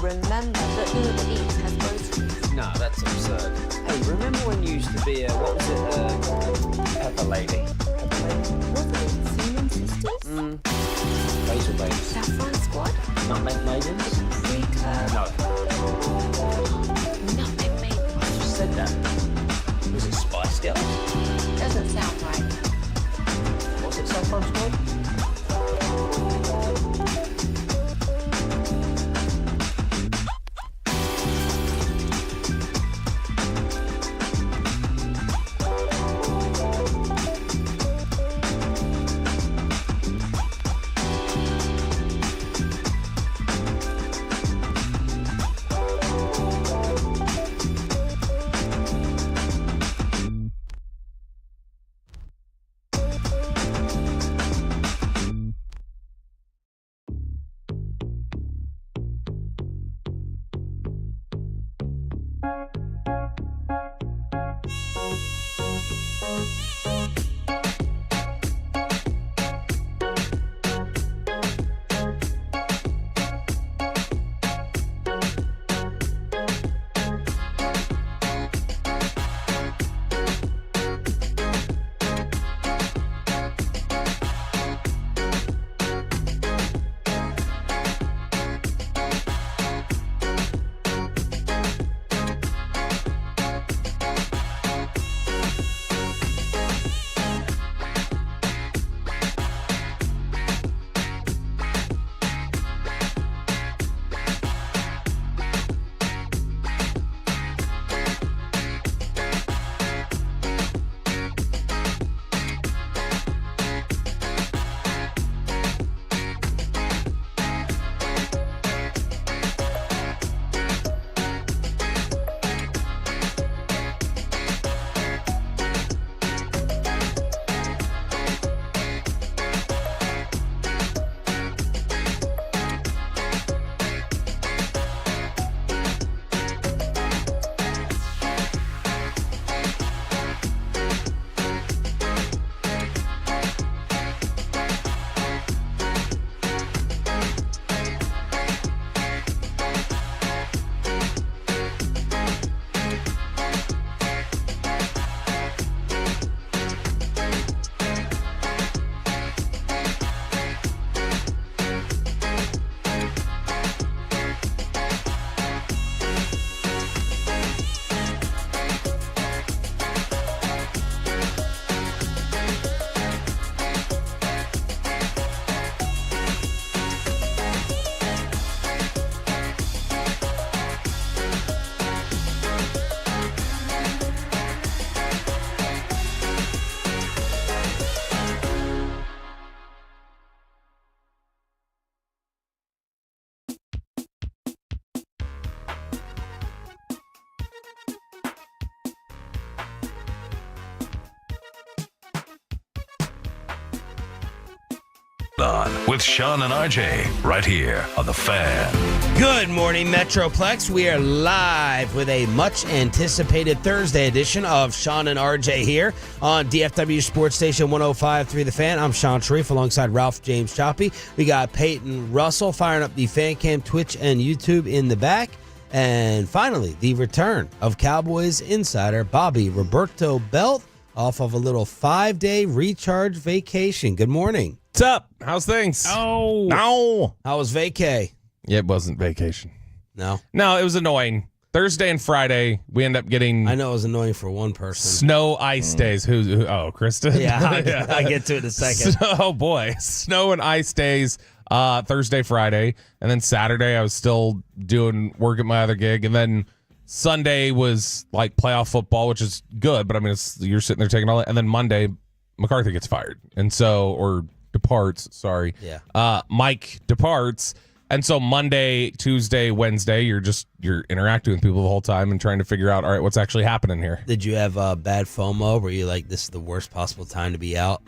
Remember that Uber Eats has groceries. No, that's absurd. Hey, remember when you used to be a, what was it, Pepper Lady? Pepper Lady? Wasn't it Seaman Sisters? Basil Babes. Saffron Squad? Nutmeg Maidens? Freaker? No. Nutmeg Maidens. I just said that. Was it Spice Girls? Doesn't sound right. Was it Saffron Squad? On with Sean and RJ right here on The Fan. Good morning, Metroplex. We are live with a much-anticipated Thursday edition of Sean and RJ here on DFW Sports Station 105.3 The Fan. I'm Sean Sharif alongside Ralph James Choppy. We got Peyton Russell firing up the Fan Cam, Twitch, and YouTube in the back. And finally, the return of Cowboys insider Bobby Roberto Belt off of a little 5-day recharge vacation. Good morning. What's up? How's things? Oh. No. How was vacay? It wasn't vacation. No. No, it was annoying. Thursday and Friday, we end up getting I know it was annoying for one person. snow ice days. Who? Oh, Kristen? Yeah, I get to it in a second. Oh, boy. Snow and ice days Thursday, Friday. And then Saturday, I was still doing work at my other gig. And then Sunday was like playoff football, which is good. But, I mean, you're sitting there taking all that. And then Monday, McCarthy gets fired. And so, or departs, sorry. Yeah. Mike departs. And so Monday, Tuesday, Wednesday, you're interacting with people the whole time and trying to figure out, all right, what's actually happening here. Did you have bad FOMO? Were you like, this is the worst possible time to be out?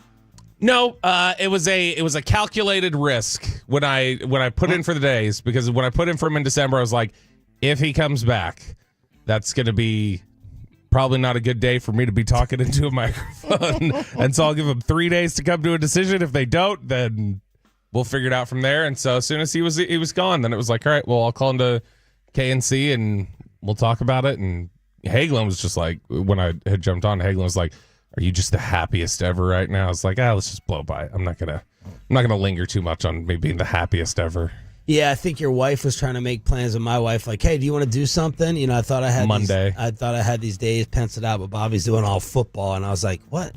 No, it was a calculated risk when I put in for the days, because when I put in for him in December, I was like, if he comes back, that's going to be probably not a good day for me to be talking into a microphone. And so I'll give him 3 days to come to a decision. If they don't, then we'll figure it out from there. And so as soon as he was gone, then it was like, all right, well, I'll call into KNC and we'll talk about it. And Hagelin was just like, when I had jumped on, Hagelin was like, are you just the happiest ever right now? I was like, let's just blow by it. I'm not gonna linger too much on me being the happiest ever. Yeah, I think your wife was trying to make plans with my wife. Like, hey, do you want to do something? You know, I thought I had Monday. I thought I had these days penciled out, but Bobby's doing all football, and I was like, what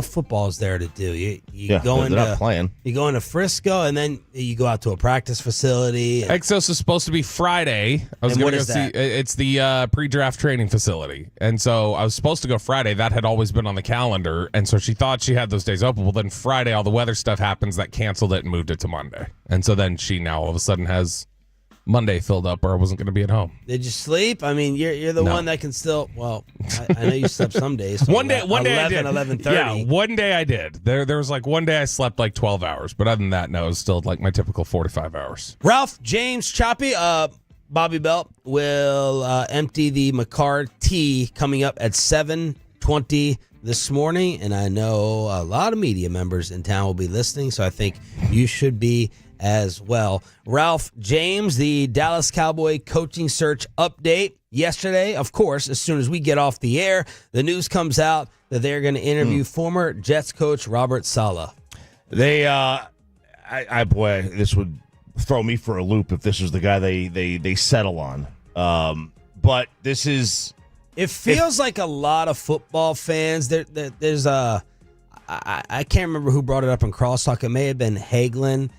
football is there to do? You go they're into not playing. You go into Frisco, and then you go out to a practice facility. Exos is supposed to be Friday. I was And going what to go is see. that? It's the pre-draft training facility, and so I was supposed to go Friday. That had always been on the calendar, and so she thought she had those days open. Well, then Friday, all the weather stuff happens that canceled it and moved it to Monday, and so then she now all of a sudden has Monday filled up, or I wasn't going to be at home. Did you sleep? I mean, you're the one that can still. Well, I know you slept some days. So One day I did. 11:30. Yeah, one day I did. There was like one day I slept like 12 hours, but other than that, no, it was still like my typical 45 hours. Ralph, James, Choppy, Bobby Belt will empty the McCarty coming up at 7:20 this morning, and I know a lot of media members in town will be listening, so I think you should be as well. Ralph, James, the Dallas Cowboy coaching search update yesterday. Of course, as soon as we get off the air, the news comes out that they're going to interview former Jets coach Robert Saleh. They, boy, this would throw me for a loop if this was the guy they settle on. But this is. It feels like a lot of football fans. There's a. I can't remember who brought it up in Crosstalk. It may have been Hagelin.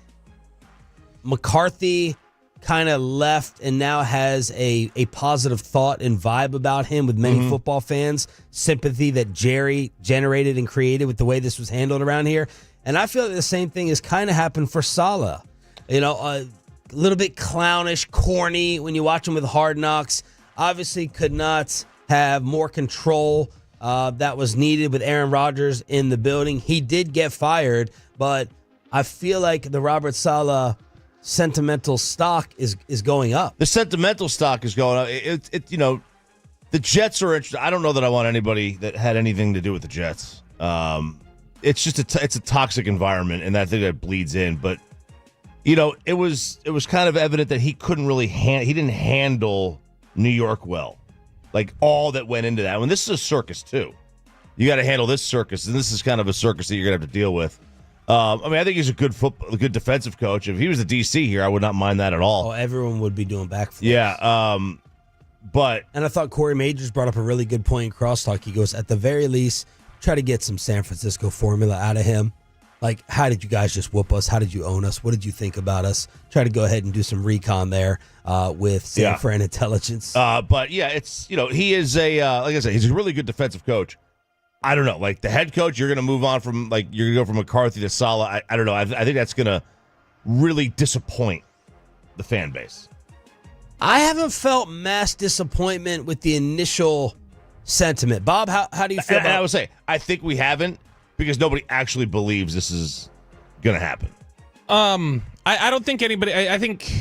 McCarthy kind of left and now has a positive thought and vibe about him with many football fans. Sympathy that Jerry generated and created with the way this was handled around here. And I feel like the same thing has kind of happened for Saleh. You know, a little bit clownish, corny when you watch him with Hard Knocks. Obviously could not have more control that was needed with Aaron Rodgers in the building. He did get fired, but I feel like the Robert Saleh sentimental stock is going up. The sentimental stock is going up. It you know, the Jets are interested. I don't know that I want anybody that had anything to do with the Jets. It's just it's a toxic environment, and I think that bleeds in. But you know, it was kind of evident that he couldn't really he didn't handle New York well, like all that went into that. When this is a circus too, you got to handle this circus, and this is kind of a circus that you're gonna have to deal with. I mean, I think he's a good defensive coach. If he was the DC here, I would not mind that at all. Oh, everyone would be doing backflips. Yeah, but and I thought Corey Majors brought up a really good point in Crosstalk. He goes, at the very least, try to get some San Francisco formula out of him. Like, how did you guys just whoop us? How did you own us? What did you think about us? Try to go ahead and do some recon there with San Fran intelligence. But yeah, it's, you know, he is like I said, he's a really good defensive coach. I don't know, like the head coach, you're going to move on from, like, you're going to go from McCarthy to Saleh. I don't know. I think that's going to really disappoint the fan base. I haven't felt mass disappointment with the initial sentiment. Bob, how do you feel And I would say, I think we haven't, because nobody actually believes this is going to happen. I don't think anybody. I think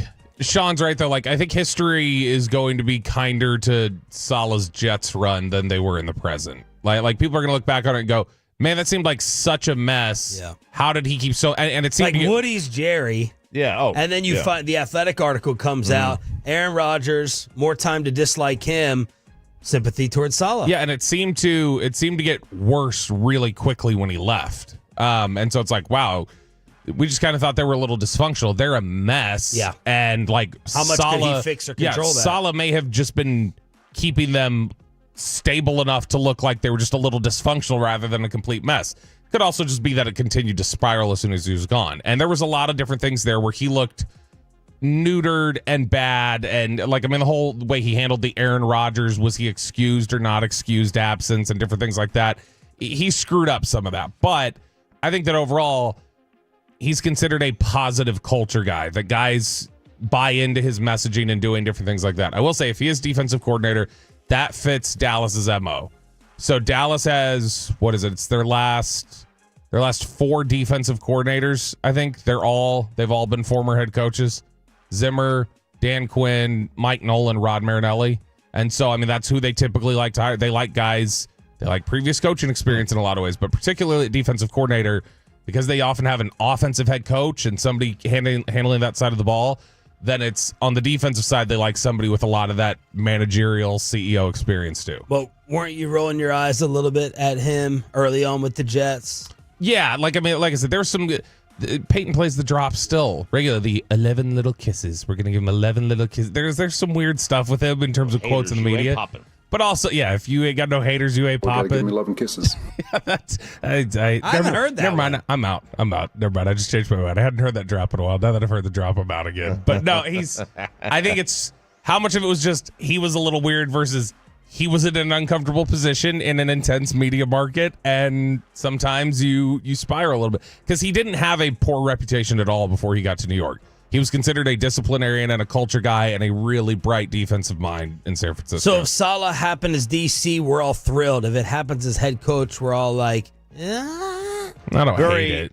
Sean's right though. Like, I think history is going to be kinder to Saleh's Jets run than they were in the present. Like people are going to look back on it and go, "Man, that seemed like such a mess. Yeah. How did he keep so?" And it seemed like Woody's Jerry. Yeah. Oh, and then you find the Athletic article comes out. Aaron Rodgers, more time to dislike him. Sympathy towards Saleh. Yeah, and it seemed to get worse really quickly when he left. And so it's like, wow, we just kind of thought they were a little dysfunctional. They're a mess. Yeah. And like, how much could he fix or control that? Saleh may have just been keeping them stable enough to look like they were just a little dysfunctional rather than a complete mess. Could also just be that it continued to spiral as soon as he was gone. And there was a lot of different things there where he looked neutered and bad, and like, I mean, the whole way he handled the Aaron Rodgers, was he excused or not excused absence and different things like that. He screwed up some of that, but I think that overall he's considered a positive culture guy, that guys buy into his messaging and doing different things like that. I will say, if he is defensive coordinator, that fits Dallas's MO. So Dallas has, what is it? It's their last their last 4 defensive coordinators, I think they've all been former head coaches. Zimmer, Dan Quinn, Mike Nolan, Rod Marinelli. And so, I mean, that's who they typically like to hire. They like guys, they like previous coaching experience in a lot of ways, but particularly at defensive coordinator, because they often have an offensive head coach and somebody handling that side of the ball. Then it's on the defensive side, they like somebody with a lot of that managerial CEO experience too. But weren't you rolling your eyes a little bit at him early on with the Jets? Yeah, like I said, there's some. Peyton plays the drop still regularly. The 11 little kisses. We're gonna give him 11 little kisses. There's some weird stuff with him in terms of quotes in the media. But also, yeah, if you ain't got no haters, you ain't popping. Give me 11 kisses. Yeah, that's. I haven't heard that. Never mind. I'm out. Never mind. I just changed my mind. I hadn't heard that drop in a while. Now that I've heard the drop, I'm out again. But no, I think it's how much of it was just he was a little weird versus he was in an uncomfortable position in an intense media market, and sometimes you spiral a little bit because he didn't have a poor reputation at all before he got to New York. He was considered a disciplinarian and a culture guy and a really bright defensive mind in San Francisco. So if Saleh happened as DC, we're all thrilled. If it happens as head coach, we're all like, I don't hate it.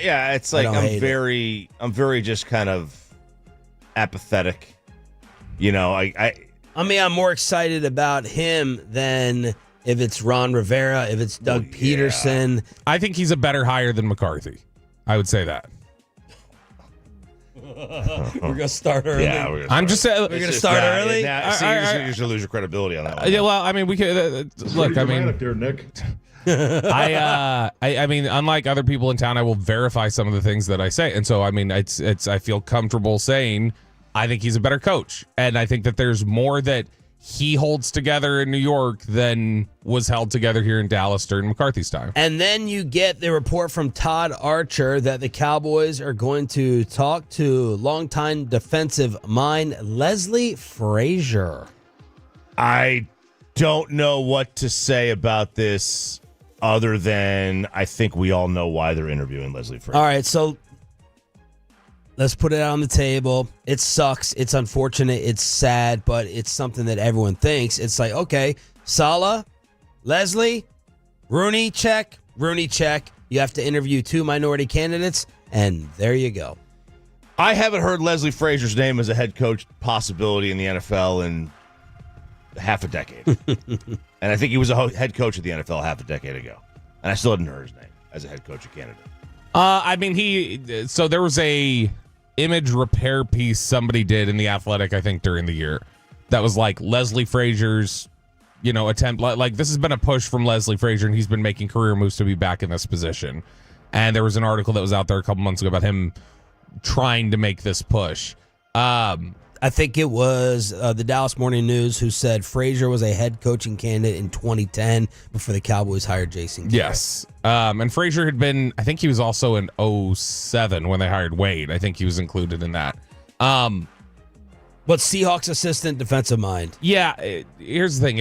Yeah, it's like I'm very just kind of apathetic. You know, I mean, I'm more excited about him than if it's Ron Rivera, if it's Doug Peterson. I think he's a better hire than McCarthy. I would say that. We're gonna start early. Yeah, we're gonna start early. You're just gonna lose your credibility on that one. Yeah, well, I mean, we could look. I mean, there, Nick. I mean, unlike other people in town, I will verify some of the things that I say, and so I mean, it's I feel comfortable saying I think he's a better coach, and I think that there's more that he holds together in New York than was held together here in Dallas during McCarthy's time. And then you get the report from Todd Archer that the Cowboys are going to talk to longtime defensive mind Leslie Frazier. I don't know what to say about this other than I think we all know why they're interviewing Leslie Frazier. All right, so let's put it out on the table. It sucks. It's unfortunate. It's sad, but it's something that everyone thinks. It's like, okay, Saleh, Leslie, Rooney, check. Rooney, check. You have to interview 2 minority candidates, and there you go. I haven't heard Leslie Frazier's name as a head coach possibility in the NFL in half a decade. And I think he was a head coach of the NFL half a decade ago. And I still hadn't heard his name as a head coach of Canada. I mean, so there was a image repair piece somebody did in The Athletic, I think, during the year that was like Leslie Frazier's, attempt. Like this has been a push from Leslie Frazier, and he's been making career moves to be back in this position. And there was an article that was out there a couple months ago about him trying to make this push. I think it was the Dallas Morning News who said Frazier was a head coaching candidate in 2010 before the Cowboys hired Jason Garrett. Yes. And Frazier had been, I think he was also in 2007 when they hired Wade. I think he was included in that. But Seahawks assistant defensive mind. Yeah. Here's the thing.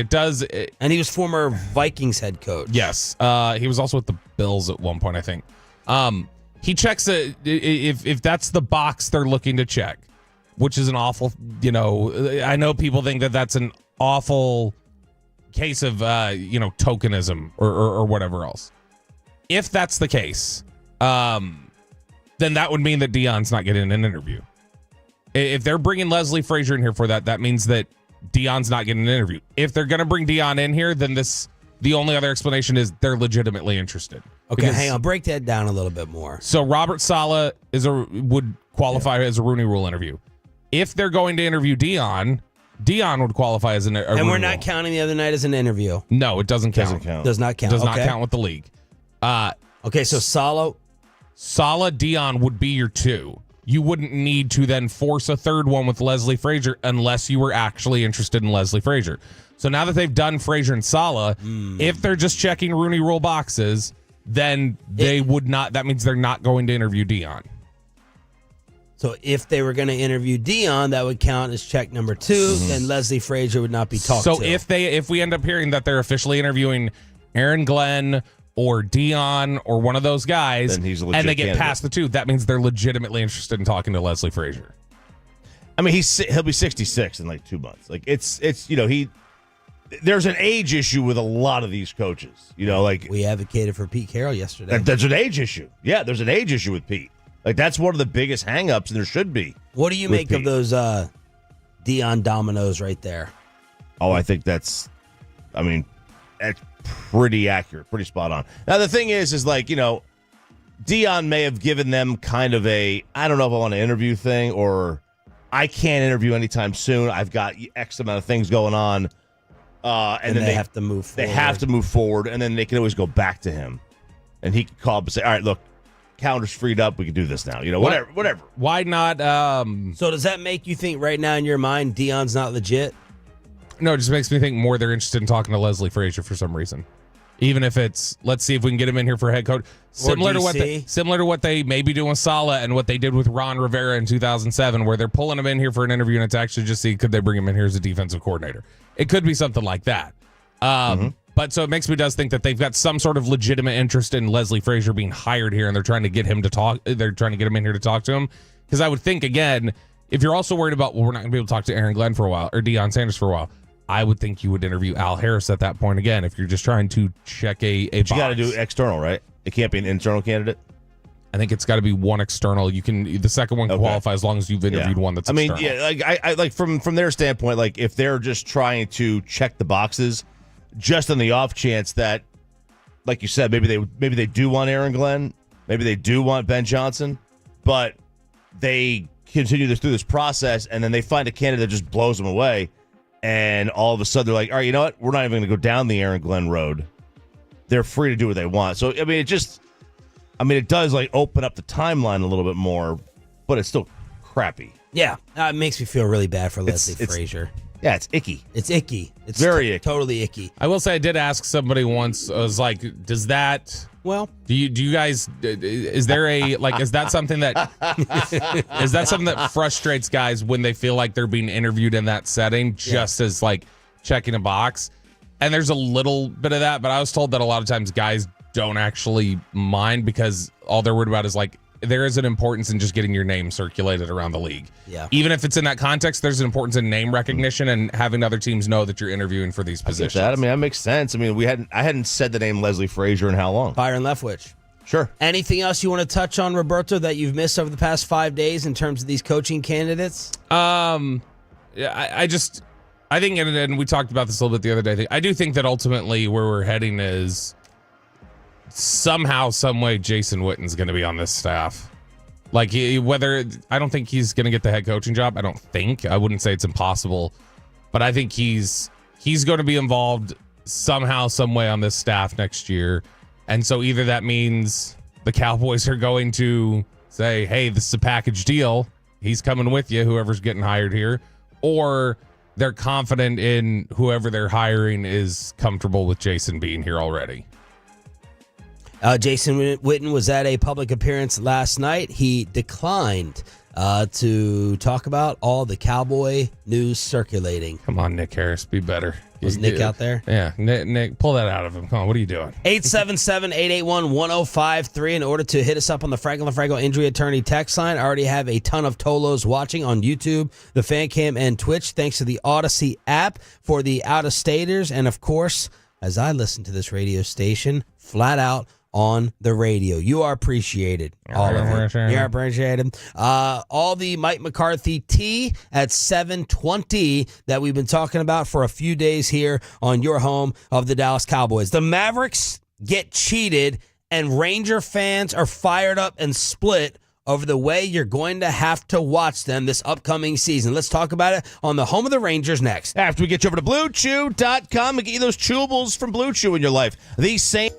And he was former Vikings head coach. Yes. He was also with the Bills at one point, I think. He checks if that's the box they're looking to check, which is an awful, I know people think that that's an awful case of, tokenism or whatever else. If that's the case, then that would mean that Deion's not getting an interview. If they're bringing Leslie Frazier in here for that, that means that Deion's not getting an interview. If they're going to bring Deion in here, then the only other explanation is they're legitimately interested. Okay, hang on. Break that down a little bit more. So Robert Saleh would qualify as a Rooney Rule interview. If they're going to interview Deion would qualify as a And we're not counting the other night as an interview. No, it doesn't count. Does not count. Does not count with the league. Okay, so Saleh, Deion would be your 2. You wouldn't need to then force a third one with Leslie Frazier unless you were actually interested in Leslie Frazier. So now that they've done Frazier and Saleh, if they're just checking Rooney Rule boxes, then they would not. That means they're not going to interview Deion. So if they were going to interview Deion, that would count as check number 2, and Leslie Frazier would not be talked to. So if we end up hearing that they're officially interviewing Aaron Glenn or Deion or one of those guys, then he's a legit and they get candidate. past the 2, that means they're legitimately interested in talking to Leslie Frazier. I mean, he'll be 66 in like 2 months. Like it's there's an age issue with a lot of these coaches. You know, like We advocated for Pete Carroll yesterday. there's an age issue. Yeah, there's an age issue with Pete. Like that's one of the biggest hangups, and there should be. What do you with make of Pete. those Dion dominoes right there? Oh, I think that's pretty accurate, pretty spot on. Now, the thing is like, you know, Dion may have given them kind of a, I don't know if I want to interview thing, or I can't interview anytime soon. I've got X amount of things going on. And then they have to move forward. They have to move forward, and then they can always go back to him. And he can call up and say, all right, look, calendar's freed up. We can do this now. You know, whatever. Why not? So does that make you think right now in your mind Dion's not legit? No, it just makes me think more they're interested in talking to Leslie Frazier for some reason. Even if it's, let's see if we can get him in here for head coach. Similar to what they may be doing with Saleh and what they did with Ron Rivera in 2007, where they're pulling him in here for an interview and it's actually just see could they bring him in here as a defensive coordinator. It could be something like that. But so it makes me think that they've got some sort of legitimate interest in Leslie Frazier being hired here, and they're trying to get him to talk. They're trying to get him in here to talk to him. Because I would think, again, if you're also worried about, well, we're not going to be able to talk to Aaron Glenn for a while or Deion Sanders for a while, I would think you would interview Al Harris at that point again if you're just trying to check a box. You got to do external, right? It can't be an internal candidate. I think it's got to be one external. You can the second one can qualify as long as you've interviewed one that's external. I mean, yeah, like I like from their standpoint, like if they're just trying to check the boxes, just on the off chance that, like you said, maybe they do want Aaron Glenn, maybe they do want Ben Johnson, but they continue through this process and then they find a candidate that just blows them away. And all of a sudden, they're like, all right, you know what? We're not even going to go down the Aaron Glenn road. They're free to do what they want. So, I mean, it does, like, open up the timeline a little bit more, but it's still crappy. Yeah, it makes me feel really bad for Leslie Frazier. Yeah, it's icky. It's icky. It's very icky. Totally icky. I will say I did ask somebody once, I was like, does that... Well, do you guys, is there a, like, is that something that frustrates guys when they feel like they're being interviewed in that setting just as like checking a box? And there's a little bit of that, but I was told that a lot of times guys don't actually mind because all they're worried about is like, there is an importance in just getting your name circulated around the league. Yeah. Even if it's in that context, there's an importance in name recognition and having other teams know that you're interviewing for these positions. I mean, that makes sense. I mean, I hadn't said the name Leslie Frazier in how long? Byron Leftwich. Sure. Anything else you want to touch on, Roberto, that you've missed over the past 5 days in terms of these coaching candidates? Yeah, I think, and we talked about this a little bit the other day. I do think that ultimately where we're heading is somehow, some way, Jason Witten's going to be on this staff. Like I don't think he's going to get the head coaching job. I wouldn't say it's impossible, but I think he's going to be involved somehow, some way on this staff next year. And so either that means the Cowboys are going to say, hey, this is a package deal. He's coming with you, whoever's getting hired here, or they're confident in whoever they're hiring is comfortable with Jason being here already. Jason Witten was at a public appearance last night. He declined to talk about all the Cowboy news circulating. Come on, Nick Harris, be better. Was Nick out there? Yeah, Nick, pull that out of him. Come on, what are you doing? 877-881-1053 in order to hit us up on the Franklin Franco Injury Attorney text line. I already have a ton of Tolos watching on YouTube, the Fan Cam, and Twitch, thanks to the Odyssey app for the out-of-staters. And, of course, as I listen to this radio station, flat out, on the radio. You are appreciated. All of it. You are appreciated. All the Mike McCarthy tea at 7:20 that we've been talking about for a few days here on your home of the Dallas Cowboys. The Mavericks get cheated, and Ranger fans are fired up and split over the way you're going to have to watch them this upcoming season. Let's talk about it on the home of the Rangers next. After we get you over to BlueChew.com and get you those chewables from Blue Chew in your life. These same...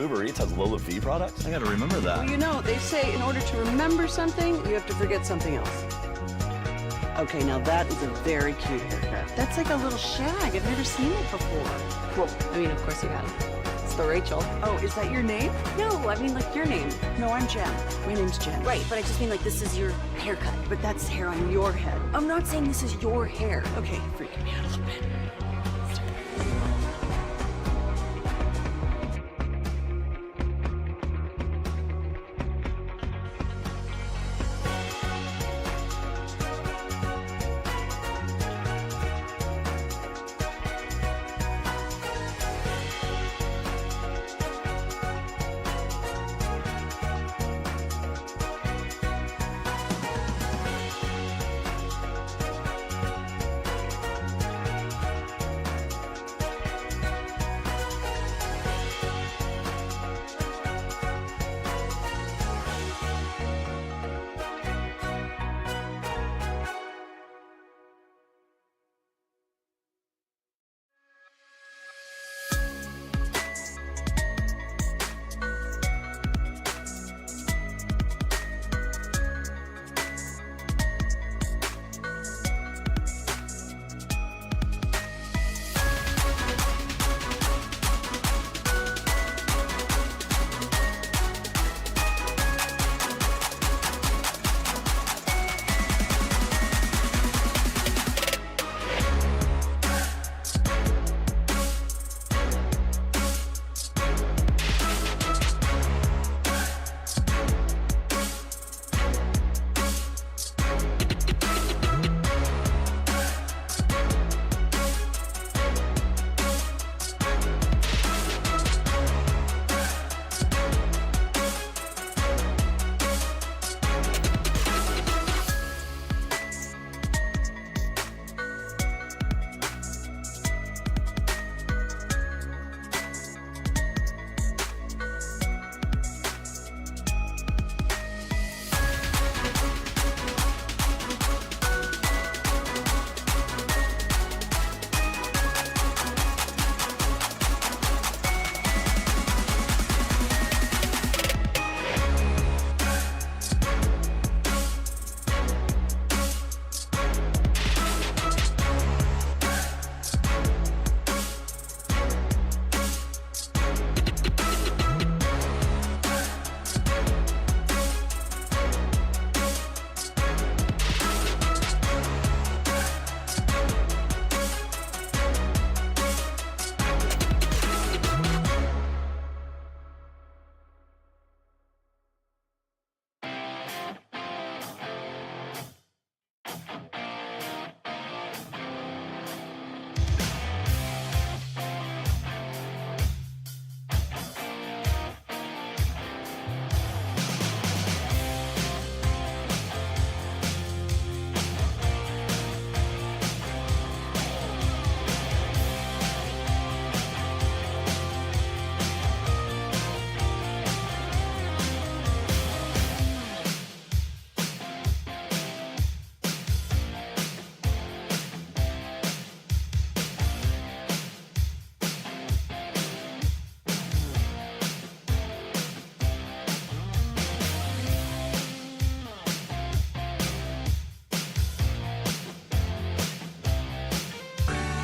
Uber Eats has low fee products? I gotta remember that. Well, you know, they say in order to remember something, you have to forget something else. Okay, now that is a very cute haircut. That's like a little shag. I've never seen it before. Well, I mean, of course you have. It's the Rachel. Oh, is that your name? No, I mean like your name. No, I'm Jen. My name's Jen. Right, but I just mean like this is your haircut. But that's hair on your head. I'm not saying this is your hair. Okay, freaking me out a little bit.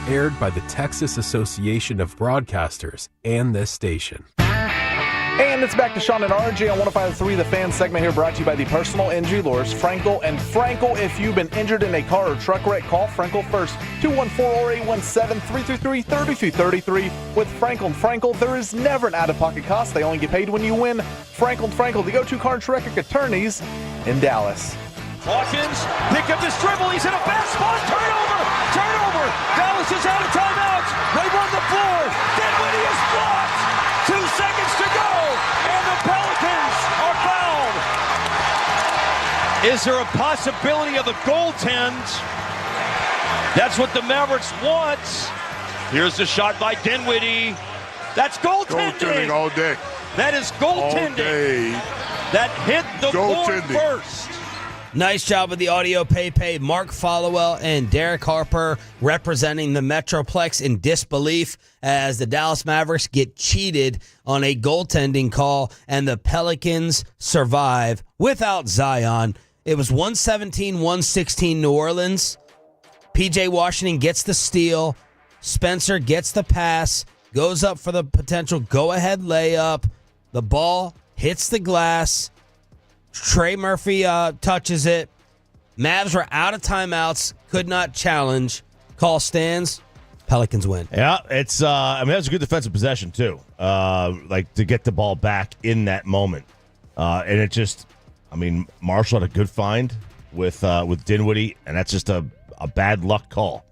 Aired by the Texas Association of Broadcasters and this station. And it's back to Sean and RJ on 105.3 The Fan segment here, brought to you by the personal injury lawyers Frankel and Frankel. If you've been injured in a car or truck wreck, call Frankel first. 214-817-333-3333. With Frankel and Frankel, there is never an out-of-pocket cost. They only get paid when you win. Frankel and Frankel, the go-to car and truck wreck attorneys in Dallas. Hawkins pick up this dribble. He's in a bad spot. Turnover! Dallas is out of timeouts. They run the floor. Dinwiddie is blocked. 2 seconds to go, and the Pelicans are fouled. Is there a possibility of a goaltend? That's what the Mavericks want. Here's the shot by Dinwiddie. That's goaltending. Goaltending all day. That is goaltending. All day. That hit the board first. Nice job with the audio, Pepe. Mark Followell and Derek Harper representing the Metroplex in disbelief as the Dallas Mavericks get cheated on a goaltending call and the Pelicans survive without Zion. It was 117-116 New Orleans. PJ Washington gets the steal. Spencer gets the pass, goes up for the potential go-ahead layup. The ball hits the glass. Trey Murphy touches it. Mavs were out of timeouts, could not challenge. Call stands. Pelicans win. Yeah, it's. That was a good defensive possession too. To get the ball back in that moment, and it just. Marshall had a good find with Dinwiddie, and that's just a bad luck call.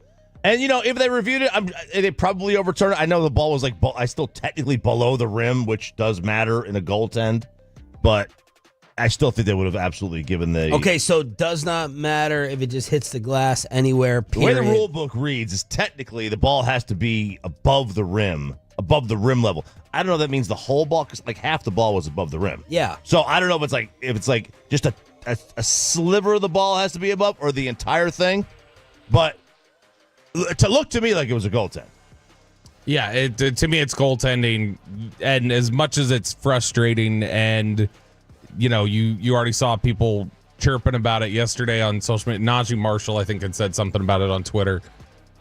And if they reviewed it, they probably overturned it. I know the ball was I still technically below the rim, which does matter in a goaltend, but. I still think they would have absolutely given the... Okay, so it does not matter if it just hits the glass anywhere, period. The way the rule book reads is technically the ball has to be above the rim level. I don't know if that means the whole ball, because half the ball was above the rim. Yeah. So I don't know if it's just a sliver of the ball has to be above or the entire thing, but to look to me like it was a goaltend. Yeah, to me it's goaltending, and as much as it's frustrating and... you already saw people chirping about it yesterday on social media. Najee Marshall, I think, had said something about it on Twitter.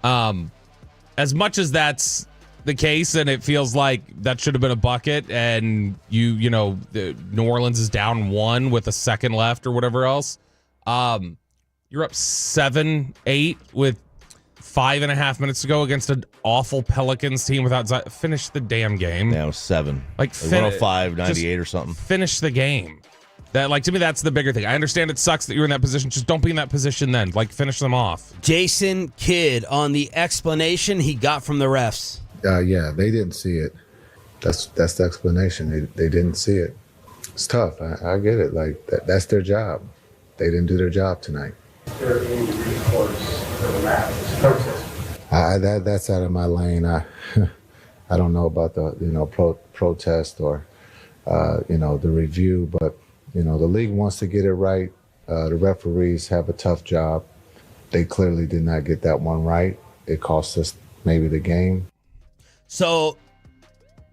As much as that's the case, and it feels like that should have been a bucket, and New Orleans is down 1 with a second left or whatever else. You're up 7-8 with 5.5 minutes to go against an awful Pelicans team without Zion. Finish the damn game. Yeah, it was 7. 105-98 or something. Finish the game. To me, that's the bigger thing. I understand it sucks that you're in that position. Just don't be in that position then. Finish them off. Jason Kidd on the explanation he got from the refs. Yeah, they didn't see it. That's the explanation. They didn't see it. It's tough. I get it. That's their job. They didn't do their job tonight. That's out of my lane. I don't know about the protest or the review, but the league wants to get it right. The referees have a tough job. They clearly did not get that one right. It cost us maybe the game. So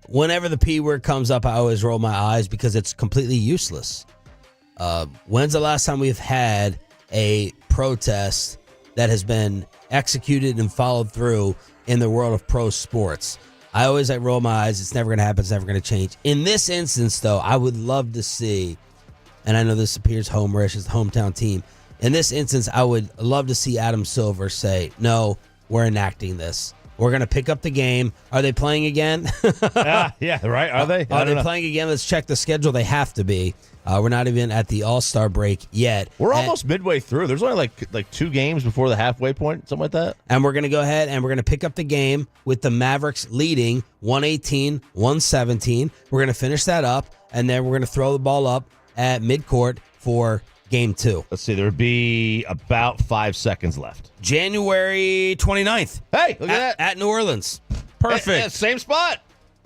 whenever the P word comes up, I always roll my eyes because it's completely useless. When's the last time we've had a protest that has been executed and followed through in the world of pro sports? I always roll my eyes. It's never going to happen. It's never going to change. In this instance, though, I would love to see, and I know this appears homerish as the hometown team. In this instance, I would love to see Adam Silver say, no, we're enacting this. We're going to pick up the game. Are they playing again? Yeah, right. Are they? Are they playing again? Let's check the schedule. They have to be. We're not even at the All-Star break yet. We're almost midway through. There's only like 2 games before the halfway point, something like that. And we're going to go ahead and we're going to pick up the game with the Mavericks leading 118-117. We're going to finish that up, and then we're going to throw the ball up at midcourt for Game 2. Let's see. There would be about 5 seconds left. January 29th. Hey, look at that. At New Orleans. Perfect. Same spot.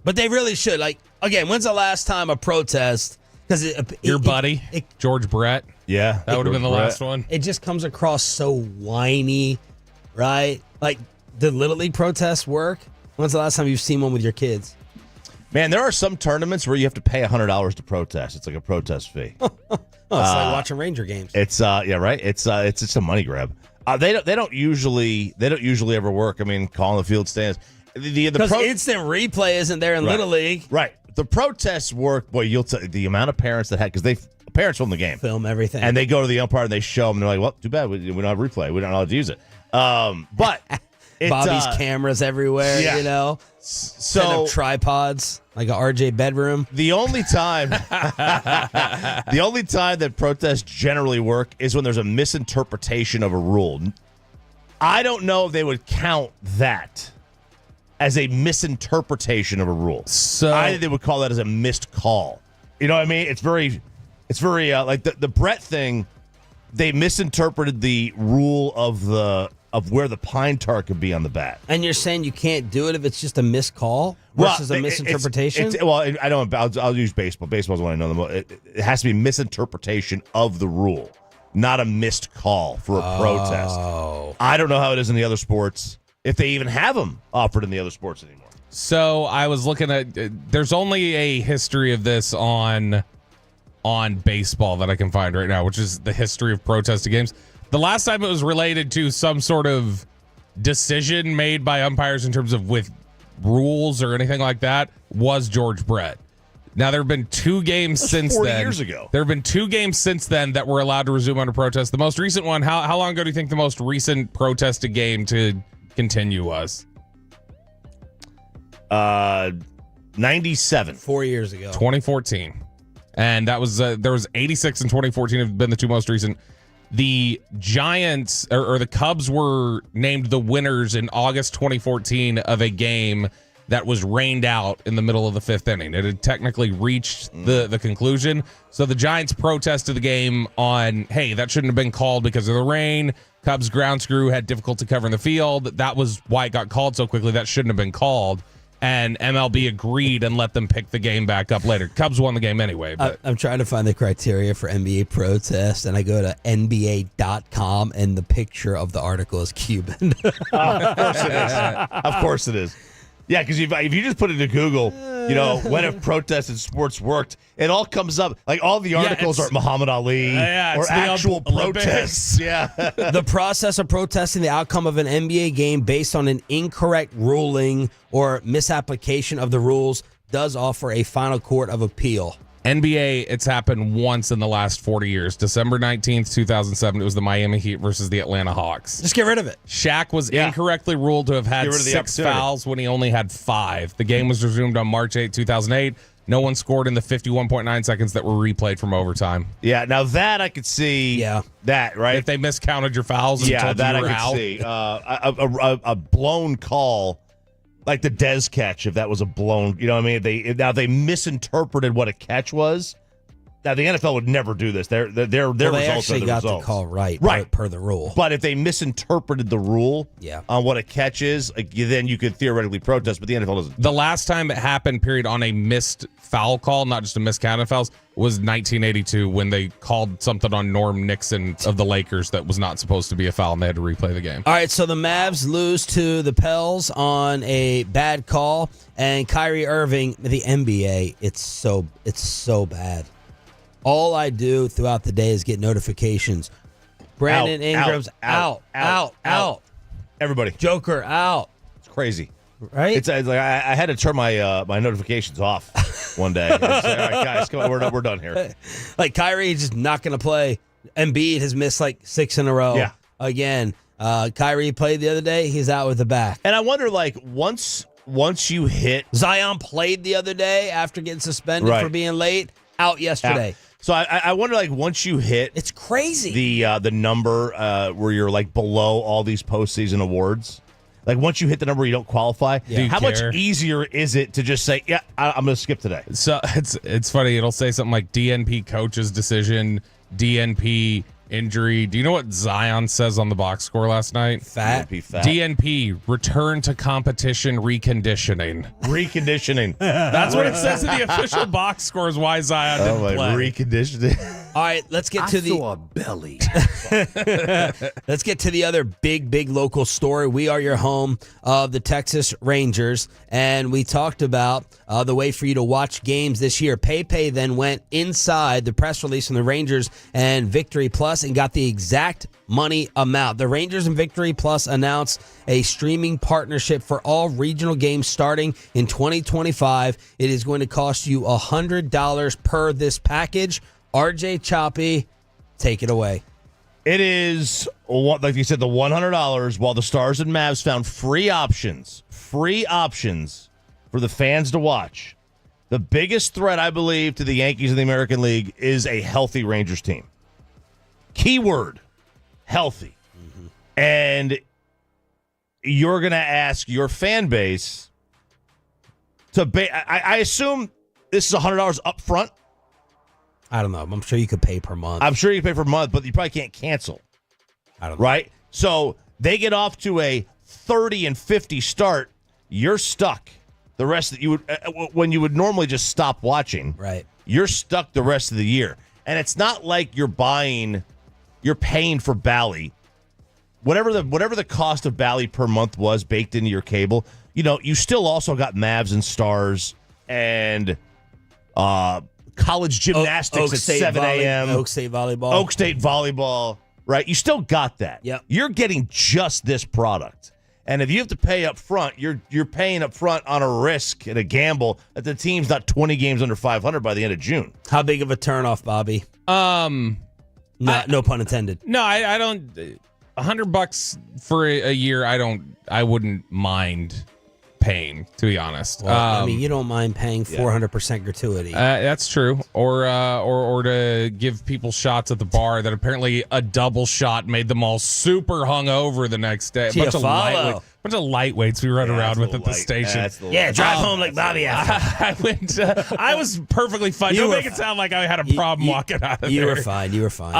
But they really should. Again, when's the last time a protest... Because your buddy, George Brett. Yeah. That would have been the last one. It just comes across so whiny, right? The Little League protests work. When's the last time you've seen one with your kids? Man, there are some tournaments where you have to pay $100 to protest. It's like a protest fee. It's like watching Ranger games. It's yeah, right. It's just a money grab. They don't usually ever work. Calling the field stands. Because instant replay isn't there in Little League. Right. The protests work. Boy, the amount of parents that had, because parents film the game, film everything, and they go to the umpire and they show them. And they're like, "Well, too bad we don't have replay. We don't know how to use it." But Bobby's cameras everywhere. Yeah. Set up tripods like an RJ bedroom. The only time that protests generally work is when there's a misinterpretation of a rule. I don't know if they would count that as a misinterpretation of a rule. So I think they would call that as a missed call. You know what I mean? It's very like the Brett thing. They misinterpreted the rule of where the pine tar could be on the bat. And you're saying you can't do it if it's just a missed call versus a misinterpretation? I don't. I'll use baseball. Baseball's the one I know the most. It has to be misinterpretation of the rule. not a missed call for a protest. I don't know how it is in the other sports, if they even have them offered in the other sports anymore. So I was looking at, there's only a history of this on baseball that I can find right now, which is the history of protested games. The last time it was related to some sort of decision made by umpires in terms of with rules or anything like that was George Brett. Now, there have been 2 games since 40 then. years ago. There have been 2 games since then that were allowed to resume under protest. The most recent one, how long ago do you think the most recent protested game to continue was? 97. 4 years ago. 2014. And that was, there was 86 in 2014 have been the 2 most recent. The Giants or the Cubs were named the winners in August 2014 of a game that was rained out in the middle of the 5th inning. It had technically reached the conclusion. So the Giants protested the game on, hey, that shouldn't have been called because of the rain. Cubs ground crew had difficulty covering the field. That was why it got called so quickly. That shouldn't have been called. And MLB agreed and let them pick the game back up later. Cubs won the game anyway. But I'm trying to find the criteria for NBA protest, and I go to NBA.com, and the picture of the article is Cuban. Of course it is. Of course it is. Yeah, because if you just put into Google, when have protests in sports worked, it all comes up. Like all the articles are Muhammad Ali or actual protests. Yeah. The process of protesting the outcome of an NBA game based on an incorrect ruling or misapplication of the rules does offer a final court of appeal. NBA, it's happened once in the last 40 years. December 19th, 2007, it was the Miami Heat versus the Atlanta Hawks. Just get rid of it. Shaq was incorrectly ruled to have had 6 fouls when he only had 5. The game was resumed on March 8, 2008. No one scored in the 51.9 seconds that were replayed from overtime. Yeah, now that I could see. Yeah. That, right? If they miscounted your fouls and told that you were I could see. A blown call. Like the Dez catch, if that was a blown, you know what I mean? They misinterpreted what a catch was. Now the NFL would never do this. Their they results actually are the got results. the call right per the rule. But if they misinterpreted the rule on what a catch is, then you could theoretically protest. But the NFL doesn't. The last time it happened, period, on a missed foul call, not just a miscounted fouls, was 1982 when they called something on Norm Nixon of the Lakers that was not supposed to be a foul, and they had to replay the game. All right, so the Mavs lose to the Pels on a bad call, and Kyrie Irving, the NBA, it's so bad. All I do throughout the day is get notifications. Brandon Ingram's out. Everybody. Joker out. It's crazy. Right? It's like I had to turn my my notifications off one day. Say, all right, guys, come on, we're done here. Like Kyrie is just not going to play. Embiid has missed like 6 in a row. Yeah. Again, Kyrie played the other day. He's out with the back. And I wonder, like, once you hit Zion played the other day after getting suspended for being late. Out yesterday. Out. So I wonder, like, once you hit, it's crazy the number where you're like below all these postseason awards. Like once you hit the number, you don't qualify. Yeah. How much easier is it to just say, "Yeah, I'm going to skip today"? So it's funny. It'll say something like DNP coach's decision, DNP injury. Do you know what Zion says on the box score last night? Fat. DNP return to competition reconditioning. Reconditioning. That's what it says in the official box scores. Why Zion didn't play. Reconditioning. All right, let's get to a belly. Let's get to the other big local story. We are your home of the Texas Rangers, and we talked about the way for you to watch games this year. PayPay then went inside the press release from the Rangers and Victory Plus and got the exact money amount. The Rangers and Victory Plus announced a streaming partnership for all regional games starting in 2025. It is going to cost you $100 per this package. RJ Choppy, take it away. It is, like you said, the $100 while the Stars and Mavs found free options for the fans to watch. The biggest threat, I believe, to the Yankees in the American League is a healthy Rangers team. Keyword, healthy. Mm-hmm. And you're going to ask your fan base to I assume this is $100 up front. I don't know. I'm sure you could pay per month. I'm sure you can pay per month, but you probably can't cancel. I don't know. Right? So they get off to a 30-50 start. You're stuck. The rest that you would, when you would normally just stop watching, right? You're stuck the rest of the year, and it's not like you're buying you're paying for Bally. Whatever the cost of Bally per month was baked into your cable, you still also got Mavs and Stars and college gymnastics at 7 a.m. Oak State volleyball. Right? You still got that. Yep. You're getting just this product. And if you have to pay up front, you're paying up front on a risk and a gamble that the team's not 20 games under 500 by the end of June. How big of a turnoff, Bobby? No pun intended. No, I don't. $100 for a year, I wouldn't mind paying, to be honest. Well, you don't mind paying 400% gratuity. That's true. Or to give people shots at the bar that apparently a double shot made them all super hungover the next day. A bunch of lightweights we run around with at the station. Drive home like Bobby. I was perfectly fine. Don't make it sound like I had a problem walking out of there. You were fine.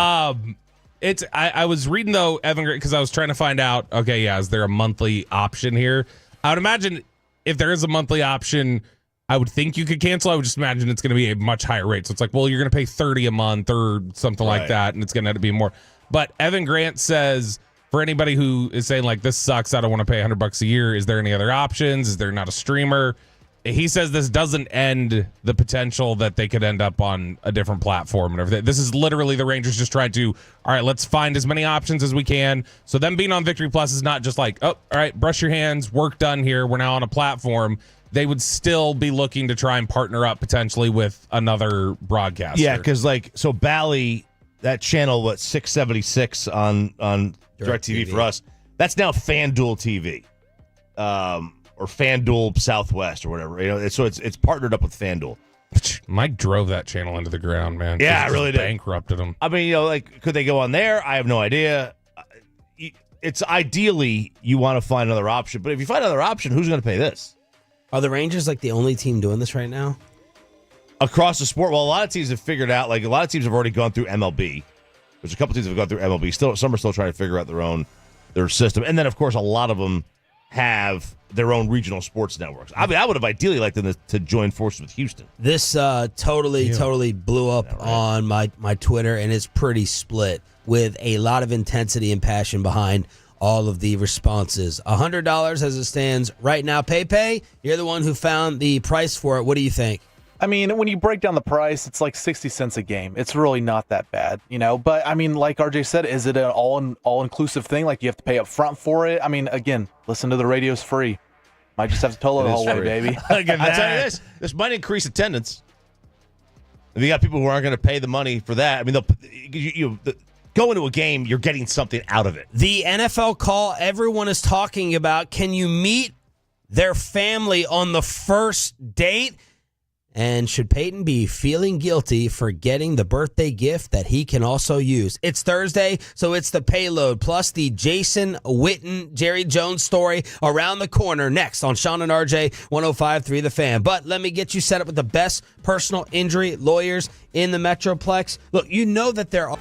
I was reading though, Evan, because I was trying to find out. Okay, is there a monthly option here? I would imagine if there is a monthly option, I would think you could cancel. I would just imagine it's going to be a much higher rate. So it's like, well, you're going to pay $30 a month or something like that, and it's going to be more. But Evan Grant says, for anybody who is saying like this sucks, I don't want to pay $100 a year. Is there any other options? Is there not a streamer? He says this doesn't end the potential that they could end up on a different platform and everything. This is literally the Rangers just trying to, all right, let's find as many options as we can. So them being on Victory Plus is not just like, oh, all right, brush your hands, work done here. We're now on a platform. They would still be looking to try and partner up potentially with another broadcaster. Yeah, because so Bally, that channel, 676 on DirecTV for us, that's now FanDuel TV. Or FanDuel Southwest or whatever. So it's partnered up with FanDuel. Mike drove that channel into the ground, man. Yeah, I really did. Bankrupted them. I mean, could they go on there? I have no idea. It's ideally you want to find another option, but if you find another option, who's going to pay this? Are the Rangers the only team doing this right now? Across the sport, well, a lot of teams have figured out, a lot of teams have already gone through MLB. There's a couple teams that have gone through MLB. Some are still trying to figure out their system. And then, of course, a lot of them have their own regional sports networks. I mean, I would have ideally liked them to join forces with Houston. This totally blew up on my Twitter, and it's pretty split with a lot of intensity and passion behind all of the responses. $100 as it stands right now. Pepe, you're the one who found the price for it. What do you think? I mean, when you break down the price, it's like 60 cents a game. It's really not that bad, But, I mean, like RJ said, is it an all-inclusive thing? Like, you have to pay up front for it? I mean, again, listen to the radio's free. Might just have to toll it the whole way, baby. I'll tell you this might increase attendance. If you got people who aren't going to pay the money for that, I mean, you go into a game, you're getting something out of it. The NFL call everyone is talking about, can you meet their family on the first date? And should Peyton be feeling guilty for getting the birthday gift that he can also use? It's Thursday, so it's the payload, plus the Jason Witten, Jerry Jones story around the corner next on Sean and RJ 105.3 The Fan. But let me get you set up with the best personal injury lawyers in the Metroplex. Look, you know that there are...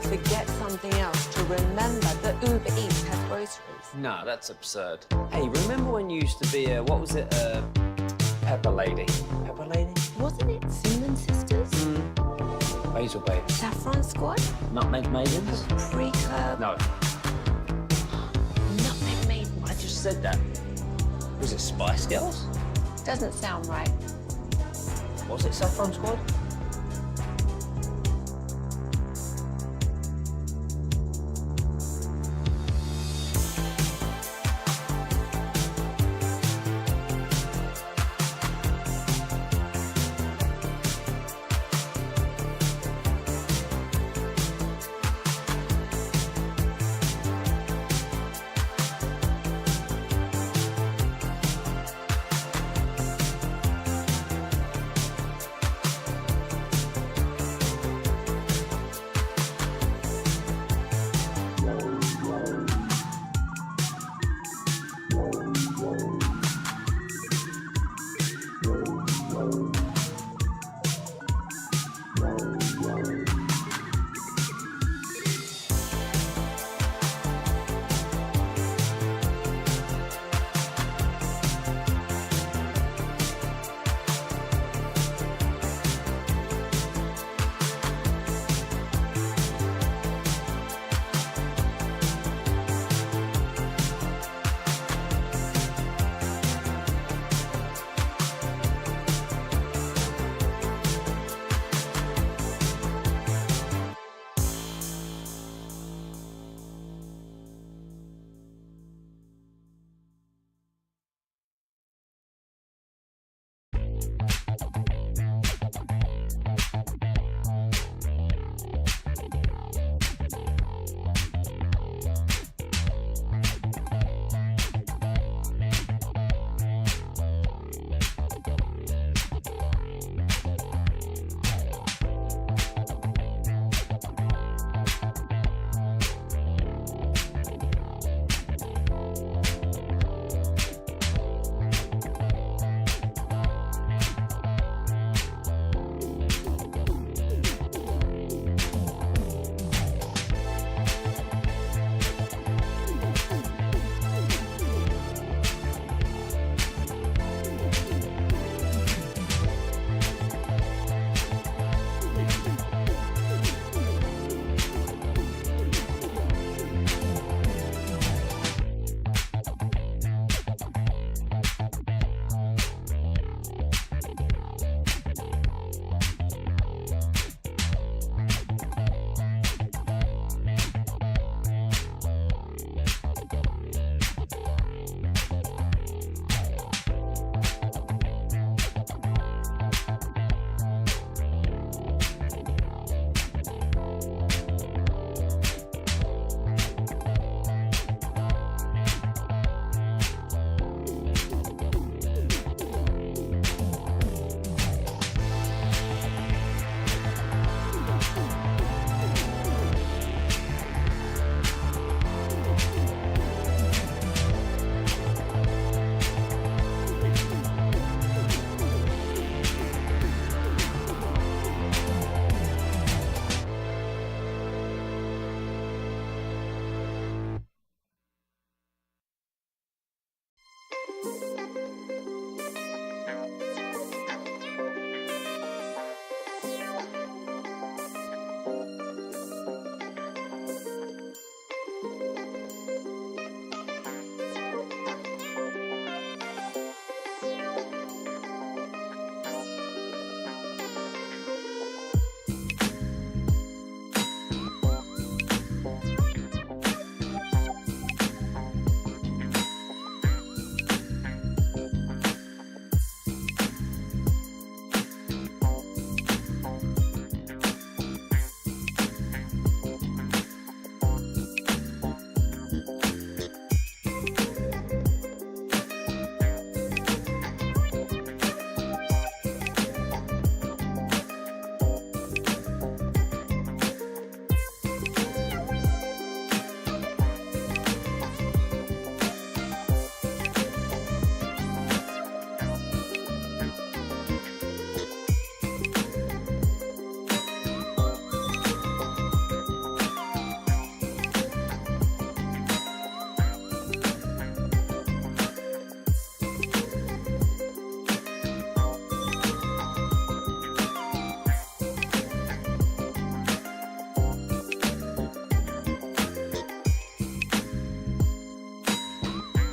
Forget something else to remember that Uber Eats has groceries. No, that's absurd. Hey, remember when you used to be Pepper Lady? Pepper Lady? Wasn't it Cinnamon Sisters? Basil Baby. Saffron Squad? Nutmeg Maidens? Pre-Club? No. Nutmeg Maidens. I just said that. Was it Spice Girls? Doesn't sound right. Was it Saffron Squad?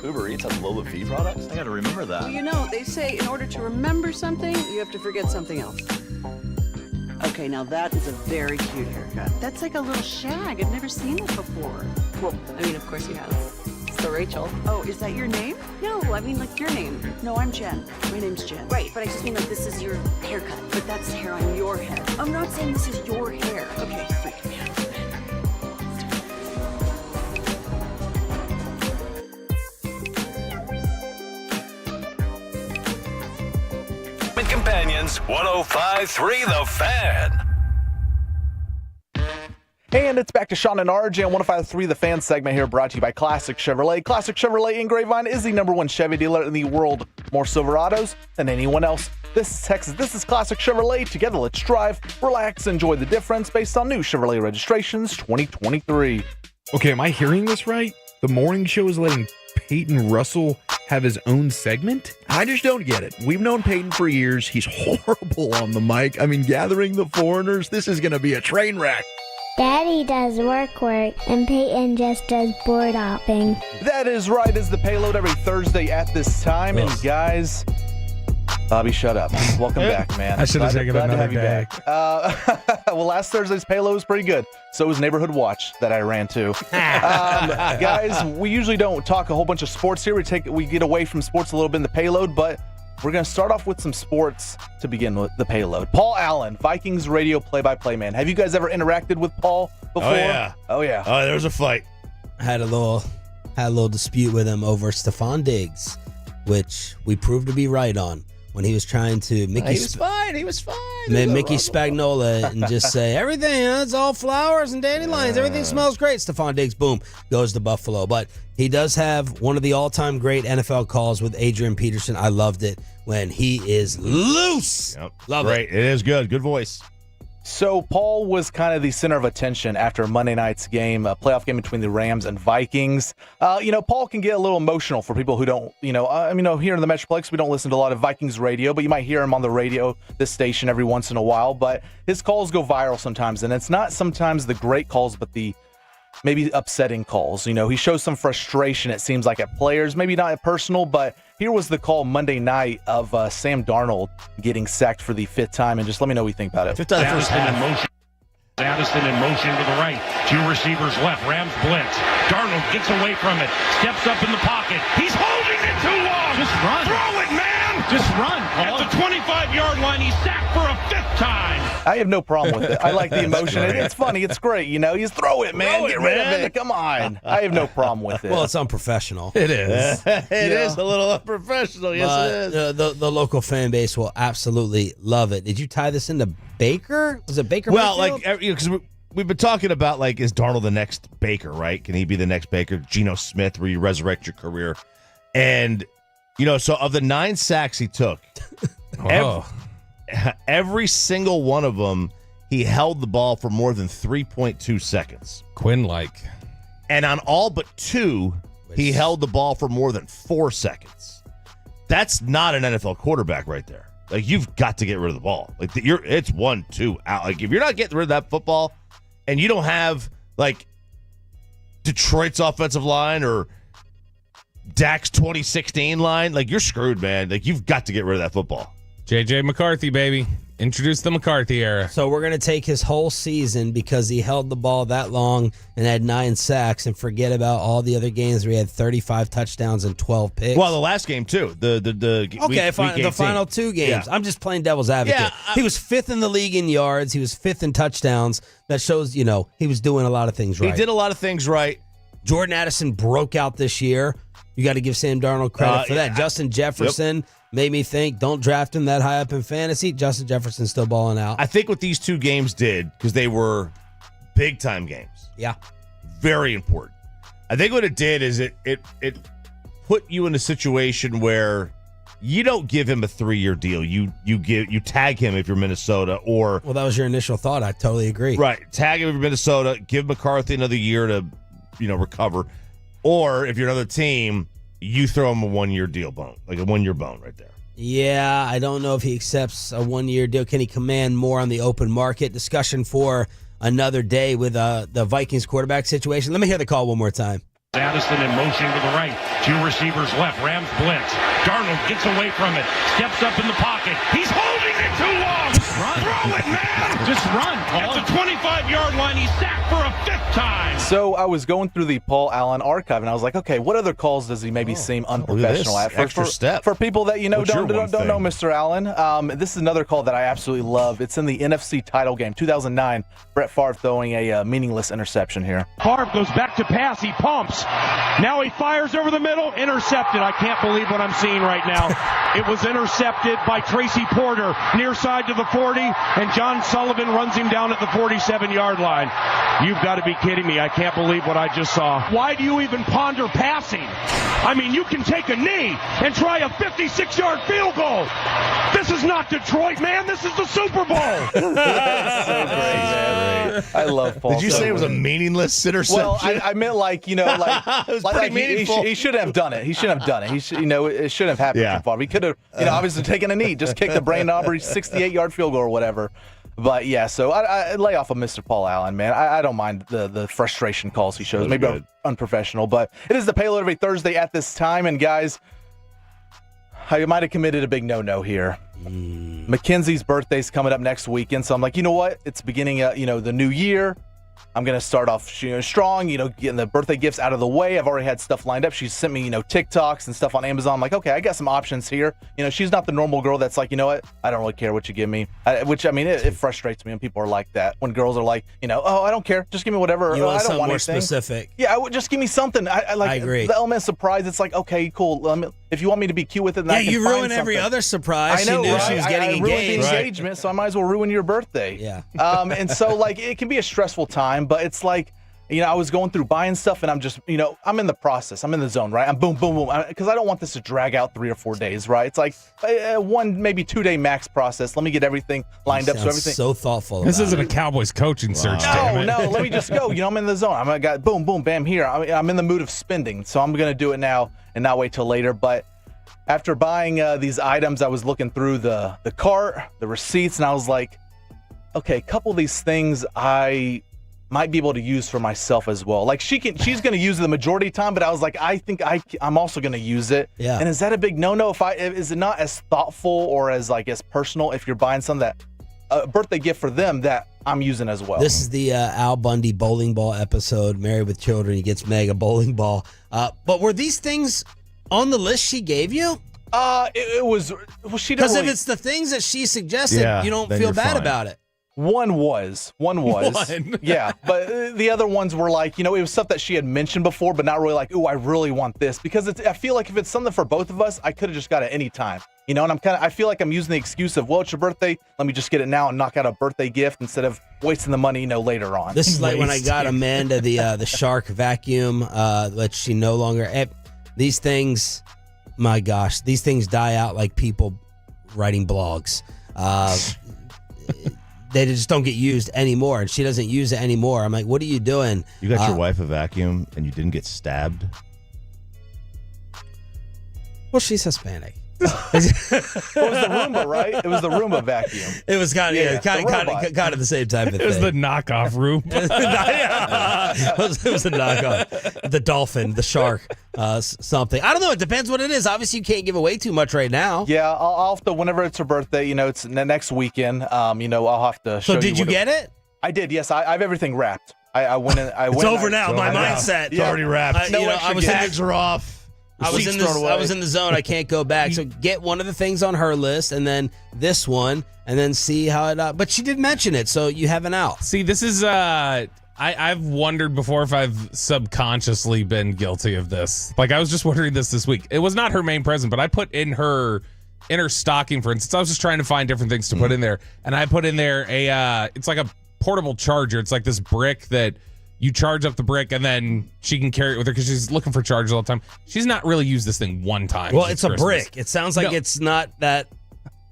Uber Eats has low fee products? I gotta remember that. Well, you know, they say in order to remember something, you have to forget something else. Okay, now that is a very cute haircut. That's like a little shag. I've never seen that before. Well, I mean, of course you have. So Rachel. Oh, is that your name? No, I mean like your name. No, I'm Jen. My name's Jen. Right, but I just mean like this is your haircut. But that's hair on your head. I'm not saying this is your hair. Okay, freak me out. Companions, 105.3 The Fan. And it's back to Sean and RJ on 105.3 The Fan segment here, brought to you by Classic Chevrolet. Classic Chevrolet in Grapevine is the #1 Chevy dealer in the world. More Silverados than anyone else. This is Texas. This is Classic Chevrolet. Together, let's drive, relax, enjoy the difference based on new Chevrolet registrations 2023. Okay, am I hearing this right? The morning show is letting Peyton Russell have his own segment? I just don't get it. We've known Peyton for years. He's horrible on the mic. I mean, gathering the foreigners, this is going to be a train wreck. Daddy does work, and Peyton just does board hopping. That is right, is the payload every Thursday at this time. And guys, Bobby, shut up. Welcome back, man. I should have taken glad to another have you day. back. Well, last Thursday's payload was pretty good. So was Neighborhood Watch that I ran to. Guys, we usually don't talk a whole bunch of sports here. We get away from sports a little bit in the payload, but we're going to start off with some sports to begin with the payload. Paul Allen, Vikings radio play-by-play man. Have you guys ever interacted with Paul before? Oh, yeah. Oh, yeah. Oh, there was a fight. Had a little dispute with him over Stephon Diggs, which we proved to be right on when he was trying to He was fine. Mickey Spagnola and just say everything, it's all flowers and dandelions, everything smells great. Stephon Diggs, boom, goes to Buffalo. But he does have one of the all-time great NFL calls with Adrian Peterson. I loved it when he is loose. Yep. Love Great. it. It is good. Good voice. So Paul was kind of the center of attention after Monday night's game, a playoff game between the Rams and Vikings. Paul can get a little emotional for people who don't, here in the Metroplex, we don't listen to a lot of Vikings radio, but you might hear him on the radio, this station, every once in a while. But his calls go viral sometimes, and it's not sometimes the great calls, but the maybe upsetting calls. He shows some frustration, it seems like, at players, maybe not personal, but here was the call Monday night of Sam Darnold getting sacked for the 5th time, and just let me know what you think about it. 5th time first half. Addison in motion to the right. 2 receivers left. Rams blitz. Darnold gets away from it. Steps up in the pocket. He's holding it too long. Just run. Throw it, man. Just run. At the 25-yard line, he's sacked for a 5th time. I have no problem with it. I like the emotion. It's funny. It's great. You just throw it, man. Get rid of it. Come on. I have no problem with it. Well, it's unprofessional. It is. It is a little unprofessional. Yes, it is. The local fan base will absolutely love it. Did you tie this into Baker? Was it Baker? Well, Mayfield? because we've been talking about, is Darnold the next Baker, right? Can he be the next Baker? Geno Smith, where you resurrect your career. And, so of the 9 sacks he took, every single one of them, he held the ball for more than 3.2 seconds. Quinn-like. And on all but 2, he held the ball for more than 4 seconds. That's not an NFL quarterback right there. You've got to get rid of the ball. It's 1-2 out. If you're not getting rid of that football, and you don't have Detroit's offensive line or Dak's 2016 line, you're screwed, man. You've got to get rid of that football. J.J. McCarthy, baby. Introduce the McCarthy era. So we're going to take his whole season because he held the ball that long and had 9 sacks and forget about all the other games where he had 35 touchdowns and 12 picks. Well, the last game, too. The final 2 games. Yeah. I'm just playing devil's advocate. Yeah, he was 5th in the league in yards. He was 5th in touchdowns. That shows, he was doing a lot of things right. He did a lot of things right. Jordan Addison broke out this year. You got to give Sam Darnold credit for that. Justin Jefferson made me think, don't draft him that high up in fantasy. Justin Jefferson's still balling out. I think what these 2 games did, because they were big-time games. Yeah. Very important. I think what it did is it put you in a situation where you don't give him a 3-year deal. You tag him if you're Minnesota, or well, that was your initial thought. I totally agree. Right. Tag him if you're Minnesota, give McCarthy another year to recover. Or if you're another team, you throw him a 1-year deal bone, a 1-year bone right there. Yeah, I don't know if he accepts a 1-year deal. Can he command more on the open market? Discussion for another day with the Vikings quarterback situation. Let me hear the call one more time. Addison in motion to the right. 2 receivers left. Rams blitz. Darnold gets away from it. Steps up in the pocket. He's holding it too long. Run. Throw it, man. Just run, Paul. At the 25-yard line, he's sacked for a 5th time. So I was going through the Paul Allen archive, and I was like, okay, what other calls does he maybe seem unprofessional at? Extra step. For people that don't know thing? Mr. Allen, this is another call that I absolutely love. It's in the NFC title game, 2009. Brett Favre throwing a meaningless interception here. Favre goes back to pass. He pumps. Now he fires over the middle. Intercepted. I can't believe what I'm seeing right now. It was intercepted by Tracy Porter near side to the 40, and John Sullivan runs him down at the 47-yard line. You've got to be kidding me. I can't believe what I just saw. Why do you even ponder passing? I mean, you can take a knee and try a 56-yard field goal. This is not Detroit, man. This is the Super Bowl. That's so great, man. I love Paul. Did you say it was a meaningless interception? Well, I meant like, it was pretty meaningful. He shouldn't have done it. He shouldn't have done it. He should, it shouldn't have happened too far. He could have, obviously taken a knee, just kicked the Brandon Aubrey 68-yard field goal or whatever. But yeah, so I lay off of Mr. Paul Allen, man. I don't mind the frustration calls he shows. Maybe I'm unprofessional, but it is the payload of a Thursday at this time. And guys, I might have committed a big no-no here. Mackenzie's birthday's coming up next weekend, so I'm like, you know what? It's beginning, the new year. I'm going to start off strong, getting the birthday gifts out of the way. I've already had stuff lined up. She's sent me, TikToks and stuff on Amazon. I'm like, okay, I got some options here. She's not the normal girl that's like, you know what? I don't really care what you give me. It frustrates me when people are like that. When girls are like, oh, I don't care. Just give me whatever. You want I don't something want more anything. specific. Yeah, just give me something. I agree. The element of surprise, it's like, okay, cool. If you want me to be cute with it, then I can you find ruin every something. other surprise. I know, she knew right? she was getting I engaged. ruined the engagement, so I might as well ruin your birthday. Yeah. And so, it can be a stressful time, but it's like, I was going through buying stuff, and I'm just, I'm in the process. I'm in the zone, right? I'm boom, boom, boom. Because I don't want this to drag out 3 or 4 days, right? It's like a 1, maybe 2 day max process. Let me get everything lined up. So everything. So thoughtful. This isn't a Cowboys coaching search. No, let me just go. I'm in the zone. I got boom, boom, bam here. I'm in the mood of spending, so I'm gonna do it now and not wait till later. But after buying these items, I was looking through the cart, the receipts, and I was like, okay, a couple of these things I might be able to use for myself as well. Like she's going to use it the majority of the time, but I was like, I think I'm also going to use it. Yeah. And is that a big no-no? Is it not as thoughtful or as personal if you're buying something that a birthday gift for them that I'm using as well? This is the Al Bundy bowling ball episode. Married with Children. He gets Meg a bowling ball. But were these things on the list she gave you? It was. Well, she because didn't if it's the things that she suggested, you don't then feel you're bad fine. about it. One was. Yeah, but the other ones were like, it was stuff that she had mentioned before, but not really like, ooh, I really want this. Because I feel like if it's something for both of us, I could have just got it any time. And I feel like I'm using the excuse of, well, it's your birthday, let me just get it now and knock out a birthday gift instead of wasting the money, later on. This is like when I got Amanda the Shark vacuum, which she no longer. These things, my gosh, these things die out like people writing blogs. They just don't get used anymore, and she doesn't use it anymore. I'm like, what are you doing? You got your wife a vacuum and you didn't get stabbed? Well, she's Hispanic. It was the Roomba, right? It was the Roomba vacuum. It was kind of the same type of thing. It was the knockoff room. It was a knockoff. The dolphin, the shark, something. I don't know. It depends what it is. Obviously, you can't give away too much right now. Yeah, I'll have to, whenever it's her birthday, it's next weekend, I'll have to show you. So did you get it? I did, yes. I have everything wrapped. I went in. It's over now. My mindset. It's already wrapped. Tags are off. I was in the zone. I can't go back. So get one of the things on her list, and then this one, and then see how it. But she did mention it, so you have an out. See, this is. I've wondered before if I've subconsciously been guilty of this. Like I was just wondering this week. It was not her main present, but I put in her stocking, for instance. I was just trying to find different things to put in there, and I put in there it's like a portable charger. It's like this brick that. You charge up the brick, and then she can carry it with her because she's looking for chargers all the time. She's not really used this thing one time. Well, it's a brick. It sounds like it's not that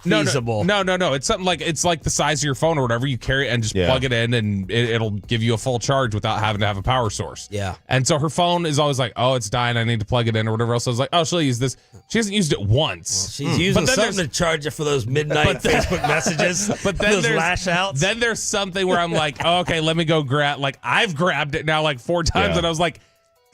feasible. No. It's something like it's like the size of your phone or whatever. You carry it and just plug it in, and it'll give you a full charge without having to have a power source. Yeah. And so her phone is always like, oh, it's dying. I need to plug it in or whatever else. I was like, oh, she'll use this. She hasn't used it once. Well, she's using something to charge it for those midnight Facebook messages. But then those lash outs. Then there's something where I'm like, oh, okay, let me go grab. Like I've grabbed it now like 4 times, and I was like,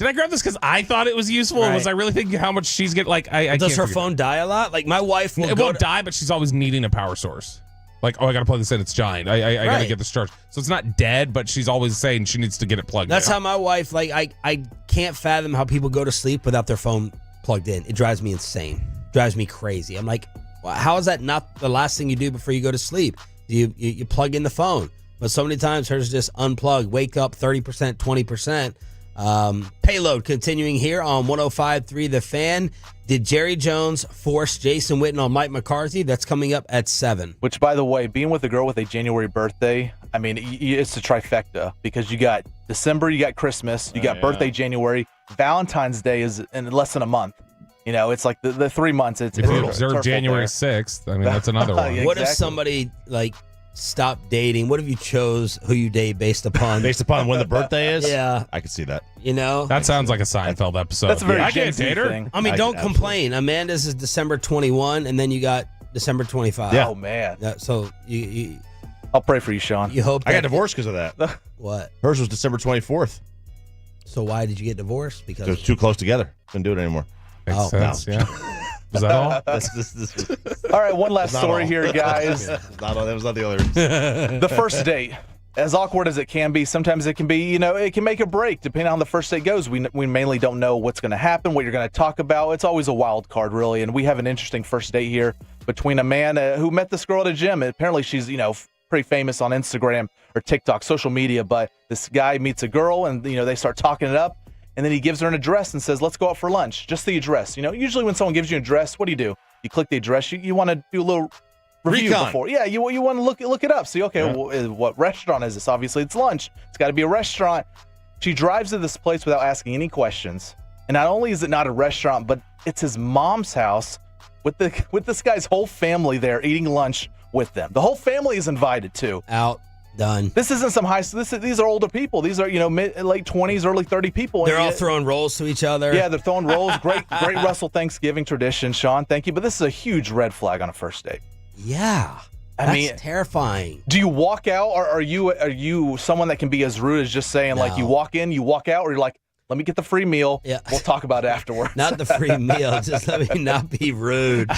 did I grab this because I thought it was useful? Or was I really thinking how much she's getting? Like, I Does can't her figure phone die a lot? Like, my wife will it won't die, but she's always needing a power source. Like, oh, I got to plug this in. It's giant. I got to get this charged. So it's not dead, but she's always saying she needs to get it plugged in. That's how my wife, like, I can't fathom how people go to sleep without their phone plugged in. It drives me insane. Drives me crazy. I'm like, well, how is that not the last thing you do before you go to sleep? You plug in the phone. But so many times hers just unplugged. Wake up 30%, 20%. Payload continuing here on 105.3 The Fan. Did Jerry Jones force Jason Witten on Mike McCarthy? That's coming up at 7. Which, by the way, being with a girl with a January birthday, I mean, it's a trifecta because you got December, you got Christmas, you got birthday January, Valentine's Day is in less than a month. You know, it's like the 3 months. If you observe January 6th, I mean, that's another one. What if somebody, like, stopped dating? What if you chose who you date based upon when the birthday is? Yeah. I could see that. You know? That sounds like a Seinfeld episode. That's a very I Gen can't Z date her. thing. I mean, don't complain. Amanda's is December 21, and then you got December 25. Yeah. Oh, man. So you I'll pray for you, Sean. You hope I got divorced because of that. What? Hers was December 24th. So why did you get divorced? Because it was too close together. Couldn't do it anymore. Makes sense, yeah. Was that all? All right, one last story here, guys. That was not the other. The first date. As awkward as it can be, sometimes it can be, you know, it can make or break depending on how the first date goes. We mainly don't know what's going to happen, what you're going to talk about. It's always a wild card, really. And we have an interesting first date here between a man who met this girl at a gym. Apparently, she's, you know, pretty famous on Instagram or TikTok, social media. But this guy meets a girl and, you know, they start talking it up. And then he gives her an address and says, let's go out for lunch. Just the address. You know, usually when someone gives you an address, what do? You click the address. You want to do a little review before. Yeah, you want to look it up. See, okay, what restaurant is this? Obviously, it's lunch. It's got to be a restaurant. She drives to this place without asking any questions. And not only is it not a restaurant, but it's his mom's house with this guy's whole family there eating lunch with them. The whole family is invited too. Out. Done. This isn't some high. These are older people. These are, you know, late 20s, early 30 people. They're all throwing rolls to each other. Yeah, they're throwing rolls. Great Russell Thanksgiving tradition, Sean. Thank you. But this is a huge red flag on a first date. Yeah, I mean, terrifying. Do you walk out, or are you someone that can be as rude as just saying like you walk in, you walk out, or you're like, let me get the free meal. Yeah. We'll talk about it afterwards. Not the free meal. Just let me not be rude.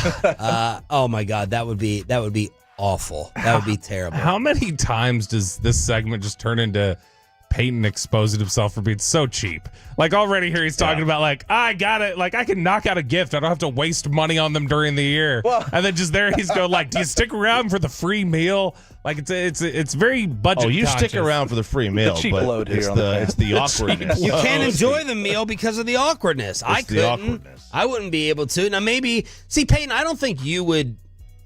Oh my God, that would be awful. That would be terrible. How many times does this segment just turn into Peyton exposing himself for being so cheap? Like already here he's talking about like, I got it. Like I can knock out a gift. I don't have to waste money on them during the year. Well, and then just there he's going like, do you stick around for the free meal? Like it's very budget. Oh, you conscious. stick around for the free meal. The cheap but load here it's on the it's the awkwardness. You can't enjoy the meal because of the awkwardness. I couldn't. I wouldn't be able to. Now maybe, see Peyton, I don't think you would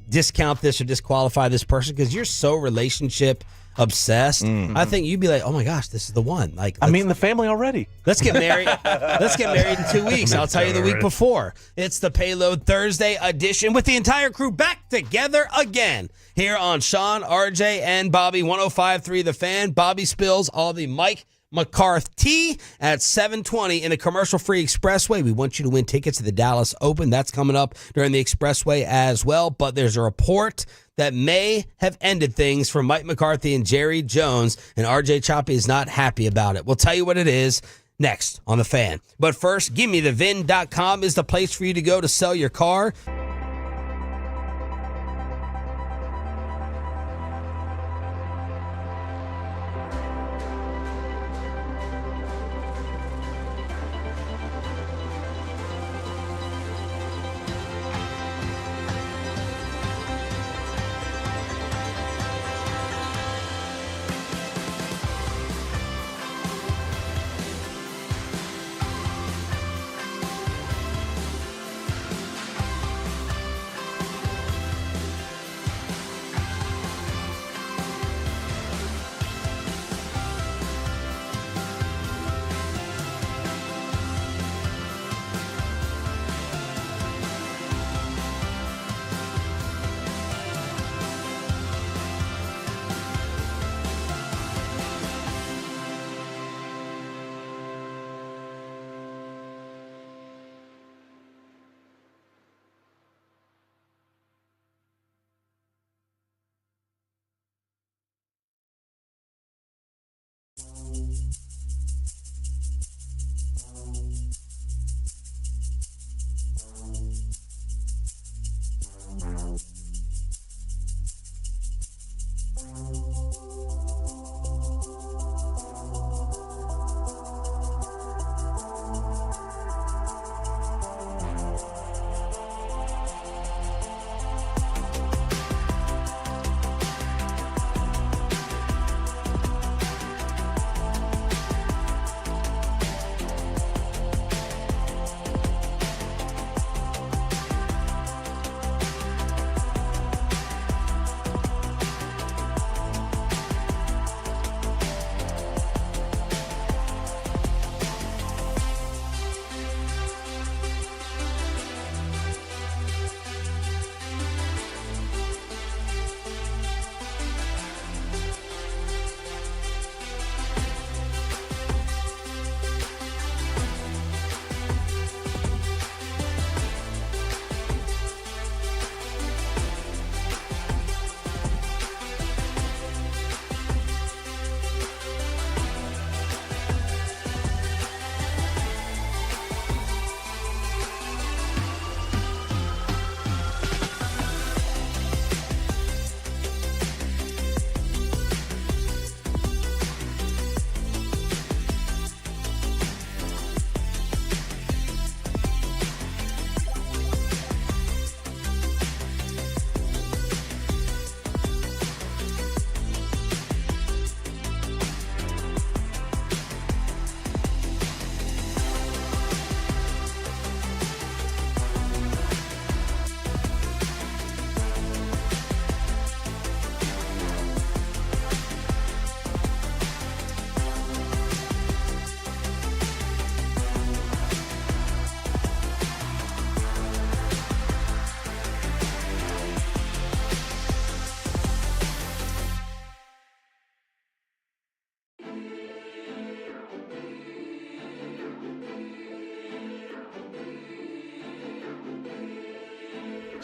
discount this or disqualify this person because you're so relationship obsessed. I think you'd be like, oh my gosh, this is the one. Like, I'm meeting the family already. Let's get married. Let's get married in 2 weeks. I'll tell you the week before. It's the Payload Thursday edition with the entire crew back together again here on Sean, RJ, and Bobby 105.3 The Fan. Bobby spills all the Mike McCarthy at 7:20 in the commercial-free Expressway. We want you to win tickets to the Dallas Open. That's coming up during the Expressway as well. But there's a report that may have ended things for Mike McCarthy and Jerry Jones, and RJ Choppy is not happy about it. We'll tell you what it is next on The Fan. But first, GiveMeTheVin.com is the place for you to go to sell your car.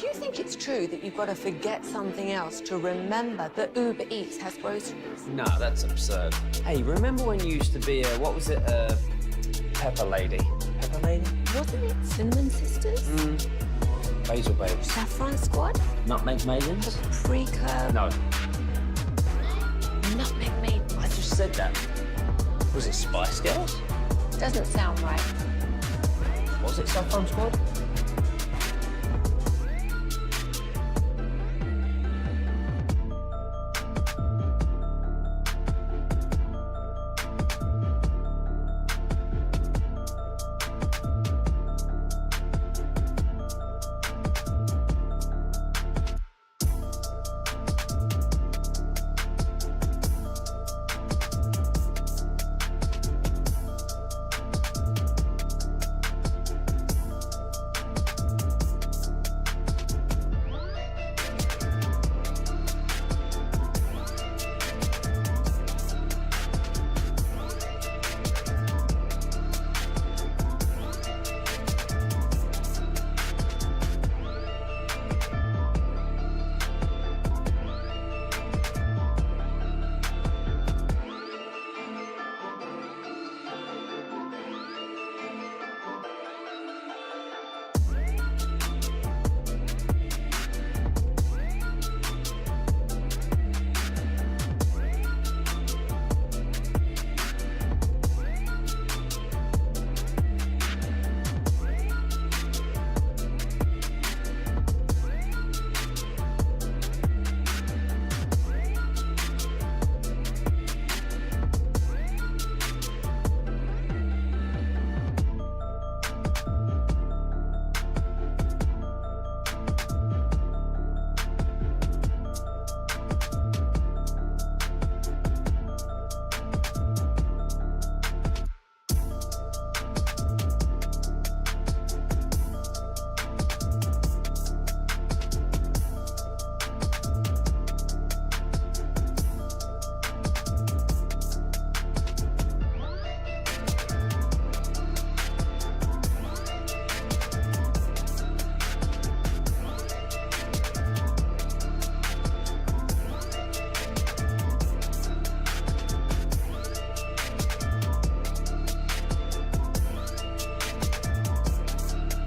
Do you think it's true that you've got to forget something else to remember that Uber Eats has groceries? No, that's absurd. Hey, remember when you used to be what was it, Pepper Lady? Pepper Lady? Wasn't it Cinnamon Sisters? Basil Babes. Saffron Squad? Nutmeg Maidens? Pre-curve? No, Nutmeg made. I just said that. Was it Spice Girls? Doesn't sound right. Was it Saffron Squad?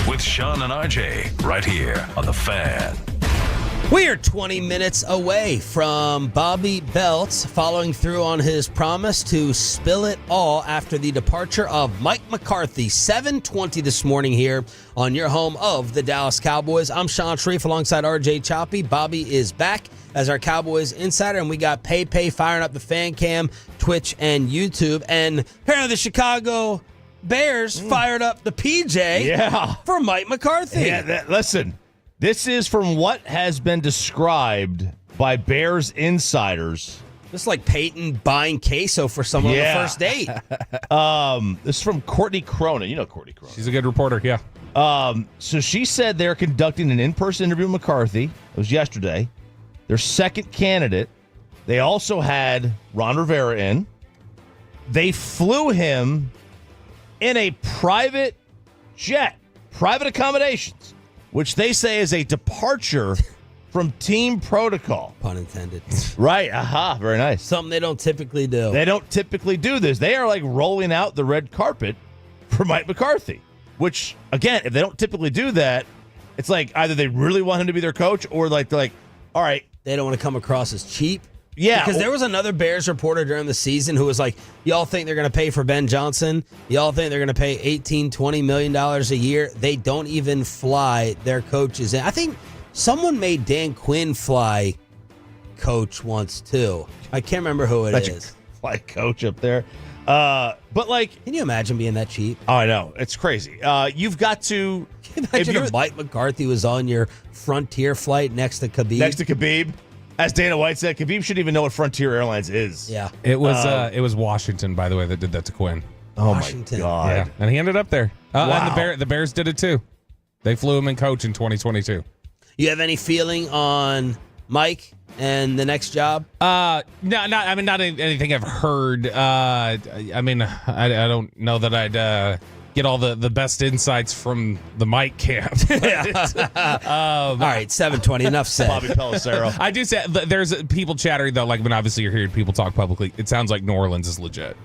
With Sean and RJ, right here on The Fan. We are 20 minutes away from Bobby Belt following through on his promise to spill it all after the departure of Mike McCarthy. 7:20 this morning here on your home of the Dallas Cowboys. I'm Sean Sharif alongside RJ Choppy. Bobby is back as our Cowboys insider, and we got Pay firing up the fan cam, Twitch, and YouTube. And apparently the Chicago Bears fired up the PJ for Mike McCarthy. Yeah, listen, this is from what has been described by Bears insiders. This is like Peyton buying queso for someone on the first date. This is from Courtney Cronin. You know Courtney Cronin. She's a good reporter, yeah. So she said they're conducting an in-person interview with McCarthy. It was yesterday. Their second candidate. They also had Ron Rivera in. They flew him in a private jet, private accommodations, which they say is a departure from team protocol. Pun intended. Right. Aha. Very nice. Something they don't typically do. They don't typically do this. They are like rolling out the red carpet for Mike McCarthy, which, again, if they don't typically do that, it's like either they really want him to be their coach or like they're like, all right. They don't want to come across as cheap. Yeah. Because there was another Bears reporter during the season who was like, y'all think they're going to pay for Ben Johnson? Y'all think they're going to pay $18, $20 million a year? They don't even fly their coaches in. I think someone made Dan Quinn fly coach once, too. I can't remember who it is. Fly coach up there. But, like... Can you imagine being that cheap? Oh, I know. It's crazy. You've got to... Imagine if Mike McCarthy was on your Frontier flight next to Khabib. Next to Khabib. As Dana White said, Khabib shouldn't even know what Frontier Airlines is. Yeah. It was Washington, by the way, that did that to Quinn. Oh, Washington. my God. Yeah. And he ended up there. Wow. And the Bears did it, too. They flew him in coach in 2022. You have any feeling on Mike and the next job? Not anything I've heard. I don't know that I'd get all the best insights from the Mike camp. All right, 7:20. Enough said. Bobby Pelissero. I do say there's people chattering though. Like when obviously you're hearing people talk publicly, it sounds like New Orleans is legit.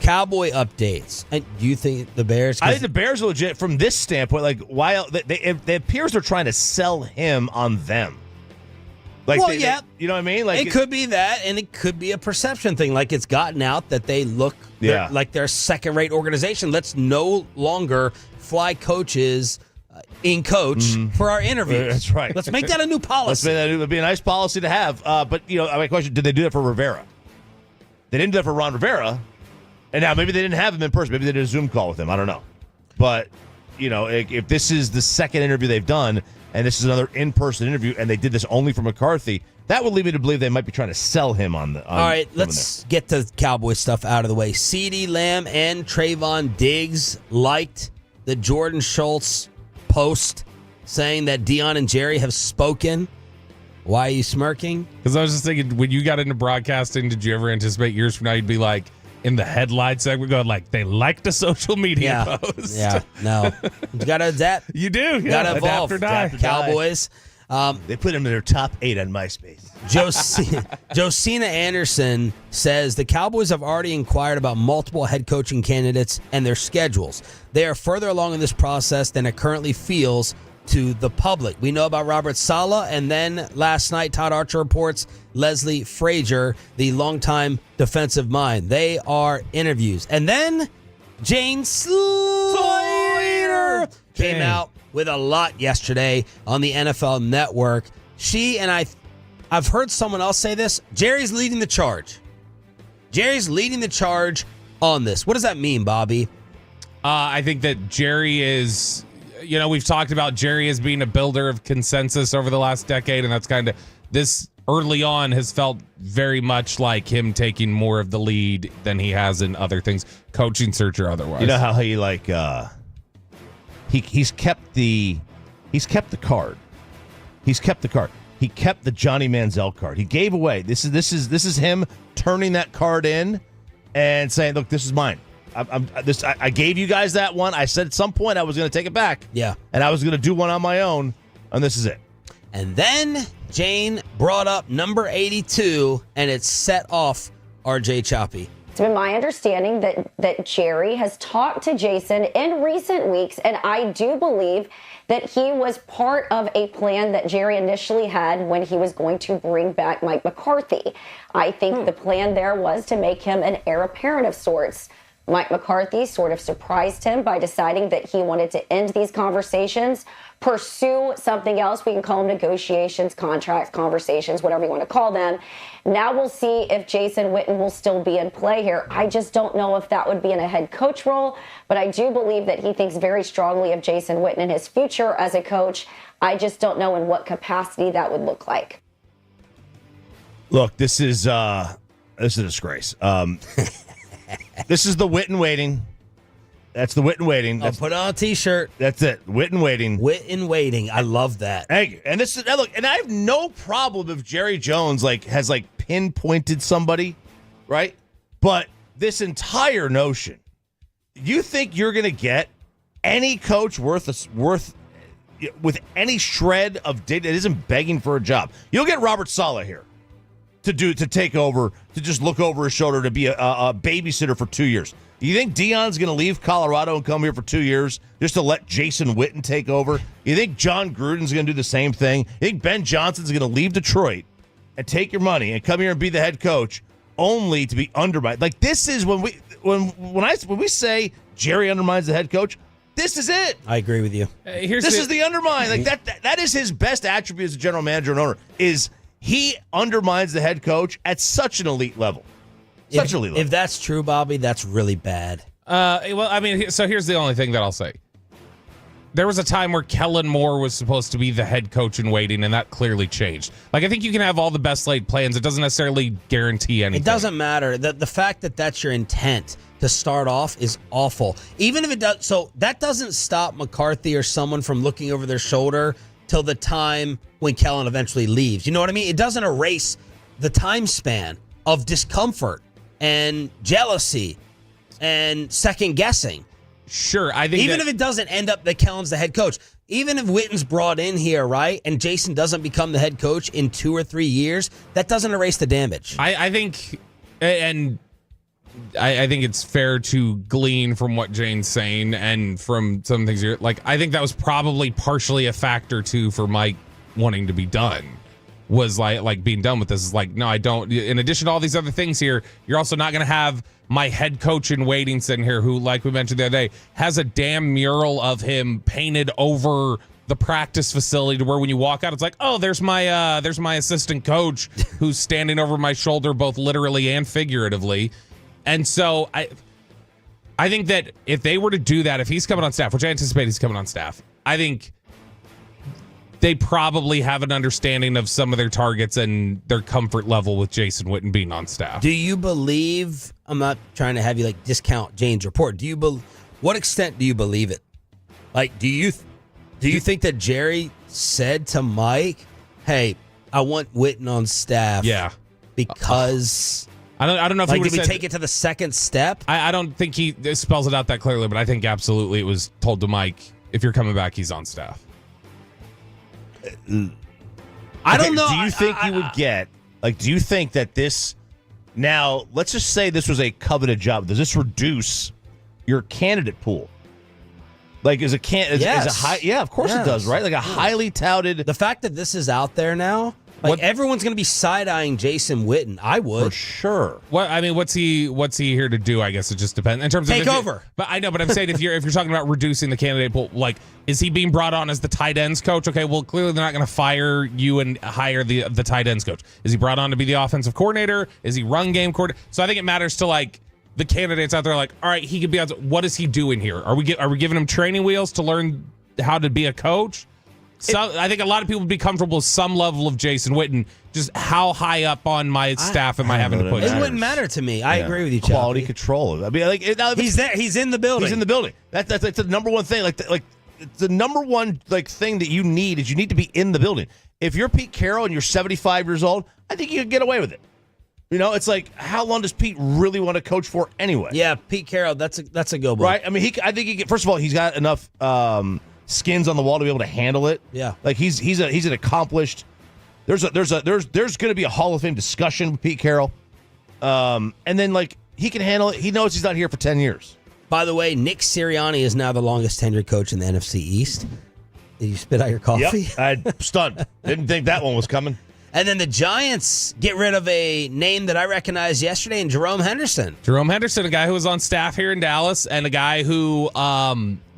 Cowboy updates. And do you think the Bears? I think the Bears are legit from this standpoint. Like, why it appears they're trying to sell him on them. Like, well, yeah, you know what I mean. Like, it could be that, and it could be a perception thing. Like it's gotten out that they look like they're a second-rate organization. Let's no longer fly coaches in coach for our interviews. That's right. Let's make that a new policy. It'd be a nice policy to have. But my question: did they do that for Rivera? They didn't do that for Ron Rivera. And now maybe they didn't have him in person. Maybe they did a Zoom call with him. I don't know. But, if this is the second interview they've done and this is another in-person interview and they did this only for McCarthy, that would lead me to believe they might be trying to sell him on the. All right, let's get the Cowboy stuff out of the way. CeeDee Lamb and Trayvon Diggs liked the Jordan Schultz post saying that Dion and Jerry have spoken. Why are you smirking? Because I was just thinking, when you got into broadcasting, did you ever anticipate years from now you'd be like, in the headline segment going like, they liked a social media post. Yeah, no. You got to adapt. You do. You got to evolve. Adapt or die. Cowboys. They put him in their top 8 on MySpace. Josina Anderson says the Cowboys have already inquired about multiple head coaching candidates and their schedules. They are further along in this process than it currently feels to the public. We know about Robert Saleh, and then last night, Todd Archer reports Leslie Frazier, the longtime defensive mind. They are interviews. And then Jane Slater came out with a lot yesterday on the NFL Network. She and I've heard someone else say this, Jerry's leading the charge. Jerry's leading the charge on this. What does that mean, Bobby? I think that Jerry is... we've talked about Jerry as being a builder of consensus over the last decade, and that's kind of this early on has felt very much like him taking more of the lead than he has in other things, coaching search or otherwise. You know how he he's kept the card. He's kept the card. He kept the Johnny Manziel card. He gave away. This is him turning that card in and saying, "Look, this is mine. I gave you guys that one. I said at some point I was going to take it back. Yeah. And I was going to do one on my own, and this is it." And then Jane brought up number 82, and it set off RJ Choppy. It's been my understanding that Jerry has talked to Jason in recent weeks, and I do believe that he was part of a plan that Jerry initially had when he was going to bring back Mike McCarthy. I think the plan there was to make him an heir apparent of sorts. Mike McCarthy sort of surprised him by deciding that he wanted to end these conversations, pursue something else. We can call them negotiations, contracts, conversations, whatever you want to call them. Now we'll see if Jason Witten will still be in play here. I just don't know if that would be in a head coach role, but I do believe that he thinks very strongly of Jason Witten and his future as a coach. I just don't know in what capacity that would look like. Look, this is a disgrace. This is the Witten waiting. That's the Witten waiting. I'll put on a T-shirt. That's it. Witten waiting. Witten waiting. I love that. Thank you. And this is look. And I have no problem if Jerry Jones has pinpointed somebody, right? But this entire notion, you think you're going to get any coach worth with any shred of data that isn't begging for a job? You'll get Robert Saleh here to take over, to just look over his shoulder, to be a babysitter for 2 years. You think Dion's going to leave Colorado and come here for 2 years just to let Jason Witten take over? You think John Gruden's going to do the same thing? You think Ben Johnson's going to leave Detroit and take your money and come here and be the head coach only to be undermined? Like, this is when we say Jerry undermines the head coach, this is it. I agree with you. This is the undermine. Like that is his best attribute as a general manager and owner, is he undermines the head coach at such an elite level. If that's true, Bobby, that's really bad. Well, I mean, so here's the only thing that I'll say. There was a time where Kellen Moore was supposed to be the head coach in waiting, and that clearly changed. Like, I think you can have all the best laid plans. It doesn't necessarily guarantee anything. It doesn't matter. The fact that that's your intent to start off is awful. Even if it does, so that doesn't stop McCarthy or someone from looking over their shoulder till the time when Kellen eventually leaves. You know what I mean? It doesn't erase the time span of discomfort and jealousy and second guessing. Sure, I think even if it doesn't end up that Kellen's the head coach, even if Witten's brought in here, right, and Jason doesn't become the head coach in 2 or 3 years, that doesn't erase the damage. I think, and I think it's fair to glean from what Jane's saying and from some things here. Like, I think that was probably partially a factor too for Mike wanting to be done. Was like being done with this is like, no, I don't. In addition to all these other things here, you're also not going to have my head coach in waiting sitting here who, like we mentioned the other day, has a damn mural of him painted over the practice facility to where when you walk out, it's like, oh, there's my assistant coach who's standing over my shoulder, both literally and figuratively. And so I think that if they were to do that, if he's coming on staff, which I anticipate he's coming on staff, I think they probably have an understanding of some of their targets and their comfort level with Jason Witten being on staff. Do you believe, I'm not trying to have you like discount Jane's report, what extent do you believe it? Like, do you think that Jerry said to Mike, hey, I want Witten on staff? Yeah. Because I don't know if like, he did we said, take it to the second step? I don't think he spells it out that clearly, but I think absolutely it was told to Mike, if you're coming back, he's on staff. I don't know. Do you think you would get, like, do you think that this, now, let's just say this was a coveted job. Does this reduce your candidate pool? Like, is a high, yeah, of course it does, right? Like a highly touted. The fact that this is out there now, like everyone's going to be side-eyeing Jason Witten. I would. For sure. What I mean, what's he here to do? I guess it just depends in terms of take over. But I know, but I'm saying if you're talking about reducing the candidate pool, like, is he being brought on as the tight ends coach? Okay, well, clearly they're not going to fire you and hire the tight ends coach. Is he brought on to be the offensive coordinator? Is he run game coordinator? So I think it matters to like the candidates out there. Like, all right, he could be on. What is he doing here? Are we giving him training wheels to learn how to be a coach? So I think a lot of people would be comfortable with some level of Jason Witten. Just how high up on my staff am I having to put? It wouldn't matter to me. I agree with you, Chuck. Quality control. I mean, like he's there. He's in the building. He's in the building. That's the number one thing. Like the number one thing that you need is you need to be in the building. If you're Pete Carroll and you're 75 years old, I think you can get away with it. You know, it's like, how long does Pete really want to coach for anyway? Yeah, Pete Carroll. That's a go one. Right. I mean, I think first of all, he's got enough skins on the wall to be able to handle it. Yeah. Like he's an accomplished. There's going to be a Hall of Fame discussion with Pete Carroll, and then like he can handle it. He knows he's not here for 10 years. By the way, Nick Sirianni is now the longest tenured coach in the NFC East. Did you spit out your coffee? Yep, I'm stunned. Didn't think that one was coming. And then the Giants get rid of a name that I recognized yesterday in Jerome Henderson. Jerome Henderson, a guy who was on staff here in Dallas, and a guy who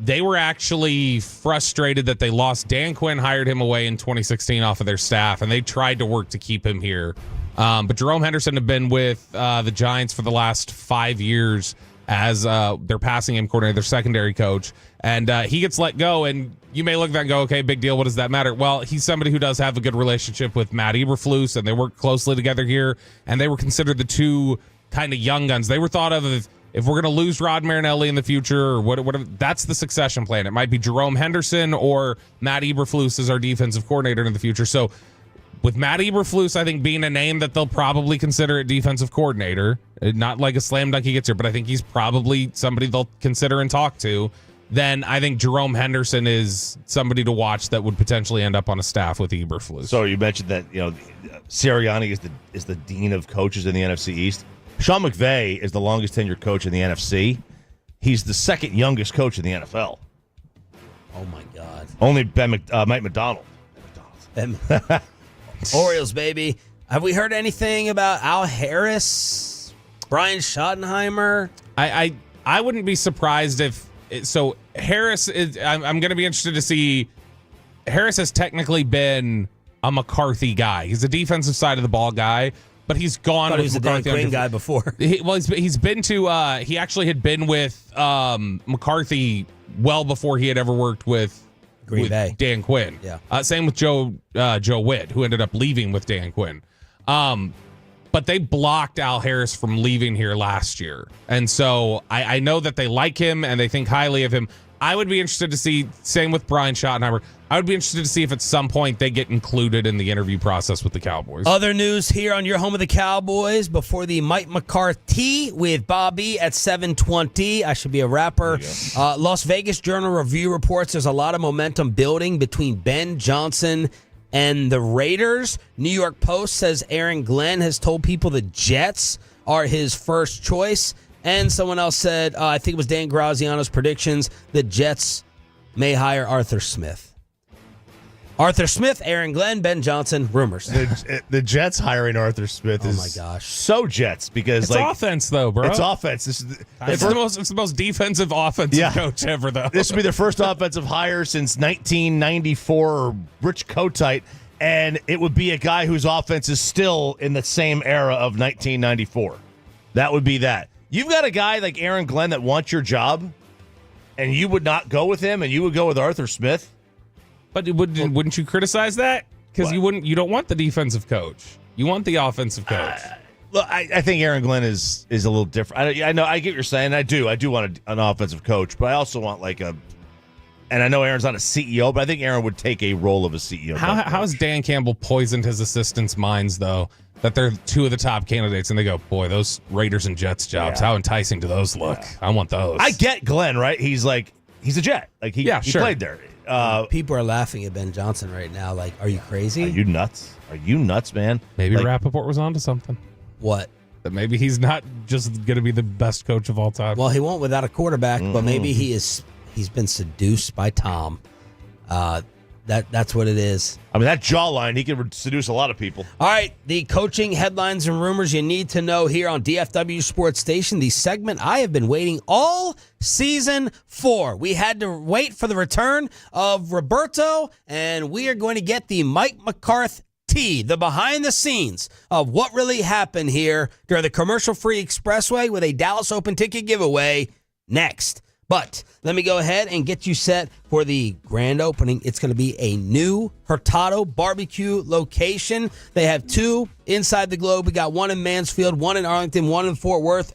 they were actually frustrated that they lost. Dan Quinn hired him away in 2016 off of their staff, and they tried to work to keep him here. But Jerome Henderson had been with the Giants for the last 5 years as their passing game coordinator, their secondary coach. And he gets let go, and you may look at that and go, okay, big deal. What does that matter? Well, he's somebody who does have a good relationship with Matt Eberflus, and they work closely together here, and they were considered the two kind of young guns. They were thought of as, if we're going to lose Rod Marinelli in the future or whatever, that's the succession plan. It might be Jerome Henderson or Matt Eberflus as our defensive coordinator in the future. So with Matt Eberflus, I think being a name that they'll probably consider a defensive coordinator, not like a slam dunk he gets here, but I think he's probably somebody they'll consider and talk to. Then I think Jerome Henderson is somebody to watch that would potentially end up on a staff with Eberflus. So you mentioned that Sirianni is the dean of coaches in the NFC East. Sean McVay is the longest tenured coach in the NFC. He's the second youngest coach in the NFL. Oh my God! Only Mike McDonald. Orioles, baby. Have we heard anything about Al Harris, Brian Schottenheimer? I wouldn't be surprised if. So Harris is. I'm going to be interested to see. Harris has technically been a McCarthy guy. He's a defensive side of the ball guy, but he's gone with he was McCarthy. a Dan Quinn guy before. He's been to. He actually had been with McCarthy well before he had ever worked with Green Bay. Dan Quinn. Yeah. Same with Joe Witt, who ended up leaving with Dan Quinn. But they blocked Al Harris from leaving here last year. And so I know that they like him and they think highly of him. I would be interested to see, same with Brian Schottenheimer, I would be interested to see if at some point they get included in the interview process with the Cowboys. Other news here on your home of the Cowboys before the Mike McCarthy with Bobby at 7:20. I should be a rapper. Las Vegas Journal-Review reports there's a lot of momentum building between Ben Johnson and the Raiders. New York Post says Aaron Glenn has told people the Jets are his first choice. And someone else said, I think it was Dan Graziano's predictions, the Jets may hire Arthur Smith. Arthur Smith, Aaron Glenn, Ben Johnson, rumors. The Jets hiring Arthur Smith is my gosh. So Jets because It's offense though, bro. It's offense. This is It's the most defensive offensive coach ever, though. This would be their first offensive hire since 1994 or Rich Kotite, and it would be a guy whose offense is still in the same era of 1994. That would be that. You've got a guy like Aaron Glenn that wants your job, and you would not go with him, and you would go with Arthur Smith. But wouldn't you criticize that? Because you don't want the defensive coach. You want the offensive coach. Look, I think Aaron Glenn is a little different. I know I get what you're saying. I do want an offensive coach, but I also want and I know Aaron's not a CEO, but I think Aaron would take a role of a CEO. How has Dan Campbell poisoned his assistants' minds, though, that they're two of the top candidates, and they go, boy, those Raiders and Jets jobs, how enticing do those look? I want those. I get Glenn, right? He's a Jet. He played there. People are laughing at Ben Johnson right now. Like, are you crazy? Are you nuts? Are you nuts, man? Maybe Rappaport was onto something. What? That maybe he's not just going to be the best coach of all time. Well, he won't without a quarterback, but maybe he's been seduced by Tom. That's what it is. I mean, that jawline, he can seduce a lot of people. All right, the coaching headlines and rumors you need to know here on DFW Sports Station, the segment I have been waiting all season for. We had to wait for the return of Roberto, and we are going to get the Mike McCarthy, the behind the scenes of what really happened here during the commercial-free expressway with a Dallas Open ticket giveaway next. But let me go ahead and get you set for the grand opening. It's going to be a new Hurtado barbecue location. They have two inside the globe. We got one in Mansfield, one in Arlington, one in Fort Worth.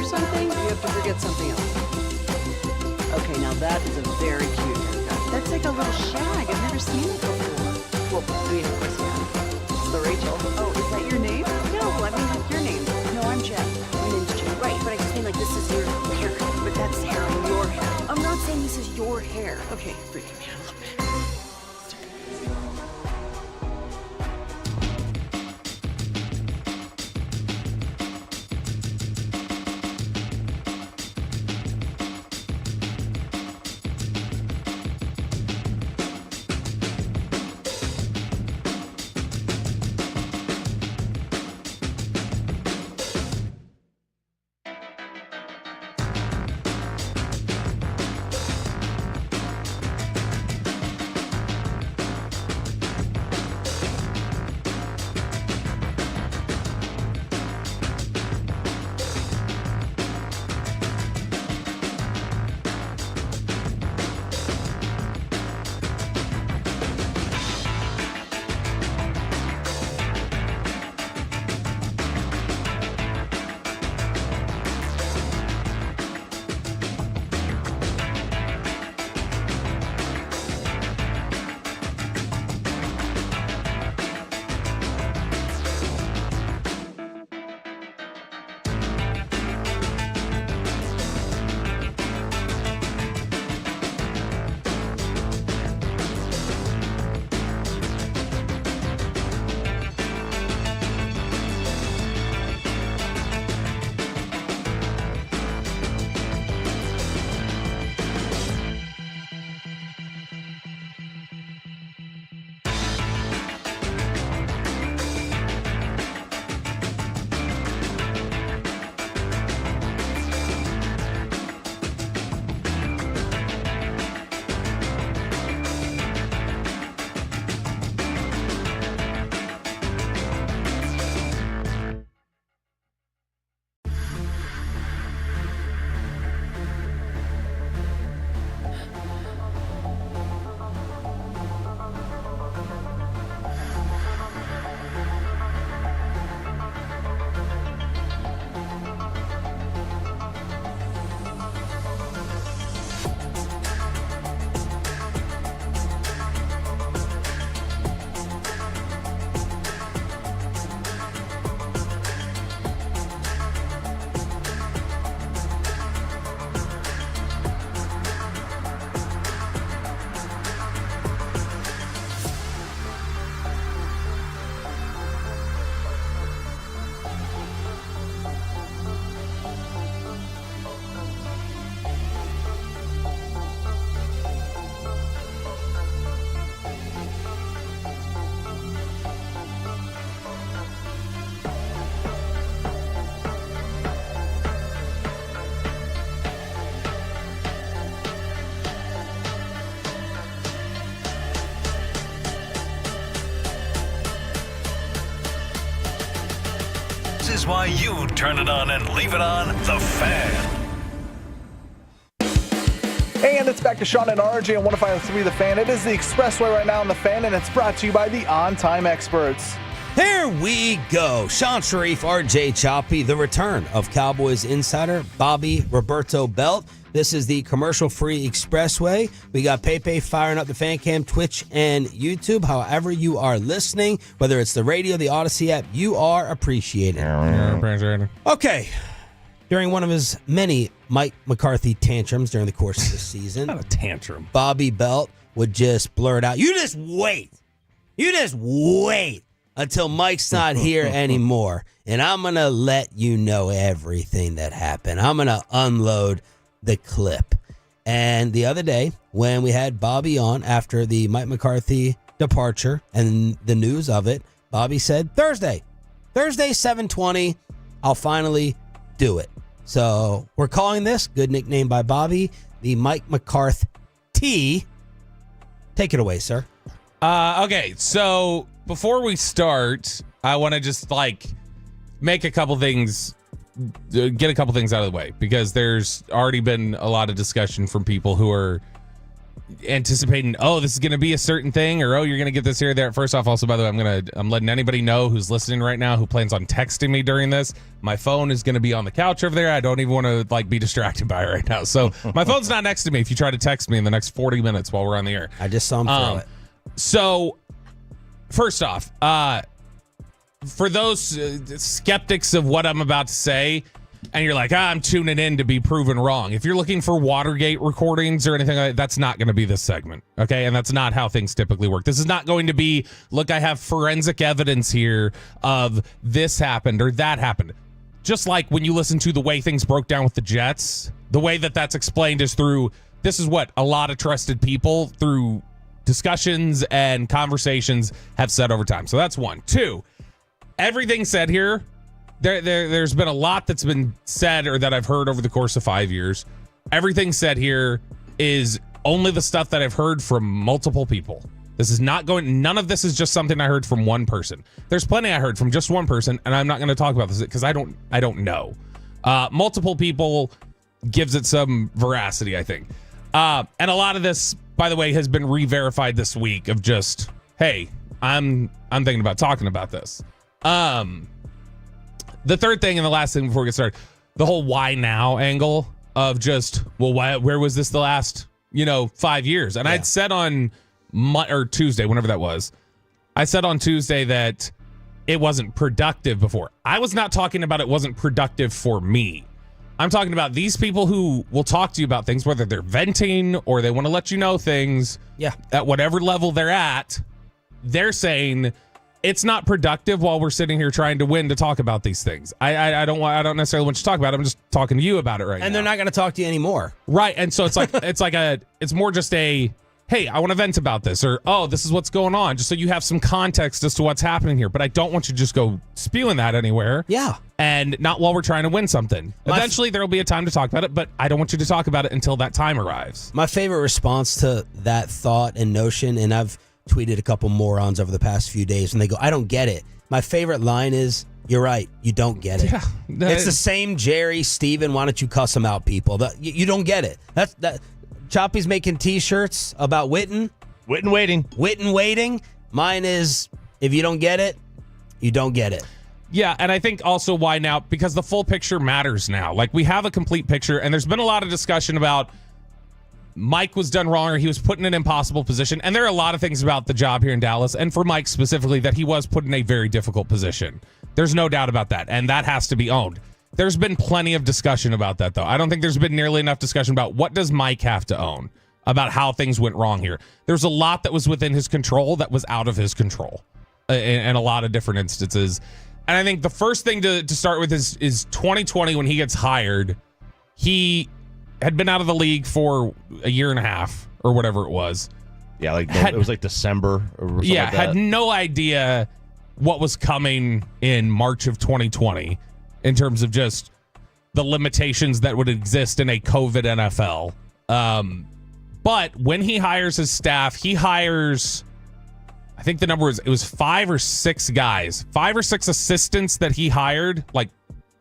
remember something, you have to forget something else. Okay, now that is a very cute haircut. That's like a little shag. I've never seen it before. Well, I mean, of course, yeah. It's the Rachel. Oh, is that your name? No, I mean, like your name. No, I'm Jen. My name's Jen. Right, but I just mean like this is your haircut, but that's hair on your hair. I'm not saying this is your hair. Okay, freaking me out a little bit. This is why you turn it on and leave it on The Fan. And it's back to Sean and RJ on 105.3 The Fan. It is the Expressway right now on The Fan, and it's brought to you by the On Time Experts. Here we go. Sean Sharif, RJ Choppy, the return of Cowboys insider Bobby Roberto Belt. This is the commercial-free Expressway. We got Pepe firing up the Fan Cam, Twitch, and YouTube. However you are listening, whether it's the radio, the Odyssey app, you are appreciated. Okay. During one of his many Mike McCarthy tantrums during the course of the season, not a tantrum, Bobby Belt would just blurt out, "You just wait. You just wait until Mike's not here anymore, and I'm going to let you know everything that happened. I'm going to unload the clip." And the other day, when we had Bobby on after the Mike McCarthy departure and the news of it, Bobby said, Thursday 7:20, I'll finally do it. So we're calling this, good nickname by Bobby, the Mike McCarthy T. Take it away, sir. Okay, so before we start, I want to just make a couple things, get a couple things out of the way, because there's already been a lot of discussion from people who are anticipating, oh, this is going to be a certain thing, or oh, you're going to get this here or there. First off, also, by the way, I'm letting anybody know who's listening right now who plans on texting me during this. My phone is going to be on the couch over there. I don't even want to be distracted by it right now. So my phone's not next to me if you try to text me in the next 40 minutes while we're on the air. I just saw him throw it. So first off, for those skeptics of what I'm about to say, and you're like, I'm tuning in to be proven wrong. If you're looking for Watergate recordings or anything like that, that's not going to be this segment, okay? And that's not how things typically work. This is not going to be, look, I have forensic evidence here of this happened or that happened. Just like when you listen to the way things broke down with the Jets, the way that that's explained is through, this is what a lot of trusted people through discussions and conversations have said over time. So that's one. Two, everything said here, there's been a lot that's been said or that I've heard over the course of 5 years. Everything said here is only the stuff that I've heard from multiple people. This is not none of this is just something I heard from one person. There's plenty I heard from just one person, and I'm not going to talk about this because I don't know. Multiple people gives it some veracity, I think. And a lot of this, by the way, has been re-verified this week of just, hey, I'm thinking about talking about this. The third thing and the last thing before we get started, the whole why now angle of just, well, where was this the last, 5 years? And I'd said on Tuesday, whenever that was, I said on Tuesday that it wasn't productive before. I was not talking about it wasn't productive for me. I'm talking about these people who will talk to you about things, whether they're venting or they want to let you know things. Yeah. At whatever level they're at, they're saying it's not productive while we're sitting here trying to win to talk about these things. I don't necessarily want you to talk about it. I'm just talking to you about it right now. And they're not going to talk to you anymore. Right. And so it's more just a, hey, I want to vent about this, or, oh, this is what's going on, just so you have some context as to what's happening here. But I don't want you to just go spewing that anywhere. Yeah. And not while we're trying to win something. Eventually, there will be a time to talk about it, but I don't want you to talk about it until that time arrives. My favorite response to that thought and notion, and I've tweeted a couple morons over the past few days, and they go, I don't get it. My favorite line is, you're right, you don't get it. Yeah, it's the same Jerry, Steven, why don't you cuss them out, people? You don't get it. That Choppy's making T-shirts about Witten. Witten waiting. Mine is, if you don't get it, you don't get it. Yeah, and I think also why now, because the full picture matters now. Like, we have a complete picture, and there's been a lot of discussion about Mike was done wrong or he was put in an impossible position. And there are a lot of things about the job here in Dallas, and for Mike specifically, that he was put in a very difficult position. There's no doubt about that, and that has to be owned. There's been plenty of discussion about that, though. I don't think there's been nearly enough discussion about what does Mike have to own about how things went wrong here. There's a lot that was within his control that was out of his control in a lot of different instances. And I think the first thing to start with is 2020 when he gets hired. He had been out of the league for a year and a half or whatever it was. Yeah, it was like December or something like that. Had no idea what was coming in March of 2020 in terms of just the limitations that would exist in a COVID NFL. But when he hires his staff, he hires, I think the number it was 5 or 6 guys, 5 or 6 assistants that he hired, like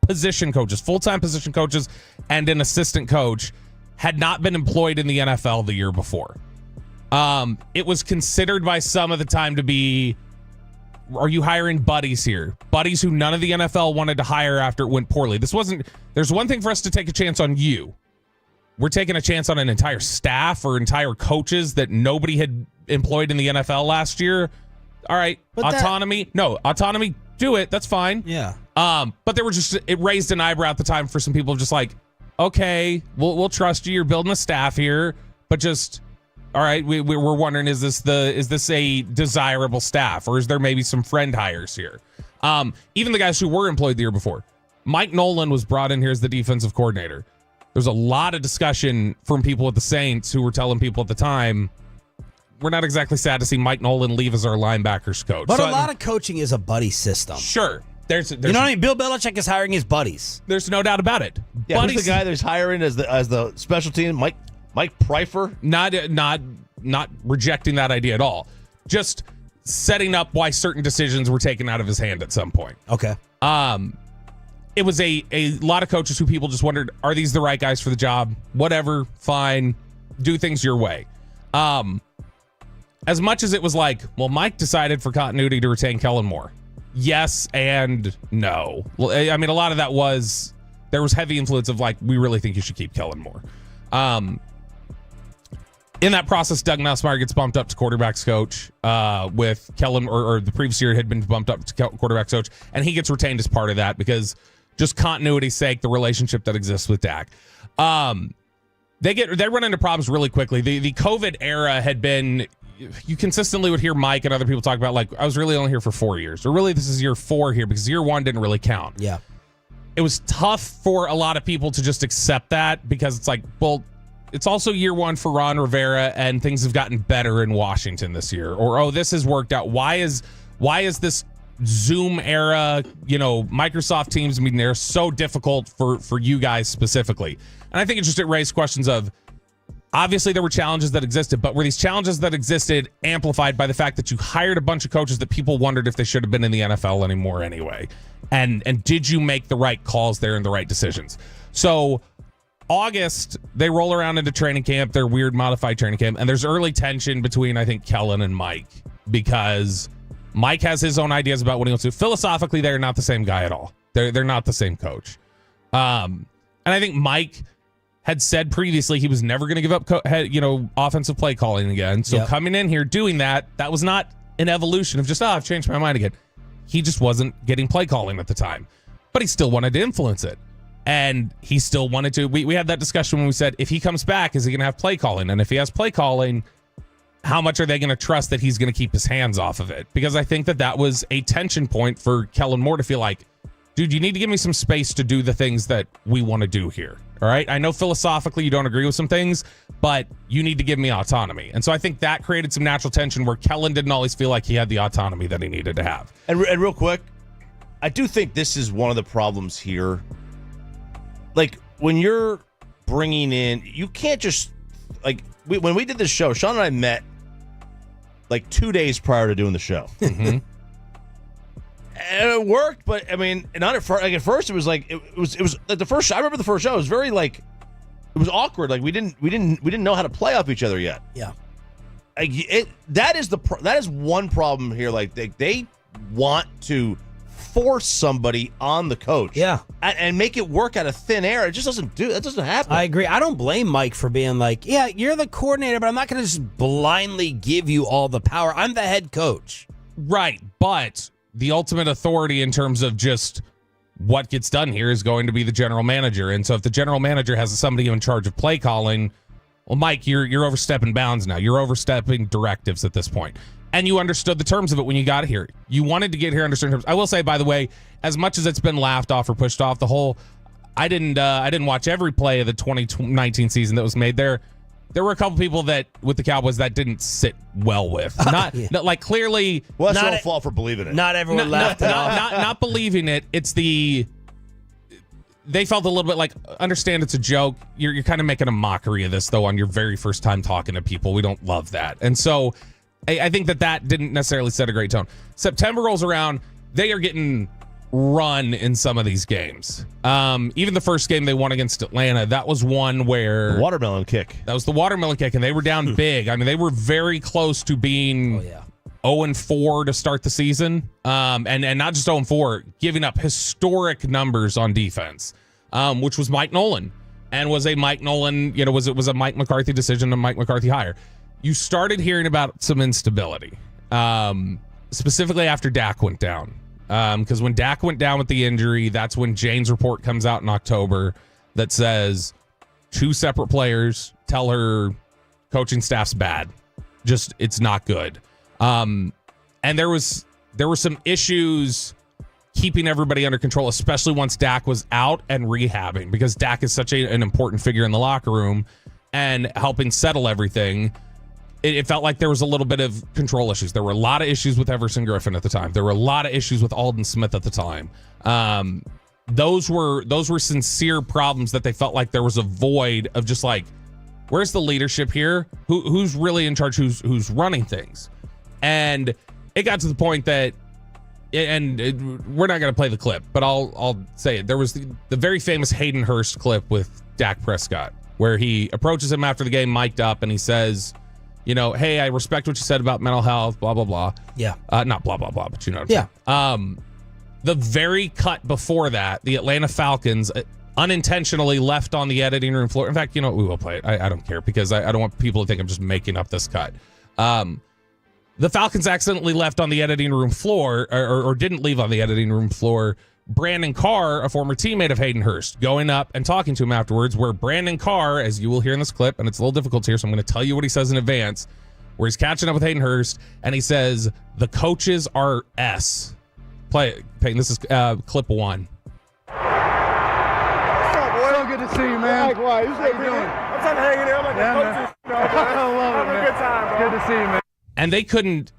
position coaches, full-time position coaches, and an assistant coach had not been employed in the NFL the year before. It was considered by some of the time to be, are you hiring buddies here? Buddies who none of the NFL wanted to hire after it went poorly. There's one thing for us to take a chance on you. We're taking a chance on an entire staff or entire coaches that nobody had employed in the NFL last year. All right, autonomy, do it. That's fine. Yeah. But it raised an eyebrow at the time for some people, just like, okay, we'll trust you. You're building a staff here, but just, all right, we're wondering, is this a desirable staff, or is there maybe some friend hires here? Even the guys who were employed the year before, Mike Nolan was brought in here as the defensive coordinator. There's a lot of discussion from people at the Saints who were telling people at the time, we're not exactly sad to see Mike Nolan leave as our linebackers coach. But a lot of coaching is a buddy system. Sure. There's you know what I mean? Bill Belichick is hiring his buddies. There's no doubt about it. Yeah, who's the guy that's hiring as the special team? Mike Pryfer? Not rejecting that idea at all. Just setting up why certain decisions were taken out of his hand at some point. Okay. It was a lot of coaches who people just wondered, are these the right guys for the job? Whatever, fine. Do things your way. As much as it was like, well, Mike decided for continuity to retain Kellen Moore. Yes and no. Well, I mean, a lot of that was, there was heavy influence of like, we really think you should keep Kellen Moore. In that process, Doug Nussmeier gets bumped up to quarterback's coach with Kellen, or the previous year had been bumped up to quarterback's coach, and he gets retained as part of that because just continuity's sake, the relationship that exists with Dak. They run into problems really quickly. The COVID era had been, you consistently would hear Mike and other people talk about, like, I was really only here for 4 years, or really this is year 4 here because year 1 didn't really count. Yeah. It was tough for a lot of people to just accept that because it's like, well, it's also year 1 for Ron Rivera and things have gotten better in Washington this year. Or, oh, this has worked out. Why is this Zoom era, Microsoft Teams meeting era so difficult for you guys specifically? And I think it raised questions of, obviously there were challenges that existed, but were these challenges that existed amplified by the fact that you hired a bunch of coaches that people wondered if they should have been in the NFL anymore anyway? And did you make the right calls there and the right decisions? So August, they roll around into training camp, their weird modified training camp, and there's early tension between, I think, Kellen and Mike, because Mike has his own ideas about what he wants to do. Philosophically, they're not the same guy at all. They're not the same coach. And I think Mike had said previously he was never going to give up offensive play calling again. So coming in here doing that was not an evolution of just, I've changed my mind again. He just wasn't getting play calling at the time, but he still wanted to influence it. And he still wanted to. We had that discussion when we said, if he comes back, is he going to have play calling? And if he has play calling, how much are they going to trust that he's going to keep his hands off of it? Because I think that was a tension point for Kellen Moore to feel like, dude, you need to give me some space to do the things that we want to do here. All right. I know philosophically you don't agree with some things, but you need to give me autonomy. And so I think that created some natural tension where Kellen didn't always feel like he had the autonomy that he needed to have. And real quick, I do think this is one of the problems here. Like, when you're bringing in, you can't just, like, when we did this show, Sean and I met like 2 days prior to doing the show. Mm-hmm. And it worked, but I mean, not at first. Like, at first, it was like it was like the first. I remember the first show. It was very like, it was awkward. Like, we didn't know how to play off each other yet. Yeah. That is one problem here. Like, they want to force somebody on the coach. Yeah. And make it work out of thin air. It just doesn't happen. I agree. I don't blame Mike for being like, yeah, you're the coordinator, but I'm not going to just blindly give you all the power. I'm the head coach. Right. But the ultimate authority in terms of just what gets done here is going to be the general manager. And so if the general manager has somebody in charge of play calling, well, Mike, you're overstepping bounds now. You're overstepping directives at this point. And you understood the terms of it when you got here. You wanted to get here understanding terms. I will say, by the way, as much as it's been laughed off or pushed off, the whole, I didn't watch every play of the 2019 season that was made there. There were a couple people that with the Cowboys that didn't sit well with. Not like clearly. Well, that's your fault for believing it. Not everyone laughed it off. Not believing it. It's they felt a little bit like, understand it's a joke. You're kind of making a mockery of this though on your very first time talking to people. We don't love that, and so I think that didn't necessarily set a great tone. September rolls around. They are getting run in some of these games. Even the first game they won against Atlanta, that was one where the watermelon kick. That was the watermelon kick, and they were down big. I mean, they were very close to being 0-4 to start the season. And not just 0-4, giving up historic numbers on defense, which was Mike Nolan, and was a Mike Nolan, was a Mike McCarthy decision, a Mike McCarthy hire. You started hearing about some instability, specifically after Dak went down. Because when Dak went down with the injury, that's when Jane's report comes out in October that says 2 separate players tell her coaching staff's bad. Just, it's not good. And there were some issues keeping everybody under control, especially once Dak was out and rehabbing, because Dak is such an important figure in the locker room and helping settle everything. It felt like there was a little bit of control issues. There were a lot of issues with Everson Griffin at the time. There were a lot of issues with Aldon Smith at the time. Those were sincere problems that they felt like there was a void of just like, where's the leadership here? Who's really in charge? Who's running things? And it got to the point that, we're not going to play the clip, but I'll say it. There was the very famous Hayden Hurst clip with Dak Prescott, where he approaches him after the game, mic'd up, and he says, hey, I respect what you said about mental health, blah, blah, blah. Yeah. Not blah, blah, blah, but you know what I'm saying. The very cut before that, the Atlanta Falcons unintentionally left on the editing room floor. In fact, we will play it. I don't care because I don't want people to think I'm just making up this cut. The Falcons accidentally left on the editing room floor or didn't leave on the editing room floor Brandon Carr, a former teammate of Hayden Hurst, going up and talking to him afterwards, where Brandon Carr, as you will hear in this clip, and it's a little difficult here, so I'm going to tell you what he says in advance, where he's catching up with Hayden Hurst, and he says, the coaches are S. Play it, Peyton. This is clip 1. What's up, boy? So good to see you, man. Likewise. How you doing? I'm trying to hang in there. I'm like the coaches. I love it, man. Have a good time, bro. Good to see you, man. And they couldn't,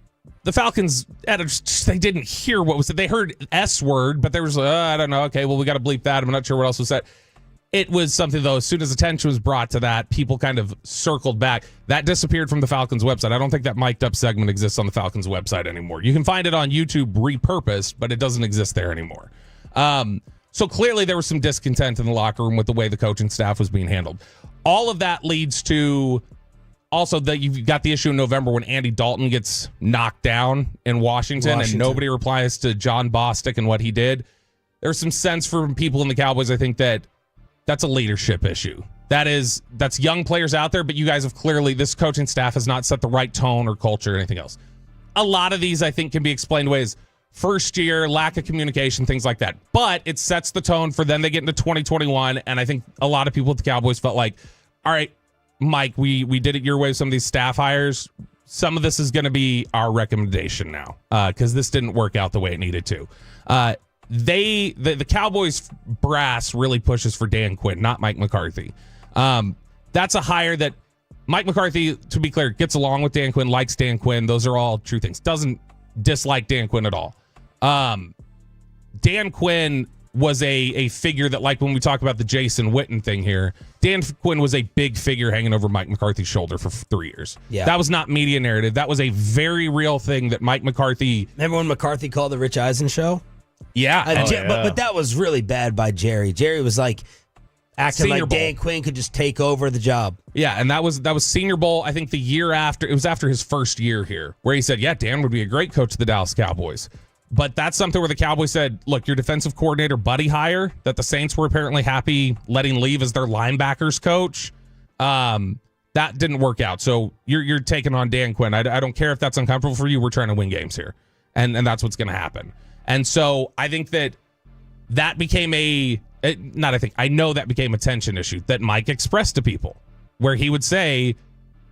the Falcons editors, they didn't hear what was said. They heard S word, but there was, I don't know. Okay, well, we got to bleep that. I'm not sure what else was said. It was something, though, as soon as attention was brought to that, people kind of circled back. That disappeared from the Falcons website. I don't think that mic'd up segment exists on the Falcons website anymore. You can find it on YouTube repurposed, but it doesn't exist there anymore. So clearly there was some discontent in the locker room with the way the coaching staff was being handled. All of that leads to also that you've got the issue in November when Andy Dalton gets knocked down in Washington. And nobody replies to John Bostic and what he did. There's some sense from people in the Cowboys, I think, that that's a leadership issue. That's young players out there, but you guys have clearly, this coaching staff has not set the right tone or culture or anything else. A lot of these, I think, can be explained ways. First year, lack of communication, things like that. But it sets the tone for then they get into 2021, and I think a lot of people at the Cowboys felt like, all right, Mike, we did it your way with some of these staff hires. Some of this is going to be our recommendation now because this didn't work out the way it needed to. The Cowboys brass really pushes for Dan Quinn, not Mike McCarthy. That's a hire that Mike McCarthy, to be clear, gets along with Dan Quinn, likes Dan Quinn. Those are all true things. Doesn't dislike Dan Quinn at all. Dan Quinn was a figure that, like when we talk about the Jason Witten thing here, Dan Quinn was a big figure hanging over Mike McCarthy's shoulder for 3 years. Yeah. That was not media narrative. That was a very real thing that Mike McCarthy... Remember when McCarthy called the Rich Eisen show? Yeah. But that was really bad by Jerry. Jerry was like acting Senior like Bowl. Dan Quinn could just take over the job. Yeah, and that was Senior Bowl, I think the year after. It was after his first year here, where he said, yeah, Dan would be a great coach of the Dallas Cowboys. But that's something where the Cowboys said, look, your defensive coordinator, Buddy Hire, that the Saints were apparently happy letting leave as their linebackers coach, that didn't work out. So you're taking on Dan Quinn. I don't care if that's uncomfortable for you. We're trying to win games here. And that's what's going to happen. And so I think that became I know that became a tension issue that Mike expressed to people, where he would say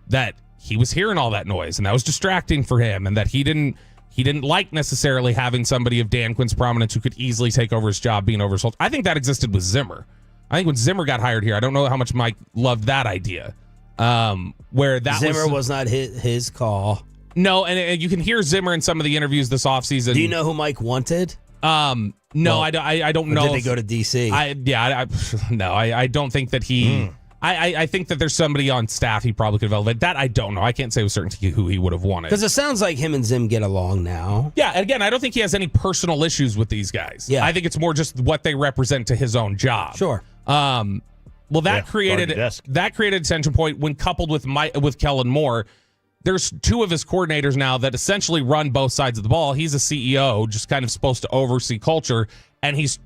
that he was hearing all that noise and that was distracting for him, and that he didn't like necessarily having somebody of Dan Quinn's prominence who could easily take over his job being oversold. I think that existed with Zimmer. I think when Zimmer got hired here, I don't know how much Mike loved that idea. Where that Zimmer was not his call. No, and you can hear Zimmer in some of the interviews this offseason. Do you know who Mike wanted? No, well, I don't know. Did they go to DC? I don't think that he. I think that there's somebody on staff he probably could have elevated. That I don't know. I can't say with certainty who he would have wanted. Because it sounds like him and Zim get along now. Yeah, again, I don't think he has any personal issues with these guys. Yeah. I think it's more just what they represent to his own job. Sure. Well, that created a tension point when coupled with Kellen Moore. There's two of his coordinators now that essentially run both sides of the ball. He's a CEO, just kind of supposed to oversee culture. And he's,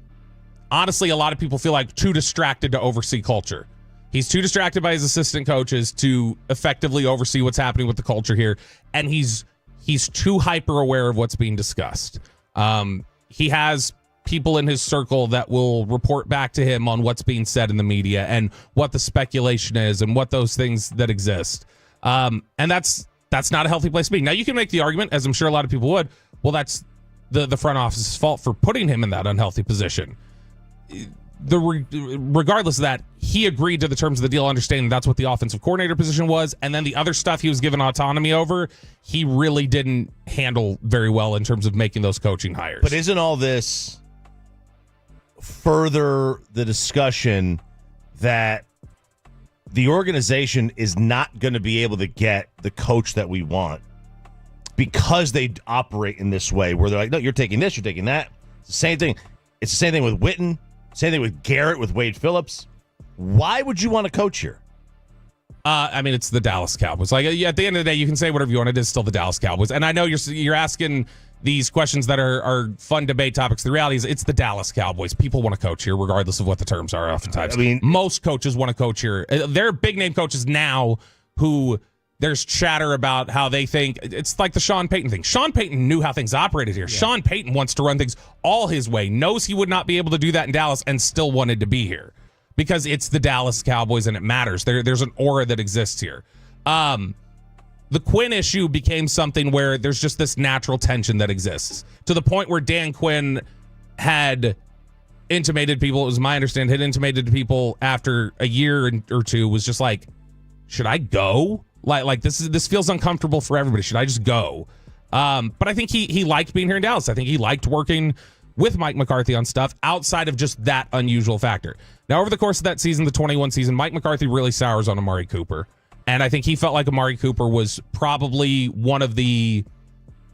honestly, a lot of people feel like too distracted to oversee culture. He's too distracted by his assistant coaches to effectively oversee what's happening with the culture here. And he's too hyper aware of what's being discussed. He has people in his circle that will report back to him on what's being said in the media and what the speculation is and what those things that exist. And that's not a healthy place to be. Now, you can make the argument, as I'm sure a lot of people would, well, that's the front office's fault for putting him in that unhealthy position. Regardless of that, he agreed to the terms of the deal, understanding that's what the offensive coordinator position was. And then the other stuff he was given autonomy over, he really didn't handle very well in terms of making those coaching hires. But isn't all this further the discussion that the organization is not going to be able to get the coach that we want because they operate in this way where they're like, no, you're taking this, you're taking that. It's the same thing. It's the same thing with Witten. Same thing with Garrett, with Wade Phillips. Why would you want to coach here? I mean, it's the Dallas Cowboys. Like, at the end of the day, you can say whatever you want. It is still the Dallas Cowboys. And I know you're asking these questions that are fun debate topics. The reality is it's the Dallas Cowboys. People want to coach here, regardless of what the terms are oftentimes. I mean, most coaches want to coach here. There are big-name coaches now who there's chatter about how they think. It's like the Sean Payton thing. Sean Payton knew how things operated here. Yeah. Sean Payton wants to run things all his way, knows he would not be able to do that in Dallas, and still wanted to be here. Because it's the Dallas Cowboys and it matters. There's an aura that exists here. The Quinn issue became something where there's just this natural tension that exists to the point where Dan Quinn had intimated people. It was my understanding, had intimated to people after a year or two, was just like, should I go? Like this feels uncomfortable for everybody. Should I just go? But I think he liked being here in Dallas. I think he liked working with Mike McCarthy on stuff outside of just that unusual factor. Now, over the course of that season, the 21 season, Mike McCarthy really sours on Amari Cooper. And I think he felt like Amari Cooper was probably in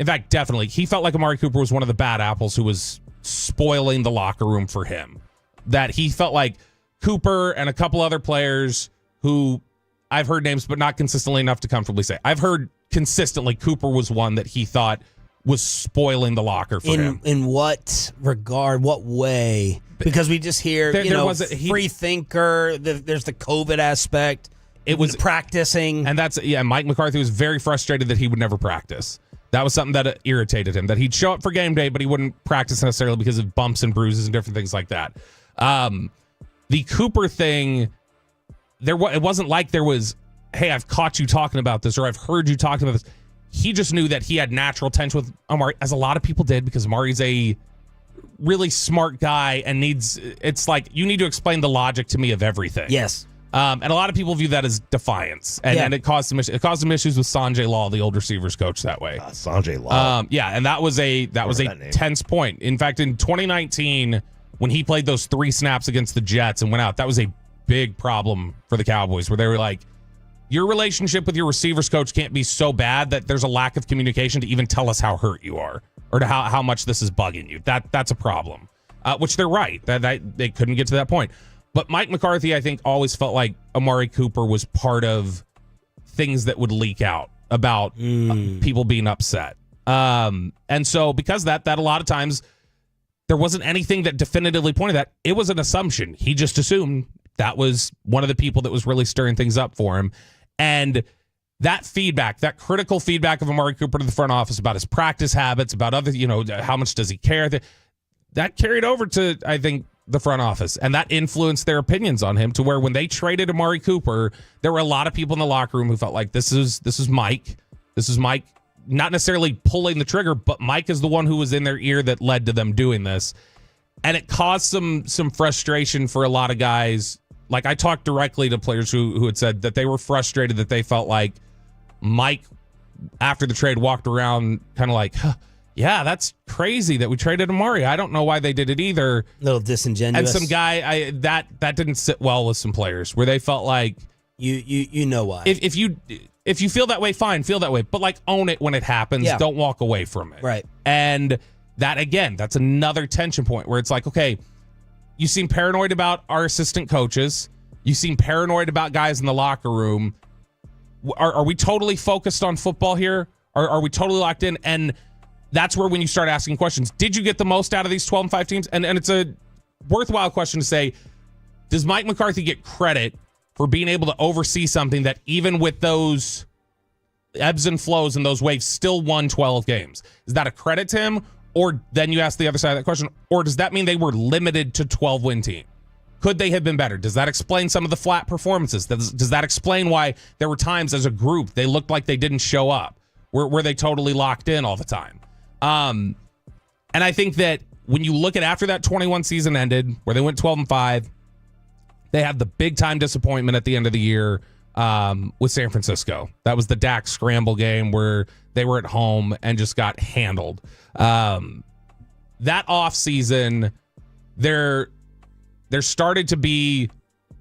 fact, definitely, he felt like Amari Cooper was one of the bad apples who was spoiling the locker room for him. That he felt like Cooper and a couple other players who I've heard names, but not consistently enough to comfortably say. I've heard consistently Cooper was one that he thought was spoiling the locker for him. In what regard? What way? Because we just hear, free thinker. There's the COVID aspect. It was practicing. And Mike McCarthy was very frustrated that he would never practice. That was something that irritated him, that he'd show up for game day, but he wouldn't practice necessarily because of bumps and bruises and different things like that. The Cooper thing, it wasn't like there was, hey, I've caught you talking about this, or I've heard you talking about this. He just knew that he had natural tension with Amari, as a lot of people did, because Amari's a really smart guy and it's like, you need to explain the logic to me of everything. Yes. And a lot of people view that as defiance. And it caused him issues with Sanjay Law, the old receivers coach, that way. Sanjay Law. And that was a tense point. In fact, in 2019, when he played those 3 snaps against the Jets and went out, that was a big problem for the Cowboys, where they were like, your relationship with your receivers coach can't be so bad that there's a lack of communication to even tell us how hurt you are or to how much this is bugging you. That's a problem, which they're right. That they couldn't get to that point. But Mike McCarthy, I think, always felt like Amari Cooper was part of things that would leak out about people being upset. And so because that a lot of times there wasn't anything that definitively pointed that. It was an assumption. He just assumed that was one of the people that was really stirring things up for him. And that feedback, that critical feedback of Amari Cooper to the front office about his practice habits, about other, how much does he care, that carried over to, I think, the front office. And that influenced their opinions on him to where when they traded Amari Cooper, there were a lot of people in the locker room who felt like this is Mike. This is Mike, not necessarily pulling the trigger, but Mike is the one who was in their ear that led to them doing this. And it caused some frustration for a lot of guys. Like, I talked directly to players who had said that they were frustrated, that they felt like Mike, after the trade, walked around kind of like, yeah, that's crazy that we traded Amari. I don't know why they did it either. A little disingenuous. And some guy, that didn't sit well with some players, where they felt like, you know why. If you feel that way, fine, feel that way. But like, own it when it happens. Yeah. Don't walk away from it. Right. And that, again, that's another tension point where it's like, okay, you seem paranoid about our assistant coaches. You seem paranoid about guys in the locker room. Are we totally focused on football here? Are we totally locked in? And that's where, when you start asking questions, did you get the most out of these 12-5 teams? And it's a worthwhile question to say, does Mike McCarthy get credit for being able to oversee something that, even with those ebbs and flows and those waves, still won 12 games? Is that a credit to him? Or then you ask the other side of that question, or does that mean they were limited to 12-win team? Could they have been better? Does that explain some of the flat performances? Does that explain why there were times as a group they looked like they didn't show up? Were they totally locked in all the time? And I think that when you look at after that 21 season ended, where they went 12-5, they had the big time disappointment at the end of the year with San Francisco. That was the Dak scramble game where they were at home and just got handled. That offseason, there started to be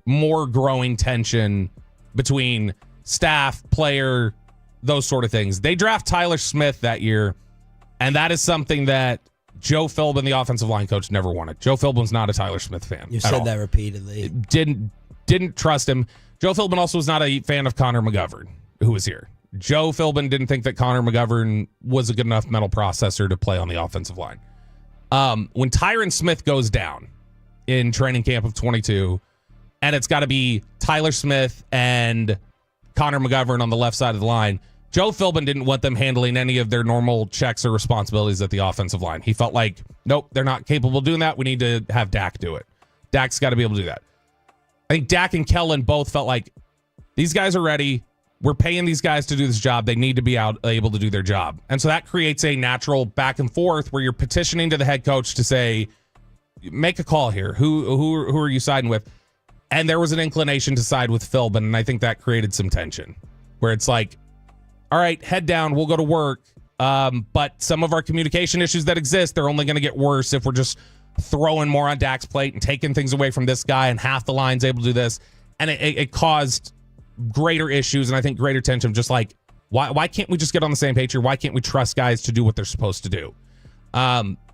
more growing tension between staff, player, those sort of things. They draft Tyler Smith that year, and that is something that Joe Philbin, the offensive line coach, never wanted. Joe Philbin's not a Tyler Smith fan. You said that repeatedly. Didn't trust him. Joe Philbin also was not a fan of Connor McGovern, who was here. Joe Philbin didn't think that Connor McGovern was a good enough mental processor to play on the offensive line. When Tyron Smith goes down in training camp of 22, and it's got to be Tyler Smith and Connor McGovern on the left side of the line, Joe Philbin didn't want them handling any of their normal checks or responsibilities at the offensive line. He felt like, nope, they're not capable of doing that. We need to have Dak do it. Dak's got to be able to do that. I think Dak and Kellen both felt like these guys are ready. We're paying these guys to do this job. They need to be able to do their job. And so that creates a natural back and forth where you're petitioning to the head coach to say, make a call here. Who are you siding with? And there was an inclination to side with Philbin, and I think that created some tension where it's like, all right, head down, we'll go to work. But some of our communication issues that exist, they're only going to get worse if we're just throwing more on Dak's plate and taking things away from this guy, and half the line's able to do this. And it caused greater issues, and I think greater tension, just like, why can't we just get on the same page here? Why can't we trust guys to do what they're supposed to do?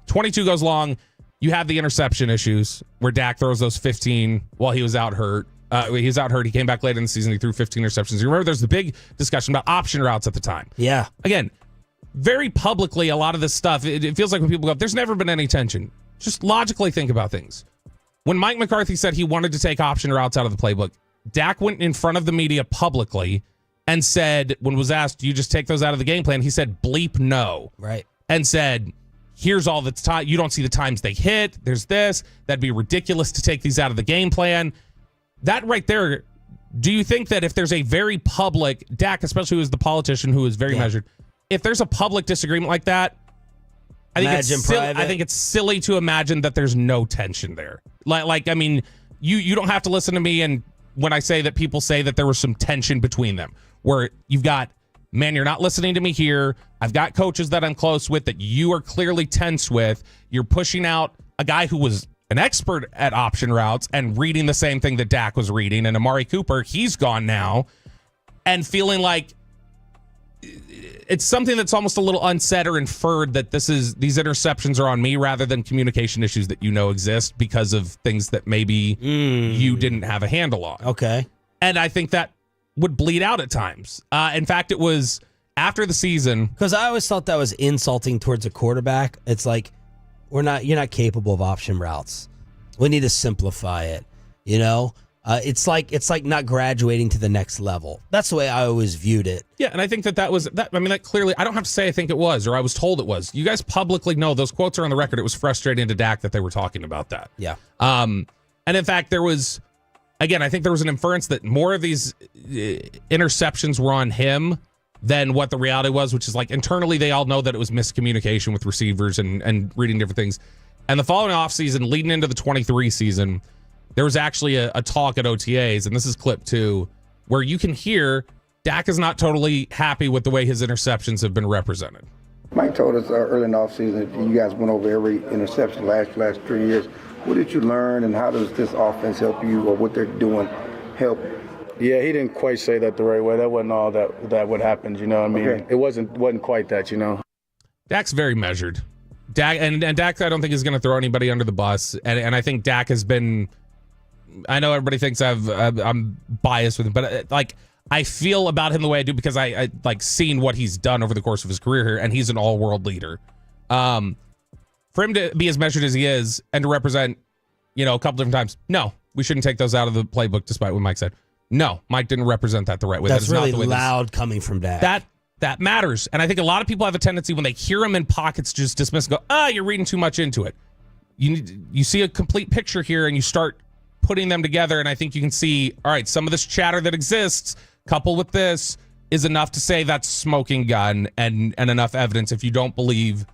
22 goes long. You have the interception issues where Dak throws those 15 while he was out hurt. He was out hurt. He came back late in the season. He threw 15 interceptions. You remember there's the big discussion about option routes at the time. Yeah. Again, very publicly, a lot of this stuff, it feels like when people go, there's never been any tension. Just logically think about things. When Mike McCarthy said he wanted to take option routes out of the playbook, Dak went in front of the media publicly and said, when was asked, do you just take those out of the game plan? He said, bleep no. Right. And said, here's all the time. You don't see the times they hit. There's this. That'd be ridiculous to take these out of the game plan. That right there, do you think that if there's a very public, Dak, especially who is the politician who is very measured, if there's a public disagreement like that, I think it's silly to imagine that there's no tension there. Like I mean, you don't have to listen to me and when I say that people say that there was some tension between them, where you've got, man, you're not listening to me here. I've got coaches that I'm close with that you are clearly tense with. You're pushing out a guy who was an expert at option routes and reading the same thing that Dak was reading. And Amari Cooper, he's gone now, and feeling like it's something that's almost a little unsaid or inferred that these interceptions are on me rather than communication issues that exist because of things that maybe you didn't have a handle on. Okay. And I think that would bleed out at times. In fact, it was after the season. Because I always thought that was insulting towards a quarterback. It's like, you're not capable of option routes. We need to simplify it. It's like not graduating to the next level. That's the way I always viewed it. Yeah, and I think that was that. I mean, that clearly, I don't have to say I think it was, or I was told it was. You guys publicly know those quotes are on the record. It was frustrating to Dak that they were talking about that. Yeah. And in fact, there was, again, I think there was an inference that more of these interceptions were on him than what the reality was, which is like internally they all know that it was miscommunication with receivers and reading different things. And the following offseason, leading into the 23 season, there was actually a talk at OTAs, and this is clip 2, where you can hear Dak is not totally happy with the way his interceptions have been represented. Mike told us early in the offseason that you guys went over every interception last 3 years. What did you learn, and how does this offense help you, or what they're doing help? Yeah, he didn't quite say that the right way. That wasn't all that would happen, you know what I mean? Okay. It wasn't quite that, Dak's very measured. Dak and Dak, I don't think is going to throw anybody under the bus, and I think Dak has been. I know everybody thinks I'm biased with him, but I feel about him the way I do because I like seen what he's done over the course of his career here, and he's an all-world leader. For him to be as measured as he is and to represent, a couple different times, no, we shouldn't take those out of the playbook, despite what Mike said. No, Mike didn't represent that the right way. That's that is really not the way loud coming from Dak. That matters, and I think a lot of people have a tendency when they hear him in pockets just dismiss and go, you're reading too much into it. You see a complete picture here, and you start putting them together, and I think you can see, all right, some of this chatter that exists coupled with this is enough to say that's smoking gun and enough evidence if you don't believe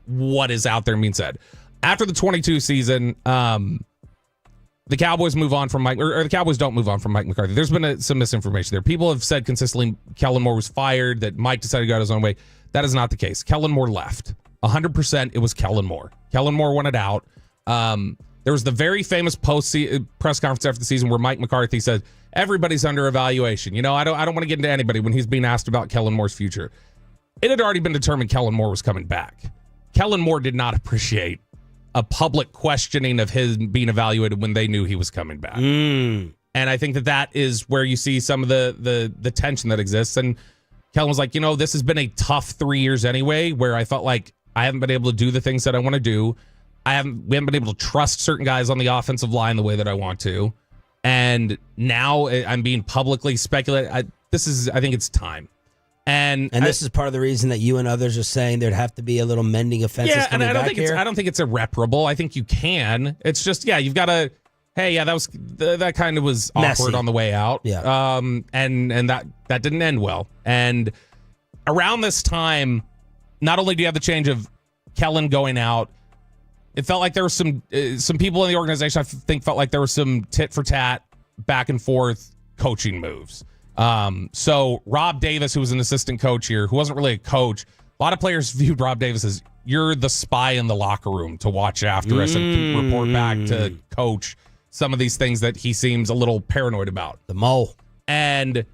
what is out there being said. After the 22 season, the Cowboys move on from Mike, or the Cowboys don't move on from Mike McCarthy. There's been some misinformation there. People have said consistently Kellen Moore was fired, that Mike decided to go out his own way. That is not the case. Kellen Moore left. 100% it was Kellen Moore. Kellen Moore wanted out. There was the very famous press conference after the season where Mike McCarthy said, everybody's under evaluation. I don't want to get into anybody when he's being asked about Kellen Moore's future. It had already been determined Kellen Moore was coming back. Kellen Moore did not appreciate a public questioning of his being evaluated when they knew he was coming back. And I think that is where you see some of the tension that exists. And Kellen was like, this has been a tough 3 years anyway, where I felt like I haven't been able to do the things that I want to do. We haven't been able to trust certain guys on the offensive line the way that I want to. And now I'm being publicly speculated. I think it's time. And this is part of the reason that you and others are saying there'd have to be a little mending offenses coming back here. I don't think it's irreparable. I think you can. It's just, you've got to, that kind of was messy. Awkward on the way out. Yeah. And that didn't end well. And around this time, not only do you have the change of Kellen going out, it felt like there was some people in the organization, I think, felt like there was some tit for tat, back and forth coaching moves. So Rob Davis, who was an assistant coach here, who wasn't really a coach, a lot of players viewed Rob Davis as, you're the spy in the locker room to watch after us and report back to coach some of these things that he seems a little paranoid about. The mole. And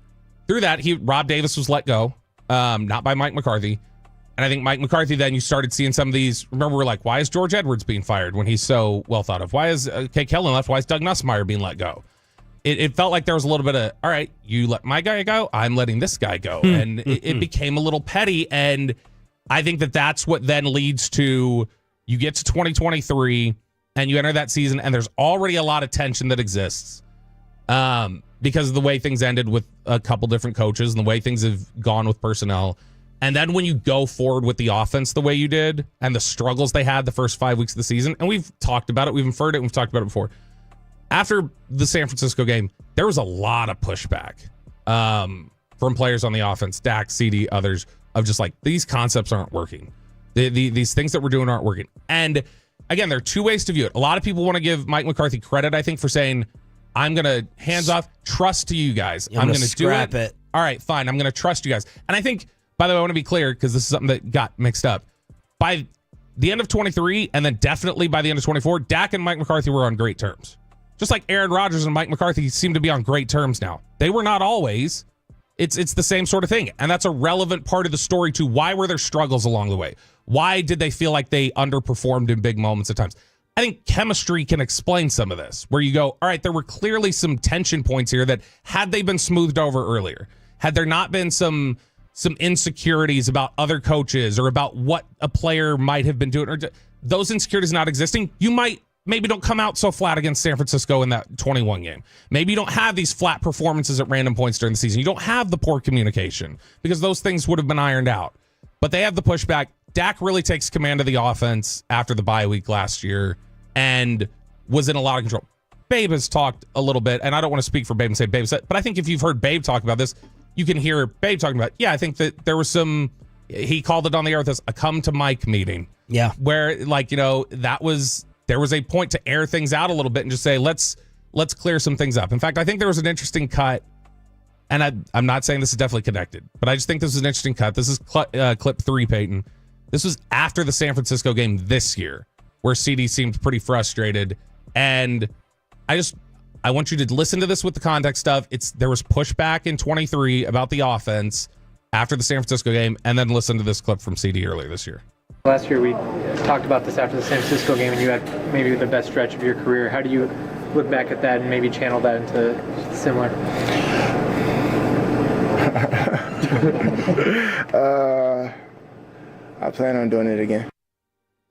through that, Rob Davis was let go, not by Mike McCarthy. And I think Mike McCarthy, then you started seeing some of these. Remember, we're like, why is George Edwards being fired when he's so well thought of? Why is Kellen left? Why is Doug Nussmeier being let go? It felt like there was a little bit of, all right, you let my guy go, I'm letting this guy go. And it became a little petty. And I think that's what then leads to, you get to 2023 and you enter that season and there's already a lot of tension that exists because of the way things ended with a couple different coaches and the way things have gone with personnel. And then when you go forward with the offense the way you did and the struggles they had the first 5 weeks of the season, and we've talked about it, we've inferred it, we've talked about it before. After the San Francisco game, there was a lot of pushback from players on the offense, Dak, CD, others, of just like, these concepts aren't working. These things that we're doing aren't working. And again, there are two ways to view it. A lot of people want to give Mike McCarthy credit, I think, for saying, I'm going to hands off, trust to you guys. I'm going to do it. All right, fine. I'm going to trust you guys. And I think, by the way, I want to be clear because this is something that got mixed up. By the end of 23 and then definitely by the end of 24, Dak and Mike McCarthy were on great terms. Just like Aaron Rodgers and Mike McCarthy seem to be on great terms now. They were not always. It's the same sort of thing. And that's a relevant part of the story too. Why were there struggles along the way? Why did they feel like they underperformed in big moments at times? I think chemistry can explain some of this, where you go, all right, there were clearly some tension points here that had they been smoothed over earlier, had there not been some insecurities about other coaches or about what a player might have been doing, or those insecurities not existing, you maybe don't come out so flat against San Francisco in that 21 game. Maybe you don't have these flat performances at random points during the season. You don't have the poor communication because those things would have been ironed out. But they have the pushback. Dak really takes command of the offense after the bye week last year and was in a lot of control. Babe has talked a little bit, and I don't want to speak for Babe and say Babe said, but I think if you've heard Babe talk about this, you can hear Babe talking about, I think that there was he called it on the air with us, a come to Mike meeting. Yeah. Where, there was a point to air things out a little bit and just say, let's clear some things up. In fact, I think there was an interesting cut, and I'm not saying this is definitely connected, but I just think this is an interesting cut. This is clip 3, Peyton. This was after the San Francisco game this year, where CD seemed pretty frustrated. And I want you to listen to this with the context of there was pushback in 23 about the offense after the San Francisco game, and then listen to this clip from CD earlier this year. Last year we talked about this after the San Francisco game, and you had maybe the best stretch of your career. How do you look back at that and maybe channel that into similar? I plan on doing it again.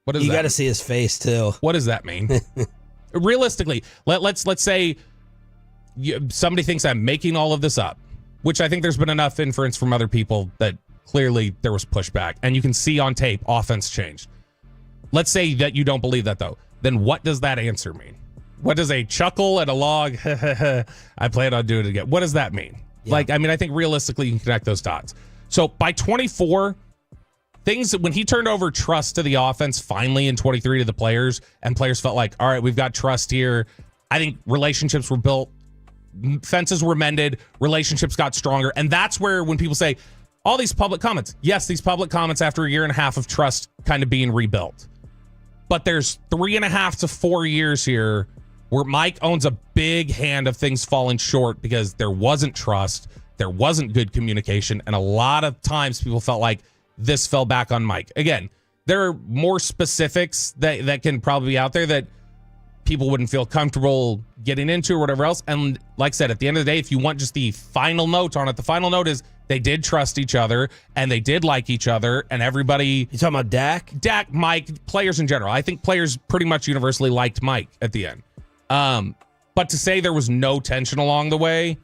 What does you that got to see his face too. What does that mean? Realistically, let's say somebody thinks I'm making all of this up, which I think there's been enough inference from other people that clearly there was pushback, and you can see on tape offense changed. Let's say that you don't believe that, though. Then what does that answer mean? What does a chuckle and a log, I plan on doing it again, what does that mean? Yeah. I think realistically you can connect those dots. So by 24, when he turned over trust to the offense finally in 23 to the players, and players felt like, all right, we've got trust here. I think relationships were built, fences were mended, relationships got stronger. And that's where when people say, all these public comments. Yes, these public comments after a year and a half of trust kind of being rebuilt. But there's 3.5 to 4 years here where Mike owns a big hand of things falling short because there wasn't trust, there wasn't good communication, and a lot of times people felt like this fell back on Mike. Again, there are more specifics that can probably be out there that people wouldn't feel comfortable getting into or whatever else. And like I said, at the end of the day, if you want just the final note on it, the final note is they did trust each other and they did like each other, and everybody. You talking about Dak? Dak, Mike, players in general. I think players pretty much universally liked Mike at the end. But to say there was no tension along the way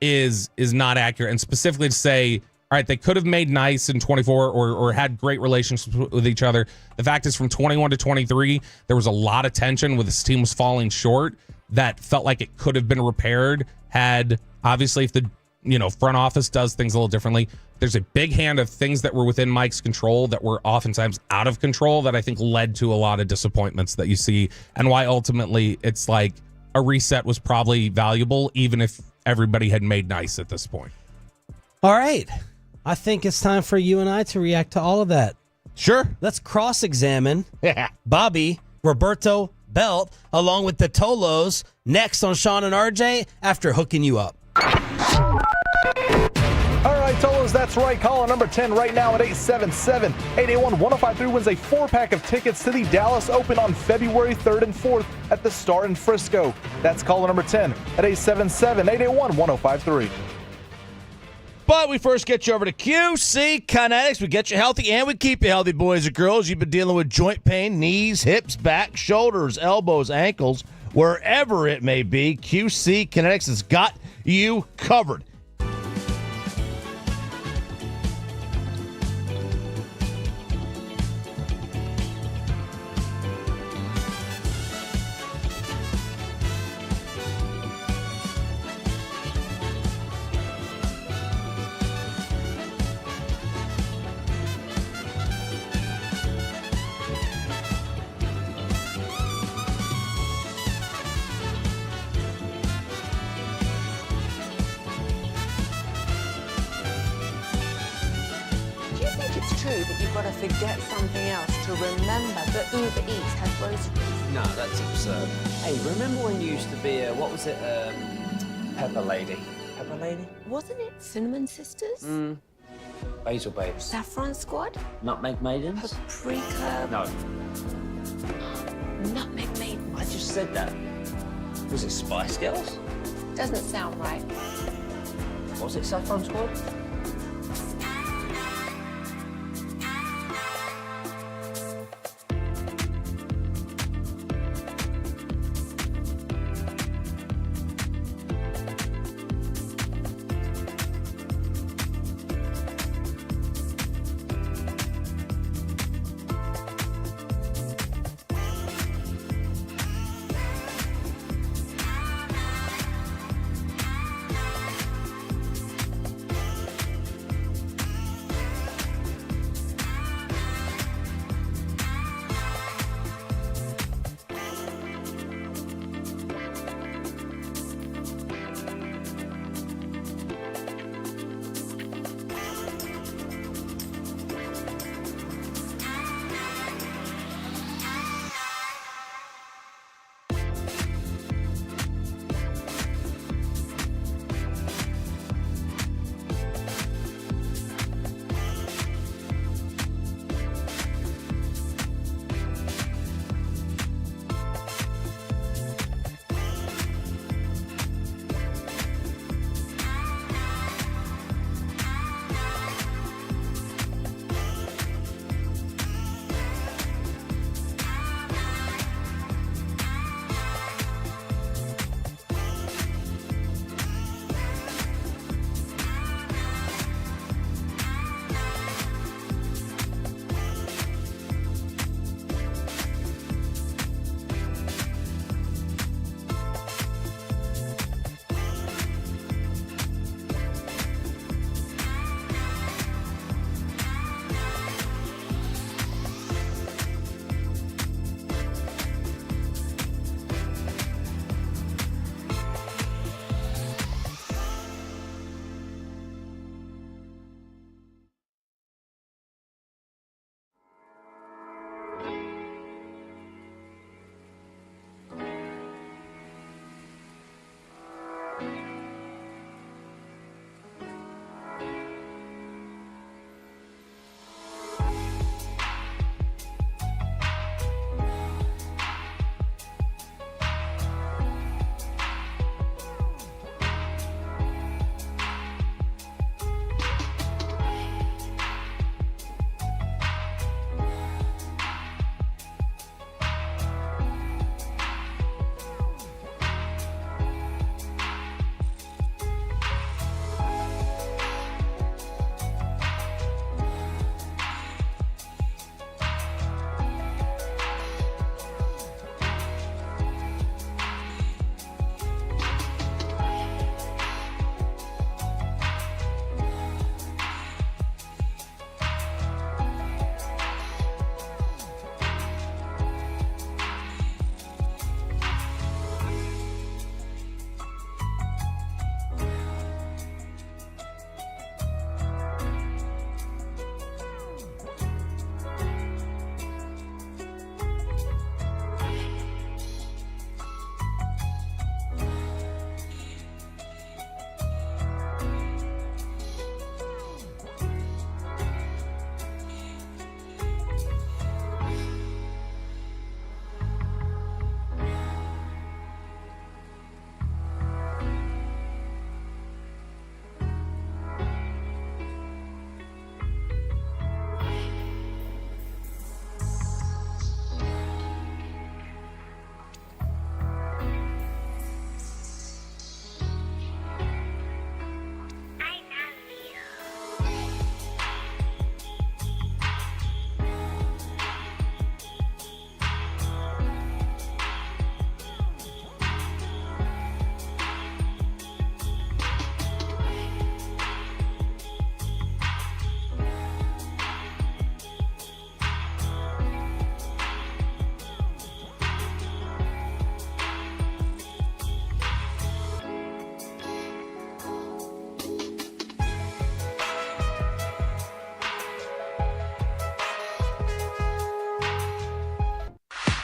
is not accurate. And specifically to say, all right, they could have made nice in 24 or had great relationships with each other. The fact is, from 21 to 23, there was a lot of tension with this team was falling short that felt like it could have been repaired had, obviously, if the front office does things a little differently. There's a big hand of things that were within Mike's control that were oftentimes out of control that I think led to a lot of disappointments that you see, and why ultimately it's like a reset was probably valuable, even if everybody had made nice at this point. All right. I think it's time for you and I to react to all of that. Sure. Let's cross-examine Bobby Roberto Belt along with the Tolos next on Sean and RJ after hooking you up. All right, Tolos, that's right. Caller number 10 right now at 877-881-1053 wins a 4-pack of tickets to the Dallas Open on February 3rd and 4th at the Star in Frisco. That's caller number 10 at 877-881-1053. But we first get you over to QC Kinetics. We get you healthy and we keep you healthy, boys and girls. You've been dealing with joint pain, knees, hips, back, shoulders, elbows, ankles, wherever it may be. QC Kinetics has got you covered. That you've got to forget something else to remember that Uber Eats has groceries. No, that's absurd. Hey, remember when you used to be what was it, Pepper Lady? Pepper Lady? Wasn't it Cinnamon Sisters? Basil Babes. Saffron Squad? Nutmeg Maidens? Paprika? No. Nutmeg Maidens. I just said that. Was it Spice Girls? Doesn't sound right. Was it Saffron Squad?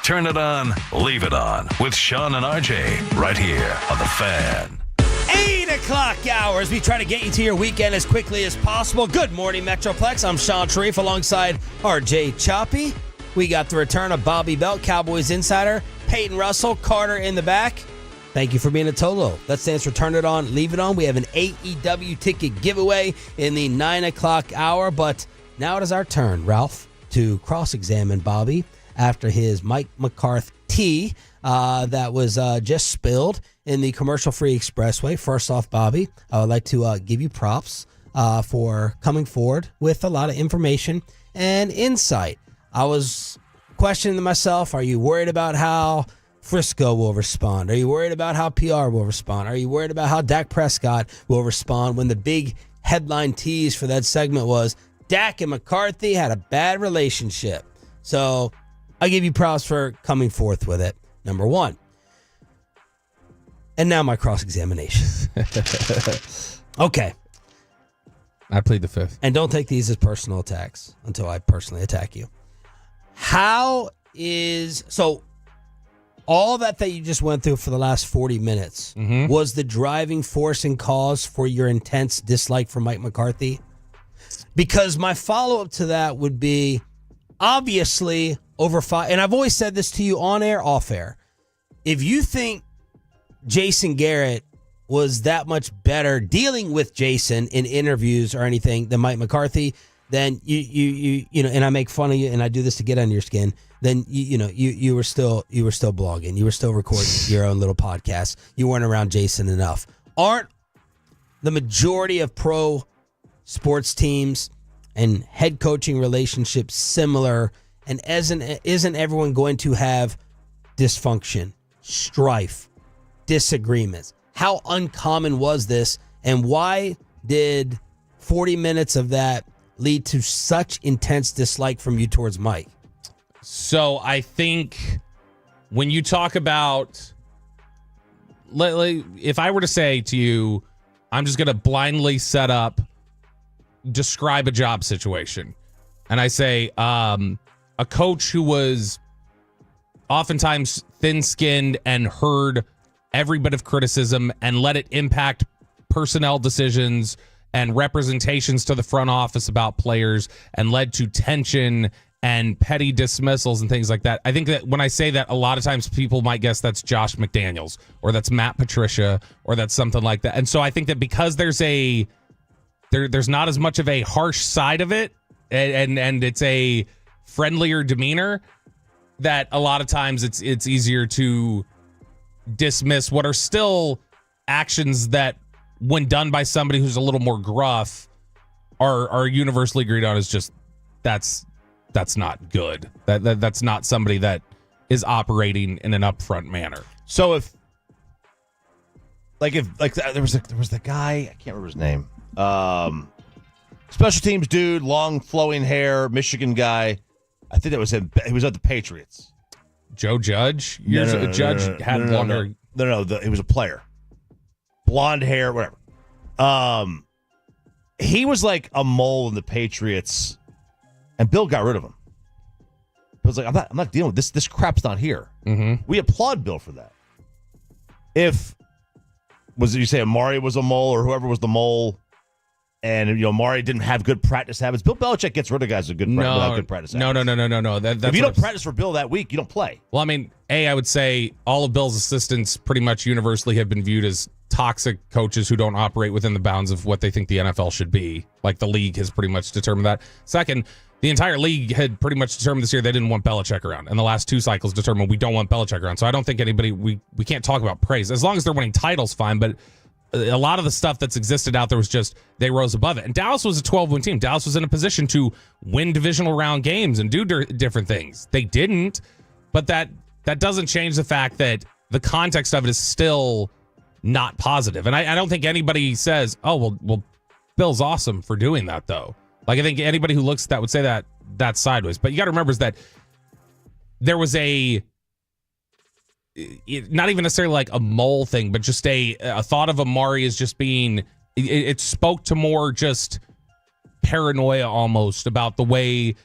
Turn it on, leave it on with Sean and RJ right here on The Fan. 8 o'clock hours. We try to get you to your weekend as quickly as possible. Good morning, Metroplex. I'm Sean Sharif alongside RJ Choppy. We got the return of Bobby Belt, Cowboys insider, Peyton Russell, Carter in the back. Thank you for being a Tolo. That stands for Turn It On, Leave It On. We have an AEW ticket giveaway in the 9 o'clock hour, but now it is our turn, Ralph, to cross-examine Bobby after his Mike McCarthy that was just spilled in the commercial-free expressway. First off, Bobby, I would like to give you props for coming forward with a lot of information and insight. I was questioning myself, are you worried about how Frisco will respond? Are you worried about how PR will respond? Are you worried about how Dak Prescott will respond when the big headline tease for that segment was Dak and McCarthy had a bad relationship? So I give you props for coming forth with it, number one. And now my cross-examination. Okay. I plead the fifth. And don't take these as personal attacks until I personally attack you. So all that you just went through for the last 40 minutes was the driving force and cause for your intense dislike for Mike McCarthy? Because my follow-up to that would be, obviously, over 5, and I've always said this to you on air, off air. If you think Jason Garrett was that much better dealing with Jason in interviews or anything than Mike McCarthy, then you know, and I make fun of you and I do this to get under your skin, then you were still blogging, you were still recording your own little podcast. You weren't around Jason enough. Aren't the majority of pro sports teams and head coaching relationships similar? And isn't everyone going to have dysfunction, strife, disagreements? How uncommon was this, and why did 40 minutes of that lead to such intense dislike from you towards Mike? So I think when you talk about, if I were to say to you, I'm just going to blindly describe a job situation, and I say a coach who was oftentimes thin-skinned and heard every bit of criticism and let it impact personnel decisions and representations to the front office about players and led to tension and petty dismissals and things like that. I think that when I say that, a lot of times people might guess that's Josh McDaniels or that's Matt Patricia or that's something like that. And so I think that because there's not as much of a harsh side of it and it's a friendlier demeanor, that a lot of times it's easier to dismiss what are still actions that, when done by somebody who's a little more gruff, are universally agreed on as just that's not good. That's not somebody that is operating in an upfront manner. So if there was the guy, I can't remember his name. Special teams dude, long flowing hair, Michigan guy. I think that was him. He was at the Patriots. Joe Judge? Judge had longer. No, he was a player. Blonde hair, whatever. He was like a mole in the Patriots, and Bill got rid of him. But was like, I'm not dealing with this. This crap's not here. Mm-hmm. We applaud Bill for that. You say Amari was a mole or whoever was the mole, and Amari didn't have good practice habits. Bill Belichick gets rid of guys without good practice habits. No. That's if you don't practice for Bill that week, you don't play. Well, I mean, I would say all of Bill's assistants pretty much universally have been viewed as toxic coaches who don't operate within the bounds of what they think the NFL should be. Like, the league has pretty much determined that. Second, the entire league had pretty much determined this year they didn't want Belichick around. And the last 2 cycles determined we don't want Belichick around. So I don't think we can't talk about praise. As long as they're winning titles, fine. But a lot of the stuff that's existed out there was just they rose above it. And Dallas was a 12-win team. Dallas was in a position to win divisional round games and do different things. They didn't, but that doesn't change the fact that the context of it is still not positive. And I don't think anybody says, oh, well, Bill's awesome for doing that, though. Like, I think anybody who looks at that would say that's sideways. But you got to remember is that there was not even necessarily like a mole thing, but just a thought of Amari as just being, it spoke to more just paranoia almost about the way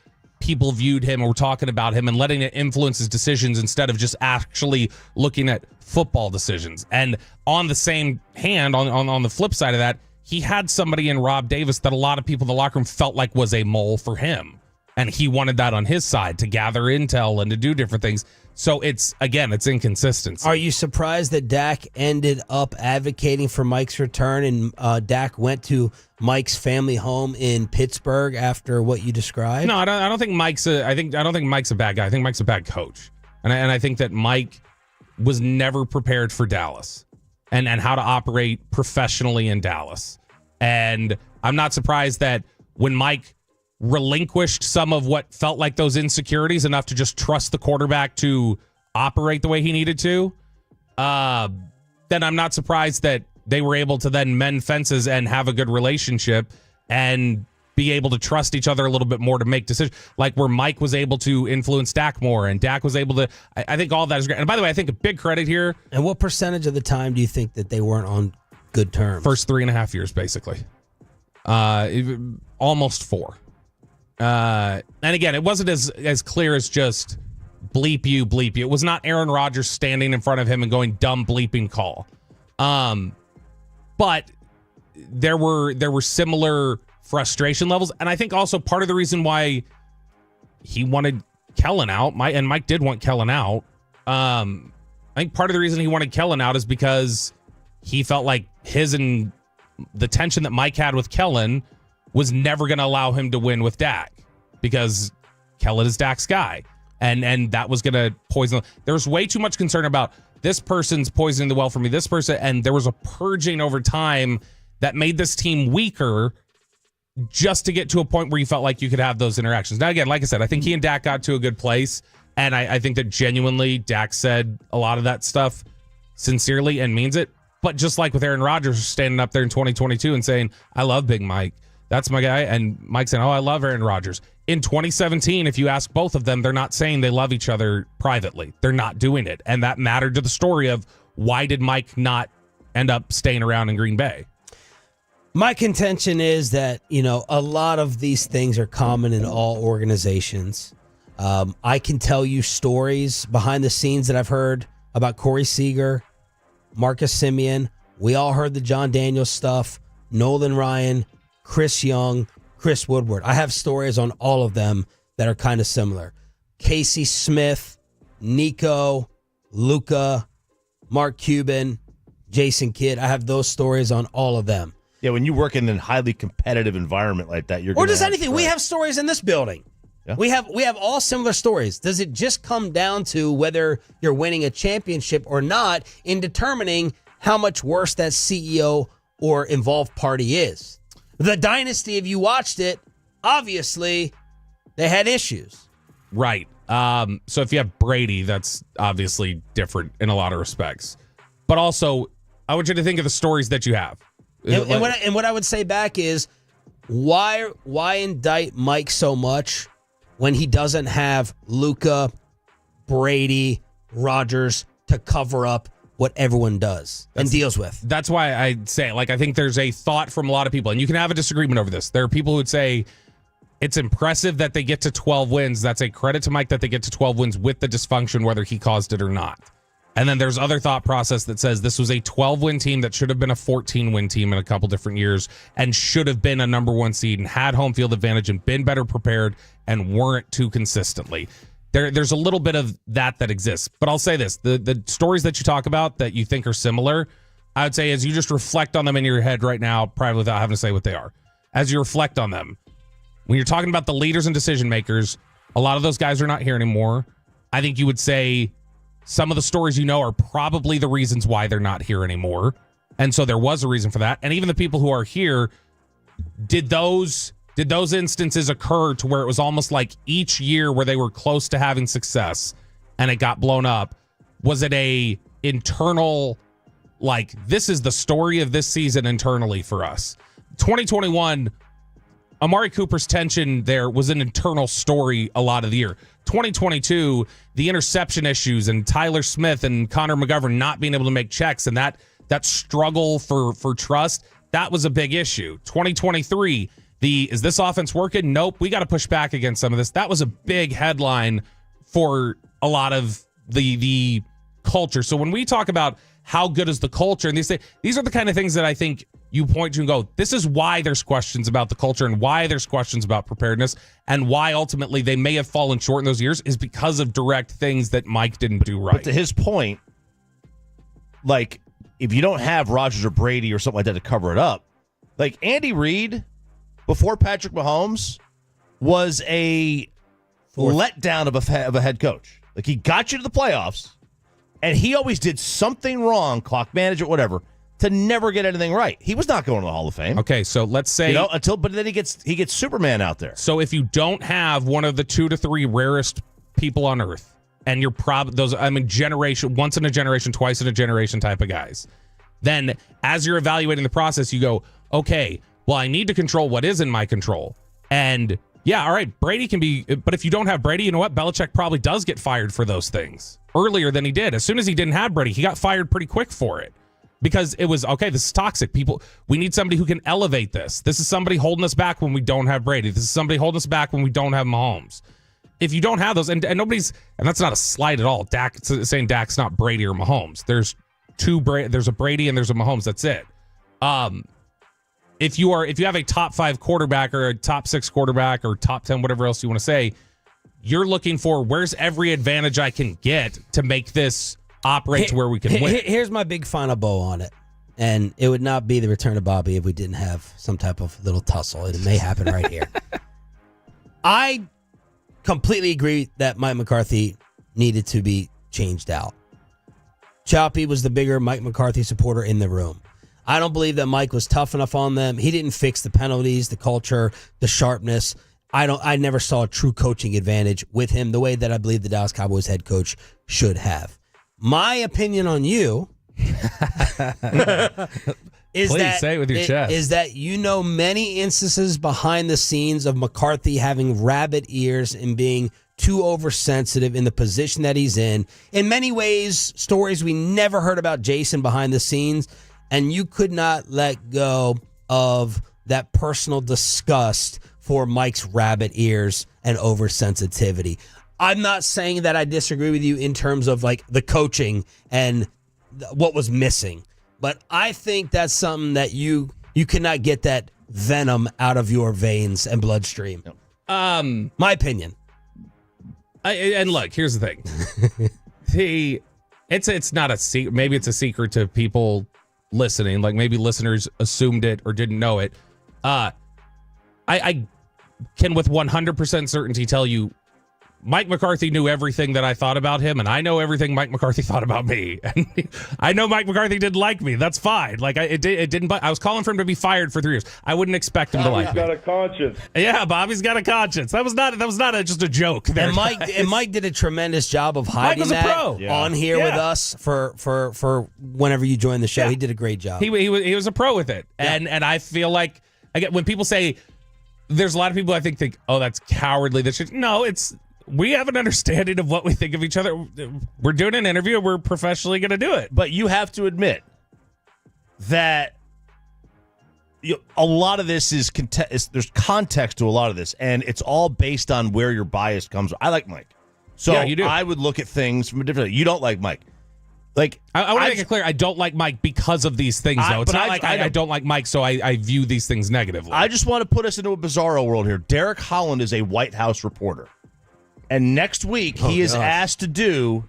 people viewed him or were talking about him and letting it influence his decisions instead of just actually looking at football decisions. And on the same hand, on the flip side of that, he had somebody in Rob Davis that a lot of people in the locker room felt like was a mole for him. And he wanted that on his side to gather intel and to do different things. So it's inconsistency. Are you surprised that Dak ended up advocating for Mike's return and Dak went to Mike's family home in Pittsburgh after what you described? No, I don't think Mike's I don't think Mike's a bad guy. I think Mike's a bad coach. And I think that Mike was never prepared for Dallas and how to operate professionally in Dallas. And I'm not surprised that when Mike relinquished some of what felt like those insecurities enough to just trust the quarterback to operate the way he needed to, then I'm not surprised that they were able to then mend fences and have a good relationship and be able to trust each other a little bit more to make decisions, like where Mike was able to influence Dak more and Dak was able to. I think all that is great. And by the way, I think a big credit here. And what percentage of the time do you think that they weren't on good terms? First 3.5 years, basically. Almost 4. And again, it wasn't as clear as just bleep you. It was not Aaron Rodgers standing in front of him and going dumb bleeping call. But there were similar frustration levels, and I think also part of the reason why he wanted Kellen out, Mike did want Kellen out. I think part of the reason he wanted Kellen out is because he felt like his and the tension that Mike had with Kellen was never going to allow him to win with Dak because Kellen is Dak's guy. And that was going to poison. There was way too much concern about this person's poisoning the well for me, this person. And there was a purging over time that made this team weaker just to get to a point where you felt like you could have those interactions. Now, again, like I said, I think he and Dak got to a good place. And I think that genuinely Dak said a lot of that stuff sincerely and means it. But just like with Aaron Rodgers standing up there in 2022 and saying, I love Big Mike. That's my guy. And Mike saying, oh, I love Aaron Rodgers. In 2017, if you ask both of them, they're not saying they love each other privately. They're not doing it. And that mattered to the story of why did Mike not end up staying around in Green Bay? My contention is that, a lot of these things are common in all organizations. I can tell you stories behind the scenes that I've heard about Corey Seager, Marcus Simeon. We all heard the John Daniels stuff, Nolan Ryan, Chris Young, Chris Woodward. I have stories on all of them that are kind of similar. Casey Smith, Nico, Luca, Mark Cuban, Jason Kidd. I have those stories on all of them. Yeah, when you work in a highly competitive environment like that, or just anything. We have stories in this building. Yeah. We have all similar stories. Does it just come down to whether you're winning a championship or not in determining how much worse that CEO or involved party is? The Dynasty, if you watched it, obviously they had issues. Right. So if you have Brady, that's obviously different in a lot of respects. But also, I want you to think of the stories that you have. And what I would say back is, why indict Mike so much when he doesn't have Luka, Brady, Rodgers to cover up what everyone does and deals with? That's why I say, I think there's a thought from a lot of people, and you can have a disagreement over this. There are people who would say it's impressive that they get to 12 wins. That's a credit to Mike that they get to 12 wins with the dysfunction, whether he caused it or not. And then there's other thought process that says this was a 12-win team that should have been a 14-win team in a couple different years and should have been a number 1 seed and had home field advantage and been better prepared and weren't too consistently. There's a little bit of that exists. But I'll say this, the stories that you talk about that you think are similar, I would say as you just reflect on them in your head right now, probably without having to say what they are, as you reflect on them, when you're talking about the leaders and decision makers, a lot of those guys are not here anymore. I think you would say some of the stories are probably the reasons why they're not here anymore. And so there was a reason for that. And even the people who are here, did those instances occur to where it was almost like each year where they were close to having success and it got blown up? Was it a internal, this is the story of this season internally for us? 2021, Amari Cooper's tension there was an internal story a lot of the year. 2022, the interception issues and Tyler Smith and Connor McGovern not being able to make checks and that struggle for trust, that was a big issue. 2023, Is this offense working? Nope. We got to push back against some of this. That was a big headline for a lot of the culture. So when we talk about how good is the culture, and these are the kind of things that I think you point to and go, this is why there's questions about the culture and why there's questions about preparedness and why ultimately they may have fallen short in those years is because of direct things that Mike didn't do right. But to his point, like, if you don't have Rodgers or Brady or something like that to cover it up, like Andy Reid before Patrick Mahomes was a letdown of a head coach. Like, he got you to the playoffs, and he always did something wrong, clock management, whatever, to never get anything right. He was not going to the Hall of Fame. Okay, so let's say but then he gets Superman out there. So if you don't have one of the 2 to 3 rarest people on earth, and you're generation, once in a generation, twice in a generation type of guys, then as you're evaluating the process, you go, okay, well, I need to control what is in my control. And yeah, all right, Brady can be, but if you don't have Brady, you know what? Belichick probably does get fired for those things earlier than he did. As soon as he didn't have Brady, he got fired pretty quick for it because it was, okay, this is toxic. People, we need somebody who can elevate this. This is somebody holding us back when we don't have Brady. This is somebody holding us back when we don't have Mahomes. If you don't have those, and nobody's, and that's not a slight at all. Saying Dak's not Brady or Mahomes. There's a Brady and there's a Mahomes. That's it. If you have a top 5 quarterback or a top 6 quarterback or top 10, whatever else you want to say, you're looking for where's every advantage I can get to make this operate to where we can win. Here's my big final bow on it. And it would not be the return of Bobby if we didn't have some type of little tussle. It may happen right here. I completely agree that Mike McCarthy needed to be changed out. Choppy was the bigger Mike McCarthy supporter in the room. I don't believe that Mike was tough enough on them. He didn't fix the penalties, the culture, the sharpness. I never saw a true coaching advantage with him the way that I believe the Dallas Cowboys head coach should have. My opinion on you is Please say it with your chest. Is that many instances behind the scenes of McCarthy having rabbit ears and being too oversensitive in the position that he's in. In many ways, stories we never heard about Jason behind the scenes, and you could not let go of that personal disgust for Mike's rabbit ears and oversensitivity. I'm not saying that I disagree with you in terms of like the coaching and what was missing, but I think that's something that you cannot get that venom out of your veins and bloodstream. My opinion. And look, here's the thing. It's not a secret. Maybe it's a secret to people listening. Like maybe listeners assumed it or didn't know it. I can with 100% certainty tell you Mike McCarthy knew everything that I thought about him, and I know everything Mike McCarthy thought about me. And I know Mike McCarthy didn't like me. That's fine. Like it didn't. I was calling for him to be fired for 3 years. I wouldn't expect him to like me. Bobby's got a conscience. Yeah, Bobby's got a conscience. That was not just a joke. There, and Mike did a tremendous job of hiding that on here with us for whenever you join the show. Yeah. He did a great job. He was a pro with it, and I feel like when people say there's a lot of people I think oh that's cowardly. We have an understanding of what we think of each other. We're doing an interview. We're professionally going to do it. But you have to admit that a lot of this is there's context to a lot of this, and it's all based on where your bias comes. I like Mike. So yeah, you do. I would look at things from a different. You don't like Mike. Like I want to make it clear, I don't like Mike because of these things, though. It's not like I don't like Mike, so I view these things negatively. I just want to put us into a bizarro world here. Derek Holland is a White House reporter. And next week, he is asked to do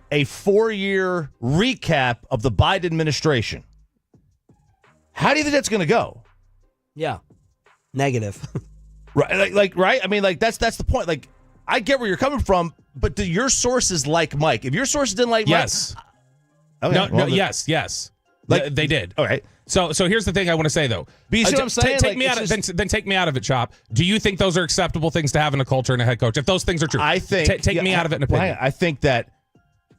a 4-year recap of the Biden administration. How do you think that's going to go? Yeah. Negative. Right? Right? I mean, that's the point. Like, I get where you're coming from, but do your sources like Mike? If your sources didn't like Mike... Okay, yes. Like, they did. All right. So here's the thing I want to say, though. But you see what I'm saying? Take me out of it, Chop. Do you think those are acceptable things to have in a culture and a head coach? If those things are true, I think take me out of it in opinion. I think that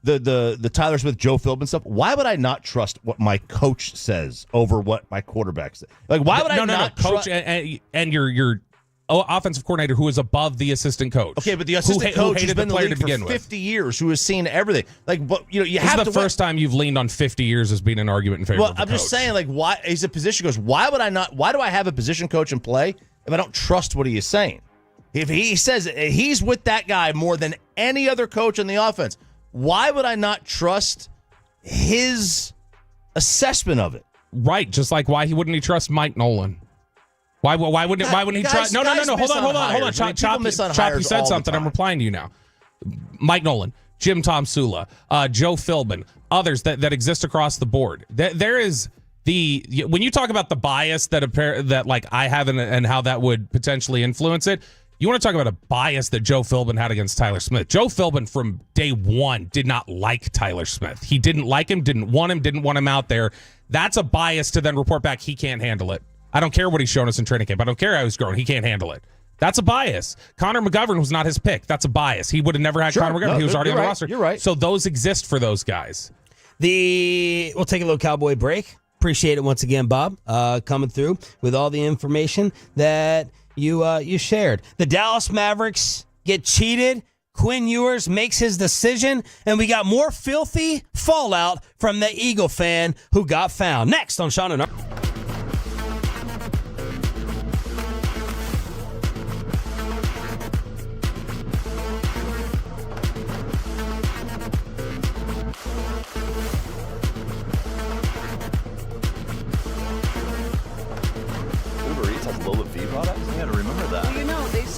the Tyler Smith, Joe Philbin stuff. Why would I not trust what my coach says over what my quarterback says? Like, why would I not coach and your offensive coordinator who is above the assistant coach? Okay, but the assistant coach has been in the league for 50 years, who has seen everything. Like, but you have to. This is the first time you've leaned on 50 years as being an argument in favor. Well, of the I'm just saying, like, why he's a position coach? Why would I not? Why do I have a position coach in play if I don't trust what he is saying. If he says he's with that guy more than any other coach on the offense, why would I not trust his assessment of it? Right, just like why wouldn't he trust Mike Nolan? Why wouldn't he trust? No. Hold on. Chop, you said something. I'm replying to you now. Mike Nolan, Jim Tom Sula, Joe Philbin, others that exist across the board. There is when you talk about the bias that like I have and how that would potentially influence it. You want to talk about a bias that Joe Philbin had against Tyler Smith. Joe Philbin from day one did not like Tyler Smith. He didn't like him, didn't want him out there. That's a bias to then report back he can't handle it. I don't care what he's shown us in training camp. I don't care how he's growing. He can't handle it. That's a bias. Connor McGovern was not his pick. That's a bias. He would have never had Connor McGovern. He was already on the roster. You're right. So those exist for those guys. We'll take a little Cowboy break. Appreciate it once again, Bob, coming through with all the information that you shared. The Dallas Mavericks get cheated. Quinn Ewers makes his decision, and we got more filthy fallout from the Eagle fan who got found. Next on Sean and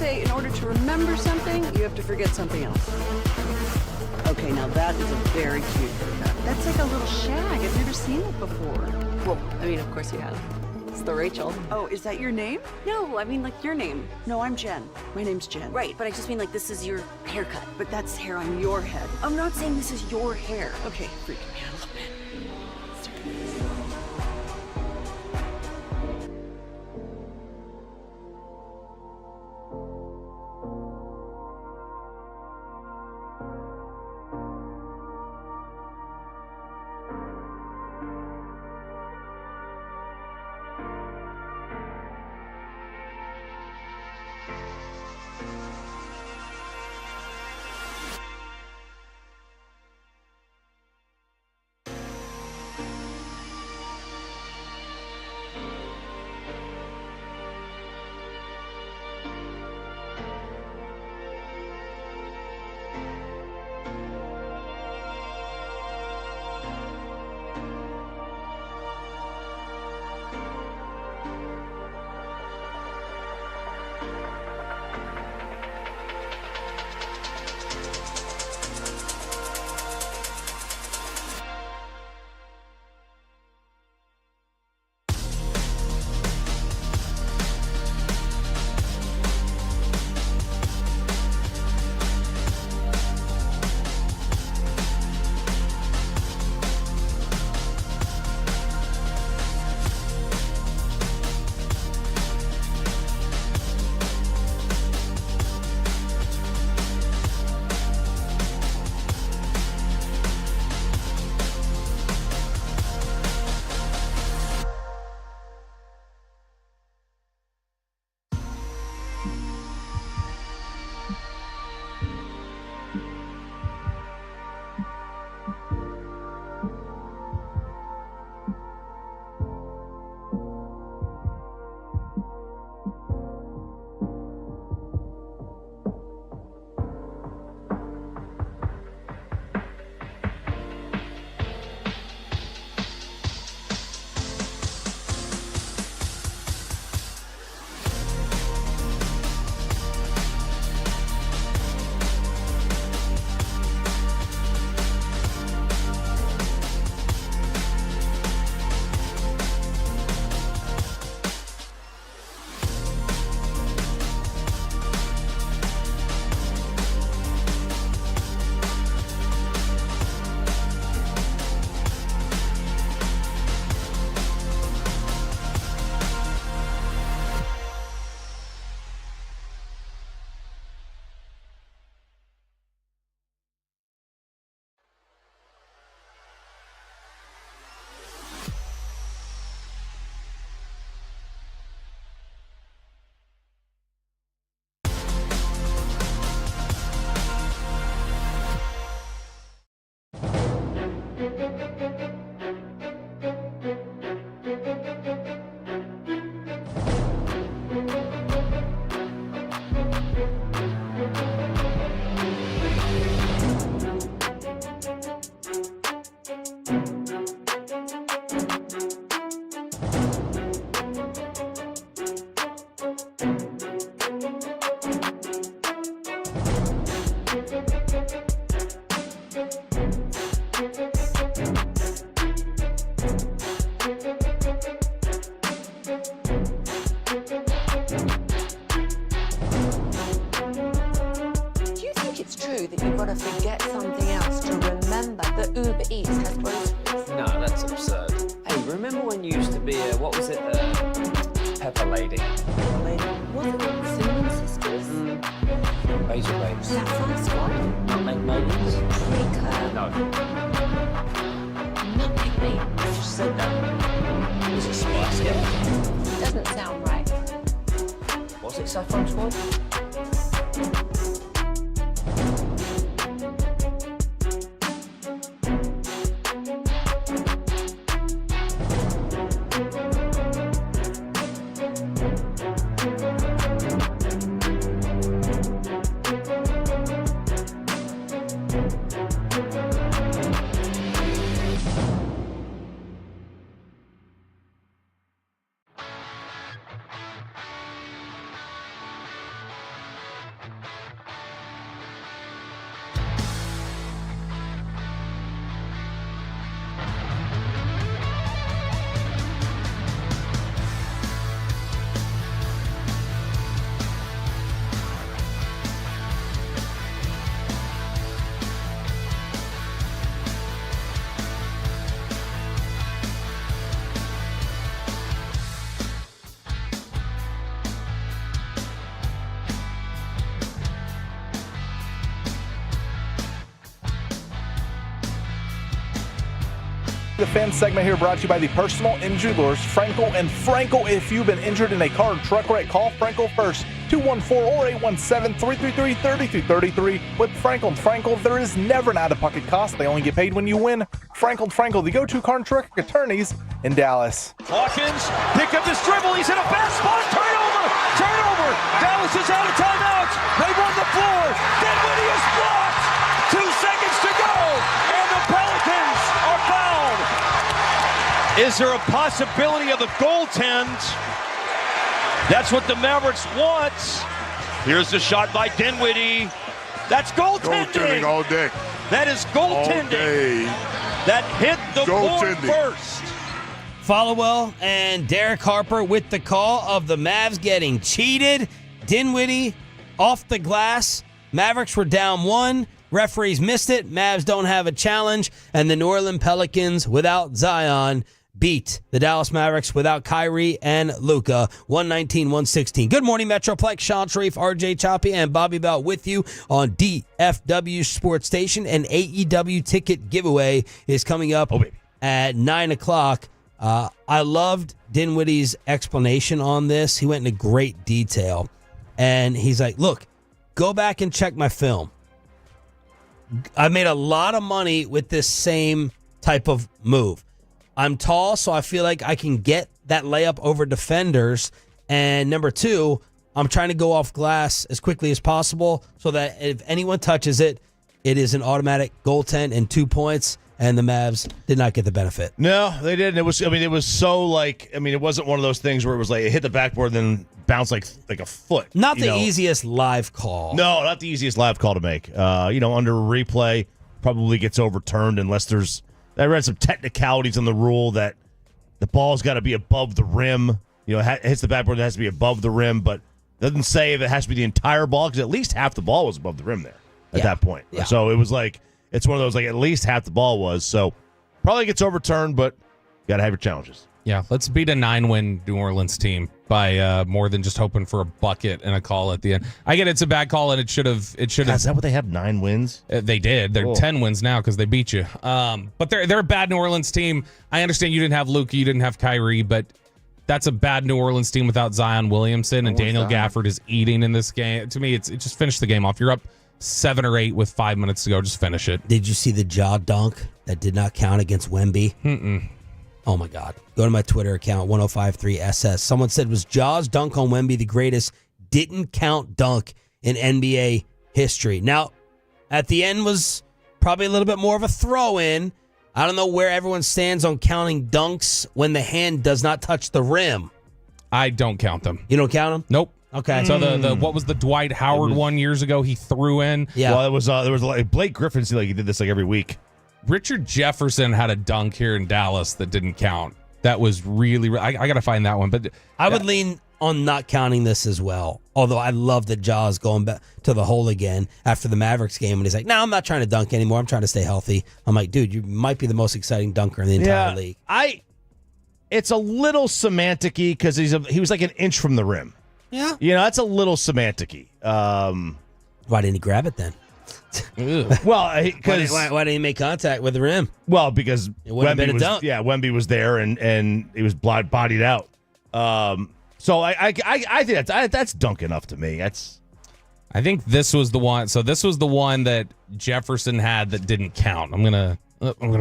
In order to remember something, you have to forget something else. Okay, now that is a very cute haircut. That's like a little shag. I've never seen it before. Well, I mean, of course you have. It's the Rachel. Oh, is that your name? No, I mean like your name. No, I'm Jen. My name's Jen. Right, but I just mean like this is your haircut. But that's hair on your head. I'm not saying this is your hair. Okay, freaking me out a little bit. Do you think it's true that you've got to forget something else to remember that Uber Eats has groceries? No, that's absurd. Hey, remember when you used to be what was it, Pepper Lady? Wasn't it Cinnamon Sisters? Basil Babes. Is that fast one? Nutmeg Maidens? No. Nutmeg Maidens. You just said that. Was it Spice Girls? Doesn't sound right. Was it Saffron Squad? The fan segment here brought to you by the personal injury lawyers Frankel and Frankel. If you've been injured in a car or truck wreck, call Frankel first. 214 or 817-333-3233. With Frankel and Frankel, there is never an out-of-pocket cost. They only get paid when you win. Frankel and Frankel, the go-to car and truck attorneys in Dallas. Hawkins pick up this dribble. He's in a bad spot. Turnover. Dallas is out of timeouts. They run the floor. Dinwiddie is blocked. 2 seconds to go. And the Pelicans are fouled. Is there a possibility of the goaltend? That's what the Mavericks want. Here's the shot by Dinwiddie. That's goaltending. Goaltending all day. That is goaltending. All day. That hit the board first. Followell and Derek Harper with the call of the Mavs getting cheated. Dinwiddie off the glass. Mavericks were down 1. Referees missed it. Mavs don't have a challenge. And the New Orleans Pelicans, without Zion, beat the Dallas Mavericks without Kyrie and Luka, 119-116. Good morning, Metroplex. Sean Sharif, RJ Choppy, and Bobby Bell with you on DFW Sports Station. An AEW ticket giveaway is coming up at 9 o'clock. I loved Dinwiddie's explanation on this. He went into great detail. And he's like, look, go back and check my film. I made a lot of money with this same type of move. I'm tall, so I feel like I can get that layup over defenders. And number 2, I'm trying to go off glass as quickly as possible so that if anyone touches it, it is an automatic goaltend and 2 points. And the Mavs did not get the benefit. No, they didn't. It was so it wasn't one of those things where it was like it hit the backboard and then bounced like a foot. Not the easiest live call. No, not the easiest live call to make. Under replay, probably gets overturned unless there's. I read some technicalities in the rule that the ball's got to be above the rim. It hits the backboard, it has to be above the rim, but it doesn't say if it has to be the entire ball because at least half the ball was above the rim there at that point. Yeah. So it was like. It's one of those, at least half the ball was. So probably gets overturned, but you got to have your challenges. Yeah, let's beat a 9-win New Orleans team by more than just hoping for a bucket and a call at the end. I get it's a bad call, and it should have. Is that what they have, 9 wins? They did. They're 10 wins now because they beat you. But they're a bad New Orleans team. I understand you didn't have Luka, you didn't have Kyrie, but that's a bad New Orleans team without Zion Williamson, and Daniel Gafford is eating in this game. To me, it just finished the game off. You're up 7 or 8 with 5 minutes to go. Just finish it. Did you see the jaw dunk that did not count against Wemby? Mm-mm. Oh, my God. Go to my Twitter account, 1053SS. Someone said, was Jaw's dunk on Wemby the greatest didn't count dunk in NBA history? Now, at the end was probably a little bit more of a throw-in, I don't know where everyone stands on counting dunks when the hand does not touch the rim. I don't count them. You don't count them? Nope. Okay. So the what was the Dwight Howard one years ago? He threw in. Yeah. Well, there was like Blake Griffin seemed like he did this like every week. Richard Jefferson had a dunk here in Dallas that didn't count. That was really. I got to find that one, but I would lean on not counting this as well. Although I love that Ja's going back to the hole again after the Mavericks game, and he's like, "No, I'm not trying to dunk anymore. I'm trying to stay healthy." I'm like, "Dude, you might be the most exciting dunker in the entire league." It's a little semantic-y because he was like an inch from the rim. Yeah. That's a little semantic-y. Why didn't he grab it then? Well, because why didn't he make contact with the rim? Well, because it wouldn't have been a was, dunk. yeah, Wemby was there and he was bodied out. So I think that's dunk enough to me. I think this was the one. So this was the one that Jefferson had that didn't count. I'm gonna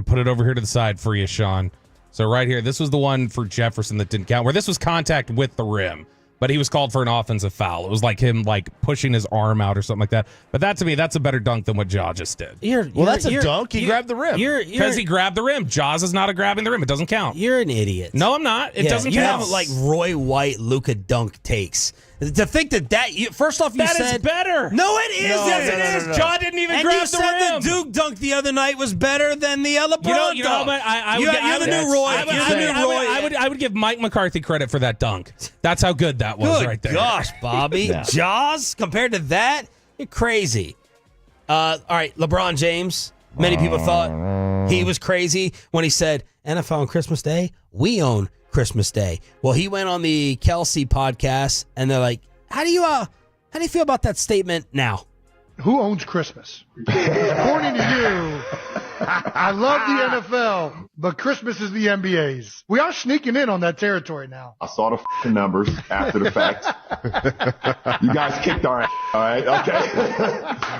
put it over here to the side for you, Sean. So right here, this was the one for Jefferson that didn't count, where this was contact with the rim, but he was called for an offensive foul. It was like him pushing his arm out or something like that. But that to me, that's a better dunk than what Ja just did. That's a dunk. He grabbed the rim. Because he grabbed the rim. Jaws is not a grabbing the rim. It doesn't count. You're an idiot. No, I'm not. It doesn't you count. have like Roy White, Luka dunk takes. To think first off, you that said is better. No, it is. Yes, it is. Ja didn't even and grab you the said rim. the Duke dunk the other night was better than the LeBron You know, dunk. but You're the new Roy. You're the new Roy. I would give Mike McCarthy credit for that dunk. That's how good that was right there. Gosh, Bobby. Yeah. Jaws compared to that, you're crazy. All right, LeBron James. Many people thought he was crazy when he said, NFL on Christmas Day, we own Christmas Day. Well, he went on the Kelsey podcast, and they're like, how do you feel about that statement now? Who owns Christmas? According to you, I love the NFL, but Christmas is the NBA's. We are sneaking in on that territory now. I saw the numbers after the fact. You guys kicked our ass, all right? Okay.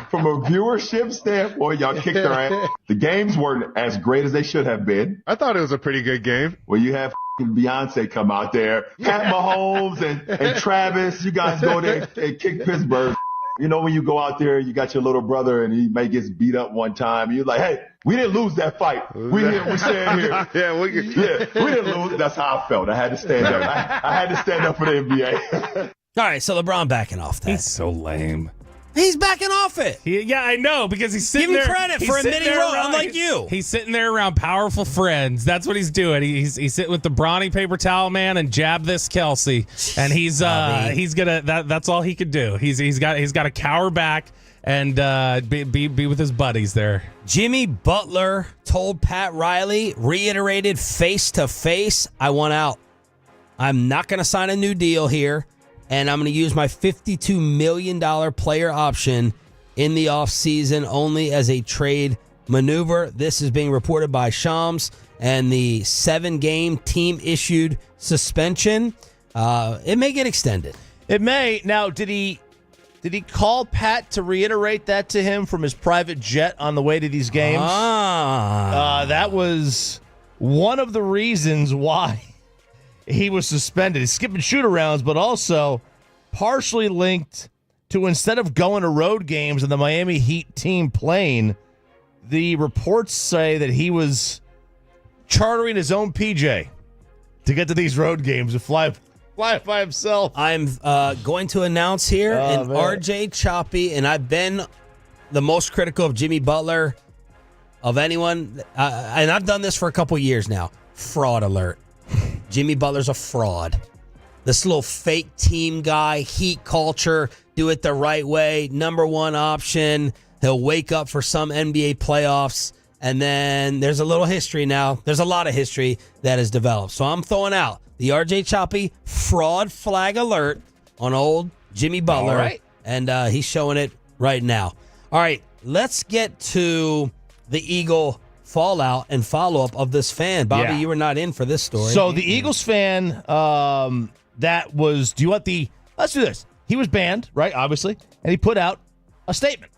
From a viewership standpoint, y'all kicked our ass. The games weren't as great as they should have been. I thought it was a pretty good game. Well, you have Beyonce come out there, Pat Mahomes and Travis. You guys go there and kick Pittsburgh. You know, when you go out there, you got your little brother and he may get beat up one time. You're like, hey, we didn't lose that fight. We stand here. we didn't lose. That's how I felt. I had to stand up. I had to stand up for the NBA. All right, so LeBron backing off that. He's so lame. He's backing off it. Yeah, I know, because he's sitting there. Give him credit for admitting wrong, unlike you. He's sitting there around powerful friends. That's what he's doing. He's sitting with the brawny paper towel man and jab this Kelsey, and he's gonna. That's all he could do. He's got to cower back and be with his buddies there. Jimmy Butler told Pat Riley, reiterated face to face, I want out. I'm not going to sign a new deal here. And I'm going to use my $52 million player option in the offseason only as a trade maneuver. This is being reported by Shams, and the 7-game team-issued suspension, it may get extended. It may. Now, did he call Pat to reiterate that to him from his private jet on the way to these games? That was one of the reasons why he was suspended. He's skipping shoot-arounds, but also partially linked to, instead of going to road games and the Miami Heat team playing, the reports say that he was chartering his own PJ to get to these road games and fly by himself. I'm going to announce here, and RJ Choppy, and I've been the most critical of Jimmy Butler of anyone, and I've done this for a couple years now. Fraud alert. Jimmy Butler's a fraud. This little fake team guy, Heat culture, do it the right way, number one option. He'll wake up for some NBA playoffs, and then there's a little history now. There's a lot of history that has developed. So I'm throwing out the RJ Choppy fraud flag alert on old Jimmy Butler, right. And he's showing it right now. All right, let's get to the Eagle fallout and follow-up of this fan. Bobby, you were not in for this story. So the Eagles fan, that was, let's do this. He was banned, right, obviously, and he put out a statement.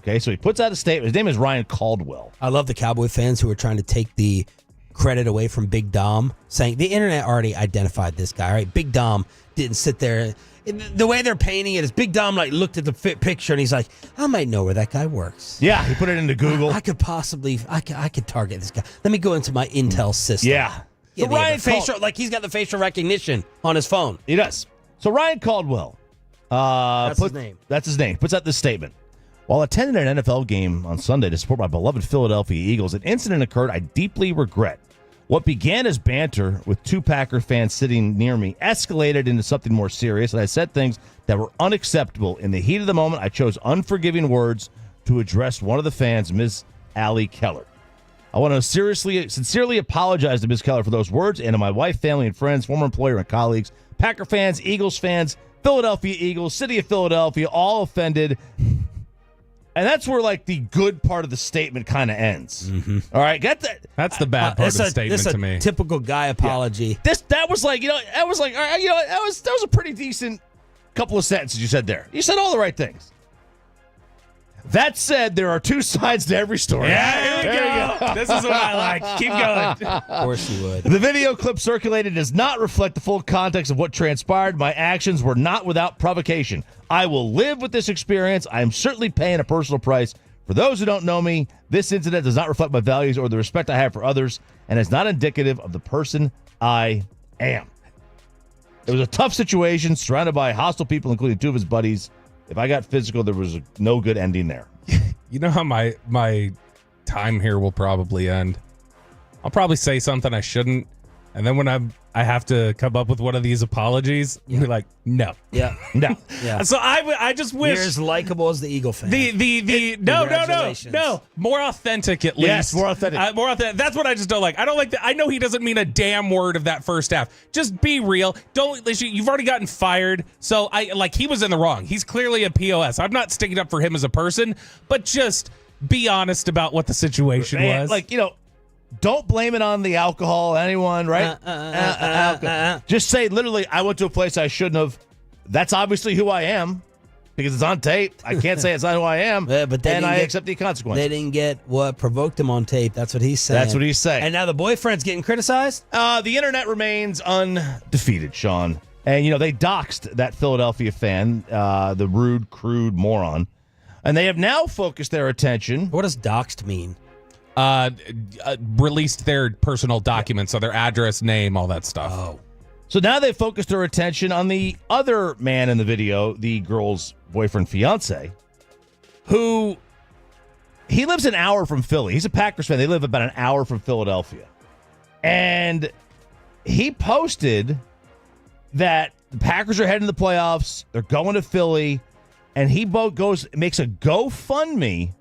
Okay, so he puts out a statement. His name is Ryan Caldwell. I love the Cowboy fans who are trying to take the credit away from Big Dom, saying the internet already identified this guy, right? Big Dom didn't sit there. the way they're painting it is Big Dom looked at the picture and he's like, I might know where that guy works. Yeah, he put it into Google. I could target this guy. Let me go into my Intel system. Yeah. So Ryan he's got the facial recognition on his phone. He does. So Ryan Caldwell. That's his name. That's his name. Puts out this statement. While attending an NFL game on Sunday to support my beloved Philadelphia Eagles, an incident occurred I deeply regret. What began as banter with two Packer fans sitting near me escalated into something more serious, and I said things that were unacceptable. In the heat of the moment, I chose unforgiving words to address one of the fans, Ms. Allie Keller. I want to sincerely apologize to Ms. Keller for those words and to my wife, family, and friends, former employer and colleagues, Packer fans, Eagles fans, Philadelphia Eagles, City of Philadelphia, all offended. And that's where the good part of the statement kind of ends. Mm-hmm. All right, get that. That's the bad part of the statement to me. Typical guy apology. Yeah. That was that was a pretty decent couple of sentences you said there. You said all the right things. That said, there are two sides to every story. Yeah, here we go. This is what I like. Keep going. Of course you would. The video clip circulated does not reflect the full context of what transpired. My actions were not without provocation. I will live with this experience. I am certainly paying a personal price. For those who don't know me, this incident does not reflect my values or the respect I have for others and is not indicative of the person I am. It was a tough situation, surrounded by hostile people, including two of his buddies. If I got physical, there was no good ending there. You know how my time here will probably end? I'll probably say something I shouldn't, and then when I have to come up with one of these apologies, you'll be like, no. Yeah. No. Yeah. So I just wish you're as likable as the Eagle fan. No. More authentic at least. Yes, more authentic. More authentic. That's what I just don't like. I don't like that. I know he doesn't mean a damn word of that first half. Just be real. You've already gotten fired. So he was in the wrong. He's clearly a POS. I'm not sticking up for him as a person, but just be honest about what the situation was. Don't blame it on the alcohol, anyone, right? Just say, literally, I went to a place I shouldn't have. That's obviously who I am because it's on tape. I can't say it's not who I am, and I accept the consequences. They didn't get what provoked him on tape. That's what he's saying. That's what he's saying. And now the boyfriend's getting criticized? The internet remains undefeated, Sean. And, they doxed that Philadelphia fan, the rude, crude moron. And they have now focused their attention. What does doxed mean? Released their personal documents, so their address, name, all that stuff. Oh. So now they've focused their attention on the other man in the video, the girl's boyfriend, fiance, who he lives an hour from Philly. He's a Packers fan. They live about an hour from Philadelphia. And he posted that the Packers are heading to the playoffs. They're going to Philly. And he makes a GoFundMe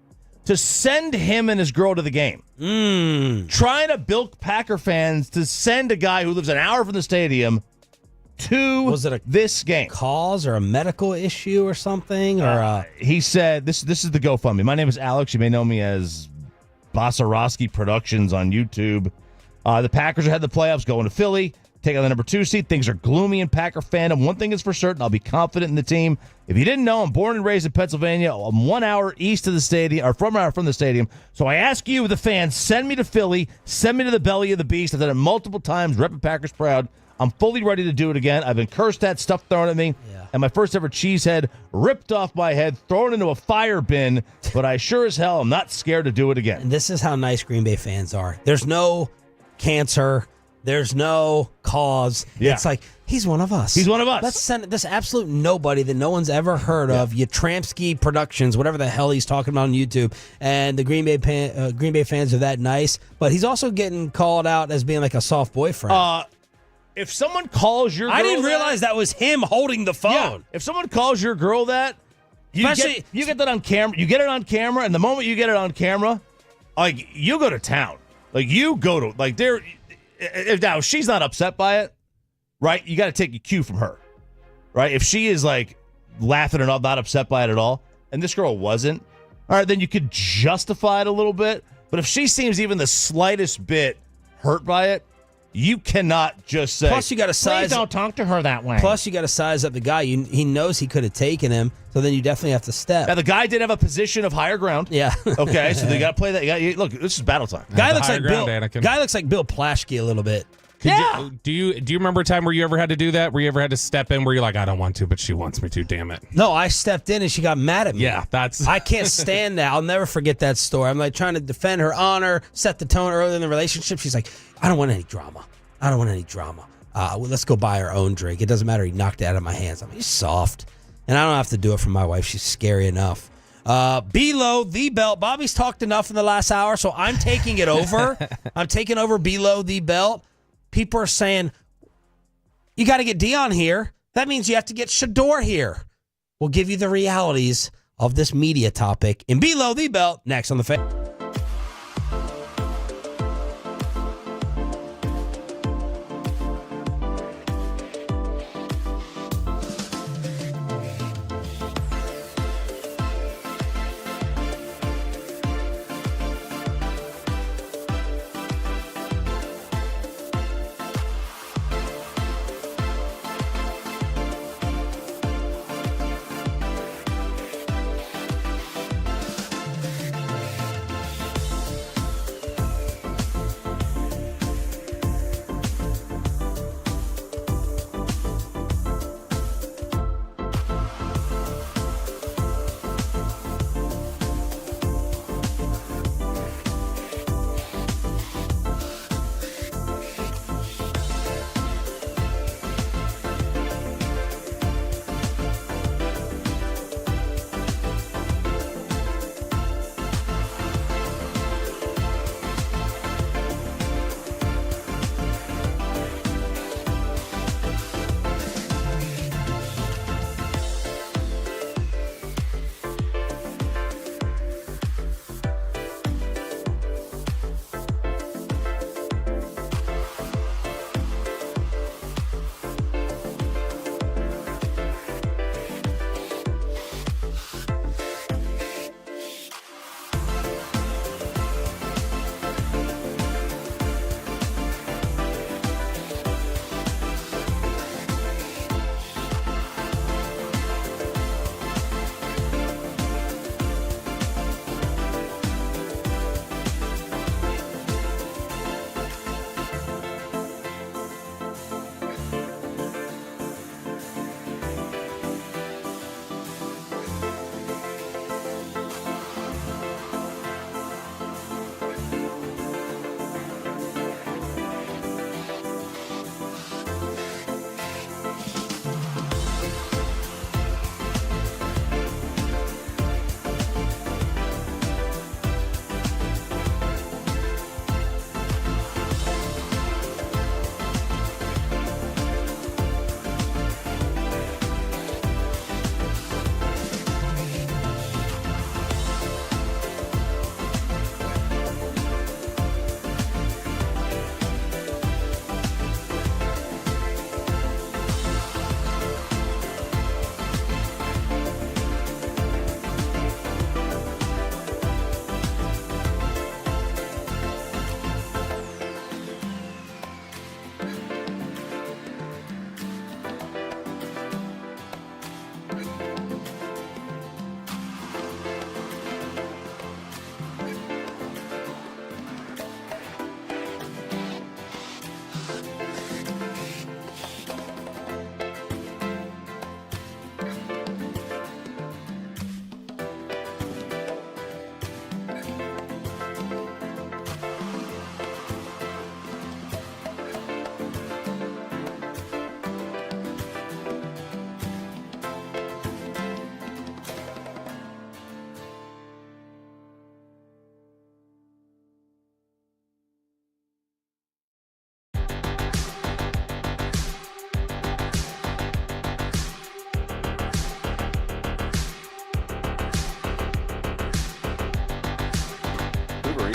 to send him and his girl to the game. Trying to bilk Packer fans to send a guy who lives an hour from the stadium to this game. Cause or a medical issue or something? He said, this is the GoFundMe. My name is Alex. You may know me as Basarowski Productions on YouTube. The Packers are headed to the playoffs, going to Philly. Take on the number 2 seed. Things are gloomy in Packer fandom. One thing is for certain, I'll be confident in the team. If you didn't know, I'm born and raised in Pennsylvania. I'm 1 hour east of the stadium, or from the stadium. So I ask you, the fans, send me to Philly. Send me to the belly of the beast. I've done it multiple times. Repping Packers proud. I'm fully ready to do it again. I've been cursed at, stuff thrown at me, and my first ever cheese head ripped off my head, thrown into a fire bin. But I sure as hell am not scared to do it again. And this is how nice Green Bay fans are. There's no cancer. There's no cause. Yeah. It's like, he's one of us. He's one of us. Let's send this absolute nobody that no one's ever heard of, Yatramsky Productions, whatever the hell he's talking about on YouTube. And the Green Bay fans are that nice. But he's also getting called out as being like a soft boyfriend. If someone calls your girl I didn't realize that was him holding the phone. Yeah. If someone calls your girl that, you get that on camera. You get it on camera, and the moment you get it on camera, you go to town. If she's not upset by it, right? You got to take a cue from her, right? If she is laughing and not upset by it at all, and this girl wasn't, all right, then you could justify it a little bit. But if she seems even the slightest bit hurt by it, you cannot just say, Plus, you got to size. Please don't talk to her that way. Plus, you got to size up the guy. He knows he could have taken him, so then you definitely have to step. Now, the guy did have a position of higher ground. Yeah. Okay, so they got to play that. Look, this is battle time. Guy looks like Bill Plaschke a little bit. Do you remember a time where you ever had to do that? Where you ever had to step in where you're like, I don't want to, but she wants me to, damn it. No, I stepped in and she got mad at me. Yeah, that's... I can't stand that. I'll never forget that story. I'm like trying to defend her honor, set the tone early in the relationship. She's like, I don't want any drama. Well, let's go buy our own drink. It doesn't matter. He knocked it out of my hands. I'm like, he's soft. And I don't have to do it for my wife. She's scary enough. Below the belt. Bobby's talked enough in the last hour, so I'm taking it over. I'm taking over below the belt. People are saying, you got to get Dion here. That means you have to get Shador here. We'll give you the realities of this media topic in Below the Belt next on the Fan.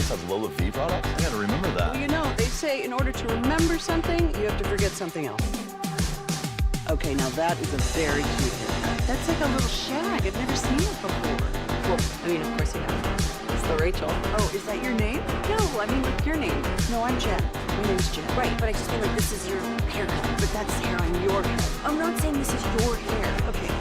Has Lola V products? I gotta remember that. Well, you know, they say in order to remember something, you have to forget something else. Okay, now that is a very cute haircut. That's like a little shag. I've never seen it before. Well, I mean, of course you have. It's the Rachel. Oh, is that your name? No, I mean, like your name. No, I'm Jen. My name's Jen. Right, but I just mean like this is your haircut. But that's hair on your head. I'm not saying this is your hair. Okay.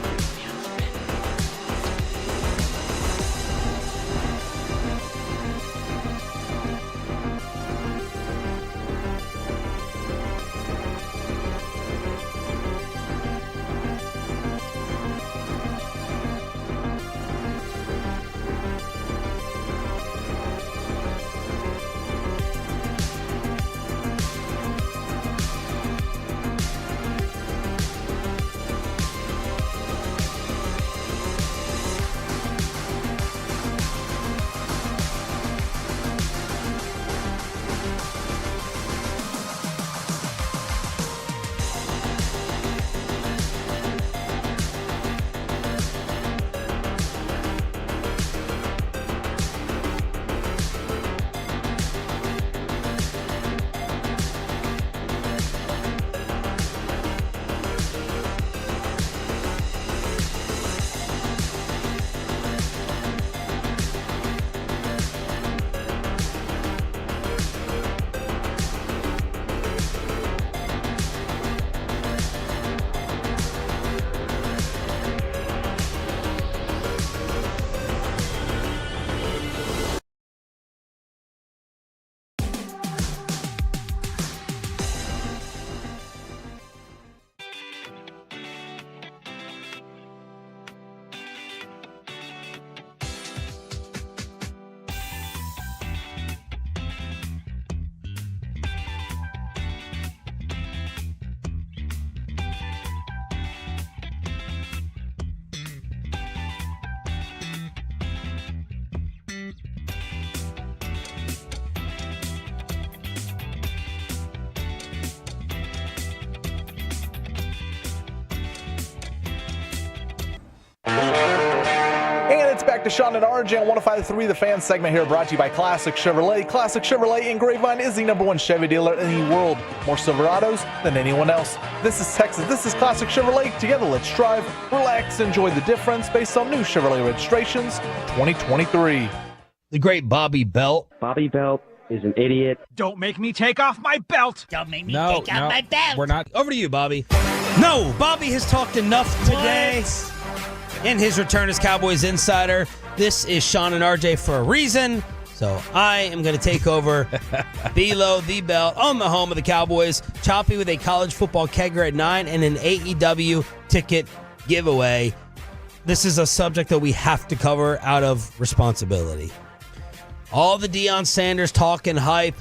to Sean and RJ on 105.3 The Fan segment here, brought to you by Classic Chevrolet. Classic Chevrolet in Grapevine is the #1 Chevy dealer in the world. More Silverados than anyone else. This is Texas. This is Classic Chevrolet. Together, let's drive, relax, enjoy the difference based on new Chevrolet registrations 2023. The great Bobby Belt. Bobby Belt is an idiot. Don't make me take off my belt. Don't make me No, take out no, my belt. we're not. Over to you, Bobby. No, Bobby has talked enough today. In his return as Cowboys insider, this is Sean and RJ for a reason. So I am going to take over below the belt on the home of the Cowboys. Choppy with a college football kegger at 9 and an AEW ticket giveaway. This is a subject that we have to cover out of responsibility. All the Deion Sanders talk and hype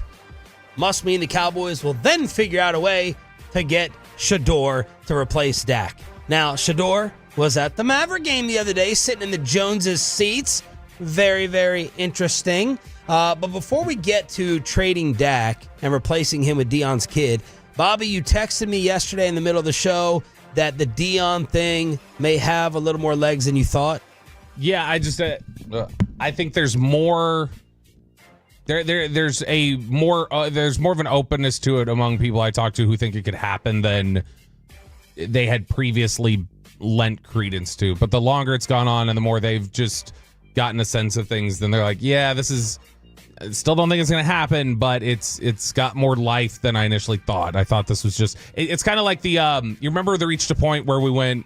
must mean the Cowboys will then figure out a way to get Shador to replace Dak. Now, Shador was at the Maverick game the other day, sitting in the Joneses seats. Very, very interesting. But before we get to trading Dak and replacing him with Deion's kid, Bobby, you texted me yesterday in the middle of the show that the Deion thing may have a little more legs than you thought. Yeah, I think there's more. There's more of an openness to it among people I talk to who think it could happen than they had previously lent credence to. But the longer it's gone on and the more they've just gotten a sense of things, then they're like, yeah, this is. I still don't think it's going to happen, but it's got more life than I initially thought. I thought this was just. It's kind of like the. You remember they reached a point where we went,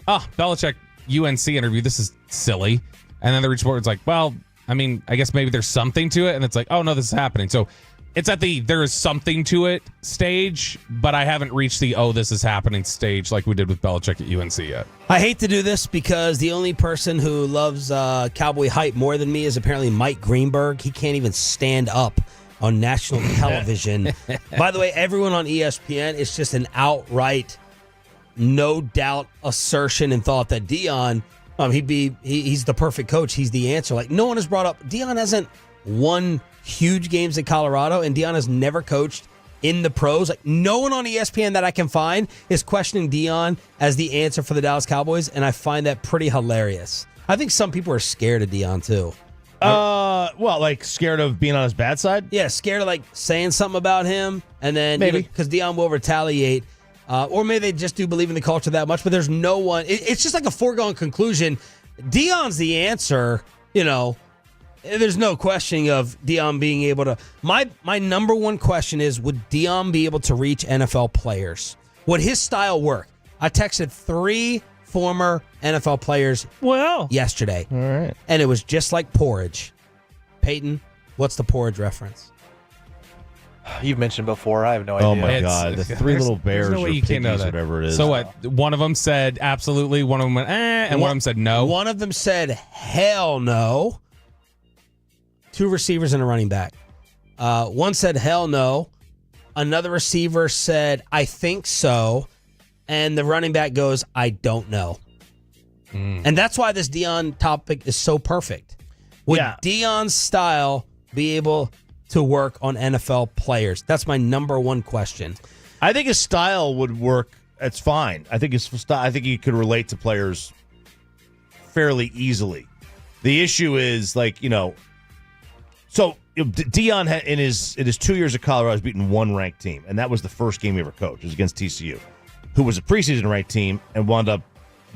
Belichick UNC interview. This is silly, and then they reached a point where it's like, well, I mean, I guess maybe there's something to it, and it's like, oh no, this is happening. So it's at the there is something to it stage, but I haven't reached the this is happening stage like we did with Belichick at UNC yet. I hate to do this because the only person who loves Cowboy hype more than me is apparently Mike Greenberg. He can't even stand up on national television. By the way, everyone on ESPN, it's just an outright, no doubt assertion and thought that Deion, he's the perfect coach. He's the answer. Like, no one has brought up, Deion hasn't won huge games at Colorado, and Deion has never coached in the pros. Like, no one on ESPN that I can find is questioning Deion as the answer for the Dallas Cowboys, and I find that pretty hilarious. I think some people are scared of Deion too. Well, like scared of being on his bad side? Yeah, scared of like saying something about him, and then maybe because Deion will retaliate, or maybe they just do believe in the culture that much. But there's no one. It's just like a foregone conclusion. Deion's the answer. There's no questioning of Deion being able to. My number one question is, would Deion be able to reach NFL players? Would his style work? I texted 3 former NFL players yesterday. All right. And it was just like porridge. Peyton, what's the porridge reference? You've mentioned before. I have no idea. Oh, my God. The 3 little bears no or you can't know piggies, that. whatever it is. So what? One of them said absolutely, one of them went, and one of them said no. One of them said hell no. 2 receivers and a running back. One said hell no. Another receiver said, I think so. And the running back goes, I don't know. And that's why this Deion topic is so perfect. Would Deion's style be able to work on NFL players? That's my number one question. I think his style would work. It's fine. I think his style. I think he could relate to players fairly easily. The issue is so Deion had, in his 2 years at Colorado, has beaten 1 ranked team, and that was the first game he ever coached. It was against TCU, who was a preseason ranked team and wound up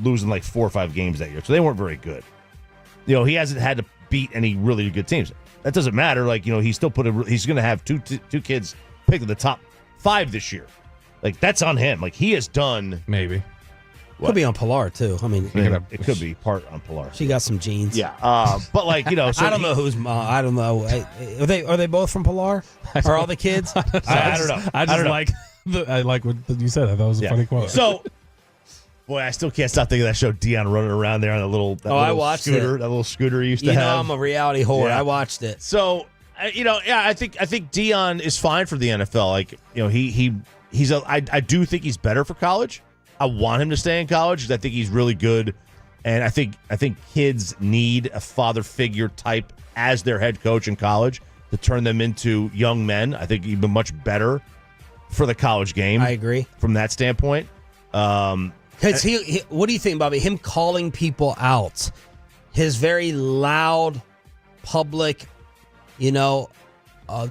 losing like 4 or 5 games that year. So they weren't very good. He hasn't had to beat any really good teams. That doesn't matter. He still he's going to have two kids picked in the top 5 this year. That's on him. He has done maybe. Could be on Pilar too. I mean, it could be part on Pilar. She got some genes. Yeah, but so I don't know who's. I don't know. Are they both from Pilar? Are all the kids? I don't know. I like what you said. I thought it was a funny quote. So, boy, I still can't stop thinking of that show. Deion running around there on I watched scooter. It. That little scooter he used to have. I'm a reality whore. Yeah. I watched it. So, I think Deion is fine for the NFL. I do think he's better for college. I want him to stay in college because I think he's really good, and I think kids need a father figure type as their head coach in college to turn them into young men. I think he'd be much better for the college game. I agree from that standpoint. What do you think, Bobby? Him calling people out his very loud public,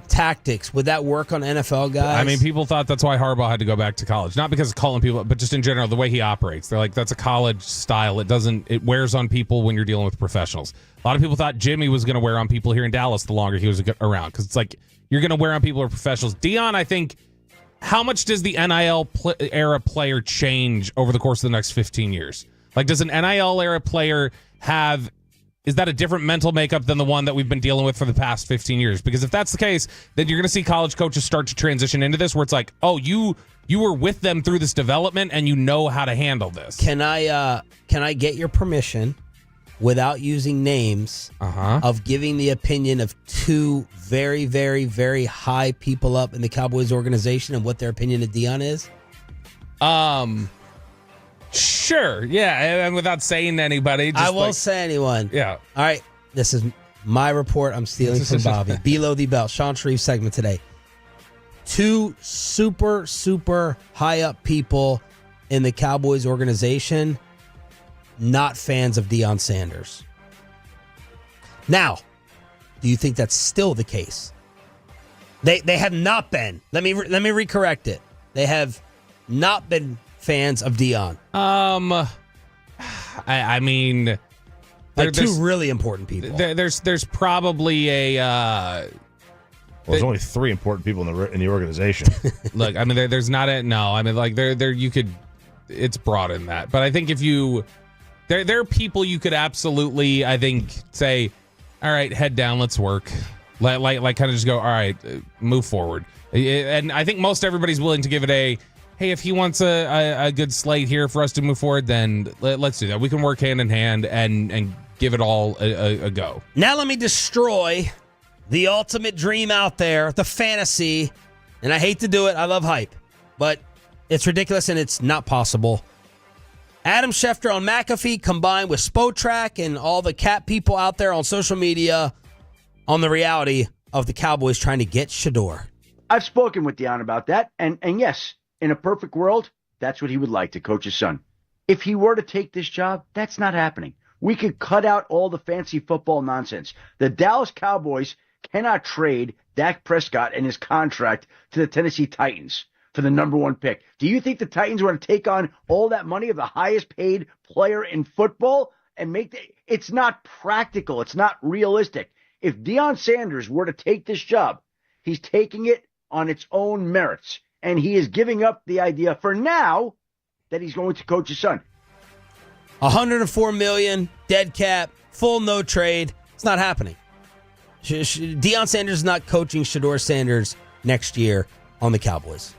tactics, would that work on NFL guys? I mean, people thought that's why Harbaugh had to go back to college. Not because of calling people, but just in general, the way he operates. They're like, that's a college style. It wears on people when you're dealing with professionals. A lot of people thought Jimmy was going to wear on people here in Dallas the longer he was around, because it's like, you're going to wear on people who are professionals. Dion, I think, how much does the NIL era player change over the course of the next 15 years? Like, does an NIL era player is that a different mental makeup than the one that we've been dealing with for the past 15 years? Because if that's the case, then you're going to see college coaches start to transition into this, where it's like, oh, you were with them through this development and you know how to handle this. Can I get your permission, without using names, of giving the opinion of two very, very, very high people up in the Cowboys organization and what their opinion of Dion is? Sure, yeah, and without saying to anybody. I won't say anyone. Yeah. All right, this is my report. I'm stealing from Bobby. Below the belt, Sean Sharif segment today. Two super, super high up people in the Cowboys organization, not fans of Deion Sanders. Now, do you think that's still the case? They have not been. Let me recorrect it. They have not been fans of Deion. I mean, two really important people. There's probably there's only three important people in the organization. Look, I mean, there's not a no. I mean, like there you could. It's broad in that, but I think if you there are people you could absolutely, I think, say, all right, head down, let's work. Like kind of just go, all right, move forward. And I think most everybody's willing to give it a. Hey, if he wants a good slate here for us to move forward, then let's do that. We can work hand in hand and give it all a go. Now let me destroy the ultimate dream out there, the fantasy. And I hate to do it. I love hype. But it's ridiculous and it's not possible. Adam Schefter on McAfee combined with Spotrac and all the cat people out there on social media on the reality of the Cowboys trying to get Shador. I've spoken with Deion about that. And yes, in a perfect world, that's what he would like, to coach his son. If he were to take this job, that's not happening. We could cut out all the fancy football nonsense. The Dallas Cowboys cannot trade Dak Prescott and his contract to the Tennessee Titans for the number one pick. Do you think the Titans want to take on all that money of the highest paid player in football and it's not practical. It's not realistic. If Deion Sanders were to take this job, he's taking it on its own merits. And he is giving up the idea for now that he's going to coach his son. $104 million, dead cap, full no trade. It's not happening. Deion Sanders is not coaching Shador Sanders next year on the Cowboys.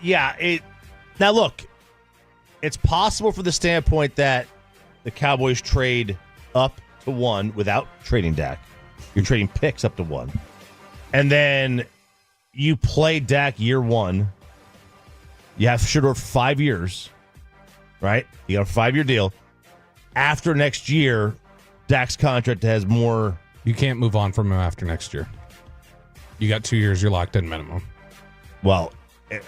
Yeah. Now, look, it's possible for the standpoint that the Cowboys trade up to one without trading Dak. You're trading picks up to one. And then you play Dak year one. You have Shador 5 years, right? You got a 5-year deal. After next year, Dak's contract has more. You can't move on from him after next year. You got 2 years. You're locked in minimum. Well,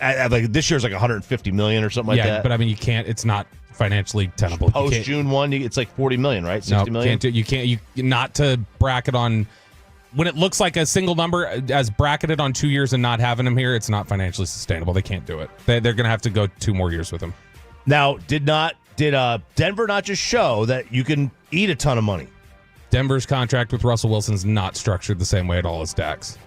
like this year's like $150 million or something like that. Yeah, but I mean, you can't. It's not financially tenable. Post June 1, it's like $40 million, right? $60 million. You can't not to bracket on. When it looks like a single number as bracketed on 2 years and not having him here, it's not financially sustainable. They can't do it. They're going to have to go 2 more years with him. Now, did Denver not just show that you can eat a ton of money? Denver's contract with Russell Wilson's not structured the same way at all as Dak's.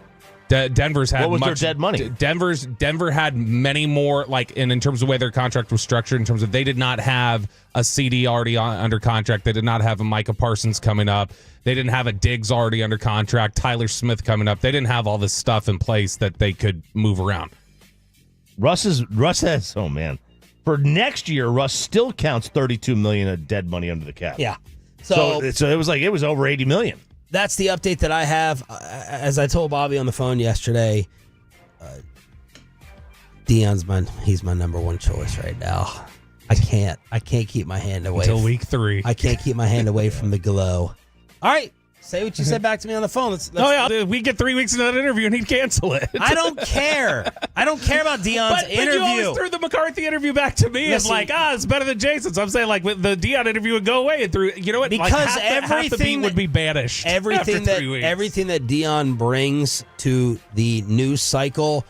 Denver's had what was their dead money? Denver had many more, like in terms of the way their contract was structured, in terms of they did not have a CD already under contract. They did not have a Micah Parsons coming up. They didn't have a Diggs already under contract, Tyler Smith coming up. They didn't have all this stuff in place that they could move around. Russ has, oh man. For next year, Russ still counts $32 million of dead money under the cap. Yeah. So it was over $80 million. That's the update that I have. As I told Bobby on the phone yesterday, Deion's he's my number one choice right now. I can't keep my hand away until week 3. I can't keep my hand away from the glow. All right, Say what you said back to me on the phone. Let's we get 3 weeks into that interview and he'd cancel it. I don't care. I don't care about Deion's interview. But you always threw the McCarthy interview back to me. It's like, it's better than Jason. So I'm saying, like, the Deion interview would go away. And you know what? Because half the beat would be banished. Everything after 3 weeks. Everything that Deion brings to the news cycle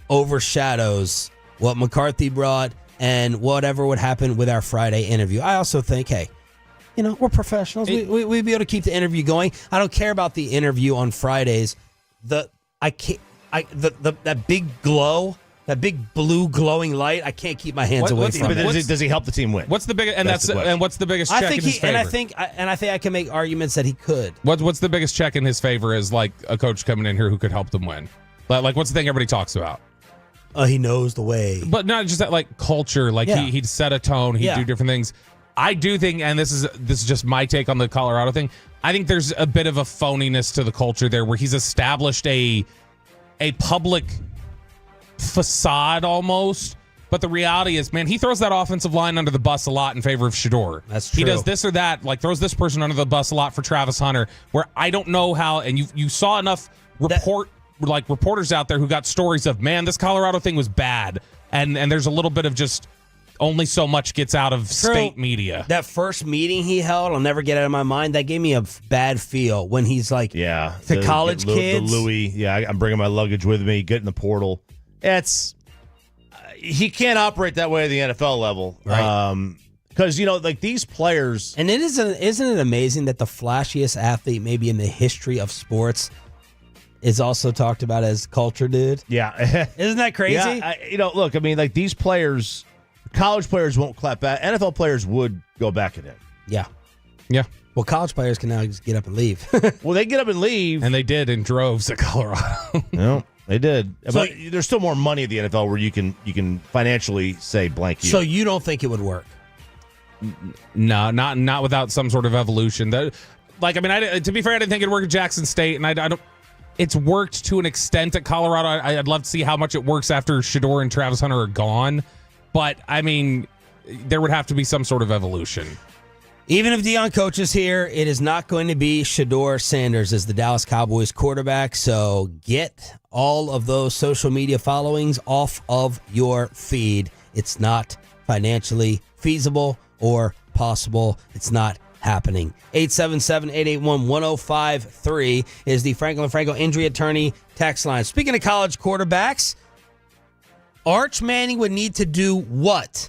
overshadows what McCarthy brought and whatever would happen with our Friday interview. I also think, hey, we're professionals. We'd be able to keep the interview going. I don't care about the interview on Fridays. That big glow, that big blue glowing light, I can't keep my hands away from it. Does he help the team win? What's the biggest? What's the biggest check in his favor? And I think I can make arguments that he could. What's the biggest check in his favor is like a coach coming in here who could help them win. Like what's the thing everybody talks about? He knows the way. But not just that, like culture. Like he'd set a tone. He'd do different things. I do think, and this is just my take on the Colorado thing. I think there's a bit of a phoniness to the culture there, where he's established a public facade almost. But the reality is, man, he throws that offensive line under the bus a lot in favor of Shedeur. That's true. He does this or that, like throws this person under the bus a lot for Travis Hunter. Where I don't know how, and you saw enough reporters out there who got stories of, man, this Colorado thing was bad, and there's a little bit of just only so much gets out of state media. That first meeting he held, I'll never get out of my mind. That gave me a bad feel when he's like, to college kids. The Louis, I'm bringing my luggage with me, get in the portal. He can't operate that way at the NFL level. Right. Because, like these players. And isn't it amazing that the flashiest athlete maybe in the history of sports is also talked about as culture dude? Yeah. Isn't that crazy? Yeah, look, I mean, like these players, college players won't clap back. NFL players would go back at him. Yeah. Yeah. Well, college players can now just get up and leave. Well, they get up and leave. And they did in droves at Colorado. No, they did. So, but there's still more money at the NFL where you can financially say blank you. So you don't think it would work? No, not without some sort of evolution. To be fair, I didn't think it'd work at Jackson State, and I don't. It's worked to an extent at Colorado. I'd love to see how much it works after Shedeur and Travis Hunter are gone. But, I mean, there would have to be some sort of evolution. Even if Deion coaches here, it is not going to be Shedeur Sanders as the Dallas Cowboys quarterback. So get all of those social media followings off of your feed. It's not financially feasible or possible. It's not happening. 877-881-1053 is the Franklin Franco injury attorney text line. Speaking of college quarterbacks, Arch Manning would need to do what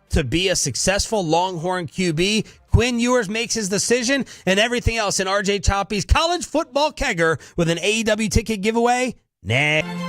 to be a successful Longhorn QB? Quinn Ewers makes his decision, and everything else in RJ Choppy's college football kegger with an AEW ticket giveaway next.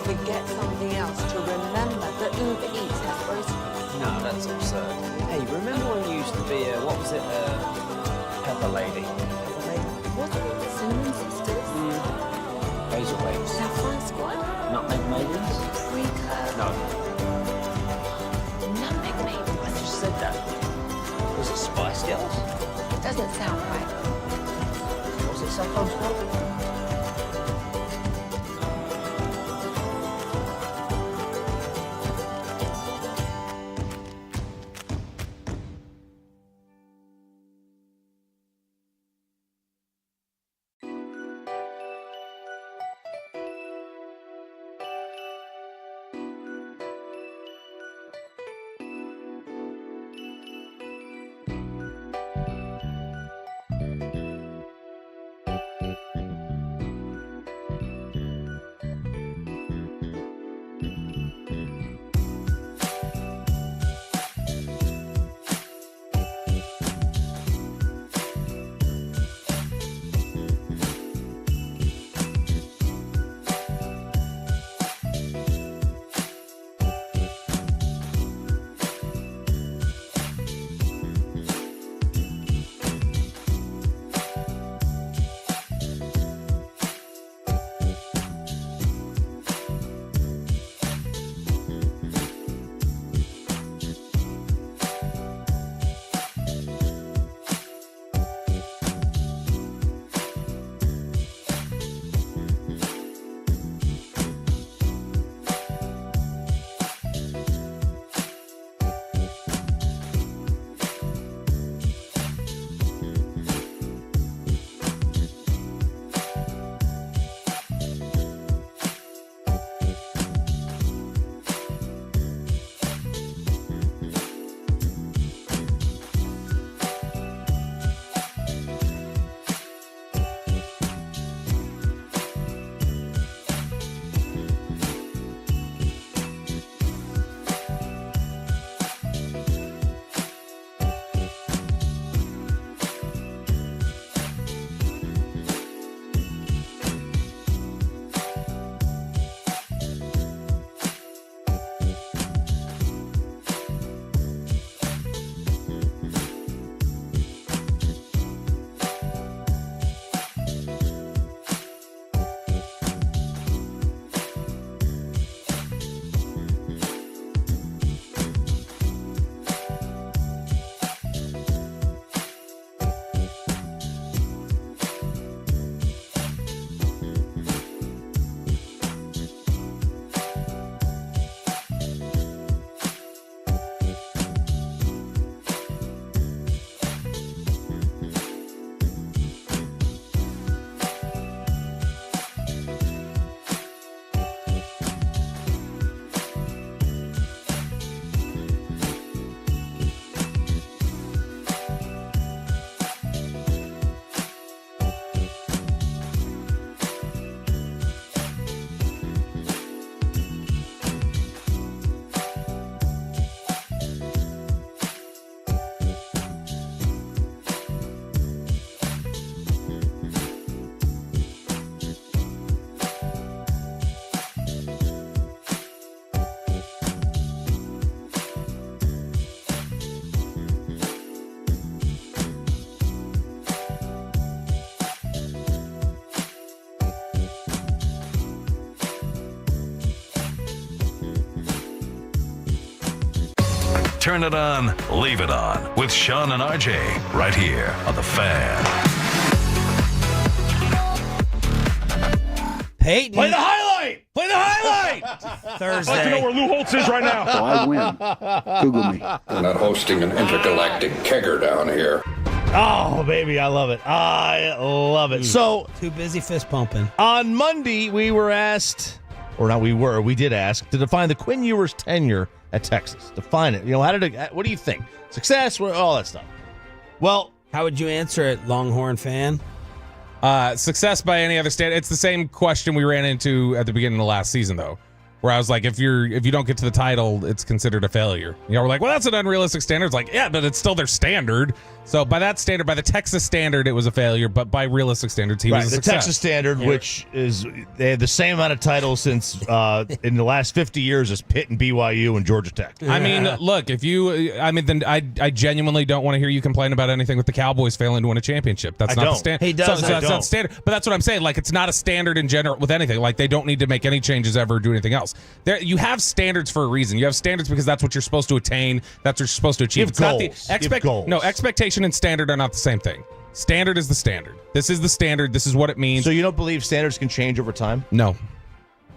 Forget something else to remember that Uber Eats has groceries. No, that's absurd. Hey, remember when you used to be what was it, Pepper Lady? Was it Cinnamon Sisters? I Laser waves. Saffron Squad? Nutmeg maidens? Pre-curl? No. Nutmeg maybe. I just said that. Was it Spice Girls? Doesn't sound right. Was it Saffron Squad? Turn it on, leave it on with Sean and RJ right here on The Fan. Peyton. Play the highlight! Play the highlight! Thursday. I'd like to know where Lou Holtz is right now. So I win. Google me. We're not hosting an intergalactic kegger down here. Oh, baby, I love it. I love it. So, too busy fist pumping. On Monday, we were asked, or not we did ask, to define the Quinn Ewers tenure at Texas. Define it. You know, what do you think? Success, all that stuff. Well, how would you answer it, Longhorn fan? Success by any other standard. It's the same question we ran into at the beginning of the last season, though, where I was like, if you don't get to the title, it's considered a failure. You know, we're like, well, that's an unrealistic standard. It's like, yeah, but it's still their standard. So by that standard, by the Texas standard, it was a failure, but by realistic standards, he was a the success. Texas standard, which is they had the same amount of titles since in the last 50 years as Pitt and BYU and Georgia Tech. I mean, look, then I genuinely don't want to hear you complain about anything with the Cowboys failing to win a championship. That's not the standard. He does. So that's not standard. But that's what I'm saying. Like, it's not a standard in general with anything. Like, they don't need to make any changes ever or do anything else. You have standards for a reason. You have standards because that's what you're supposed to attain. That's what you're supposed to achieve. Goals. No, expectation and standard are not the same thing. Standard is the standard. This is the standard. This is what it means. So you don't believe standards can change over time? No.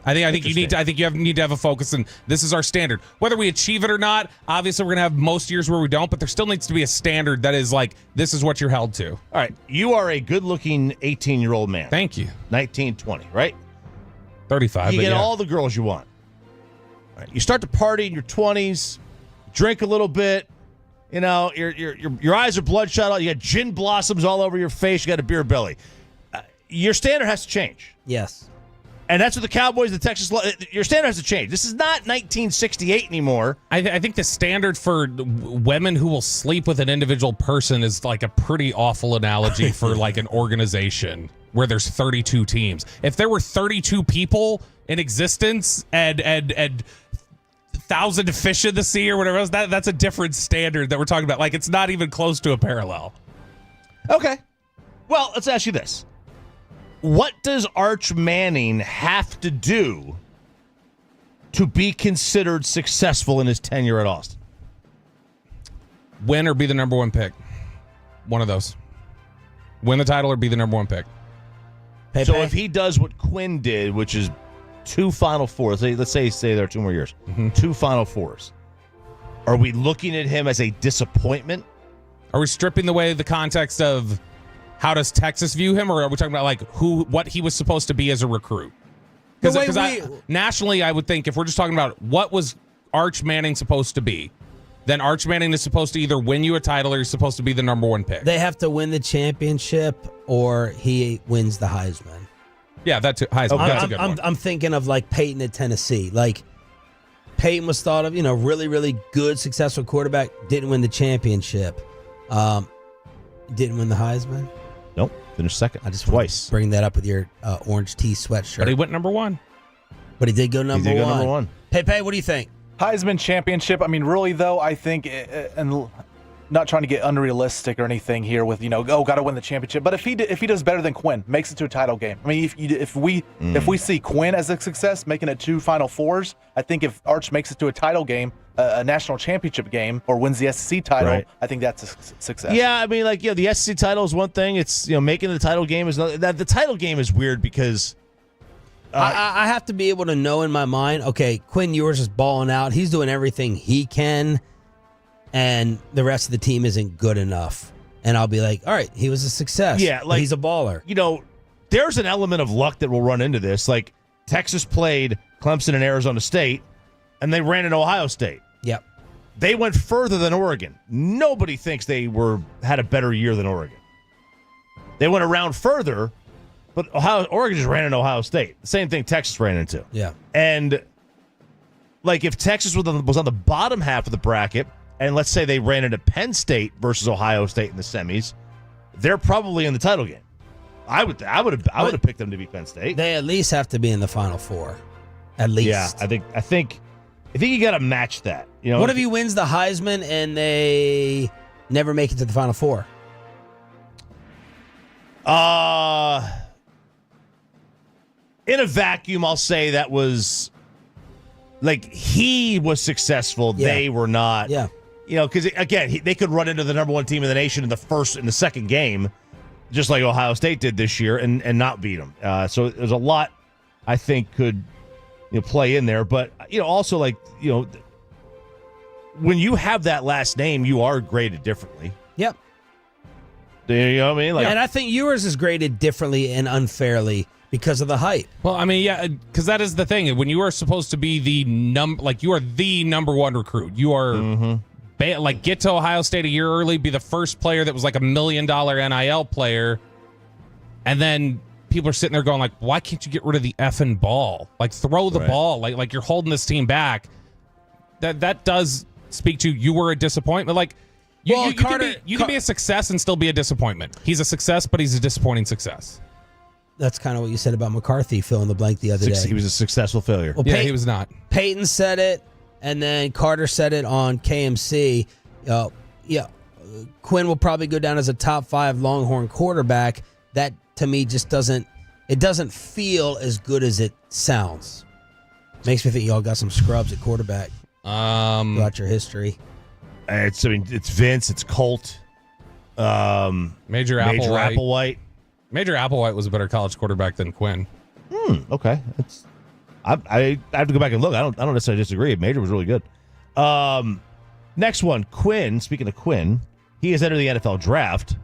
I think you need to have a focus, and this is our standard. Whether we achieve it or not, obviously we're going to have most years where we don't, but there still needs to be a standard that is like, this is what you're held to. All right. You are a good-looking 18-year-old man. Thank you. 19, 20, right? 35. You get all the girls you want. All right. You start to party in your 20s, drink a little bit. You know, your eyes are bloodshot. You got gin blossoms all over your face. You got a beer belly. Your standard has to change. Yes. And that's what the Cowboys, the Texas, your standard has to change. This is not 1968 anymore. I think the standard for women who will sleep with an individual person is like a pretty awful analogy for like an organization where there's 32 teams. If there were 32 people in existence and 1,000 fish in the sea or whatever else, that's a different standard that we're talking about. Like, it's not even close to a parallel. Okay. Well, let's ask you this. What does Arch Manning have to do to be considered successful in his tenure at Austin? Win or be the number one pick. One of those. Win the title or be the number one pick. So if he does what Quinn did, which is 2 Final Fours, let's say there are 2 more years, 2 Final Fours, are we looking at him as a disappointment? Are we stripping away the context of how does Texas view him, or are we talking about like what he was supposed to be as a recruit? Because nationally, I would think if we're just talking about what was Arch Manning supposed to be, then Arch Manning is supposed to either win you a title or he's supposed to be the number one pick. They have to win the championship or he wins the Heisman. Yeah, that's Heisman. That's a good one. I'm thinking of like Peyton at Tennessee. Like Peyton was thought of, really, really good, successful quarterback. Didn't win the championship. Didn't win the Heisman. Nope. Finished second. I just twice. Bring that up with your orange tee sweatshirt. But he went number one. But he did go number one. Pepe, what do you think? Heisman championship. I mean, really though, I think, and not trying to get unrealistic or anything here with got to win the championship. But if he does better than Quinn, makes it to a title game. I mean, if we see Quinn as a success, making it 2 Final Fours, I think if Arch makes it to a title game, a national championship game, or wins the SEC title, right, I think that's a success. Yeah, I mean, the SEC title is one thing. It's making the title game is another. The title game is weird because I have to be able to know in my mind, okay, Quinn Ewers is balling out. He's doing everything he can, and the rest of the team isn't good enough. And I'll be like, all right, he was a success. Yeah, he's a baller. There's an element of luck that will run into this. Like, Texas played Clemson and Arizona State, and they ran into Ohio State. Yep. They went further than Oregon. Nobody thinks they had a better year than Oregon. They went around further, but Oregon just ran into Ohio State. The same thing Texas ran into. Yeah. And if Texas was on the bottom half of the bracket, and let's say they ran into Penn State versus Ohio State in the semis, they're probably in the title game. I would have picked them to beat Penn State. They at least have to be in the Final Four. At least. Yeah, I think you got to match that. What if he wins the Heisman and they never make it to the Final Four? In a vacuum, I'll say that was he was successful. Yeah. They were not. Yeah. Because again, they could run into the number one team in the nation in the second game, just like Ohio State did this year, and not beat them. So there's a lot I think could play in there, but also when you have that last name, you are graded differently. Yep. You know what I mean? And I think yours is graded differently and unfairly because of the hype. Well, I mean, yeah, because that is the thing. When you are supposed to be you are the number one recruit. You are get to Ohio State a year early, be the first player that was like $1 million NIL player, and then people are sitting there going why can't you get rid of the effing ball? Throw the ball. Like you're holding this team back. That does speak to you were a disappointment. You can be a success and still be a disappointment. He's a success, but he's a disappointing success. That's kind of what you said about McCarthy, fill in the blank the other day. He was a successful failure. Well, he was not. Peyton said it, and then Carter said it on KMC. Quinn will probably go down as a top 5 Longhorn quarterback. That, to me, just doesn't feel as good as it sounds. Makes me think y'all got some scrubs at quarterback. Throughout your history. It's Vince, it's Colt. Major Applewhite. Major Applewhite was a better college quarterback than Quinn. Okay. I have to go back and look. I don't necessarily disagree. Major was really good. Next one, Quinn. Speaking of Quinn, he has entered the NFL draft.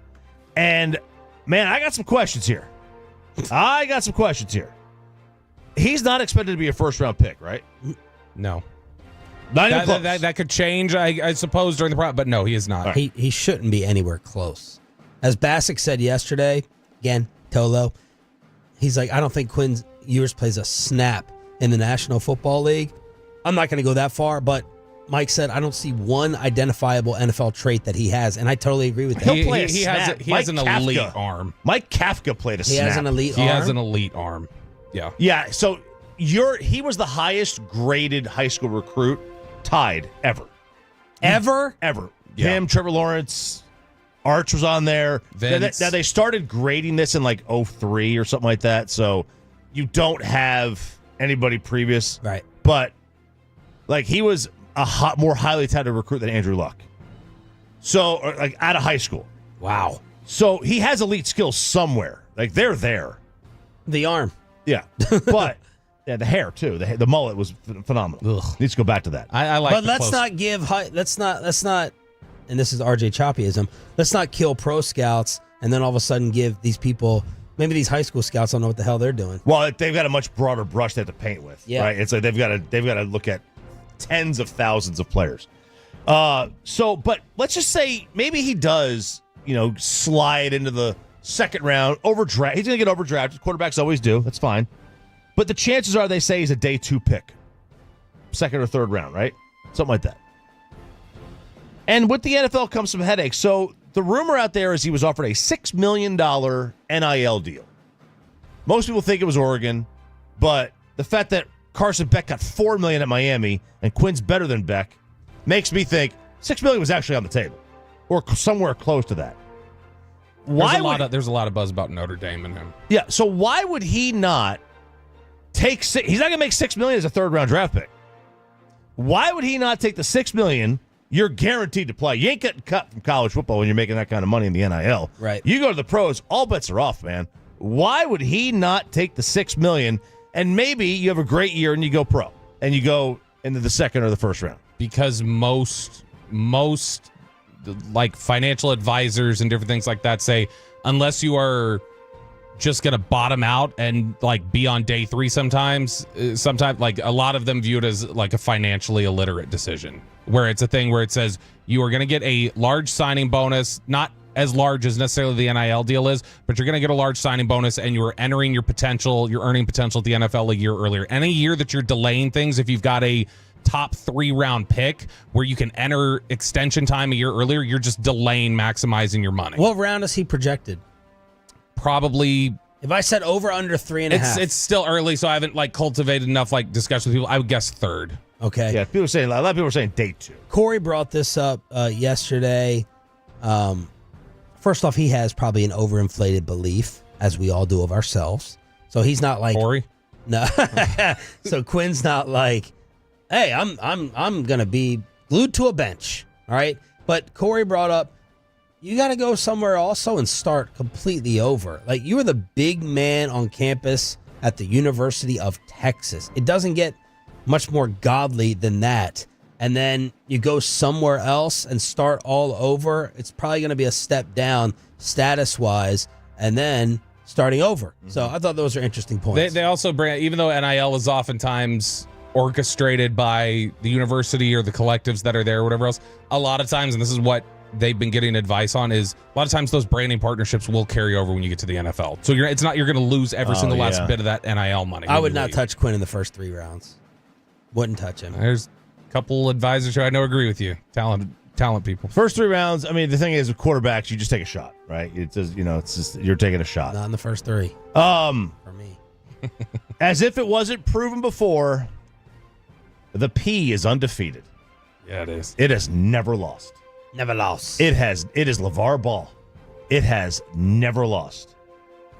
And, man, I got some questions here. He's not expected to be a first-round pick, right? No. Not even close. That could change, I suppose, during the process, but no, he is not. Right. He shouldn't be anywhere close. As Bassick said yesterday, again, Tolo, he's like, I don't think Quinn Ewers plays a snap in the National Football League. I'm not going to go that far, but Mike said, I don't see one identifiable NFL trait that he has, and I totally agree with that. He'll play a snap. He has an elite arm. Mike Kafka played a snap. He has an elite arm? He has an elite arm. Yeah. Yeah, so he was the highest graded high school recruit tied ever. Ever? Ever. Yeah. Him, Trevor Lawrence, Arch was on there. Vince. Now they started grading this in like 03 or something like that, so you don't have anybody previous. Right. But like he was a more highly touted recruit than Andrew Luck. So like out of high school. Wow. So he has elite skills somewhere. Like they're there. The arm. Yeah. But yeah, the hair too. The mullet was phenomenal. Ugh. Needs to go back to that. I like. But let's not give. Let's not. And this is RJ Choppyism. Let's not kill pro scouts and then all of a sudden give these people. Maybe these high school scouts don't know what the hell they're doing. Well, they've got a much broader brush they have to paint with. Yeah. Right. It's like they've got to look at tens of thousands of players. But let's just say maybe he does. Slide into the second round, overdraft. He's going to get overdrafted. Quarterbacks always do. That's fine. But the chances are they say he's a day 2 pick. Second or third round, right? Something like that. And with the NFL comes some headaches. So the rumor out there is he was offered a $6 million NIL deal. Most people think it was Oregon, but the fact that Carson Beck got $4 million at Miami and Quinn's better than Beck makes me think $6 million was actually on the table or somewhere close to that. There's a lot of buzz about Notre Dame and him. Yeah, so why would he not take he's not going to make $6 million as a third-round draft pick. Why would he not take the $6 million? You're guaranteed to play. You ain't getting cut from college football when you're making that kind of money in the NIL. Right. You go to the pros, all bets are off, man. Why would he not take the $6 million and maybe you have a great year and you go pro and you go into the second or the first round? Because most like financial advisors and different things like that say unless you are just going to bottom out and like be on day 3 sometimes like a lot of them view it as like a financially illiterate decision where it's a thing where it says you are going to get a large signing bonus, not as large as necessarily the NIL deal is, but you're going to get a large signing bonus and you're entering your earning potential at the NFL a year earlier. Any year that you're delaying things, if you've got a top 3 round pick where you can enter extension time a year earlier, you're just delaying maximizing your money. What round is he projected? Probably. If I said over under 3.5, it's still early, so I haven't like cultivated enough like discussion with people. I would guess third. Okay. Yeah, a lot of people are saying day 2. Corey brought this up yesterday. First off, he has probably an overinflated belief, as we all do of ourselves. So he's not like Corey. No. So Quinn's not like, hey, I'm gonna be glued to a bench. All right. But Corey brought up, you got to go somewhere also and start completely over. Like you were the big man on campus at the University of Texas. It doesn't get much more godly than that. And then you go somewhere else and start all over. It's probably going to be a step down status wise and then starting over. Mm-hmm. So I thought those are interesting points. They also bring, even though NIL is oftentimes orchestrated by the university or the collectives that are there or whatever else, a lot of times, and this is what they've been getting advice on, is a lot of times those branding partnershis will carry over when you get to the NFL. So you're going to lose every single last bit of that NIL money. I would not touch Quinn in the first 3 rounds. Wouldn't touch him. There's a couple advisors who I know agree with you. Talented talent people. First 3 rounds, I mean, the thing is with quarterbacks, you just take a shot, right? It's just, it's just you're taking a shot. Not in the first 3. For me. As if it wasn't proven before, the P is undefeated. Yeah, it is. It has never lost. Never lost. It is LeVar Ball. It has never lost.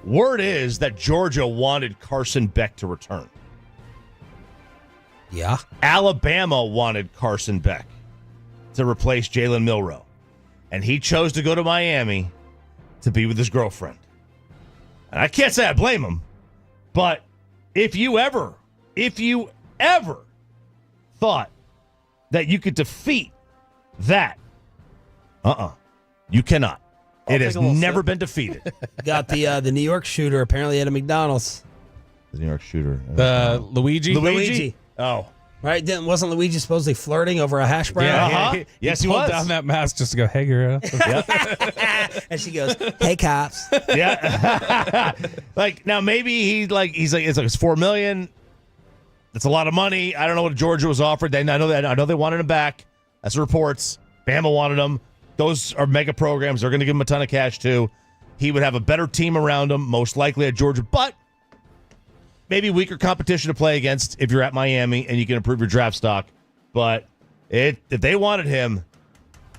Word is that Georgia wanted Carson Beck to return. Yeah. Alabama wanted Carson Beck to replace Jalen Milroe. And he chose to go to Miami to be with his girlfriend. And I can't say I blame him, but if you ever thought that you could defeat that, you cannot. It has never been defeated. Got the New York shooter apparently at a McDonald's. The New York shooter. Luigi? Luigi? Oh. Right? Wasn't Luigi supposedly flirting over a hash brown? Yeah, Yes, he he pulled was. down that mask just to go, hey, girl. And she goes, hey, cops. Yeah. Now maybe he's like it's $4 million. That's a lot of money. I don't know what Georgia was offered. I know they wanted him back. That's the reports. Bama wanted him. Those are mega programs. They're going to give him a ton of cash too. He would have a better team around him, most likely at Georgia, but maybe weaker competition to play against if you're at Miami and you can improve your draft stock. But if they wanted him,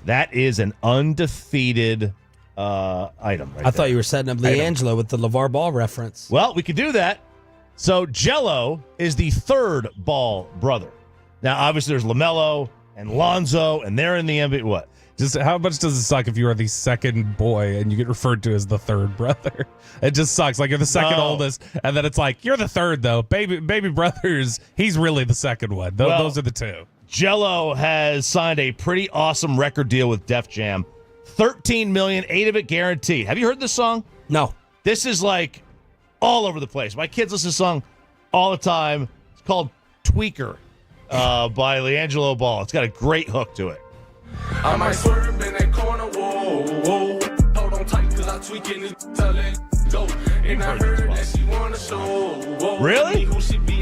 that is an undefeated item. I thought you were setting up LiAngelo with the LeVar Ball reference. Well, we could do that. So Jello is the third Ball brother. Now, obviously, there's LaMelo and Lonzo, and they're in the NBA. What? Just how much does it suck if you are the second boy and you get referred to as the third brother? It just sucks. Like you're the second oldest, and then it's like you're the third though. Baby brothers, he's really the second one. Those are the two. Jello has signed a pretty awesome record deal with Def Jam. $13 million, 8 of it guaranteed. Have you heard this song? No. This is like all over the place. My kids listen to this song all the time. It's called Tweaker by LiAngelo Ball. It's got a great hook to it. I might swerve in that corner, whoa. Hold on tight, cause I tweaking this telling go. And I heard that she wanna show. Really?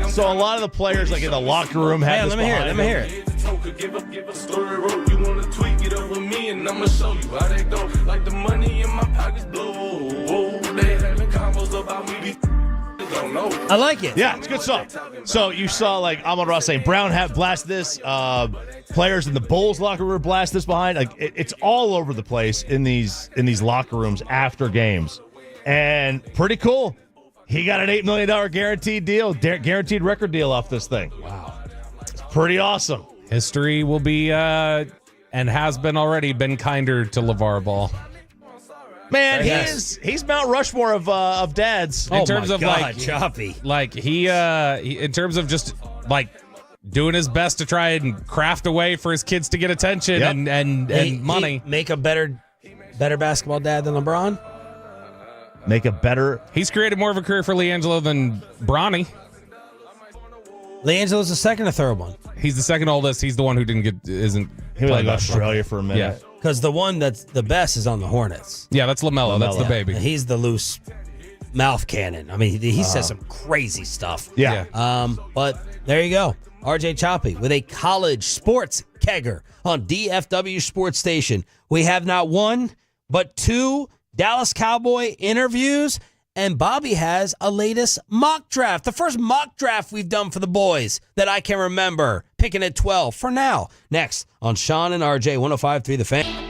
So a lot of the players, like in the locker room, have this behind Let me hear it. Give a story rope. You wanna tweak it up with me, and I'ma show you how they go. Like the money in my pockets blow. They having combos about me. Don't know. I like it. Yeah, it's a good song. So you saw like Amon Ross saying Brown hat blast this. Players in the Bulls locker room blast this behind. Like it's all over the place in these locker rooms after games, and pretty cool. He got an $8 million guaranteed deal, guaranteed record deal off this thing. Wow, it's pretty awesome. History will be and has been already been kinder to LeVar Ball. Man, he's Mount Rushmore of dads. In terms of God, choppy. Like he in terms of just like doing his best to try and craft a way for his kids to get attention and money. Make a better basketball dad than LeBron. Make a better. He's created more of a career for LiAngelo than Bronny. LiAngelo's the second or third one. He's the second oldest. He's the one who didn't get He went to Australia for a minute. Yeah. Because the one that's the best is on the Hornets. Yeah, that's LaMelo. That's the baby. He's the loose mouth cannon. I mean, he says some crazy stuff. Yeah. But there you go. RJ Choppy with a college sports kegger on DFW Sports Station. We have not one, but 2 Dallas Cowboy interviews, and Bobby has a latest mock draft. The first mock draft we've done for the boys that I can remember. Picking at 12 for now. Next on Sean and RJ 105.3 The Fan.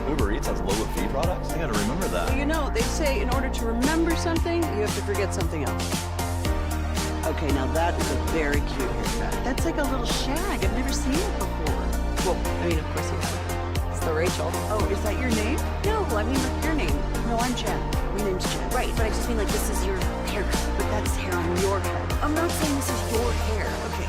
Uber Eats has low fee products? I gotta remember that. Well, you know, they say in order to remember something, you have to forget something else. Okay, now that is a very cute haircut. That's like a little shag. I've never seen it before. Well, I mean, of course you have. It's the Rachel. Oh, is that your name? No, I mean, like your name. No, I'm Jen. My name's Jen. Right, but I just mean like this is your haircut. But that's hair on your head. I'm not saying this is your hair. Okay.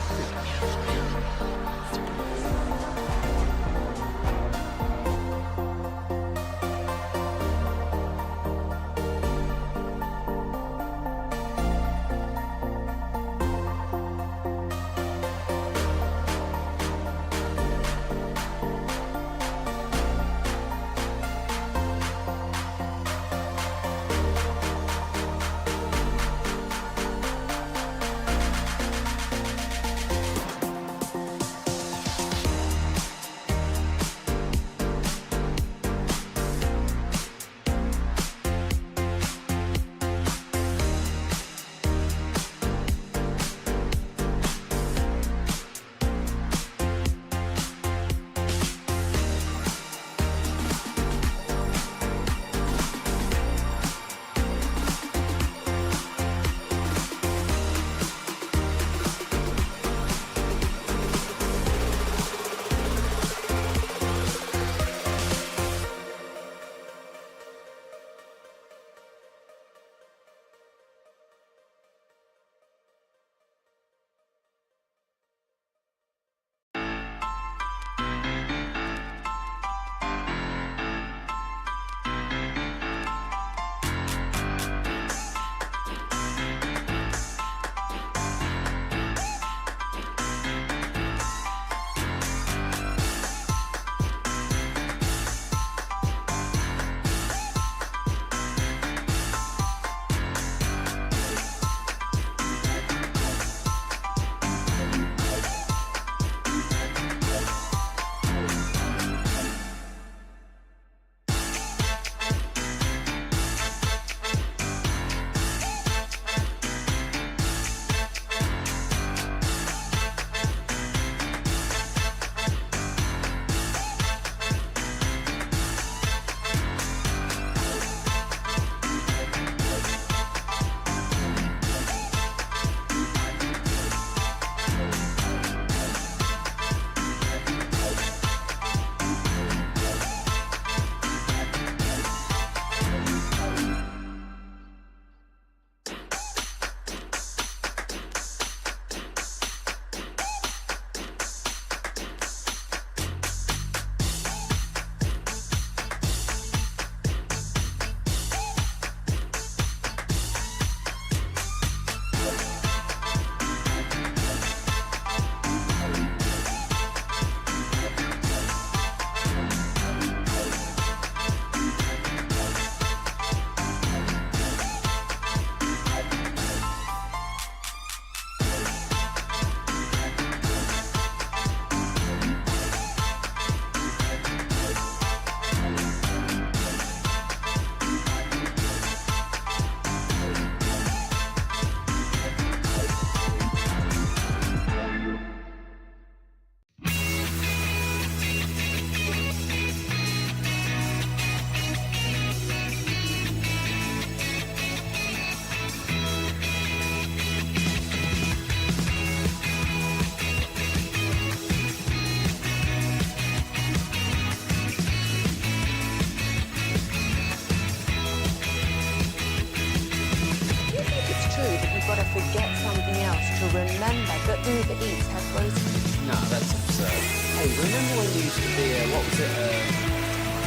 remember that Uber Eats has groceries. No, that's absurd. Hey, remember when you used to be a, what was it,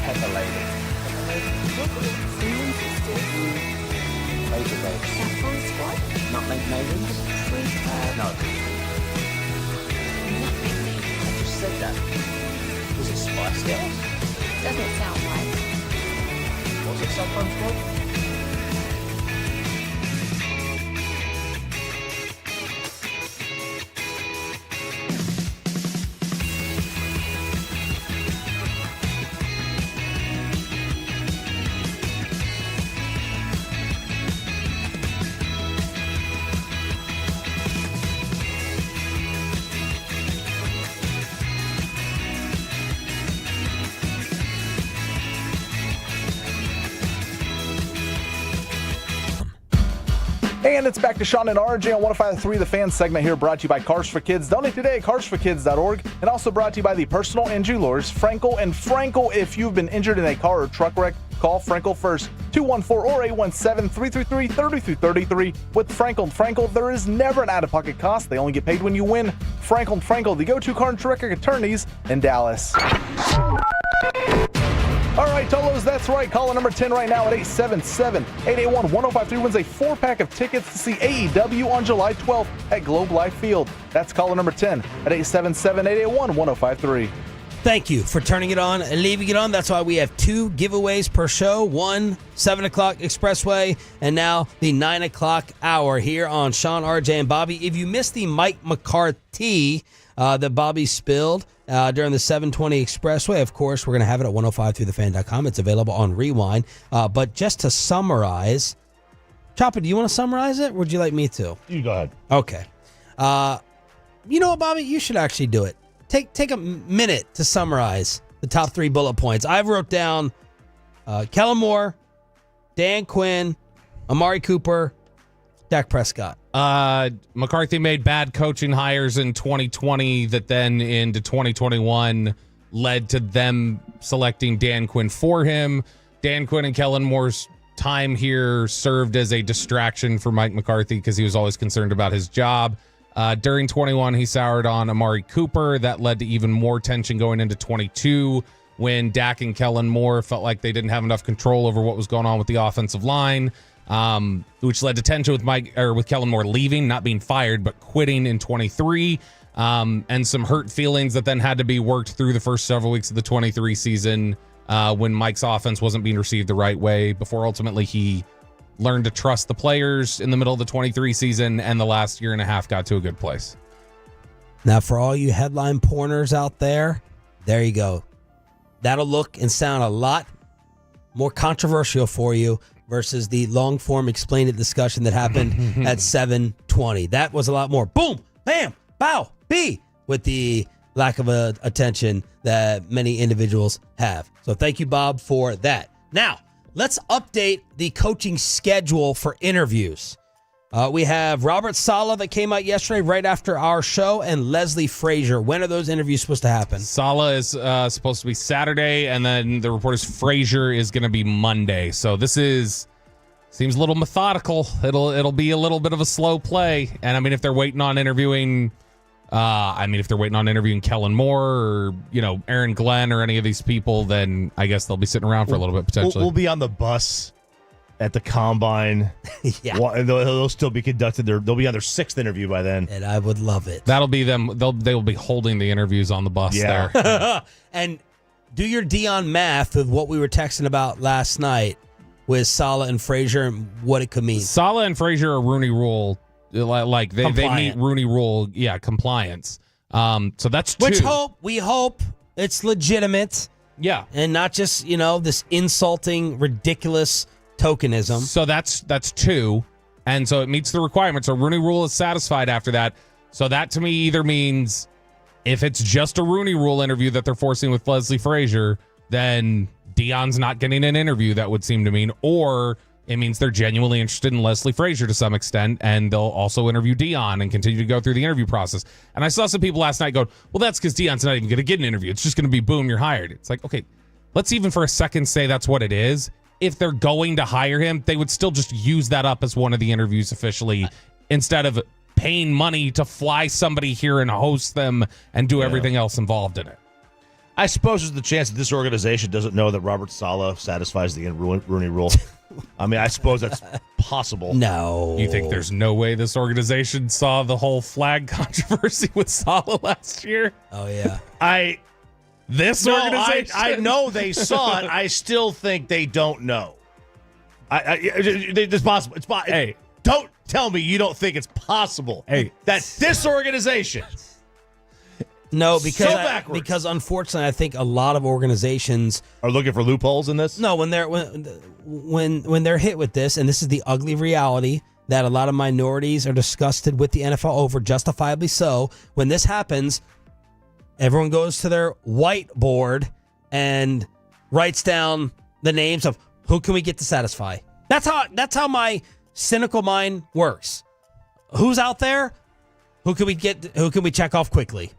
Pepper Lady? Pepper Lady? Someone sisters. Baby Baby. Saffron Squad. Nutmeg Maidens? No. I just said that. Was it Spice Girls? Doesn't sound right. Was it Saffron Squad? And it's back to Sean and RJ on 105.3 The Fan segment here, brought to you by Cars for Kids. Donate today at carsforkids.org, and also brought to you by the personal injury lawyers, Frankel and Frankel. If you've been injured in a car or truck wreck, call Frankel first, 214 or 817-333-3333. With Frankel and Frankel, there is never an out-of-pocket cost. They only get paid when you win. Frankel and Frankel, the go-to car and truck attorneys in Dallas. All right, Tolos, that's right. Caller number 10 right now at 877-881-1053 wins a 4-pack of tickets to see AEW on July 12th at Globe Life Field. That's caller number 10 at 877-881-1053. Thank you for turning it on and leaving it on. That's why we have 2 giveaways per show. 1, 7 o'clock Expressway, and now the 9 o'clock hour here on Sean, RJ, and Bobby. If you missed the Mike McCarthy that Bobby spilled during the 720 Expressway, of course, we're going to have it at 105throughthefan.com. It's available on Rewind. But just to summarize, Chopper, do you want to summarize it, or would you like me to? You go ahead. Okay. You know what, Bobby? You should actually do it. Take a minute to summarize the top 3 bullet points. I've wrote down Kellen Moore, Dan Quinn, Amari Cooper, Dak Prescott. McCarthy made bad coaching hires in 2020 that then into 2021 led to them selecting Dan Quinn for him. Dan Quinn and Kellen Moore's time here served as a distraction for Mike McCarthy because he was always concerned about his job. During 21, he soured on Amari Cooper. That led to even more tension going into 22 when Dak and Kellen Moore felt like they didn't have enough control over what was going on with the offensive line, which led to tension with Kellen Moore leaving, not being fired, but quitting in 23, and some hurt feelings that then had to be worked through the first several weeks of the 23 season when Mike's offense wasn't being received the right way before ultimately he learned to trust the players in the middle of the 23 season, and the last year and a half got to a good place. Now, for all you headline porners out there you go. That'll look and sound a lot more controversial for you versus the long-form Explain It discussion that happened at 720. That was a lot more boom, bam, bow, bee, with the lack of attention that many individuals have. So thank you, Bob, for that. Now, let's update the coaching schedule for interviews. We have Robert Saleh that came out yesterday right after our show, and Leslie Frazier. When are those interviews supposed to happen? Saleh is supposed to be Saturday, and then the report is Frazier is going to be Monday. So this seems a little methodical. It'll be a little bit of a slow play. And I mean, if they're waiting on interviewing, Kellen Moore or Aaron Glenn or any of these people, then I guess they'll be sitting around for a little bit potentially. We'll be on the bus at the combine. Yeah, and they'll still be conducted. They'll be on their 6th interview by then, and I would love it. That'll be them. They will be holding the interviews on the bus there. And do your Dion math of what we were texting about last night with Saleh and Frazier and what it could mean. Saleh and Frazier are Rooney Rule. Like they meet Rooney Rule, compliance. So that's 2. We hope it's legitimate. Yeah. And not just, this insulting, ridiculous tokenism. So that's 2. And so it meets the requirements. So Rooney Rule is satisfied after that. So that to me either means if it's just a Rooney Rule interview that they're forcing with Leslie Frazier, then Dion's not getting an interview, that would seem to mean, or it means they're genuinely interested in Leslie Frazier to some extent, and they'll also interview Dion and continue to go through the interview process. And I saw some people last night going, well, that's because Dion's not even going to get an interview. It's just going to be, boom, you're hired. It's like, okay, let's even for a second say that's what it is. If they're going to hire him, they would still just use that up as one of the interviews officially instead of paying money to fly somebody here and host them and do everything else involved in it. I suppose there's the chance that this organization doesn't know that Robert Saleh satisfies the Rooney Rule. I mean, I suppose that's possible. No. You think there's no way this organization saw the whole flag controversy with Saleh last year? Oh, yeah. Organization? I know they saw it. I still think they don't know. It's possible. Hey, don't tell me you don't think it's possible that this organization... No, because unfortunately, I think a lot of organizations are looking for loopholes in this. No, when they're hit with this, and this is the ugly reality that a lot of minorities are disgusted with the NFL over, justifiably so. When this happens, everyone goes to their whiteboard and writes down the names of who can we get to satisfy. That's how my cynical mind works. Who's out there? Who can we check off quickly?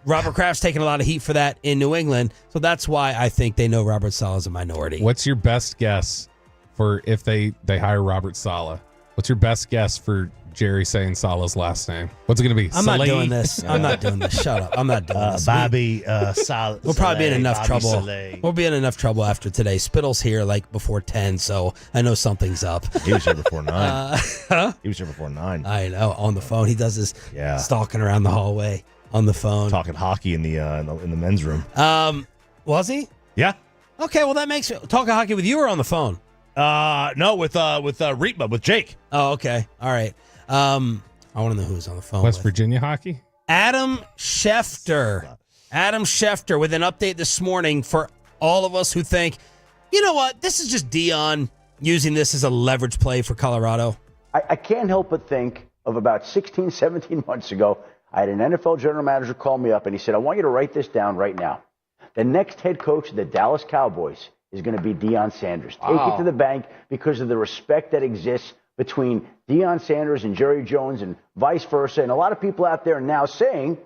Robert Kraft's taking a lot of heat for that in New England, so that's why I think they know Robert Saleh is a minority. What's your best guess for if they hire Robert Saleh? What's your best guess for Jerry saying Saleh's last name? What's it going to be? I'm not doing this. I'm not doing this. Shut up. I'm not doing this. Bobby Saleh. We'll probably be in enough Bobby trouble. Saleh. We'll be in enough trouble after today. Spittle's here like before 10, so I know something's up. He was here before 9. He was here before 9. I know. On the phone. He does his stalking around the hallway on the phone. Talking hockey in the men's room. Was he? Yeah. Okay, well that makes talking hockey with you or on the phone? No, with Reetma, with Jake. Oh, okay. All right. I want to know who's on the phone. West Virginia hockey? Adam Schefter. Adam Schefter with an update this morning for all of us who think, you know what, this is just Deion using this as a leverage play for Colorado. I can't help but think of about 16, 17 months ago, I had an NFL general manager call me up and he said, I want you to write this down right now. The next head coach of the Dallas Cowboys is going to be Deion Sanders. Take it to the bank because of the respect that exists between Deion Sanders and Jerry Jones and vice versa. And a lot of people out there now saying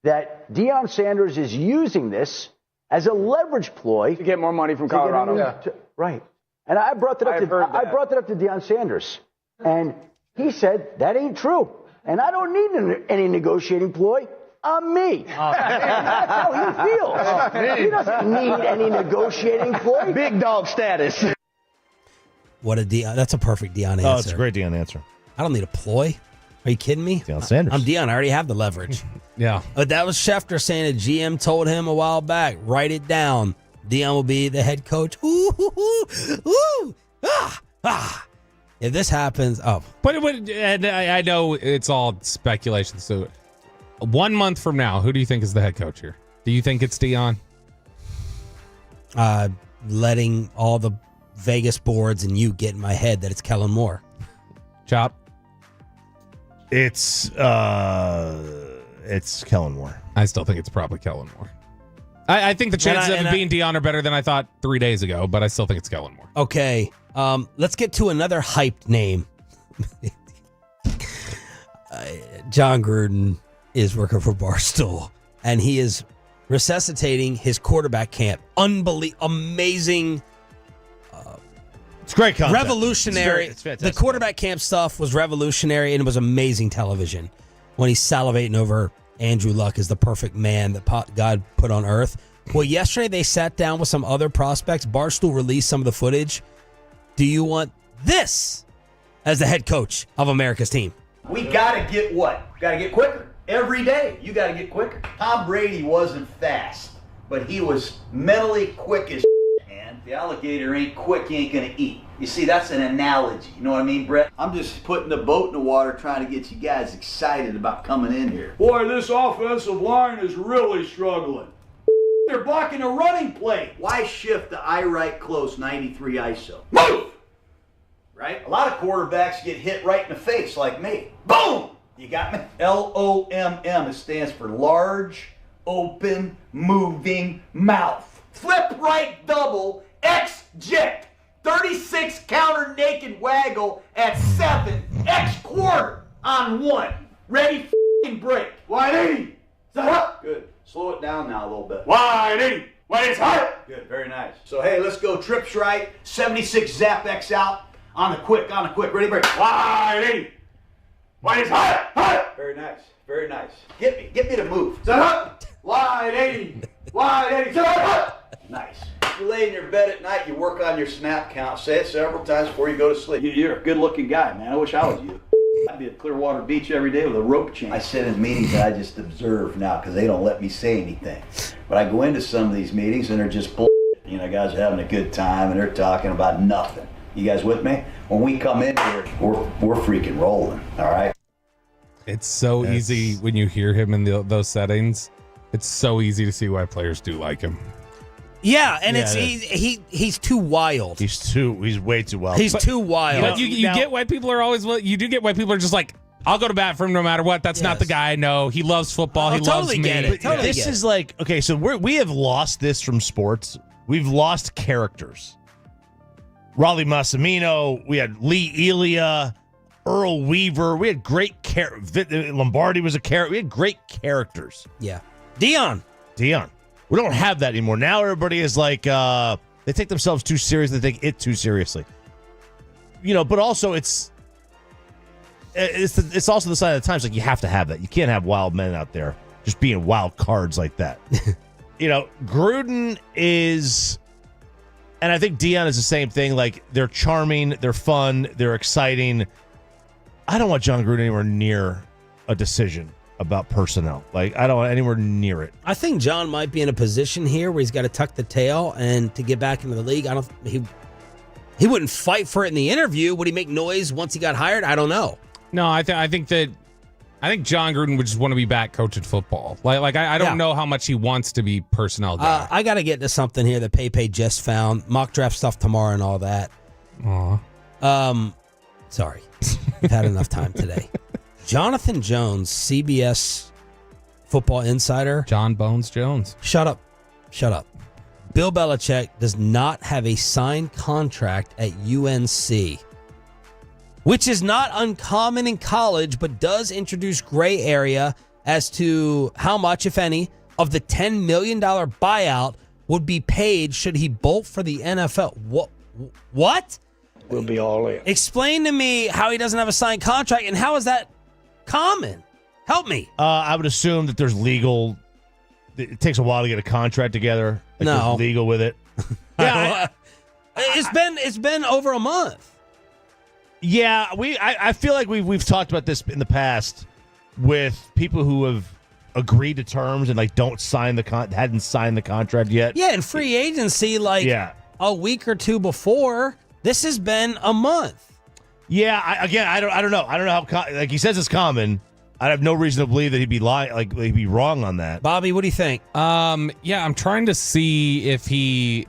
that Deion Sanders is using this as a leverage ploy to get more money from Colorado. Right. And I brought it up to Deion Sanders. And he said, that ain't true. And I don't need any negotiating ploy. I'm me. That's how he feels. He doesn't need any negotiating ploy. Big dog status. What a Deion. That's a perfect Deion answer. Oh, it's a great Deion answer. I don't need a ploy. Are you kidding me? Deion Sanders. I'm Deion. I already have the leverage. Yeah. But that was Schefter saying a GM told him a while back, write it down. Deion will be the head coach. Ooh, ooh, ooh, ooh, ah. If this happens, But and I know it's all speculation. So 1 month from now, who do you think is the head coach here? Do you think it's Deion? Letting all the Vegas boards and you get in my head that it's Kellen Moore. Chop. It's Kellen Moore. I still think it's probably Kellen Moore. I think the chances of it being Deion are better than I thought 3 days ago, but I still think it's Kellen Moore. Okay. Let's get to another hyped name. John Gruden is working for Barstool, and he is resuscitating his quarterback camp. Amazing. It's great content. Revolutionary. It's fantastic. The quarterback camp stuff was revolutionary, and it was amazing television when he's salivating over Andrew Luck as the perfect man that God put on earth. Well, yesterday they sat down with some other prospects. Barstool released some of the footage. Do you want this as the head coach of America's team? We got to get what? Got to get quicker. Every day, you got to get quicker. Tom Brady wasn't fast, but he was mentally quick as man. The alligator ain't quick, he ain't going to eat. You see, that's an analogy. You know what I mean, Brett? I'm just putting the boat in the water trying to get you guys excited about coming in here. Boy, this offensive line is really struggling. They're blocking a running play. Why shift the eye right close 93 ISO? Move! Right? A lot of quarterbacks get hit right in the face like me. Boom! You got me? LOMM. It stands for large, open, moving mouth. Flip right double, X jet. 36 counter naked waggle at 7, X quarter on 1. Ready, f***ing break. 180. Set up. Good. Slow it down now a little bit. 180. When it's hot. Good. Very nice. So, hey, let's go trips right. 76 zap X out. On the quick. Ready, break. 180. When it's hot. Very nice. Very nice. Get me to move. Set up. 180. 180. Set up. Nice. You lay in your bed at night, you work on your snap count. Say it several times before you go to sleep. You're a good-looking guy, man. I wish I was you. I'd be at Clearwater Beach every day with a rope chain. I sit in meetings and I just observe now because they don't let me say anything. But I go into some of these meetings and they're just bull. You know, guys are having a good time and they're talking about nothing. You guys with me? When we come in here, we're freaking rolling. All right. It's so easy when you hear him in those settings. It's so easy to see why players do like him. Yeah, and he's too wild. He's way too wild. He's too wild. But you get why people are always. You do get why people are just like, I'll go to bat for him no matter what. That's not the guy I know. He loves football. He loves me. Get it. Totally this is like, okay, so we have lost this from sports. We've lost characters. Raleigh Massimino. We had Lee Elia, Earl Weaver. We had great Lombardi was a character. We had great characters. Yeah. Dion. We don't have that anymore. Now everybody is like, they take themselves too seriously. They take it too seriously. But also it's also the sign of the times. Like, you have to have that. You can't have wild men out there just being wild cards like that. Gruden is, and I think Dion is the same thing. Like, they're charming, they're fun, they're exciting. I don't want John Gruden anywhere near a decision about personnel. Like, I don't want anywhere near it. I think John might be in a position here where he's got to tuck the tail and to get back into the league. He wouldn't fight for it in the interview. Would he make noise once he got hired? I don't know. No, I think John Gruden would just want to be back coaching football. I don't know how much he wants to be personnel guy. I got to get to something here that Pepe just found. Mock draft stuff tomorrow and all that. Aw. Sorry. We've had enough time today. Jonathan Jones, CBS Football Insider. John Bones Jones. Shut up. Bill Belichick does not have a signed contract at UNC, which is not uncommon in college, but does introduce gray area as to how much, if any, of the $10 million buyout would be paid should he bolt for the NFL. What? We'll be all in. Explain to me how he doesn't have a signed contract, and how is that common? Help me. I would assume that there's legal. It takes a while to get a contract together. Like, no, there's legal with it. Yeah, it's been over a month. Yeah, I feel like we've talked about this in the past with people who have agreed to terms and like hadn't signed the contract yet. Yeah, and free agency a week or two before. This has been a month. Yeah, I don't know. I don't know how. Like, he says it's common. I have no reason to believe that he'd be lying. Like, he'd be wrong on that. Bobby, what do you think? Yeah, I'm trying to see if he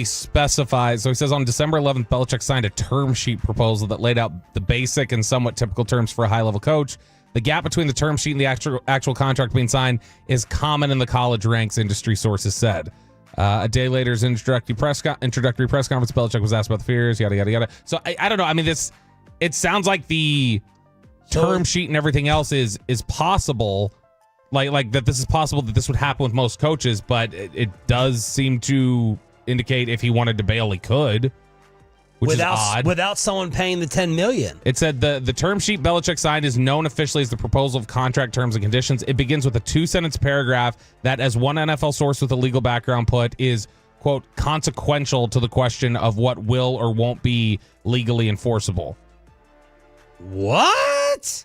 specifies. So he says on December 11th, Belichick signed a term sheet proposal that laid out the basic and somewhat typical terms for a high-level coach. The gap between the term sheet and the actual contract being signed is common in the college ranks, industry sources said. A day later, his introductory press conference, Belichick was asked about the fears, yada, yada, yada. So I don't know. I mean, it sounds like the term sheet and everything else is possible, like that this is possible, that this would happen with most coaches, but it does seem to indicate if he wanted to bail, he could, which is odd. Without someone paying the $10 million. It said the term sheet Belichick signed is known officially as the proposal of contract terms and conditions. It begins with a 2-sentence paragraph that, as one NFL source with a legal background put, is, quote, consequential to the question of what will or won't be legally enforceable. What?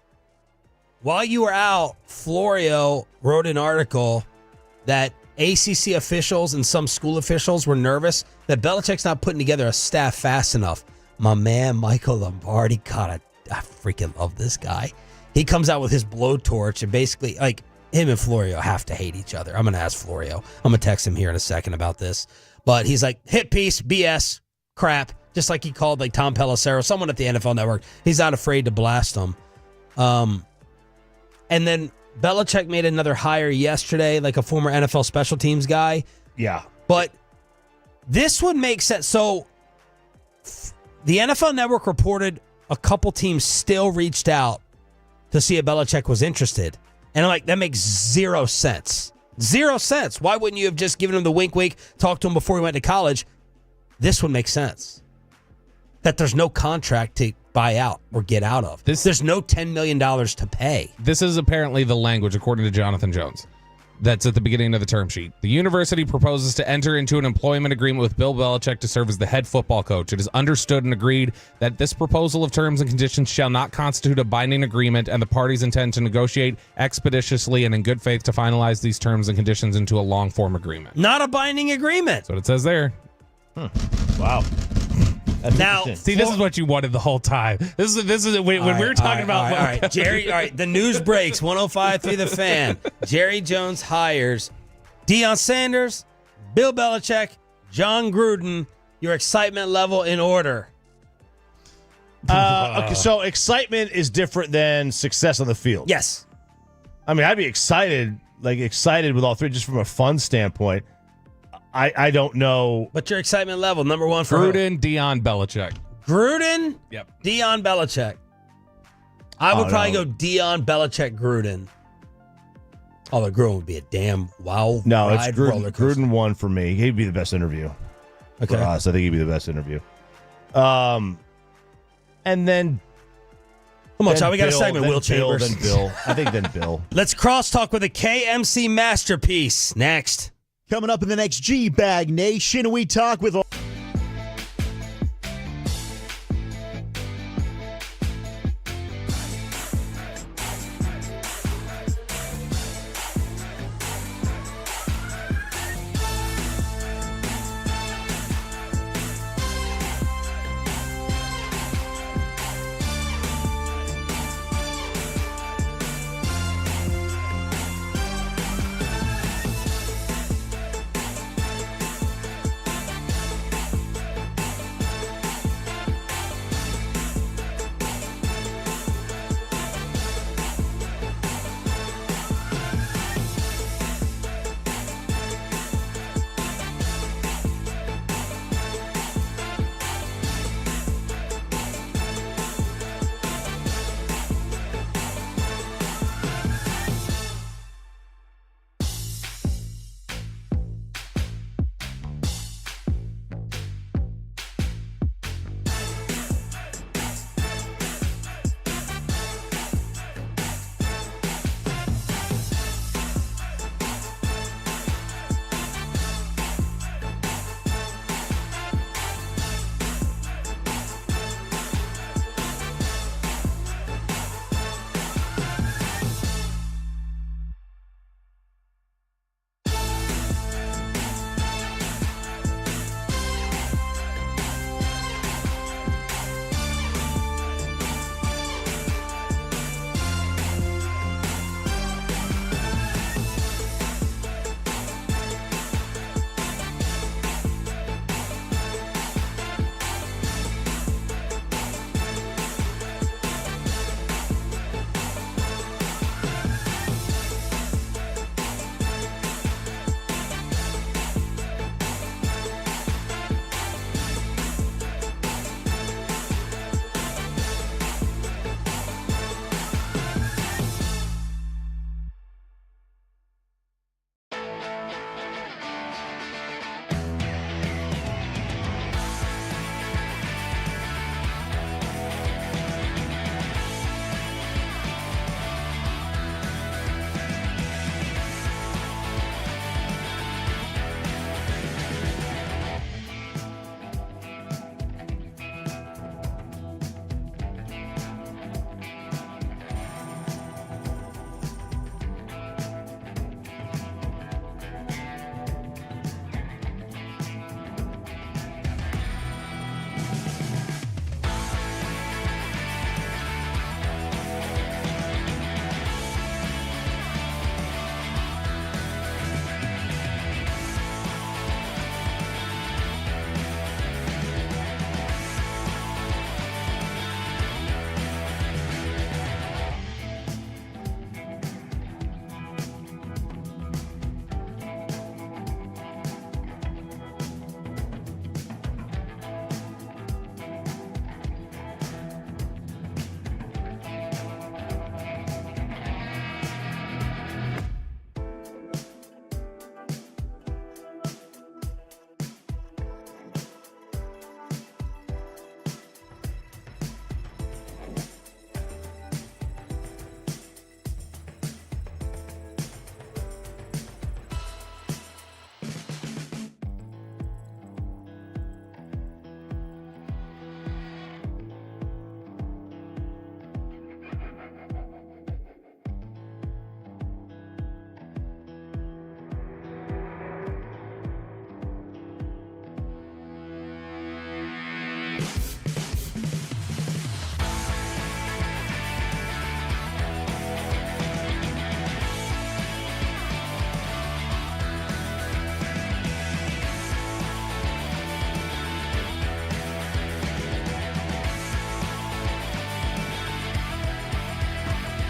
While you were out, Florio wrote an article that ACC officials and some school officials were nervous that Belichick's not putting together a staff fast enough. My man, Michael Lombardi, God, I freaking love this guy. He comes out with his blowtorch and basically, like, him and Florio have to hate each other. I'm going to ask Florio. I'm going to text him here in a second about this. But he's like, hit piece, BS, crap. Just like he called like Tom Pelissero, someone at the NFL Network. He's not afraid to blast them. And then Belichick made another hire yesterday, like a former NFL special teams guy. Yeah. But this would make sense. So the NFL Network reported a couple teams still reached out to see if Belichick was interested. And I'm like, that makes zero sense. 0 sense. Why wouldn't you have just given him the wink, talked to him before he went to college? This would make sense. That there's no contract to buy out or get out of. There's no $10 million to pay. This is apparently the language, according to Jonathan Jones, that's at the beginning of the term sheet. The university proposes to enter into an employment agreement with Bill Belichick to serve as the head football coach. It is understood and agreed that this proposal of terms and conditions shall not constitute a binding agreement, and the parties intend to negotiate expeditiously and in good faith to finalize these terms and conditions into a long-form agreement. Not a binding agreement. That's what it says there. Wow. Now, see, this is what you wanted the whole time. This is when we were talking about. All right, Jerry. All right, the news breaks. 105.3 The Fan. Jerry Jones hires Deion Sanders, Bill Belichick, John Gruden. Your excitement level in order. Okay, so excitement is different than success on the field. Yes. I mean, I'd be excited with all three, just from a fun standpoint. I don't know. What's your excitement level? Number one for Gruden, Dion, Belichick. Gruden? Yep. Dion, Belichick. I would probably go Dion, Belichick, Gruden. Although Gruden would be a damn wow. No, it's ride Gruden. roller coaster. Gruden won for me. He'd be the best interview. Okay. For us. I think he'd be the best interview. And then. Come on, John. We got a segment. Then Will Chambers. Then Bill. I think then Bill. Let's crosstalk with a KMC masterpiece next. Coming up in the next G-Bag Nation, we talk with...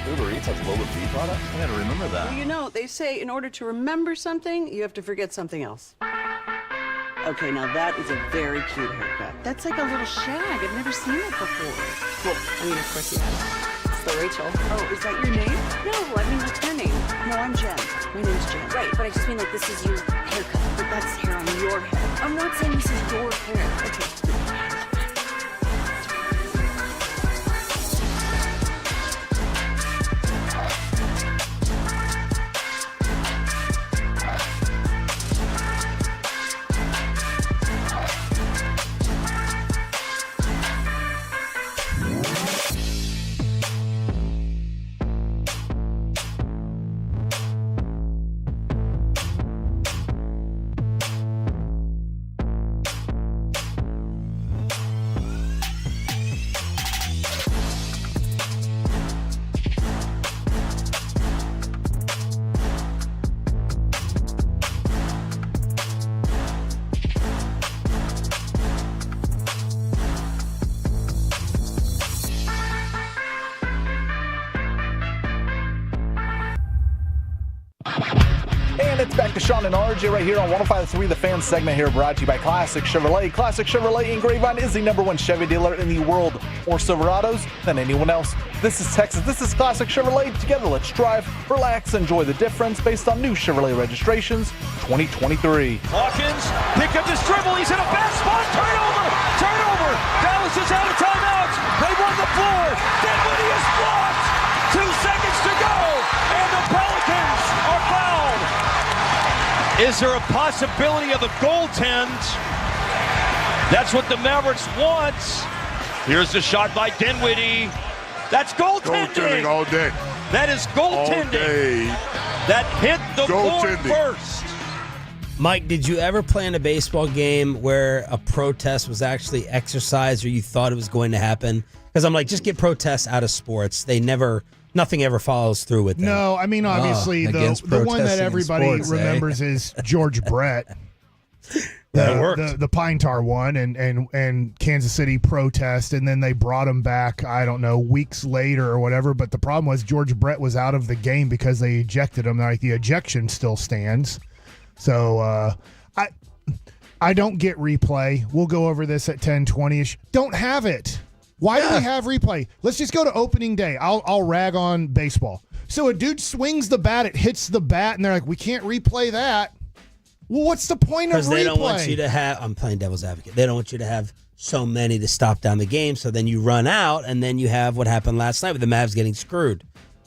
Uber Eats has low fee products? I gotta remember that. Well, you know, they say in order to remember something, you have to forget something else. Okay, now that is a very cute haircut. That's like a little shag. I've never seen it before. Well, I mean, of course you have. It's the Rachel. Oh, is that your name? No, I mean, what's your name? No, I'm Jen. My name's Jen. Right, but I just mean like this is your haircut. But that's hair on your head. I'm not saying this is your hair. Okay. And it's back to Sean and RJ right here on 105.3 The Fan segment here, brought to you by Classic Chevrolet. Classic Chevrolet in Grapevine is the #1 Chevy dealer in the world, more Silverados than anyone else. This is Texas. This is Classic Chevrolet. Together, let's drive, relax, enjoy the difference based on new Chevrolet registrations 2023. Hawkins, pick up this dribble. He's in a bad spot. Turnover. Dallas is out of timeouts. They run the floor. Dinwiddie is blocked. 2 seconds to go, and the Pelicans are fouled. Is there a possibility of a goaltend? That's what the Mavericks want. Here's the shot by Dinwiddie. That's goaltending. Goaltending all day. That is goaltending. All day. That hit the board Goaltending. first. Mike, did you ever play in a baseball game where a protest was actually exercised or you thought it was going to happen? Because I'm like, just get protests out of sports. Nothing ever follows through with them. No, I mean, obviously, the one that everybody remembers is George Brett. The Pine Tar one and Kansas City protest, and then they brought him back, I don't know, weeks later or whatever. But the problem was George Brett was out of the game because they ejected him. Like, the ejection still stands. So I don't get replay. We'll go over this at 10:20ish. Don't have it. Why do we have replay? Let's just go to opening day. I'll rag on baseball. So a dude swings the bat, it hits the bat, and they're like, we can't replay that. Well, what's the point of replay? Because they don't want you to have, I'm playing devil's advocate, they don't want you to have so many to stop down the game, so then you run out, and then you have what happened last night with the Mavs getting screwed.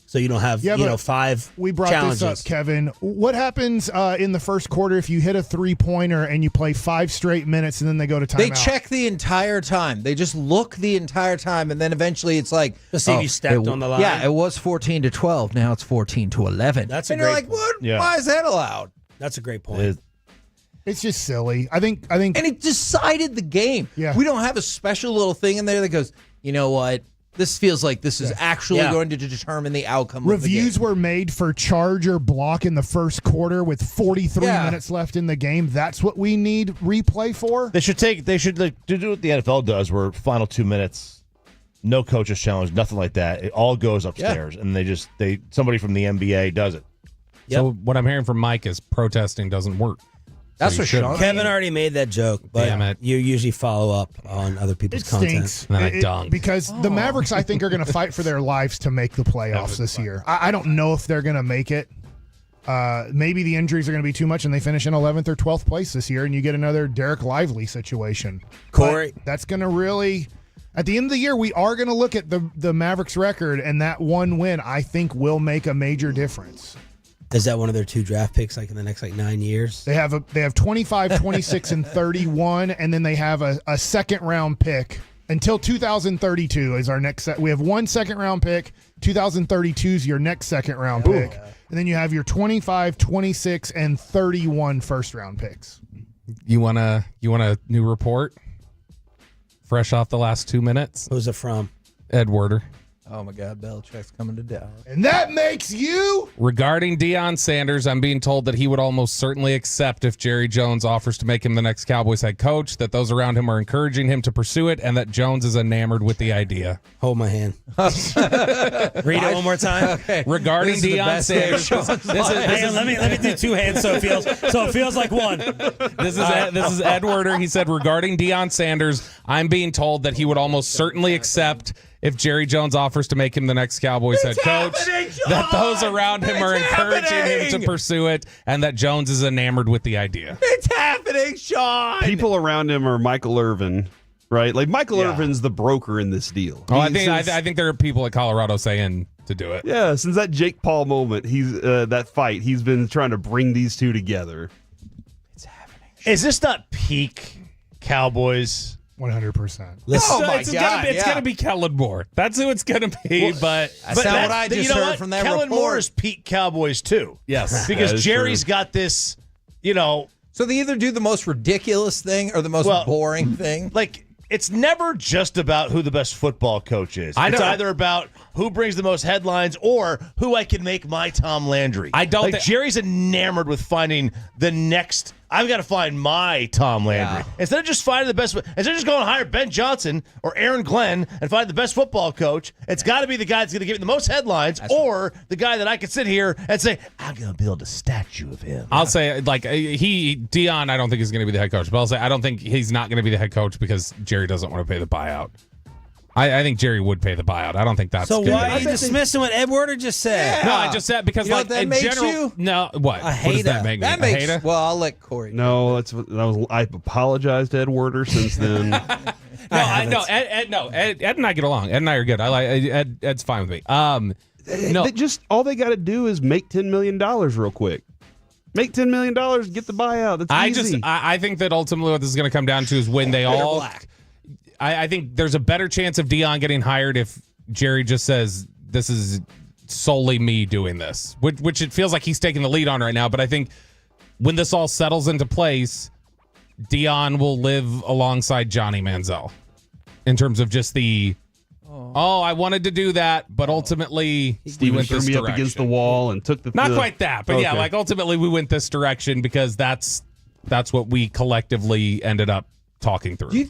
So you don't have, 5 We brought challenges. this up, Kevin. What happens in the first quarter if you hit a three-pointer and you play 5 straight minutes and then they go to timeout? They check the entire time. They just look the entire time, and then eventually it's like, to see if you stepped on the line. Yeah, it was 14-12. Now it's 14-11. That's a and great you're like, point. what? Yeah. Why is that allowed? That's a great point. It's just silly. I think, And it decided the game. Yeah. We don't have a special little thing in there that goes, you know what? This feels like this is actually going to determine the outcome reviews of the game. were made for charge or block in the first quarter with 43 minutes left in the game. That's what we need replay for. They should do what the NFL does, where final 2 minutes, no coaches challenge, nothing like that. It all goes upstairs, and somebody from the NBA does it. So what I'm hearing from Mike is protesting doesn't work. That's for sure. Kevin already made that joke, but Damn it. you usually follow up on other people's content. Stinks. And then I dunk. Because the Mavericks, I think, are going to fight for their lives to make the playoffs this year. I don't know if they're going to make it. Maybe the injuries are going to be too much and they finish in 11th or 12th place this year and you get another Derek Lively situation. Corey. But that's going to really, at the end of the year, we are going to look at the Mavericks record, and that one win, I think, will make a major difference. Is that one of their 2 draft picks, like in the next 9 years? They have 25, 26, and 31, and then they have a second-round pick until 2032 is our next set. We have 1 second-round pick. 2032 is your next second-round pick. And then you have your 25, 26, and 31 first-round picks. You want a new report? Fresh off the last 2 minutes? Who's it from? Ed Werder. Oh, my God. Belichick's coming to Dallas. And that makes you. Regarding Deion Sanders, I'm being told that he would almost certainly accept if Jerry Jones offers to make him the next Cowboys head coach, that those around him are encouraging him to pursue it, and that Jones is enamored with the idea. Hold my hand. Read it one more time. Okay. Regarding Deion Sanders, let me do two hands so it feels like one. This is Ed Werder. He said, regarding Deion Sanders, I'm being told that he would almost certainly accept if Jerry Jones offers to make him the next Cowboys head coach, that those around him are encouraging him to pursue it, and that Jones is enamored with the idea. It's happening, Sean. People around him are Michael Irvin, right? Like Michael Irvin's the broker in this deal. Oh, I think there are people at Colorado saying to do it. Yeah, since that Jake Paul moment, he's that fight, he's been trying to bring these two together. It's happening. Is this not peak Cowboys? 100%. It's going to be Kellen Moore. That's who it's going to be. But that's not what I just heard from that Kellen report. Moore is peak Cowboys too. Yes, because Jerry's got this. So they either do the most ridiculous thing or the most boring thing. Like, it's never just about who the best football coach is. It's either about who brings the most headlines or who I can make my Tom Landry. Jerry's enamored with finding the next. I've got to find my Tom Landry. Yeah. Instead of just finding the best, instead of just going to hire Ben Johnson or Aaron Glenn and find the best football coach, it's got to be the guy that's going to give me the most headlines or the guy that I can sit here and say, I'm going to build a statue of him. I'll say, Deion, I don't think is going to be the head coach. But I'll say, I don't think he's not going to be the head coach because Jerry doesn't want to pay the buyout. I think Jerry would pay the buyout. I don't think that's so. Good. Why are you dismissing what Ed Werder just said? Yeah. No, I just said because, you know what that in makes general, you? no, what? A What hater. does that make me? That A makes. hater? Well, I'll let Corey. No, I apologized to Ed Werder since then. Ed and I get along. Ed and I are good. I like Ed. Ed's fine with me. No, All they got to do is make $10 million real quick. Make $10 million, get the buyout. That's easy. I think that ultimately what this is going to come down to is when they all. I think there's a better chance of Deion getting hired if Jerry just says this is solely me doing this, which it feels like he's taking the lead on right now. But I think when this all settles into place, Deion will live alongside Johnny Manziel in terms of just the. I wanted to do that, but ultimately we went this me direction. up against the wall and took the. Not quite that, but okay. Ultimately we went this direction because that's what we collectively ended up talking through.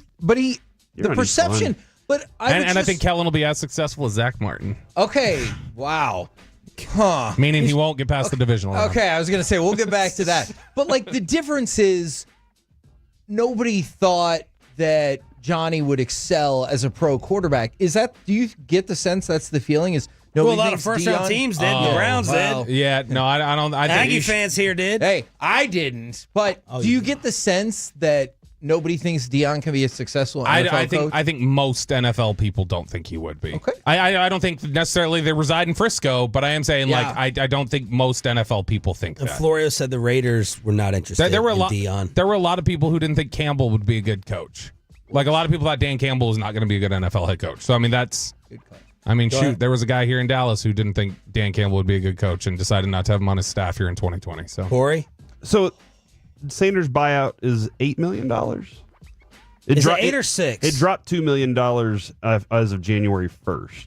The perception. But I think Kellen will be as successful as Zach Martin. Okay. Wow. Huh. Meaning he won't get past the divisional round. Okay, I was going to say, we'll get back to that. But, the difference is nobody thought that Johnny would excel as a pro quarterback. Do you get the sense that's the feeling? Is nobody a lot of first-round teams did. The Browns did. Yeah, no, I don't. I Aggie fans here did. Hey, I didn't. But do you get the sense that nobody thinks Deion can be a successful NFL coach? I think most NFL people don't think he would be. Okay. I don't think necessarily they reside in Frisco, but I am saying I don't think most NFL people think and that. Florio said the Raiders were not interested There were in Deion. There were a lot of people who didn't think Campbell would be a good coach. Like a lot of people thought Dan Campbell was not going to be a good NFL head coach. So I mean that's. There was a guy here in Dallas who didn't think Dan Campbell would be a good coach and decided not to have him on his staff here in 2020. So Corey, so Sanders' buyout is $8 million. Is it 8 or 6? It dropped $2 million as of January 1st.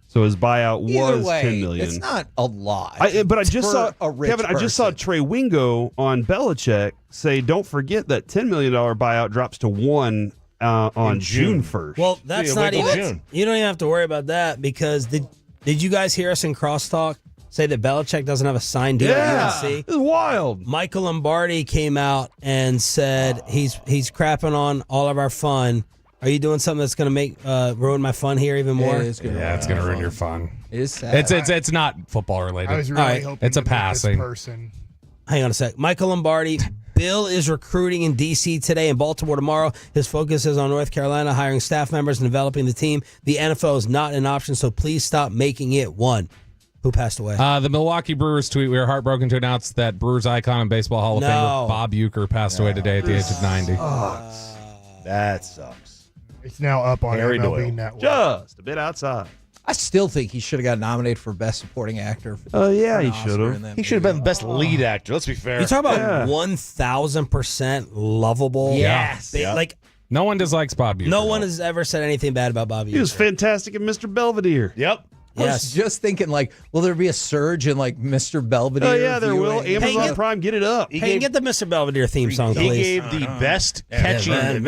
So his buyout was $10 million. It's not a lot. But I just saw Kevin. I just saw Trey Wingo on Belichick say, "Don't forget that $10 million buyout drops to $1 million on June 1st." Well, that's not even. June. You don't even have to worry about that because did you guys hear us in crosstalk say that Belichick doesn't have a signed deal at UNC? It's wild. Michael Lombardi came out and said he's crapping on all of our fun. Are you doing something that's going to make ruin my fun here even more? it's going to ruin your fun. It is sad. It's not football related. I was really hoping it's a passing. Person. Hang on a sec. Michael Lombardi. Bill is recruiting in D.C. today and Baltimore tomorrow. His focus is on North Carolina, hiring staff members and developing the team. The NFL is not an option, so please stop making it one. Who passed away? The Milwaukee Brewers tweet, we are heartbroken to announce that Brewers icon and Baseball Hall of Famer Bob Uecker passed away today at the age of 90. That sucks. It's now up on Harry MLB Doyle. Network. Just a bit outside. I still think he should have got nominated for Best Supporting Actor. Oh, yeah, he should have. He should have been Best Lead Actor. Let's be fair. You talk about 1,000% lovable. Yes. Like No one dislikes Bob Uecker. No one has ever said anything bad about Bob Uecker. He was fantastic in Mr. Belvedere. Yep. I was just thinking, like, will there be a surge in, like, Mr. Belvedere? Oh, yeah, there will. viewing? Amazon Prime, get it up. Hey, get the Mr. Belvedere theme song, He please. gave the best catching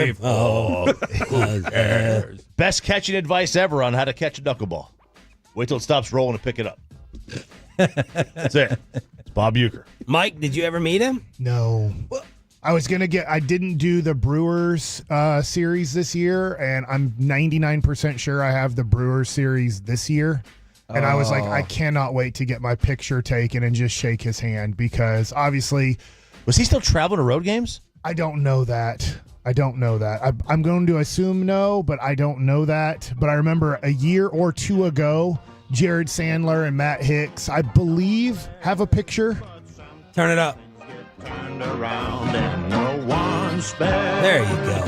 best catching advice ever on how to catch a knuckleball. Wait till it stops rolling and pick it up. That's it. It's Bob Uecker. Mike, did you ever meet him? No. I didn't do the Brewers series this year, and I'm 99% sure I have the Brewers series this year. And I was like, I cannot wait to get my picture taken and just shake his hand because obviously. Was he still traveling to road games? I don't know that. I'm going to assume no, but I don't know that. But I remember a year or two ago, Jared Sandler and Matt Hicks, I believe, have a picture. Turn it up. There you go.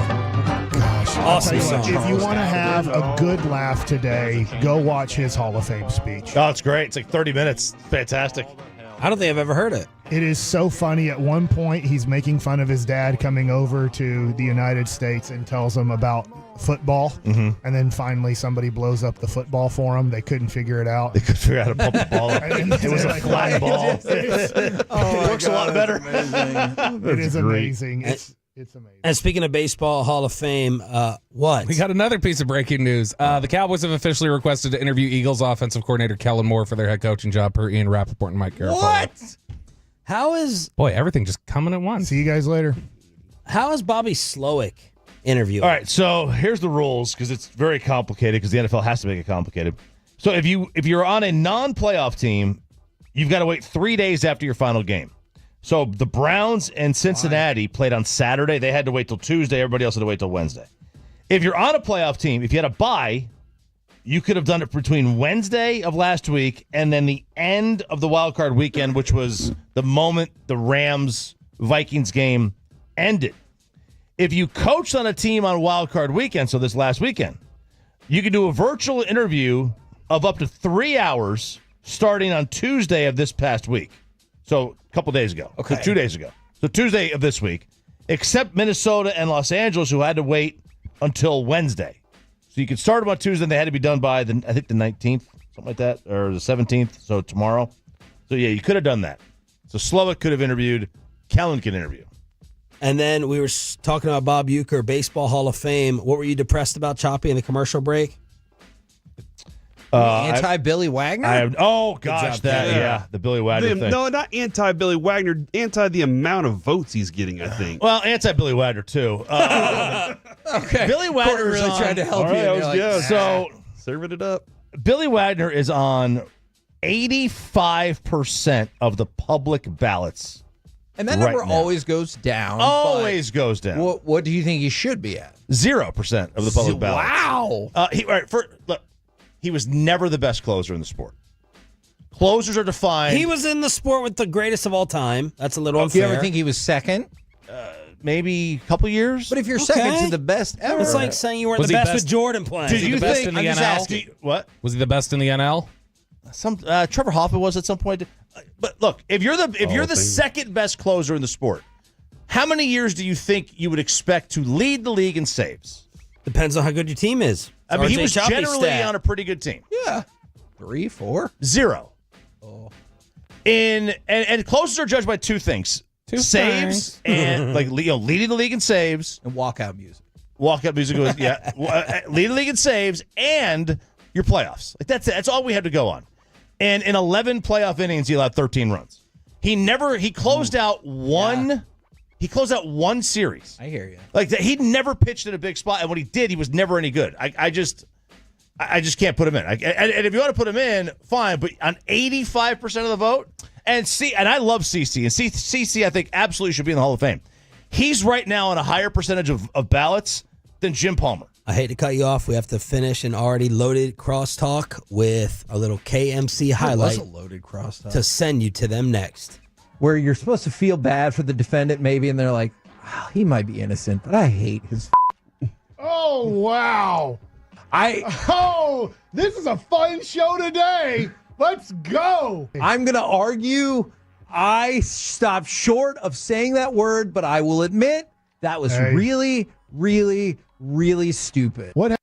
Gosh, Awesome I'll tell you what, song. if you want to have a good laugh today, go watch his Hall of Fame speech. Oh, it's great. It's like 30 minutes. Fantastic. I don't think I've ever heard it. It is so funny. At one point, he's making fun of his dad coming over to the United States and tells him about football. Mm-hmm. And then finally somebody blows up the football for him. They couldn't figure it out. They couldn't figure out how to pump the ball up. It was a flat ball. It works a lot better. It is amazing. It's amazing. And speaking of baseball Hall of Fame, what? We got another piece of breaking news. The Cowboys have officially requested to interview Eagles offensive coordinator Kellen Moore for their head coaching job per Ian Rappaport and Mike Garafolo. What? How is Boy, everything just coming at once. See you guys later. How is Bobby Slowick interviewing? All right, so here's the rules because it's very complicated because the NFL has to make it complicated. So if you're on a non-playoff team, you've got to wait 3 days after your final game. So the Browns and Cincinnati played on Saturday. They had to wait till Tuesday. Everybody else had to wait till Wednesday. If you're on a playoff team, if you had a bye, you could have done it between Wednesday of last week and then the end of the wild card weekend, which was the moment the Rams-Vikings game ended. If you coached on a team on wild card weekend, so this last weekend, you could do a virtual interview of up to 3 hours starting on Tuesday of this past week. So a couple days ago. Okay. So 2 days ago. So Tuesday of this week, except Minnesota and Los Angeles, who had to wait until Wednesday. So you could start them on Tuesday, and they had to be done by, the 19th, something like that, or the 17th, so tomorrow. So, yeah, you could have done that. So Slowick could have interviewed. Kellen could interview. And then we were talking about Bob Uecker, Baseball Hall of Fame. What were you depressed about, Choppy, in the commercial break? Anti-Billy Wagner? Gosh, the Billy Wagner thing. No, not anti-Billy Wagner, anti the amount of votes he's getting, I think. Well, anti-Billy Wagner, too. Okay. Billy Wagner Corey really tried to help you. and you're like, So, serving it up. Billy Wagner is on 85% of the public ballots. And that right number now. always goes down. Always goes down. What do you think he should be at? 0% of the public ballots. Wow. Look, he was never the best closer in the sport. Closers are defined. He was in the sport with the greatest of all time. That's a little Do unfair. you ever think he was second? Maybe a couple years. But if you're second to the best ever. It's like saying you weren't Was the he best best- with Jordan playing. Did you the best think in the I'm just NL? asking- what? Was he the best in the NL? Trevor Hoffman was at some point. But look, if you're the second best closer in the sport, how many years do you think you would expect to lead the league in saves? Depends on how good your team is. I mean, he RJ was Choppy's generally stat. on a pretty good team. Yeah. 3, 4. 0. Oh. And closers are judged by two things: saves and leading the league in saves And walkout music. Walkout music was leading the league in saves and your playoffs. Like that's it. That's all we had to go on. And in 11 playoff innings, he allowed 13 runs. He closed out one. Yeah. He closed out one series. I hear you. Like that, he never pitched in a big spot, and when he did, he was never any good. I just can't put him in. And if you want to put him in, fine. But on 85% of the vote, and I love CC, and CC I think absolutely should be in the Hall of Fame. He's right now on a higher percentage of ballots than Jim Palmer. I hate to cut you off. We have to finish an already loaded crosstalk with a little KMC highlight That was a loaded crosstalk. to send you to them next. Where you're supposed to feel bad for the defendant maybe, and they're like, oh, he might be innocent, but I hate his Oh, wow. This is a fun show today. Let's go. I'm going to argue I stopped short of saying that word, but I will admit that was really, really, really stupid. What?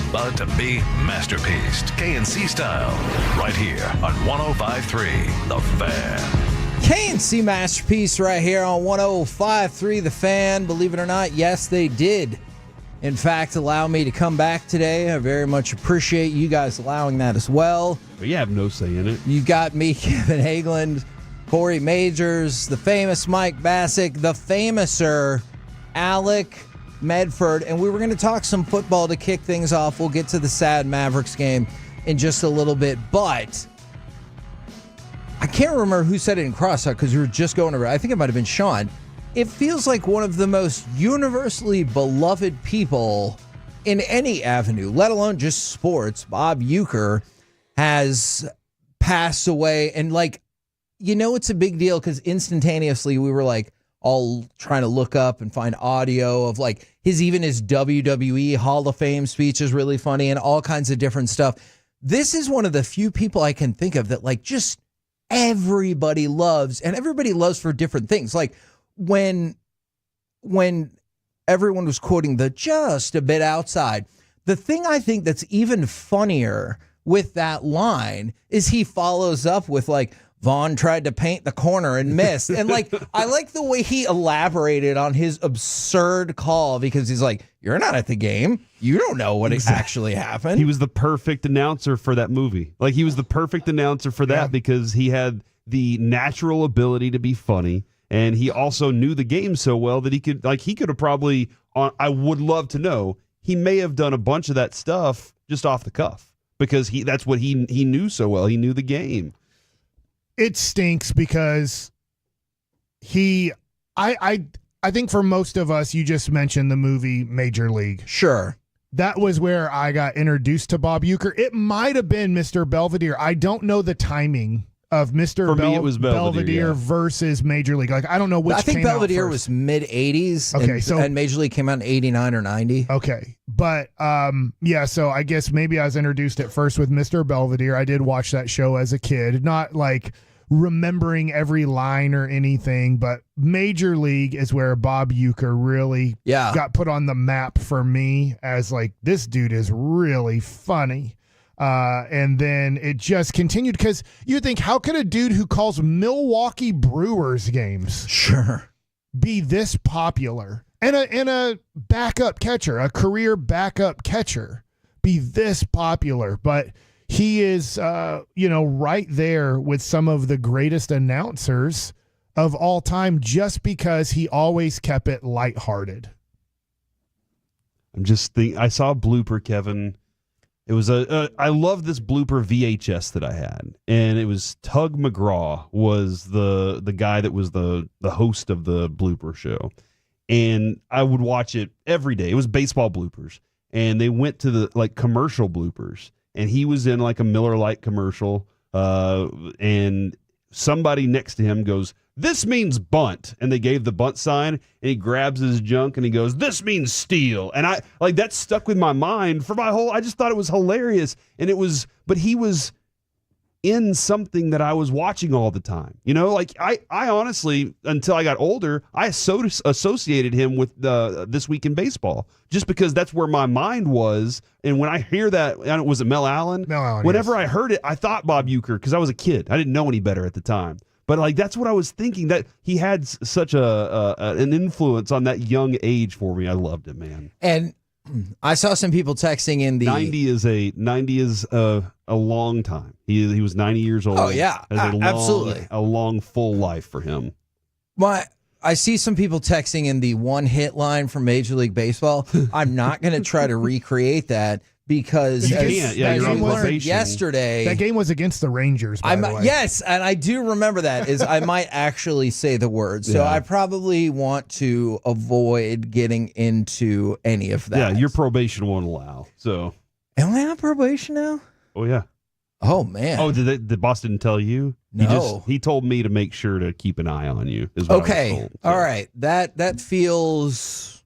about to be masterpieced, KNC style, right here on 105.3 The Fan. KNC masterpiece right here on 105.3 The Fan. Believe it or not, yes, they did, in fact, allow me to come back today. I very much appreciate you guys allowing that as well. But you have no say in it. You got me, Kevin Hageland, Corey Majors, the famous Mike Bassick, the famouser Alec Medford, and we were going to talk some football to kick things off. We'll get to the sad Mavericks game in just a little bit, but I can't remember who said it in crosstalk because we were just going over. I think it might have been Sean. It feels like one of the most universally beloved people in any avenue, let alone just sports. Bob Uecker has passed away, and it's a big deal because instantaneously we were all trying to look up and find audio of his WWE Hall of Fame speech is really funny and all kinds of different stuff. This is one of the few people I can think of that just everybody loves, and everybody loves for different things. When everyone was quoting the just a bit outside, the thing I think that's even funnier with that line is he follows up with Vaughn tried to paint the corner and missed. And I like the way he elaborated on his absurd call because he's you're not at the game. You don't know what actually happened. He was the perfect announcer for that movie. He was the perfect announcer for that because he had the natural ability to be funny. And he also knew the game so well that he could have probably, I would love to know, he may have done a bunch of that stuff just off the cuff because that's what he knew so well. He knew the game. It stinks because I think for most of us, you just mentioned the movie Major League. Sure. That was where I got introduced to Bob Uecker. It might have been Mr. Belvedere. I don't know the timing of Mr. For me, it was Belvedere versus Major League. I don't know which. I think came out Belvedere first. was mid 80s. Okay, and Major League came out in 89 or 90. Okay, but so I guess maybe I was introduced at first with Mr. Belvedere. I did watch that show as a kid, not remembering every line or anything, but Major League is where Bob Uecker really got put on the map for me as this dude is really funny. And then it just continued because you think, how could a dude who calls Milwaukee Brewers games be this popular and a backup catcher, a career backup catcher, be this popular? But he is, right there with some of the greatest announcers of all time just because he always kept it lighthearted. I'm just thinking, I saw a blooper, Kevin. It was I love this blooper VHS that I had, and it was Tug McGraw was the guy that was the host of the blooper show, and I would watch it every day. It was baseball bloopers, and they went to the commercial bloopers. And he was in a Miller Lite commercial, and somebody next to him goes, "This means bunt," and they gave the bunt sign, and he grabs his junk and he goes, "This means steal," and I that stuck with my mind for my whole. I just thought it was hilarious, and but he was in something that I was watching all the time. I honestly, until I got older, I associated him with This Week in Baseball just because that's where my mind was. And when I hear that, was it Mel Allen? Mel Allen. Whenever yes. I heard it, I thought Bob Uecker because I was a kid. I didn't know any better at the time. But that's what I was thinking, that he had such an influence on that young age for me. I loved it, man. And I saw some people texting in the 90 is a long time. He was 90 years old. Oh yeah, absolutely, a long full life for him. I see some people texting in the one hit line from Major League Baseball. I'm not going to try to recreate that because you can't. Yeah, you're on probation. Yesterday, that game was against the Rangers. By the way. Yes, and I do remember that. I might actually say the words, so I probably want to avoid getting into any of that. Yeah, your probation won't allow. So, am I on probation now? Oh yeah. Oh man. Oh, did the boss didn't tell you? No. He told me to make sure to keep an eye on you. Is what okay. I was told, so. All right. That feels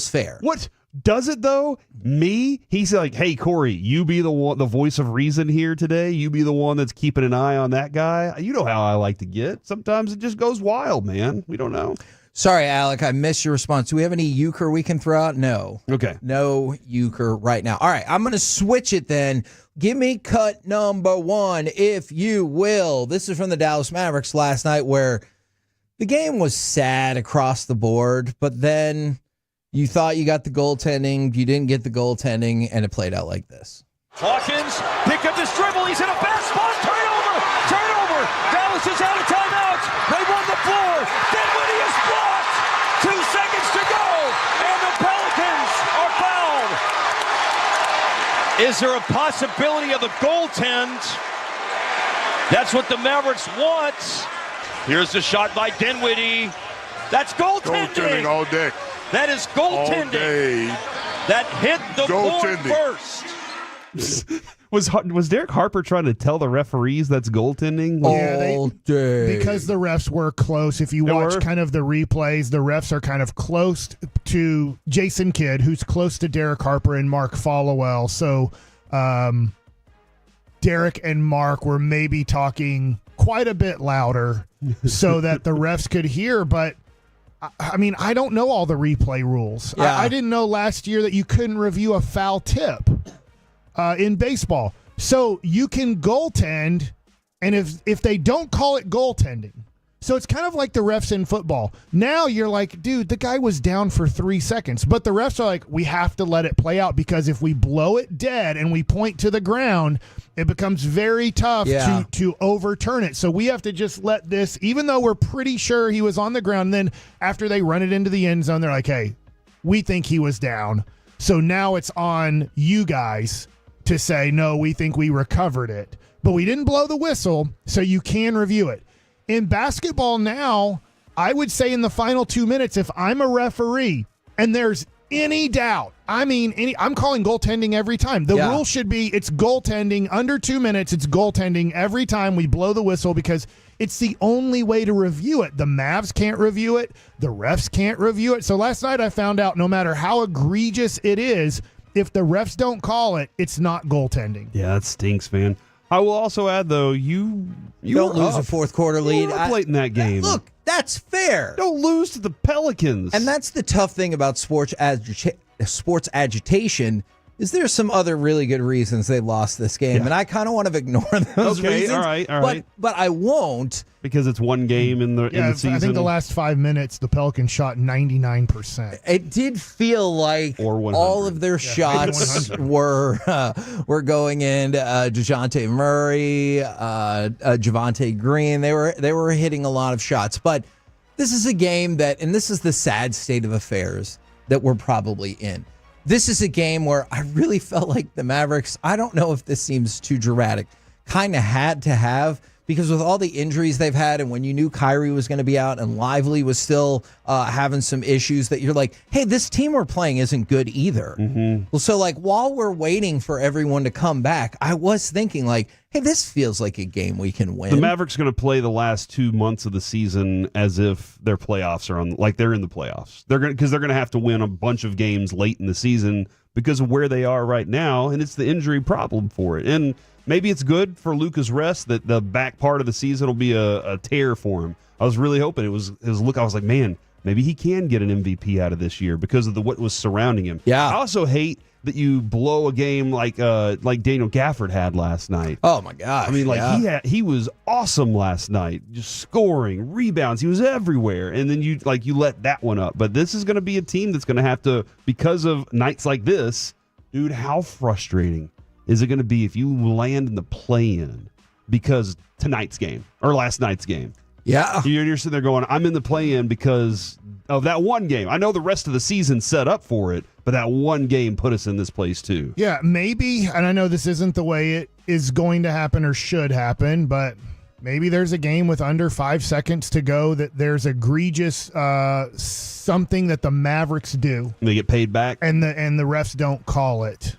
fair. What? Does it though? Me? He's like, "Hey Corey, you be the voice of reason here today. You be the one that's keeping an eye on that guy." You know how I like to get. Sometimes it just goes wild, man. We don't know. Sorry, Alec, I missed your response. Do we have any euchre we can throw out? No. Okay. No euchre right now. All right, I'm going to switch it then. Give me cut number 1, if you will. This is from the Dallas Mavericks last night, where the game was sad across the board, but then you thought you got the goaltending, you didn't get the goaltending, and it played out like this. Hawkins, pick up this dribble, he's in a bad spot, turnover! Dallas is out of timeouts, they run the floor, Dinwiddie is blocked! 2 seconds to go, and the Pelicans are fouled! Is there a possibility of a goaltend? That's what the Mavericks want. Here's the shot by Dinwiddie. That's goaltending! Goaltending all day. That is goaltending! All day. That hit the board first! Was Derek Harper trying to tell the referees that's goaltending? Because the refs were close. If you watch kind of the replays, the refs are kind of close to Jason Kidd, who's close to Derek Harper and Mark Followell. So Derek and Mark were maybe talking quite a bit louder so that the refs could hear. But I mean, I don't know all the replay rules. Yeah. I didn't know last year that you couldn't review a foul tip in baseball. So you can goaltend, and if they don't call it goaltending, so it's kind of like the refs in football. Now you're like, dude, the guy was down for 3 seconds. But the refs are like, we have to let it play out, because if we blow it dead and we point to the ground, it becomes very tough to overturn it. So we have to just let this, even though we're pretty sure he was on the ground. Then after they run it into the end zone, they're like, hey, we think he was down. So now it's on you guys to say, no, we think we recovered it. But we didn't blow the whistle, so you can review it. In basketball now, I would say in the final 2 minutes, if I'm a referee and there's any doubt, I'm calling goaltending every time. The rule should be it's goaltending under 2 minutes. It's goaltending every time we blow the whistle, because it's the only way to review it. The Mavs can't review it. The refs can't review it. So last night I found out no matter how egregious it is, if the refs don't call it, it's not goaltending. Yeah, that stinks, man. I will also add, though, you don't lose a fourth quarter lead. You were late in that game. Look, that's fair. Don't lose to the Pelicans. And that's the tough thing about sports agitation, is there's some other really good reasons they lost this game, and I kind of want to ignore those reasons. All right. But I won't. Because it's one game in the season. I think the last 5 minutes, the Pelicans shot 99%. It did feel like all of their shots were going in. DeJounte Murray, Javonte Green, they were hitting a lot of shots. But this is a game that, and this is the sad state of affairs that we're probably in. This is a game where I really felt like the Mavericks, I don't know if this seems too dramatic, kind of had to have, because with all the injuries they've had, and when you knew Kyrie was going to be out and Lively was still having some issues, that you're like, hey, this team we're playing isn't good either. Mm-hmm. Well, so like while we're waiting for everyone to come back, I was thinking like, hey, this feels like a game we can win. The Mavericks going to play the last 2 months of the season as if their playoffs are on, like they're in the playoffs. Because they're going to have to win a bunch of games late in the season because of where they are right now, and it's the injury problem for it. And maybe it's good for Luka's rest that the back part of the season will be a tear for him. I was really hoping it was his look. I was like, man, maybe he can get an MVP out of this year because of what was surrounding him. Yeah. I also hate that you blow a game like Daniel Gafford had last night. Oh my gosh! I mean, he was awesome last night, just scoring, rebounds. He was everywhere, and then you let that one up. But this is going to be a team that's going to have to, because of nights like this, dude. How frustrating is it going to be if you land in the play-in because tonight's game or last night's game? Yeah, you're sitting there going, I'm in the play-in because of that one game. I know the rest of the season set up for it, but that one game put us in this place too. Yeah, maybe, and I know this isn't the way it is going to happen or should happen, but maybe there's a game with under 5 seconds to go that there's egregious something that the Mavericks do. They get paid back, and the refs don't call it.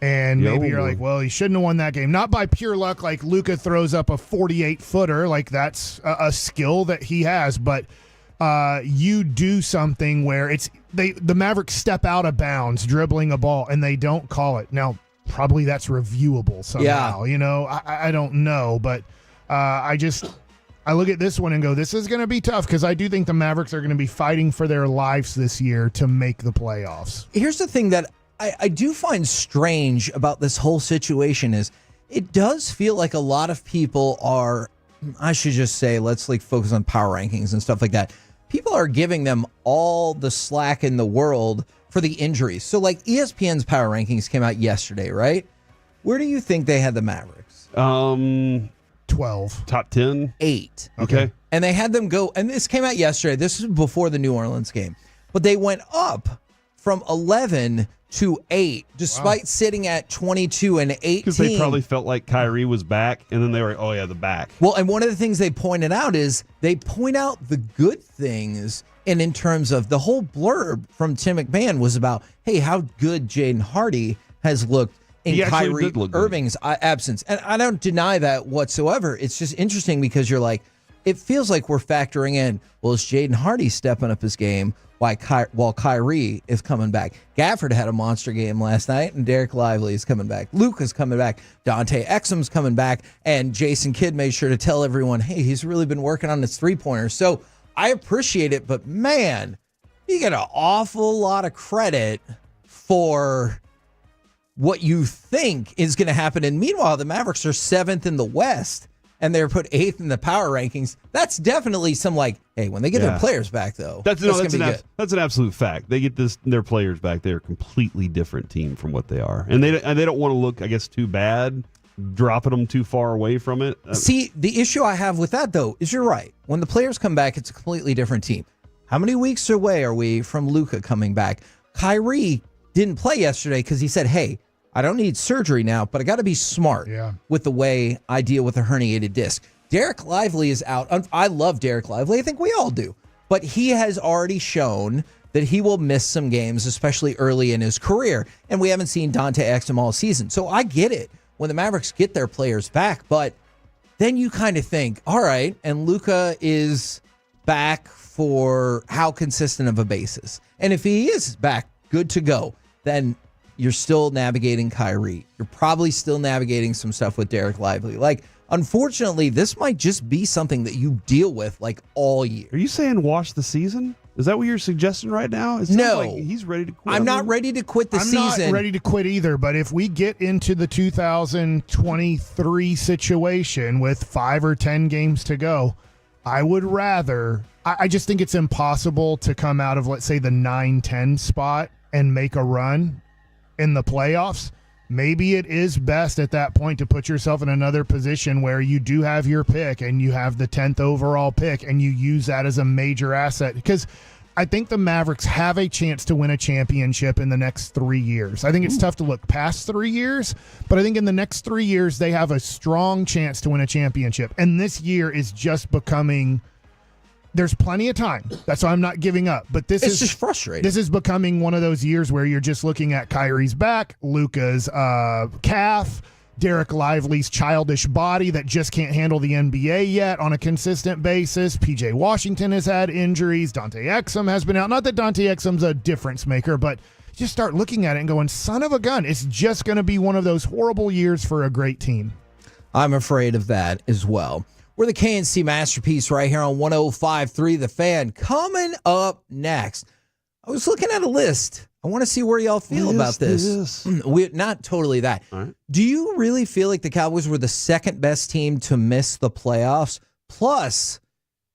And maybe you're like, well, he shouldn't have won that game. Not by pure luck, like Luka throws up a 48-footer, like that's a skill that he has, but you do something where the Mavericks step out of bounds dribbling a ball and they don't call it. Now, probably that's reviewable somehow. Yeah. I don't know, but I I look at this one and go, this is going to be tough because I do think the Mavericks are going to be fighting for their lives this year to make the playoffs. Here's the thing that I do find strange about this whole situation is it does feel like a lot of people are, I should just say, let's like focus on power rankings and stuff like that. People are giving them all the slack in the world for the injuries. So like ESPN's power rankings came out yesterday, right? Where do you think they had the Mavericks? 12. Top 10? 8. Okay. And they had them go, and this came out yesterday. This is before the New Orleans game. But they went up from 11 to 8, despite sitting at 22 and 18. Because they probably felt like Kyrie was back, and then they were, oh, yeah, the back. Well, and one of the things they pointed out is they point out the good things, and in terms of the whole blurb from Tim McMahon was about, hey, how good Jaden Hardy has looked in Kyrie Irving's absence. And I don't deny that whatsoever. It's just interesting because you're like, it feels like we're factoring in, well, is Jaden Hardy stepping up his game while Kyrie is coming back? Gafford had a monster game last night, and Derek Lively is coming back. Luka's coming back. Dante Exum's coming back. And Jason Kidd made sure to tell everyone, hey, he's really been working on his three-pointers. So I appreciate it, but man, you get an awful lot of credit for what you think is going to happen. And meanwhile, the Mavericks are 7th in the West, and they're put 8th in the power rankings. That's definitely some like, hey, when they get their players back, though, that's an absolute fact. They get their players back. They're a completely different team from what they are, and they don't want to look, I guess, too bad, dropping them too far away from it. See, the issue I have with that, though, is you're right. When the players come back, it's a completely different team. How many weeks away are we from Luka coming back? Kyrie didn't play yesterday because he said, hey, I don't need surgery now, but I got to be smart with the way I deal with a herniated disc. Derek Lively is out. I love Derek Lively. I think we all do. But he has already shown that he will miss some games, especially early in his career. And we haven't seen Dante Exum all season. So I get it when the Mavericks get their players back. But then you kind of think, all right, and Luka is back for how consistent of a basis? And if he is back, good to go, then you're still navigating Kyrie. You're probably still navigating some stuff with Derek Lively. Like, unfortunately, this might just be something that you deal with like all year. Are you saying wash the season? Is that what you're suggesting right now? No. Like he's ready to quit. I'm not ready to quit the season. I'm not ready to quit either, but if we get into the 2023 situation with 5 or 10 games to go, I would rather, I just think it's impossible to come out of, let's say, the 9-10 spot and make a run in the playoffs. Maybe it is best at that point to put yourself in another position where you do have your pick and you have the 10th overall pick and you use that as a major asset, because I think the Mavericks have a chance to win a championship in the next 3 years. I think it's tough to look past 3 years, but I think in the next 3 years they have a strong chance to win a championship. And this year is just becoming, there's plenty of time. That's why I'm not giving up. But this is just frustrating. This is becoming one of those years where you're just looking at Kyrie's back, Luka's calf, Derek Lively's childish body that just can't handle the NBA yet on a consistent basis. PJ Washington has had injuries. Dante Exum has been out. Not that Dante Exum's a difference maker, but just start looking at it and going, son of a gun, it's just going to be one of those horrible years for a great team. I'm afraid of that as well. We're the KNC Masterpiece right here on 105.3 The Fan. Coming up next, I was looking at a list. I want to see where y'all feel about this. We're not totally that. Right. Do you really feel like the Cowboys were the second best team to miss the playoffs? Plus,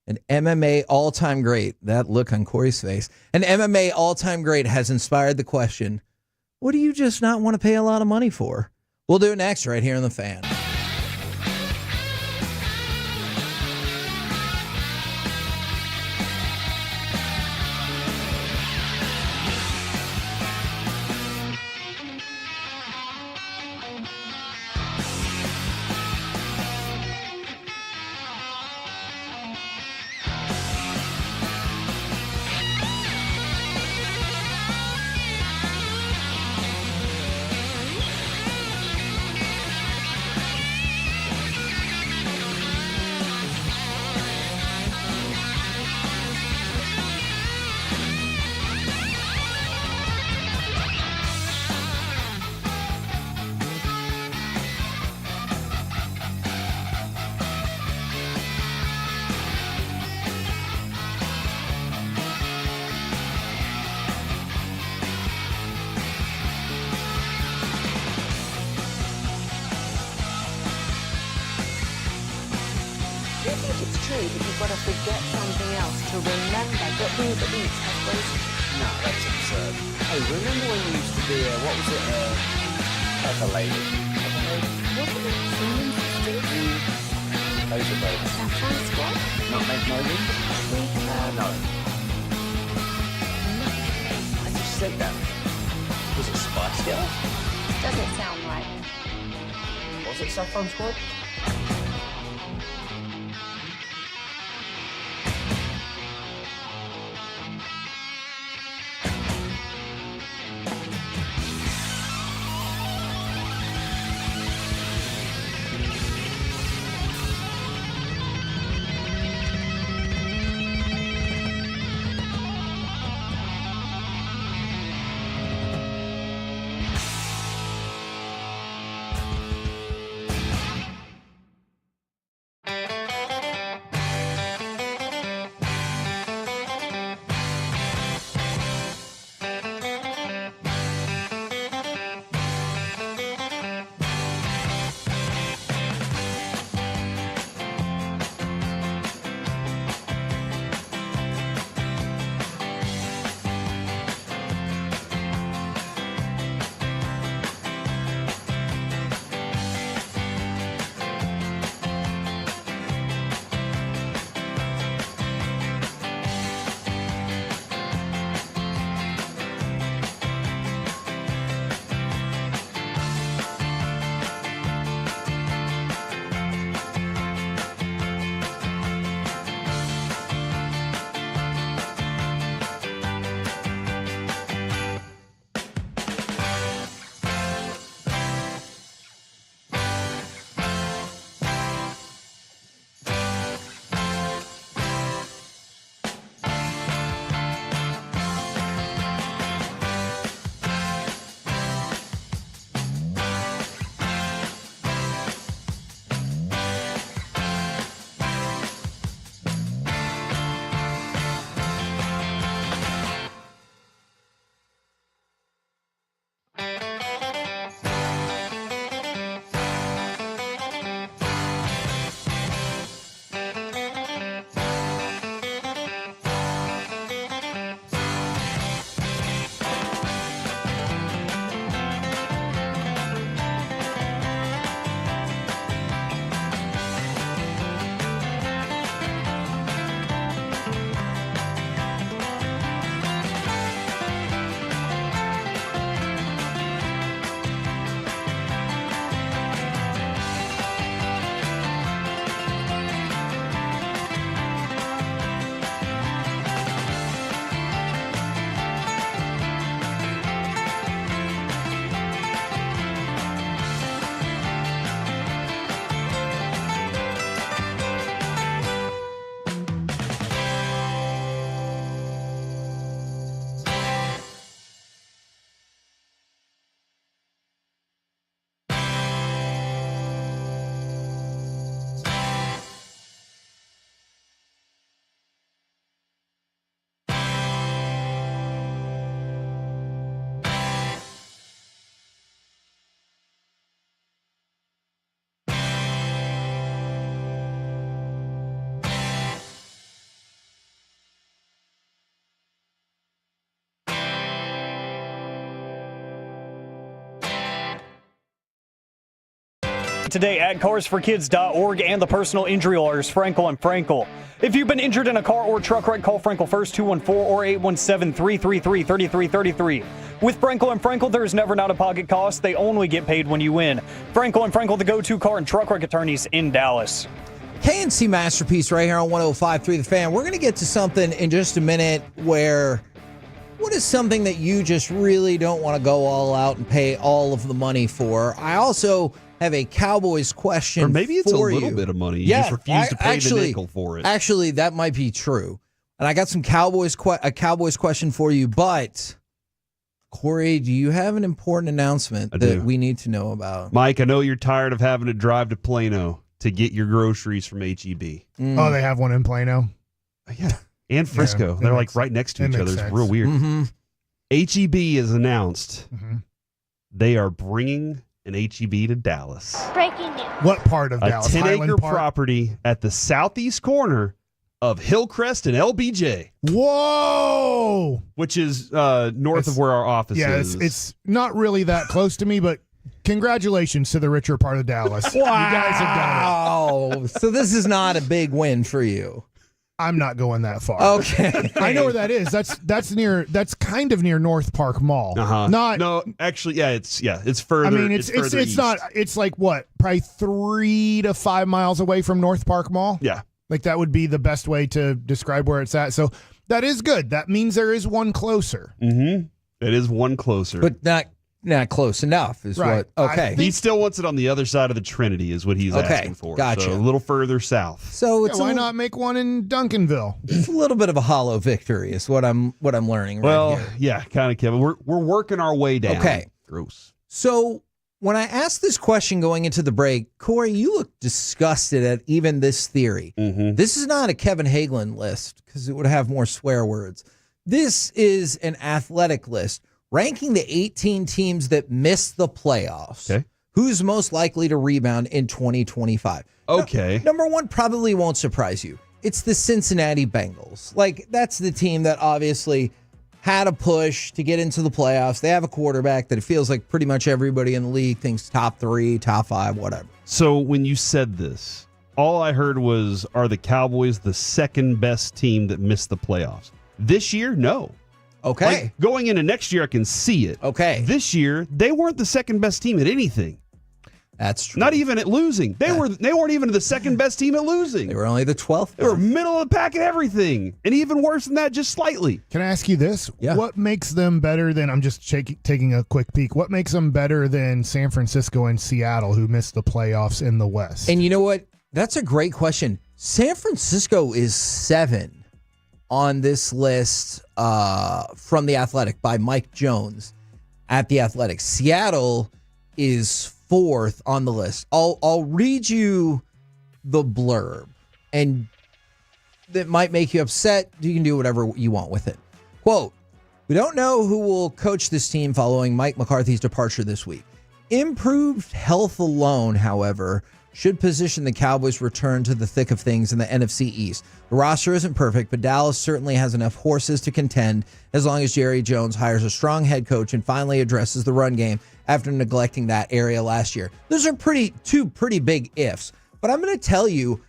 an MMA all-time great, that look on Corey's face, an MMA all-time great has inspired the question, what do you just not want to pay a lot of money for? We'll do it next right here on The Fan. forget something else to remember that Uber Eats has groceries. No, that's absurd. Hey, remember when you used to be what was it? Pepper lady. Wasn't it Simmons sisters? Those are both. Saffron Squad? Not Meg Nolan? No. I just said that. Was it Spice Girls? Doesn't sound right. Was it Saffron Squad? Today at carsforkids.org and the personal injury lawyers, Frankel and Frankel. If you've been injured in a car or truck wreck, call Frankel first, 214 or 817-333-3333. With Frankel and Frankel, there is never an out-of-pocket cost. They only get paid when you win. Frankel and Frankel, the go-to car and truck wreck attorneys in Dallas. KNC Masterpiece right here on 105.3 The Fan. We're going to get to something in just a minute where what is something that you just really don't want to go all out and pay all of the money for? I also have a Cowboys question for you. Or maybe it's a little bit of money. You just refuse to pay the nickel for it. Actually, that might be true. And I got some Cowboys question for you. But, Corey, do you have an important announcement that we need to know about? Mike, I know you're tired of having to drive to Plano to get your groceries from HEB. Oh, they have one in Plano? Yeah. And Frisco. They're like right next to each other. It's real weird. Mm-hmm. HEB has announced they are bringing an HEB to Dallas. Breaking news. What part of a Dallas? A 10-acre Highland Park? property at the southeast corner of Hillcrest and LBJ. Whoa! Which is north of where our office is. Yeah, it's not really that close to me, but congratulations to the richer part of Dallas. Wow. You guys have done it. So this is not a big win for you. I'm not going that far. Okay. I know where that is. That's kind of near North Park Mall. No, actually, it's further. I mean, it's further east. not. It's like what? Probably 3 to 5 miles away from North Park Mall. Yeah. Like that would be the best way to describe where it's at. So that is good. That means there is one closer. Mm-hmm. It is one closer. But not close enough is Right. what. Okay. He still wants it on the other side of the Trinity is what he's asking for. Gotcha. So a little further south. So it's why not make one in Duncanville? It's a little bit of a hollow victory is what I'm learning right here. Yeah, kind of, Kevin. We're working our way down. Okay. Gross. So when I asked this question going into the break, Corey, you look disgusted at even this theory. Mm-hmm. This is not a Kevin Hagelin list because it would have more swear words. This is an athletic list ranking the 18 teams that missed the playoffs. Okay. Who's most likely to rebound in 2025? Okay. Number one probably won't surprise you. It's the Cincinnati Bengals. Like, that's the team that obviously had a push to get into the playoffs. They have a quarterback that it feels like pretty much everybody in the league thinks top 3, top 5, whatever. So when you said this, all I heard was, are the Cowboys the second best team that missed the playoffs? This year, no. Okay. Like, going into next year, I can see it. Okay. This year, they weren't the second best team at anything. That's true. Not even at losing. They weren't even the second best team at losing. They were only the 12th. They were middle of the pack at everything. And even worse than that, just slightly. Can I ask you this? Yeah. What makes them better than, I'm just taking a quick peek, what makes them better than San Francisco and Seattle, who missed the playoffs in the West? And you know what? That's a great question. San Francisco is 7 on this list from The Athletic by Mike Jones at The Athletic. Seattle is 4th on the list. I'll read you the blurb, and that might make you upset. You can do whatever you want with it. Quote, we don't know who will coach this team following Mike McCarthy's departure this week. Improved health alone, however, should position the Cowboys' return to the thick of things in the NFC East. The roster isn't perfect, but Dallas certainly has enough horses to contend as long as Jerry Jones hires a strong head coach and finally addresses the run game after neglecting that area last year. Those are two pretty big ifs. But I'm going to tell you,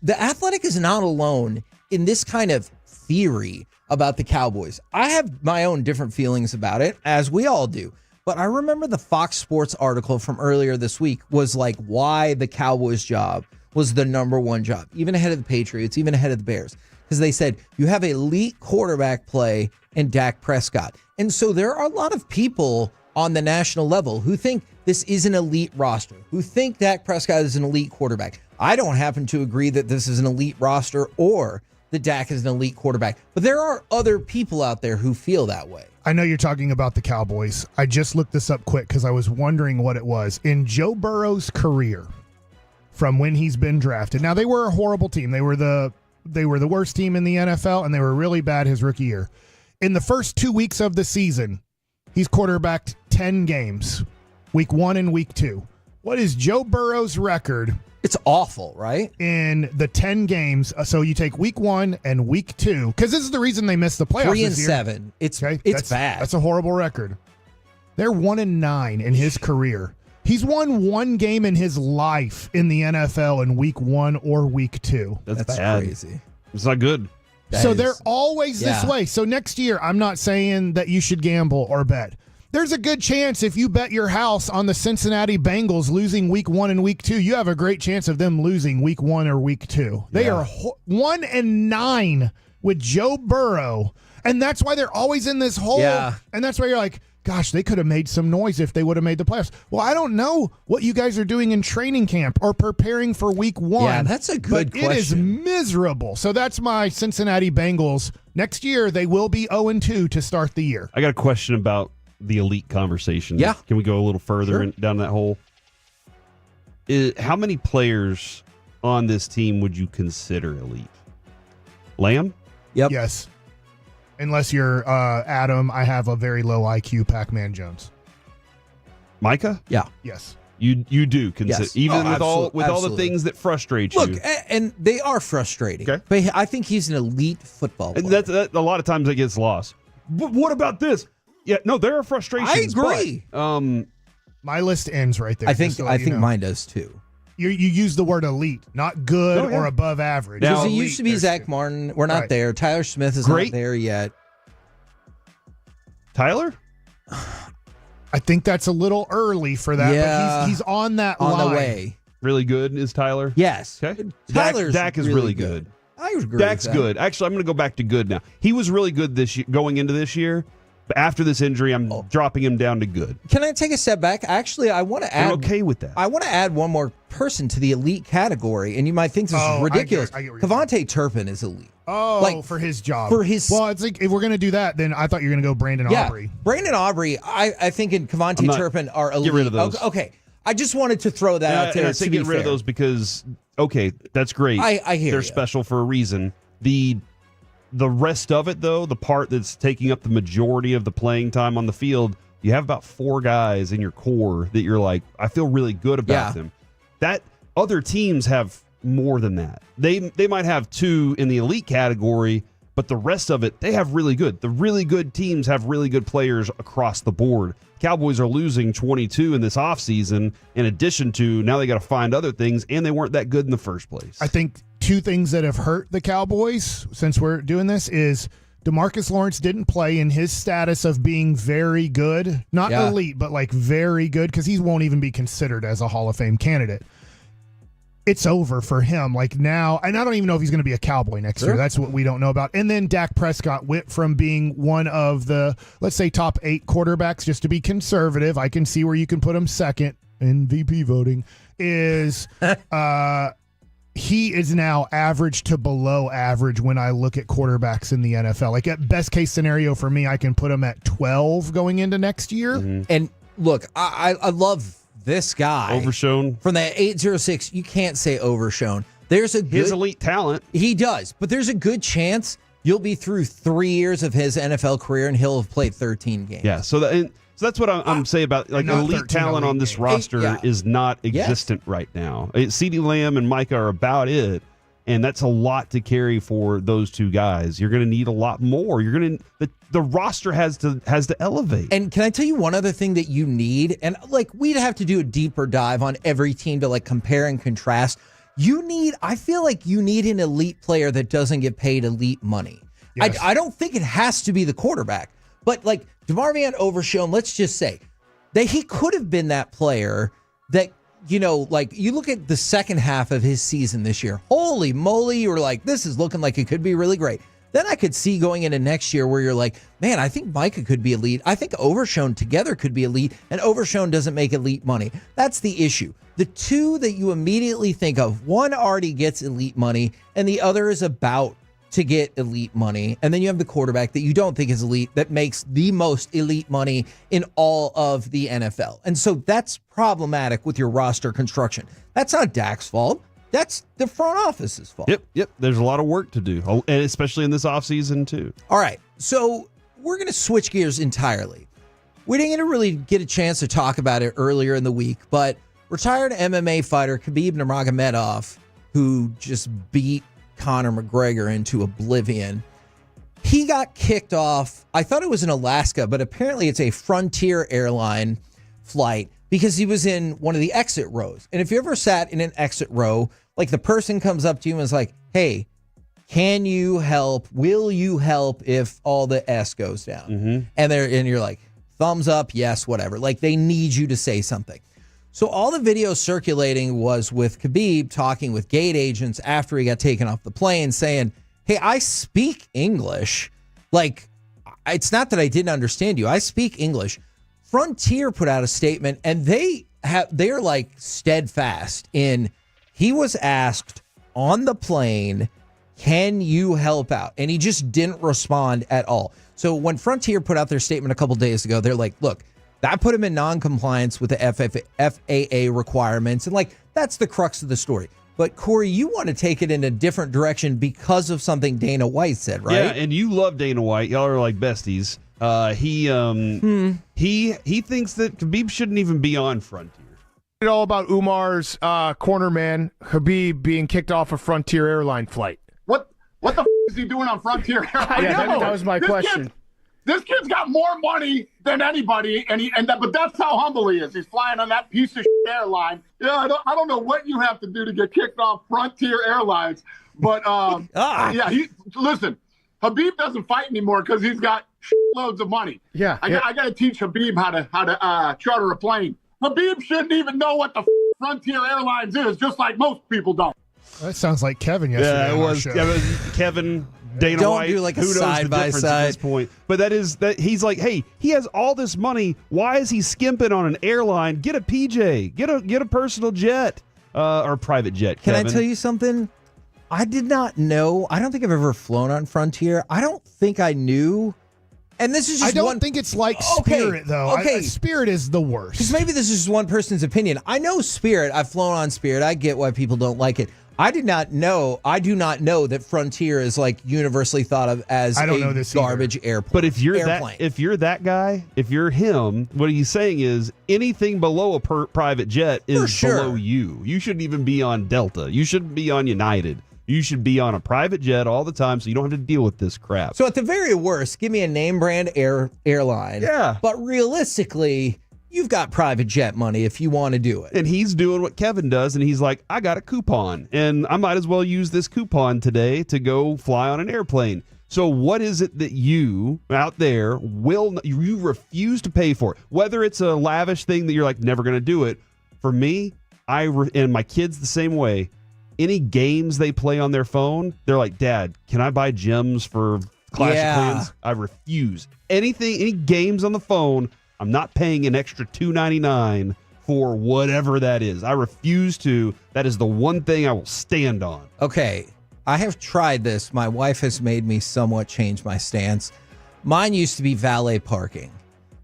The Athletic is not alone in this kind of theory about the Cowboys. I have my own different feelings about it, as we all do. But I remember the Fox Sports article from earlier this week was like why the Cowboys job was the number one job, even ahead of the Patriots, even ahead of the Bears. Because they said, you have elite quarterback play in Dak Prescott. And so there are a lot of people on the national level who think this is an elite roster, who think Dak Prescott is an elite quarterback. I don't happen to agree that this is an elite roster or that Dak is an elite quarterback. But there are other people out there who feel that way. I know you're talking about the Cowboys. I just looked this up quick because I was wondering what it was. In Joe Burrow's career, from when he's been drafted. Now, they were a horrible team. They were the worst team in the NFL, and they were really bad his rookie year. In the first 2 weeks of the season, he's quarterbacked 10 games, week 1 and week 2. What is Joe Burrow's record? It's awful, right? In the 10 games. So you take week 1 and week 2, because this is the reason they missed the playoffs 3 and this year. 7. It's bad. That's a horrible record. They're 1-9 in his career. He's won 1 game in his life in the NFL in week 1 or week 2. That's bad. Crazy. It's not good. They're always this way. So next year, I'm not saying that you should gamble or bet. There's a good chance if you bet your house on the Cincinnati Bengals losing week 1 and week 2, you have a great chance of them losing week 1 or week 2. They are 1-9 with Joe Burrow, and that's why they're always in this hole. Yeah. And that's why you're like, gosh, they could have made some noise if they would have made the playoffs. Well, I don't know what you guys are doing in training camp or preparing for week 1. Yeah, that's a good question. It is miserable. So that's my Cincinnati Bengals. Next year, they will be 0-2 to start the year. I got a question about the elite conversation. Yeah. Can we go a little further down that hole? How many players on this team would you consider elite? Lamb? Yep. Yes. Unless you're Adam, I have a very low IQ Pac-Man Jones. Micah? Yeah. Yes. You do consider Yes. even Oh, with all absolutely. the things that frustrate Look, you. and they are frustrating. Okay. But I think he's an elite football player. And that a lot of times it gets lost. But what about this? Yeah, no, there are frustrations. I agree. But, my list ends right there. I think just to let you know. mine does too. You use the word elite, not good Oh, yeah. or above average. Because it Elite, used to be there's Zach two. Martin. We're not Right. there. Tyler Smith is Great. not there yet. Tyler? I think that's a little early for that, Yeah. but he's on that On line. the way. Really good is Tyler? Yes. Okay. Tyler's Dak is really good. I agree. Dak's with that. good. Actually, I'm going to go back to good now. He was really good this year, going into this year. But after this injury, I'm dropping him down to good. Can I take a step back? Actually, I want to add. I'm okay with that. I want to add one more person to the elite category, and you might think this is ridiculous. I get what you're Cavante Turpin is elite. Oh, Like, for his job. for his- Well, it's like if we're gonna do that, then I thought you were gonna go Brandon Aubrey. Brandon Aubrey, I think, and I'm Cavante not- Turpin are elite. get rid of those. Okay. I just wanted to throw that out there. And I say to be get rid of fair. those because, okay, that's great. I hear They're ya. special for a reason. The rest of it, though, the part that's taking up the majority of the playing time on the field, you have about 4 guys in your core that you're like, I feel really good about them. That other teams have more than that. They might have 2 in the elite category, but the rest of it, they have really good. The really good teams have really good players across the board. Cowboys are losing 22 in this offseason, in addition to now they got to find other things, and they weren't that good in the first place. I think 2 things that have hurt the Cowboys since we're doing this is DeMarcus Lawrence didn't play in his status of being very good, not elite, but like very good, because he won't even be considered as a Hall of Fame candidate. It's over for him. Like now, and I don't even know if he's going to be a Cowboy next year. That's what we don't know about. And then Dak Prescott went from being one of the, let's say, top 8 quarterbacks, just to be conservative. I can see where you can put him second in VP voting, is he is now average to below average when I look at quarterbacks in the NFL. Like at best case scenario for me, I can put him at 12 going into next year. And look, I love this guy. Overshown. From that 806, you can't say overshown. There's a good, His elite talent. He does, but there's a good chance you'll be through 3 years of his NFL caree and he'll have played 13 games. Yeah, so that's what I'm saying about like Not elite 13 talent elite on this games. roster is not existent right now. CeeDee Lamb and Micah are about it, and that's a lot to carry for those 2 guys. You're going to need a lot more. You're going to the roster has to elevate. And can I tell you one other thing that you need? And like we'd have to do a deeper dive on every team to like compare and contrast. I feel like you need an elite player that doesn't get paid elite money. Yes. I don't think it has to be the quarterback, but like DeMarvion Overshown, let's just say that he could have been that player that, you know, like you look at the second half of his season this year. Holy moly, you were like, this is looking like it could be really great. Then I could see going into next year where you're like, man, I think Micah could be elite. I think Overshown together could be elite, and Overshown doesn't make elite money. That's the issue. The 2 that you immediately think of, one already gets elite money, and the other is about to get elite money. And then you have the quarterback that you don't think is elite that makes the most elite money in all of the NFL. And so that's problematic with your roster construction. That's not Dak's fault. That's the front office's fault. Yep. There's a lot of work to do, and especially in this offseason too. All right, so we're going to switch gears entirely. We didn't really get a chance to talk about it earlier in the week, but retired MMA fighter Khabib Nurmagomedov, who just beat Conor McGregor into oblivion, he got kicked off. I thought it was in Alaska, but apparently it's a Frontier airline flight because he was in one of the exit rows. And if you ever sat in an exit row, like the person comes up to you and is like, hey, can you help? Will you help if all the S goes down? And you're like, thumbs up, yes, whatever. Like they need you to say something. So all the video circulating was with Khabib talking with gate agents after he got taken off the plane saying, hey, I speak English. Like, it's not that I didn't understand you. I speak English. Frontier put out a statement and they're like steadfast in, he was asked on the plane, can you help out? And he just didn't respond at all. So when Frontier put out their statement a couple days ago, they're like, look, that put him in non-compliance with the FAA requirements. And like, that's the crux of the story. But Corey, you want to take it in a different direction because of something Dana White said, right? Yeah, and you love Dana White. Y'all are like besties. He thinks that Khabib shouldn't even be on Frontier. It all about Umar's corner man Habib being kicked off a Frontier airline flight. What the is he doing on Frontier Airlines? Yeah, that was my question. This kid's got more money than anybody, but that's how humble he is. He's flying on that piece of shit airline. Yeah, I don't know what you have to do to get kicked off Frontier Airlines, but listen, Habib doesn't fight anymore because he's got loads of money. Yeah, I got to teach Habib how to charter a plane. Habib shouldn't even know what the Frontier Airlines is, just like most people don't. That sounds like Kevin yesterday. Yeah, it was Kevin. Dana Don't White, do like a who knows side the by difference side. at this point. But that he's like, hey, he has all this money. Why is he skimping on an airline? Get a PJ, get a personal jet or private jet. Can Kevin. I tell you something? I did not know. I don't think I've ever flown on Frontier. I don't think I knew. And this is just I don't think it's like Spirit, though. Okay. Spirit is the worst. Because maybe this is just one person's opinion. I know Spirit. I've flown on Spirit. I get why people don't like it. I do not know that Frontier is like universally thought of as garbage airport. But if you're airplane. if you're him, what he's saying is anything below a private jet is below you. You shouldn't even be on Delta. You shouldn't be on United. You should be on a private jet all the time so you don't have to deal with this crap. So at the very worst, give me a name brand airline. Yeah. But realistically, you've got private jet money if you want to do it. And he's doing what Kevin does, and he's like, I got a coupon, and I might as well use this coupon today to go fly on an airplane. So what is it that you out there you refuse to pay for? Whether it's a lavish thing that you're like never going to do it. For me, and my kids the same way. Any games they play on their phone, they're like, Dad, can I buy gems for Clash of Clans? I refuse. Any games on the phone, I'm not paying an extra $2.99 for whatever that is. I refuse to. That is the one thing I will stand on. Okay, I have tried this. My wife has made me somewhat change my stance. Mine used to be valet parking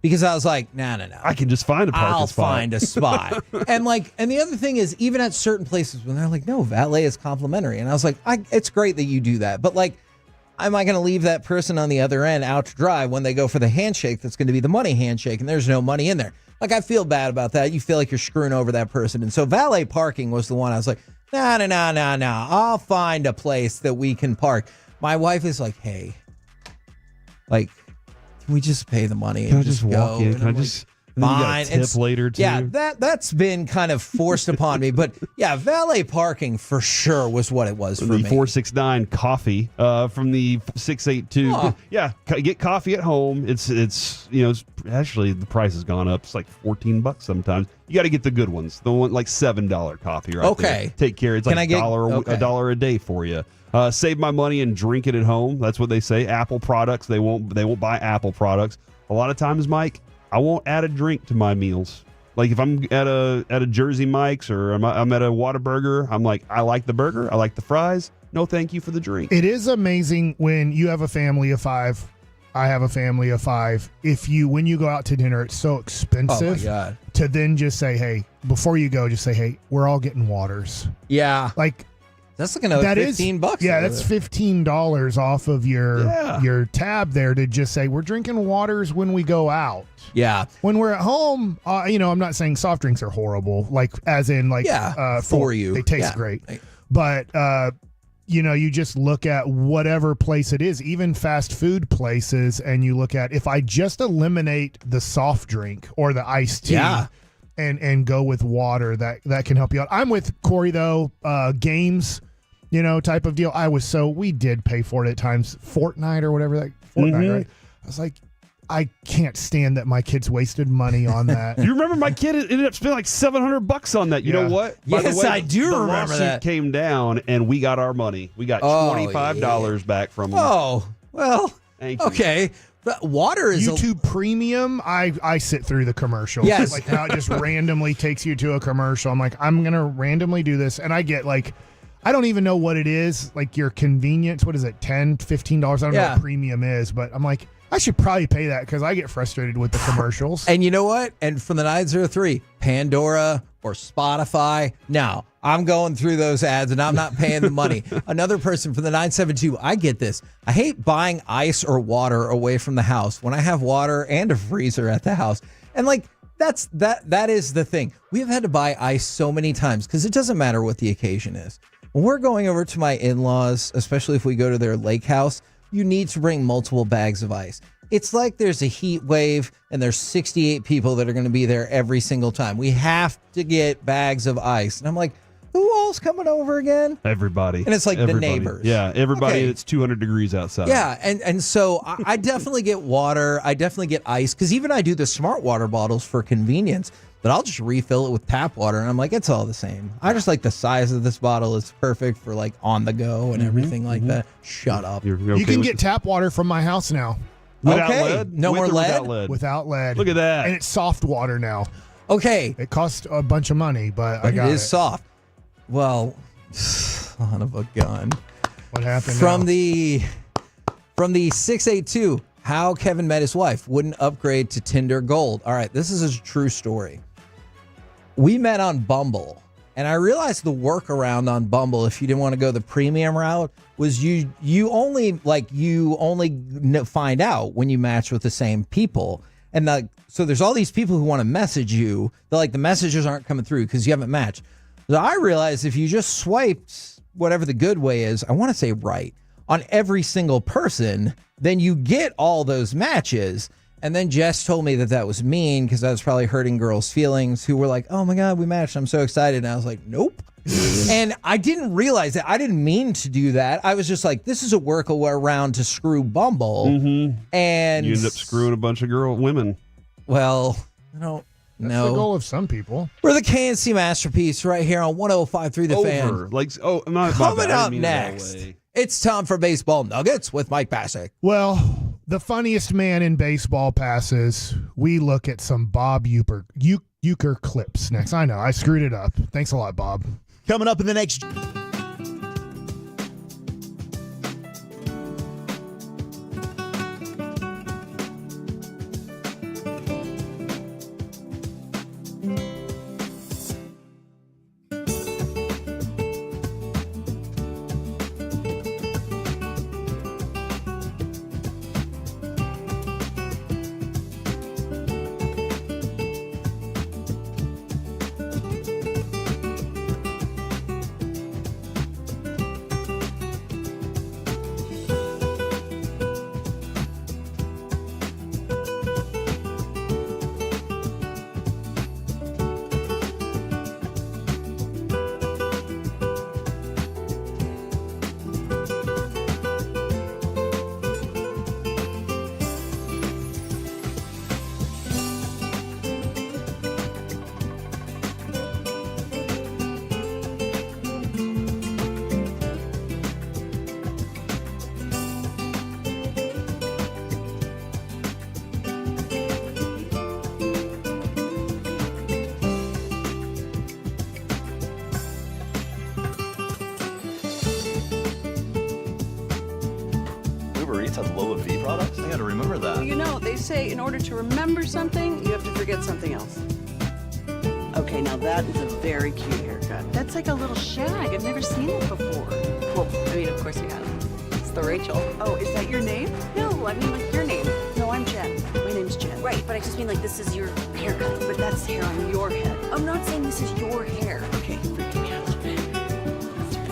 because I was like, no. I can just find a parking spot. I'll find a spot. and the other thing is, even at certain places when they're like, no, valet is complimentary. And I was like, it's great that you do that. But like, am I going to leave that person on the other end out to dry when they go for the handshake that's going to be the money handshake and there's no money in there? Like, I feel bad about that. You feel like you're screwing over that person. And so valet parking was the one I was like, no. I'll find a place that we can park. My wife is like, hey, like, can we just pay the money and just walk go? in? And Can I I'm just... like, And then you fine. got a tip later, too. Yeah, that's been kind of forced upon me. But yeah, valet parking for sure was what it was for me. The 469 coffee from the 682. Huh. Yeah, get coffee at home. It's actually the price has gone up. It's like $14 sometimes. You got to get the good ones. The one like $7 coffee right there. Take care. It's Can like I a dollar a day for you. Save my money and drink it at home. That's what they say. Apple products. They won't buy Apple products. A lot of times, Mike, I won't add a drink to my meals. Like if I'm at a Jersey Mike's or I'm at a Whataburger, I'm like, I like the burger, I like the fries. No, thank you for the drink. It is amazing when you have a family of 5. I have a family of 5. When you go out to dinner, it's so expensive. Oh my God. To then just say, hey, before you go, just say, hey, we're all getting waters. Yeah. Like that's like another $15. Yeah, that's $15 off of your tab there to just say we're drinking waters when we go out. Yeah. When we're at home, I'm not saying soft drinks are horrible, like as in like for you. They taste great. But you just look at whatever place it is, even fast food places, and you look at if I just eliminate the soft drink or the iced tea. Yeah. And go with water, that can help you out. I'm with Corey though. Games, type of deal. We did pay for it at times. Fortnite or whatever Fortnite, right? I was like, I can't stand that my kids wasted money on that. You remember my kid ended up spending like $700 on that. You know what? By Yes, the way, I do the remember lawsuit that. came down and we got our money. We got $25 back from them. Oh, well, Thank you. okay. But water is YouTube Premium. I sit through the commercials. Yes. Like how it just randomly takes you to a commercial. I'm like, I'm gonna randomly do this, and I get like, I don't even know what it is. Like your convenience. What is it? $10, $15? I don't know what premium is, but I'm like, I should probably pay that because I get frustrated with the commercials. And you know what? And from the 903, Pandora or Spotify. No, I'm going through those ads and I'm not paying the money. Another person from the 972, I get this. I hate buying ice or water away from the house when I have water and a freezer at the house. And like, that is the thing. We have had to buy ice so many times because it doesn't matter what the occasion is. When we're going over to my in-laws, especially if we go to their lake house, you need to bring multiple bags of ice. It's like there's a heat wave and there's 68 people that are going to be there every single time. We have to get bags of ice. And I'm like, who all's coming over again? Everybody. And it's like Everybody. the neighbors. Yeah, everybody Okay. that's 200 degrees outside. Yeah, and so I definitely get water. I definitely get ice because even I do the smart water bottles for convenience, but I'll just refill it with tap water. And I'm like, it's all the same. I just like the size of this bottle. It's perfect for like on the go and everything like that. Shut up. You're You can get tap water from my house now. Without Okay. lead? No With more or lead? Without lead? Without lead. Look at that. And it's soft water now. Okay. It costs a bunch of money, but I got It is soft. Well, son of a gun. What happened From now? the 682, how Kevin met his wife, wouldn't upgrade to Tinder Gold. All right, this is a true story. We met on Bumble, and I realized the workaround on Bumble, if you didn't want to go the premium route, was you only find out when you match with the same people. And so there's all these people who want to message you, but the messages aren't coming through because you haven't matched. So I realized if you just swiped whatever the good way is, I want to say right, on every single person, then you get all those matches. And then Jess told me that was mean because I was probably hurting girls' feelings who were like, oh my God, we matched. I'm so excited. And I was like, nope. And I didn't realize that. I didn't mean to do that. I was just like, this is a workaround to screw Bumble. And You end up screwing a bunch of women. well, I don't That's know. the goal of some people. We're the KNC Masterpiece right here on 105.3 The Fan. Coming up next, it's time for Baseball Nuggets with Mike Bassick. Well, the funniest man in baseball passes. We look at some Bob Uecker clips next. I know, I screwed it up. Thanks a lot, Bob. Coming up in the next. Uber Eats has Lola V products? I gotta remember that. Well, you know, they say in order to remember something, you have to forget something else. Okay, now that is a very cute haircut. That's like a little shag. I've never seen it before. Well, I mean, of course you have. It's the Rachel. Oh, is that your name? No, I mean like your name. No, I'm Jen. My name's Jen. Right, but I just mean like this is your haircut. But that's hair on your head. I'm not saying this is your hair. Okay, freaking me out a little bit.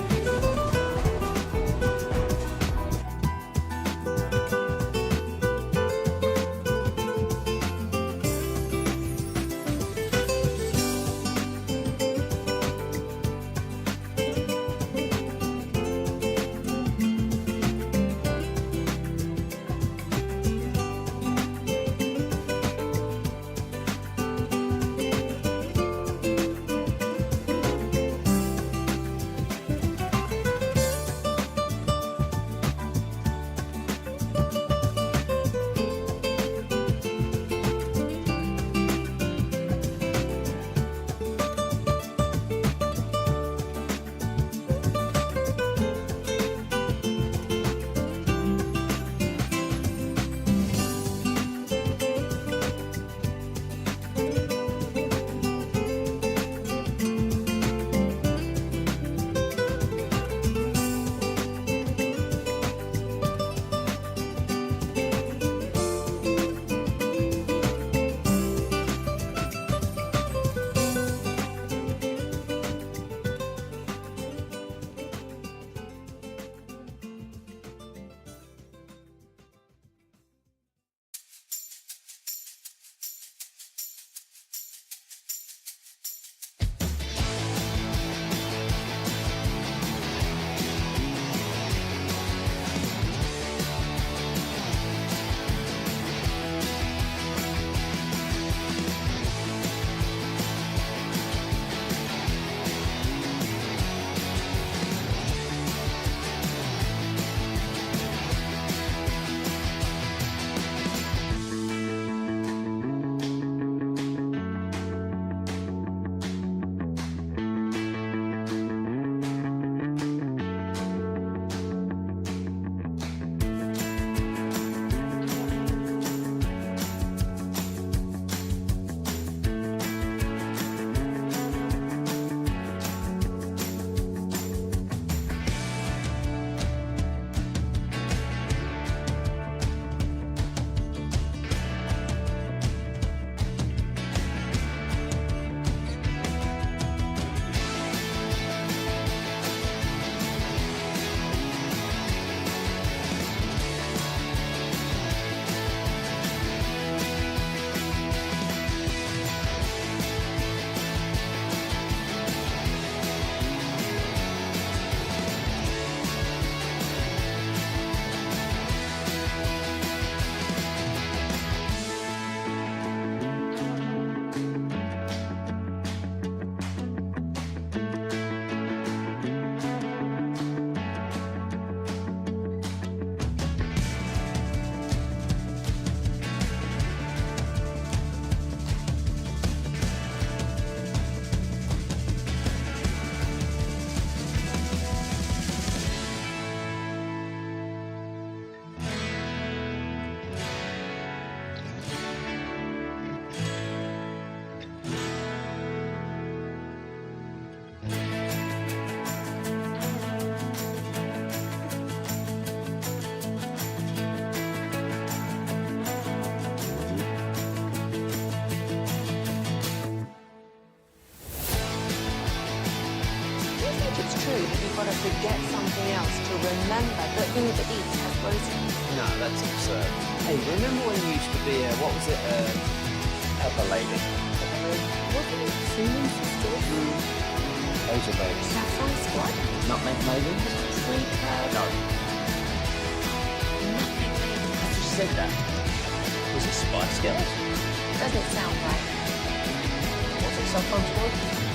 think it's true that you've got to forget something else to remember that Uber Eats has groceries? No, that's absurd. Hey, remember when you used to be a, what was it, pepper lady? Wasn't it Cinnamon Sisters? Those are babies. Saffron Squad? Nutmeg maybe? Sweet Curd? No. Nutmeg Lady. I just said that. Was it Spice Girls? Doesn't sound right. Was it Saffron Squad?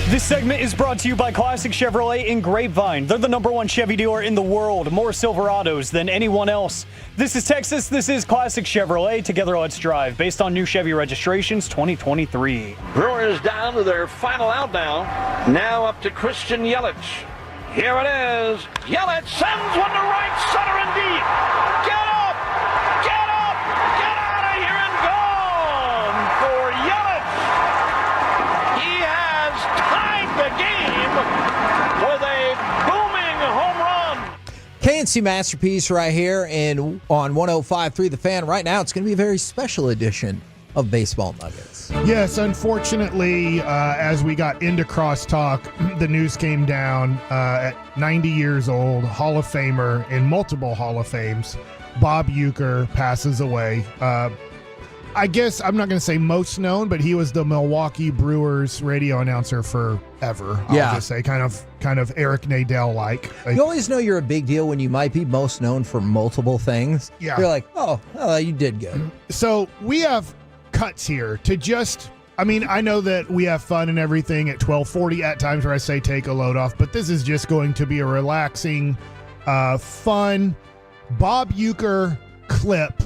This segment is brought to you by Classic Chevrolet in Grapevine. They're the #1 Chevy dealer in the world, more Silverados than anyone else. This is Texas, this is Classic Chevrolet. Together let's drive, based on new Chevy registrations 2023. Brewers down to their final out now up to Christian Yelich. Here it is. Yelich sends one to right center and deep. Get up! Get up! Get out of here and gone for Yelich. He has tied the game with a booming home run. KNC Masterpiece right here and on 105.3 The Fan. Right now, it's going to be a very special edition of Baseball Nuggets. Yes, unfortunately, as we got into crosstalk, the news came down at 90 years old, Hall of Famer in multiple Hall of Fames, Bob Uecker passes away. I guess I'm not going to say most known, but he was the Milwaukee Brewers radio announcer forever. Yeah. I'll just say kind of Eric Nadel-like. You always know you're a big deal when you might be most known for multiple things. Yeah. You're like, oh, you did good. So we have cuts here to just, I mean, I know that we have fun and everything at 12:40 at times where I say take a load off, but this is just going to be a relaxing, fun Bob Uecker clip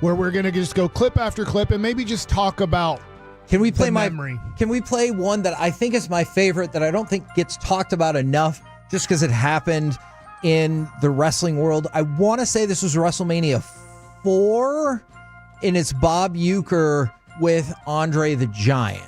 where we're going to just go clip after clip and maybe just talk about Can we play memory. Can we play one that I think is my favorite that I don't think gets talked about enough just because it happened in the wrestling world? I want to say this was WrestleMania 4, and it's Bob Uecker with Andre the Giant.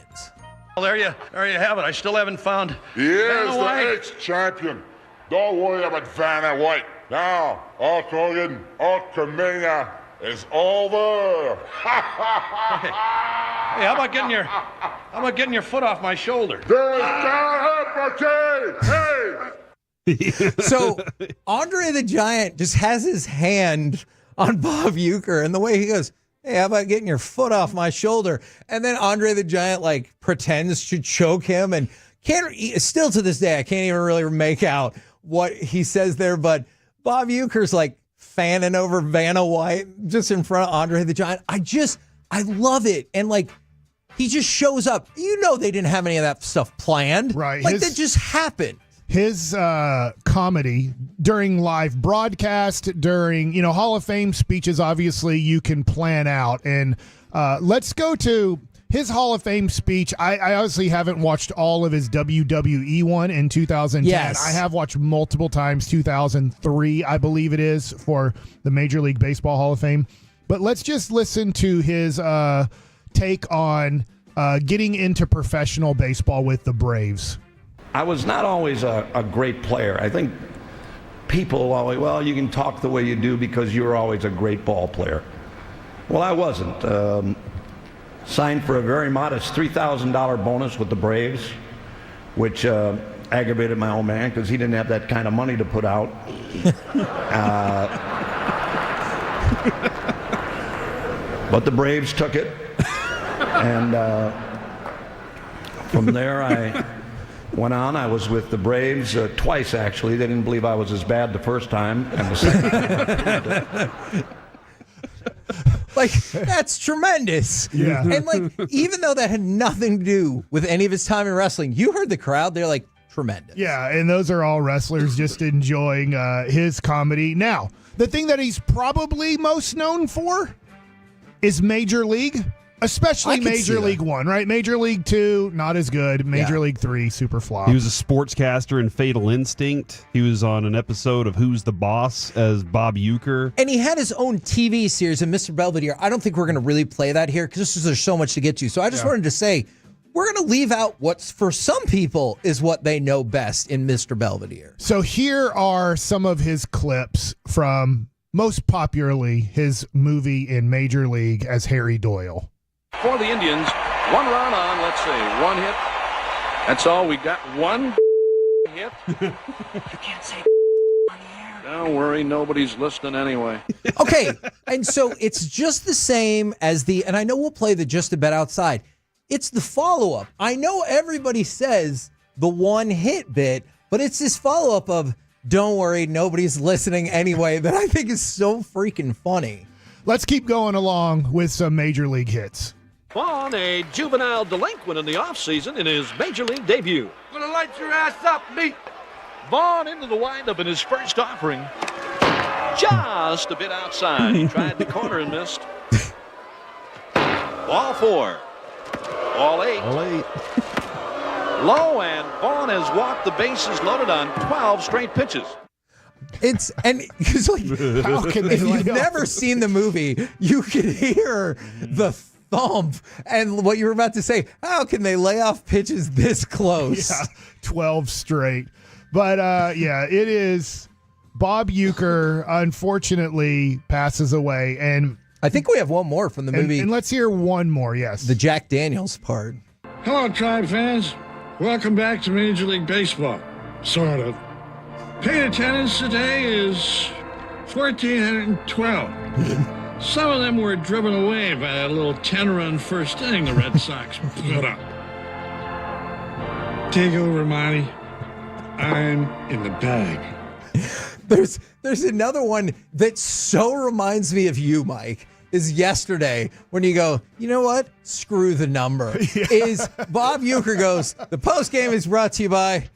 Well, there you have it. I still haven't found Here's Vanna White. the ex-champion. Don't worry about Vanna White. Now, Hulk Hogan, Hulkamania is over. Hey, how about getting your foot off my shoulder? Hey! So Andre the Giant just has his hand on Bob Uecker, and the way he goes, hey, how about getting your foot off my shoulder? And then Andre the Giant like pretends to choke him, and still to this day I can't even really make out what he says there. But Bob Uecker's like fanning over Vanna White just in front of Andre the Giant. I love it, and like he just shows up. You know they didn't have any of that stuff planned, right? Like that just happened. His comedy during live broadcast, during, Hall of Fame speeches, obviously you can plan out. And let's go to his Hall of Fame speech. I obviously haven't watched all of his WWE one in 2010. Yes. I have watched multiple times, 2003, I believe it is, for the Major League Baseball Hall of Fame. But let's just listen to his take on getting into professional baseball with the Braves. I was not always a great player. I think people always, well, you can talk the way you do because you were always a great ball player. Well, I wasn't. Signed for a very modest $3,000 bonus with the Braves, which aggravated my old man because he didn't have that kind of money to put out. But the Braves took it. And from there, I went on. I was with the Braves twice, actually. They didn't believe I was as bad the first time. And the second time. Like, that's tremendous. Yeah. And, like, even though that had nothing to do with any of his time in wrestling, you heard the crowd. They're like, tremendous. Yeah, and those are all wrestlers just enjoying his comedy. Now, the thing that he's probably most known for is Major League. Especially Major League 1, right? Major League 2, not as good. Major League 3, super flop. He was a sportscaster in Fatal Instinct. He was on an episode of Who's the Boss as Bob Uecker. And he had his own TV series in Mr. Belvedere. I don't think we're going to really play that here because there's so much to get to. So I just wanted to say, we're going to leave out what's for some people is what they know best in Mr. Belvedere. So here are some of his clips from, most popularly, his movie in Major League as Harry Doyle. For the Indians, one run on, let's see, one hit. That's all. We got one hit. You can't say on the air. Don't worry, nobody's listening anyway. Okay, and so it's just the same as and I know we'll play the just a bet outside. It's the follow-up. I know everybody says the one hit bit, but it's this follow-up of, don't worry, nobody's listening anyway, that I think is so freaking funny. Let's keep going along with some Major League hits. Vaughn, a juvenile delinquent in the offseason in his Major League debut. Gonna light your ass up, me. Vaughn into the windup in his first offering. Just a bit outside. He tried the corner and missed. Ball 4. Ball 8. Low, and Vaughn has walked the bases loaded on 12 straight pitches. It's like, how can they if you've never seen the movie, you can hear the thump and what you were about to say. How can they lay off pitches this close? Yeah, 12 straight. But it is Bob Uecker, unfortunately, passes away. And I think we have one more from the movie. And let's hear one more, yes. The Jack Daniels part. Hello, Tribe fans. Welcome back to Major League Baseball. Sort of. Paid attendance today is 1,412. Some of them were driven away by that little 10-run first inning the Red Sox put up. Take over, Monty. I'm in the bag. There's another one that so reminds me of you, Mike, is yesterday when you go, you know what? Screw the number. Is Bob Uecker goes, the post game is brought to you by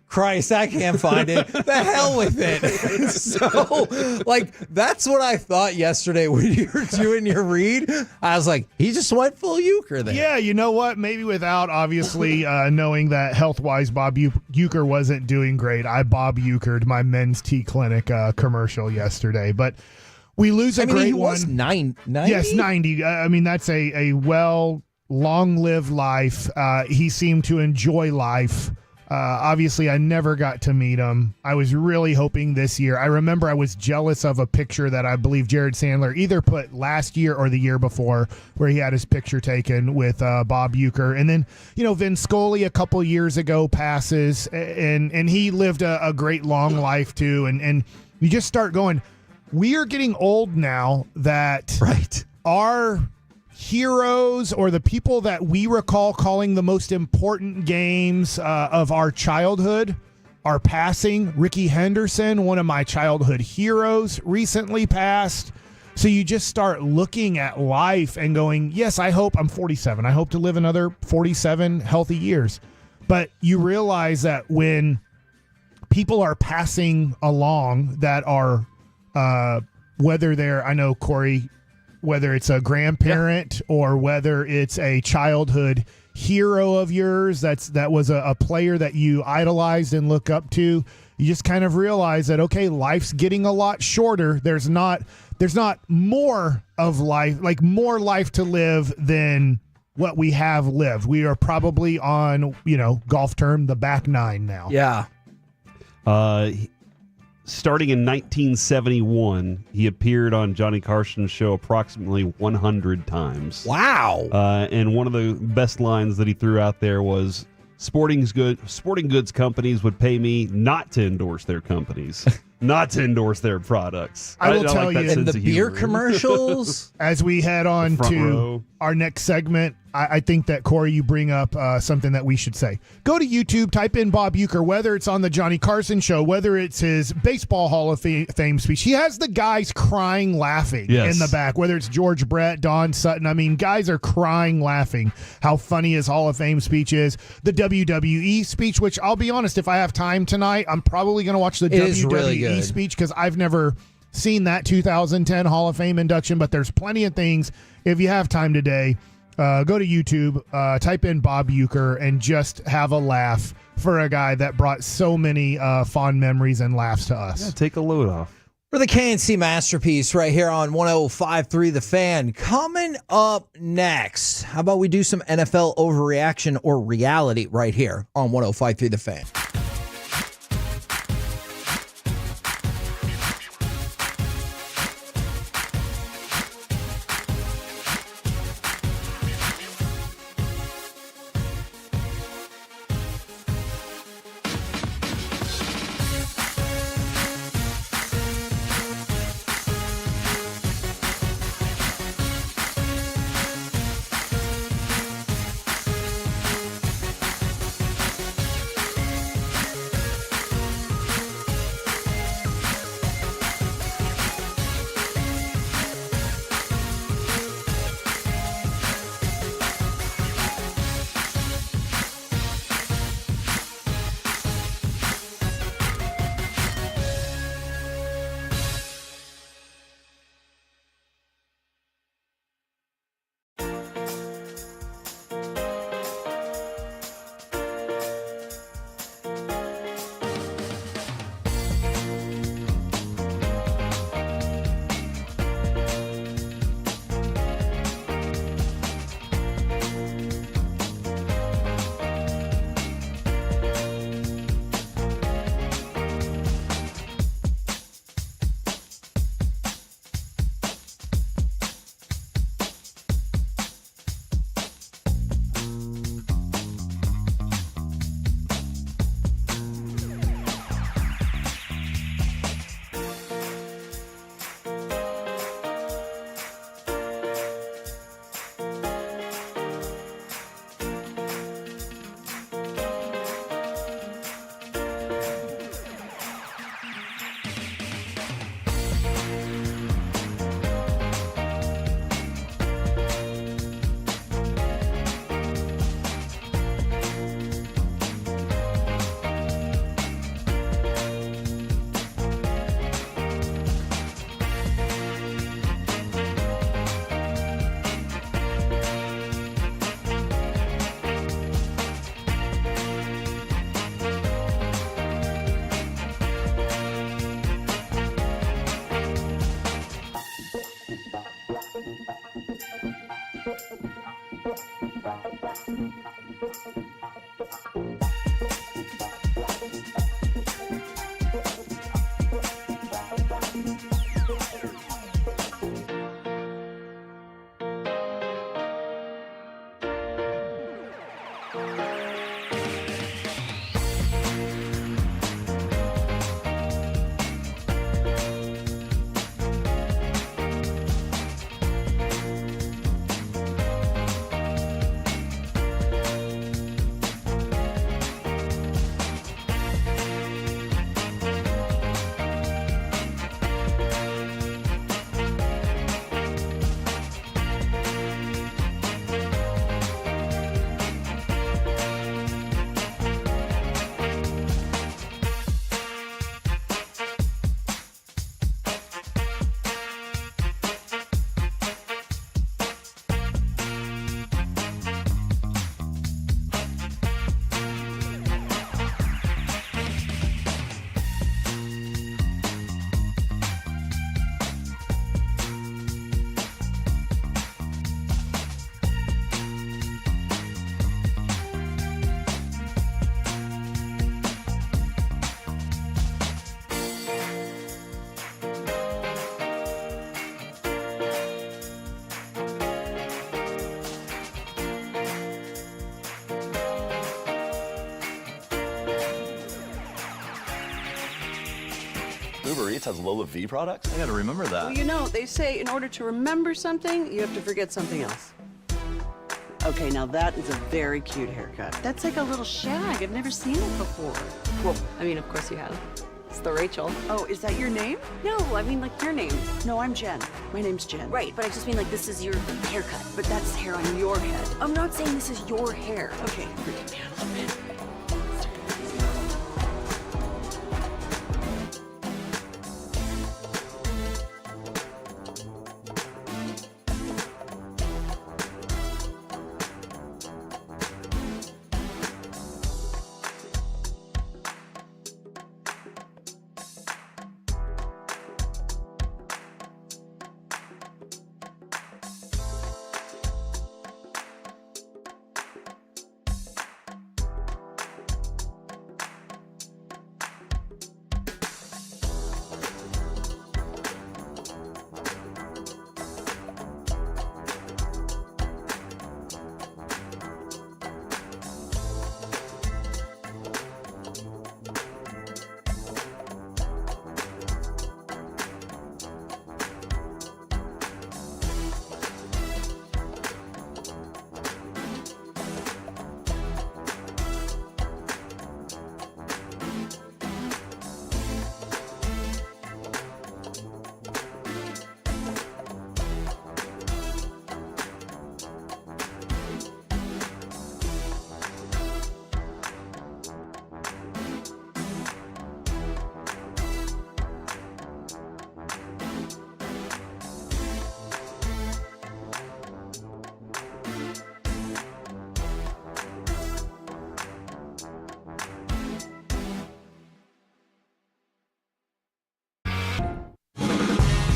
Christ, I can't find it. The hell with it. So, like, that's what I thought yesterday when you were doing your read. I was like, he just went full Uecker there. Yeah, you know what? Maybe without obviously knowing that health-wise Bob Uecker wasn't doing great. I Bob Ueckered my men's tea clinic commercial yesterday. But we lose a great one. Was 90? Yes, 90. I mean, that's a long-lived life. He seemed to enjoy life. Obviously, I never got to meet him. I was really hoping this year. I remember I was jealous of a picture that I believe Jared Sandler either put last year or the year before where he had his picture taken with Bob Uecker. And then, Vin Scully a couple years ago passes, and he lived a great long life too. And you just start going, we are getting old now that our heroes or the people that we recall calling the most important games of our childhood are passing. Ricky Henderson, one of my childhood heroes, recently passed. So you just start looking at life and going, yes, I'm 47. I hope to live another 47 healthy years. But you realize that when people are passing along that are, whether they're, I know, Corey, whether it's a grandparent or whether it's a childhood hero of yours that was a player that you idolized and look up to, you just kind of realize that, okay, life's getting a lot shorter. There's not more of life, like more life to live than what we have lived. We are probably on, golf term, the back nine now. Yeah. Starting in 1971, he appeared on Johnny Carson's show approximately 100 times. Wow. And one of the best lines that he threw out there was, sporting goods companies would pay me not to endorse their companies. not to endorse their products. I will tell like that you, sense And the of beer humor. commercials. as we head on Front to row. our next segment, I think that, Corey, you bring up something that we should say. Go to YouTube, type in Bob Uecker, whether it's on the Johnny Carson show, whether it's his Baseball Hall of Fame speech. He has the guys crying, laughing Yes. in the back, whether it's George Brett, Don Sutton. I mean, guys are crying, laughing. How funny his Hall of Fame speech is. The WWE speech, which I'll be honest, if I have time tonight, I'm probably going to watch the It is WWE really good. speech because I've never seen that 2010 Hall of Fame induction, but there's plenty of things. If you have time today, go to YouTube, type in Bob Uecker, and just have a laugh for a guy that brought so many fond memories and laughs to us. Yeah, take a load off. For the KNC Masterpiece right here on 105.3 The Fan. Coming up next, how about we do some NFL overreaction or reality right here on 105.3 The Fan. Uber Eats has Lola V products? I gotta remember that. Well, you know, they say in order to remember something, you have to forget something else. Okay, now that is a very cute haircut. That's like a little shag. I've never seen it before. Well, I mean, of course you have. It's the Rachel. Oh, is that your name? No, I mean like your name. No, I'm Jen. My name's Jen. Right, but I just mean like this is your haircut. But that's hair on your head. I'm not saying this is your hair. Okay, forgive me a little bit.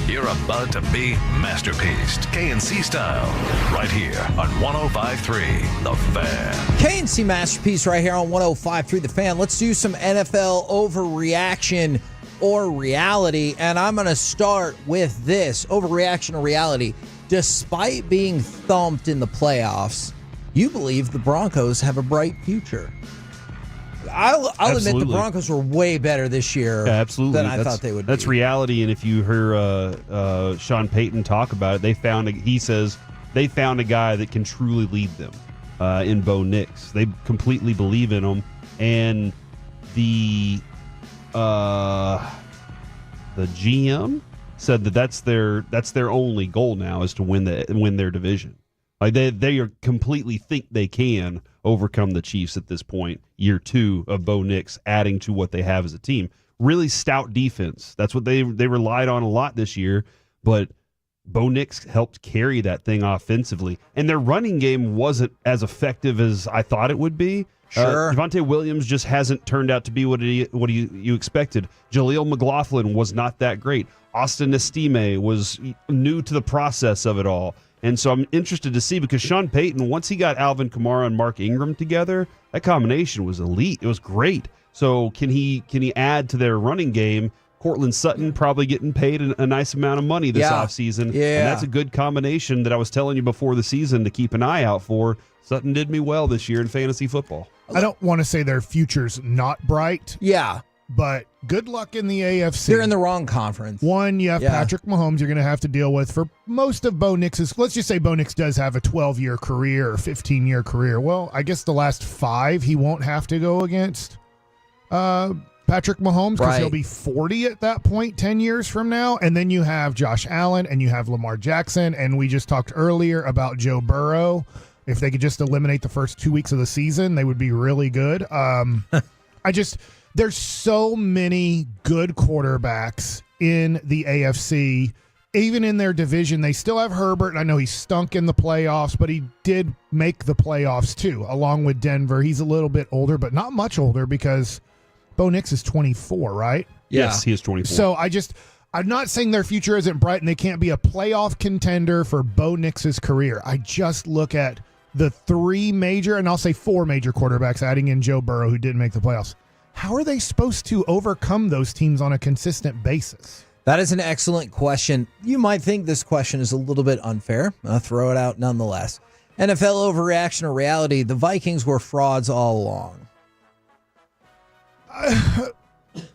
You're about to be masterpieced, KNC style, right here on 105.3 The Fan. KNC Masterpiece right here on 105.3 The Fan. Let's do some NFL overreaction or reality, and I'm going to start with this. Overreaction or reality. Despite being thumped in the playoffs, you believe the Broncos have a bright future. I'll admit the Broncos were way better this year than I thought they would be. That's reality, and if you hear Sean Payton talk about it, he says they found a guy that can truly lead them in Bo Nix. They completely believe in him, and the GM said that's their only goal now is to win their division. Like they are completely think they can overcome the Chiefs at this point, year 2 of Bo Nix adding to what they have as a team. Really stout defense. That's what they relied on a lot this year, but Bo Nix helped carry that thing offensively. And their running game wasn't as effective as I thought it would be. Sure. Devontae Williams just hasn't turned out to be what you expected. Jaleel McLaughlin was not that great. Austin Estime was new to the process of it all. And so I'm interested to see, because Sean Payton, once he got Alvin Kamara and Mark Ingram together, that combination was elite. It was great. So can he add to their running game? Cortland Sutton probably getting paid a nice amount of money this offseason. Yeah. And that's a good combination that I was telling you before the season to keep an eye out for. Sutton did me well this year in fantasy football. I don't want to say their future's not bright. Yeah. But good luck in the AFC. They're in the wrong conference. One, you have Patrick Mahomes you're going to have to deal with for most of Bo Nix's. Let's just say Bo Nix does have a 12-year career or 15-year career. Well, I guess the last 5 he won't have to go against Patrick Mahomes because he'll be 40 at that point 10 years from now. And then you have Josh Allen and you have Lamar Jackson. And we just talked earlier about Joe Burrow. If they could just eliminate the first 2 weeks of the season, they would be really good. There's so many good quarterbacks in the AFC. Even in their division, they still have Herbert. And I know he stunk in the playoffs, but he did make the playoffs too, along with Denver. He's a little bit older, but not much older because Bo Nix is 24, right? Yes, he is 24. So I'm not saying their future isn't bright and they can't be a playoff contender for Bo Nix's career. I just look at the 3 major, and I'll say 4 major quarterbacks, adding in Joe Burrow, who didn't make the playoffs. How are they supposed to overcome those teams on a consistent basis? That is an excellent question. You might think this question is a little bit unfair. I'll throw it out nonetheless. NFL overreaction or reality, the Vikings were frauds all along.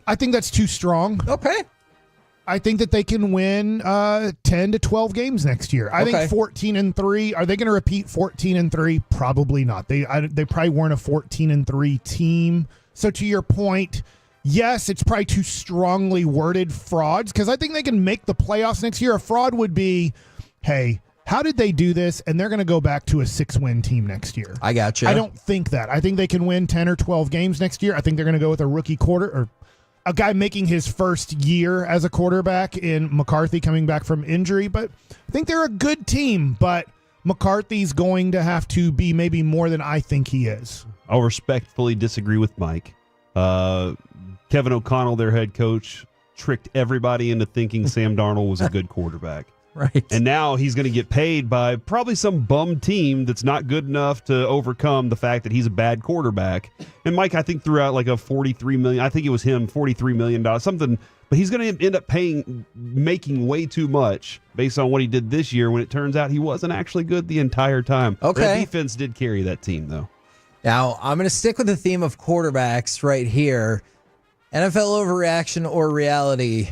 I think that's too strong. Okay. I think that they can win 10 to 12 games next year. I think 14-3. Are they going to repeat 14-3? Probably not. They probably weren't a 14-3 team. So to your point, yes, it's probably too strongly worded frauds, because I think they can make the playoffs next year. A fraud would be, hey, how did they do this? And they're going to go back to a 6-win team next year. I got you. I don't think that. I think they can win 10 or 12 games next year. I think they're going to go with a rookie or a guy making his first year as a quarterback in McCarthy coming back from injury. But I think they're a good team, but McCarthy's going to have to be maybe more than I think he is. I'll respectfully disagree with Mike. Kevin O'Connell, their head coach, tricked everybody into thinking Sam Darnold was a good quarterback. Right. And now he's going to get paid by probably some bum team that's not good enough to overcome the fact that he's a bad quarterback. And Mike, I think, threw out like a $43 million. I think it was him, $43 million, something. But he's going to end up making way too much based on what he did this year, when it turns out he wasn't actually good the entire time. Okay. The defense did carry that team, though. Now, I'm going to stick with the theme of quarterbacks right here. NFL overreaction or reality?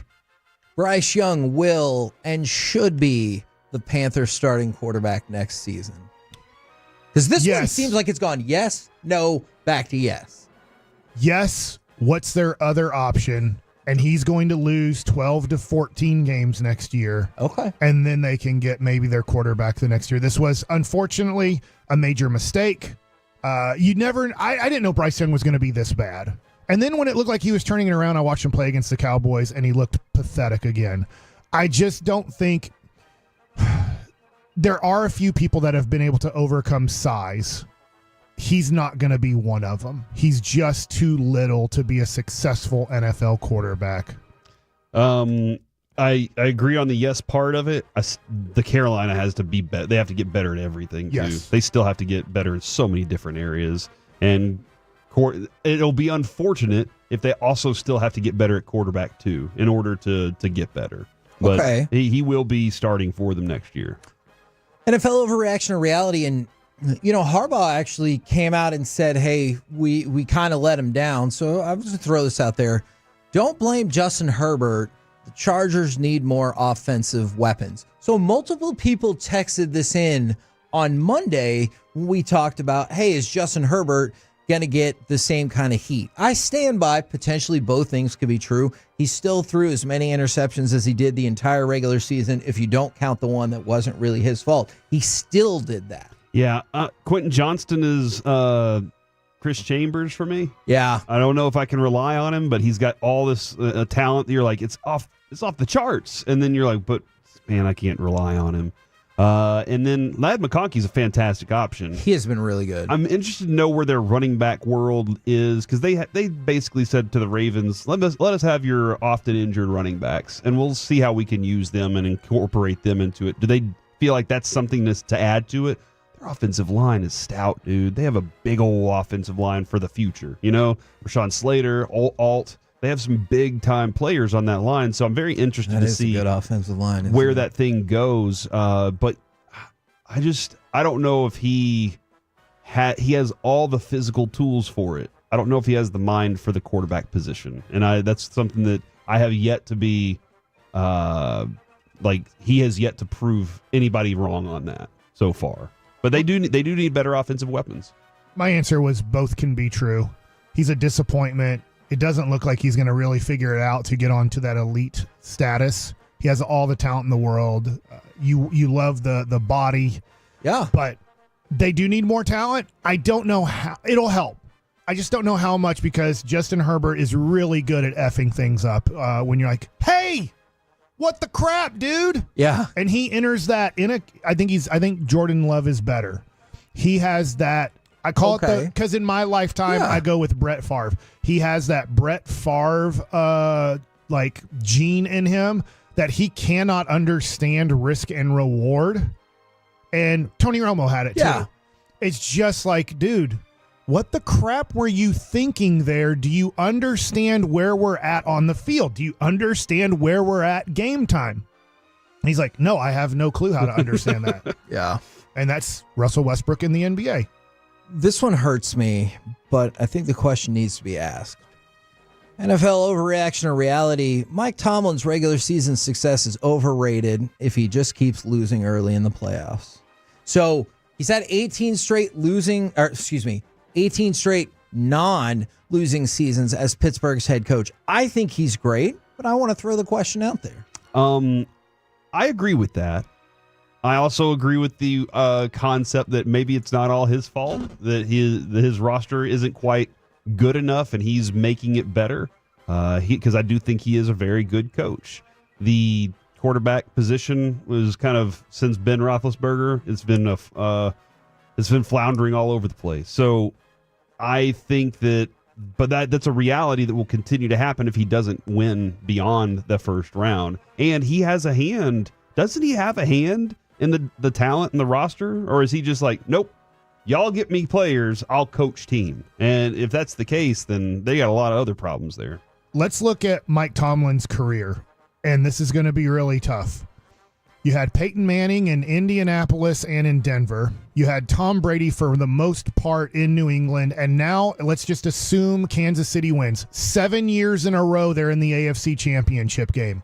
Bryce Young will and should be the Panthers starting quarterback next season. Because this one seems like it's gone yes, no, back to yes. Yes, what's their other option? And he's going to lose 12 to 14 games next year. Okay. And then they can get maybe their quarterback the next year. This was, unfortunately, a major mistake. I didn't know Bryce Young was going to be this bad. And then when it looked like he was turning it around, I watched him play against the Cowboys, and he looked pathetic again. I just don't think there are a few people that have been able to overcome size. He's not going to be one of them. He's just too little to be a successful NFL quarterback. I agree on the yes part of it. The Carolina has to be better. They have to get better at everything, too. Yes. They still have to get better in so many different areas. And it'll be unfortunate if they also still have to get better at quarterback, too, in order to get better. But Okay. he will be starting for them next year. NFL overreaction or reality? And, Harbaugh actually came out and said, hey, we kind of let him down. So I'm just going to throw this out there. Don't blame Justin Herbert. The Chargers need more offensive weapons. So multiple people texted this in on Monday when we talked about, hey, is Justin Herbert going to get the same kind of heat? I stand by potentially both things could be true. He still threw as many interceptions as he did the entire regular season, if you don't count the one that wasn't really his fault. He still did that. Yeah, Quentin Johnston is Chris Chambers for me. Yeah. I don't know if I can rely on him, but he's got all this talent. You're like, it's off the charts. And then you're like, but man, I can't rely on him. And then Ladd McConkey's a fantastic option. He has been really good. I'm interested to know where their running back world is, because they basically said to the Ravens, let us have your often injured running backs, and we'll see how we can use them and incorporate them into it. Do they feel like that's something to add to it? Their offensive line is stout, dude. They have a big old offensive line for the future. Rashawn Slater, Alt. They have some big-time players on that line, so I'm very interested to see a good offensive line, where that thing goes. But I don't know if he has all the physical tools for it. I don't know if he has the mind for the quarterback position, and that's something that I have yet to be he has yet to prove anybody wrong on that so far. But they do need better offensive weapons. My answer was both can be true. He's a disappointment. It doesn't look like he's going to really figure it out to get onto that elite status. He has all the talent in the world. You love the body. Yeah. But they do need more talent. I don't know how. It'll help. I just don't know how much, because Justin Herbert is really good at effing things up when you're like, hey, what the crap, dude? Yeah. And he enters that I think Jordan Love is better. He has that. I call it because in my lifetime, I go with Brett Favre. He has that Brett Favre gene in him that he cannot understand risk and reward. And Tony Romo had it too. It's just like, dude, what the crap were you thinking there? Do you understand where we're at on the field? Do you understand where we're at game time? And he's like, no, I have no clue how to understand that. Yeah. And that's Russell Westbrook in the NBA. This one hurts me, but I think the question needs to be asked. NFL overreaction or reality. Mike Tomlin's regular season success is overrated if he just keeps losing early in the playoffs. So he's had 18 straight 18 straight non-losing seasons as Pittsburgh's head coach. I think he's great, but I want to throw the question out there. I agree with that. I also agree with the concept that maybe it's not all his fault, that his roster isn't quite good enough and he's making it better. Because I do think he is a very good coach. The quarterback position was kind of, since Ben Roethlisberger, it's been floundering all over the place. So I think that's a reality that will continue to happen if he doesn't win beyond the first round. And he has a hand. Doesn't he have a hand in the talent and the roster? Or is he just like, nope, y'all get me players, I'll coach team? And if that's the case, then they got a lot of other problems there. Let's look at Mike Tomlin's career, and this is going to be really tough. You had Peyton Manning in Indianapolis and in Denver. You had Tom Brady for the most part in New England, and now let's just assume Kansas City wins. 7 years in a row they're in the AFC Championship game.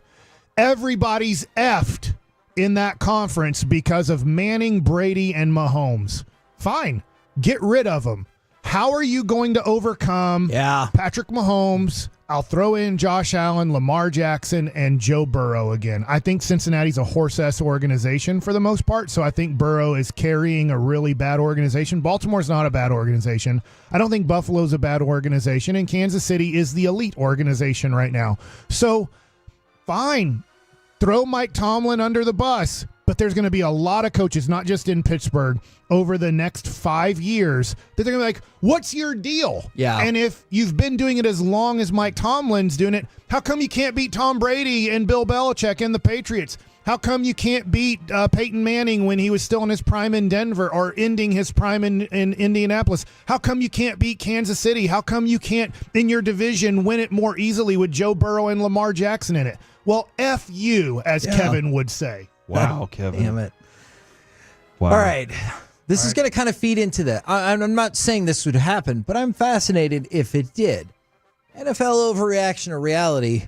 Everybody's effed in that conference because of Manning, Brady, and Mahomes. Fine. Get rid of them. How are you going to overcome Patrick Mahomes? I'll throw in Josh Allen, Lamar Jackson, and Joe Burrow again. I think Cincinnati's a horse-ass organization for the most part, so I think Burrow is carrying a really bad organization. Baltimore's not a bad organization. I don't think Buffalo's a bad organization, and Kansas City is the elite organization right now. So, fine. Throw Mike Tomlin under the bus. But there's going to be a lot of coaches, not just in Pittsburgh, over the next 5 years that they're going to be like, what's your deal? Yeah. And if you've been doing it as long as Mike Tomlin's doing it, how come you can't beat Tom Brady and Bill Belichick and the Patriots? How come you can't beat Peyton Manning when he was still in his prime in Denver or ending his prime in Indianapolis? How come you can't beat Kansas City? How come you can't, in your division, win it more easily with Joe Burrow and Lamar Jackson in it? Well, F you, as Kevin would say. Wow, Kevin. Damn it. Wow. All right. This is going to kind of feed into that. I'm not saying this would happen, but I'm fascinated if it did. NFL overreaction or reality.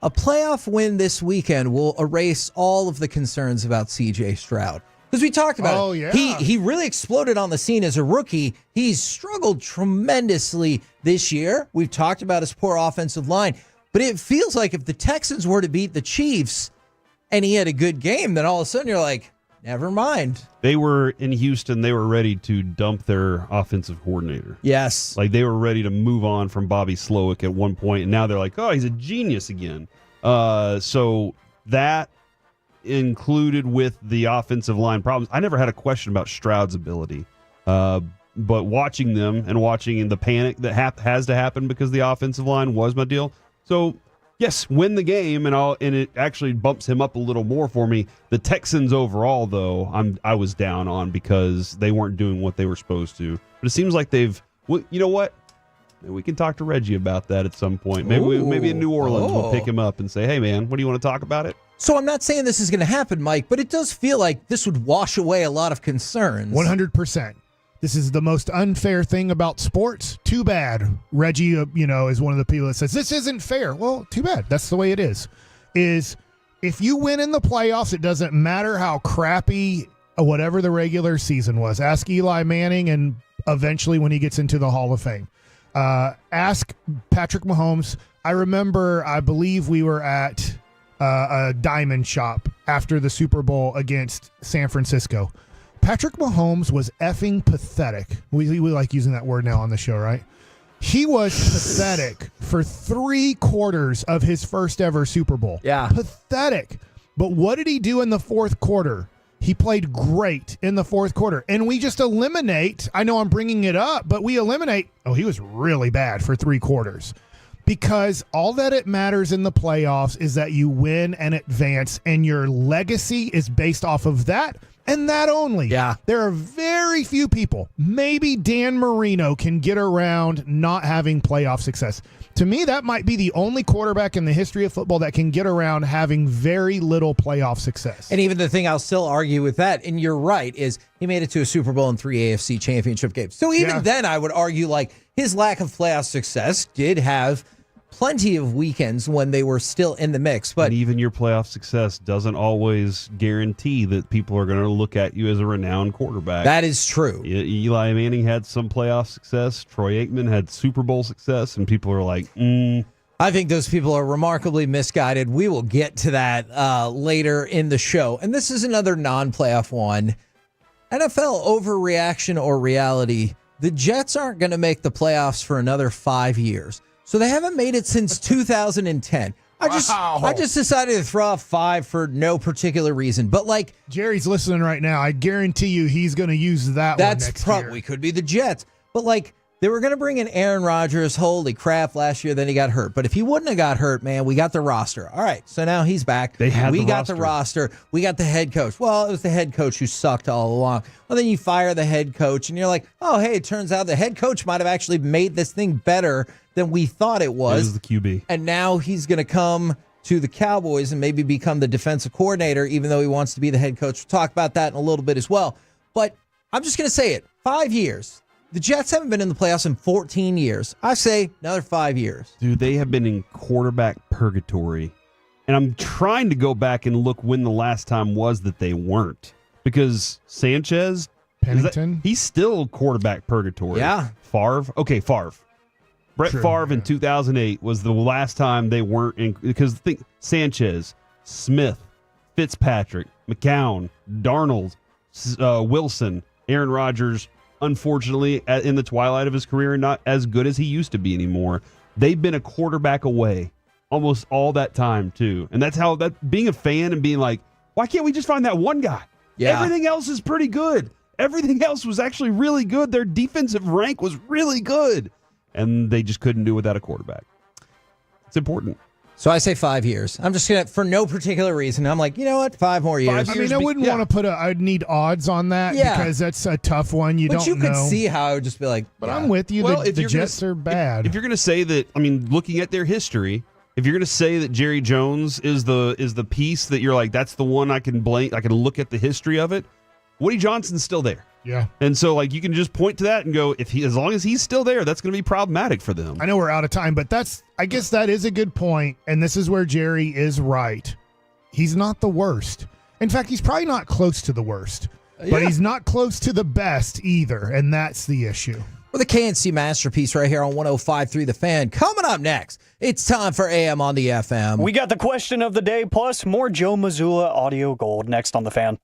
A playoff win this weekend will erase all of the concerns about C.J. Stroud. Because we talked about it. Yeah. He really exploded on the scene as a rookie. He's struggled tremendously this year. We've talked about his poor offensive line. But it feels like if the Texans were to beat the Chiefs and he had a good game, then all of a sudden you're like, never mind. They were in Houston. They were ready to dump their offensive coordinator. Yes. Like they were ready to move on from Bobby Slowick at one point, and now they're like, oh, he's a genius again. So that included with the offensive line problems. I never had a question about Stroud's ability. But watching them and watching the panic that has to happen because the offensive line was my deal. So yes, win the game, and it actually bumps him up a little more for me. The Texans overall, though, I was down on because they weren't doing what they were supposed to. But it seems like they've. Well, you know what? We can talk to Reggie about that at some point. Maybe in New Orleans we'll pick him up and say, "Hey, man, what do you want to talk about it?" So I'm not saying this is going to happen, Mike, but it does feel like this would wash away a lot of concerns. 100%. This is the most unfair thing about sports. Too bad. Reggie, is one of the people that says, this isn't fair. Well, too bad. That's the way it is. If you win in the playoffs, it doesn't matter how crappy whatever the regular season was. Ask Eli Manning and eventually when he gets into the Hall of Fame. Ask Patrick Mahomes. I believe we were at a diamond shop after the Super Bowl against San Francisco. Patrick Mahomes was effing pathetic. We like using that word now on the show, right? He was pathetic for 3/4 of his first ever Super Bowl. Yeah. Pathetic. But what did he do in the fourth quarter? He played great in the fourth quarter. And we just eliminate, I know I'm bringing it up, but we eliminate, he was really bad for 3/4. Because all that it matters in the playoffs is that you win and advance, and your legacy is based off of that. And that only. Yeah. There are very few people, maybe Dan Marino, can get around not having playoff success. To me, that might be the only quarterback in the history of football that can get around having very little playoff success. And even the thing I'll still argue with that, and you're right, is he made it to a Super Bowl and 3 AFC championship games. So even then, I would argue like his lack of playoff success did have plenty of weekends when they were still in the mix. But and even your playoff success doesn't always guarantee that people are going to look at you as a renowned quarterback. That is true. Eli Manning had some playoff success. Troy Aikman had Super Bowl success, and people are like, I think those people are remarkably misguided. We will get to that later in the show. And this is another non-playoff one. NFL overreaction or reality. The Jets aren't going to make the playoffs for another 5 years. So they haven't made it since 2010. I just decided to throw off 5 for no particular reason. But like Jerry's listening right now. I guarantee you he's going to use that one next year. That's probably could be the Jets. But like they were going to bring in Aaron Rodgers. Holy crap, last year, then he got hurt. But if he wouldn't have got hurt, man, we got the roster. All right, so now he's back. We got the roster. We got the head coach. Well, it was the head coach who sucked all along. Well, then you fire the head coach, and you're like, oh, hey, it turns out the head coach might have actually made this thing better than we thought it was. This is the QB. And now he's going to come to the Cowboys and maybe become the defensive coordinator, even though he wants to be the head coach. We'll talk about that in a little bit as well. But I'm just going to say it. 5 years. The Jets haven't been in the playoffs in 14 years. I say another 5 years. Dude, they have been in quarterback purgatory. And I'm trying to go back and look when the last time was that they weren't. Because Sanchez, Pennington, he's still quarterback purgatory. Yeah. Favre. Brett True, Favre in 2008 was the last time they weren't in. Because think Sanchez, Smith, Fitzpatrick, McCown, Darnold, Wilson, Aaron Rodgers, unfortunately, in the twilight of his career, not as good as he used to be anymore. They've been a quarterback away almost all that time, too. And that's how being a fan and being like, why can't we just find that one guy? Yeah. Everything else is pretty good. Everything else was actually really good. Their defensive rank was really good. And they just couldn't do it without a quarterback. It's important. So I say 5 years. I'm just going to, for no particular reason, I'm like, you know what? 5 more years. I mean, I wouldn't want to put I'd need odds on that because that's a tough one. But you know. could see how I would just be like, But I'm with you. Well, the Jets are bad. If you're going to say that, I mean, looking at their history, if you're going to say that Jerry Jones is the piece that you're like, that's the one I can blame, I can look at the history of it, Woody Johnson's still there. Yeah. And so, like, you can just point to that and go, as long as he's still there, that's going to be problematic for them. I know we're out of time, but I guess that is a good point, and this is where Jerry is right. He's not the worst. In fact, he's probably not close to the worst, but he's not close to the best either, and that's the issue. We're the KNC Masterpiece right here on 105.3 The Fan. Coming up next, it's time for AM on the FM. We got the question of the day, plus more Joe Mazzulla audio gold next on The Fan.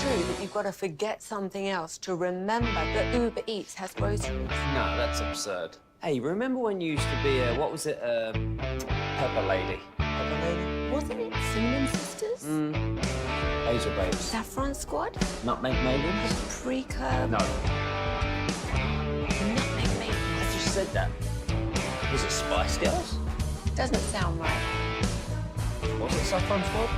true that you've got to forget something else to remember that Uber Eats has groceries? No, that's absurd. Hey, remember when you used to be a, what was it, Pepper Lady? Pepper Lady? Wasn't it Cinnamon Sisters? Hazel Babes. Saffron Squad? Nutmeg Maidens? Pre-curb? No. Nutmeg Maidens. I just said that. Was it Spice Girls? Doesn't sound right. Was it Saffron Squad?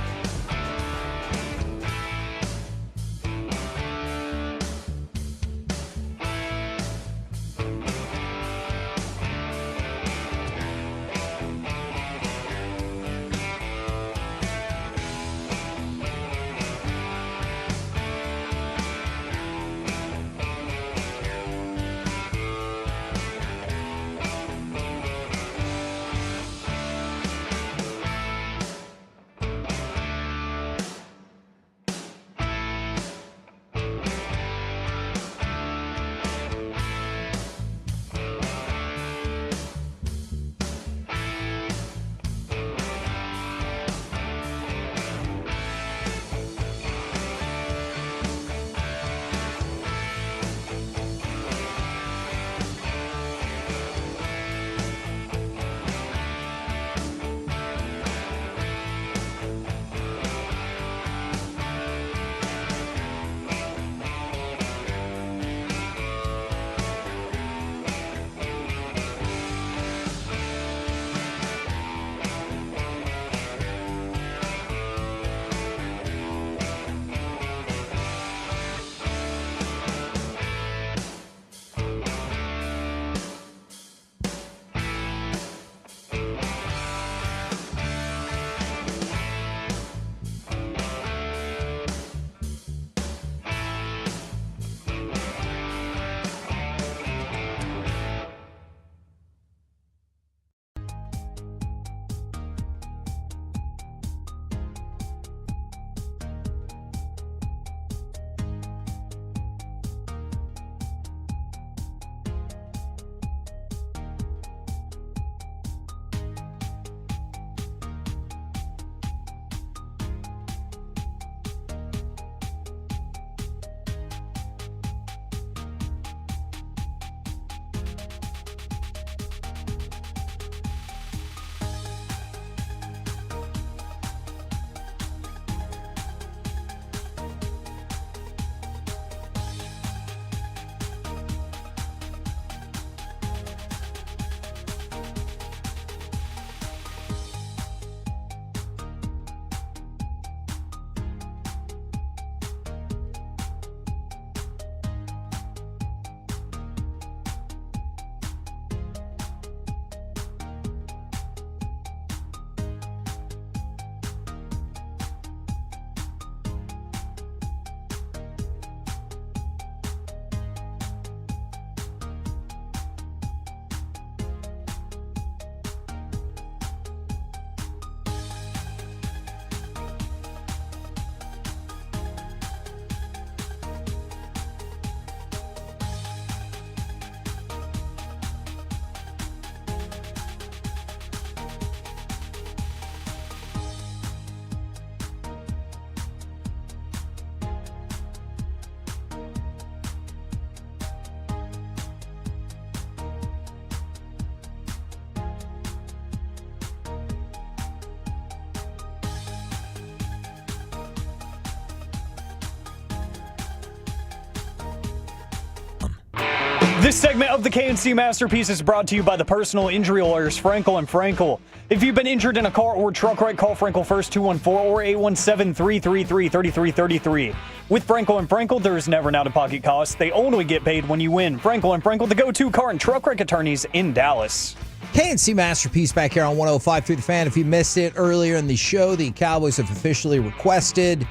This segment of the KNC Masterpiece is brought to you by the personal injury lawyers Frankel and Frankel. If you've been injured in a car or truck wreck, call Frankel first 214 or 817-333-3333. With Frankel and Frankel, there is never an out-of-pocket cost. They only get paid when you win. Frankel and Frankel, the go-to car and truck wreck attorneys in Dallas. KNC Masterpiece back here on 105 through the fan. If you missed it earlier in the show, the Cowboys have officially requested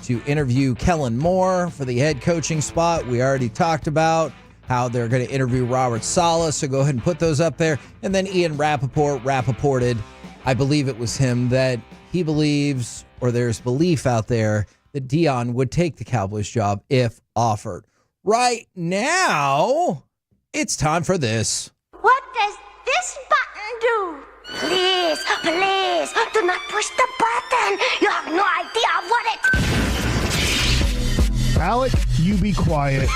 to interview Kellen Moore for the head coaching spot. We already talked about how they're going to interview Robert Saleh, so go ahead and put those up there. And then Ian Rappaport rapported, I believe it was him, that he believes, or there's belief out there, that Dion would take the Cowboys job if offered. Right now, it's time for this. What does this button do? Please, please, do not push the button. You have no idea what it... Alec, you be quiet.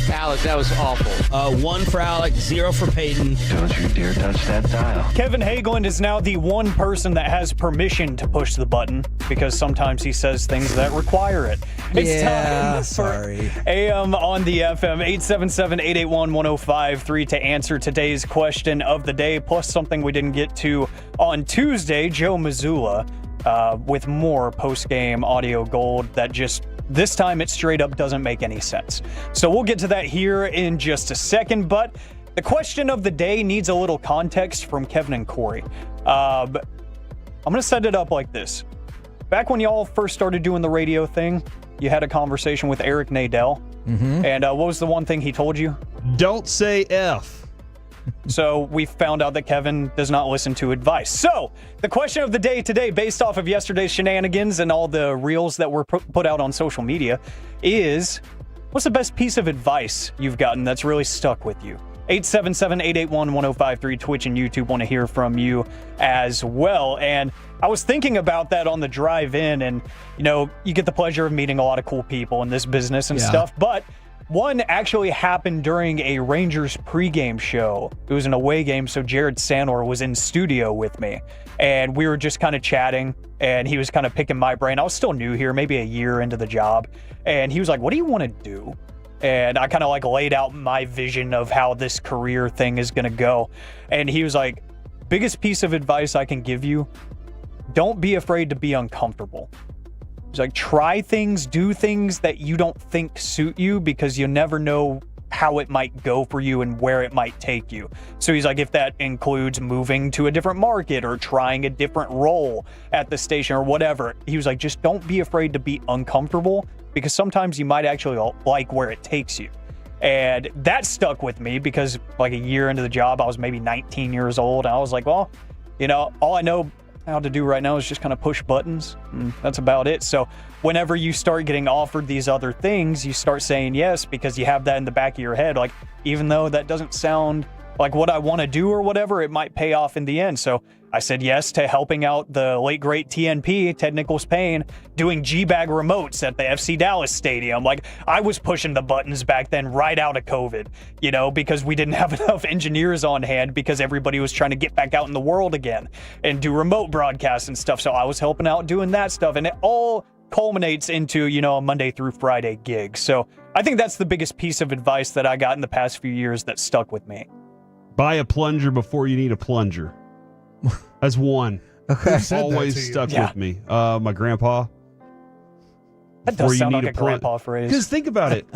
Alec, that was awful. 1 for Alec, 0 for Peyton. Don't you dare touch that dial. Kevin Hageland is now the one person that has permission to push the button because sometimes he says things that require it. It's time for AM on the FM, 877-881-1053 to answer today's question of the day, plus something we didn't get to on Tuesday, Joe Mazzulla, with more post-game audio gold that just... This time, it straight up doesn't make any sense. So we'll get to that here in just a second, but the question of the day needs a little context from Kevin and Corey. I'm going to set it up like this. Back when y'all first started doing the radio thing, you had a conversation with Eric Nadel. Mm-hmm. And what was the one thing he told you? Don't say F. So we found out that Kevin does not listen to advice. So the question of the day today, based off of yesterday's shenanigans and all the reels that were put out on social media, is what's the best piece of advice you've gotten that's really stuck with you? 877-881-1053, Twitch and YouTube want to hear from you as well. And I was thinking about that on the drive in, and you know, you get the pleasure of meeting a lot of cool people in this business and stuff, but one actually happened during a Rangers pregame show. It was an away game, so Jared Sandler was in studio with me. And we were just kind of chatting, and he was kind of picking my brain. I was still new here, maybe a year into the job. And he was like, what do you want to do? And I kind of like laid out my vision of how this career thing is going to go. And he was like, biggest piece of advice I can give you, don't be afraid to be uncomfortable. He's like, try things, do things that you don't think suit you because you never know how it might go for you and where it might take you. So he's like, if that includes moving to a different market or trying a different role at the station or whatever, he was like, just don't be afraid to be uncomfortable because sometimes you might actually like where it takes you. And that stuck with me because like a year into the job, I was maybe 19 years old. And I was like, well, you know, all I know how to do right now is just kind of push buttons. That's about it. So whenever you start getting offered these other things, you start saying yes because you have that in the back of your head. Like, even though that doesn't sound like what I want to do or whatever, it might pay off in the end. So I said yes to helping out the late great TNP, Ted Nichols Payne, doing G-Bag remotes at the FC Dallas Stadium. Like, I was pushing the buttons back then right out of COVID, you know, because we didn't have enough engineers on hand because everybody was trying to get back out in the world again and do remote broadcasts and stuff. So I was helping out doing that stuff, and it all culminates into, you know, a Monday through Friday gig. So I think that's the biggest piece of advice that I got in the past few years that stuck with me. Buy a plunger before you need a plunger. That's one. Okay. Always stuck with me. My grandpa. That does sound like a grandpa phrase. Because think about it.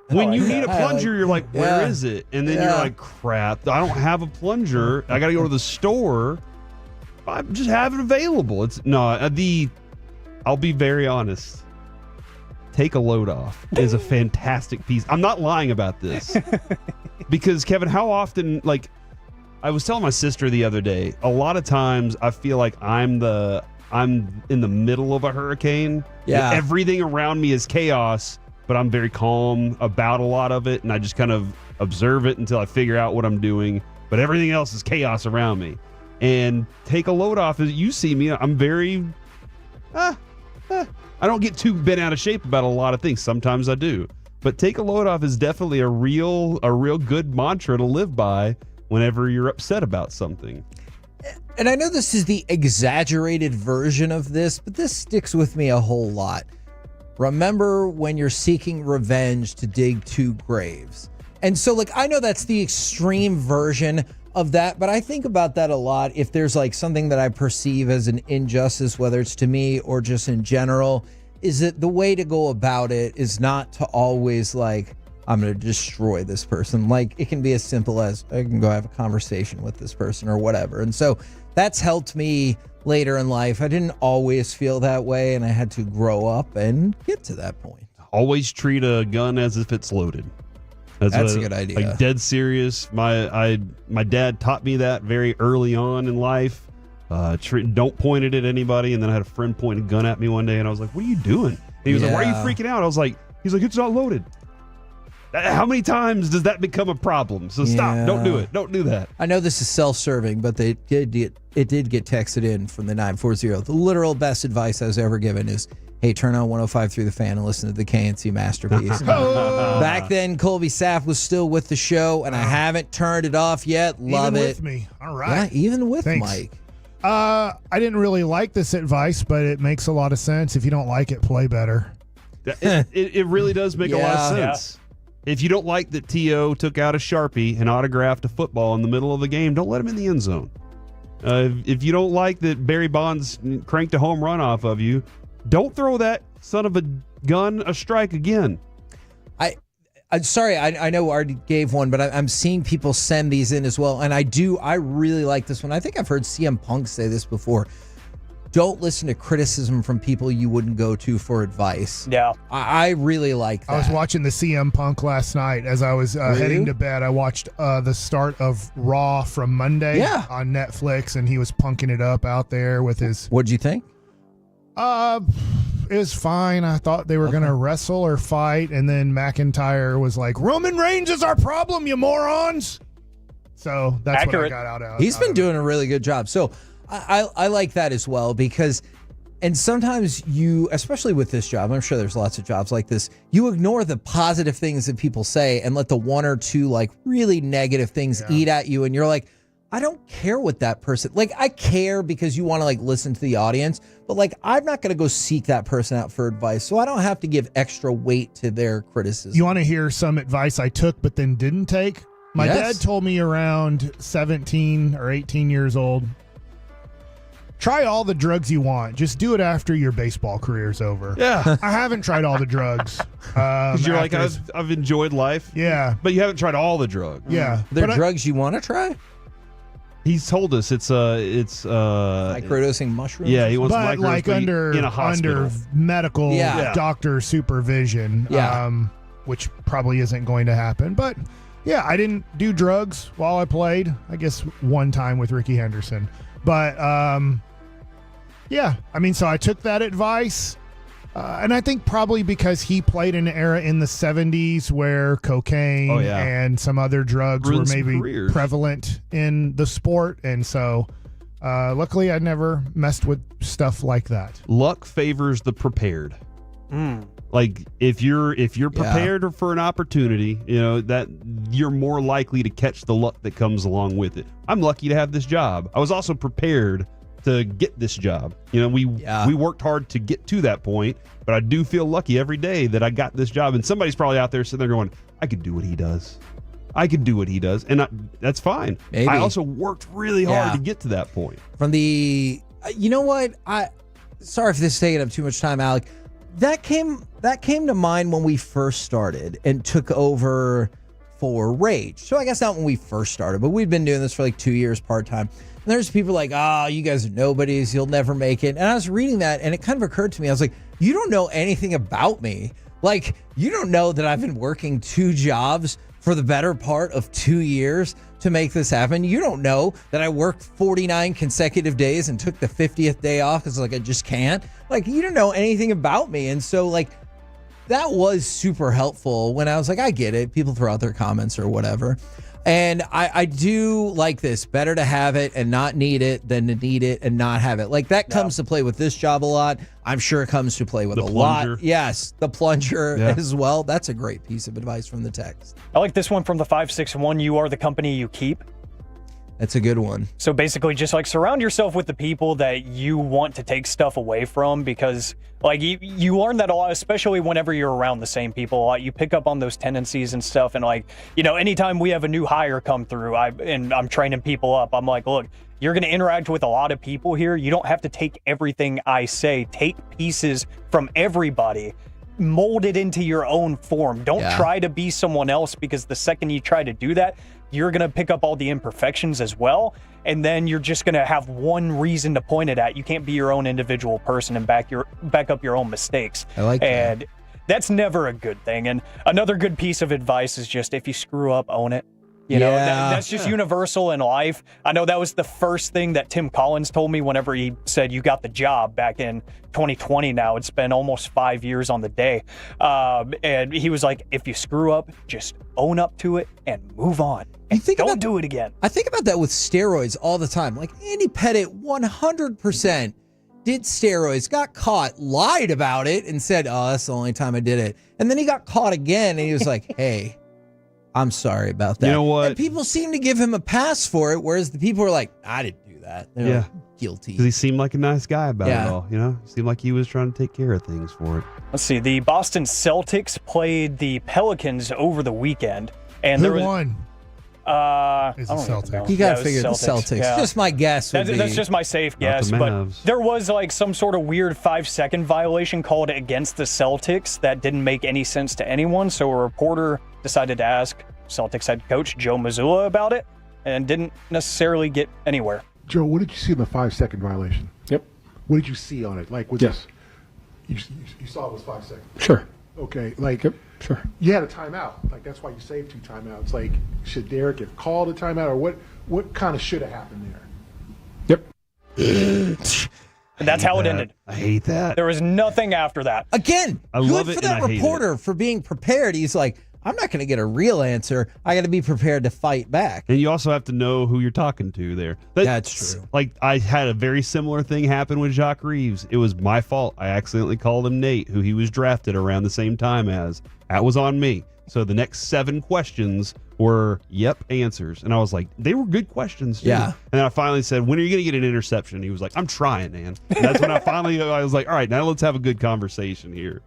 When you need a plunger, you're like, where is it? And then you're like, crap, I don't have a plunger. I got to go to the store. I just have it available. I'll be very honest. Take a load off is a fantastic piece. I'm not lying about this. Because, Kevin, how often, like, I was telling my sister the other day, a lot of times I feel like I'm in the middle of a hurricane. Yeah. Everything around me is chaos, but I'm very calm about a lot of it, and I just kind of observe it until I figure out what I'm doing. But everything else is chaos around me. And take a load off. As you see me, I'm very... I don't get too bent out of shape about a lot of things. Sometimes I do. But take a load off is definitely a real good mantra to live by whenever you're upset about something. And I know this is the exaggerated version of this, but this sticks with me a whole lot. Remember when you're seeking revenge to dig 2 graves. And so, like, I know that's the extreme version of that, but I think about that a lot. If there's like something that I perceive as an injustice, whether it's to me or just in general, is that the way to go about it is not to always like, I'm going to destroy this person. Like, it can be as simple as I can go have a conversation with this person or whatever. And so that's helped me later in life. I didn't always feel that way, and I had to grow up and get to that point. Always treat a gun as if it's loaded. That's a good idea. Like, dead serious. My dad taught me that very early on in life. Don't point it at anybody. And then I had a friend point a gun at me one day, and I was like, what are you doing? And he was like, why are you freaking out? I was like, he's like, it's not loaded. How many times does that become a problem? So stop. Don't do it. Don't do that. I know this is self-serving, but it did get texted in from the 940. The literal best advice I was ever given is, hey, turn on 105.3 The Fan and listen to the KNC Masterpiece. Back then, Colby Saff was still with the show, and I haven't turned it off yet. Love even it. With me. All right. Yeah, even with Thanks. Mike. I didn't really like this advice, but it makes a lot of sense. If you don't like it, play better. It really does make a lot of sense. If you don't like that T.O. took out a Sharpie and autographed a football in the middle of the game, don't let him in the end zone. If you don't like that Barry Bonds cranked a home run off of you, don't throw that son of a gun a strike again. I'm sorry, I know I already gave one, but I'm seeing people send these in as well. And I really like this one. I think I've heard CM Punk say this before. Don't listen to criticism from people you wouldn't go to for advice. Yeah. I really like that. I was watching the CM Punk last night as I was heading to bed. I watched the start of Raw from Monday on Netflix, and he was punking it up out there with his... What'd you think? It was fine. I thought they were going to wrestle or fight, and then McIntyre was like, Roman Reigns is our problem, you morons! So that's what I got out of it. He's been doing a really good job. So I like that as well because, and sometimes you, especially with this job, I'm sure there's lots of jobs like this, you ignore the positive things that people say and let the one or two like really negative things eat at you. And you're like, I don't care what that person, like I care because you want to like listen to the audience, but like I'm not going to go seek that person out for advice. So I don't have to give extra weight to their criticism. You want to hear some advice I took but then didn't take? My dad told me around 17 or 18 years old, try all the drugs you want. Just do it after your baseball career's over. Yeah. I haven't tried all the drugs. Because you're like, I've enjoyed life. Yeah. But you haven't tried all the drugs. Yeah. There are drugs you want to try? He's told us it's microdosing mushrooms. Yeah, he wants but microdosing like under in a hospital. under medical doctor supervision. Which probably isn't going to happen. But yeah, I didn't do drugs while I played. I guess one time with Ricky Henderson. But yeah, I mean, so I took that advice. And I think probably because he played in an era in the 70s where cocaine and some other drugs were maybe prevalent in the sport. And so luckily I never messed with stuff like that. Luck favors the prepared. Like if you're prepared for an opportunity, you know, that you're more likely to catch the luck that comes along with it. I'm lucky to have this job. I was also prepared to get this job. You know, we worked hard to get to that point, but I do feel lucky every day that I got this job. And somebody's probably out there sitting there going, I could do what he does. I could do what he does. And that's fine. Maybe. I also worked really hard to get to that point. From the, you know what? Sorry if this is taking up too much time, Alec. That came to mind when we first started and took over for Rage. So I guess not when we first started, but we've been doing this for like 2 years part-time. And there's people like, you guys are nobodies. You'll never make it. And I was reading that, and it kind of occurred to me. I was like, you don't know anything about me. Like, you don't know that I've been working 2 jobs for the better part of 2 years to make this happen. You don't know that I worked 49 consecutive days and took the 50th day off because, like, I just can't. Like, you don't know anything about me. And so, like, that was super helpful when I was like, I get it. People throw out their comments or whatever. And I do like this. Better to have it and not need it than to need it and not have it. Like that comes to play with this job a lot. I'm sure it comes to play with The a plunger. lot. Yes, the plunger as well. That's a great piece of advice from the text. I like this one from the 561. You are the company you keep. That's a good one. So basically just like surround yourself with the people that you want to take stuff away from, because like you learn that a lot, especially whenever you're around the same people a lot. You pick up on those tendencies and stuff. And like, you know, anytime we have a new hire come through, I'm training people up, I'm like, look, you're going to interact with a lot of people here. You don't have to take everything I say. Take pieces from everybody, mold it into your own form. Don't try to be someone else, because the second you try to do that, you're going to pick up all the imperfections as well. And then you're just going to have one reason to point it at. You can't be your own individual person and back up your own mistakes. I like that. And that's never a good thing. And another good piece of advice is just, if you screw up, own it. You know, Yeah. that's just universal in life. I know that was the first thing that Tim Collins told me whenever he said you got the job back in 2020 now. It's been almost 5 years on the day. And he was like, if you screw up, just own up to it and move on. And don't do it again. I think about that with steroids all the time. Like Andy Pettit 100% did steroids, got caught, lied about it, and said, oh, that's the only time I did it. And then he got caught again, and he was like, hey, I'm sorry about that. You know what? And people seem to give him a pass for it, whereas the people are like, I didn't do that. They're like, guilty. Because he seemed like a nice guy about Yeah. it all. You know, seemed like he was trying to take care of things for it. Let's see. The Boston Celtics played the Pelicans over the weekend. And there was, won? It's the Celtics. You got to figure the Celtics. Yeah. Just my guess would That's be. just my safe Not guess. the But Mavs. there was like some sort of weird 5-second violation called against the Celtics that didn't make any sense to anyone. So a reporter decided to ask Celtics head coach Joe Mazzulla about it and didn't necessarily get anywhere. Joe, what did you see in the 5-second violation? Yep. What did you see on it? Like, was Yes. this, you saw it was 5 seconds? Sure. Okay, like, Sure. you had a timeout. Like, that's why you saved 2 timeouts. Like, should Derek have called a timeout, or what kind of should have happened there? And that's how it ended. I hate that. There was nothing after that. Again, I good love it for and that I hate reporter for being prepared. He's like, I'm not going to get a real answer. I got to be prepared to fight back. And you also have to know who you're talking to there. That's true. Like, I had a very similar thing happen with Jacques Reeves. It was my fault. I accidentally called him Nate, who he was drafted around the same time as. That was on me. So the next 7 questions were answers. And I was like, they were good questions, too. Yeah. And then I finally said, when are you going to get an interception? He was like, I'm trying, man. And that's when I was like, all right, now let's have a good conversation here.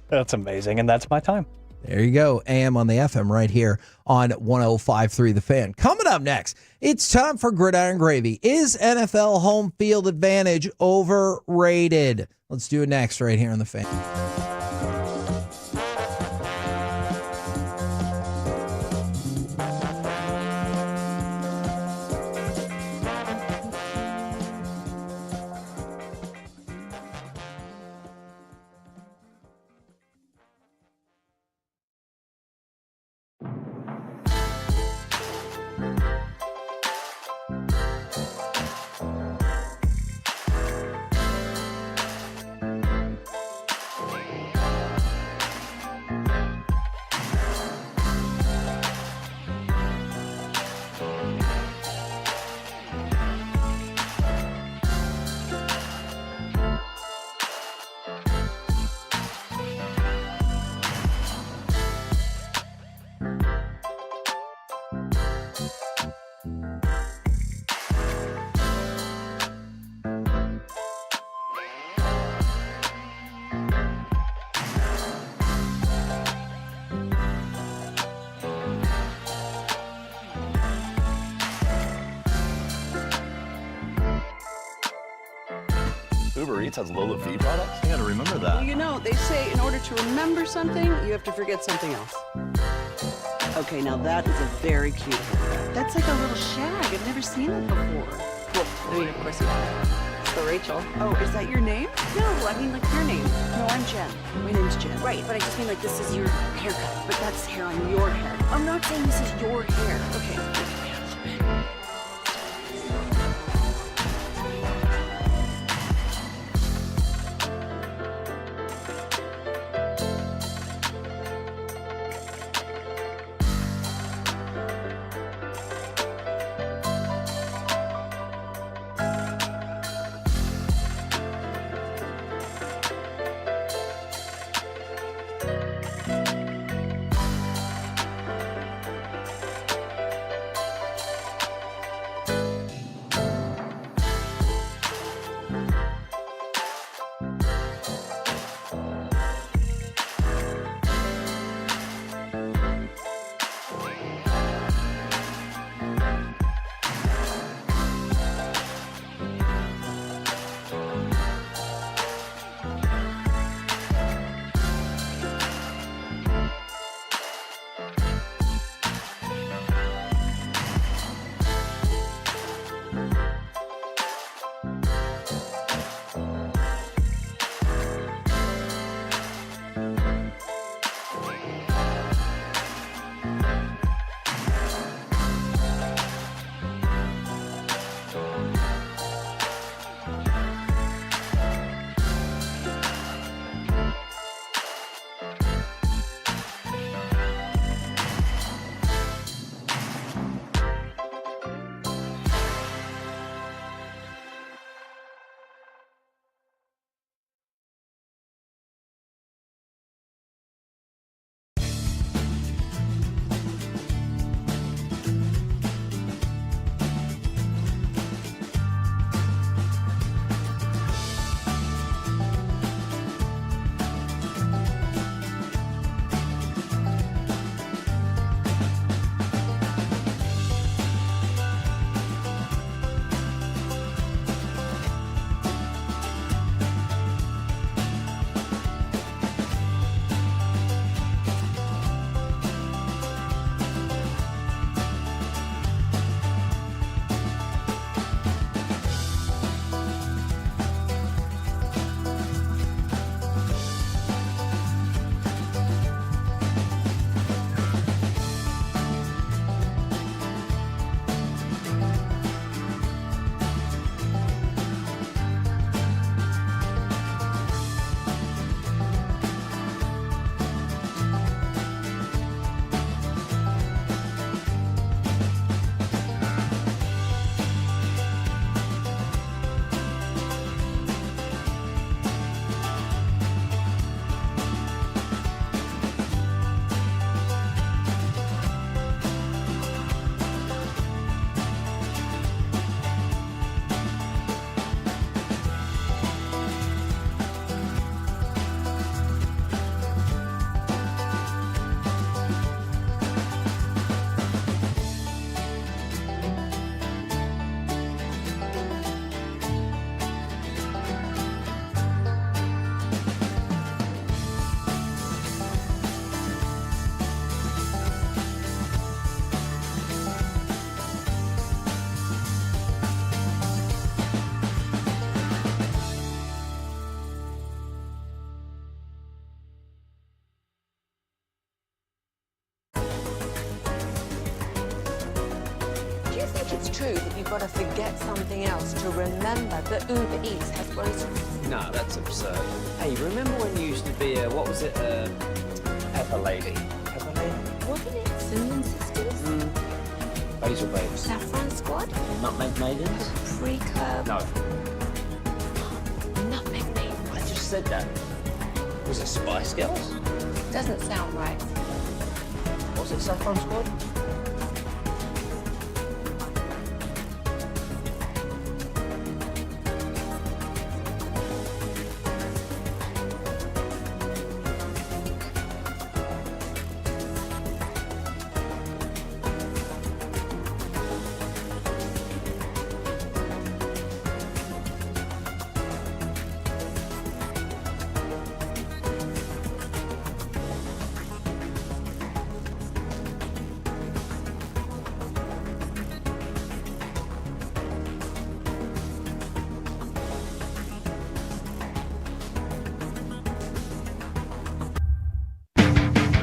That's amazing. And that's my time. There you go. AM on the FM right here on 105.3 The Fan. Coming up next, it's time for Gridiron Gravy. Is NFL home field advantage overrated? Let's do it next right here on The Fan. Uber Eats has Lola V products? I gotta remember that. Well, you know, they say in order to remember something, you have to forget something else. Okay, now that is a very cute haircut. That's like a little shag. I've never seen it before. Well, I mean, of course you have. It's the Rachel. Oh, is that your name? No, I mean like your name. No, I'm Jen. My name's Jen. Right, but I just mean like this is your haircut. But that's hair on your hair. I'm not saying this is your hair. Okay. true, but you've got to forget something else to remember that Uber Eats has groceries. No, that's absurd. Hey, remember when you used to be what was it, Pepper Lady? Pepper Lady? Wasn't it Cinnamon Sisters? Basil Babes. Saffron Squad? Nutmeg Maidens? Pre-curb? No. Nutmeg Maidens. I just said that. Was it Spice Girls? Doesn't sound right. Was it Saffron Squad?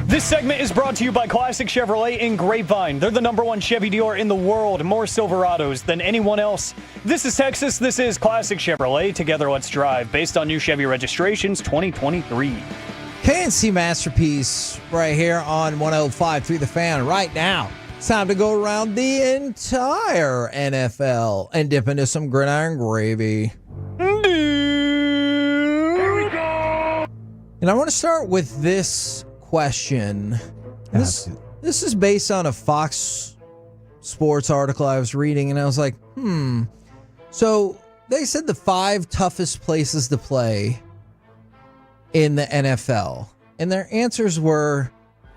This segment is brought to you by Classic Chevrolet in Grapevine. They're the #1 Chevy dealer in the world, more Silverados than anyone else. This is Texas. This is Classic Chevrolet. Together, let's drive. Based on new Chevy registrations, 2023. KNC Masterpiece right here on 105.3 The Fan right now. It's time to go around the entire NFL and dip into some gridiron gravy. Here we go. And I want to start with this question. This is based on a Fox Sports article I was reading, and I was like, So they said the 5 toughest places to play in the NFL. And their answers were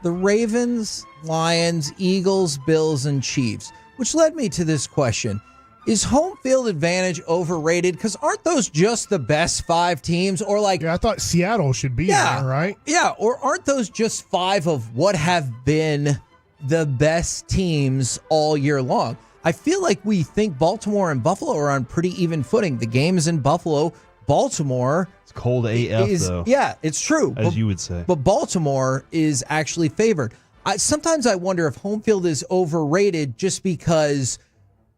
the Ravens, Lions, Eagles, Bills, and Chiefs, which led me to this question. Is home field advantage overrated? Because aren't those just the best 5 teams? Or like, I thought Seattle should be there, right? Yeah, or aren't those just 5 of what have been the best teams all year long? I feel like we think Baltimore and Buffalo are on pretty even footing. The game is in Buffalo. Baltimore. It's cold AF, though. Yeah, it's true. As you would say. But Baltimore is actually favored. Sometimes I wonder if home field is overrated just because,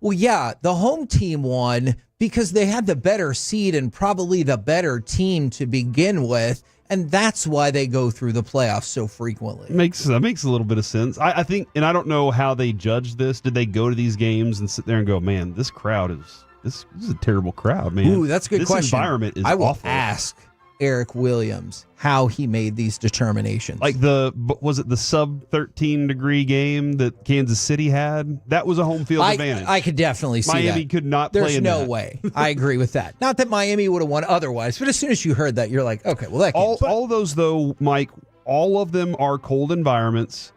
well, yeah, the home team won because they had the better seed and probably the better team to begin with. And that's why they go through the playoffs so frequently. That makes a little bit of sense. I think, and I don't know how they judge this. Did they go to these games and sit there and go, man, this crowd is this is a terrible crowd, man. Ooh, that's a good question. This environment is I will awful. ask Eric Williams how he made these determinations. Like was it the sub 13 degree game that Kansas City had? That was a home field advantage. I could definitely see Miami that. could not There's play in no that. way. I agree with that. Not that Miami would have won otherwise, but as soon as you heard that, you're like, okay, well, that all those though, Mike, all of them are cold environments.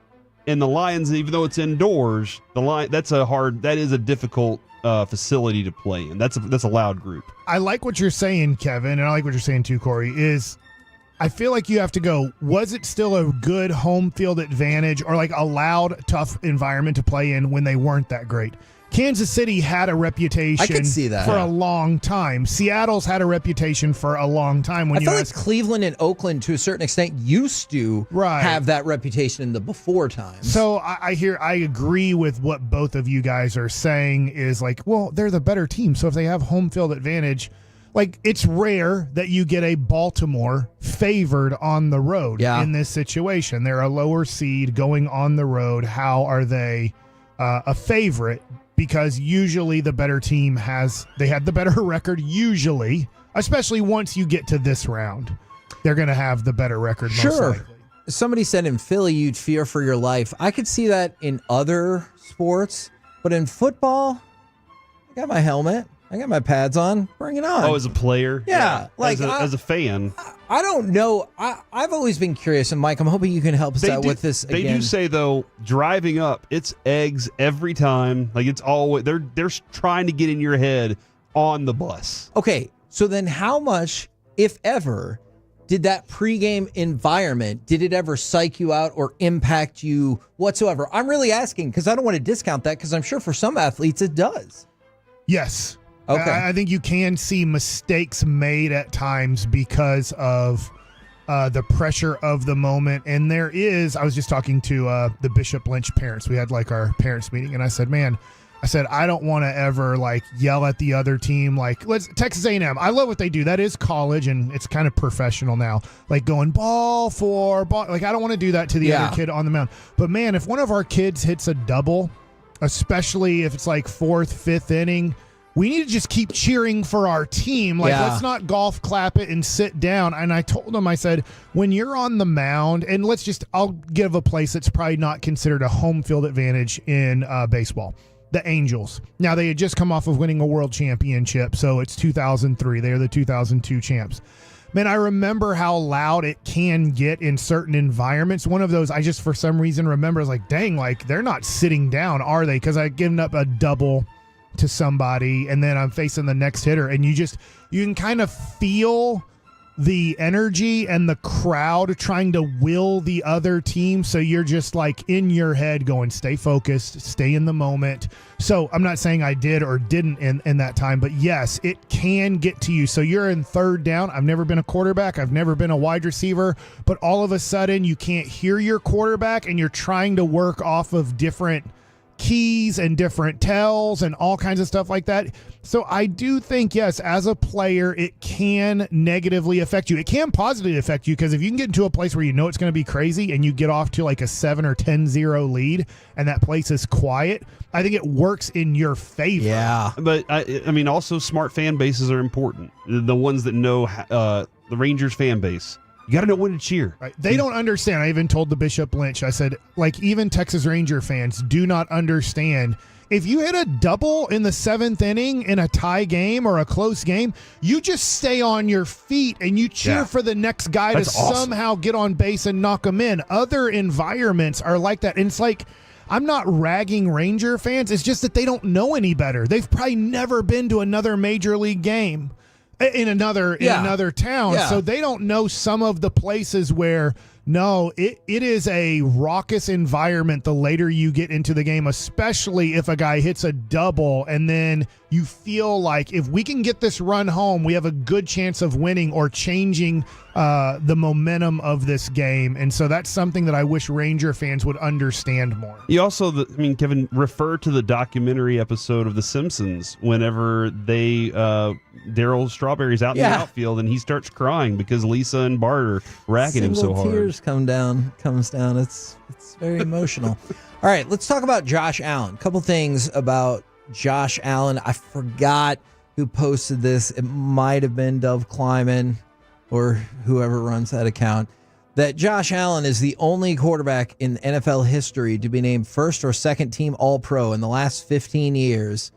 And the Lions, even though it's indoors, that is a difficult facility to play in. That's a loud group. I like what you're saying, Kevin, and I like what you're saying too, Corey, is I feel like you have to go, was it still a good home field advantage or like a loud, tough environment to play in when they weren't that great? Kansas City had a reputation I could see that. for a long time. Seattle's had a reputation for a long time. I feel like Cleveland and Oakland, to a certain extent, used to have that reputation in the before times. So I agree with what both of you guys are saying is like, well, they're the better team. So if they have home field advantage, like it's rare that you get a Baltimore favored on the road in this situation. They're a lower seed going on the road. How are they a favorite? Because usually the better team they had the better record usually, especially once you get to this round. They're going to have the better record most likely. Somebody said in Philly you'd fear for your life. I could see that in other sports, but in football, I got my helmet. I got my pads on. Bring it on. Oh, as a player? Yeah. Like as a fan. I don't know. I've always been curious, and Mike, I'm hoping you can help us out with this again. They do say, though, driving up, it's eggs every time. Like, it's always, they're trying to get in your head on the bus. Okay, so then how much, if ever, did that pregame environment, did it ever psych you out or impact you whatsoever? I'm really asking because I don't want to discount that because I'm sure for some athletes it does. Yes. Okay. I think you can see mistakes made at times because of the pressure of the moment. And I was just talking to the Bishop Lynch parents. We had like our parents meeting, and I said, man, I said, I don't want to ever like yell at the other team. Like, Texas A&M. I love what they do. That is college, and it's kind of professional now. Like going ball for ball. Like, I don't want to do that to the other kid on the mound. But man, if one of our kids hits a double, especially if it's like 4th, 5th inning, we need to just keep cheering for our team. Like, let's not golf clap it and sit down. And I told him, I said, when you're on the mound, and I'll give a place that's probably not considered a home field advantage in baseball. The Angels. Now, they had just come off of winning a world championship, so it's 2003. They're the 2002 champs. Man, I remember how loud it can get in certain environments. One of those I just, for some reason, remember, I was like, dang, like, they're not sitting down, are they? Because I'd given up a double to somebody, and then I'm facing the next hitter, and you can kind of feel the energy and the crowd trying to will the other team. So you're just like in your head going, stay focused, stay in the moment. So I'm not saying I did or didn't in that time, but yes, it can get to you. So you're in 3rd down. I've never been a quarterback. I've never been a wide receiver, but all of a sudden you can't hear your quarterback and you're trying to work off of different keys and different tells and all kinds of stuff like that. So I do think, yes, as a player, it can negatively affect you. It can positively affect you, because if you can get into a place where you know it's going to be crazy and you get off to like a 7 or 10-0 lead and that place is quiet, I think it works in your favor. Yeah. But I mean, also smart fan bases are important. The ones that know the Rangers fan base. You got to know when to cheer. Right. They don't understand. I even told the Bishop Lynch, I said, like, even Texas Ranger fans do not understand. If you hit a double in the 7th inning in a tie game or a close game, you just stay on your feet and you cheer for the next guy to somehow get on base and knock him in. Other environments are like that. And it's like, I'm not ragging Ranger fans. It's just that they don't know any better. They've probably never been to another major league game in another town. Yeah. So they don't know some of the places where, no, it is a raucous environment the later you get into the game, especially if a guy hits a double and then you feel like if we can get this run home, we have a good chance of winning or changing the momentum of this game. And so that's something that I wish Ranger fans would understand more. You also, Kevin, refer to the documentary episode of The Simpsons whenever Daryl Strawberry's out in the outfield and he starts crying because Lisa and Bart are ragging him so hard. Tears comes down. It's very emotional. All right, let's talk about Josh Allen. A couple things about Josh Allen. I forgot who posted this. It might have been Dove Kleiman or whoever runs that account. That Josh Allen is the only quarterback in NFL history to be named first or second team All-Pro in the last 15 years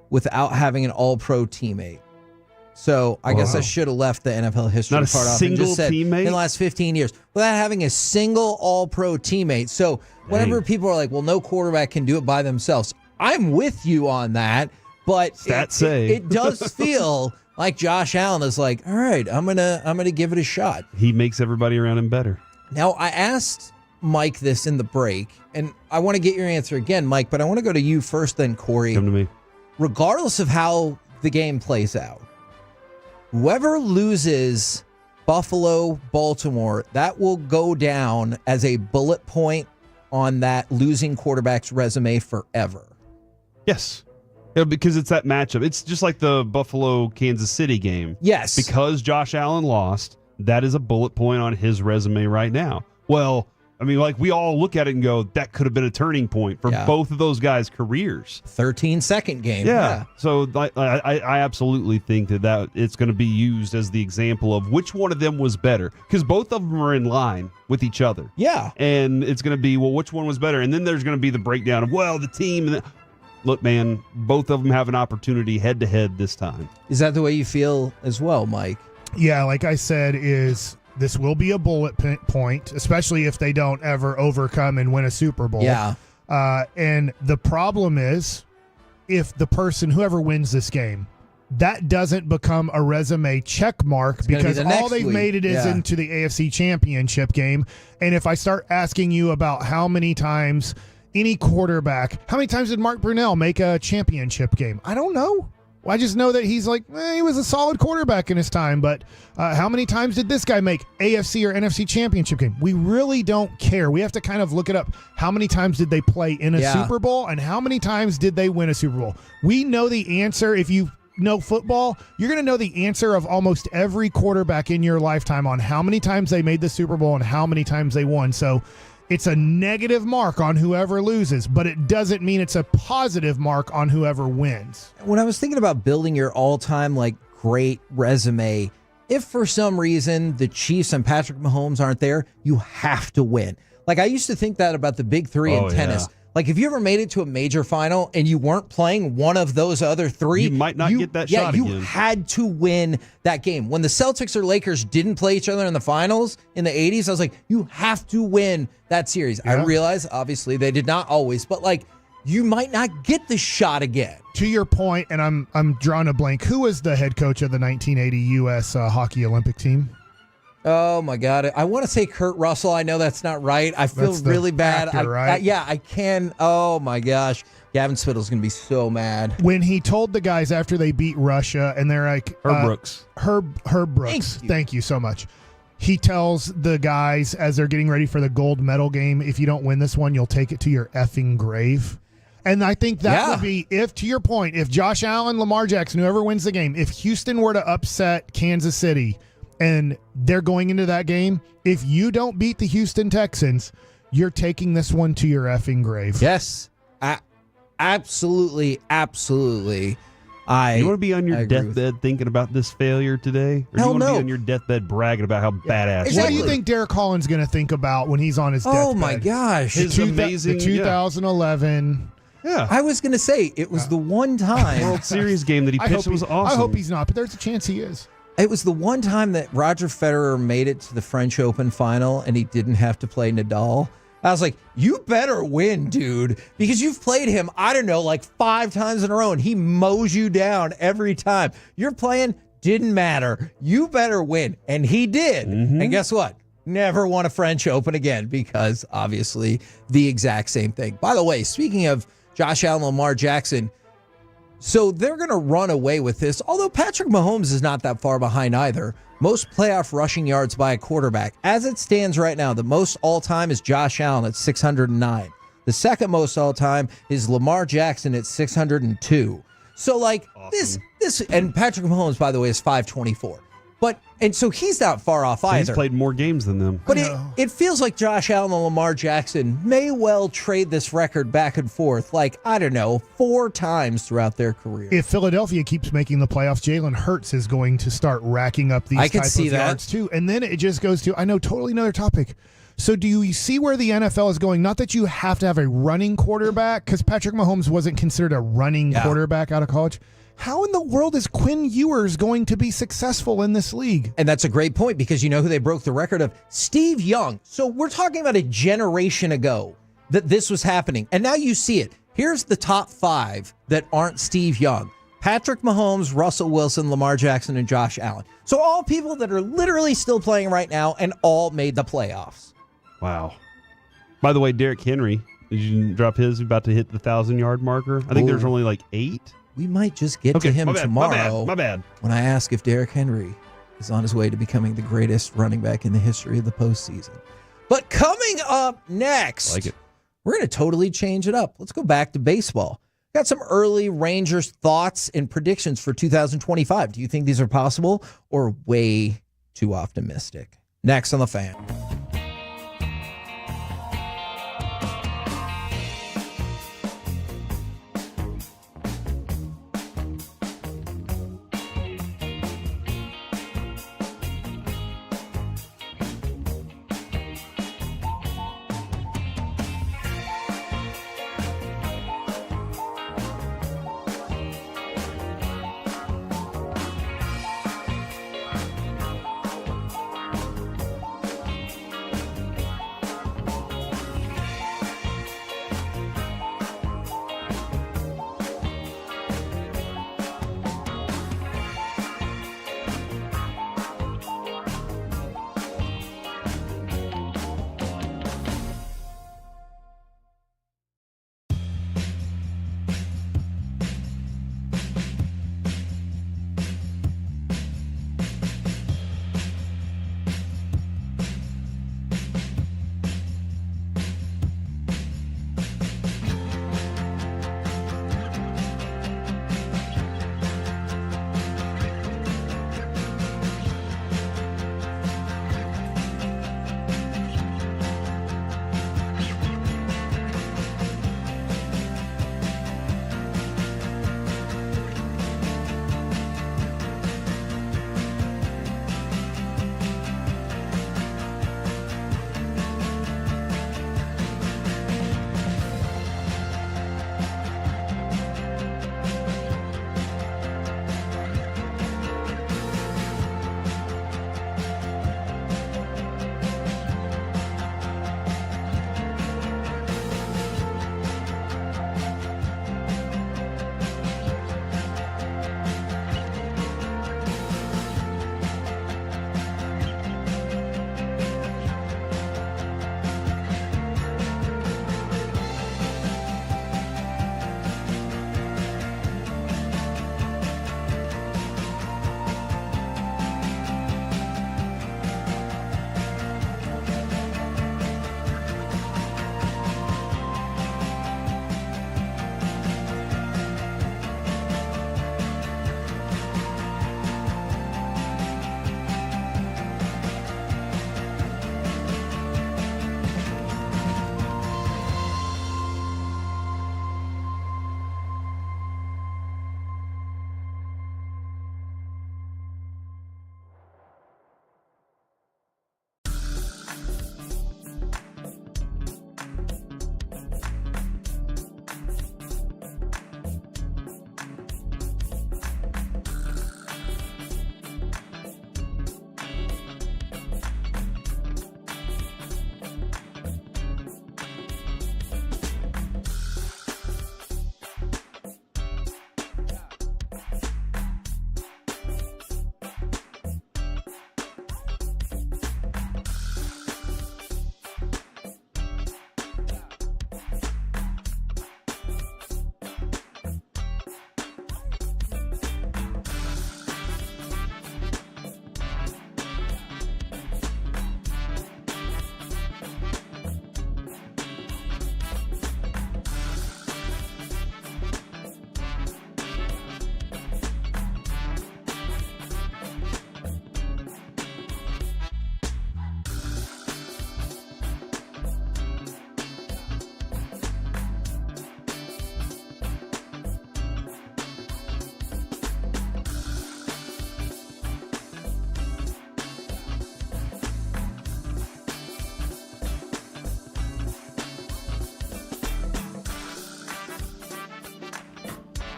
without having an All-Pro teammate. So I guess I should have left the NFL history Not part a off and just said teammate? in the last 15 years without having a single All-Pro teammate. So whenever people are like, well, no quarterback can do it by themselves, I'm with you on that, but it does feel like Josh Allen is like, all right, I'm gonna give it a shot. He makes everybody around him better. Now, I asked Mike this in the break, and I want to get your answer again, Mike, but I want to go to you first, then Corey. Come to me. Regardless of how the game plays out, whoever loses Buffalo, Baltimore, that will go down as a bullet point on that losing quarterback's resume forever. Yes. Because it's that matchup. It's just like the Buffalo-Kansas City game. Yes. Because Josh Allen lost, that is a bullet point on his resume right now. Well, I mean, like, we all look at it and go, that could have been a turning point for both of those guys' careers. 13-second game. Yeah. So I absolutely think that it's going to be used as the example of which one of them was better. Because both of them are in line with each other. Yeah. And it's going to be, well, which one was better? And then there's going to be the breakdown of, well, the team. Look, man, both of them have an opportunity head-to-head this time. Is that the way you feel as well, Mike? Yeah, like I said, this will be a bullet point, especially if they don't ever overcome and win a Super Bowl. Yeah. And the problem is, if the person, whoever wins this game, that doesn't become a resume check mark because all they've made it is into the AFC Championship game. And if I start asking you about how many times any quarterback, how many times did Mark Brunell make a championship game? I don't know. Well, I just know that he's like, he was a solid quarterback in his time, but how many times did this guy make AFC or NFC championship game? We really don't care. We have to kind of look it up. How many times did they play in a Super Bowl, and how many times did they win a Super Bowl? We know the answer. If you know football, you're going to know the answer of almost every quarterback in your lifetime on how many times they made the Super Bowl and how many times they won. So it's a negative mark on whoever loses, but it doesn't mean it's a positive mark on whoever wins. When I was thinking about building your all-time great resume, if for some reason the Chiefs and Patrick Mahomes aren't there, you have to win. I used to think that about the big three in tennis. If you ever made it to a major final and you weren't playing one of those other three, you might not get that shot again. again. You had to win that game. When the Celtics or Lakers didn't play each other in the finals in the 80s, I was like, you have to win that series. I realize, obviously, they did not always, but you might not get the shot again. To your point, and I'm drawing a blank, who was the head coach of the 1980 U.S. Hockey Olympic team? Oh, my God. I want to say Kurt Russell. I know that's not right. I feel really bad. Actor, right? I can. Oh, my gosh. Gavin Spittle's going to be so mad. When he told the guys after they beat Russia, and they're like... Herb Brooks. Herb Brooks. Thank you so much. He tells the guys as they're getting ready for the gold medal game, if you don't win this one, you'll take it to your effing grave. And I think that would be, to your point, if Josh Allen, Lamar Jackson, whoever wins the game, if Houston were to upset Kansas City... and they're going into that game, if you don't beat the Houston Texans, you're taking this one to your effing grave. Yes. Absolutely. You want to be on your deathbed thinking about this failure today? Or do you want to be on your deathbed bragging about how badass What do you think Derek Holland's going to think about when he's on his deathbed? Oh, my gosh. His amazing... The 2011... Yeah. I was going to say, it was the one time... World Series game that he pitched was awesome. I hope he's not, but there's a chance he is. It was the one time that Roger Federer made it to the French Open final and he didn't have to play Nadal. I was like, you better win, dude, because you've played him, 5 times in a row, and he mows you down every time. You're playing, didn't matter. You better win. And he did. Mm-hmm. And guess what? Never won a French Open again because, obviously, the exact same thing. By the way, speaking of Josh Allen, Lamar Jackson, so they're going to run away with this, although Patrick Mahomes is not that far behind either. Most playoff rushing yards by a quarterback. As it stands right now, the most all-time is Josh Allen at 609. The second most all-time is Lamar Jackson at 602. So, awesome. this, and Patrick Mahomes, by the way, is 524. And so he's not far off either. He's played more games than them. But it feels like Josh Allen and Lamar Jackson may well trade this record back and forth, 4 times throughout their career. If Philadelphia keeps making the playoffs, Jalen Hurts is going to start racking up these type of yards too. And then it just goes to, totally another topic. So do you see where the NFL is going? Not that you have to have a running quarterback, because Patrick Mahomes wasn't considered a running quarterback out of college. How in the world is Quinn Ewers going to be successful in this league? And that's a great point, because you know who they broke the record of? Steve Young. So we're talking about a generation ago that this was happening. And now you see it. Here's the top 5 that aren't Steve Young. Patrick Mahomes, Russell Wilson, Lamar Jackson, and Josh Allen. So all people that are literally still playing right now and all made the playoffs. Wow. By the way, Derrick Henry, did you drop his? About to hit the 1,000-yard marker. I think there's only 8. We might just get to him tomorrow. My bad. When I ask if Derrick Henry is on his way to becoming the greatest running back in the history of the postseason. But coming up next, we're going to totally change it up. Let's go back to baseball. Got some early Rangers thoughts and predictions for 2025. Do you think these are possible or way too optimistic? Next on The Fan.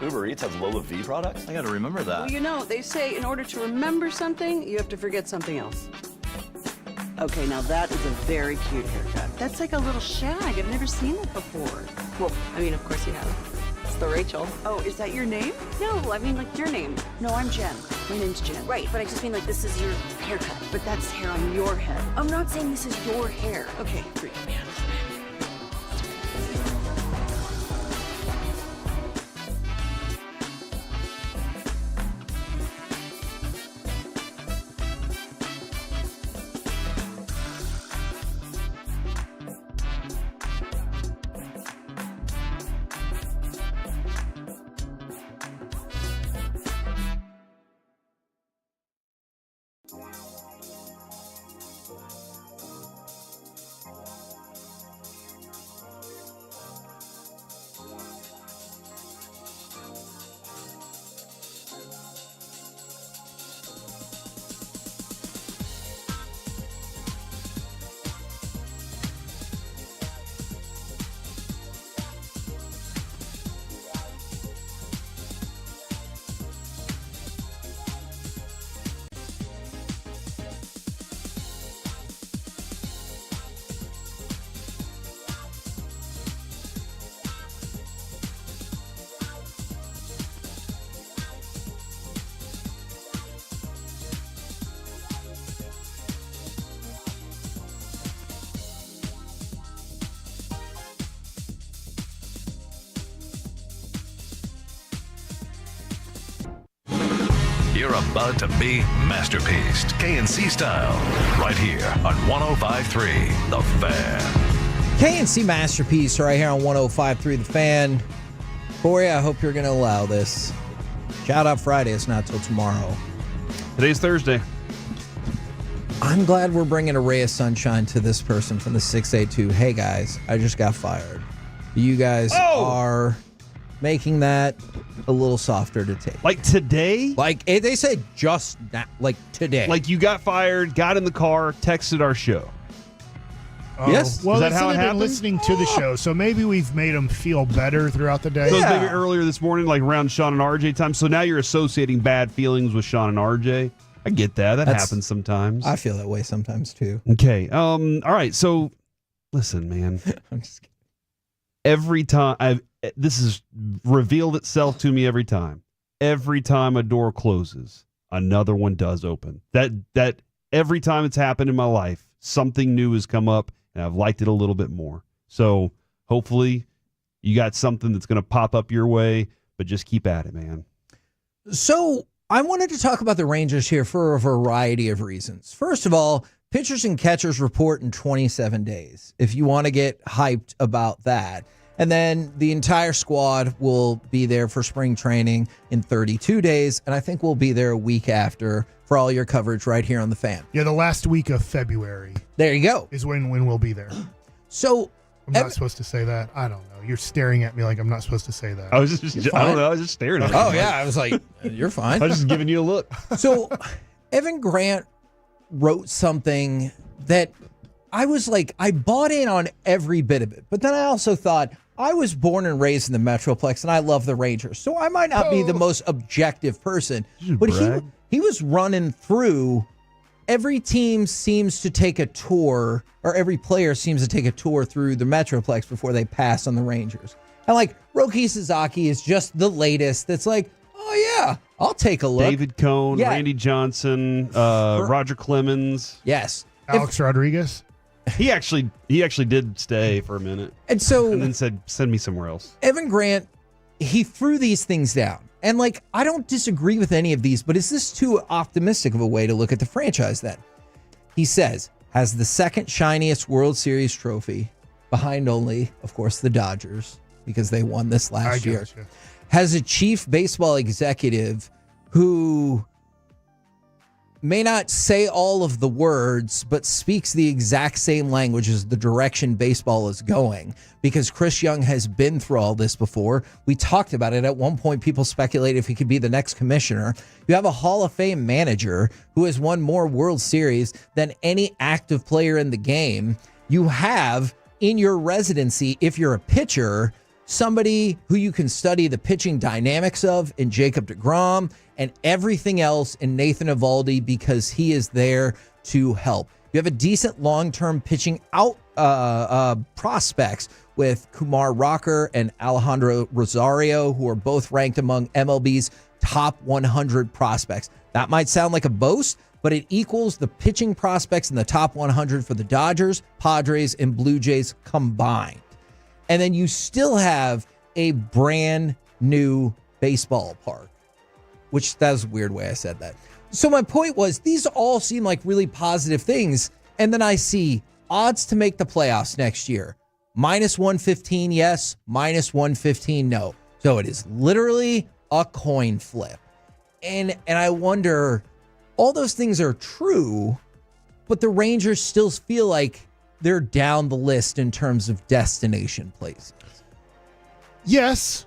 Uber Eats has Lola V products? I gotta remember that. Well, you know, they say in order to remember something, you have to forget something else. Okay, now that is a very cute haircut. That's like a little shag. I've never seen it before. Well, I mean, of course you have. It's the Rachel. Oh, is that your name? No, I mean like your name. No, I'm Jen. My name's Jen. Right, but I just mean like this is your haircut. But that's hair on your head. I'm not saying this is your hair. Okay, freak me out. You're about to be masterpieced, KNC style, right here on 105.3 The Fan. KNC Masterpiece right here on 105.3 The Fan. Corey, I hope you're going to allow this. Shout out Friday. It's not till tomorrow. Today's Thursday. I'm glad we're bringing a ray of sunshine to this person from the 682. Hey, guys, I just got fired. You guys are making that a little softer to take. Like today? Like they said just now, like today. Like you got fired, got in the car, texted our show. Yes. Well, is that they how it said they've been happened? listening to the show, so maybe we've made them feel better throughout the day. So it was maybe earlier this morning, like around Sean and RJ time. So now you're associating bad feelings with Sean and RJ. I get that. That happens sometimes. I feel that way sometimes too. Okay. All right. So listen, man. I'm just kidding. Every time this has revealed itself to me every time. Every time a door closes, another one does open. That every time it's happened in my life, something new has come up and I've liked it a little bit more. So hopefully you got something that's going to pop up your way, but just keep at it, man. So I wanted to talk about the Rangers here for a variety of reasons. First of all, pitchers and catchers report in 27 days, if you want to get hyped about that. And then the entire squad will be there for spring training in 32 days. And I think we'll be there a week after for all your coverage right here on The Fan. Yeah, the last week of February. There you go. Is when we'll be there. So I'm not supposed to say that. I don't know. You're staring at me like I'm not supposed to say that. I was just I don't know. I was just staring at you. Oh, yeah. I was like, you're fine. I was just giving you a look. So Evan Grant wrote something that I was like, I bought in on every bit of it. But then I also thought, I was born and raised in the Metroplex, and I love the Rangers. So I might not be the most objective person. But he was running through, every team seems to take a tour, or every player seems to take a tour through the Metroplex before they pass on the Rangers. And like, Roki Sasaki is just the latest that's like, oh yeah, I'll take a look. David Cohn, Yeah. Randy Johnson, Roger Clemens. Yes. Alex Rodriguez. He actually did stay for a minute. And so and then said, send me somewhere else. Evan Grant, he threw these things down. And like, I don't disagree with any of these, but is this too optimistic of a way to look at the franchise then? He says, has the second shiniest World Series trophy, behind only, of course, the Dodgers, because they won this last year. Gotcha. Has a chief baseball executive who may not say all of the words, but speaks the exact same language as the direction baseball is going, because Chris Young has been through all this before. We talked about it. At one point, people speculated if he could be the next commissioner. You have a Hall of Fame manager who has won more World Series than any active player in the game. You have in your residency, if you're a pitcher, somebody who you can study the pitching dynamics of in Jacob deGrom, and everything else in Nathan Eovaldi because he is there to help. You have a decent long-term pitching out prospects with Kumar Rocker and Alejandro Rosario, who are both ranked among MLB's top 100 prospects. That might sound like a boast, but it equals the pitching prospects in the top 100 for the Dodgers, Padres, and Blue Jays combined. And then you still have a brand new baseball park, which that was a weird way I said that. So my point was, these all seem like really positive things. And then I see odds to make the playoffs next year. -115, yes. -115, no. So it is literally a coin flip. And I wonder, all those things are true, but the Rangers still feel like they're down the list in terms of destination places. Yes.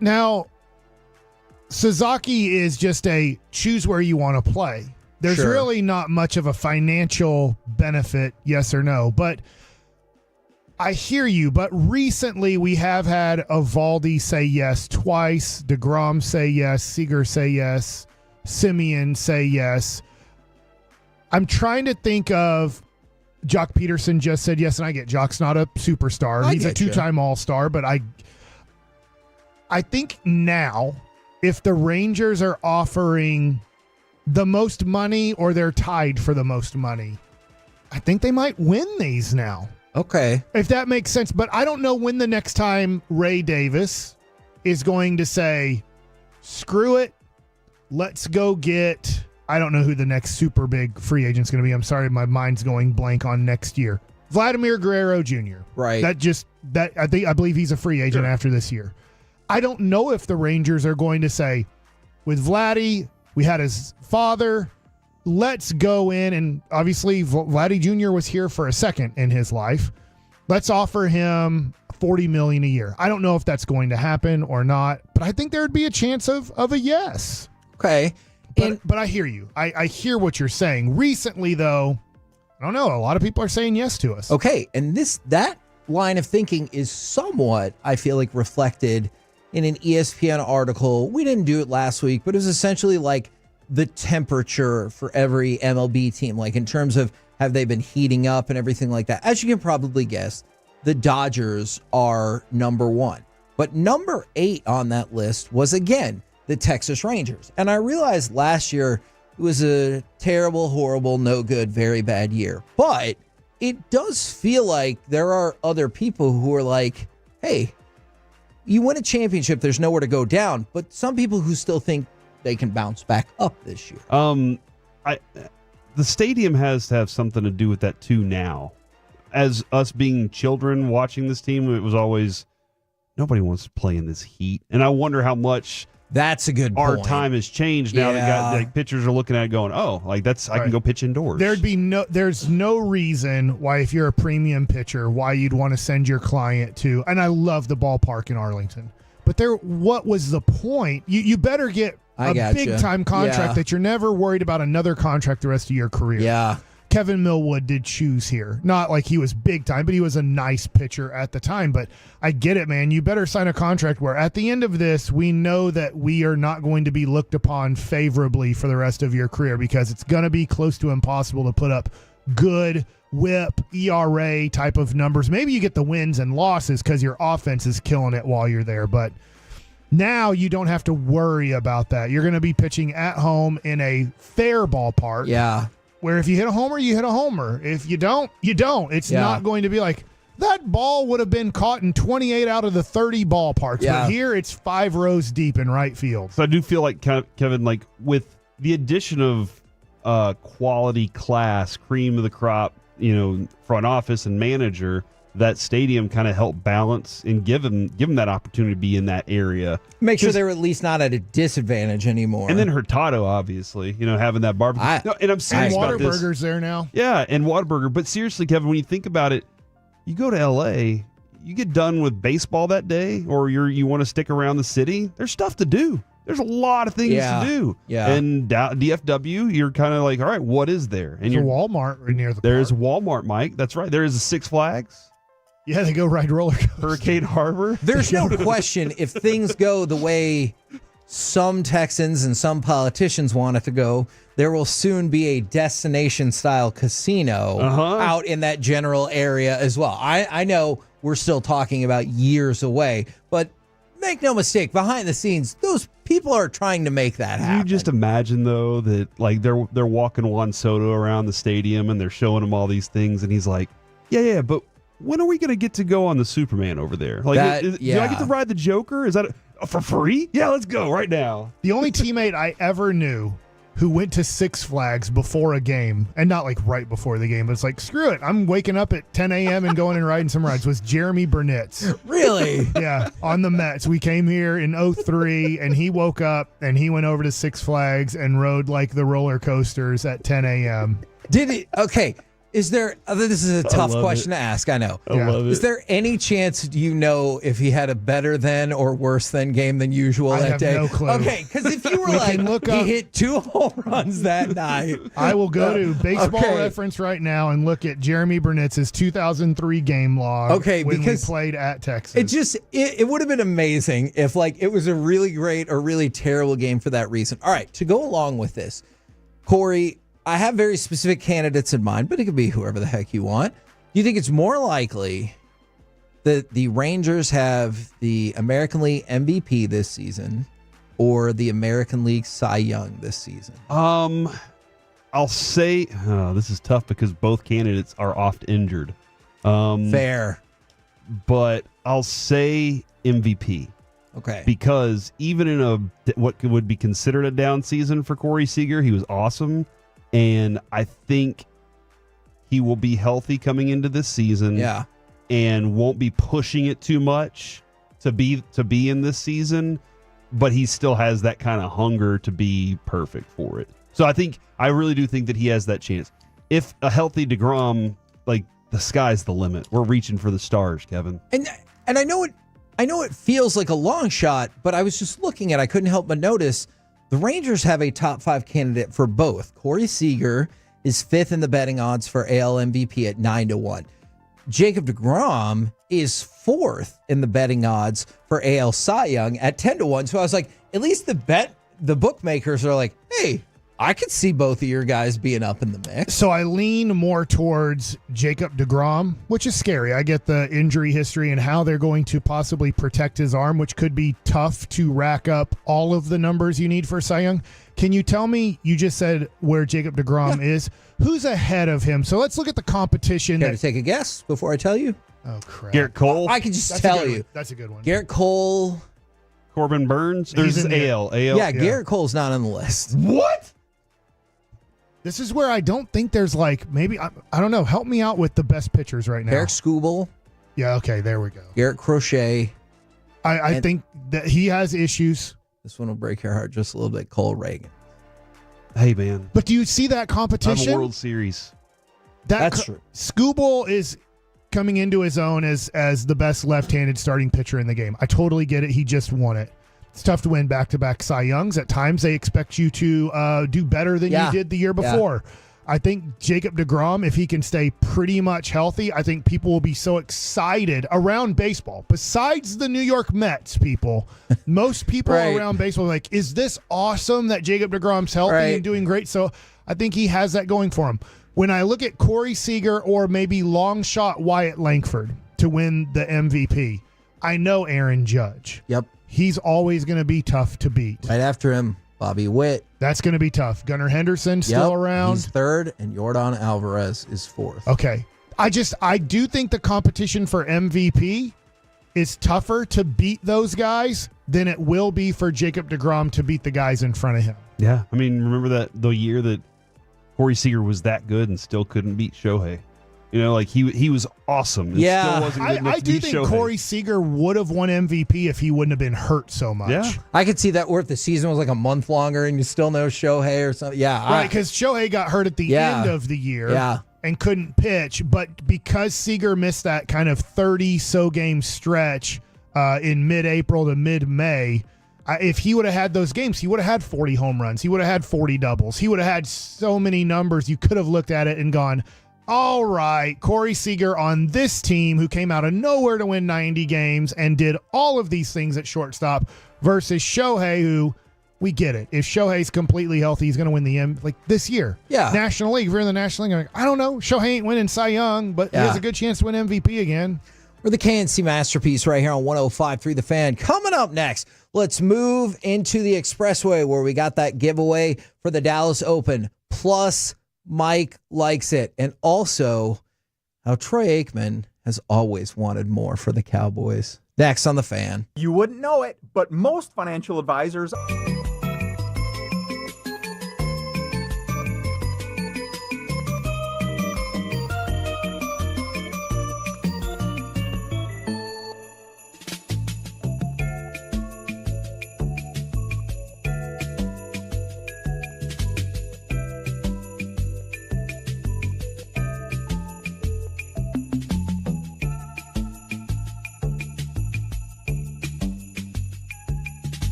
Now, Sasaki is just a choose where you want to play. There's really not much of a financial benefit, yes or no. But I hear you. But recently we have had Eovaldi say yes twice. DeGrom say yes. Seager say yes. Simeon say yes. I'm trying to think of Jock Peterson just said yes, and I get Jock's not a superstar. He's a two-time All-Star, but I think now if the Rangers are offering the most money or they're tied for the most money, I think they might win these now. Okay. If that makes sense. But I don't know when the next time Ray Davis is going to say, screw it, let's go get, I don't know who the next super big free agent's going to be. I'm sorry, my mind's going blank on next year. Vladimir Guerrero Jr. Right. I believe he's a free agent after this year. I don't know if the Rangers are going to say, with Vladdy, we had his father, let's go in, and obviously Vladdy Jr. was here for a second in his life. Let's offer him $40 million a year. I don't know if that's going to happen or not, but I think there would be a chance of a yes. Okay. But I hear you. I hear what you're saying. Recently, though, I don't know. A lot of people are saying yes to us. Okay, and that line of thinking is somewhat, I feel like, reflected in an ESPN article. We didn't do it last week, but it was essentially like the temperature for every MLB team, like in terms of have they been heating up and everything like that. As you can probably guess, the Dodgers are number 1. But number 8 on that list was, again, the Texas Rangers. And I realized last year it was a terrible, horrible, no good, very bad year. But it does feel like there are other people who are like, hey, you win a championship, there's nowhere to go down. But some people who still think they can bounce back up this year. The stadium has to have something to do with that too now. As us being children watching this team, it was always, nobody wants to play in this heat. And I wonder how much that's a good our point. time has changed now. That pitchers are looking at it going, oh, like that's I can go pitch indoors. There's no reason why, if you're a premium pitcher, why you'd want to send your client to, and I love the ballpark in Arlington, but what was the point? You better get a big time contract that you're never worried about another contract the rest of your career. Yeah. Kevin Millwood did choose here. Not like he was big time, but he was a nice pitcher at the time. But I get it, man. You better sign a contract where at the end of this, we know that we are not going to be looked upon favorably for the rest of your career, because it's going to be close to impossible to put up good whip, ERA type of numbers. Maybe you get the wins and losses because your offense is killing it while you're there. But now you don't have to worry about that. You're going to be pitching at home in a fair ballpark. Yeah. Where if you hit a homer, you hit a homer. If you don't, you don't. It's not going to be like, that ball would have been caught in 28 out of the 30 ballparks. Yeah. But here it's 5 rows deep in right field. So I do feel like, Kevin, like with the addition of quality class, cream of the crop, front office and manager, that stadium kind of helped balance and give them that opportunity to be in that area. Make sure they're at least not at a disadvantage anymore. And then Hurtado, obviously, having that barbecue. And I'm serious about this. Whataburger's there now. Yeah, and Whataburger. But seriously, Kevin, when you think about it, you go to L.A., you get done with baseball that day, or you want to stick around the city, there's stuff to do. There's a lot of things to do. Yeah. And DFW, you're kind of like, all right, what is there? And there's a Walmart near the There's park. Walmart, Mike. That's right. There is a Six Flags. Yeah, they go ride roller coasters. Hurricane Harbor. There's no question if things go the way some Texans and some politicians want it to go, there will soon be a destination-style casino out in that general area as well. I know we're still talking about years away, but make no mistake, behind the scenes, those people are trying to make that happen. You just imagine, though, that like they're walking Juan Soto around the stadium and they're showing him all these things, and he's like, yeah, but when are we going to get to go on the Superman over there? Like, do I get to ride the Joker? Is that for free? Yeah, let's go right now. The only teammate I ever knew who went to Six Flags before a game, and not like right before the game, but it's like, screw it, I'm waking up at 10 a.m. and going and riding some rides, was Jeremy Burnitz. Really? Yeah, on the Mets. We came here in 2003, and he woke up and he went over to Six Flags and rode like the roller coasters at 10 a.m. Did he? Okay. Is there, this is a tough question to ask, I know. I love it. Is there any chance you know if he had a better than or worse than game than usual that day? I have no clue. Okay, because if you were like, he hit 2 home runs that night. I will go to Baseball Reference right now and look at Jeremy Burnitz's 2003 game log when we played at Texas. It would have been amazing if like it was a really great or really terrible game for that reason. All right, to go along with this, Corey, I have very specific candidates in mind, but it could be whoever the heck you want. Do you think it's more likely that the Rangers have the American League MVP this season or the American League Cy Young this season? I'll say this is tough because both candidates are oft injured. Fair. But I'll say MVP. Okay. Because even in what would be considered a down season for Corey Seager, he was awesome. And I think he will be healthy coming into this season. Yeah. And won't be pushing it too much to be in this season, but he still has that kind of hunger to be perfect for it. So I really do think that he has that chance. If a healthy DeGrom, like, the sky's the limit. We're reaching for the stars, Kevin. And I know it feels like a long shot, but I was just looking at I couldn't help but notice the Rangers have a top 5 candidate for both. Corey Seager is 5th in the betting odds for AL MVP at 9-1. Jacob deGrom is 4th in the betting odds for AL Cy Young at 10-1. So I was like, at least the bookmakers are like, hey, I could see both of your guys being up in the mix. So I lean more towards Jacob deGrom, which is scary. I get the injury history and how they're going to possibly protect his arm, which could be tough to rack up all of the numbers you need for Cy Young. Can you tell me, you just said where Jacob deGrom is, who's ahead of him? So let's look at the competition. Care to take a guess before I tell you? Oh, crap. Garrett Cole. I can just tell you. That's a good one. Garrett Cole. Corbin Burns. There's AL. Yeah, Garrett Cole's not on the list. What? This is where I don't think there's like, maybe, I don't know. Help me out with the best pitchers right now. Eric Skubal. Yeah, okay, there we go. Garrett Crochet. I think that he has issues. This one will break your heart just a little bit. Cole Reagan. Hey, man. But do you see that competition? I'm a World Series. That's true. Skubal is coming into his own as the best left-handed starting pitcher in the game. I totally get it. He just won it. It's tough to win back-to-back Cy Youngs. At times, they expect you to do better than you did the year before. Yeah. I think Jacob deGrom, if he can stay pretty much healthy, I think people will be so excited around baseball. Besides the New York Mets, most people around baseball are like, is this awesome that Jacob deGrom's healthy and doing great? So I think he has that going for him. When I look at Corey Seager or maybe long shot Wyatt Langford to win the MVP, I know Aaron Judge. Yep. He's always going to be tough to beat. Right after him, Bobby Witt. That's going to be tough. Gunnar Henderson still around. He's 3rd, and Yordan Alvarez is 4th. Okay. I do think the competition for MVP is tougher to beat those guys than it will be for Jacob deGrom to beat the guys in front of him. Yeah. I mean, remember the year that Corey Seager was that good and still couldn't beat Shohei? You know, like he was awesome. And still wasn't good enough I to do beat think Shohei. Corey Seager would have won MVP if he wouldn't have been hurt so much. Yeah. I could see that, or if the season was like a month longer and you still know Shohei or something. Yeah. Right, because Shohei got hurt at the end of the year and couldn't pitch. But because Seager missed that kind of 30-so game stretch in mid-April to mid-May, if he would have had those games, he would have had 40 home runs. He would have had 40 doubles. He would have had so many numbers. You could have looked at it and gone, all right, Corey Seager on this team who came out of nowhere to win 90 games and did all of these things at shortstop versus Shohei, who we get it. If Shohei's completely healthy, he's going to win the this year. Yeah. National League. If you're in the National League, I don't know. Shohei ain't winning Cy Young, but he has a good chance to win MVP again. We're the KNC Masterpiece right here on 105.3 The Fan. Coming up next, let's move into the Expressway where we got that giveaway for the Dallas Open. Plus, Mike likes it. And also, how Troy Aikman has always wanted more for the Cowboys. Next on The Fan. You wouldn't know it, but most financial advisors...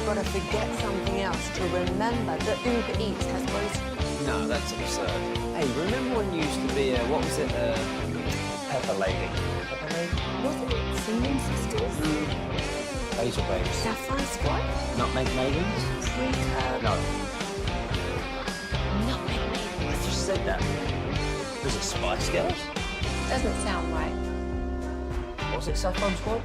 Got to forget something else to remember that Uber Eats has groceries. No, that's absurd. Hey, remember when you used to be what was it, Pepper Lady? Pepper Lady? Wasn't it Singing Sisters? Basil Babes. Sapphire Squad? Nutmeg Maidens? No. Nutmeg Maidens. I just said that. Was it Spice Girls? Doesn't sound right. Was it Saffron Squad?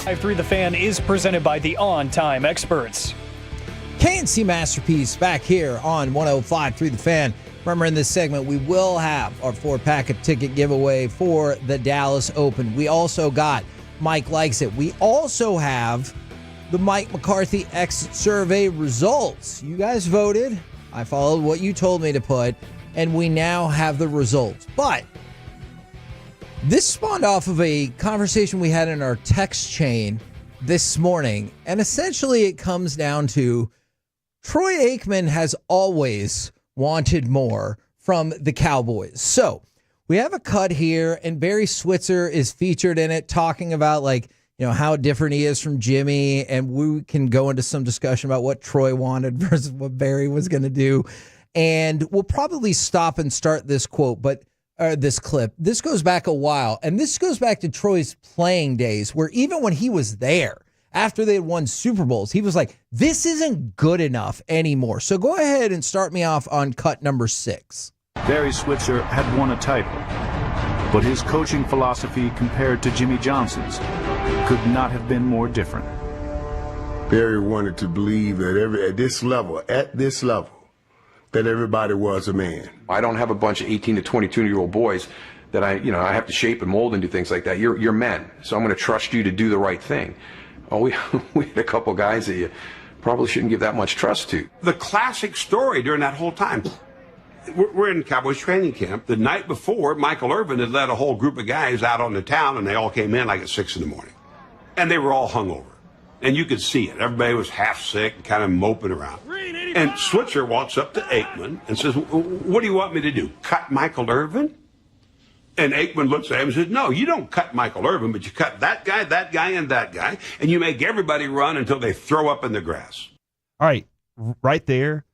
105.3 The Fan is presented by the On Time Experts. KNC Masterpiece back here on 105.3 The Fan. Remember, in this segment, we will have our 4-pack of ticket giveaway for the Dallas Open. We also got Mike Likes It. We also have the Mike McCarthy exit survey results. You guys voted. I followed what you told me to put, and we now have the results. But this spawned off of a conversation we had in our text chain this morning, and essentially it comes down to Troy Aikman has always wanted more from the Cowboys. So we have a cut here, and Barry Switzer is featured in it, talking about how different he is from Jimmy, and we can go into some discussion about what Troy wanted versus what Barry was going to do. And we'll probably stop and start this quote, this clip. This goes back a while, and this goes back to Troy's playing days, where even when he was there, after they had won Super Bowls, he was like, this isn't good enough anymore. So go ahead and start me off on cut number 6. Barry Switzer had won a title, but his coaching philosophy compared to Jimmy Johnson's could not have been more different. Barry wanted to believe that at this level, that everybody was a man. I don't have a bunch of 18 to 22-year-old boys that I have to shape and mold and do things like that. You're men, so I'm going to trust you to do the right thing. Oh, we had a couple guys that you probably shouldn't give that much trust to. The classic story during that whole time, we're in Cowboys training camp. The night before, Michael Irvin had led a whole group of guys out on the town, and they all came in like at 6 a.m. And they were all hungover. And you could see it. Everybody was half sick and kind of moping around. And Switzer walks up to Aikman and says, what do you want me to do, cut Michael Irvin? And Aikman looks at him and says, no, you don't cut Michael Irvin, but you cut that guy, and that guy, and you make everybody run until they throw up in the grass. All right, right there.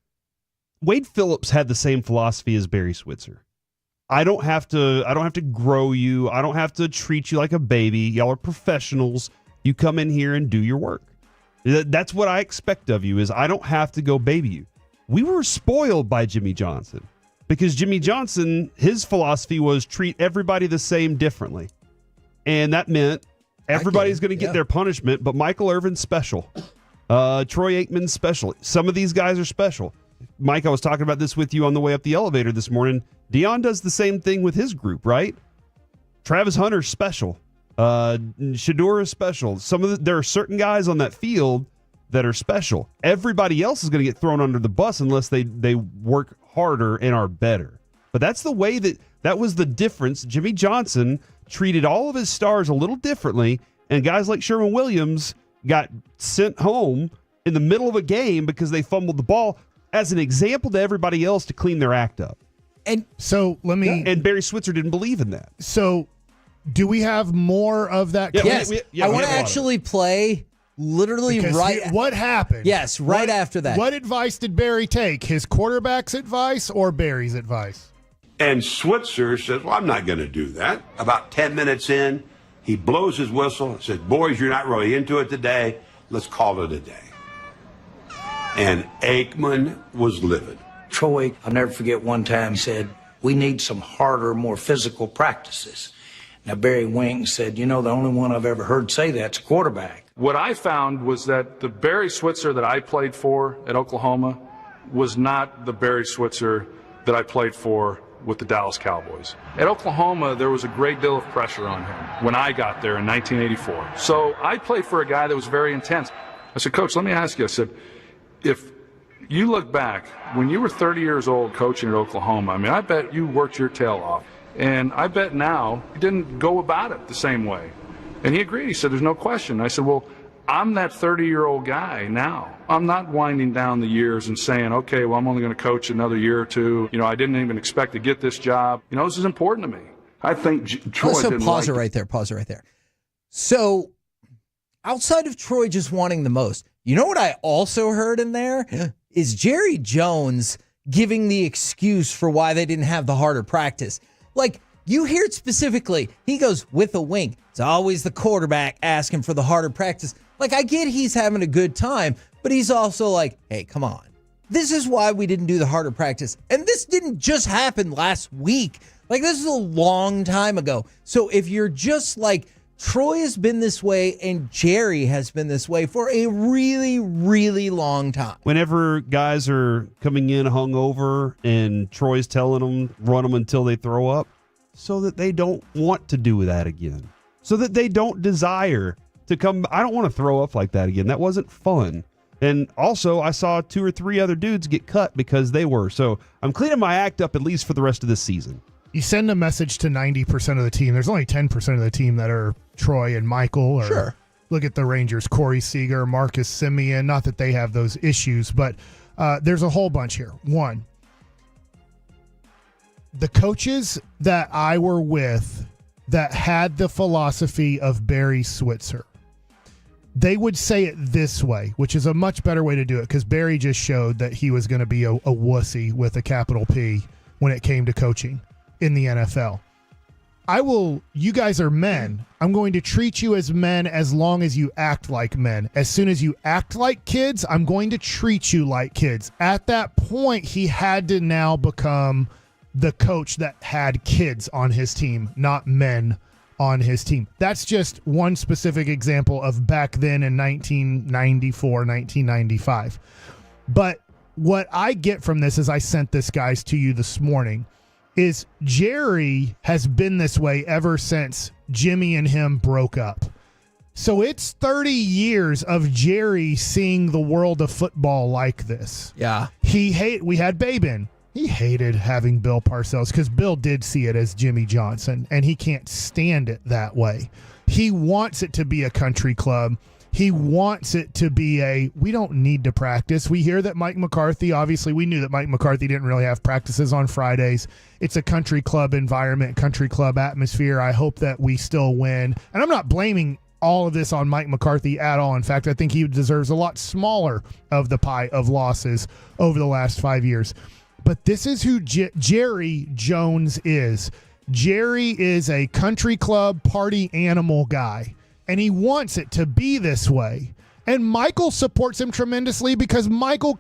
Wade Phillips had the same philosophy as Barry Switzer. I don't have to grow you. I don't have to treat you like a baby. Y'all are professionals. You come in here and do your work. That's what I expect of you, is I don't have to go baby you. We were spoiled by Jimmy Johnson. Because Jimmy Johnson, his philosophy was treat everybody the same differently. And that meant everybody's going to get their punishment, but Michael Irvin's special. Troy Aikman's special. Some of these guys are special. Mike, I was talking about this with you on the way up the elevator this morning. Dion does the same thing with his group, right? Travis Hunter's special. Shador is special. There are certain guys on that field that are special. Everybody else is going to get thrown under the bus unless they work harder and are better. But that's the way that was the difference. Jimmy Johnson treated all of his stars a little differently, and guys like Sherman Williams got sent home in the middle of a game because they fumbled the ball as an example to everybody else to clean their act up. And so and Barry Switzer didn't believe in that. So do we have more of that? Yes. I want to actually play literally what happened? Yes, after that. What advice did Barry take? His quarterback's advice or Barry's advice? And Switzer says, well, I'm not going to do that. About 10 minutes in, he blows his whistle and says, boys, you're not really into it today. Let's call it a day. And Aikman was livid. Troy, I'll never forget one time he said, we need some harder, more physical practices. Now, Barry winked and said, the only one I've ever heard say that's a quarterback. What I found was that the Barry Switzer that I played for at Oklahoma was not the Barry Switzer that I played for with the Dallas Cowboys. At Oklahoma, there was a great deal of pressure on him when I got there in 1984. So I played for a guy that was very intense. I said, Coach, let me ask you, I said, if you look back, when you were 30 years old coaching at Oklahoma, I bet you worked your tail off. And I bet now you didn't go about it the same way. And he agreed. He said, there's no question. I said, well, I'm that 30-year-old guy now. I'm not winding down the years and saying, okay, well, I'm only going to coach another year or two. I didn't even expect to get this job. This is important to me. I think Troy didn't pause it right there. So outside of Troy just wanting the most, you know what I also heard in there is Jerry Jones giving the excuse for why they didn't have the harder practice. Like, you hear it specifically. He goes, with a wink, it's always the quarterback asking for the harder practice. Like, I get he's having a good time, but he's also like, hey, come on. This is why we didn't do the harder practice. And this didn't just happen last week. Like, this is a long time ago. So if you're just, Troy has been this way and Jerry has been this way for a really, really long time. Whenever guys are coming in hungover and Troy's telling them, run them until they throw up, so that they don't want to do that again. So that they don't desire to come. I don't want to throw up like that again. That wasn't fun. And also, I saw 2 or 3 other dudes get cut because they were. So I'm cleaning my act up at least for the rest of this season. You send a message to 90% of the team. There's only 10% of the team that are Troy and Michael. Or sure. Look at the Rangers, Corey Seager, Marcus Semien. Not that they have those issues, but there's a whole bunch here. One, the coaches that I were with that had the philosophy of Barry Switzer, they would say it this way, which is a much better way to do it, because Barry just showed that he was going to be a wussy with a capital P when it came to coaching in the NFL. You guys are men. I'm going to treat you as men as long as you act like men. As soon as you act like kids, I'm going to treat you like kids. At that point, he had to now become the coach that had kids on his team, not men on his team. That's just one specific example of back then in 1994, 1995. But what I get from this is, I sent this, guys, to you this morning, is Jerry has been this way ever since Jimmy and him broke up. So it's 30 years of Jerry seeing the world of football like this. Yeah. We had Babe in. He hated having Bill Parcells because Bill did see it as Jimmy Johnson, and he can't stand it that way. He wants it to be a country club. He wants it to be we don't need to practice. We hear that Mike McCarthy, obviously we knew that Mike McCarthy didn't really have practices on Fridays. It's a country club environment, country club atmosphere. I hope that we still win. And I'm not blaming all of this on Mike McCarthy at all. In fact, I think he deserves a lot smaller of the pie of losses over the last 5 years. But this is who Jerry Jones is. Jerry is a country club party animal guy, and he wants it to be this way. And Michael supports him tremendously because Michael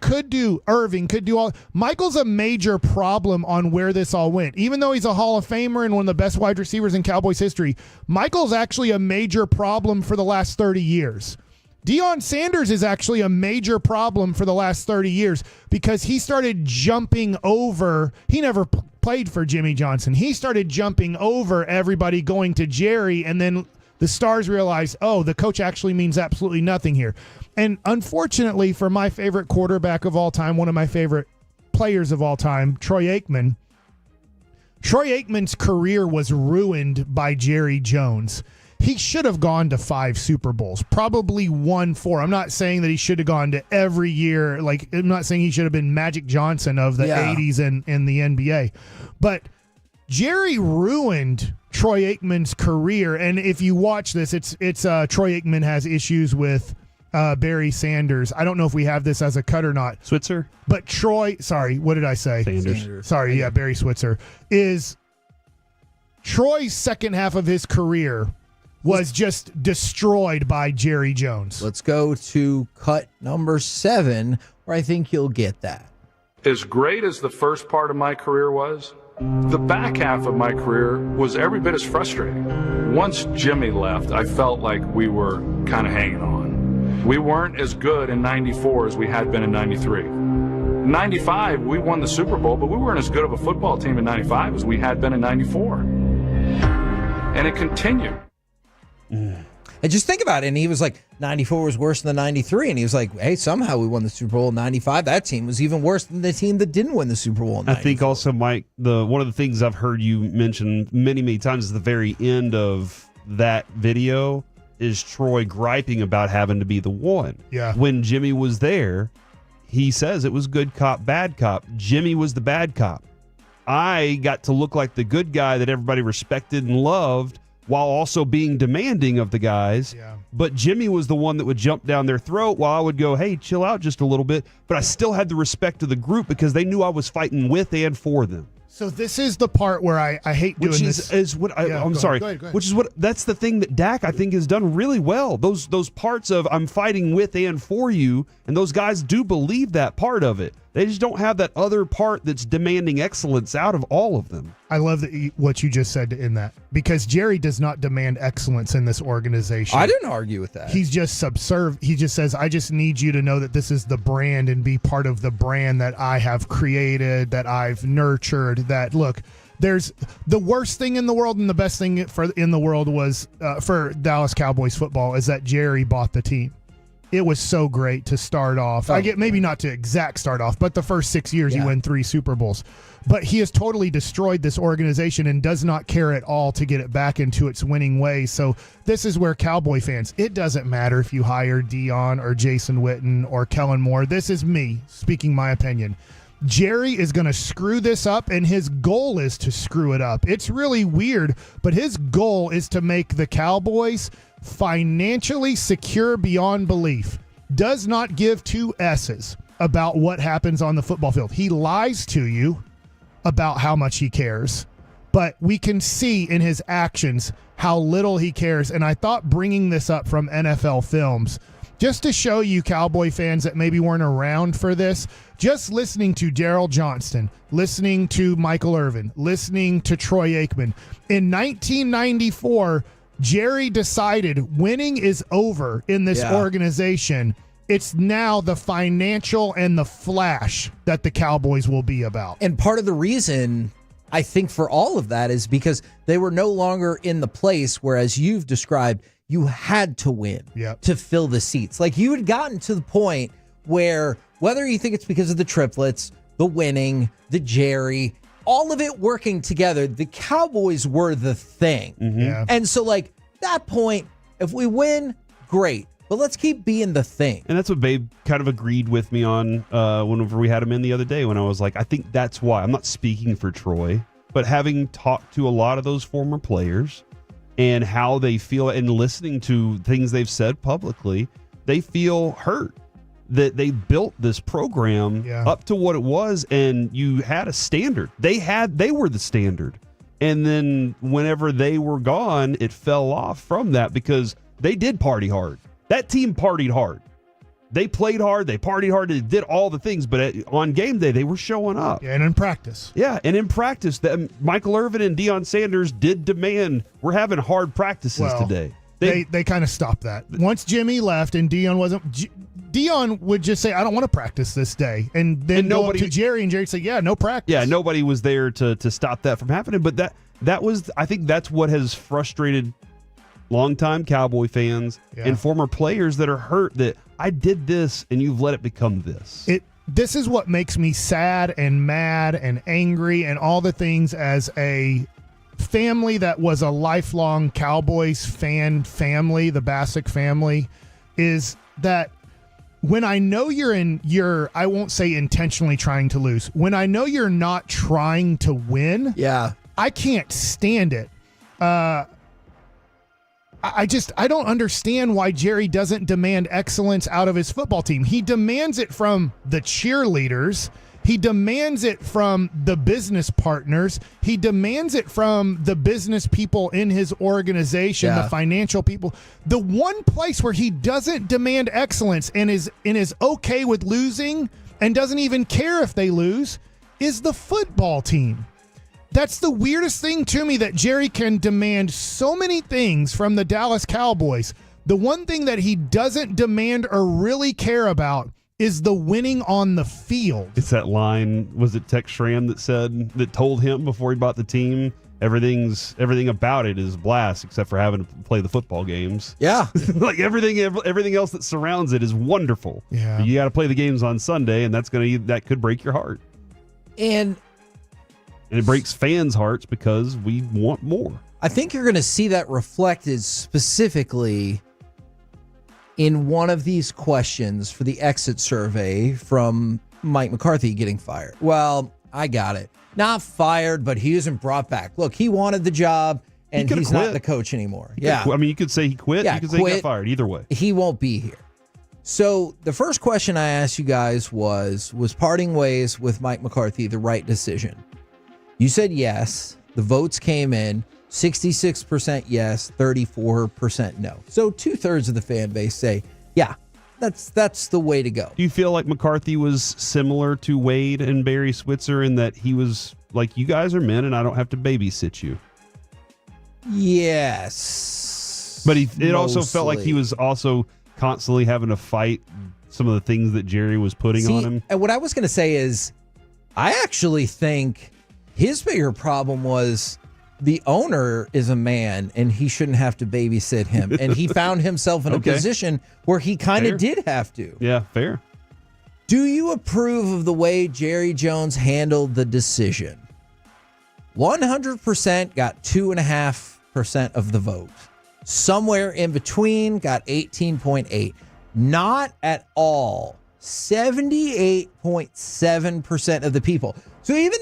Irving could do all. Michael's a major problem on where this all went. Even though he's a Hall of Famer and one of the best wide receivers in Cowboys history, Michael's actually a major problem for the last 30 years. Deion Sanders is actually a major problem for the last 30 years because he started jumping over. He never played for Jimmy Johnson. He started jumping over everybody going to Jerry, and then the stars realized, oh, the coach actually means absolutely nothing here. And unfortunately for my favorite quarterback of all time, one of my favorite players of all time, Troy Aikman, Troy Aikman's career was ruined by Jerry Jones. He should have gone to 5 Super Bowls, probably won 4. I'm not saying that he should have gone to every year. Like, I'm not saying he should have been Magic Johnson of the 80s and in the NBA. But Jerry ruined Troy Aikman's career. And if you watch this, it's Troy Aikman has issues with Barry Sanders. I don't know if we have this as a cut or not. Switzer? But what did I say? Sanders. Sorry, yeah, Barry Switzer. Is Troy's second half of his career was just destroyed by Jerry Jones. Let's go to cut number 7, where I think you'll get that. As great as the first part of my career was, the back half of my career was every bit as frustrating. Once Jimmy left, I felt like we were kind of hanging on. We weren't as good in 94 as we had been in 93. 95, we won the Super Bowl, but we weren't as good of a football team in 95 as we had been in 94. And it continued. And just think about it. And he was like, 94 was worse than 93. And he was like, hey, somehow we won the Super Bowl in 95. That team was even worse than the team that didn't win the Super Bowl in 94. I think also, Mike, one of the things I've heard you mention many, many times is the very end of that video is Troy griping about having to be the one. Yeah. When Jimmy was there, he says it was good cop, bad cop. Jimmy was the bad cop. I got to look like the good guy that everybody respected and loved, while also being demanding of the guys. Yeah. But Jimmy was the one that would jump down their throat while I would go, hey, chill out just a little bit. But I still had the respect of the group because they knew I was fighting with and for them. So this is the part where I hate doing this. Is what I'm sorry. Go ahead. Which is that's the thing that Dak, I think, has done really well. Those parts of I'm fighting with and for you, and those guys do believe that part of it. They just don't have that other part that's demanding excellence out of all of them. I love what you just said in that, because Jerry does not demand excellence in this organization. I didn't argue with that. He's just subservient. He just says, I just need you to know that this is the brand and be part of the brand that I have created, that I've nurtured, that, look, there's the worst thing in the world and the best thing in the world was for Dallas Cowboys football is that Jerry bought the team. It was so great to start off. I get maybe not to exact start off, but the first 6 years you win 3 Super Bowls. But he has totally destroyed this organization and does not care at all to get it back into its winning ways. So this is where Cowboy fans, it doesn't matter if you hire Dion or Jason Witten or Kellen Moore. This is me speaking my opinion. Jerry is going to screw this up, and his goal is to screw it up. It's really weird, but his goal is to make the Cowboys financially secure beyond belief. Does not give 2 S's about what happens on the football field. He lies to you about how much he cares, but we can see in his actions how little he cares. And I thought bringing this up from NFL Films, just to show you Cowboy fans that maybe weren't around for this, just listening to Daryl Johnston, listening to Michael Irvin, listening to Troy Aikman. In 1994, Jerry decided winning is over in this organization. It's now the financial and the flash that the Cowboys will be about. And part of the reason, I think, for all of that is because they were no longer in the place where, as you've described, you had to win to fill the seats. Like, you had gotten to the point where, whether you think it's because of the triplets, the winning, the Jerry, all of it working together, the Cowboys were the thing. And so, like, that point, if we win, great. But let's keep being the thing. And that's what Babe kind of agreed with me on whenever we had him in the other day, when I was like, I think that's why. I'm not speaking for Troy, but having talked to a lot of those former players and how they feel and listening to things they've said publicly, they feel hurt that they built this program up to what it was, and you had a standard. They were the standard. And then whenever they were gone, it fell off from that because they did party hard. That team partied hard. They played hard. They partied hard. They did all the things. But on game day, they were showing up. Yeah, and in practice. Yeah, and in practice, Michael Irvin and Deion Sanders did demand, we're having hard practices today. They kind of stopped that. Once Jimmy left and Deion wasn't... Deion would just say, I don't want to practice this day. And then go up to Jerry, and Jerry would say, yeah, no practice. Yeah, nobody was there to stop that from happening. But that was, I think that's what has frustrated longtime Cowboy fans and former players that are hurt that I did this and you've let it become this. This is what makes me sad and mad and angry and all the things as a family that was a lifelong Cowboys fan family, the Bassick family, is that when I know you're I won't say intentionally trying to lose, when I know you're not trying to win, I can't stand it. I don't understand why Jerry doesn't demand excellence out of his football team. He demands it from the cheerleaders. He demands it from the business partners. He demands it from the business people in his organization, the financial people. The one place where he doesn't demand excellence and is okay with losing and doesn't even care if they lose is the football team. That's the weirdest thing to me, that Jerry can demand so many things from the Dallas Cowboys. The one thing that he doesn't demand or really care about is the winning on the field. It's that line, was it Tex Schramm that told him before he bought the team, everything about it is blast except for having to play the football games. Yeah. Like everything else that surrounds it is wonderful. Yeah. But you got to play the games on Sunday, and that could break your heart. And it breaks fans' hearts because we want more. I think you're going to see that reflected specifically in one of these questions for the exit survey from Mike McCarthy getting fired. Well, I got it. Not fired, but he isn't brought back. Look, he wanted the job, and he's not the coach anymore. You could say he quit. You could say he got fired. Either way. He won't be here. So the first question I asked you guys was parting ways with Mike McCarthy the right decision? You said yes. The votes came in. 66% yes, 34% no. So 2/3 of the fan base say, yeah, That's the way to go. Do you feel like McCarthy was similar to Wade and Barry Switzer in that he was like, you guys are men and I don't have to babysit you? Yes. But it also felt like he was also constantly having to fight some of the things that Jerry was putting on him. And what I was going to say is, I actually think his bigger problem was the owner is a man and he shouldn't have to babysit him. And he found himself in a position where he kind of did have to. Yeah, fair. Do you approve of the way Jerry Jones handled the decision? 100% got 2.5% of the vote. Somewhere in between got 18.8%. Not at all. 78.7% of the people. So even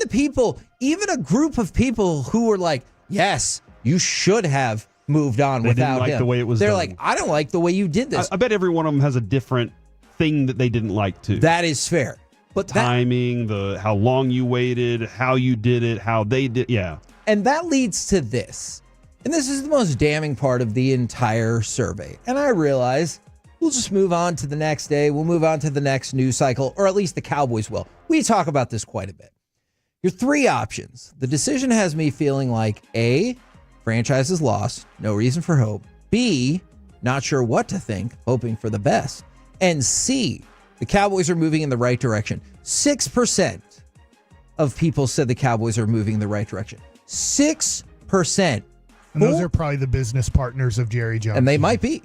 a group of people who were like, yes, you should have moved on without didn't like him. the way it was They're done. like, I don't like the way you did this. I bet every one of them has a different thing that they didn't like too. That is fair. But timing, how long you waited, how you did it, how they did. Yeah. And that leads to this. And this is the most damning part of the entire survey. And I realize we'll just move on to the next day. We'll move on to the next news cycle, or at least the Cowboys will. We talk about this quite a bit. Your three options. The decision has me feeling like A, franchise is lost, no reason for hope. B, not sure what to think, hoping for the best. And C, the Cowboys are moving in the right direction. 6% of people said the Cowboys are moving in the right direction. 6%. And those are probably the business partners of Jerry Jones. And they might be.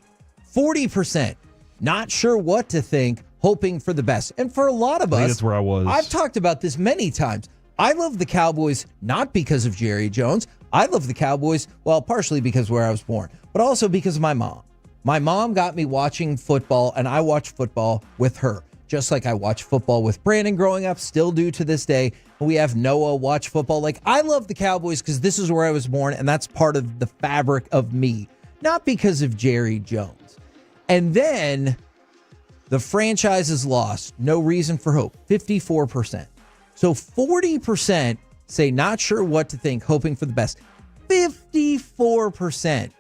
40%, not sure what to think, hoping for the best. And for a lot of us, that's where I was. I've talked about this many times. I love the Cowboys not because of Jerry Jones. I love the Cowboys, well, partially because where I was born, but also because of my mom. My mom got me watching football, and I watch football with her. Just like I watch football with Brandon growing up, still do to this day. We have Noah watch football. Like, I love the Cowboys because this is where I was born, and that's part of the fabric of me, not because of Jerry Jones. And then the franchise is lost. No reason for hope. 54%. So 40% say not sure what to think, hoping for the best. 54%.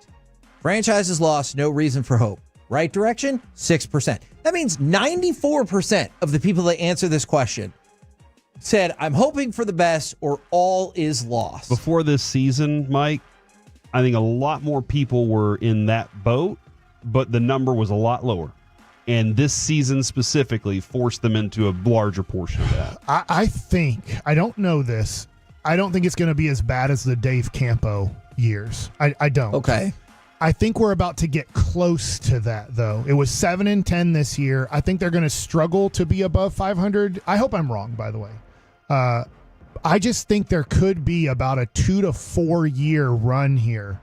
Franchise is lost. No reason for hope. Right direction? 6%. That means 94% of the people that answer this question said, I'm hoping for the best or all is lost. Before this season, Mike, I think a lot more people were in that boat, but the number was a lot lower. And this season specifically forced them into a larger portion of that. I think, I don't know this, I don't think it's going to be as bad as the Dave Campo years. I don't. Okay. I think we're about to get close to that, though. It was 7-10 this year. I think they're going to struggle to be above 500. I hope I'm wrong, by the way. I just think there could be about a 2 to 4 year run here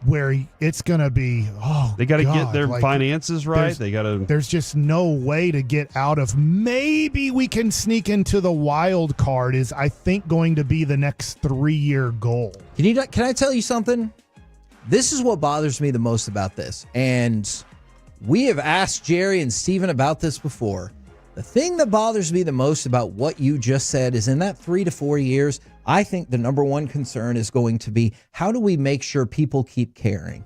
where it's going to be, they got to get their finances right. There's just no way to get out of. Maybe we can sneak into the wild card is, I think, going to be the next 3-year goal. Can I tell you something? This is what bothers me the most about this. And we have asked Jerry and Steven about this before. The thing that bothers me the most about what you just said is in that 3 to 4 years, I think the number one concern is going to be, how do we make sure people keep caring?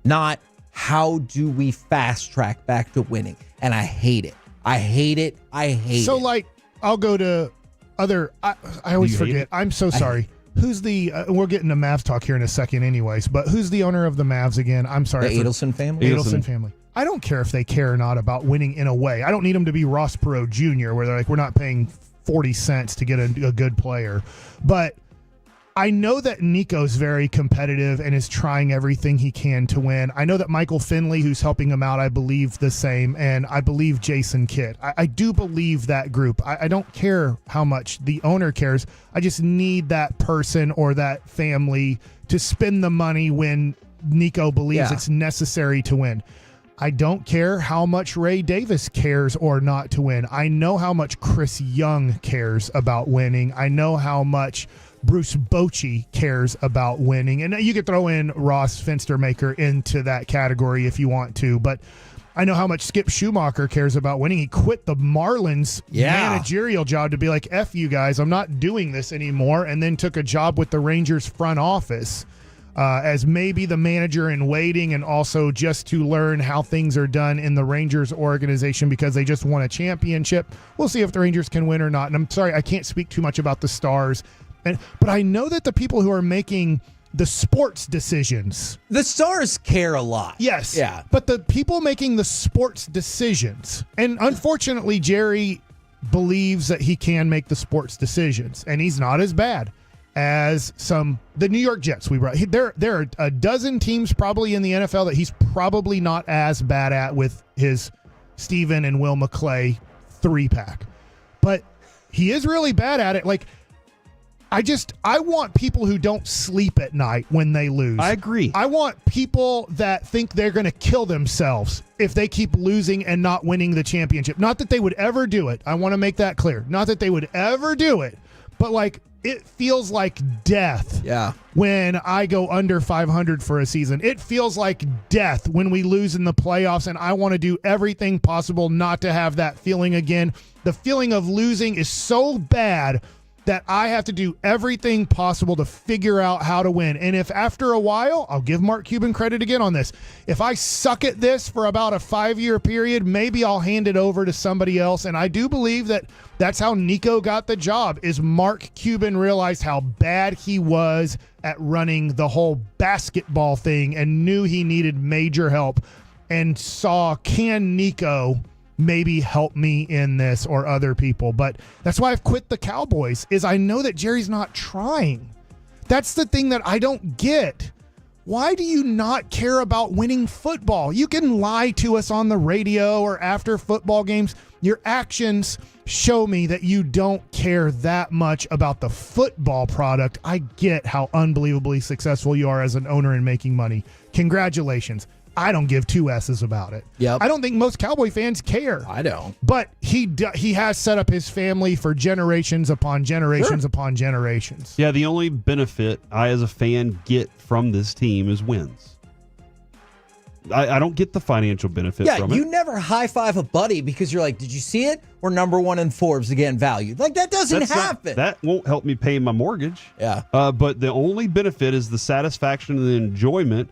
Not how do we fast track back to winning? And I hate it. I hate it. So, like, I'll go to other, I always forget. I'm so sorry. Who's the, we're getting to Mavs talk here in a second anyways, but who's the owner of the Mavs again? I'm sorry. The Adelson family? Adelson family. I don't care if they care or not about winning in a way. I don't need them to be Ross Perot Jr., where they're like, we're not paying 40 cents to get a good player. But I know that Nico's very competitive and is trying everything he can to win. I know that Michael Finley, who's helping him out, I believe the same. And I believe Jason Kidd. I do believe that group. I don't care how much the owner cares. I just need that person or that family to spend the money when Nico believes it's necessary to win. I don't care how much Ray Davis cares or not to win. I know how much Chris Young cares about winning. I know how much Bruce Bochy cares about winning. And you could throw in Ross Finstermaker into that category if you want to. But I know how much Skip Schumacher cares about winning. He quit the Marlins managerial job to be like, F you guys, I'm not doing this anymore. And then took a job with the Rangers front office. as maybe the manager in waiting, and also just to learn how things are done in the Rangers organization because they just won a championship. We'll see if the Rangers can win or not. And I'm sorry, I can't speak too much about the Stars. But I know that the people who are making the sports decisions. The Stars care a lot. Yes. Yeah. But the people making the sports decisions, and unfortunately, Jerry believes that he can make the sports decisions, and he's not as bad as the New York Jets. There are a dozen teams probably in the NFL that he's probably not as bad at with his Steven and Will McClay 3-pack. But he is really bad at it. Like, I want people who don't sleep at night when they lose. I agree. I want people that think they're going to kill themselves if they keep losing and not winning the championship. Not that they would ever do it. I want to make that clear. Not that they would ever do it. But, like, it feels like death when I go under 500 for a season. It feels like death when we lose in the playoffs, and I want to do everything possible not to have that feeling again. The feeling of losing is so bad that I have to do everything possible to figure out how to win. And if after a while, I'll give Mark Cuban credit again on this, if I suck at this for about a 5-year period, maybe I'll hand it over to somebody else. And I do believe that that's how Nico got the job, is Mark Cuban realized how bad he was at running the whole basketball thing and knew he needed major help and saw, can Nico maybe help me in this or other people? But that's why I've quit the Cowboys, is I know that Jerry's not trying. That's the thing that I don't get. Why do you not care about winning football? You can lie to us on the radio or after football games. Your actions show me that you don't care that much about the football product. I get how unbelievably successful you are as an owner and making money. Congratulations. I don't give two S's about it. Yep. I don't think most Cowboy fans care. I don't. But he has set up his family for generations upon generations upon generations. Yeah, the only benefit I as a fan get from this team is wins. I don't get the financial benefit from it. You never high-five a buddy because you're like, did you see it? We're number one in Forbes again valued. Like, that doesn't happen. That won't help me pay my mortgage. Yeah. But the only benefit is the satisfaction and the enjoyment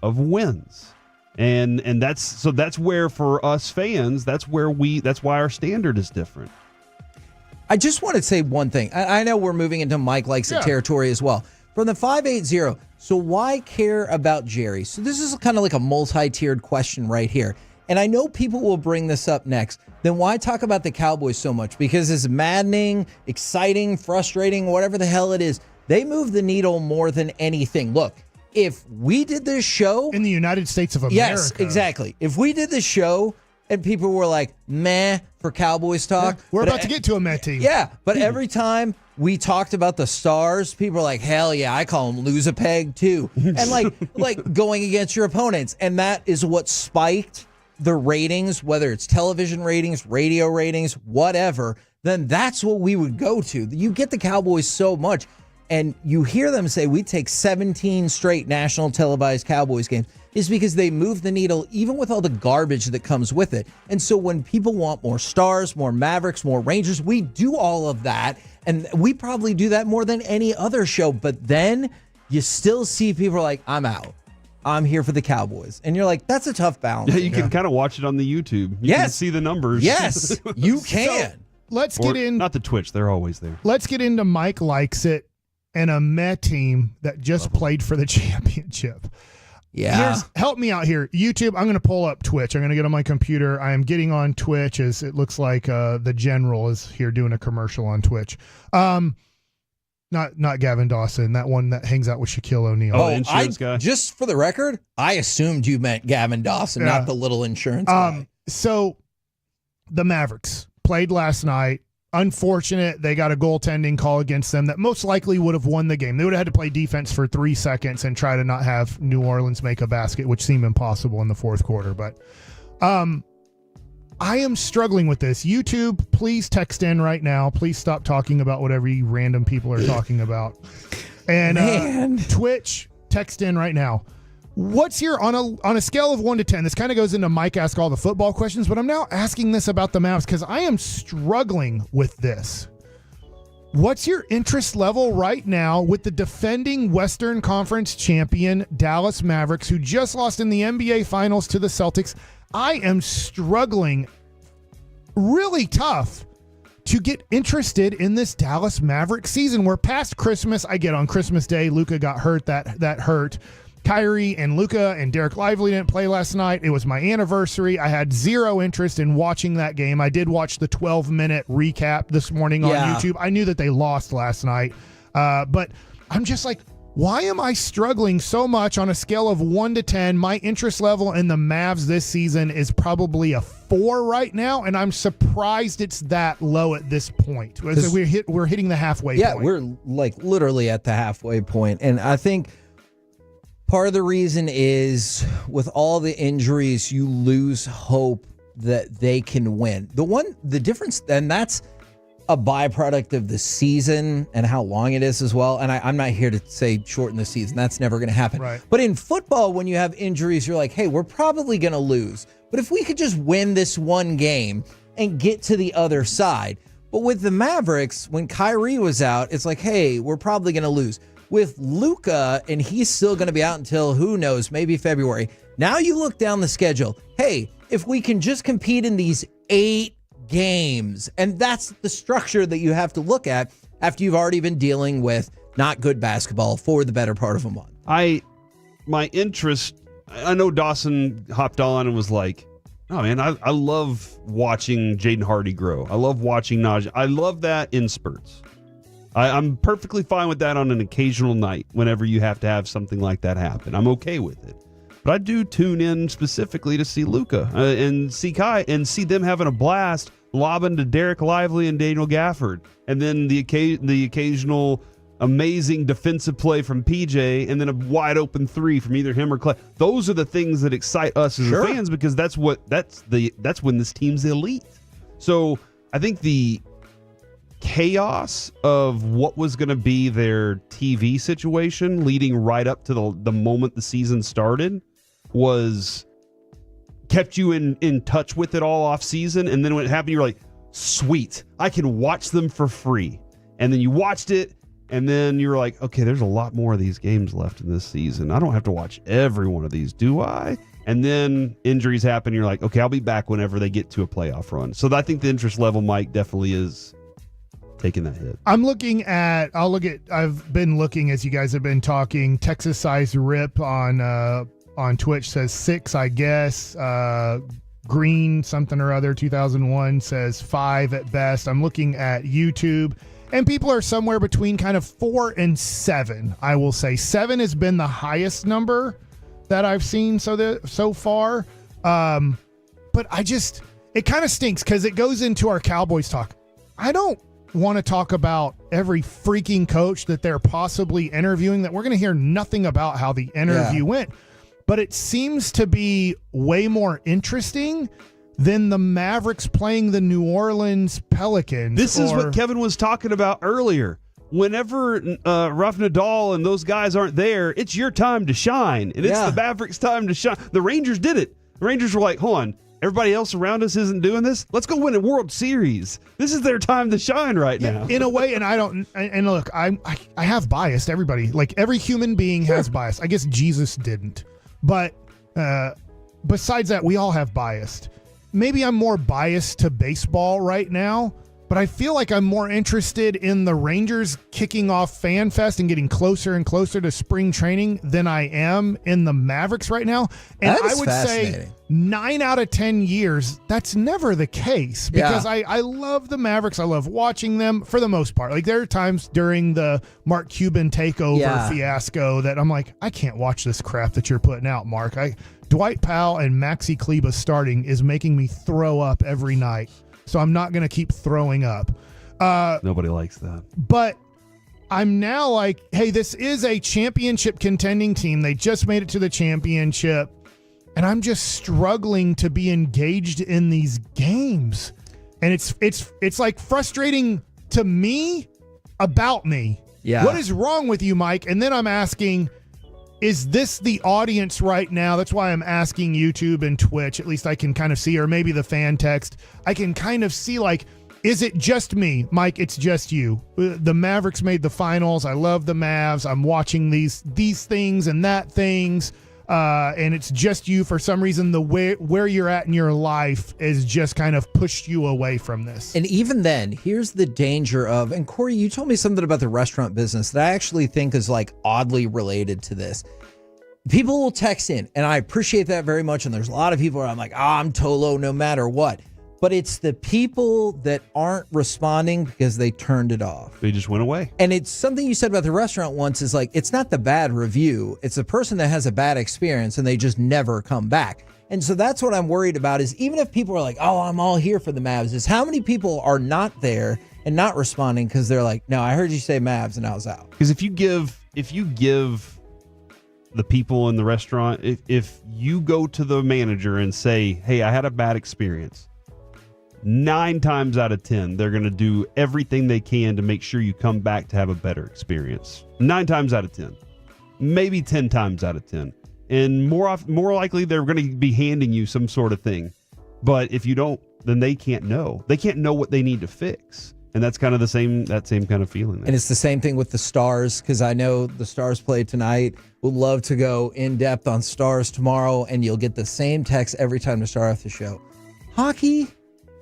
of wins. And that's where, for us fans, that's why our standard is different. I just want to say one thing. I know we're moving into Mike Likes It territory as well. From the 580, so why care about Jerry? So this is kind of like a multi-tiered question right here. And I know people will bring this up next. Then why talk about the Cowboys so much? Because it's maddening, exciting, frustrating, whatever the hell it is. They move the needle more than anything. Look, if we did this show in the United States of America. Yes, exactly. If we did this show and people were like, meh, for Cowboys talk. We're about to get to a meh team. Yeah, but every time we talked about the Stars, people were like, hell yeah, I call them lose a peg too. And like going against your opponents. And that is what spiked the ratings, whether it's television ratings, radio ratings, whatever. Then that's what we would go to. You get the Cowboys so much. And you hear them say we take 17 straight national televised Cowboys games, is because they move the needle even with all the garbage that comes with it. And so when people want more Stars, more Mavericks, more Rangers, we do all of that. And we probably do that more than any other show. But then you still see people like, I'm out. I'm here for the Cowboys. And you're like, that's a tough balance. Yeah, you can kind of watch it on the YouTube. You can see the numbers. Yes, you can. So let's get in. Not the Twitch. They're always there. Let's get into Mike Likes It and a meh team that just played for the championship. Yeah. Help me out here. YouTube, I'm going to pull up Twitch. I'm going to get on my computer. I am getting on Twitch as it looks like the general is here doing a commercial on Twitch. Not Gavin Dawson, that one that hangs out with Shaquille O'Neal. Oh, insurance guy. Just for the record, I assumed you meant Gavin Dawson, not the little insurance guy. So the Mavericks played last night. Unfortunate, they got a goaltending call against them that most likely would have won the game. They would have had to play defense for 3 seconds and try to not have New Orleans make a basket, which seemed impossible in the fourth quarter. But I am struggling with this. YouTube, please text in right now. Please stop talking about whatever you random people are talking about. And Twitch, text in right now. What's your, on a scale of 1 to 10, this kind of goes into Mike Ask All the Football Questions, but I'm now asking this about the Mavs because I am struggling with this. What's your interest level right now with the defending Western Conference champion Dallas Mavericks, who just lost in the NBA Finals to the Celtics? I am struggling really tough to get interested in this Dallas Mavericks season. We're past Christmas. I get on Christmas Day, Luka got hurt. That hurt. Kyrie and Luka and Derek Lively didn't play last night. It was my anniversary. I had zero interest in watching that game. I did watch the 12-minute recap this morning on YouTube. I knew that they lost last night. But I'm just like, why am I struggling so much on a scale of 1 to 10? My interest level in the Mavs this season is probably a 4 right now, and I'm surprised it's that low at this point. We're hitting the halfway point. Yeah, we're like literally at the halfway point. And I think part of the reason is with all the injuries, you lose hope that they can win. The difference, and that's a byproduct of the season and how long it is as well. And I'm not here to say shorten the season. That's never going to happen. Right. But in football, when you have injuries, you're like, hey, we're probably going to lose. But if we could just win this one game and get to the other side. But with the Mavericks, when Kyrie was out, it's like, hey, we're probably going to lose. With Luka, and he's still going to be out until, who knows, maybe February. Now you look down the schedule. Hey, if we can just compete in these 8 games, and that's the structure that you have to look at after you've already been dealing with not good basketball for the better part of a month. My interest, I know Dawson hopped on and was like, oh man, I love watching Jaden Hardy grow. I love watching Najee. I love that in spurts. I'm perfectly fine with that on an occasional night whenever you have to have something like that happen. I'm okay with it. But I do tune in specifically to see Luka and see Kai and see them having a blast lobbing to Derek Lively and Daniel Gafford. And then the occasional amazing defensive play from PJ and then a wide open 3 from either him or Clay. Those are the things that excite us as fans because that's when this team's elite. So I think the chaos of what was going to be their TV situation leading right up to the moment the season started kept you in touch with it all off season. And then when it happened, you were like, sweet, I can watch them for free. And then you watched it and then you were like, okay, there's a lot more of these games left in this season. I don't have to watch every one of these, do I? And then injuries happen. You're like, okay, I'll be back whenever they get to a playoff run. So I think the interest level, Mike, definitely is taking that hit. I've been looking as you guys have been talking. Texas Size Rip on Twitch says 6, I guess. Green something or other 2001 says 5 at best. I'm looking at YouTube and people are somewhere between kind of 4 and 7. I will say 7 has been the highest number that I've seen so far. But it kind of stinks because it goes into our Cowboys talk. I don't want to talk about every freaking coach that they're possibly interviewing that we're going to hear nothing about how the interview went. But it seems to be way more interesting than the Mavericks playing the New Orleans Pelicans. This is what Kevin was talking about earlier. Whenever Rafa Nadal and those guys aren't there, it's your time to shine. And it's the Mavericks' time to shine. The Rangers did it. The Rangers were like, hold on, everybody else around us isn't doing this. Let's go win a World Series. This is their time to shine right now. In a way, and look, I have bias. Everybody, like every human being has bias. I guess Jesus didn't. But besides that, we all have bias. Maybe I'm more biased to baseball right now, but I feel like I'm more interested in the Rangers kicking off Fan Fest and getting closer and closer to spring training than I am in the Mavericks right now. And I would say 9 out of 10 years, that's never the case because I love the Mavericks. I love watching them for the most part. Like there are times during the Mark Cuban takeover fiasco that I'm like, I can't watch this crap that you're putting out, Mark. Dwight Powell and Maxi Kleber starting is making me throw up every night. So I'm not going to keep throwing up. Nobody likes that. But I'm now like, hey, this is a championship contending team. They just made it to the championship. And I'm just struggling to be engaged in these games. And it's like frustrating to me about me. Yeah. What is wrong with you, Mike? And then I'm asking, is this the audience right now? That's why I'm asking YouTube and Twitch. At least I can kind of see, or maybe the fan text. I can kind of see, like, Is it just me, Mike? It's just you. The Mavericks made the finals. I love the Mavs. I'm watching these things and that things, and it's just you. For some reason, the where you're at in your life is just kind of pushed you away from this. And even then, here's the danger of, and Corey, you told me something about the restaurant business that I actually think is like oddly related to this. People will text in, and I appreciate that very much. And there's a lot of people where I'm like, I'm Tolo no matter what. But it's the people that aren't responding because they turned it off. They just went away. And it's something you said about the restaurant once is like, it's not the bad review. It's the person that has a bad experience and they just never come back. And so that's what I'm worried about is even if people are like, oh, I'm all here for the Mavs, is how many people are not there and not responding because they're like, no, I heard you say Mavs and I was out. Because if you give the people in the restaurant, if you go to the manager and say, hey, I had a bad experience, 9 times out of 10, they're going to do everything they can to make sure you come back to have a better experience. 9 times out of 10, maybe 10 times out of 10. And more likely, they're going to be handing you some sort of thing. But if you don't, then they can't know. They can't know what they need to fix. And that's kind of that same kind of feeling there. And it's the same thing with the Stars, because I know the Stars play tonight. Would love to go in depth on Stars tomorrow, and you'll get the same text every time to start off the show. Hockey,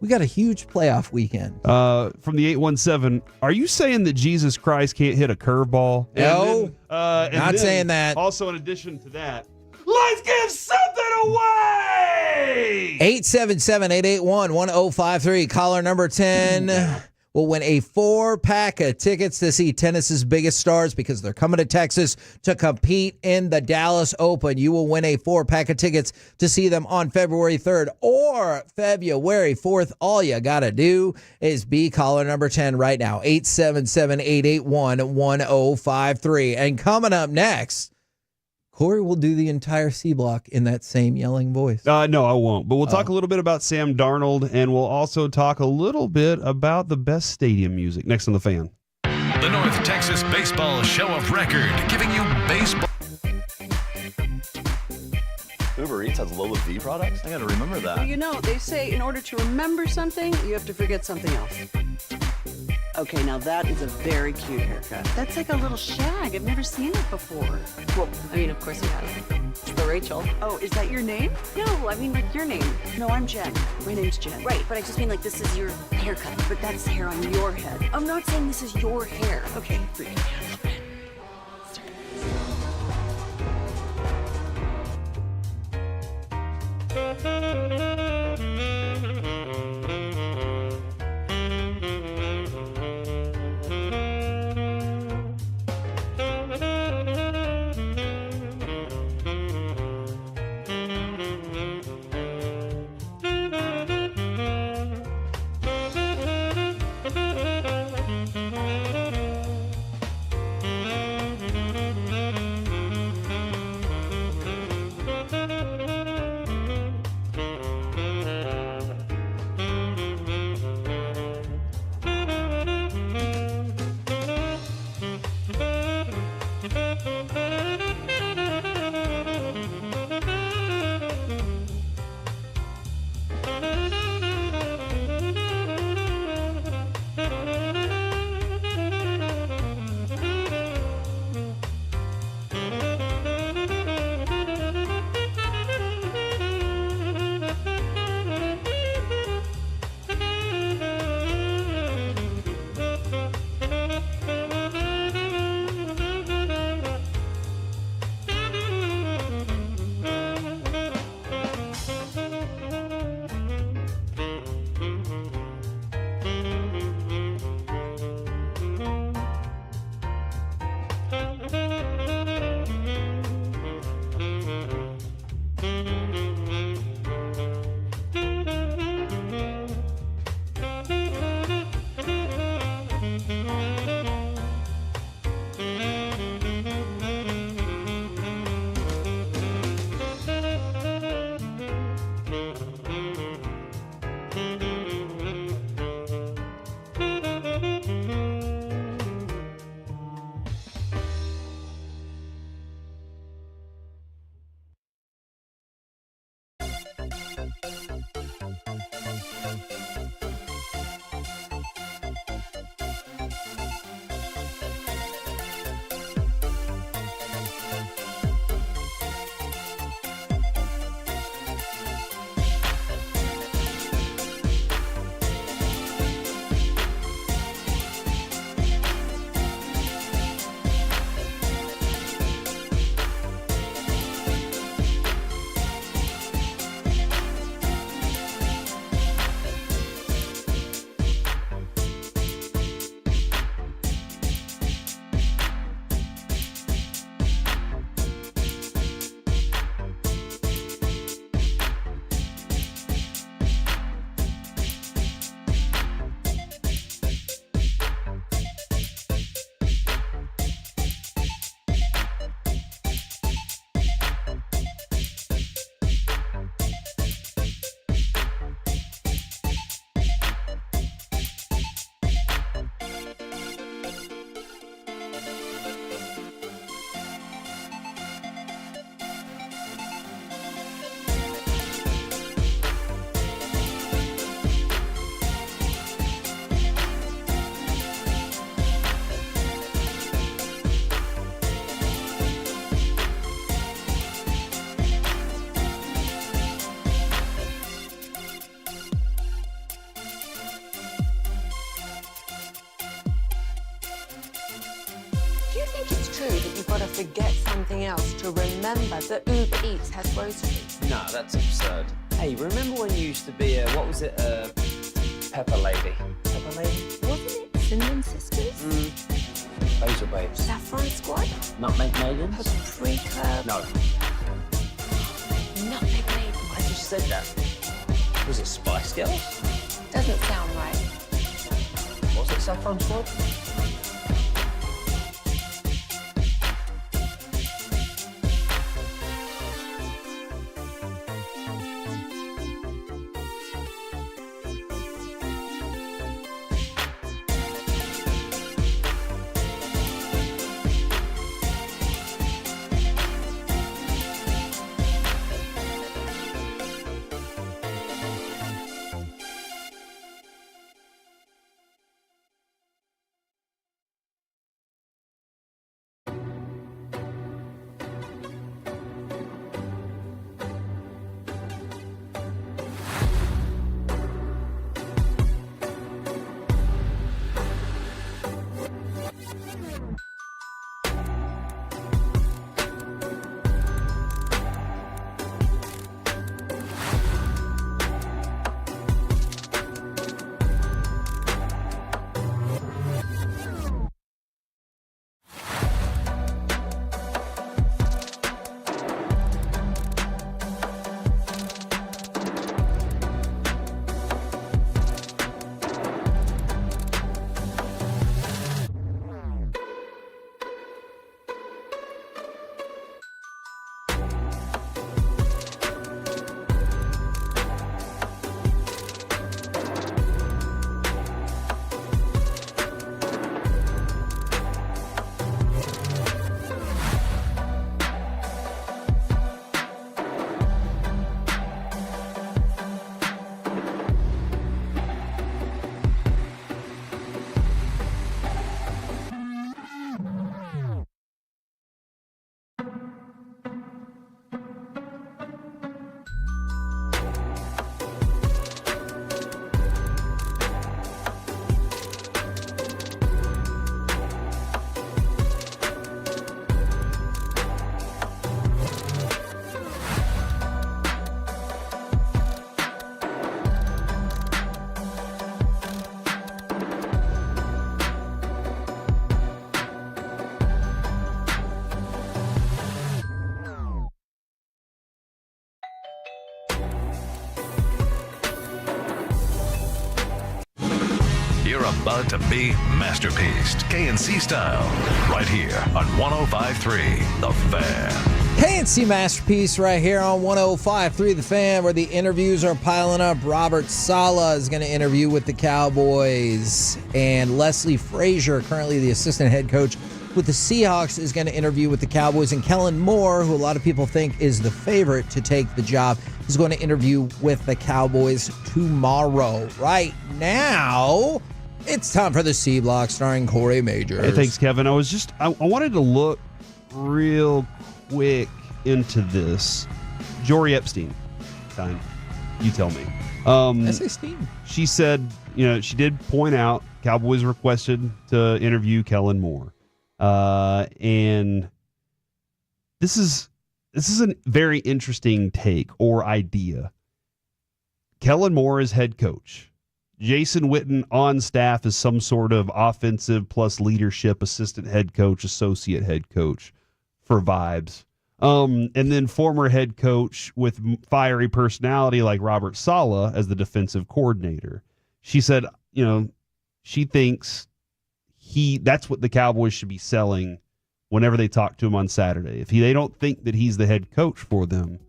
we got a huge playoff weekend. From the 817, are you saying that Jesus Christ can't hit a curveball? No, not saying that. Also, in addition to that, let's give something away! 877-881-1053. Caller number 10 will win a 4-pack of tickets to see tennis's biggest stars because they're coming to Texas to compete in the Dallas Open. You will win a 4-pack of tickets to see them on February 3rd or February 4th. All you got to do is be caller number 10 right now, 877-881-1053. And coming up next, Corey will do the entire C block in that same yelling voice. No, I won't. But we'll talk a little bit about Sam Darnold, and we'll also talk a little bit about the best stadium music next on The Fan. The North Texas Baseball Show of Record, giving you baseball. Uber Eats has Lola V products? I gotta remember that. Well, you know, they say in order to remember something, you have to forget something else. Okay, now that is a very cute haircut. That's like a little shag. I've never seen it before. Well, I mean, of course you have. It's the Rachel. Oh, is that your name? No, I mean, like your name. No, I'm Jen. My name's Jen. Right, but I just mean like this is your haircut. But that's hair on your head. I'm not saying this is your hair. Okay, freak me out a little bit. think it's true that you've got to forget something else to remember that Uber Eats has groceries? No, that's absurd. Hey, remember when you used to be a, what was it, Pepper Lady? Pepper Lady? Wasn't it Cinnamon Sisters? Basil Babes. Saffron Squad? Nutmeg Maidens? Paprika? No. Nutmeg Maiden? I just said that. Was it Spice Girls? Doesn't sound right. Was it Saffron Squad? You're about to be masterpieced, KNC style, right here on 105.3 The Fan. KNC Masterpiece right here on 105.3 The Fan, where the interviews are piling up. Robert Saleh is going to interview with the Cowboys, and Leslie Frazier, currently the assistant head coach with the Seahawks, is going to interview with the Cowboys, and Kellen Moore, who a lot of people think is the favorite to take the job, is going to interview with the Cowboys tomorrow. Right now, it's time for the C Block starring Corey Majors. Hey, thanks, Kevin. I wanted to look real quick into this. Jory Epstein. Time. You tell me. I say Steam. She said, she did point out Cowboys requested to interview Kellen Moore. And this is a very interesting take or idea. Kellen Moore is head coach. Jason Witten on staff as some sort of offensive plus leadership assistant head coach, associate head coach for vibes. And then former head coach with fiery personality like Robert Saleh as the defensive coordinator. She said, she thinks that's what the Cowboys should be selling whenever they talk to him on Saturday. If they don't think that he's the head coach for them,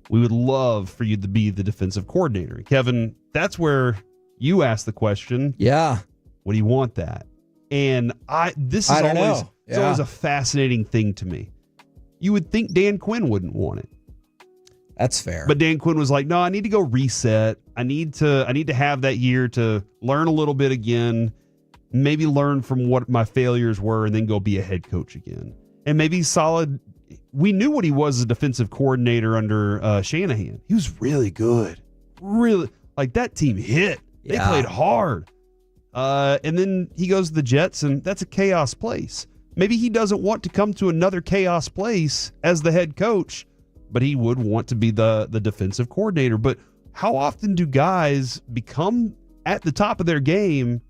we would love for you to be the defensive coordinator. Kevin, that's where you asked the question. Yeah. What do you want that? And it's always a fascinating thing to me. You would think Dan Quinn wouldn't want it. That's fair. But Dan Quinn was like, no, I need to go reset. I need to have that year to learn a little bit again, maybe learn from what my failures were, and then go be a head coach again. And maybe solid. We knew what he was as a defensive coordinator under Shanahan. He was really good. Really, like that team hit. They played hard. And then he goes to the Jets, and that's a chaos place. Maybe he doesn't want to come to another chaos place as the head coach, but he would want to be the defensive coordinator. But how often do guys become at the top of their game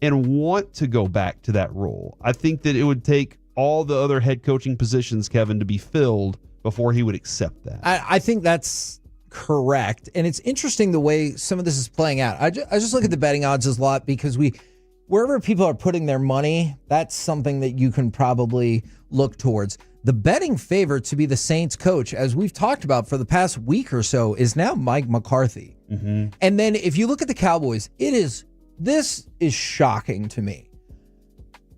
and want to go back to that role? I think that it would take all the other head coaching positions, Kevin, to be filled before he would accept that. I think that's correct. And it's interesting the way some of this is playing out. I just look at the betting odds a lot because wherever people are putting their money, that's something that you can probably look towards. The betting favorite to be the Saints coach, as we've talked about for the past week or so, is now Mike McCarthy. Mm-hmm. And then if you look at the Cowboys, this is shocking to me.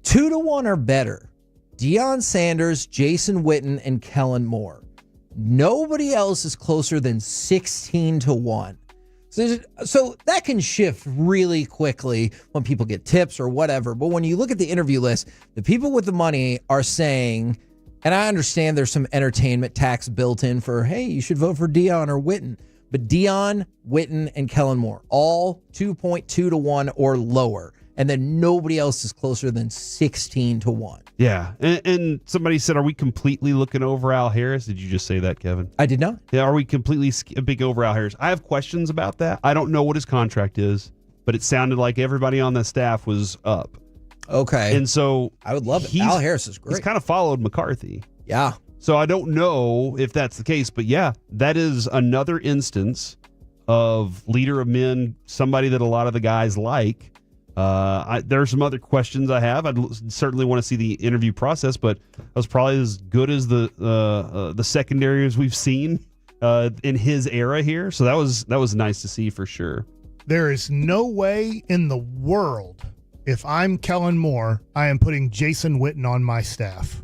2-1 or better. Deion Sanders, Jason Witten, and Kellen Moore. Nobody else is closer than 16-1. So that can shift really quickly when people get tips or whatever. But when you look at the interview list, the people with the money are saying, and I understand there's some entertainment tax built in for, hey, you should vote for Deion or Witten. But Deion, Witten, and Kellen Moore, all 2.2-1 or lower. And then nobody else is closer than 16-1. Yeah. And somebody said, are we completely looking over Al Harris? Did you just say that, Kevin? I did not. Yeah, are we completely skipping over Al Harris? I have questions about that. I don't know what his contract is, but it sounded like everybody on the staff was up. Okay. And so I would love it. Al Harris is great. He's kind of followed McCarthy. Yeah. So I don't know if that's the case, but yeah, that is another instance of leader of men, somebody that a lot of the guys like. There are some other questions I have. I'd certainly want to see the interview process, but that was probably as good as the secondaries we've seen in his era here. So that was nice to see for sure. There is no way in the world, if I'm Kellen Moore, I am putting Jason Witten on my staff.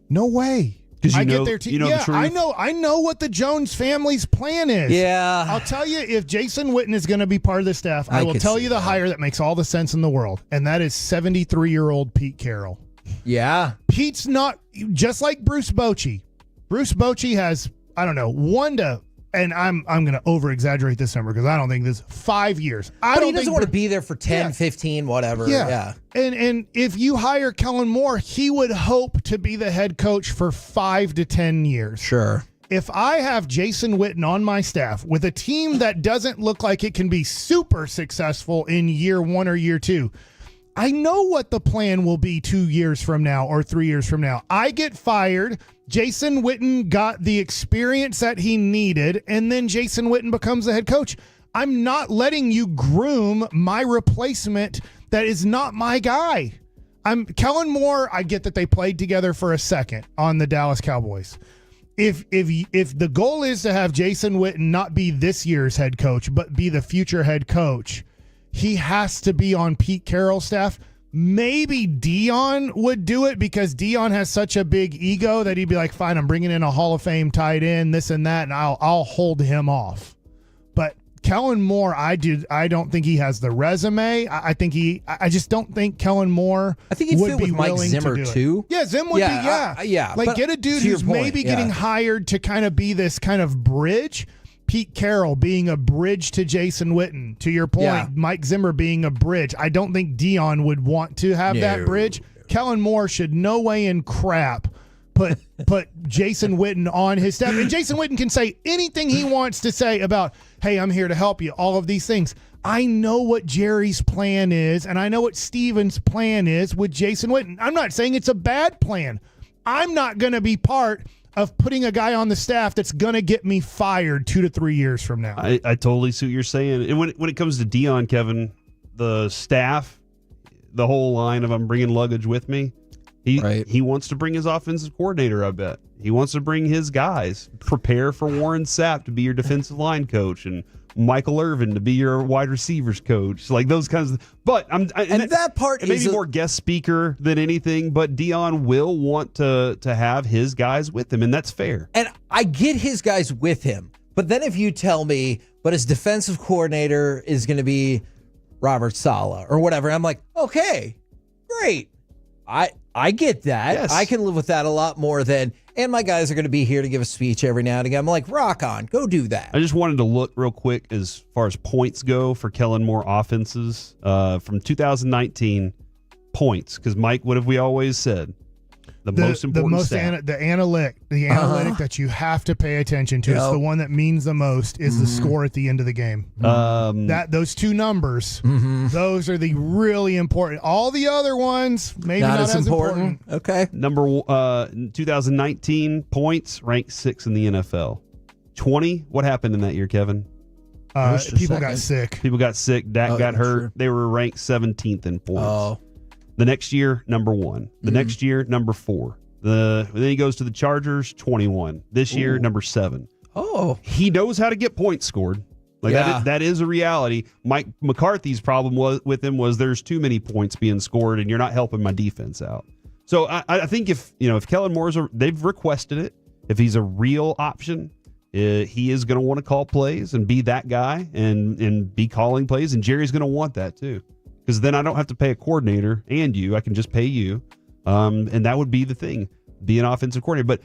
No way. Because the truth. I know what the Jones family's plan is. Yeah. I'll tell you, if Jason Witten is going to be part of the staff, I will tell you the hire that makes all the sense in the world, and that is 73-year-old Pete Carroll. Yeah. Pete's not just like Bruce Bochy. Bruce Bochy has, I don't know, and I'm going to over-exaggerate this number because I don't think this 5 years. But he doesn't want to be there for 10, 15, whatever. Yeah. And if you hire Kellen Moore, he would hope to be the head coach for 5 to 10 years. Sure. If I have Jason Witten on my staff with a team that doesn't look like it can be super successful in year 1 or year 2, I know what the plan will be 2 years from now or 3 years from now. I get fired. Jason Witten got the experience that he needed, and then Jason Witten becomes the head coach. I'm not letting you groom my replacement that is not my guy. Kellen Moore, I get that they played together for a second on the Dallas Cowboys. If the goal is to have Jason Witten not be this year's head coach, but be the future head coach, he has to be on Pete Carroll's staff. Maybe Deion would do it because Deion has such a big ego that he'd be like, fine, I'm bringing in a Hall of Fame tight end, this and that, and I'll hold him off. But Kellen Moore, I don't think he has the resume. I just don't think Kellen Moore. I think he'd would fit be with Mike willing Zimmer to do too. It. Yeah, Zim would be. Yeah. Like get a dude who's maybe getting hired to kind of be this kind of bridge. Pete Carroll being a bridge to Jason Witten. To your point, Mike Zimmer being a bridge. I don't think Deion would want to have that bridge. Kellen Moore should no way in crap put Jason Witten on his staff. And Jason Witten can say anything he wants to say about, hey, I'm here to help you, all of these things. I know what Jerry's plan is, and I know what Steven's plan is with Jason Witten. I'm not saying it's a bad plan. I'm not going to be part of putting a guy on the staff that's going to get me fired 2 to 3 years from now. I totally see what you're saying. And when it comes to Deion, Kevin, the staff, the whole line of I'm bringing luggage with me, he wants to bring his offensive coordinator, I bet. He wants to bring his guys. Prepare for Warren Sapp to be your defensive line coach and Michael Irvin to be your wide receivers coach, like those kinds of. But that part it may be more guest speaker than anything. But Deion will want to have his guys with him, and that's fair. And I get his guys with him, but then if you tell me, but his defensive coordinator is going to be Robert Saleh or whatever, I'm like, okay, great. I get that. Yes. I can live with that a lot more than. And my guys are going to be here to give a speech every now and again. I'm like, rock on, go do that. I just wanted to look real quick as far as points go for Kellen Moore offenses. From 2019, points, because Mike, what have we always said? The most important stat. The analytic that you have to pay attention to. It's the one that means the most is the score at the end of the game. Those two numbers, those are the really important. All the other ones, maybe not as important. Okay. Number 2019 points, ranked 6th in the NFL. 20. What happened in that year, Kevin? People got sick. People got sick. Dak got hurt. True. They were ranked 17th in points. Oh. The next year, number 1. The next year, number 4. Then he goes to the Chargers, 21. This year, number 7. Oh. He knows how to get points scored. That is a reality. Mike McCarthy's problem with him was there's too many points being scored, and you're not helping my defense out. So I think if Kellen Moore's they've requested it. If he's a real option, he is going to want to call plays and be that guy and be calling plays, and Jerry's going to want that too. Because then I don't have to pay a coordinator and you. I can just pay you. And that would be the thing, be an offensive coordinator. But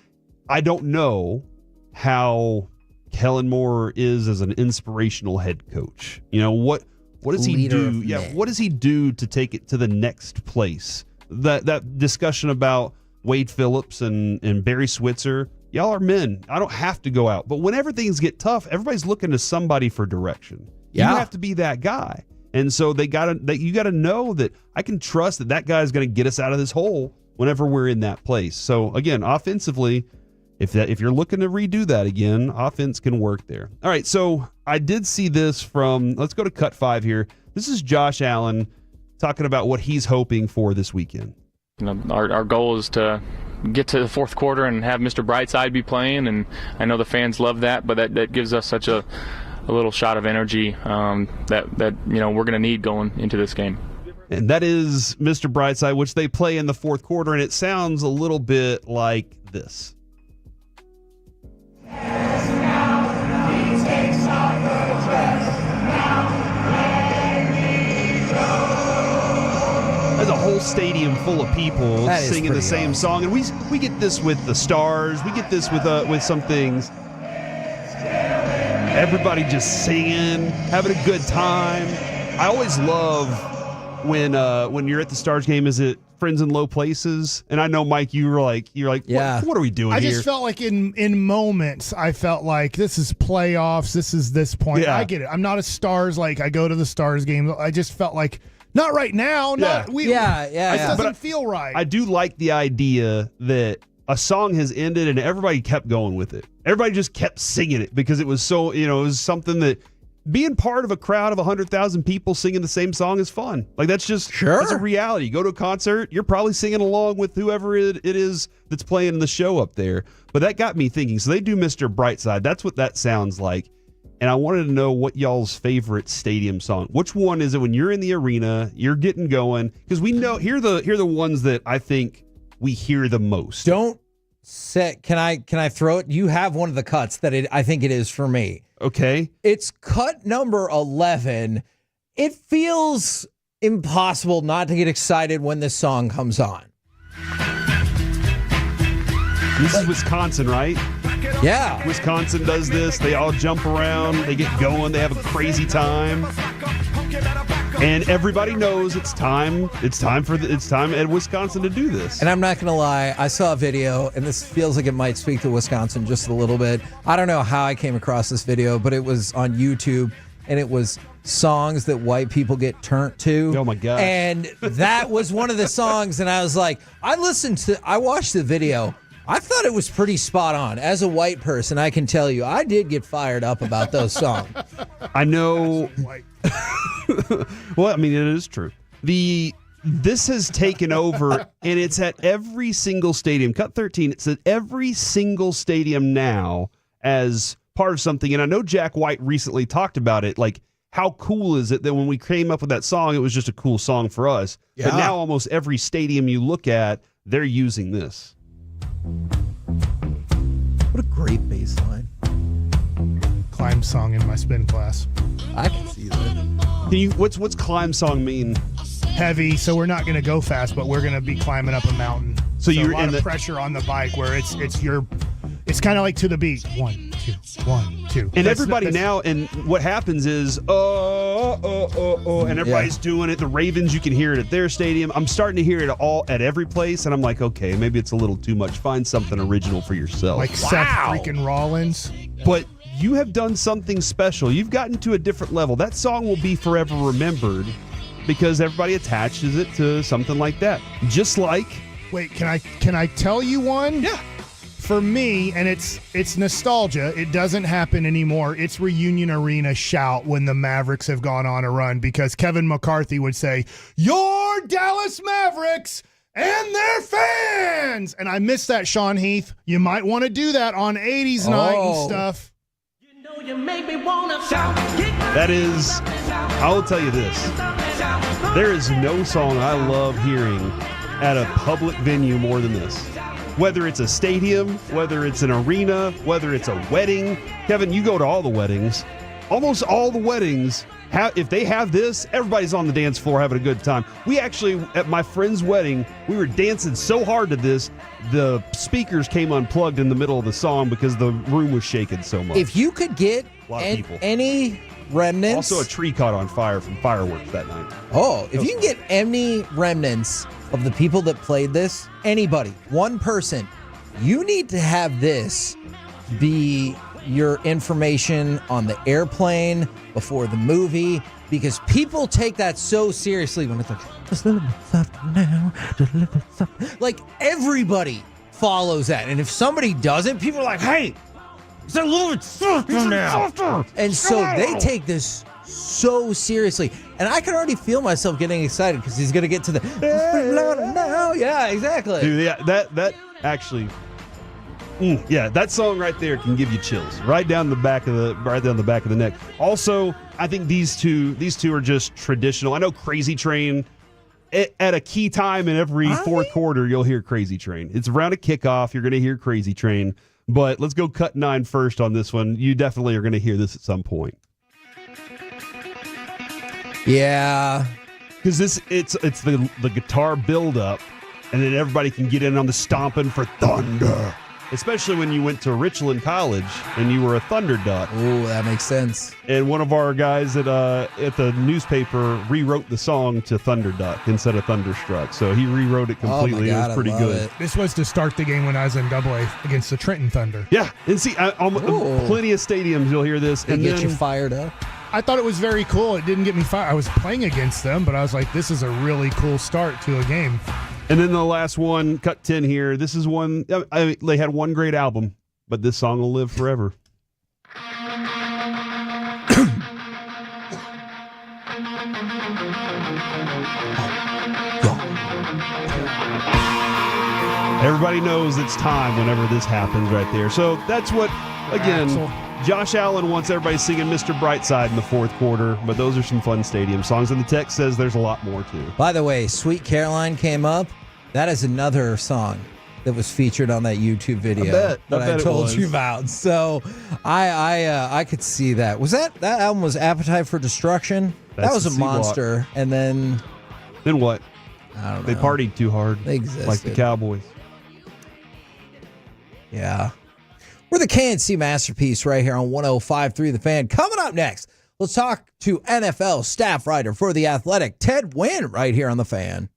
I don't know how Kellen Moore is as an inspirational head coach. What does he do? Yeah, what does he do to take it to the next place? That discussion about Wade Phillips and Barry Switzer, y'all are men. I don't have to go out. But whenever things get tough, everybody's looking to somebody for direction. Yeah. You have to be that guy. And so you got to know that I can trust that guy is going to get us out of this hole whenever we're in that place. So again, offensively, if you're looking to redo that again, offense can work there. All right, so I did see this from, let's go to cut 5 here. This is Josh Allen talking about what he's hoping for this weekend. Our goal is to get to the fourth quarter and have Mr. Brightside be playing, and I know the fans love that, but that gives us such a little shot of energy that we're going to need going into this game. And that is Mr. Brightside, which they play in the fourth quarter, and it sounds a little bit like this. There's a whole stadium full of people singing the same song, and we get this with the Stars. We get this with some things. Everybody just singing, having a good time. I always love when you're at the Stars game. Is it Friends in Low Places? And I know, Mike, you're like, yeah. What are we doing here? I just felt like in moments, I felt like this is playoffs. This is this point. Yeah. I get it. I'm not a Stars, like I go to the Stars game. I just felt like, not right now. It doesn't feel right. I do like the idea that a song has ended and everybody kept going with it. Everybody just kept singing it because it was so, it was something that being part of a crowd of 100,000 people singing the same song is fun. Like that's just, it's a reality. You go to a concert, you're probably singing along with whoever it is that's playing the show up there. But that got me thinking. So they do Mr. Brightside. That's what that sounds like. And I wanted to know what y'all's favorite stadium song. Which one is it when you're in the arena, you're getting going? Because we know, here are the ones that I think we hear the most. Don't say, can I throw it? You have one of the cuts that I think it is for me. Okay. It's cut number 11. It feels impossible not to get excited when this song comes on. This is Wisconsin, right? Yeah. Wisconsin does this. They all jump around. They get going. They have a crazy time. And everybody knows it's time at Wisconsin to do this. And I'm not going to lie, I saw a video, and this feels like it might speak to Wisconsin just a little bit. I don't know how I came across this video, but it was on YouTube, and it was songs that white people get turned to. Oh, my gosh. And that was one of the songs, and I was like, I watched the video. I thought it was pretty spot on. As a white person, I can tell you, I did get fired up about those songs. I know. Well, I mean, it is true. This has taken over, and it's at every single stadium. Cut 13, it's at every single stadium now as part of something. And I know Jack White recently talked about it. Like, how cool is it that when we came up with that song, it was just a cool song for us. Yeah. But now almost every stadium you look at, they're using this. What a great bass line. Climb song in my spin class. I can see that. What's climb song mean? Heavy, so we're not going to go fast, but we're going to be climbing up a mountain. So you're a lot of pressure on the bike where it's kind of like to the beat. 1, 2, 1, 2. And everybody now, and what happens is, and everybody's doing it. The Ravens, you can hear it at their stadium. I'm starting to hear it all at every place, and I'm like, okay, maybe it's a little too much. Find something original for yourself. Like Seth freaking Rollins. But you have done something special. You've gotten to a different level. That song will be forever remembered because everybody attaches it to something like that. Just like... Wait, can I tell you one? Yeah. For me, and it's nostalgia. It doesn't happen anymore. It's Reunion Arena shout when the Mavericks have gone on a run, because Kevin McCarthy would say, "Your Dallas Mavericks and their fans." And I miss that, Sean Heath. You might want to do that on 80s night and stuff. That is, I will tell you this. There is no song I love hearing at a public venue more than this. Whether it's a stadium, whether it's an arena, whether it's a wedding. Kevin, you go to all the weddings. Almost all the weddings, if they have this, everybody's on the dance floor having a good time. We actually, at my friend's wedding, we were dancing so hard to this, the speakers came unplugged in the middle of the song because the room was shaking so much. If you could get any remnants... Also, a tree caught on fire from fireworks that night. Oh, if you can get any remnants of the people that played this, anybody, one person, you need to have this be your information on the airplane before the movie, because people take that so seriously when it's like, just a little bit softer now, just a little bit softer. Like, everybody follows that. And if somebody doesn't, people are like, hey, it's a little bit softer now. And so they take this so seriously. And I can already feel myself getting excited because he's going to get to the louder now. Yeah, exactly. Dude, yeah, that actually, that song right there can give you chills right down the back of the neck. Also, I think these two are just traditional. I know Crazy Train at a key time in every fourth quarter, you'll hear Crazy Train. It's around a kickoff. You're going to hear Crazy Train. But let's go cut 9 first on this one. You definitely are going to hear this at some point. Yeah, because it's the guitar build-up, and then everybody can get in on the stomping for Thunder. Especially when you went to Richland College and you were a Thunder Duck. Oh, that makes sense. And one of our guys at the newspaper rewrote the song to Thunder Duck instead of Thunderstruck. So he rewrote it completely. God, it was pretty good. This was to start the game when I was in AA against the Trenton Thunder. Yeah, and see, plenty of stadiums you'll hear this. And get you fired up. I thought it was very cool. It didn't get me fired. I was playing against them, but I was like, this is a really cool start to a game. And then the last one, cut 10 here. This is one, they had one great album, but this song will live forever. Everybody knows it's time whenever this happens right there. So that's what, again, Josh Allen wants everybody singing Mr. Brightside in the fourth quarter, but those are some fun stadium songs. And the text says there's a lot more, too. By the way, Sweet Caroline came up. That is another song that was featured on that YouTube video that I told you about. So I could see that. Was that album was Appetite for Destruction? That was a monster. And then what? I don't know. They partied too hard. They existed. Like the Cowboys. Yeah. We're the KNC Masterpiece right here on 105.3 The Fan. Coming up next, let's talk to NFL staff writer for The Athletic, Ted Wynn, right here on The Fan.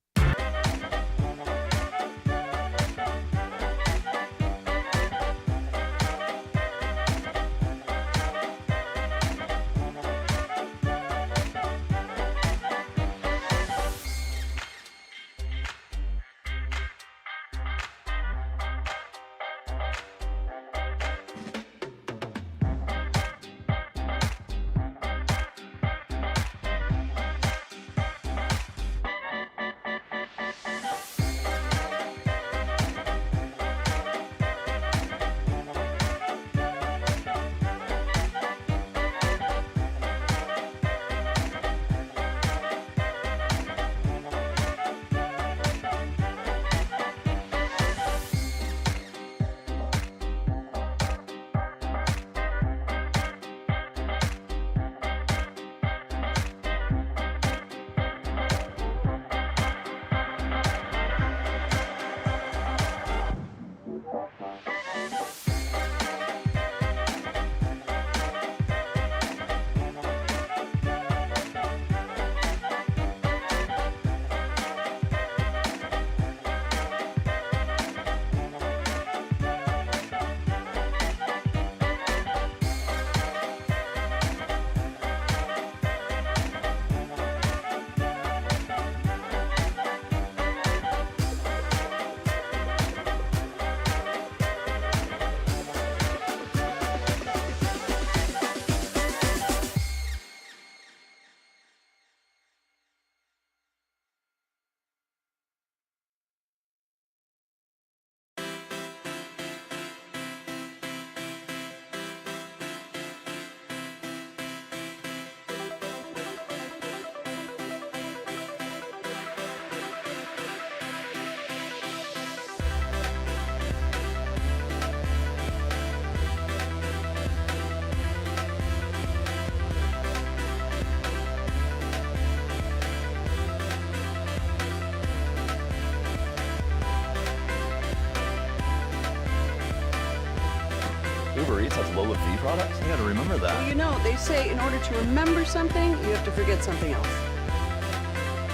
Uber Eats has Lola V products? I gotta remember that. Well, you know, they say in order to remember something, you have to forget something else.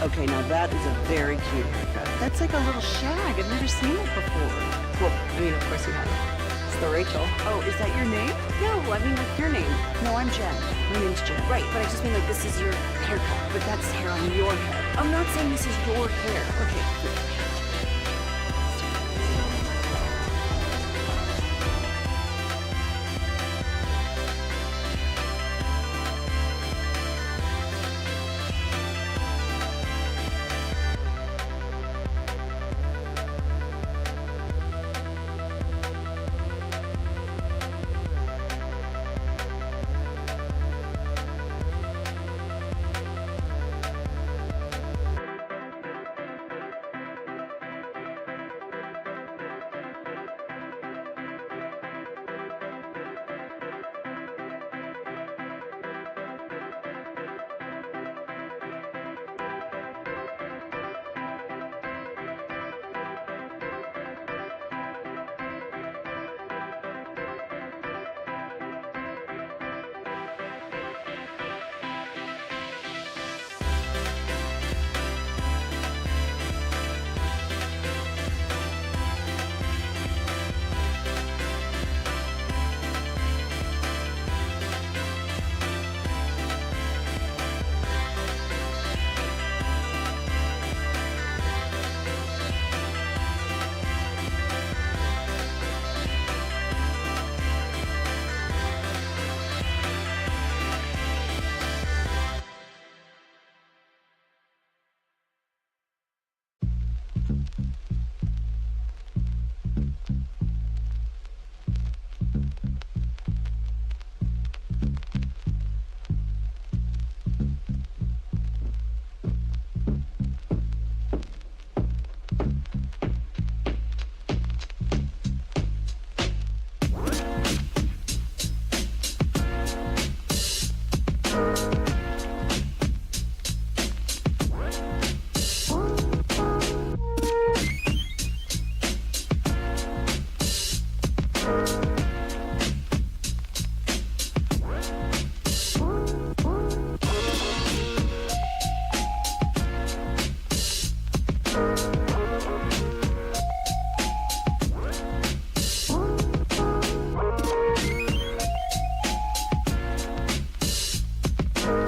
Okay, now that is a very cute haircut. That's like a little shag. I've never seen it before. Well, I mean, of course you haven't. It's the Rachel. Oh, is that your name? No, I mean like your name. No, I'm Jen. My name's Jen. Right, but I just mean like this is your haircut. But that's hair on your head. I'm not saying this is your hair. Okay.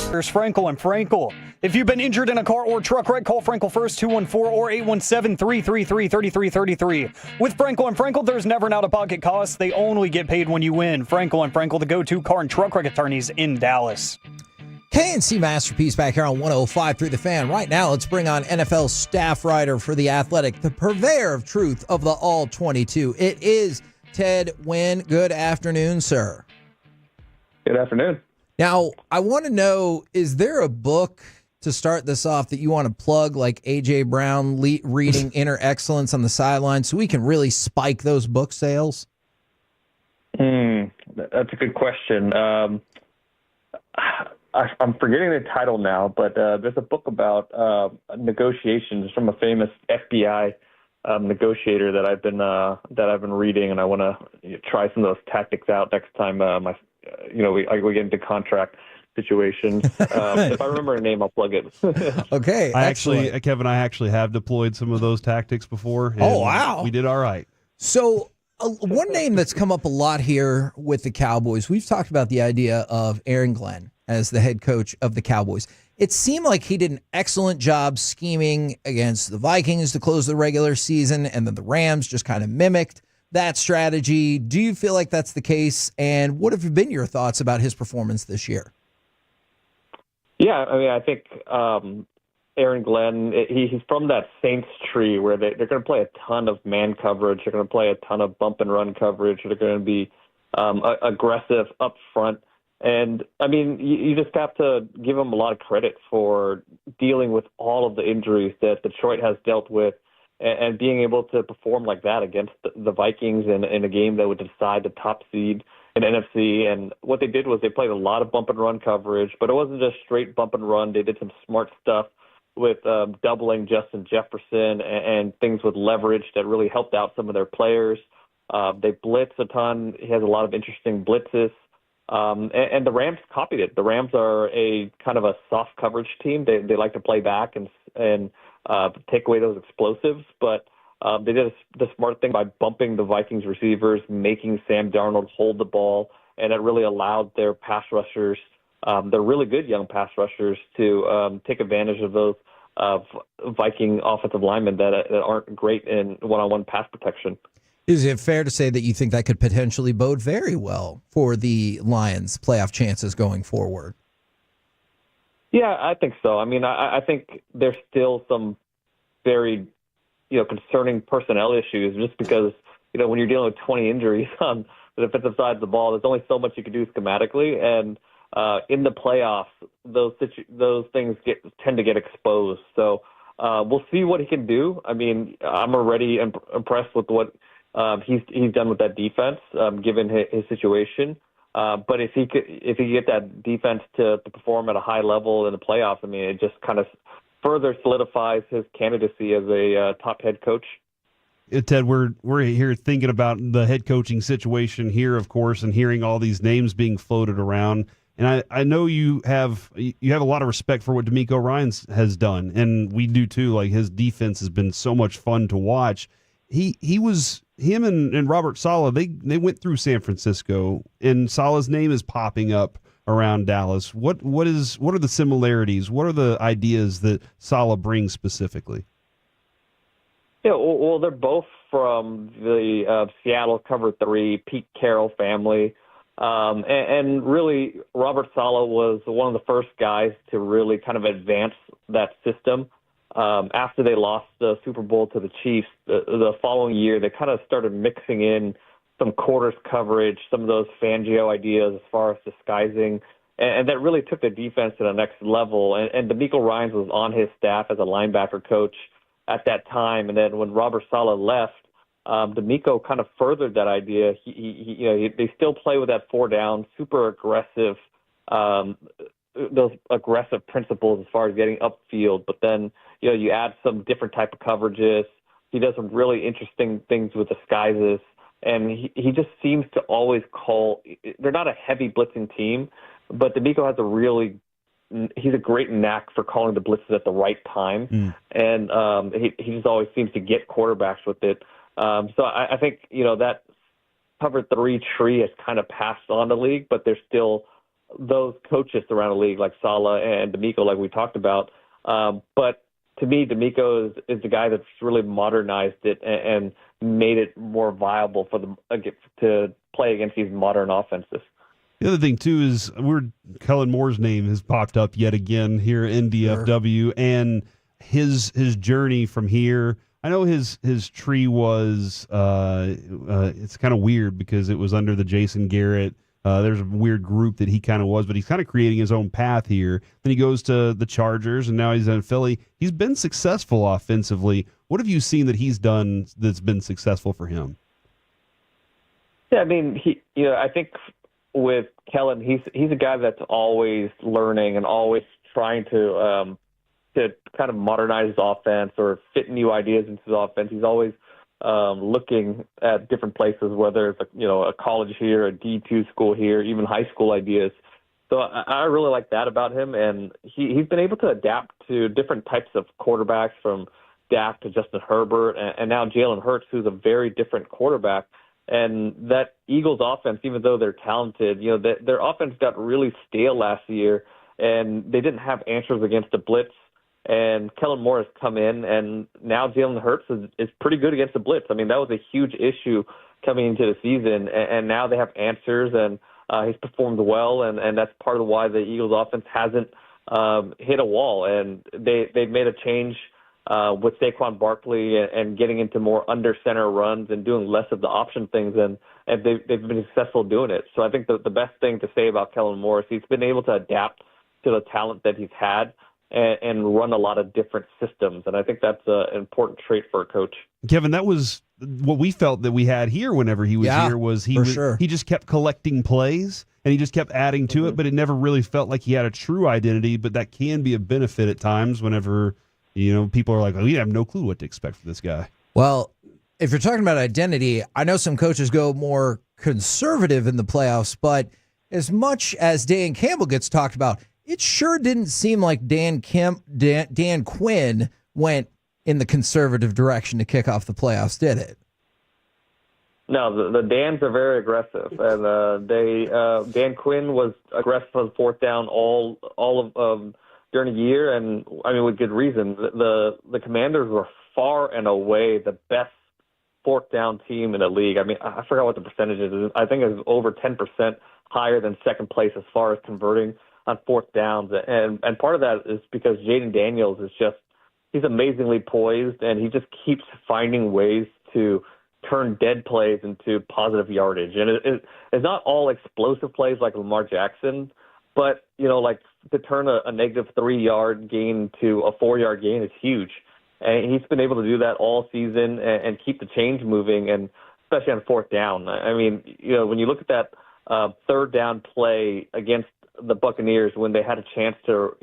Here's Frankel and Frankel. If you've been injured in a car or truck wreck, call Frankel first, 214 or 817-333-3333. With Frankel and Frankel, there's never an out-of-pocket cost. They only get paid when you win. Frankel and Frankel, the go-to car and truck wreck attorneys in Dallas. KNC Masterpiece back here on 105.3 The Fan. Right now, let's bring on NFL staff writer for The Athletic, the purveyor of truth of the All-22. It is Ted Wynn. Good afternoon, sir. Good afternoon. Now, I want to know, is there a book to start this off that you want to plug, like A.J. Brown reading Inner Excellence on the sideline, so we can really spike those book sales? That's a good question. I'm forgetting the title now, but there's a book about negotiations from a famous FBI negotiator that I've been reading, and I want to try some of those tactics out next time we get into contract situations. If I remember a name, I'll plug it. Okay. Kevin, I actually have deployed some of those tactics before. Oh, wow. We did all right. So one name that's come up a lot here with the Cowboys, we've talked about the idea of Aaron Glenn as the head coach of the Cowboys. It seemed like he did an excellent job scheming against the Vikings to close the regular season, and then the Rams just kind of mimicked that strategy. Do you feel like that's the case? And what have been your thoughts about his performance this year? Yeah, I mean, I think Aaron Glenn, he's from that Saints tree where they're going to play a ton of man coverage. They're going to play a ton of bump and run coverage. They're going to be aggressive up front. And, I mean, you just have to give him a lot of credit for dealing with all of the injuries that Detroit has dealt with and being able to perform like that against the Vikings in a game that would decide the top seed in NFC. And what they did was they played a lot of bump and run coverage, but it wasn't just straight bump and run. They did some smart stuff with doubling Justin Jefferson and things with leverage that really helped out some of their players. They blitz a ton. He has a lot of interesting blitzes. And the Rams copied it. The Rams are a kind of a soft coverage team. They like to play back and take away those explosives. But they did the smart thing by bumping the Vikings receivers, making Sam Darnold hold the ball, and it really allowed their pass rushers, they're really good young pass rushers, to take advantage of those Viking offensive linemen that aren't great in one-on-one pass protection. Is it fair to say that you think that could potentially bode very well for the Lions' playoff chances going forward? Yeah, I think so. I mean, I think there's still some very, concerning personnel issues, just because, when you're dealing with 20 injuries on the defensive side of the ball, there's only so much you can do schematically. And in the playoffs, those things tend to get exposed. So we'll see what he can do. I mean, I'm already impressed with what he's done with that defense, given his situation. But if he get that defense to perform at a high level in the playoffs, I mean, it just kind of further solidifies his candidacy as a top head coach. Ted, we're here thinking about the head coaching situation here, of course, and hearing all these names being floated around. And I know you have a lot of respect for what DeMeco Ryans has done, and we do too. Like, his defense has been so much fun to watch. Him and Robert Saleh, they went through San Francisco, and Saleh's name is popping up around Dallas. What are the similarities? What are the ideas that Saleh brings specifically? Yeah, well, they're both from the Seattle Cover 3, Pete Carroll family. And really, Robert Saleh was one of the first guys to really kind of advance that system. After they lost the Super Bowl to the Chiefs, the following year, they kind of started mixing in some quarters coverage, some of those Fangio ideas as far as disguising, and that really took the defense to the next level. And DeMeco Ryans was on his staff as a linebacker coach at that time. And then when Robert Saleh left, DeMeco kind of furthered that idea. They still play with that 4 down, super aggressive, those aggressive principles as far as getting upfield. But then, you add some different type of coverages. He does some really interesting things with disguises. And he just seems to always call – they're not a heavy blitzing team, but DeMeco has he's a great knack for calling the blitzes at the right time. And he just always seems to get quarterbacks with it. So I think, that Cover 3 tree has kind of passed on the league, but there's still those coaches around the league like Saleh and DeMeco, like we talked about. But to me, DeMeco is the guy that's really modernized it and made it more viable for them to play against these modern offenses. The other thing, too, is Kellen Moore's name has popped up yet again here in DFW, and his journey from here. I know his tree was it's kind of weird because it was under the Jason Garrett. There's a weird group that he kind of was, but he's kind of creating his own path here. Then he goes to the Chargers, and now he's in Philly. He's been successful offensively. What have you seen that he's done that's been successful for him? Yeah, I mean, I think with Kellen, he's a guy that's always learning and always trying to kind of modernize his offense or fit new ideas into his offense. He's always looking at different places, whether it's a college here, a D2 school here, even high school ideas. So I really like that about him, and he's been able to adapt to different types of quarterbacks, from Dak to Justin Herbert, and now Jalen Hurts, who's a very different quarterback. And that Eagles offense, even though they're talented, their offense got really stale last year, and they didn't have answers against the blitz. And Kellen Moore has come in, and now Jalen Hurts is pretty good against the blitz. I mean, that was a huge issue coming into the season, and now they have answers, and he's performed well, and that's part of why the Eagles offense hasn't hit a wall. And they've made a change with Saquon Barkley and getting into more under center runs and doing less of the option things, and they've been successful doing it. So I think the best thing to say about Kellen Moore is he's been able to adapt to the talent that he's had and run a lot of different systems. And I think that's an important trait for a coach. Kevin, that was what we felt that we had here whenever he was here. He just kept collecting plays and he just kept adding to it, but it never really felt like he had a true identity. But that can be a benefit at times whenever people are like, "Oh, you have no clue what to expect from this guy." Well, if you're talking about identity, I know some coaches go more conservative in the playoffs, but as much as Dan Campbell gets talked about, it sure didn't seem like Dan Quinn went in the conservative direction to kick off the playoffs, did it? No, the Dans are very aggressive, and Dan Quinn was aggressive on fourth down all of during the year, and I mean with good reason. The Commanders were far and away the best fourth down team in the league. I mean, I forgot what the percentage is. I think it's over 10% higher than second place as far as converting on fourth downs, and part of that is because Jaden Daniels is he's amazingly poised, and he just keeps finding ways to turn dead plays into positive yardage. And it's not all explosive plays like Lamar Jackson, but, like to turn a negative 3-yard gain to a 4-yard gain is huge. And he's been able to do that all season and keep the chains moving, and especially on fourth down. I mean, when you look at that third down play against the Buccaneers when they had a chance to,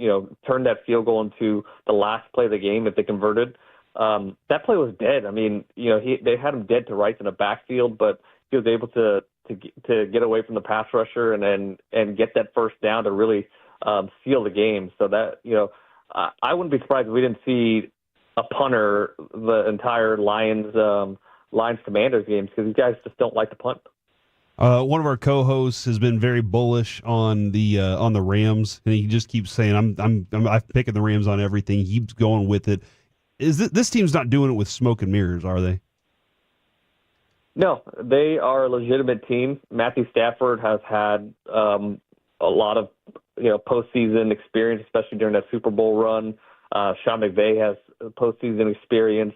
turn that field goal into the last play of the game if they converted, that play was dead. I mean, they had him dead to rights in the backfield, but he was able to get away from the pass rusher and get that first down to really seal the game. So that, I wouldn't be surprised if we didn't see a punter the entire Lions Commanders games, because these guys just don't like to punt. One of our co-hosts has been very bullish on the Rams, and he just keeps saying, "I'm picking the Rams on everything." He keeps going with it. This team's not doing it with smoke and mirrors, are they? No, they are a legitimate team. Matthew Stafford has had a lot of postseason experience, especially during that Super Bowl run. Sean McVay has postseason experience.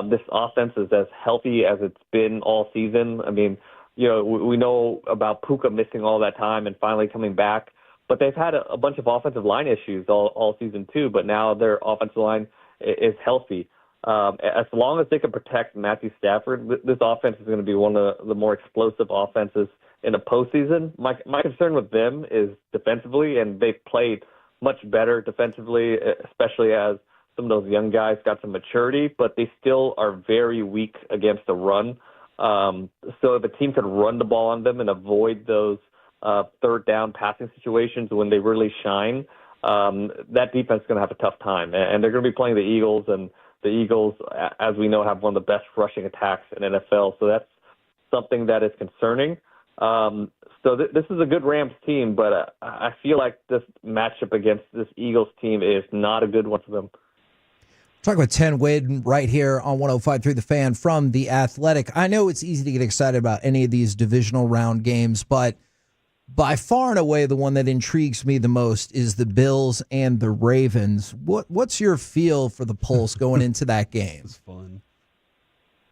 This offense is as healthy as it's been all season. I mean, we know about Puka missing all that time and finally coming back, but they've had a bunch of offensive line issues all season too. But now their offensive line is healthy. As long as they can protect Matthew Stafford, this offense is going to be one of the more explosive offenses in the postseason. My concern with them is defensively, and they've played much better defensively, especially as some of those young guys got some maturity, but they still are very weak against the run. So if a team could run the ball on them and avoid those third down passing situations when they really shine, that defense is going to have a tough time. And they're going to be playing the Eagles, and the Eagles, as we know, have one of the best rushing attacks in NFL. So that's something that is concerning. So this is a good Rams team, but I feel like this matchup against this Eagles team is not a good one for them. Talking with 10 Wade right here on 105.3 The Fan from The Athletic. I know it's easy to get excited about any of these divisional round games, but by far and away the one that intrigues me the most is the Bills and the Ravens. What's your feel for the pulse going into that game? It's fun.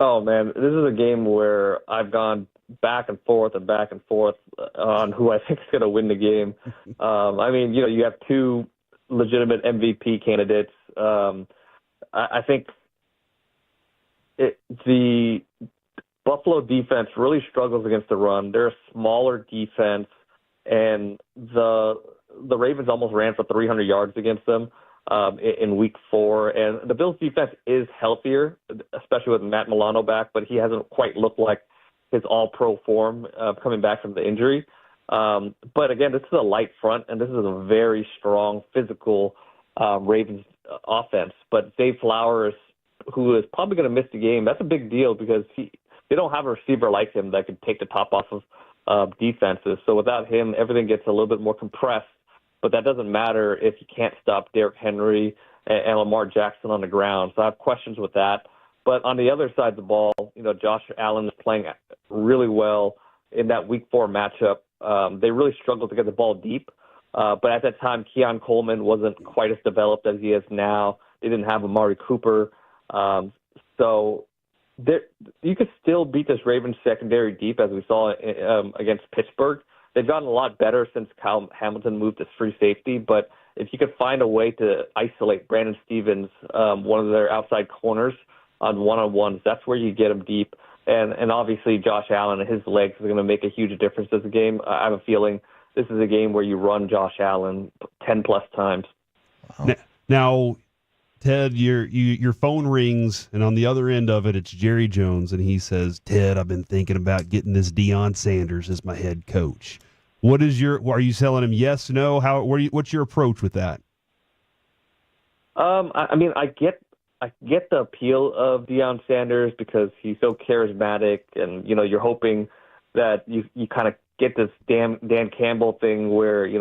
Oh, man, this is a game where I've gone back and forth on who I think is going to win the game. I mean, you have two legitimate MVP candidates. I think the Buffalo defense really struggles against the run. They're a smaller defense, and the Ravens almost ran for 300 yards against them in Week 4. And the Bills' defense is healthier, especially with Matt Milano back, but he hasn't quite looked like his all-pro form coming back from the injury. But again, this is a light front, and this is a very strong, physical Ravens offense. But Dave Flowers, who is probably going to miss the game, that's a big deal because they don't have a receiver like him that could take the top off of defenses. So without him, everything gets a little bit more compressed. But that doesn't matter if you can't stop Derrick Henry and Lamar Jackson on the ground. So I have questions with that. But on the other side of the ball, Josh Allen is playing really well in that Week 4 matchup. They really struggled to get the ball deep. But at that time, Keon Coleman wasn't quite as developed as he is now. They didn't have Amari Cooper. So you could still beat this Ravens secondary deep, as we saw against Pittsburgh. They've gotten a lot better since Kyle Hamilton moved to free safety. But if you could find a way to isolate Brandon Stevens, one of their outside corners, on one-on-ones, that's where you get them deep. And obviously Josh Allen and his legs are going to make a huge difference in the game. I have a feeling this is a game where you run Josh Allen 10-plus times. Wow. Now, Ted, your phone rings, and on the other end of it, it's Jerry Jones, and he says, "Ted, I've been thinking about getting this Deion Sanders as my head coach. Are you telling him yes, no? What's your approach with that?" I mean, I get the appeal of Deion Sanders because he's so charismatic, and you're hoping that you kind of get this Dan Campbell thing where you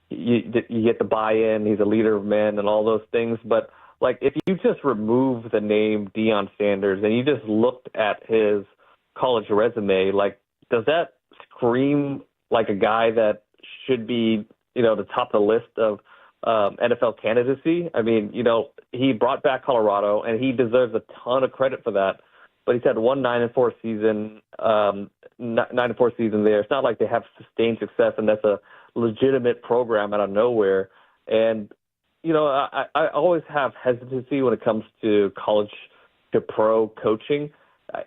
get the buy-in. He's a leader of men and all those things, but like, if you just remove the name Deion Sanders and you just looked at his college resume, like, does that scream like a guy that should be, the top of the list of NFL candidacy? I mean, he brought back Colorado, and he deserves a ton of credit for that. But he's had one 9-4 season, 9-4 season there. It's not like they have sustained success, and that's a legitimate program out of nowhere. And I always have hesitancy when it comes to college to pro coaching.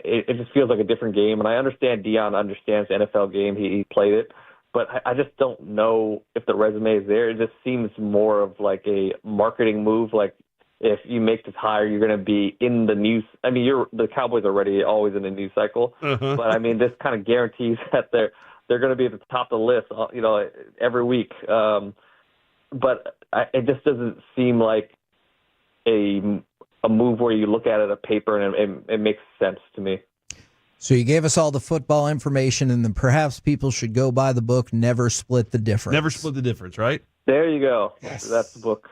It just feels like a different game. And I understand Deion understands the NFL game. He played it. But I just don't know if the resume is there. It just seems more of like a marketing move. Like, if you make this hire, you're going to be in the news. I mean, the Cowboys are already always in the news cycle. Uh-huh. But, I mean, this kind of guarantees that they're going to be at the top of the list, every week. But it just doesn't seem like a move where you look at it on paper and it makes sense to me. So you gave us all the football information, and then perhaps people should go buy the book, Never Split the Difference. Never Split the Difference, right? There you go. Yes. That's the book.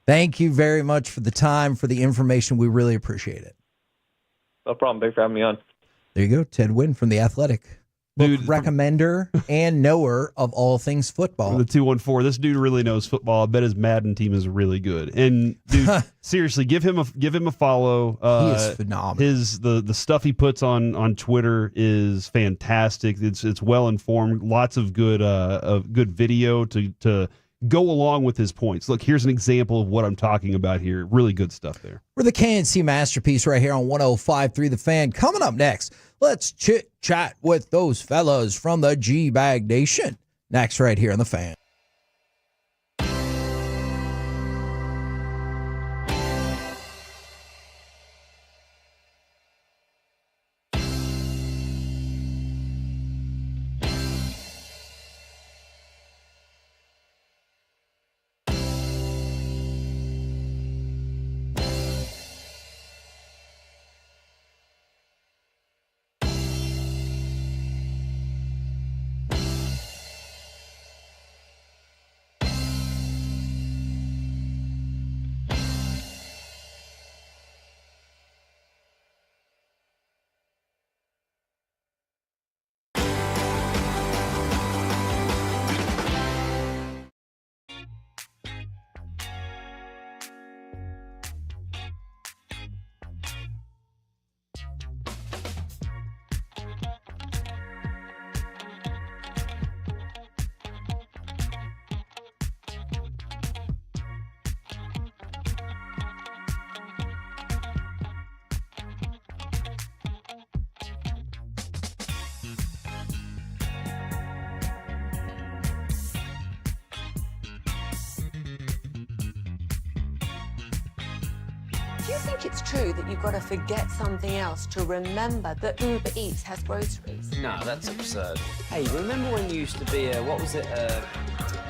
Thank you very much for the time, for the information. We really appreciate it. No problem. Thanks for having me on. There you go. Ted Wynn from The Athletic. Book Dude, recommender and knower of all things football. The 214. This dude really knows football. I bet his Madden team is really good. And dude, seriously, give him a follow. He is phenomenal. The stuff he puts on Twitter is fantastic. It's well informed. Lots of good video to go along with his points. Look, here's an example of what I'm talking about here. Really good stuff there. We're the KNC Masterpiece right here on 105.3 The Fan. Coming up next, let's chit-chat with those fellas from the G-Bag Nation. Next right here on The Fan. Do you think it's true that you've got to forget something else to remember that Uber Eats has groceries? No, that's absurd. Hey, remember when you used to be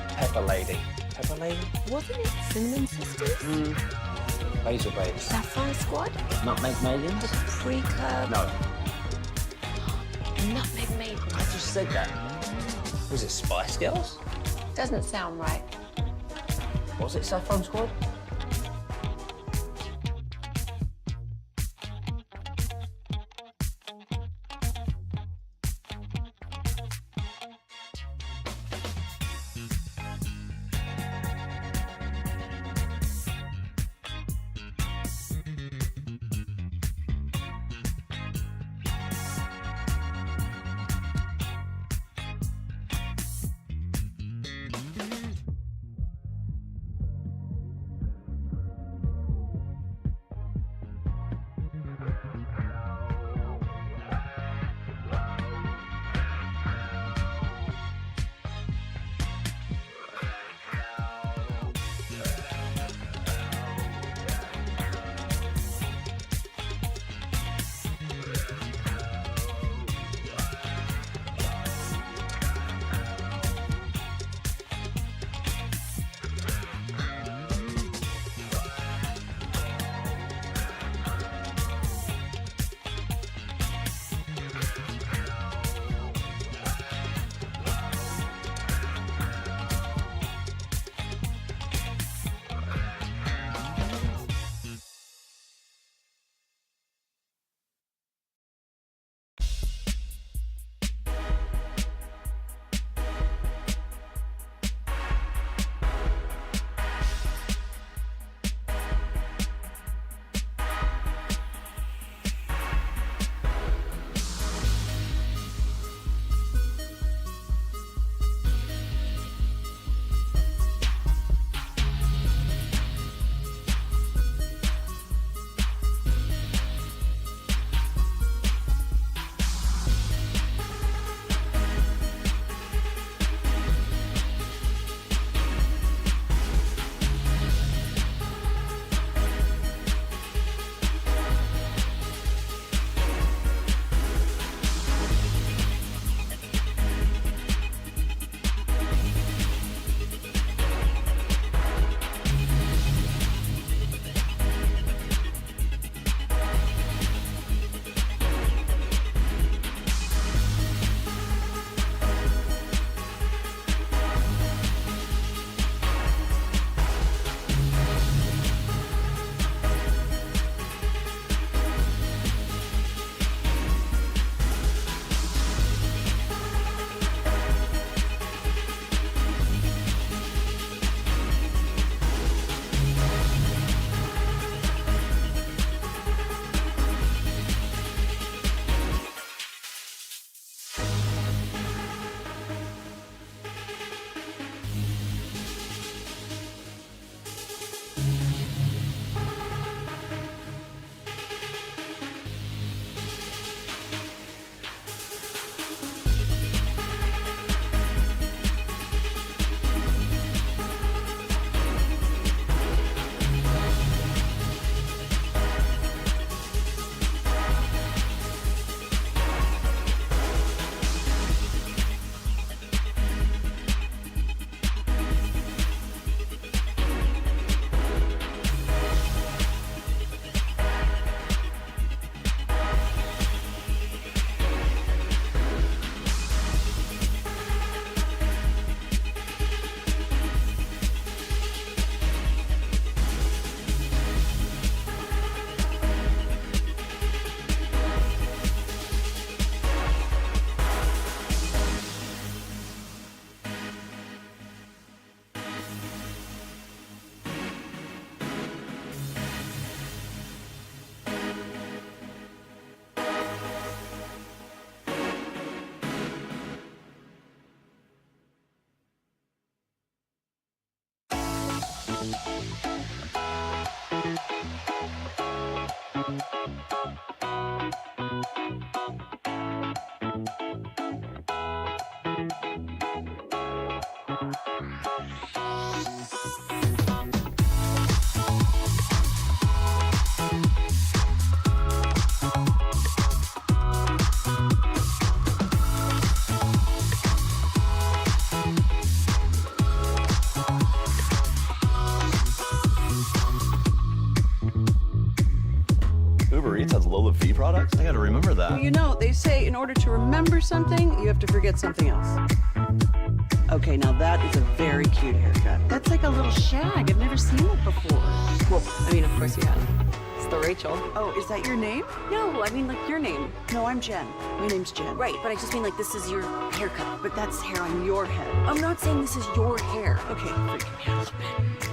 Pepper Lady? Pepper Lady? Wasn't it Cinnamon Sisters? Basil Babies. Saffron Squad? Nutmeg Maidens? The pre-curb? No. Nutmeg Maiden. I just said that. Was it Spice Girls? Doesn't sound right. Was it Saffron Squad? in order to remember something, you have to forget something else. Okay, now that is a very cute haircut. That's like a little shag. I've never seen it before. Well, I mean, of course you have. It's the Rachel. Oh, is that your name? No, I mean like your name. No, I'm Jen. My name's Jen. Right, but I just mean like this is your haircut. But that's hair on your head. I'm not saying this is your hair. Okay, freak me out a little bit.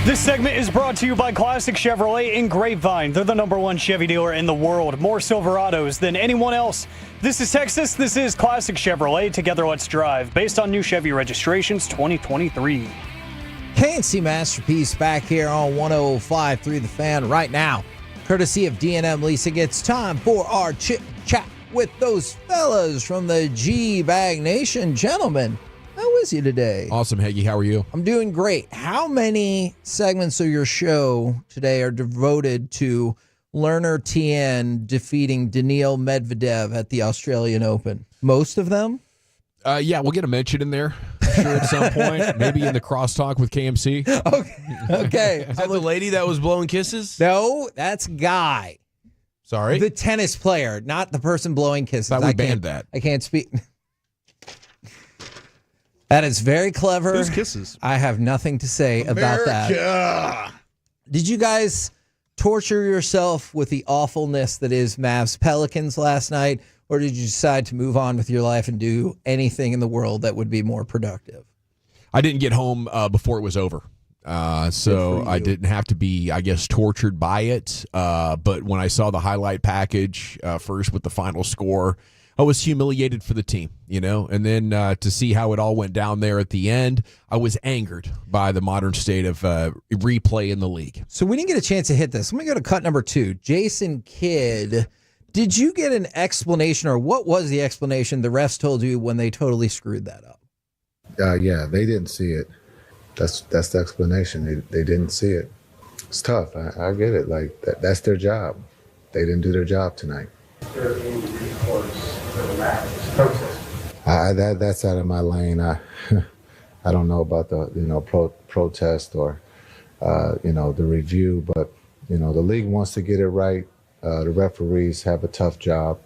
This segment is brought to you by Classic Chevrolet in Grapevine. They're the #1 Chevy dealer in the world. More Silverados than anyone else. This is Texas. This is Classic Chevrolet. Together, let's drive. Based on new Chevy registrations 2023. KNC Masterpiece back here on 105.3 The Fan right now. Courtesy of D&M Leasing. It's time for our chit chat with those fellas from the G-Bag Nation. Gentlemen, how is you today? Awesome, Heggie. How are you? I'm doing great. How many segments of your show today are devoted to Lerner Tien defeating Daniil Medvedev at the Australian Open? Most of them? Yeah, we'll get a mention in there. Sure, at some point. Maybe in the crosstalk with KMC. Okay. Is that the lady that was blowing kisses? No, that's Guy. Sorry? The tennis player, not the person blowing kisses. Thought we banned that. I can't speak. That is very clever. Whose kisses? I have nothing to say about that. Did you guys torture yourself with the awfulness that is Mavs Pelicans last night, or did you decide to move on with your life and do anything in the world that would be more productive? I didn't get home before it was over. So I didn't have to be, I guess, tortured by it. But when I saw the highlight package first with the final score, I was humiliated for the team, you know, and then to see how it all went down there at the end, I was angered by the modern state of replay in the league. So we didn't get a chance to hit this. Let me go to cut number 2. Jason Kidd, did you get an explanation, or what was the explanation the refs told you when they totally screwed that up? Yeah, they didn't see it. That's the explanation. They didn't see it. It's tough. I get it. Like that's their job. They didn't do their job tonight. There any recourse for the Mavs protest? That's out of my lane. I don't know about the protest or the review, but the league wants to get it right. The referees have a tough job.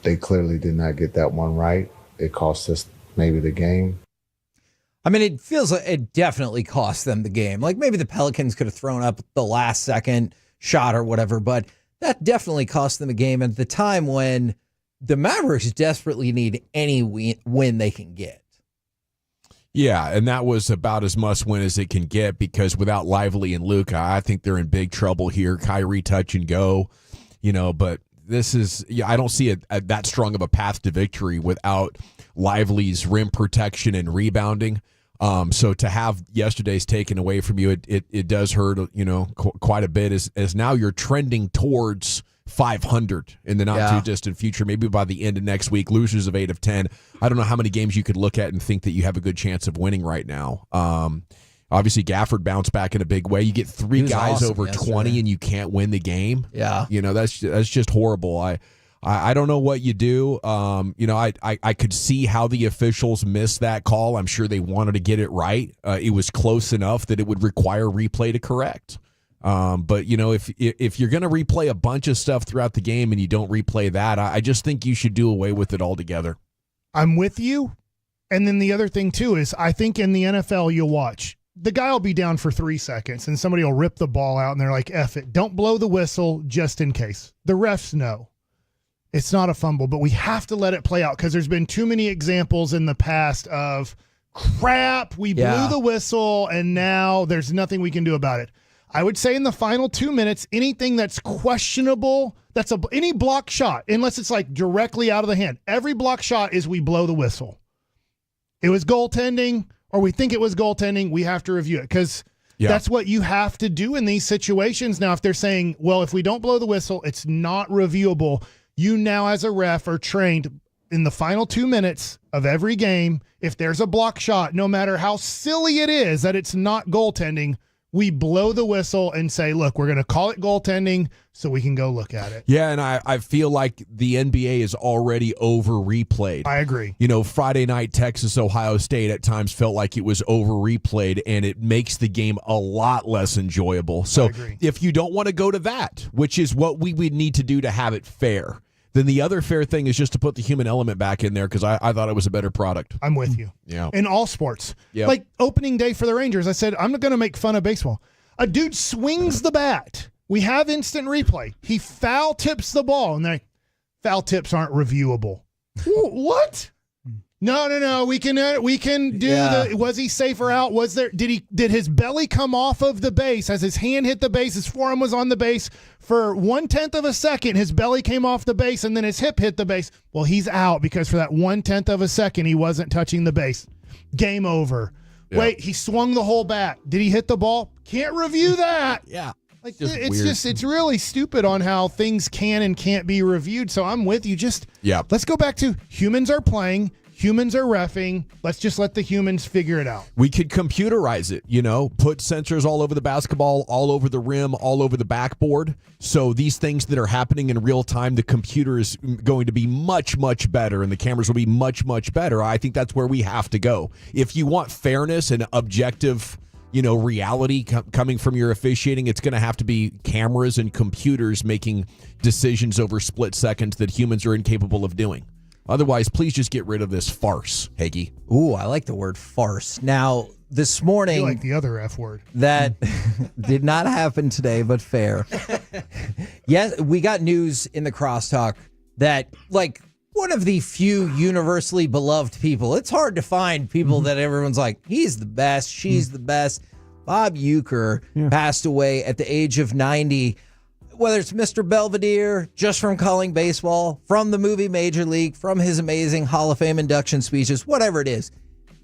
They clearly did not get that one right. It cost us maybe the game. I mean, it feels like it definitely cost them the game. Like maybe the Pelicans could have thrown up the last second shot or whatever, but that definitely cost them a game at the time when the Mavericks desperately need any win they can get. Yeah, and that was about as must-win as it can get because without Lively and Luka, I think they're in big trouble here. Kyrie touch and go, but this is, I don't see that strong of a path to victory without Lively's rim protection and rebounding. So to have yesterday's taken away from you, it does hurt, quite a bit as now you're trending towards 500 in the not too distant future. Maybe by the end of next week, losers of 8 of 10. I don't know how many games you could look at and think that you have a good chance of winning right now. Obviously, Gafford bounced back in a big way. You get 3 guys awesome over yesterday. 20 and you can't win the game. Yeah. That's just horrible. I don't know what you do. I could see how the officials missed that call. I'm sure they wanted to get it right. It was close enough that it would require replay to correct. But if you're going to replay a bunch of stuff throughout the game and you don't replay that, I just think you should do away with it altogether. I'm with you. And then the other thing too is I think in the NFL you'll watch. The guy will be down for 3 seconds and somebody will rip the ball out and they're like, F it. Don't blow the whistle just in case. The refs know. It's not a fumble, but we have to let it play out because there's been too many examples in the past of crap, we blew the whistle and now there's nothing we can do about it. I would say in the final 2 minutes, anything that's questionable, any block shot, unless it's like directly out of the hand, every block shot is we blow the whistle. It was goaltending, or we think it was goaltending, we have to review it, because that's what you have to do in these situations. Now, if they're saying, well, if we don't blow the whistle, it's not reviewable, you now as a ref are trained in the final 2 minutes of every game, if there's a block shot, no matter how silly it is that it's not goaltending, we blow the whistle and say, look, we're going to call it goaltending so we can go look at it. Yeah, and I feel like the NBA is already over replayed. I agree. Friday night Texas, Ohio State at times felt like it was over replayed, and it makes the game a lot less enjoyable. So if you don't want to go to that, which is what we would need to do to have it fair, then the other fair thing is just to put the human element back in there, because I thought it was a better product. I'm with you. Yeah. In all sports. Yep. Like opening day for the Rangers, I said, I'm not going to make fun of baseball. A dude swings the bat. We have instant replay. He foul tips the ball, and foul tips aren't reviewable. What? No. We can do was he safe or out? Did his belly come off of the base as his hand hit the base? His forearm was on the base for 1/10 of a second. His belly came off the base, and then his hip hit the base. Well, he's out because for that 1/10 of a second, he wasn't touching the base. Game over. Yeah. Wait, he swung the whole bat. Did he hit the ball? Can't review that. Yeah. It's really stupid on how things can and can't be reviewed. So I'm with you. Let's go back to humans are playing. Humans are reffing. Let's just let the humans figure it out. We could computerize it, put sensors all over the basketball, all over the rim, all over the backboard. So these things that are happening in real time, the computer is going to be much, much better, and the cameras will be much, much better. I think that's where we have to go. If you want fairness and objective, reality coming from your officiating, it's going to have to be cameras and computers making decisions over split seconds that humans are incapable of doing. Otherwise, please just get rid of this farce, Hagee. Ooh, I like the word farce. Now, this morning... You like the other F word. That did not happen today, but fair. Yes, we got news in the crosstalk that, one of the few universally beloved people, it's hard to find people that everyone's like, he's the best, she's the best. Bob Uecker passed away at the age of 90. Whether it's Mr. Belvedere, just from calling baseball, from the movie Major League, from his amazing Hall of Fame induction speeches, whatever it is,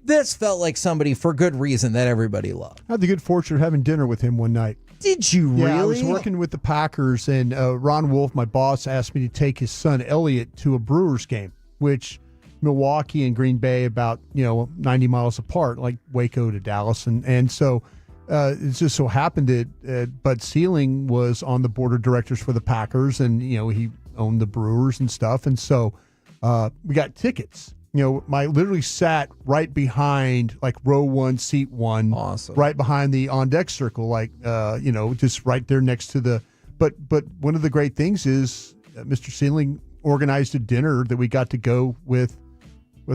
this felt like somebody for good reason that everybody loved. I had the good fortune of having dinner with him one night. Did you really? Yeah, I was working with the Packers, and Ron Wolf, my boss, asked me to take his son Elliot to a Brewers game, which Milwaukee and Green Bay about 90 miles apart, like Waco to Dallas, and so it just so happened that Bud Selig was on the board of directors for the Packers, and he owned the Brewers and stuff, and so we got tickets. I literally sat right behind, row 1, seat 1, awesome, right behind the on deck circle, just right there next to the. But one of the great things is Mr. Selig organized a dinner that we got to go with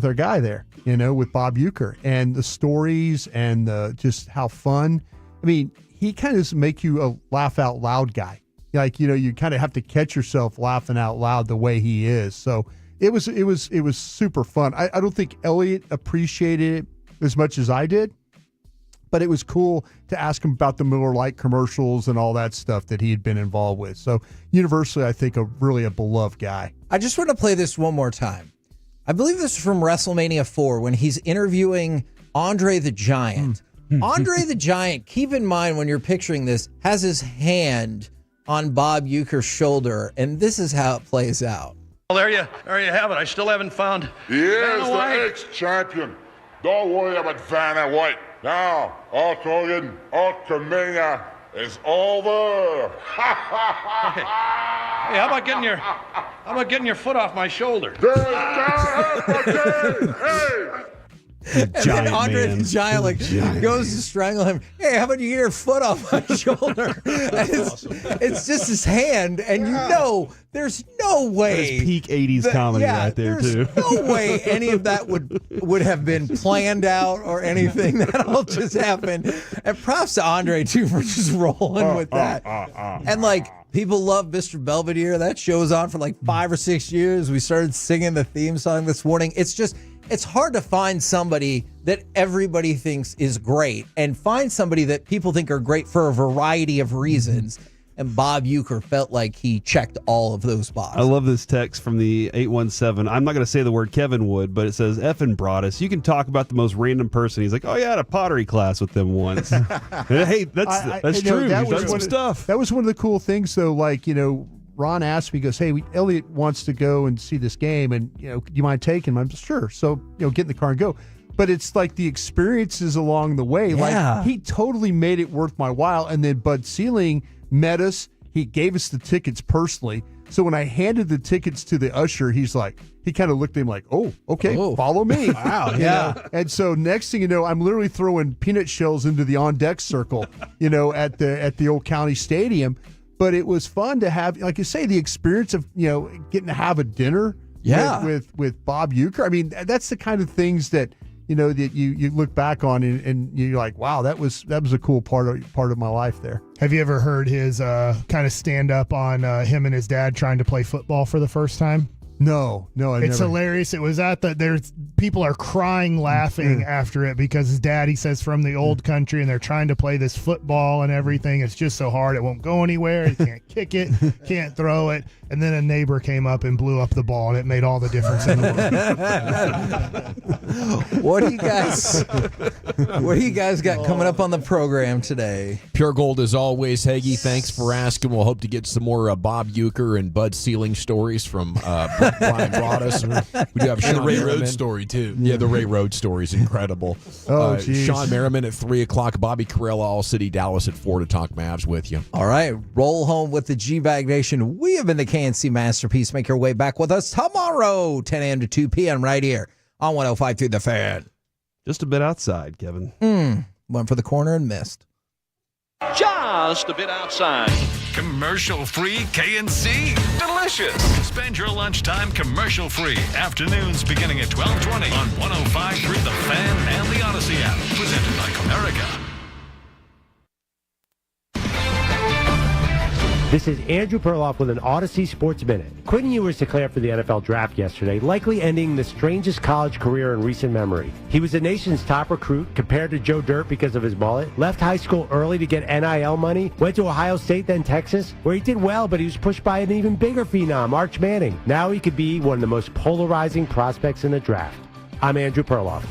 our guy there, with Bob Uecker, and the stories and just how fun. I mean, he kind of make you a laugh out loud guy. You kind of have to catch yourself laughing out loud the way he is. So it was super fun. I don't think Elliot appreciated it as much as I did, but it was cool to ask him about the Miller Lite commercials and all that stuff that he had been involved with. So universally, I think really a beloved guy. I just want to play this one more time. I believe this is from WrestleMania 4 when he's interviewing Andre the Giant. Andre the Giant, keep in mind when you're picturing this, has his hand on Bob Uecker's shoulder, and this is how it plays out. Well, there you have it. I still haven't found Here's the ex-champion. Don't worry about Vanna White. Now, Hulk Hogan, Hulkamania is over. Hey, how about getting your foot off my shoulder? And then Andre the Giant goes to strangle him. Hey, how about you get your foot off my shoulder? It's just his hand, and there's no way. That's peak 80s comedy right there, too. No way any of that would have been planned out or anything. That all just happened. And props to Andre, too, for just rolling with that. And people love Mr. Belvedere. That show's on for 5 or 6 years. We started singing the theme song this morning. It's just, it's hard to find somebody that everybody thinks is great and find somebody that people think are great for a variety of reasons. And Bob Uecker felt like he checked all of those boxes. I love this text from the 817. I'm not going to say the word Kevin would, but it says, effing Broadus, you can talk about the most random person. He's like, oh, yeah, I had a pottery class with them once. Hey, that's true. That He's done some stuff. That was one of the cool things, though. Like, Ron asked me, he goes, hey, Elliot wants to go and see this game, and, do you mind taking him? I'm just, sure. So, get in the car and go. But it's like the experiences along the way. Yeah. Like, he totally made it worth my while. And then Bud Selig met us. He gave us the tickets personally. So when I handed the tickets to the usher, he's like, he kind of looked at him like, oh, okay, follow me. Wow, yeah. And so next thing you know, I'm literally throwing peanut shells into the on-deck circle, at the old county stadium. But it was fun to have, like you say, the experience of, getting to have a dinner with Bob Uecker. I mean, that's the kind of things that, that you look back on and you're like, wow, that was a cool part of my life there. Have you ever heard his kind of stand up on him and his dad trying to play football for the first time? No, it's hilarious. It was there's people are crying, laughing after it because his dad, he says, from the old country, and they're trying to play this football and everything. It's just so hard. It won't go anywhere. He can't kick it, can't throw it. And then a neighbor came up and blew up the ball, and it made all the difference in the world. What do you guys got coming up on the program today? Pure Gold as always. Hagee, thanks for asking. We'll hope to get some more Bob Uecker and Bud Selig stories from Brian Broadus. We do have Sean and the Ray Merriman. Rhodes story, too. Yeah, the Ray Rhodes story is incredible. Geez. Sean Merriman at 3 o'clock. Bobby Carell, All City Dallas at 4 to talk Mavs with you. All right, roll home with the G-Bag Nation. We have been the KNC Masterpiece. Make your way back with us tomorrow, 10 a.m. to 2 p.m. right here on 105.3 The Fan. Just a bit outside, Kevin. Went for the corner and missed. Just a bit outside. Commercial-free KNC? Delicious! Spend your lunchtime commercial-free. Afternoons beginning at 12:20 on 105.3 The Fan and the Odyssey app. Presented by Comerica. This is Andrew Perloff with an Odyssey Sports Minute. Quentin Ewers declared for the NFL Draft yesterday, likely ending the strangest college career in recent memory. He was the nation's top recruit, compared to Joe Dirt because of his mullet, left high school early to get NIL money, went to Ohio State, then Texas, where he did well, but he was pushed by an even bigger phenom, Arch Manning. Now he could be one of the most polarizing prospects in the draft. I'm Andrew Perloff.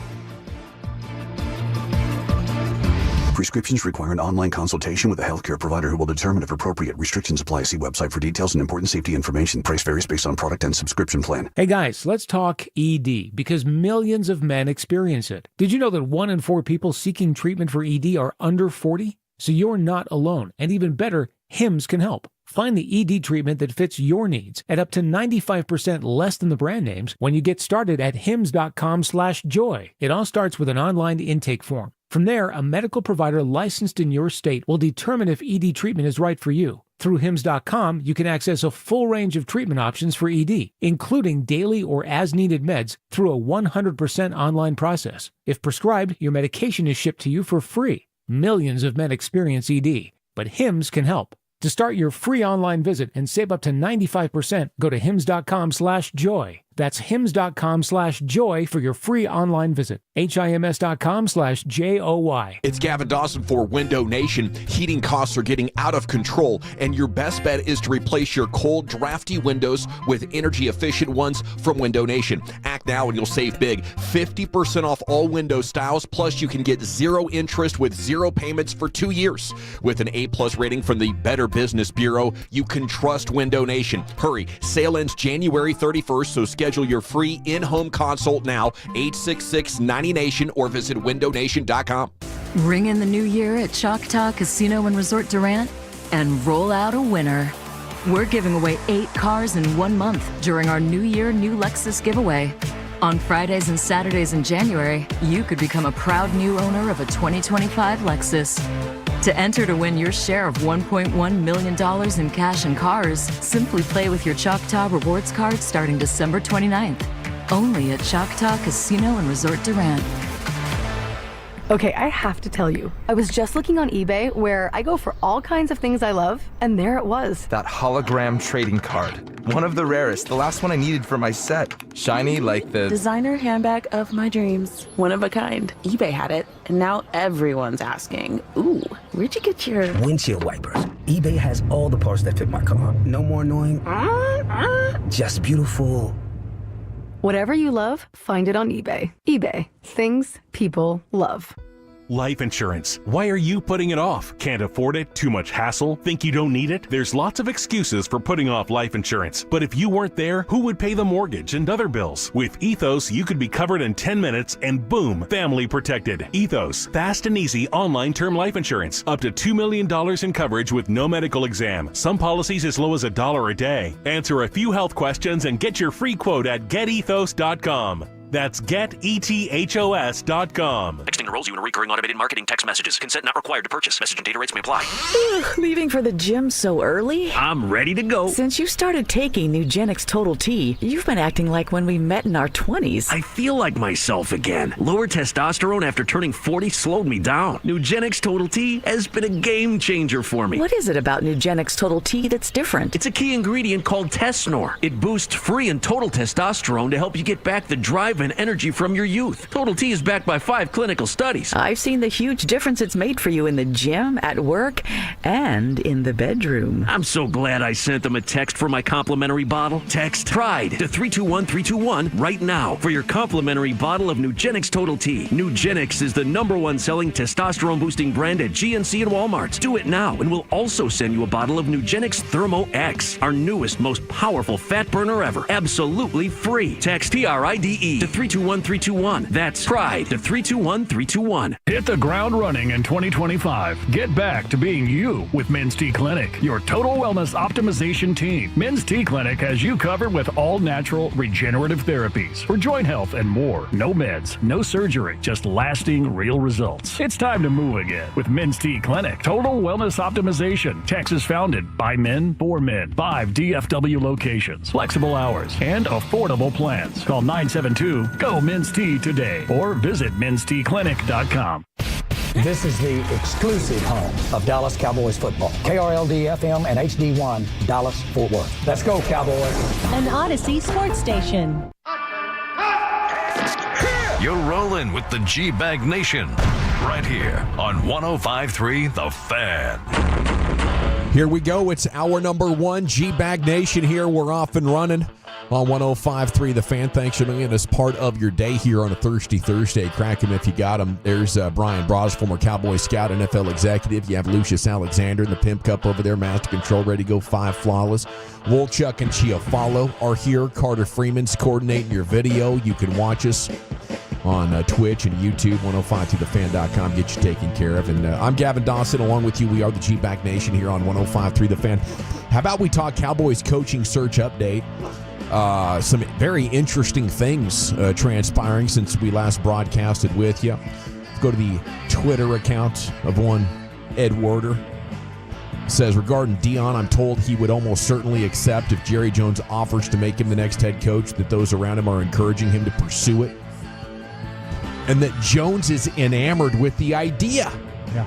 Prescriptions require an online consultation with a healthcare provider who will determine if appropriate. Restrictions apply. See website for details and important safety information. Price varies based on product and subscription plan. Hey guys, let's talk ED because millions of men experience it. Did you know that 1 in 4 people seeking treatment for ED are under 40? So you're not alone. And even better, Hims can help. Find the ED treatment that fits your needs at up to 95% less than the brand names when you get started at hims.com/joy. It all starts with an online intake form. From there, a medical provider licensed in your state will determine if ED treatment is right for you. Through hims.com, you can access a full range of treatment options for ED, including daily or as-needed meds through a 100% online process. If prescribed, your medication is shipped to you for free. Millions of men experience ED, but Hims can help. To start your free online visit and save up to 95%, go to hims.com/joy. That's hims.com/joy for your free online visit. HIMS.com/JOY. It's Gavin Dawson for Window Nation. Heating costs are getting out of control, and your best bet is to replace your cold, drafty windows with energy-efficient ones from Window Nation. Act now and you'll save big. 50% off all window styles, plus you can get 0 interest with 0 payments for 2 years. With an A+ rating from the Better Business Bureau, you can trust Window Nation. Hurry, sale ends January 31st, so schedule your free in-home consult now, 866-90Nation, or visit windownation.com. Ring in the new year at Choctaw Casino and Resort Durant and roll out a winner. We're giving away 8 cars in 1 month during our New Year New Lexus giveaway. On Fridays and Saturdays in January, you could become a proud new owner of a 2025 Lexus. To enter to win your share of $1.1 million in cash and cars, simply play with your Choctaw Rewards card starting December 29th. Only at Choctaw Casino and Resort Durant. Okay, I have to tell you, I was just looking on eBay where I go for all kinds of things I love, and there it was. That hologram trading card. One of the rarest, the last one I needed for my set. Shiny like the... Designer handbag of my dreams. One of a kind. eBay had it, and now everyone's asking, ooh, where'd you get your... Windshield wipers. eBay has all the parts that fit my car. No more annoying... Just beautiful... Whatever you love, find it on eBay. eBay. Things people love. Life insurance. Why are you putting it off? Can't afford it? Too much hassle? Think you don't need it? There's lots of excuses for putting off life insurance. But if you weren't there, who would pay the mortgage and other bills? With Ethos, you could be covered in 10 minutes and boom, family protected. Ethos, fast and easy online term life insurance. Up to $2 million in coverage with no medical exam. Some policies as low as $1 a day. Answer a few health questions and get your free quote at getethos.com. That's getethos.com. Texting enrolls you in recurring automated marketing text messages. Consent not required to purchase. Message and data rates may apply. Leaving for the gym so early? I'm ready to go. Since you started taking Nugenix Total T, you've been acting like when we met in our 20s. I feel like myself again. Lower testosterone after turning 40 slowed me down. Nugenix Total T has been a game changer for me. What is it about Nugenix Total T that's different? It's a key ingredient called Tesnor. It boosts free and total testosterone to help you get back the drive and energy from your youth. Total T is backed by 5 clinical studies. I've seen the huge difference it's made for you in the gym, at work, and in the bedroom. I'm so glad I sent them a text for my complimentary bottle. Text PRIDE to 321321 right now for your complimentary bottle of Nugenix Total T. Nugenix is the #1 selling testosterone boosting brand at GNC and Walmart. Do it now and we'll also send you a bottle of Nugenix Thermo X, our newest, most powerful fat burner ever. Absolutely free. Text PRIDE to 321321. That's PRIDE to 321321. Hit the ground running in 2025. Get back to being you with Men's T Clinic, your total wellness optimization team. Men's T Clinic has you covered with all natural regenerative therapies for joint health and more. No meds, no surgery, just lasting real results. It's time to move again with Men's T Clinic. Total wellness optimization. Texas founded by men for men. 5 DFW locations, flexible hours, and affordable plans. Call 972-GO Men's T today or visit mensteclinic.com. This is the exclusive home of Dallas Cowboys football. KRLD-FM and HD1, Dallas, Fort Worth. Let's go, Cowboys. An Odyssey sports station. You're rolling with the G-Bag Nation right here on 105.3 The Fan. Here we go. It's hour number 1. G-Bag Nation here. We're off and running on 105.3 The Fan. Thanks for being as part of your day here on a Thirsty Thursday. Crack him if you got him. There's Brian Bros, former Cowboy scout, NFL executive. You have Lucius Alexander in the Pimp Cup over there. Master Control, ready to go 5 flawless. Wolchuk and Chiafalo are here. Carter Freeman's coordinating your video. You can watch us on Twitch and YouTube, 105thefan.com. Get you taken care of. And I'm Gavin Dawson. Along with you, we are the G-Back Nation here on 105.3 The Fan. How about we talk Cowboys coaching search update? Some very interesting things transpiring since we last broadcasted with you. Let's go to the Twitter account of one Ed Werder. Says, regarding Dion, I'm told he would almost certainly accept if Jerry Jones offers to make him the next head coach, that those around him are encouraging him to pursue it. And that Jones is enamored with the idea. Yeah.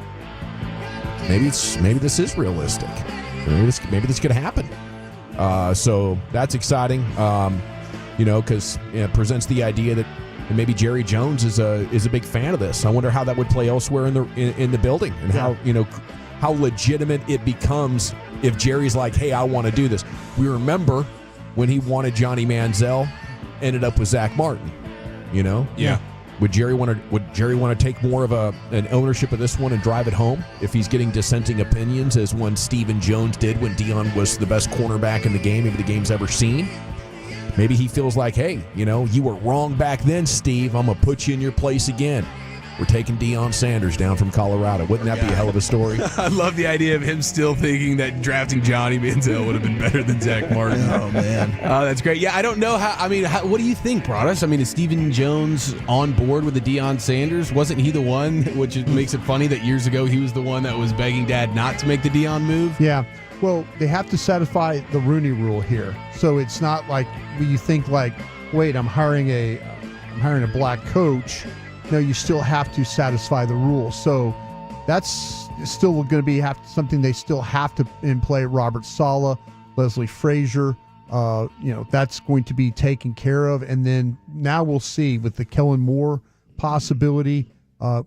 Maybe this is realistic. Maybe this could happen. So that's exciting. Because it presents the idea that maybe Jerry Jones is a big fan of this. I wonder how that would play elsewhere in the building, and how legitimate it becomes if Jerry's like, hey, I want to do this. We remember when he wanted Johnny Manziel, ended up with Zach Martin. Yeah. Would Jerry want to take more of an ownership of this one and drive it home if he's getting dissenting opinions, as one Stephen Jones did when Dion was the best cornerback in the game, maybe the game's ever seen? Maybe he feels like, hey, you were wrong back then, Steve. I'm going to put you in your place again. We're taking Deion Sanders down from Colorado. Wouldn't that be a hell of a story? I love the idea of him still thinking that drafting Johnny Manziel would have been better than Zach Martin. Oh, man. That's great. Yeah, I don't know what do you think, Broadus? Is Stephen Jones on board with the Deion Sanders? Wasn't he the one, which makes it funny that years ago he was the one that was begging Dad not to make the Deion move? Yeah. Well, they have to satisfy the Rooney Rule here. So it's not like you think like, wait, I'm hiring a black coach. no, you still have to satisfy the rules. So that's still going to be something they still have to in play. Robert Saleh, Leslie Frazier, that's going to be taken care of. And then now we'll see with the Kellen Moore possibility,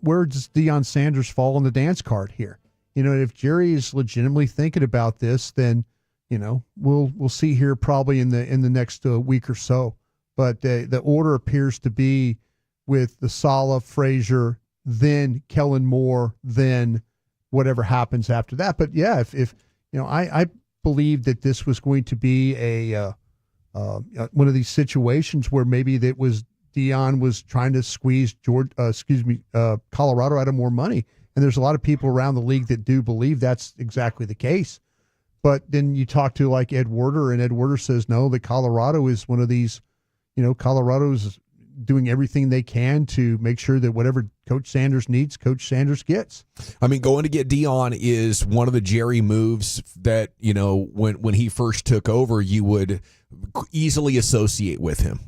where does Deion Sanders fall on the dance card here? If Jerry is legitimately thinking about this, then, we'll see here probably in the next week or so. But the order appears to be with the Saleh, Frazier, then Kellen Moore, then whatever happens after that. But yeah, if I believe that this was going to be one of these situations where maybe that was Deion was trying to squeeze Colorado out of more money. And there's a lot of people around the league that do believe that's exactly the case. But then you talk to like Ed Werder, and Ed Werder says, no, that Colorado is one of these, Colorado's doing everything they can to make sure that whatever Coach Sanders needs, Coach Sanders gets. I mean, going to get Deion is one of the Jerry moves that, when he first took over, you would easily associate with him.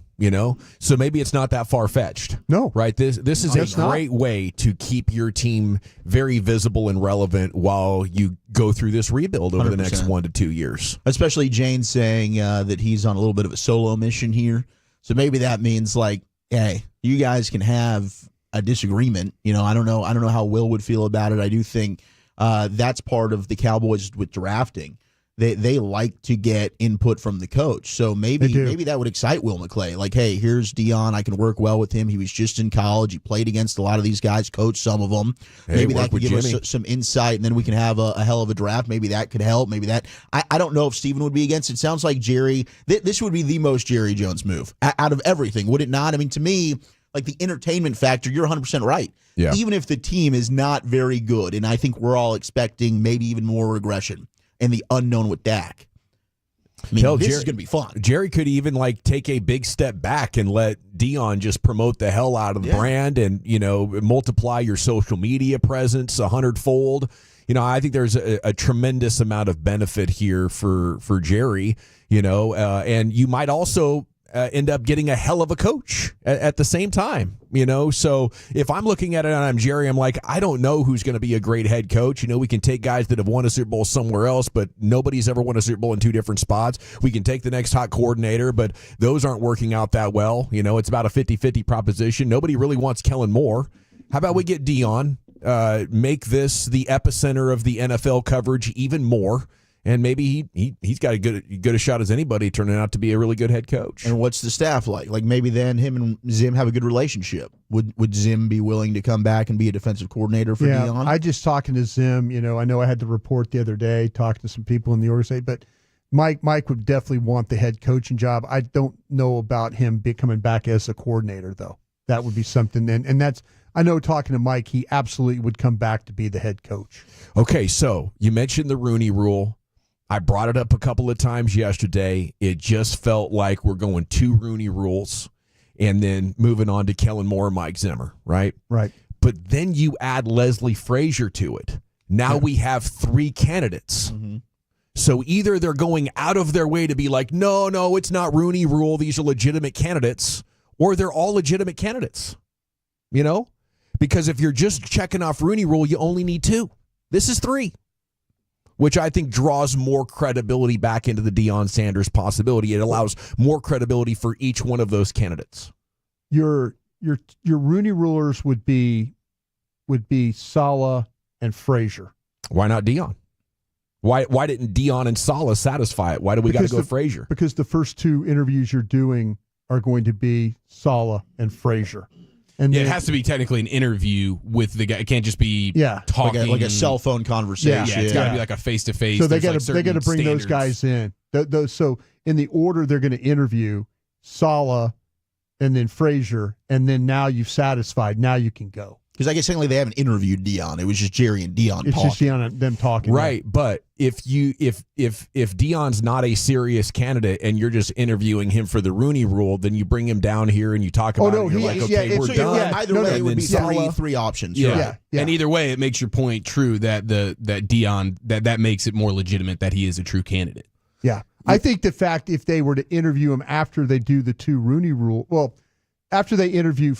So maybe it's not that far-fetched. No. Right? This is a great way to keep your team very visible and relevant while you go through this rebuild over 100%. The next 1 to 2 years. Especially Jane saying that he's on a little bit of a solo mission here. So maybe that means like, hey, you guys can have a disagreement. I don't know how Will would feel about it. I do think that's part of the Cowboys with drafting. They like to get input from the coach. So maybe that would excite Will McClay. Like, hey, here's Deion. I can work well with him. He was just in college. He played against a lot of these guys, coached some of them. Hey, maybe that could give us some insight, and then we can have a hell of a draft. Maybe that could help. Maybe that. I don't know if Steven would be against it. Sounds like Jerry. This would be the most Jerry Jones move out of everything, would it not? I mean, to me, like the entertainment factor, you're 100% right. Yeah. Even if the team is not very good, and I think we're all expecting maybe even more regression and the unknown with Dak. I mean, this is going to be fun. Jerry could even take a big step back and let Deion just promote the hell out of the brand and, multiply your social media presence 100-fold. I think there's a tremendous amount of benefit here for Jerry, and you might also end up getting a hell of a coach at the same time, So if I'm looking at it and I'm Jerry, I'm like, I don't know who's going to be a great head coach. We can take guys that have won a Super Bowl somewhere else, but nobody's ever won a Super Bowl in 2 different spots. We can take the next hot coordinator, but those aren't working out that well. It's about a 50-50 proposition. Nobody really wants Kellen Moore. How about we get Deion, make this the epicenter of the NFL coverage even more? And maybe he's got as good a shot as anybody turning out to be a really good head coach. And what's the staff like? Like maybe then him and Zim have a good relationship. Would Zim be willing to come back and be a defensive coordinator for Deion? I just talking to Zim, I know I had the report the other day, talking to some people in the organization, but Mike would definitely want the head coaching job. I don't know about him coming back as a coordinator, though. That would be something. And that's, I know talking to Mike, he absolutely would come back to be the head coach. Okay, so you mentioned the Rooney Rule. I brought it up a couple of times yesterday. It just felt like we're going 2 Rooney rules and then moving on to Kellen Moore and Mike Zimmer, right? Right. But then you add Leslie Frazier to it. Now we have 3 candidates. Mm-hmm. So either they're going out of their way to be like, no, it's not Rooney Rule. These are legitimate candidates, or they're all legitimate candidates, Because if you're just checking off Rooney Rule, you only need 2. This is 3. Which I think draws more credibility back into the Deion Sanders possibility. It allows more credibility for each one of those candidates. Your Rooney rulers would be Saleh and Frazier. Why not Deion? Why didn't Deion and Saleh satisfy it? Why do we got to go Frazier? Because the first 2 interviews you're doing are going to be Saleh and Frazier. And it has to be technically an interview with the guy. It can't just be talking like a cell phone conversation. Yeah, it's got to be like a face-to-face. So they got to bring those guys in. So in the order they're going to interview Saleh and then Frazier, and then now you've satisfied. Now you can go. Because I guess technically they haven't interviewed Deion. It was just Jerry and Deion talking. It's just Deion and them talking. Right, but if Deion's not a serious candidate and you're just interviewing him for the Rooney Rule, then you bring him down here and you talk about it and you're like, okay, we're done. Right. Either way, it would be three options. Yeah. And either way, it makes your point true that that Deion, that makes it more legitimate that he is a true candidate. Yeah. I think the fact if they were to interview him after they do the 2 Rooney Rule, well, after they interview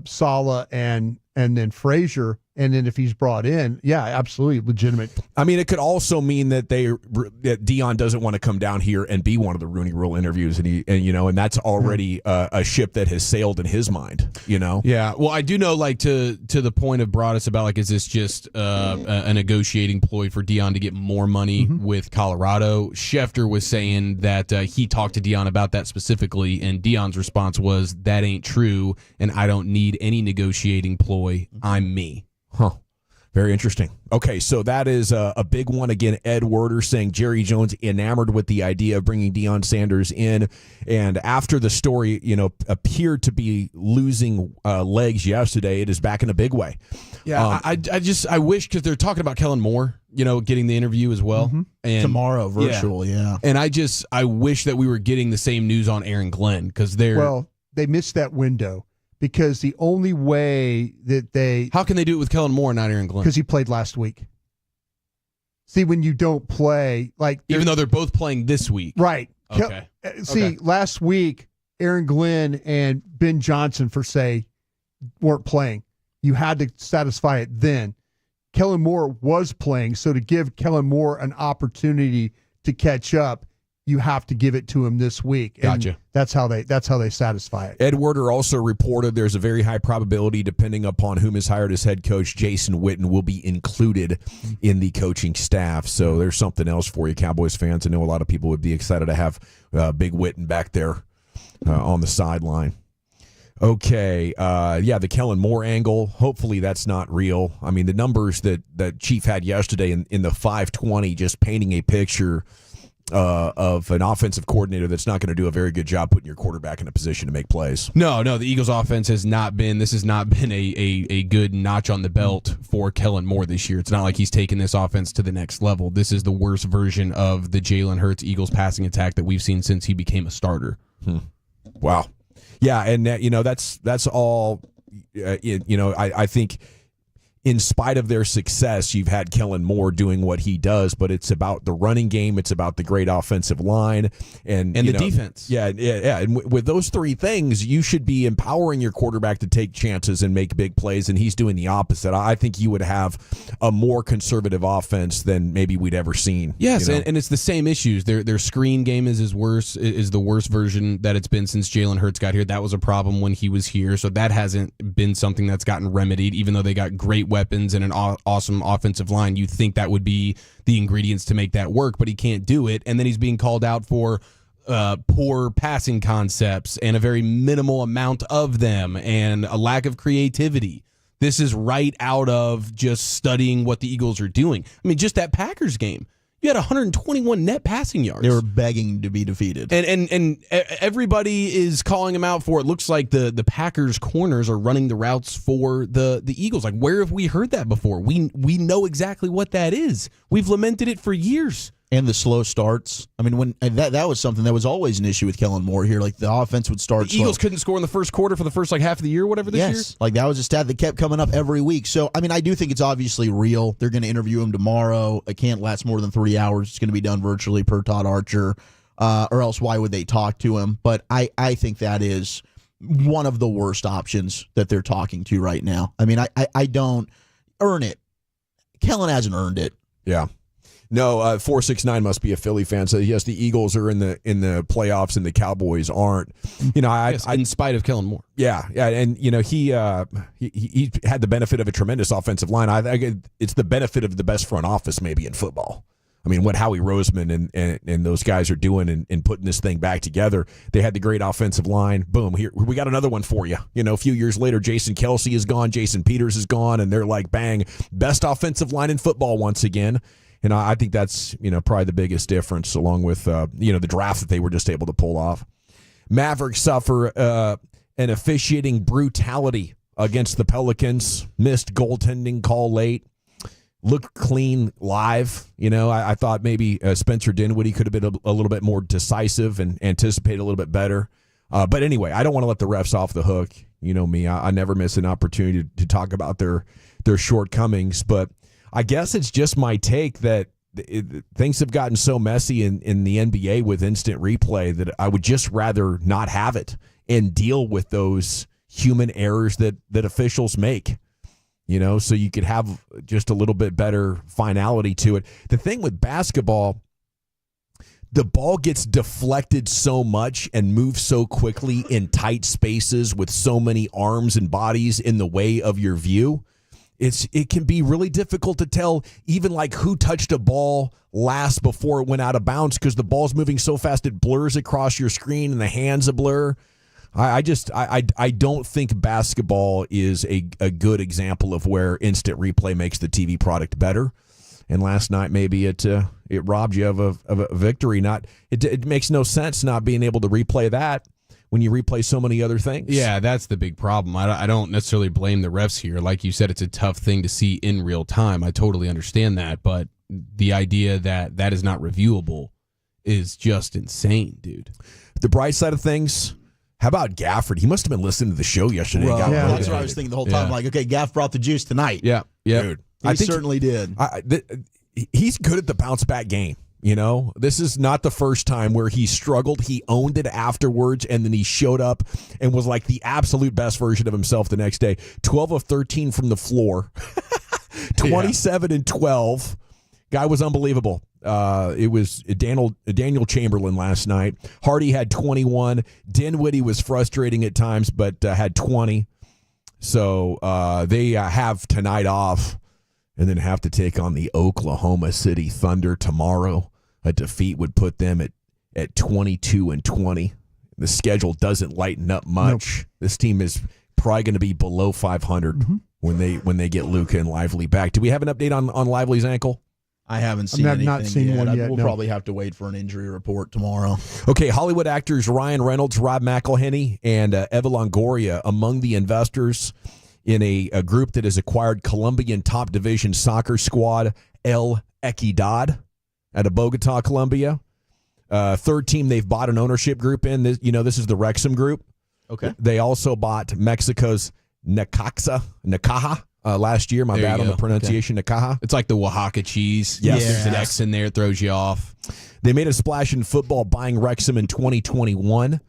Saleh and then Frazier, and then if he's brought in, yeah, absolutely legitimate. I mean, it could also mean that that Dion doesn't want to come down here and be one of the Rooney Rule interviews, and that's already a ship that has sailed in his mind. Yeah. Well, I do know, like, to the point of Broadus about, like, is this just a negotiating ploy for Dion to get more money with Colorado? Schefter was saying that he talked to Dion about that specifically, and Dion's response was, "That ain't true, and I don't need any negotiating ploy. I'm me." Huh. Very interesting. Okay, so that is a big one. Again, Ed Werder saying Jerry Jones enamored with the idea of bringing Deion Sanders in. And after the story, appeared to be losing legs yesterday, it is back in a big way. Yeah, I wish, because they're talking about Kellen Moore, getting the interview as well. And tomorrow, virtual, yeah. And I wish that we were getting the same news on Aaron Glenn, because they missed that window. Because the only way that how can they do it with Kellen Moore and not Aaron Glenn? Because he played last week. See, when you don't play, like even though they're both playing this week, right? Okay. Last week, Aaron Glenn and Ben Johnson, for say, weren't playing. You had to satisfy it then. Kellen Moore was playing, so to give Kellen Moore an opportunity to catch up, you have to give it to him this week. And gotcha. That's how they satisfy it. Ed Werder also reported there's a very high probability, depending upon whom is hired as head coach, Jason Witten will be included in the coaching staff. So there's something else for you, Cowboys fans. I know a lot of people would be excited to have Big Witten back there on the sideline. Okay, the Kellen Moore angle, hopefully that's not real. I mean, the numbers that Chief had yesterday in the 520, just painting a picture of an offensive coordinator that's not going to do a very good job putting your quarterback in a position to make plays. No, the Eagles offense has not been a good notch on the belt for Kellen Moore this year. It's not like he's taken this offense to the next level. This is the worst version of the Jalen Hurts Eagles passing attack that we've seen since he became a starter. Wow. Yeah, and that's all, I think in spite of their success, you've had Kellen Moore doing what he does, but it's about the running game. It's about the great offensive line and the defense. Yeah. And with those three things, you should be empowering your quarterback to take chances and make big plays, and he's doing the opposite. I think you would have a more conservative offense than maybe we'd ever seen. Yes, and it's the same issues. Their screen game is the worst version that it's been since Jalen Hurts got here. That was a problem when he was here, so that hasn't been something that's gotten remedied, even though they got great weapons and an awesome offensive line. You think that would be the ingredients to make that work, but he can't do it. And then he's being called out for poor passing concepts and a very minimal amount of them and a lack of creativity. This is right out of just studying what the Eagles are doing. I mean, just that Packers game. You had 121 net passing yards. They were begging to be defeated. And everybody is calling him out for it. Looks like the Packers corners are running the routes for the Eagles. Like, where have we heard that before? We know exactly what that is. We've lamented it for years. And the slow starts. I mean, that was something that was always an issue with Kellen Moore here. Like, the offense would start slow. The Eagles couldn't score in the first quarter for the first half of the year, whatever this year. Like, that was a stat that kept coming up every week. So, I mean, I do think it's obviously real. They're going to interview him tomorrow. It can't last more than 3 hours. It's going to be done virtually per Todd Archer. Or else why would they talk to him? But I think that is one of the worst options that they're talking to right now. I mean, I don't earn it. Kellen hasn't earned it. Yeah. No, 469 must be a Philly fan. So yes, the Eagles are in the playoffs and the Cowboys aren't. In spite of Kellen Moore. Yeah, and he had the benefit of a tremendous offensive line. I think it's the benefit of the best front office maybe in football. I mean, what Howie Roseman and those guys are doing and putting this thing back together. They had the great offensive line. Boom, here we got another one for you. A few years later, Jason Kelsey is gone, Jason Peters is gone, and they're like, bang, best offensive line in football once again. And I think that's, probably the biggest difference, along with, the draft that they were just able to pull off. Mavericks suffer an officiating brutality against the Pelicans. Missed goaltending call late. Looked clean live. I thought maybe Spencer Dinwiddie could have been a little bit more decisive and anticipate a little bit better. But anyway, I don't want to let the refs off the hook. You know me. I never miss an opportunity to talk about their shortcomings, but I guess it's just my take that things have gotten so messy in the NBA with instant replay that I would just rather not have it and deal with those, human errors that officials make. So you could have just a little bit better finality to it. The thing with basketball, the ball gets deflected so much and moves so quickly in tight spaces with so many arms and bodies in the way of your view. It can be really difficult to tell even like who touched a ball last before it went out of bounds because the ball's moving so fast it blurs across your screen and the hands a blur. I don't think basketball is a good example of where instant replay makes the TV product better. And last night, maybe it robbed you of a victory. It makes no sense not being able to replay that when you replay so many other things. Yeah, that's the big problem. I don't necessarily blame the refs here. Like you said, it's a tough thing to see in real time. I totally understand that. But the idea that is not reviewable is just insane, dude. The bright side of things, how about Gafford? He must have been listening to the show yesterday. Well, that's what I was thinking the whole time. Yeah. Like, okay, Gaff brought the juice tonight. Yeah. Dude. He certainly did. He's good at the bounce back game. This is not the first time where he struggled. He owned it afterwards, and then he showed up and was like the absolute best version of himself the next day. 12 of 13 from the floor, 27 and 12. Guy was unbelievable. It was Daniel Chamberlain last night. Hardy had 21. Dinwiddie was frustrating at times, but had 20. So they have tonight off and then have to take on the Oklahoma City Thunder tomorrow. A defeat would put them at 22 and 20. The schedule doesn't lighten up much. Nope. This team is probably going to be below 500 when they get Luka and Lively back. Do we have an update on Lively's ankle? I haven't seen anything not seen yet. one yet. We'll probably have to wait for an injury report tomorrow. Okay, Hollywood actors Ryan Reynolds, Rob McElhenney, and Eva Longoria among the investors in a group that has acquired Colombian top division soccer squad El Equidad out of Bogota, Colombia. Third team they've bought an ownership group in. This is the Wrexham Group. Okay. They also bought Mexico's Necaxa last year. My bad on the pronunciation. Okay. Necaxa. It's like the Oaxaca cheese. Yes. There's an X in there. It throws you off. They made a splash in football buying Wrexham in 2021.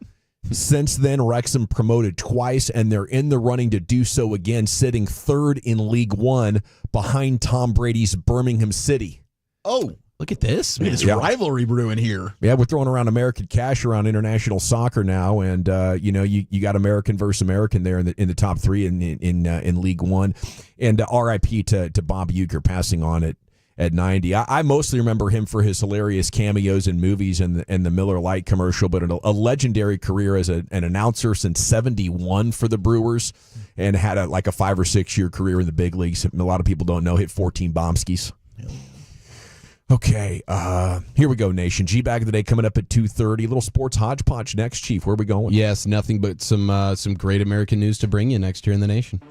Since then, Wrexham promoted twice, and they're in the running to do so again, sitting third in League One behind Tom Brady's Birmingham City. Oh, look at this. Look at this rivalry brewing here. Yeah, we're throwing around American cash around international soccer now, and you got American versus American there in the top three in League One, and RIP to Bob Uecker passing on at 90. I mostly remember him for his hilarious cameos in movies and the Miller Lite commercial, but a legendary career as an announcer since 71 for the Brewers, and had a 5 or 6 year career in the big leagues. A lot of people don't know, hit 14 bombskis. Okay, here we go, Nation. G-Bag of the Day coming up at 2:30. A little sports hodgepodge next, Chief. Where are we going? Yes, nothing but some great American news to bring you next here in the Nation.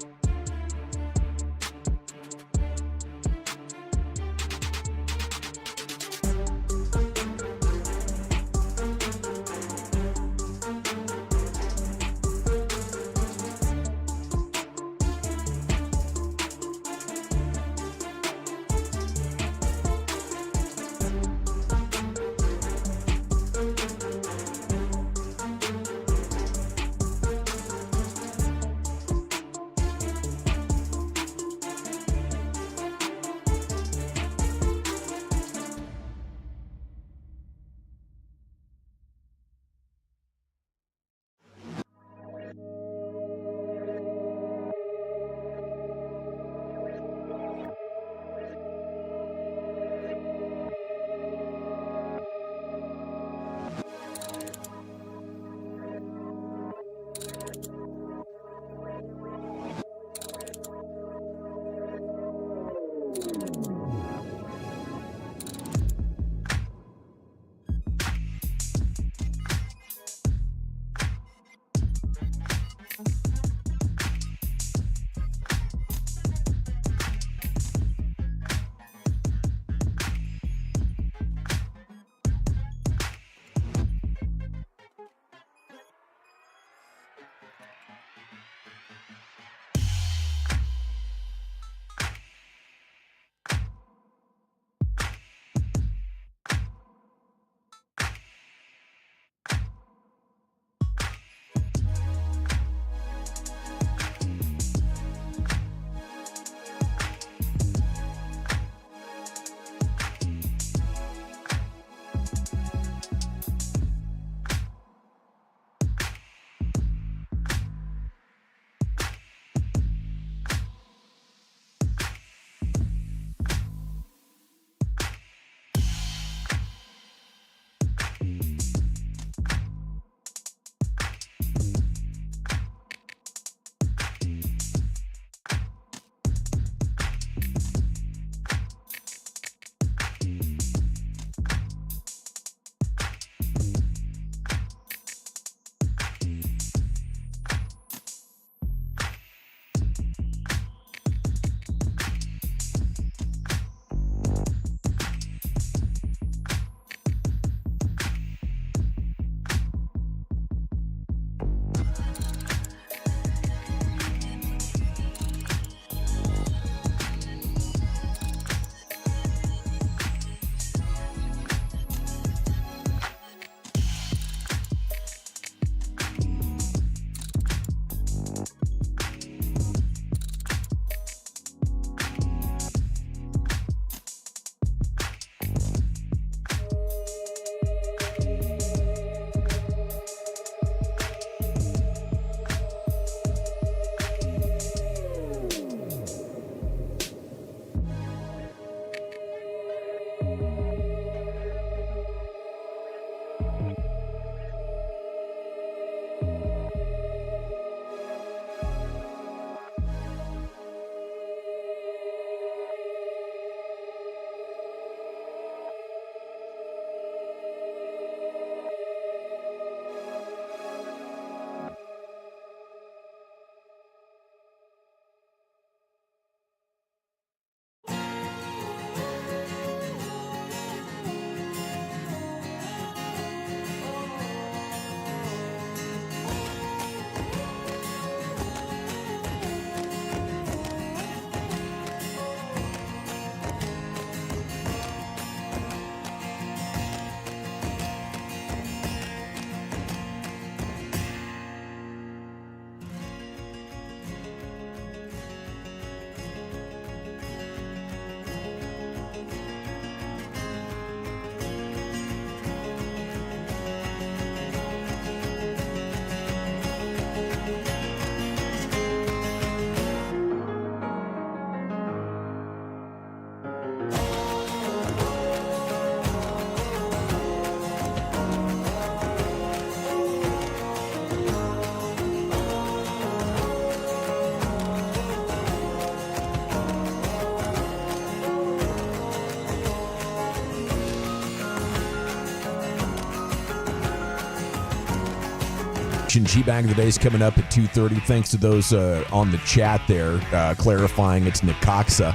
action. G-Bag of the Day is coming up at 2:30. Thanks to those on the chat there clarifying it's Necaxa.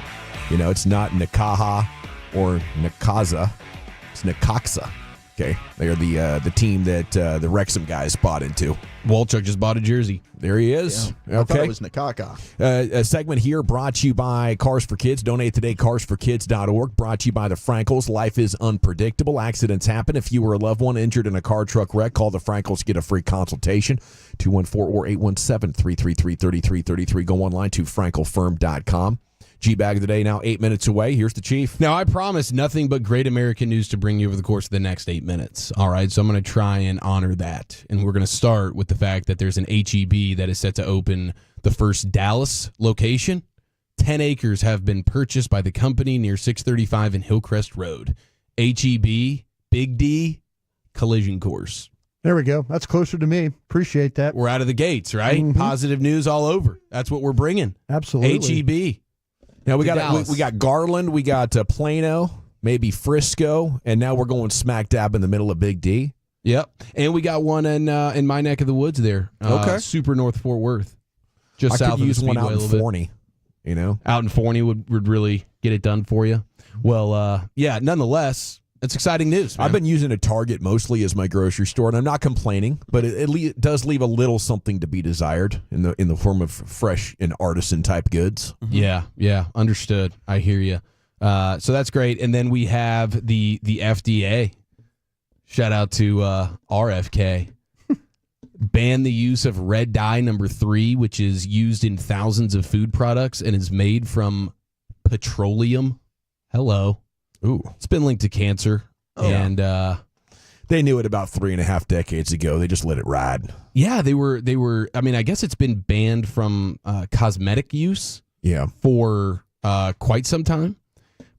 It's not Nakaha or Nakaza. It's Necaxa. Okay, they are the team that the Wrexham guys bought into. Walchuk just bought a jersey. There he is. Yeah. I thought it was Nakaka. A segment here brought to you by Cars for Kids. Donate today, carsforkids.org. Brought to you by the Frankels. Life is unpredictable. Accidents happen. If you or a loved one injured in a car truck wreck, call the Frankels to get a free consultation. 214 or 817-333-3333. Go online to frankelfirm.com. G-Bag of the Day now 8 minutes away. Here's the Chief. Now, I promise nothing but great American news to bring you over the course of the next 8 minutes. All right, so I'm going to try and honor that. And we're going to start with the fact that there's an HEB that is set to open the first Dallas location. 10 acres have been purchased by the company near 635 and Hillcrest Road. HEB, Big D, collision course. There we go. That's closer to me. Appreciate that. We're out of the gates, right? Mm-hmm. Positive news all over. That's what we're bringing. Absolutely. HEB. Now we got Garland, we got Plano, maybe Frisco, and now we're going smack dab in the middle of Big D. Yep, and we got one in my neck of the woods there. Okay, super North Fort Worth, just south of the Speedway. I could use one out in Forney. Out in Forney would really get it done for you. Well, yeah. Nonetheless, it's exciting news, man. I've been using a Target mostly as my grocery store, and I'm not complaining, but it does leave a little something to be desired in the form of fresh and artisan type goods. Mm-hmm. Yeah, understood. I hear you. So that's great. And then we have the FDA. Shout out to RFK. Ban the use of red dye number 3, which is used in thousands of food products and is made from petroleum. Hello. Ooh, it's been linked to cancer, and they knew it about 3.5 decades ago. They just let it ride. Yeah, they were. I mean, I guess it's been banned from cosmetic use. Yeah, for quite some time,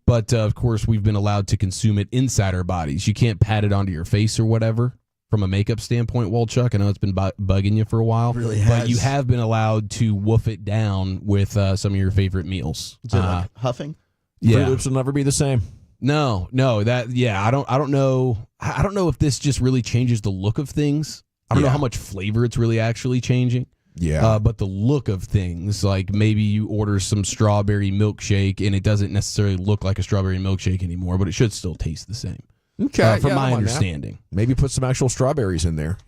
but of course, we've been allowed to consume it inside our bodies. You can't pat it onto your face or whatever. From a makeup standpoint, Walchuk, I know it's been bugging you for a while, it really has. But you have been allowed to woof it down with some of your favorite meals. Is it like huffing? Yeah, Fruit Loops will never be the same. No, I don't know if this just really changes the look of things. I don't know how much flavor it's really actually changing. Yeah. But the look of things, like maybe you order some strawberry milkshake and it doesn't necessarily look like a strawberry milkshake anymore, but it should still taste the same. Okay. From my understanding. Maybe put some actual strawberries in there,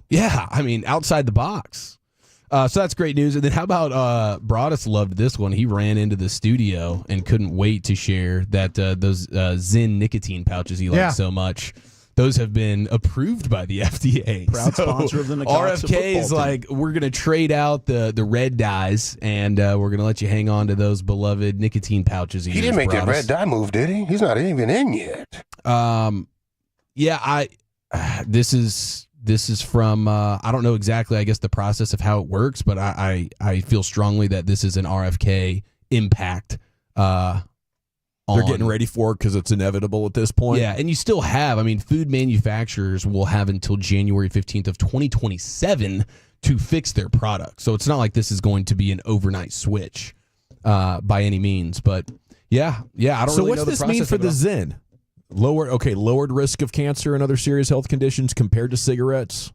Yeah, I mean, outside the box. So that's great news. And then how about Broadus loved this one. He ran into the studio and couldn't wait to share that those Zyn nicotine pouches he likes so much. Those have been approved by the FDA. Proud sponsor of the Necaxa RFK is like, we're going to trade out the red dyes, and we're going to let you hang on to those beloved nicotine pouches. He didn't make that red dye move, did he? He's not even in yet. Yeah, this is from, I don't know exactly, I guess, the process of how it works, but I feel strongly that this is an RFK impact. They're getting ready for it because it's inevitable at this point. Yeah, and you still have, food manufacturers will have until January 15th of 2027 to fix their product. So it's not like this is going to be an overnight switch by any means. But yeah, I don't really know the process. So what's this mean for the Zyn? Lowered risk of cancer and other serious health conditions compared to cigarettes?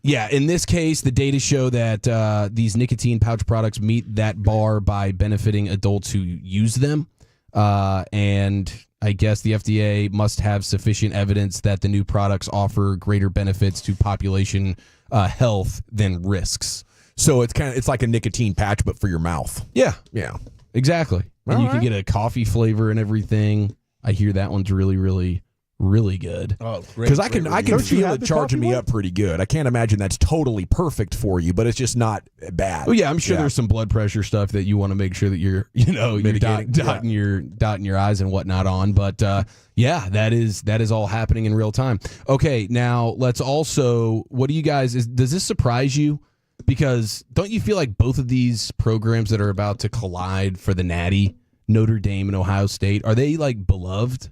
Yeah, in this case, the data show that these nicotine pouch products meet that bar by benefiting adults who use them. And I guess the FDA must have sufficient evidence that the new products offer greater benefits to population health than risks. So it's like a nicotine patch, but for your mouth. Yeah, exactly. And All you can get a coffee flavor and everything. I hear that one's really, really, really good. Oh, great! Because I can feel it charging me up pretty good. I can't imagine that's totally perfect for you, but it's just not bad. Well, yeah, I'm sure there's some blood pressure stuff that you want to make sure that you're dotting your I's and whatnot on. But that is all happening in real time. Okay, now let's also. What do you guys? Does this surprise you? Because don't you feel like both of these programs that are about to collide for the Natty, Notre Dame and Ohio State, are they like beloved?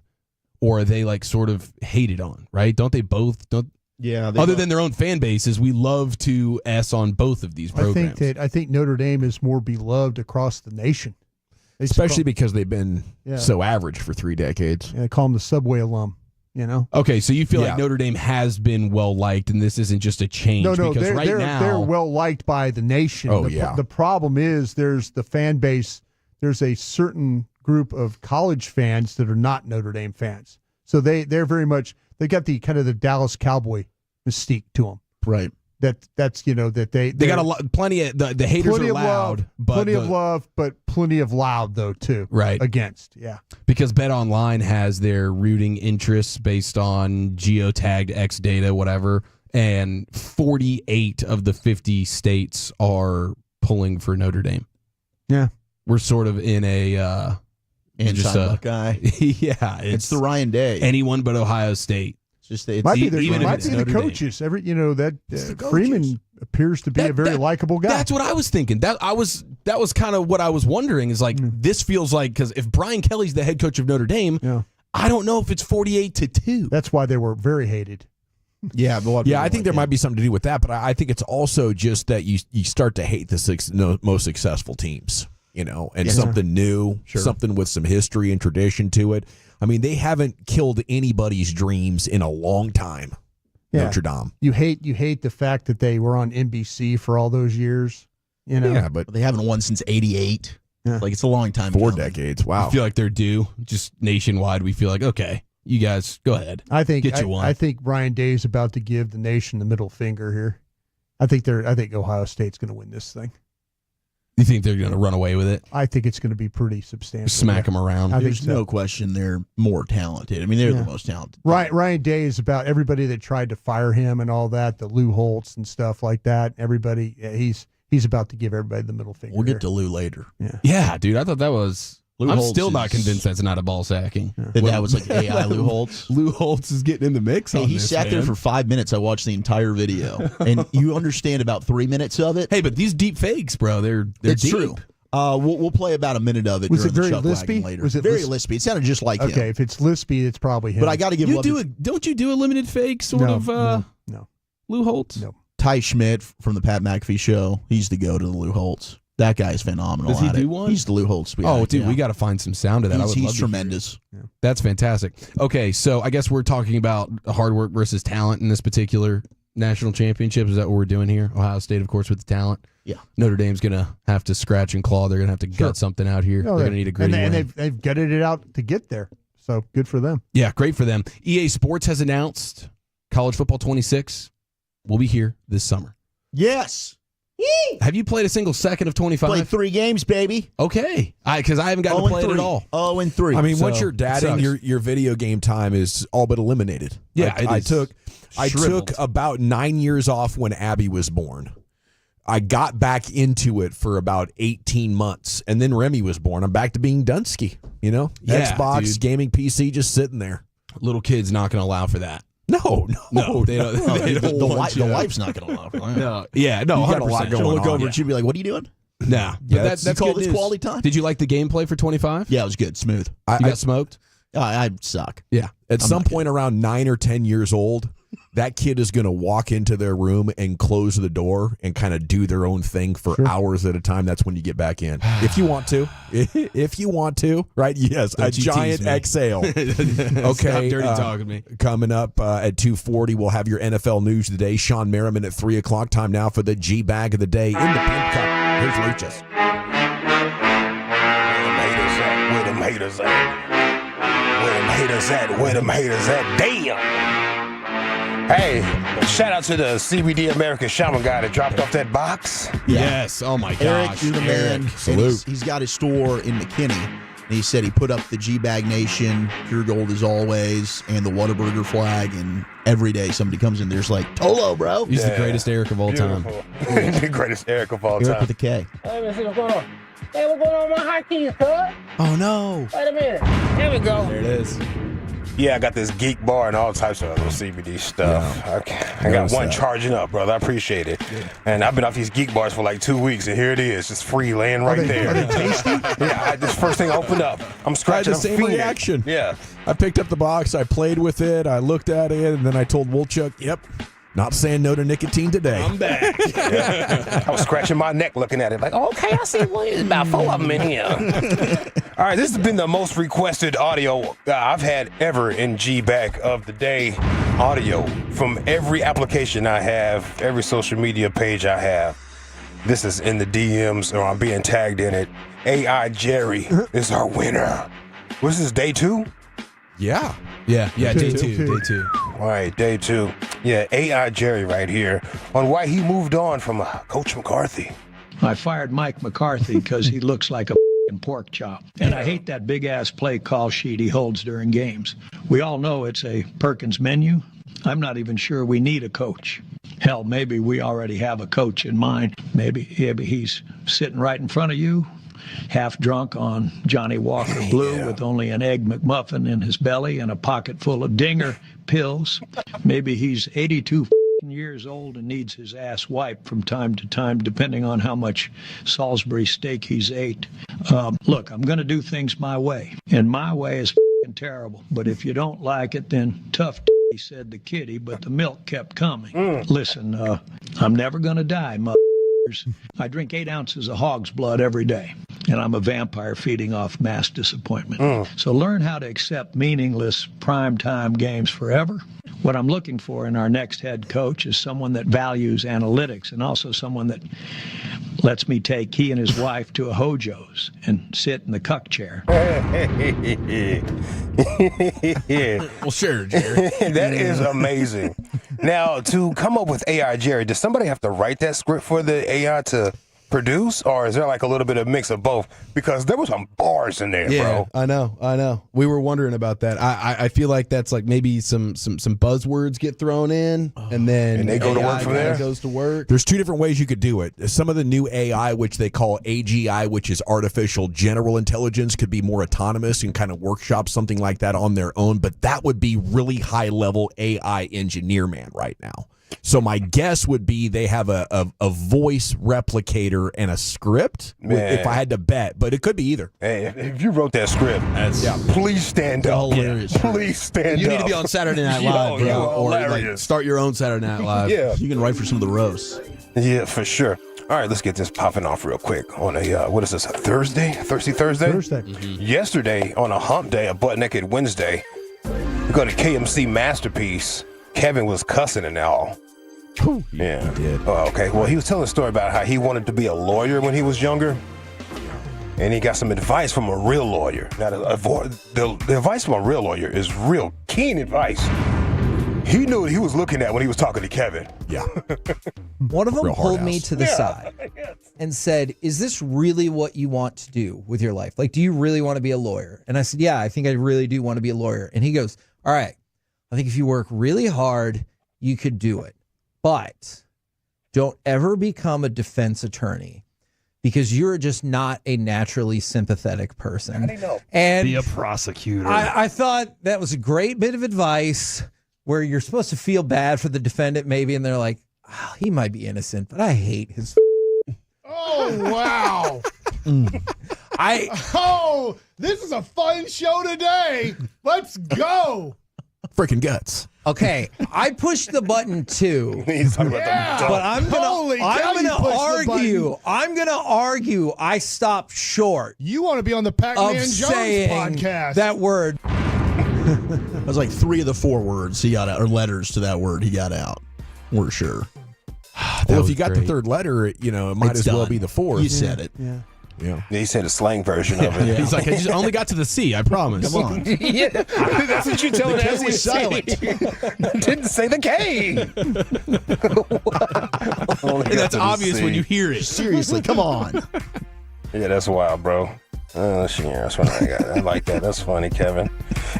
Or are they like sort of hated on, right? Don't they both? Yeah. Other than their own fan bases, we love to S on both of these programs. I think Notre Dame is more beloved across the nation, especially because they've been so average for 3 decades. Yeah, they call them the Subway alum. You know. Okay, so you feel like Notre Dame has been well liked, and this isn't just a change. No, because they're well liked by the nation. Oh, The problem is there's the fan base. There's a certain group of college fans that are not Notre Dame fans. So they're very much, they got the kind of the Dallas Cowboy mystique to them. Right. That's that they got a lot, plenty of the haters are loud, but plenty of love, but plenty of loud though too. Right. Against, yeah. Because Bet Online has their rooting interests based on geotagged X data, whatever, and 48 of the 50 states are pulling for Notre Dame. Yeah. We're sort of in a anti-Buckeye. Yeah, it's the Ryan Day. Anyone but Ohio State. Just might be the coaches. Freeman appears to be a very likable guy. That's what I was thinking. That was kind of what I was wondering. Is like this feels like, because if Brian Kelly's the head coach of Notre Dame, I don't know if it's 48-2. That's why they were very hated. Yeah, I think there might be something to do with that, but I think it's also just that you start to hate the most successful teams, and something new, something with some history and tradition to it. I mean, they haven't killed anybody's dreams in a long time. Notre Dame. You hate the fact that they were on NBC for all those years. Yeah, but they haven't won since '88. Yeah. Like, it's a long time. 4 decades. Wow. I feel like they're due. Just nationwide, we feel like, okay, you guys go ahead. I think get you one. I think Ryan Day is about to give the nation the middle finger here. I think Ohio State's going to win this thing. You think they're going to run away with it? I think it's going to be pretty substantial. Smack them around. There's no question they're more talented. I mean, they're the most talented. Ryan Day is about everybody that tried to fire him and all that, the Lou Holtz and stuff like that. Everybody, he's about to give everybody the middle finger. We'll get to Lou later. Yeah, dude. I thought that was. Lou I'm Holtz still not convinced that's not a ball sacking. That was like AI Lou Holtz. Lou Holtz is getting in the mix. Hey, he sat there for 5 minutes. I watched the entire video, and you understand about 3 minutes of it. Hey, but these deep fakes, bro, they're it's deep. true. We'll play about a minute of it. Was during it very the Chuck Wagon lispy? later. Was it very lispy? It sounded just like him. Okay, if it's lispy, it's probably him. But I got to give love. Don't you do a limited fake sort of? No. Lou Holtz. No. Ty Schmidt from the Pat McAfee show. He's the go to the Lou Holtz. That guy's phenomenal. Does he at do it. one? He's the Lou Holtz. Oh, dude, we got to find some sound of that. He's tremendous. That's fantastic. Okay, so I guess we're talking about hard work versus talent in this particular national championship. Is that what we're doing here? Ohio State, of course, with the talent. Yeah. Notre Dame's going to have to scratch and claw. They're going to have to gut something out here. They're going to need a gritty and win. they've gutted it out to get there. So good for them. Yeah, great for them. EA Sports has announced College Football 26 will be here this summer. Yes. Have you played a single second of 25? Played 3 games, baby. Okay. Because I haven't gotten to play it at all. 0-3. I mean, So, once you're dadding, your video game time is all but eliminated. Yeah, I took shriveled. about 9 years off when Abby was born. I got back into it for about 18 months, and then Remy was born. I'm back to being Dunsky, Yeah, Xbox, dude. gaming PC, just sitting there. Little kids not going to allow for that. No, they don't. They don't want you. The wife's not going to allow for that. No, yeah, no, You got a lot 100%. going She'll look on. over and she'll be like, "What are you doing?" Nah, Yeah, but that's call good this news. quality time? Did you like the gameplay for 25? Yeah, it was good, smooth. You got smoked? I suck. Yeah. At some point around 9 or 10 years old, that kid is going to walk into their room and close the door and kind of do their own thing for hours at a time. That's when you get back in. If you want to. If you want to, right? Yes, Don't a you giant tease me. exhale. Okay. Stop dirty talking to me. Coming up at 2:40, we'll have your NFL news today. Sean Merriman at 3 o'clock. Time now for the G-Bag of the day in the Pimp Cup. Here's Luchas. Where them haters at? Where them haters at? Where them haters at? Damn! Hey, shout out to the CBD American Shaman guy that dropped off that box. Yes. Oh, my Eric, gosh. you're the man. And salute. he's got his store in McKinney. And he said he put up the G-Bag Nation, Pure Gold as always, and the Whataburger flag. And every day somebody comes in there's like, Tolo, bro. He's the greatest Eric of all time. The greatest Eric of all Eric time. with a K. Hey, man, see what's going on? Hey, what's going on with my hotkeys, cuz? Oh, no. Wait a minute. Here we go. There it is. Yeah, I got this geek bar and all types of other CBD stuff. I got one charging up, brother. I appreciate it. Yeah. And I've been off these geek bars for like 2 weeks, and here it is, just free laying right there. Are they tasty? Yeah, this first thing I opened up, I'm I had scratching. the I'm same fiending. reaction. Yeah. I picked up the box, I played with it, I looked at it, and then I told Wolchuk, yep, Not saying no to nicotine today. I'm back. Yeah. I was scratching my neck looking at it like, okay, I see there's about 4 of them in here. All right, this has been the most requested audio I've had ever in G-Back of the day. Audio from every application I have, every social media page I have. This is in the DMs, or I'm being tagged in it. AI Jerry is our winner. Was this day 2? Yeah. Yeah, day two. All right, day 2. Yeah, AI Jerry right here on why he moved on from Coach McCarthy. I fired Mike McCarthy because he looks like a pork chop. And I hate that big-ass play call sheet he holds during games. We all know it's a Perkins menu. I'm not even sure we need a coach. Hell, maybe we already have a coach in mind. Maybe he's sitting right in front of you, half drunk on Johnny Walker Blue with only an Egg McMuffin in his belly and a pocket full of Dinger pills. Maybe he's 82 years old and needs his ass wiped from time to time, depending on how much Salisbury steak he's ate. Look, I'm going to do things my way, and my way is terrible. But if you don't like it, then tough, said the kitty, but the milk kept coming. Listen, I'm never going to die, motherfuckers. I drink 8 ounces of hog's blood every day, and I'm a vampire feeding off mass disappointment. So learn how to accept meaningless primetime games forever. What I'm looking for in our next head coach is someone that values analytics, and also someone that lets me take he and his wife to a Hojo's and sit in the cuck chair. Well, sure, Jerry. That is amazing. Now, to come up with AI Jerry, does somebody have to write that script for the AI to produce, or is there like a little bit of mix of both? Because there was some bars in there, bro. I know. We were wondering about that. I feel like that's like maybe some buzzwords get thrown in, and then they go to work from there. Goes to work. There's 2 different ways you could do it. Some of the new AI, which they call AGI, which is artificial general intelligence, could be more autonomous and kind of workshop something like that on their own. But that would be really high level AI engineer man right now. So my guess would be they have a voice replicator and a script, if I had to bet. But it could be either. Hey, if you wrote that script, please stand up. Hilarious. Please stand up. You need to be on Saturday Night Live, bro, or like start your own Saturday Night Live. Yeah. You can write for some of the roasts. Yeah, for sure. All right, let's get this popping off real quick on a, what is this, a Thursday? Thirsty Thursday? Thursday. Yesterday, on a hump day, a butt naked Wednesday, we go to KMC Masterpiece. Kevin was cussing and all. Yeah. He did. Oh, okay. Well, he was telling a story about how he wanted to be a lawyer when he was younger. And he got some advice from a real lawyer. Now, the advice from a real lawyer is real keen advice. He knew what he was looking at when he was talking to Kevin. Yeah. One of them pulled me to the side and said, is this really what you want to do with your life? Like, do you really want to be a lawyer? And I said, yeah, I think I really do want to be a lawyer. And he goes, all right, I think if you work really hard, you could do it. But don't ever become a defense attorney because you're just not a naturally sympathetic person. I know. And be a prosecutor. I thought that was a great bit of advice where you're supposed to feel bad for the defendant maybe, and they're like, oh, he might be innocent, but I hate his. Oh, wow. This is a fun show today. Let's go. Freaking guts. Okay, I pushed the button too. He's talking about but I'm gonna argue I stopped short. You want to be on the Pac-Man of Jones saying podcast. that word. That was like 3 of the 4 words he got out, or letters to that word he got out. We're sure. Well, if you got the 3rd letter, it might It's as well done. be the 4th. You said it. Yeah. He said a slang version of it. Yeah. He's like, I just only got to the C, I promise. Come on. Yeah, that's what you telling us. was silent. Didn't say the K. And that's obvious when you hear it. Seriously, come on. Yeah, that's wild, bro. Sure, that's what I got. I like that. That's funny, Kevin.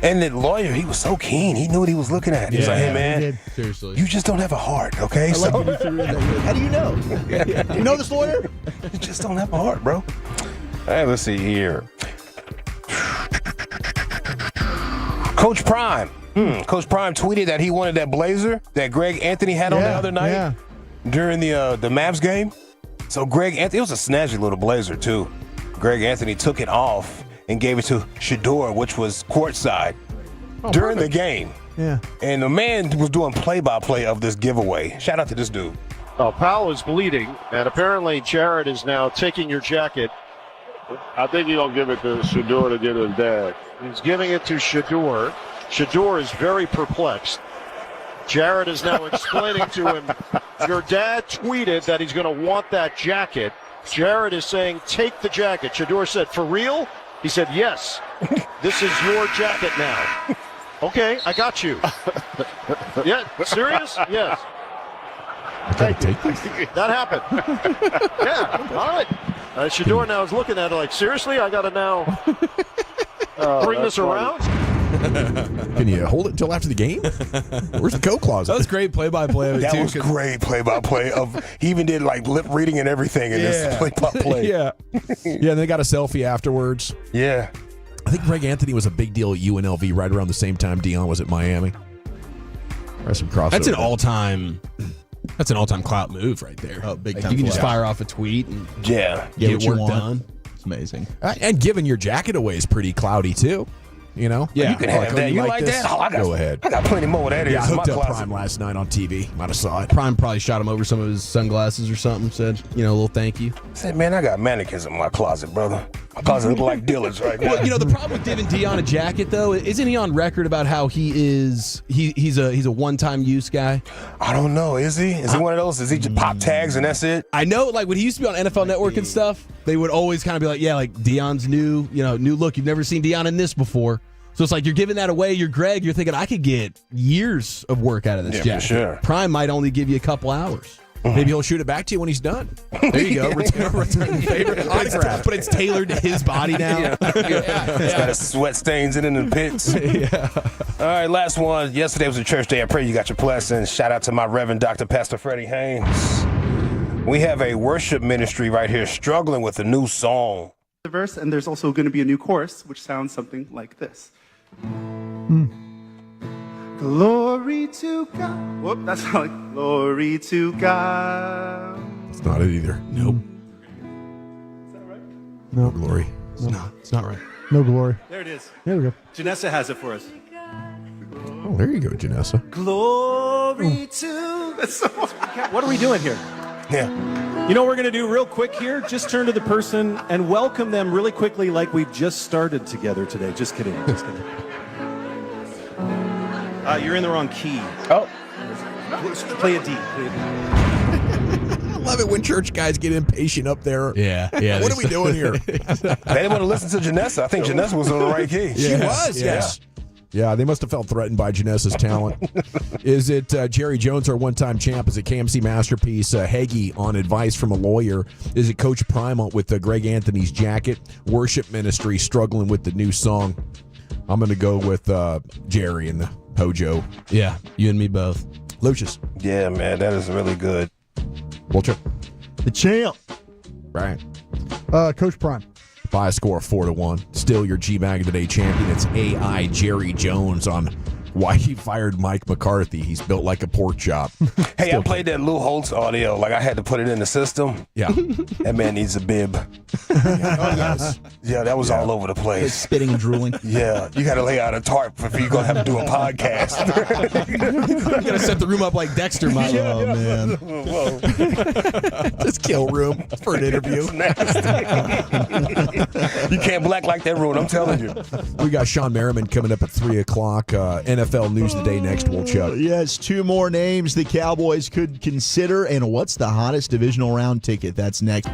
And the lawyer, he was so keen. He knew what he was looking at. He was like, hey, man, seriously, you just don't have a heart, okay? How do you know? You know this lawyer? You just don't have a heart, bro. All right, let's see here. Coach Prime. Coach Prime tweeted that he wanted that blazer that Greg Anthony had on the other night during the Mavs game. So Greg Anthony, it was a snazzy little blazer, too. Greg Anthony took it off and gave it to Shador, which was courtside. during the game. Yeah. And the man was doing play-by-play of this giveaway. Shout out to this dude. Powell is bleeding, and apparently Jared is now taking your jacket. I think he's going to give it to Shador to get his dad. He's giving it to Shador. Shador is very perplexed. Jared is now explaining to him, your dad tweeted that he's going to want that jacket. Jared is saying, take the jacket. Shador said, for real? He said, yes. This is your jacket now. Okay, I got you. Yeah, serious? Yes. Thank you. That happened. Yeah, all right. Shador now is looking at it like, seriously? I got to now bring this around? Can you hold it until after the game? Where's the coat closet? That was great play-by-play of it, that too. Was great play-by-play of. He even did like lip reading and everything in this play-by-play. Yeah, yeah. And they got a selfie afterwards. Yeah, I think Greg Anthony was a big deal at UNLV right around the same time Deion was at Miami. There's some crossover. That's an all-time. That's an all-time clout move right there. Oh, big like time. You can just fire off a tweet and get work done. It's amazing. And giving your jacket away is pretty cloudy too. You know, you can have that. You like that? Oh, Go ahead. I got plenty more of that. Yeah, I in my hooked up closet. Prime last night on TV. Might have saw it. Prime probably shot him over some of his sunglasses or something. Said, a little thank you. I said, man, I got mannequins in my closet, brother. My closet look like Dillard's right now. Well, the problem with giving Deion a jacket though, isn't he on record about how he's a one-time use guy? I don't know. Is he? Is he one of those? Is he just pop tags and that's it? I know, like when he used to be on NFL Network and stuff, they would always kind of be like, yeah, like Deion's new look. You've never seen Deion in this before. So it's like you're giving that away. You're Greg. You're thinking I could get years of work out of this jacket. For sure. Prime might only give you a couple hours. Maybe he'll shoot it back to you when he's done. There you go. Return favorite autograph. But it's tailored to his body now. It's got his sweat stains in the pits. All right, last one. Yesterday was a church day. I pray you got your blessings. Shout out to my Reverend Dr. Pastor Freddie Haynes. We have a worship ministry right here struggling with a new song. The verse, and there's also going to be a new chorus, which sounds something like this. Glory to God. Whoop, that's not like glory to God. It's not it either. Nope. Is that right? No glory. It's not right. No glory. There it is. There we go. Janessa has it for us. Oh, there you go, Janessa. Glory to. What are we doing here? Yeah. You know what we're going to do real quick here? Just turn to the person and welcome them really quickly like we've just started together today. Just kidding. Just kidding. You're in the wrong key. Oh. Play a D. I love it when church guys get impatient up there. Yeah. What are we doing here? They didn't want to listen to Janessa. I think Janessa was on the right key. She was, yes. Yeah, they must have felt threatened by Janessa's talent. Is it Jerry Jones, our one-time champ? Is it KMC Masterpiece? Hagee on advice from a lawyer? Is it Coach Prime with Greg Anthony's jacket? Worship ministry struggling with the new song? I'm going to go with Jerry and the Hojo. Yeah, you and me both. Lucius. Yeah, man, that is really good. Vulture. The champ. Right. Coach Prime. By a score of 4-1. Still your G-Mag Today champion. It's AI Jerry Jones on why he fired Mike McCarthy. He's built like a pork chop. Hey, I played that Lou Holtz audio. Like I had to put it in the system. Yeah. That man needs a bib. Yeah, that was all over the place. It's spitting and drooling. Yeah, you got to lay out a tarp if you're going to have to do a podcast. You got to set the room up like Dexter might. Oh, man. Whoa. Just kill room for an interview. You can't black like that room, I'm telling you. We got Sean Merriman coming up at 3 o'clock. NFL News Today next, we'll check. Yes, 2 more names the Cowboys could consider. And what's the hottest divisional round ticket? That's next.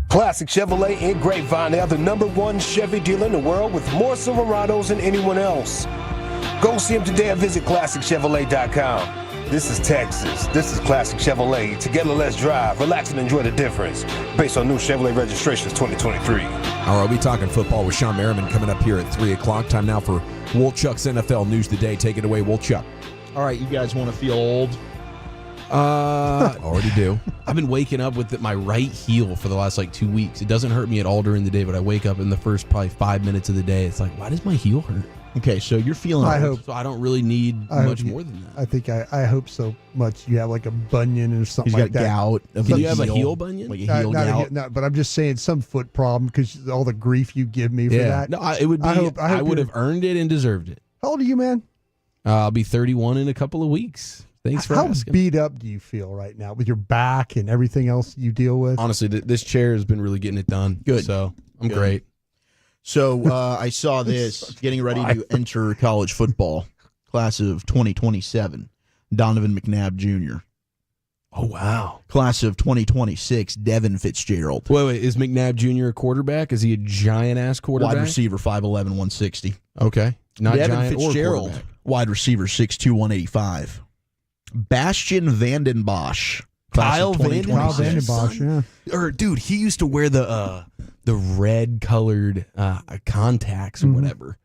Classic Chevrolet in Grapevine. They are the #1 Chevy dealer in the world with more Silverados than anyone else. Go see them today and visit ClassicChevrolet.com. This is Texas. This is Classic Chevrolet. Together, let's drive, relax, and enjoy the difference. Based on new Chevrolet registrations 2023. All right, we'll be talking football with Sean Merriman coming up here at 3 o'clock. Time now for Wolchuk's NFL News Today. Take it away, Wolchuk. All right, you guys want to feel old? Already do. I've been waking up with my right heel for the last 2 weeks. It doesn't hurt me at all during the day, but I wake up in the first probably 5 minutes of the day. It's like, why does my heel hurt? Okay, so you're feeling old. So I don't really need much more than that. I think I hope so much. You have like a bunion or something He's like got that. gout. Do you have a heel bunion? Like a heel gout? No, but I'm just saying some foot problem because all the grief you give me for that. No, it would be. I would have earned it and deserved it. How old are you, man? I'll be 31 in a couple of weeks. Thanks for asking. How beat up do you feel right now with your back and everything else you deal with? Honestly, this chair has been really getting it done. Good. So I'm great. So I saw this, getting ready to enter college football, class of 2027, Donovan McNabb Jr. Oh, wow. Class of 2026, Devin Fitzgerald. Wait, is McNabb Jr. a quarterback? Is he a giant-ass quarterback? Wide receiver, 5'11", 160. Okay. Not Devin giant Fitzgerald, or quarterback. wide receiver, 6'2", 185. Bastian Vandenbosch. Kyle Vandenbosch, yeah. Or, dude, he used to wear the red-colored contacts or whatever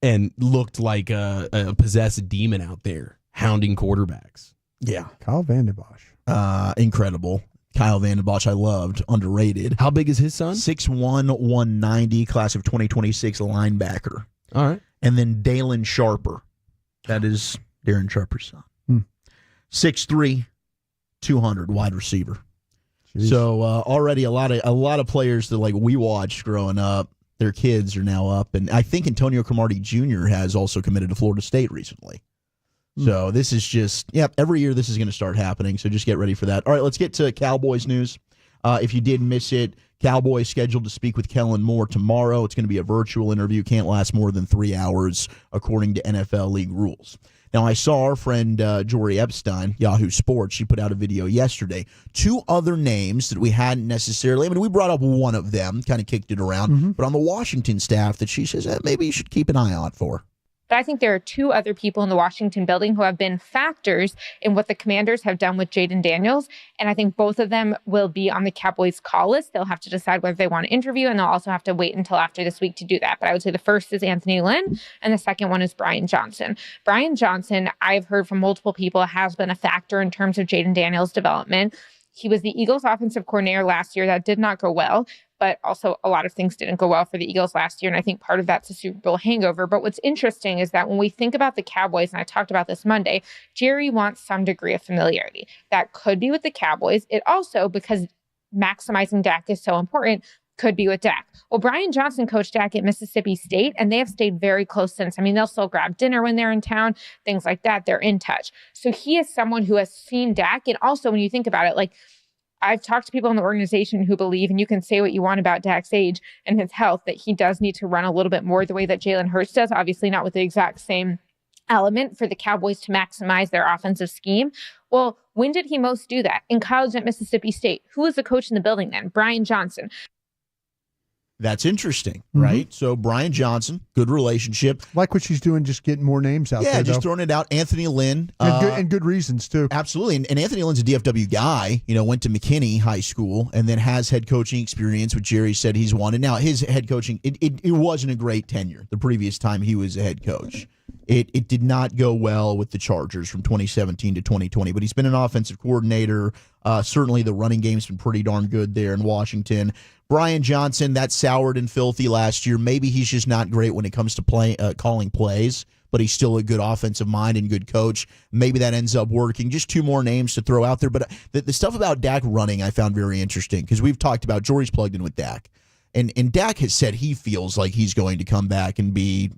and looked like a possessed demon out there hounding quarterbacks. Yeah. Kyle Vandenbosch. Incredible. Kyle Vandenbosch, I loved. Underrated. How big is his son? 6'1", 190, class of 2026 linebacker. All right. And then Dalen Sharper. That is Darren Sharper's son. 6'3", 200, wide receiver. Jeez. So already a lot of players that we watched growing up, their kids are now up, and I think Antonio Cromartie Jr. has also committed to Florida State recently. So this is just every year this is going to start happening. So just get ready for that. All right, let's get to Cowboys news. If you did miss it, Cowboys scheduled to speak with Kellen Moore tomorrow. It's going to be a virtual interview. Can't last more than 3 hours according to NFL league rules. Now, I saw our friend Jory Epstein, Yahoo Sports. She put out a video yesterday. 2 other names that we hadn't necessarily. We brought up one of them, kind of kicked it around. But on the Washington staff that she says maybe you should keep an eye out for. But I think there are 2 other people in the Washington building who have been factors in what the Commanders have done with Jaden Daniels. And I think both of them will be on the Cowboys call list. They'll have to decide whether they want to interview, and they'll also have to wait until after this week to do that. But I would say the first is Anthony Lynn, and the second one is Brian Johnson. Brian Johnson, I've heard from multiple people, has been a factor in terms of Jaden Daniels' development. He was the Eagles' offensive coordinator last year. That did not go well, but also a lot of things didn't go well for the Eagles last year, and I think part of that's a Super Bowl hangover. But what's interesting is that when we think about the Cowboys, and I talked about this Monday, Jerry wants some degree of familiarity. That could be with the Cowboys. It also, because maximizing Dak is so important, could be with Dak. Well, Brian Johnson coached Dak at Mississippi State, and they have stayed very close since. I mean, they'll still grab dinner when they're in town, things like that. They're in touch. So he is someone who has seen Dak. And also, when you think about it, like, I've talked to people in the organization who believe, and you can say what you want about Dak's age and his health, that he does need to run a little bit more the way that Jalen Hurts does. Obviously not with the exact same element for the Cowboys to maximize their offensive scheme. Well, when did he most do that? In college at Mississippi State. Who was the coach in the building then? Brian Johnson. That's interesting, right? So Brian Johnson, good relationship. Like what she's doing, just getting more names out there. Yeah, just throwing it out. Anthony Lynn. And good reasons, too. Absolutely. And Anthony Lynn's a DFW guy, went to McKinney High School and then has head coaching experience, which Jerry said he's wanted. Now, his head coaching, it wasn't a great tenure the previous time he was a head coach. It did not go well with the Chargers from 2017 to 2020, but he's been an offensive coordinator. Certainly the running game's been pretty darn good there in Washington. Brian Johnson, that soured and filthy last year. Maybe he's just not great when it comes to calling plays, but he's still a good offensive mind and good coach. Maybe that ends up working. Just two more names to throw out there. But the stuff about Dak running I found very interesting because we've talked about Jory's plugged in with Dak. And Dak has said he feels like he's going to come back and be,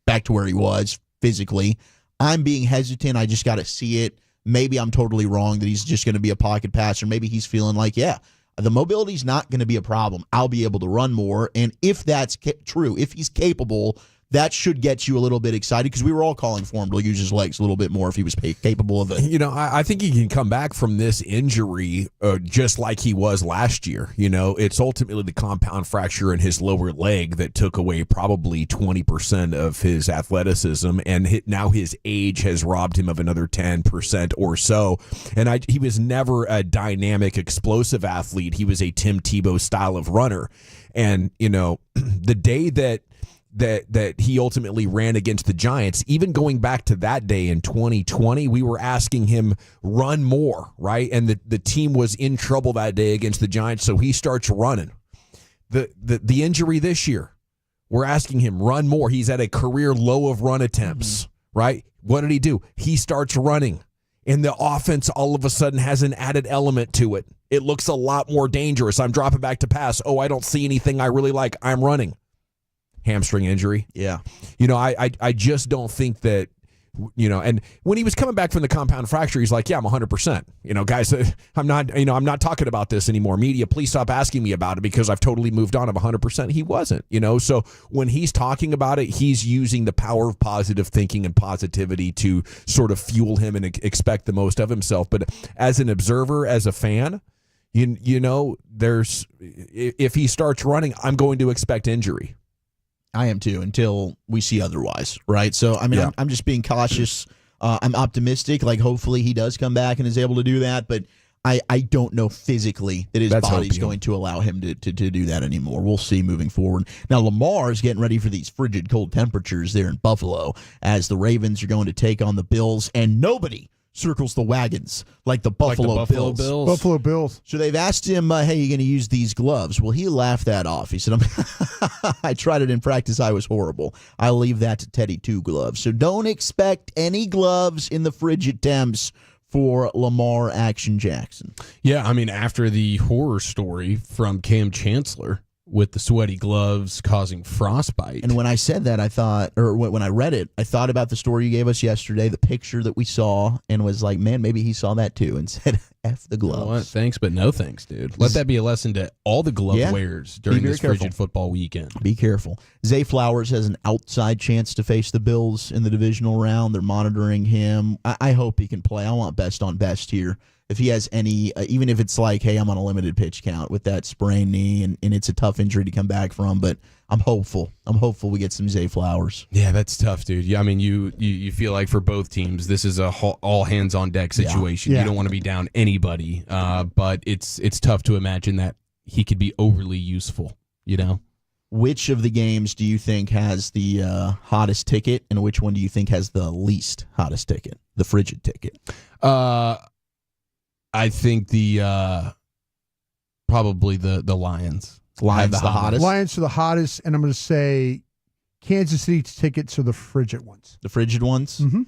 back to where he was physically. I'm being hesitant. I just got to see it. Maybe I'm totally wrong that he's just going to be a pocket passer. Maybe he's feeling like, yeah, the mobility's not going to be a problem. I'll be able to run more. And if that's true, if he's capable, that should get you a little bit excited because we were all calling for him to use his legs a little bit more if he was capable of it. I think he can come back from this injury just like he was last year. It's ultimately the compound fracture in his lower leg that took away probably 20% of his athleticism, and now his age has robbed him of another 10% or so. And he was never a dynamic, explosive athlete. He was a Tim Tebow style of runner. And, the day that he ultimately ran against the Giants, even going back to that day in 2020, we were asking him run more, right? And the team was in trouble that day against the Giants, so he starts running. The injury this year, we're asking him run more. He's at a career low of run attempts, right? What did he do? He starts running, and the offense all of a sudden has an added element to it. It looks a lot more dangerous. I'm dropping back to pass. Oh, I don't see anything I really like. I'm running. Hamstring injury. Yeah. I just don't think that, and when he was coming back from the compound fracture, he's like, yeah, I'm 100%. Guys, I'm not talking about this anymore. Media, please stop asking me about it because I've totally moved on. I'm 100%. He wasn't, so when he's talking about it, he's using the power of positive thinking and positivity to sort of fuel him and expect the most of himself. But as an observer, as a fan, if he starts running, I'm going to expect injury. I am too, until we see otherwise, right? So, I'm just being cautious. I'm optimistic. Like, hopefully he does come back and is able to do that, but I don't know physically that his body's going to allow him to do that anymore. We'll see moving forward. Now, Lamar is getting ready for these frigid cold temperatures there in Buffalo as the Ravens are going to take on the Bills, and nobody circles the wagons like the Buffalo Bills. Buffalo Bills. So they've asked him, hey, you going to use these gloves? Well, he laughed that off. He said, I tried it in practice. I was horrible. I'll leave that to Teddy Two Gloves. So don't expect any gloves in the frigid temps for Lamar Action Jackson. Yeah, after the horror story from Cam Chancellor with the sweaty gloves causing frostbite. And when I said that, I thought, or when I read it, I thought about the story you gave us yesterday, the picture that we saw, and was like, man, maybe he saw that too and said, F the gloves. You know what? Thanks, but no thanks, dude. Let that be a lesson to all the glove wearers during this frigid football weekend. Be careful. Zay Flowers has an outside chance to face the Bills in the divisional round. They're monitoring him. I hope he can play. I want best on best here. If he has any, even if it's like, hey, I'm on a limited pitch count with that sprained knee, and it's a tough injury to come back from, but I'm hopeful. I'm hopeful we get some Zay Flowers. Yeah, that's tough, dude. Yeah, you feel like for both teams, this is a all hands on deck situation. Yeah. You don't want to be down anybody, but it's tough to imagine that he could be overly useful. Which of the games do you think has the hottest ticket, and which one do you think has the least hottest ticket, the frigid ticket? I think probably the Lions. Lions the hottest. Lions are the hottest, and I'm going to say Kansas City's tickets are the frigid ones. The frigid ones? Mm-hmm.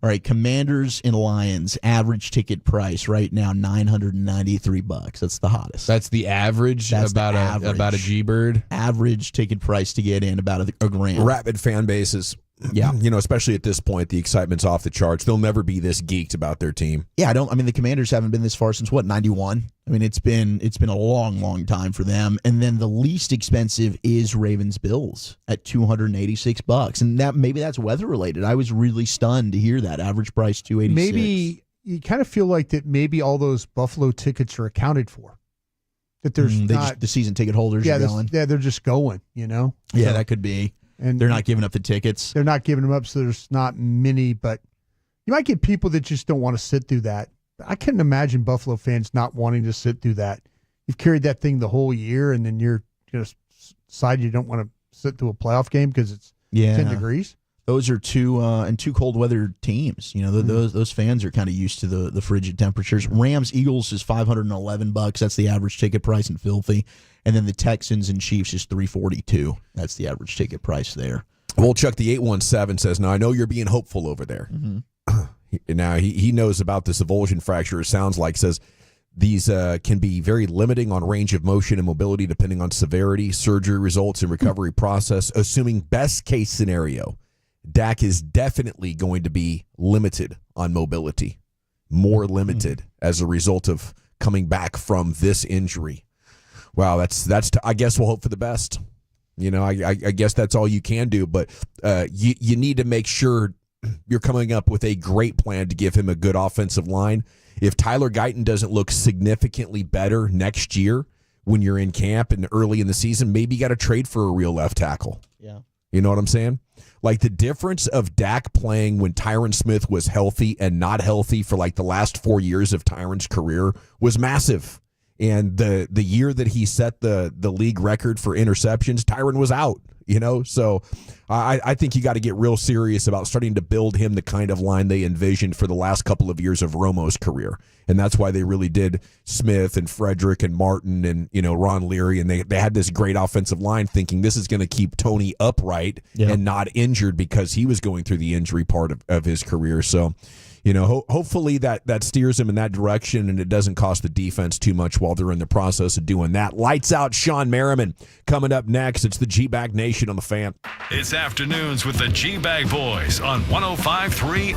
All right, Commanders and Lions, average ticket price right now, $993. That's the hottest. That's the average. That's about the average. about a G-Bird. Average ticket price to get in, about a grand. Rapid fan bases. Yeah. Especially at this point, the excitement's off the charts. They'll never be this geeked about their team. Yeah, the Commanders haven't been this far since 91? I mean, it's been a long time for them. And then the least expensive is Ravens Bills at $286. And maybe that's weather related. I was really stunned to hear that average price $286. Maybe you kind of feel like that maybe all those Buffalo tickets are accounted for. That there's the season ticket holders are going. Yeah, they're just going, Yeah, So, that could be. and They're not giving up the tickets. They're not giving them up, so there's not many, but you might get people that just don't want to sit through that. I couldn't imagine Buffalo fans not wanting to sit through that. You've carried that thing the whole year, and then you're going to decide you don't want to sit through a playoff game because it's 10 degrees. Those are two cold weather teams. Those fans are kind of used to the frigid temperatures. Rams Eagles is $511. That's the average ticket price in Filthy. And then the Texans and Chiefs is $342. That's the average ticket price there. Chuck, the 817 says, now I know you're being hopeful over there. Now he knows about this avulsion fracture. It sounds like, says these can be very limiting on range of motion and mobility depending on severity, surgery results, and recovery process. Assuming best case scenario, Dak is definitely going to be limited on mobility, more limited as a result of coming back from this injury. Wow, that's. I guess we'll hope for the best. I guess that's all you can do. But you need to make sure you're coming up with a great plan to give him a good offensive line. If Tyler Guyton doesn't look significantly better next year when you're in camp and early in the season, maybe you got to trade for a real left tackle. Yeah. You know what I'm saying? Like the difference of Dak playing when Tyron Smith was healthy and not healthy for like the last 4 years of Tyron's career was massive. And the year that he set the league record for interceptions, Tyron was out, So I think you got to get real serious about starting to build him the kind of line they envisioned for the last couple of years of Romo's career. And that's why they really did Smith and Frederick and Martin and, Ron Leary. And they had this great offensive line thinking this is going to keep Tony upright and not injured because he was going through the injury part of his career. So, hopefully that steers him in that direction and it doesn't cost the defense too much while they're in the process of doing that. Lights out Sean Merriman coming up next. It's the G-Bag Nation on the Fan. It's afternoons with the G-Bag Boys on 105.3.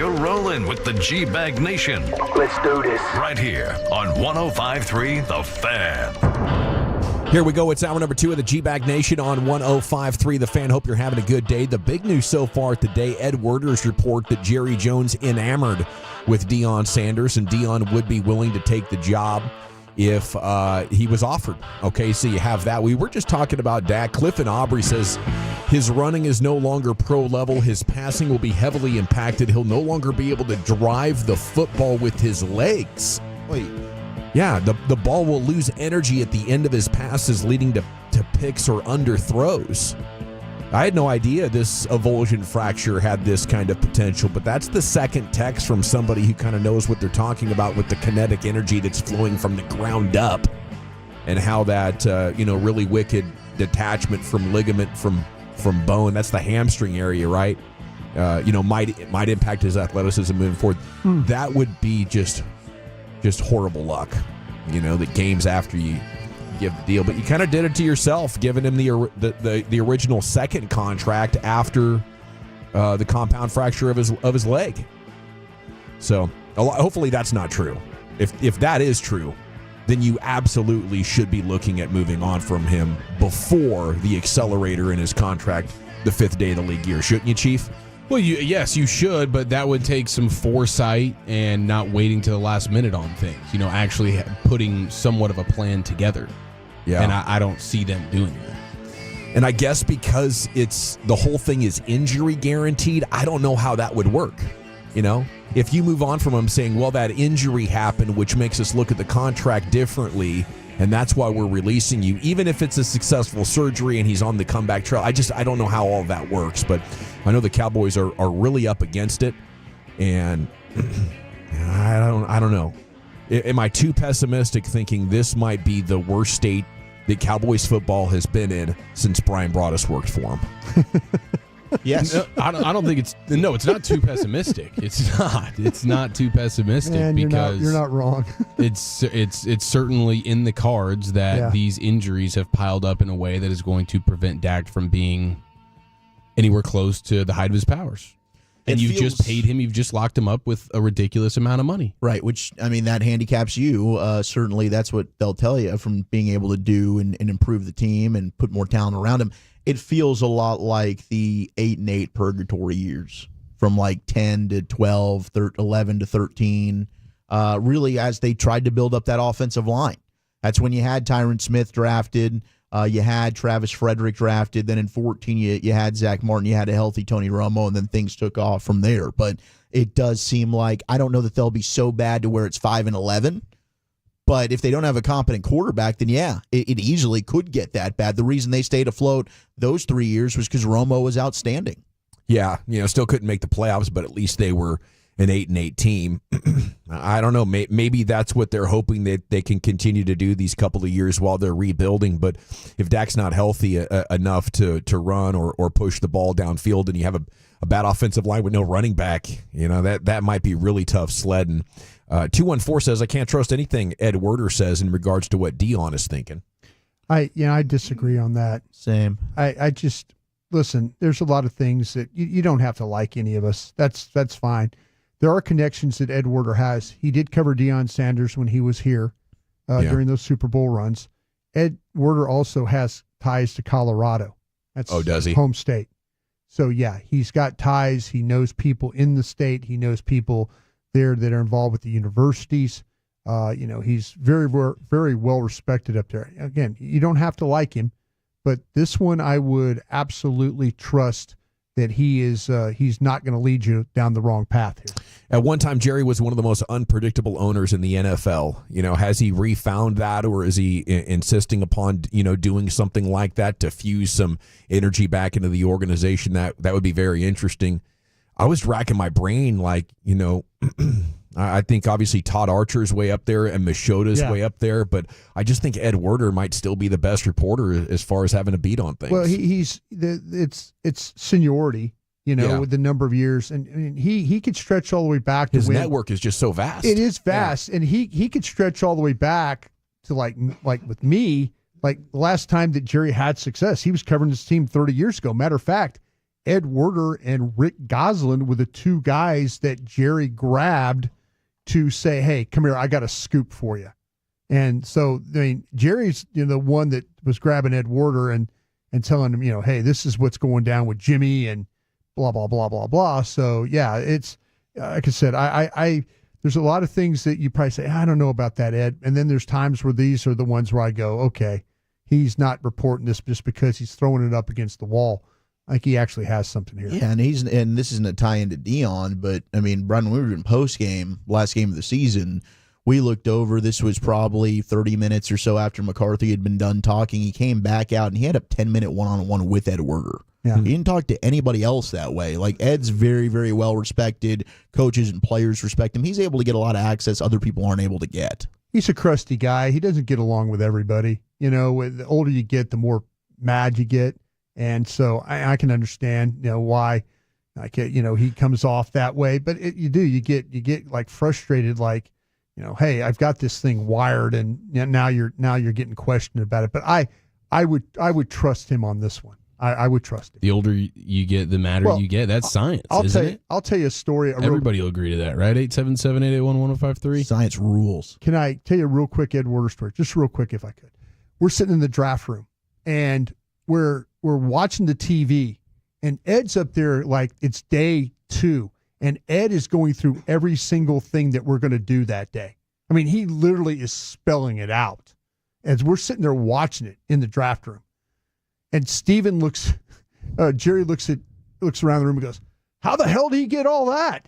You're rolling with the G-Bag Nation. Let's do this. Right here on 105.3 The Fan. Here we go. It's hour number 2 of the G-Bag Nation on 105.3 The Fan. Hope you're having a good day. The big news so far today, Ed Werder's report that Jerry Jones enamored with Deion Sanders, and Deion would be willing to take the job if he was offered. Okay, so you have that. We were just talking about Dak. Clifton Aubrey says his running is no longer pro level. His passing will be heavily impacted. He'll no longer be able to drive the football with his legs. Wait. Yeah, the ball will lose energy at the end of his passes, leading to picks or underthrows. I had no idea this avulsion fracture had this kind of potential, but that's the second text from somebody who kind of knows what they're talking about with the kinetic energy that's flowing from the ground up and how that, really wicked detachment from ligament from bone, that's the hamstring area, right? Might impact his athleticism moving forward. That would be just horrible luck, the games after you give the deal. But you kind of did it to yourself, giving him the original second contract after the compound fracture of his leg. So hopefully that's not true. If that is true, then you absolutely should be looking at moving on from him before the accelerator in his contract, the 5th day of the league year, shouldn't you, Chief? Well, yes, you should, but that would take some foresight and not waiting to the last minute on things. Actually putting somewhat of a plan together. Yeah. And I don't see them doing that. And I guess because the whole thing is injury guaranteed, I don't know how that would work. If you move on from him saying, well, that injury happened, which makes us look at the contract differently, and that's why we're releasing you, even if it's a successful surgery and he's on the comeback trail. I don't know how all that works, but I know the Cowboys are really up against it, and I don't know. Am I too pessimistic thinking this might be the worst state that Cowboys football has been in since Brian Broaddus worked for him? Yes. No, I don't think it's not too pessimistic. It's not too pessimistic. Man, because you're not wrong. it's certainly in the cards that these injuries have piled up in a way that is going to prevent Dak from being anywhere close to the height of his powers. And you've just paid him. You've just locked him up with a ridiculous amount of money. Right, which, that handicaps you. Certainly that's what they'll tell you from being able to do and improve the team and put more talent around him. It feels a lot like the 8-8 purgatory years from like 10 to 12, 11 to 13, really as they tried to build up that offensive line. That's when you had Tyron Smith drafted. You had Travis Frederick drafted. Then in 14, you had Zach Martin. You had a healthy Tony Romo, and then things took off from there. But it does seem like, I don't know that they'll be so bad to where it's 5-11. But if they don't have a competent quarterback, then it easily could get that bad. The reason they stayed afloat those 3 years was because Romo was outstanding. Yeah, still couldn't make the playoffs, but at least they were an 8-8 team. I don't know. Maybe that's what they're hoping that they can continue to do these couple of years while they're rebuilding. But if Dak's not healthy enough to run or push the ball downfield, and you have a bad offensive line with no running back, that might be really tough sledding. 214 says, I can't trust anything Ed Werder says in regards to what Deion is thinking. I disagree on that. Same. I just, listen, there's a lot of things that you don't have to like any of us. That's fine. There are connections that Ed Werder has. He did cover Deion Sanders when he was here during those Super Bowl runs. Ed Werder also has ties to Colorado. That's does he? Home state. So, he's got ties. He knows people in the state. He knows people there that are involved with the universities. He's very, very well respected up there. Again, you don't have to like him, but this one I would absolutely trust that he's not going to lead you down the wrong path here. At one time, Jerry was one of the most unpredictable owners in the NFL. Has he refound that, or is he insisting upon, doing something like that to fuse some energy back into the organization? That would be very interesting. I was racking my brain, I think obviously Todd Archer's way up there and Machota's way up there, but I just think Ed Werder might still be the best reporter as far as having a beat on things. Well, it's seniority, with the number of years, and he could stretch all the way back to his network is just so vast. It is vast, and he could stretch all the way back to like with me, like the last time that Jerry had success, he was covering this team 30 years ago. Matter of fact, Ed Werder and Rick Gosselin were the two guys that Jerry grabbed to say, hey, come here, I got a scoop for you. And so, I mean, Jerry's the one that was grabbing Ed Werder and telling him, hey, this is what's going down with Jimmy and blah, blah, blah, blah, blah. So, yeah, it's, like I said, I there's a lot of things that you probably say, I don't know about that, Ed. And then there's times where these are the ones where I go, okay, he's not reporting this just because he's throwing it up against the wall. Like he actually has something here. Yeah, and this isn't a tie into Dion, but I mean, Brian, when we were in post game, last game of the season, we looked over. This was probably 30 minutes or so after McCarthy had been done talking. He came back out and he had a 10-minute one-on-one with Ed Werder. Yeah. He didn't talk to anybody else that way. Like Ed's very, very well respected. Coaches and players respect him. He's able to get a lot of access other people aren't able to get. He's a crusty guy. He doesn't get along with everybody. The older you get, the more mad you get. And so I can understand, why, he comes off that way. But you get like frustrated, like, hey, I've got this thing wired, and now you're getting questioned about it. But I would trust him on this one. I would trust him. The older you get, the madder you get. That's science, isn't it? I'll tell you a story. Everybody will agree to that, right? 877-881-1053. Science rules. Can I tell you a real quick Ed Werder story? Just real quick, if I could. We're sitting in the draft room, and we're watching the TV, and Ed's up there like it's day 2, and Ed is going through every single thing that we're going to do that day. I mean, he literally is spelling it out as we're sitting there watching it in the draft room. And Steven Jerry looks around the room and goes, how the hell did he get all that?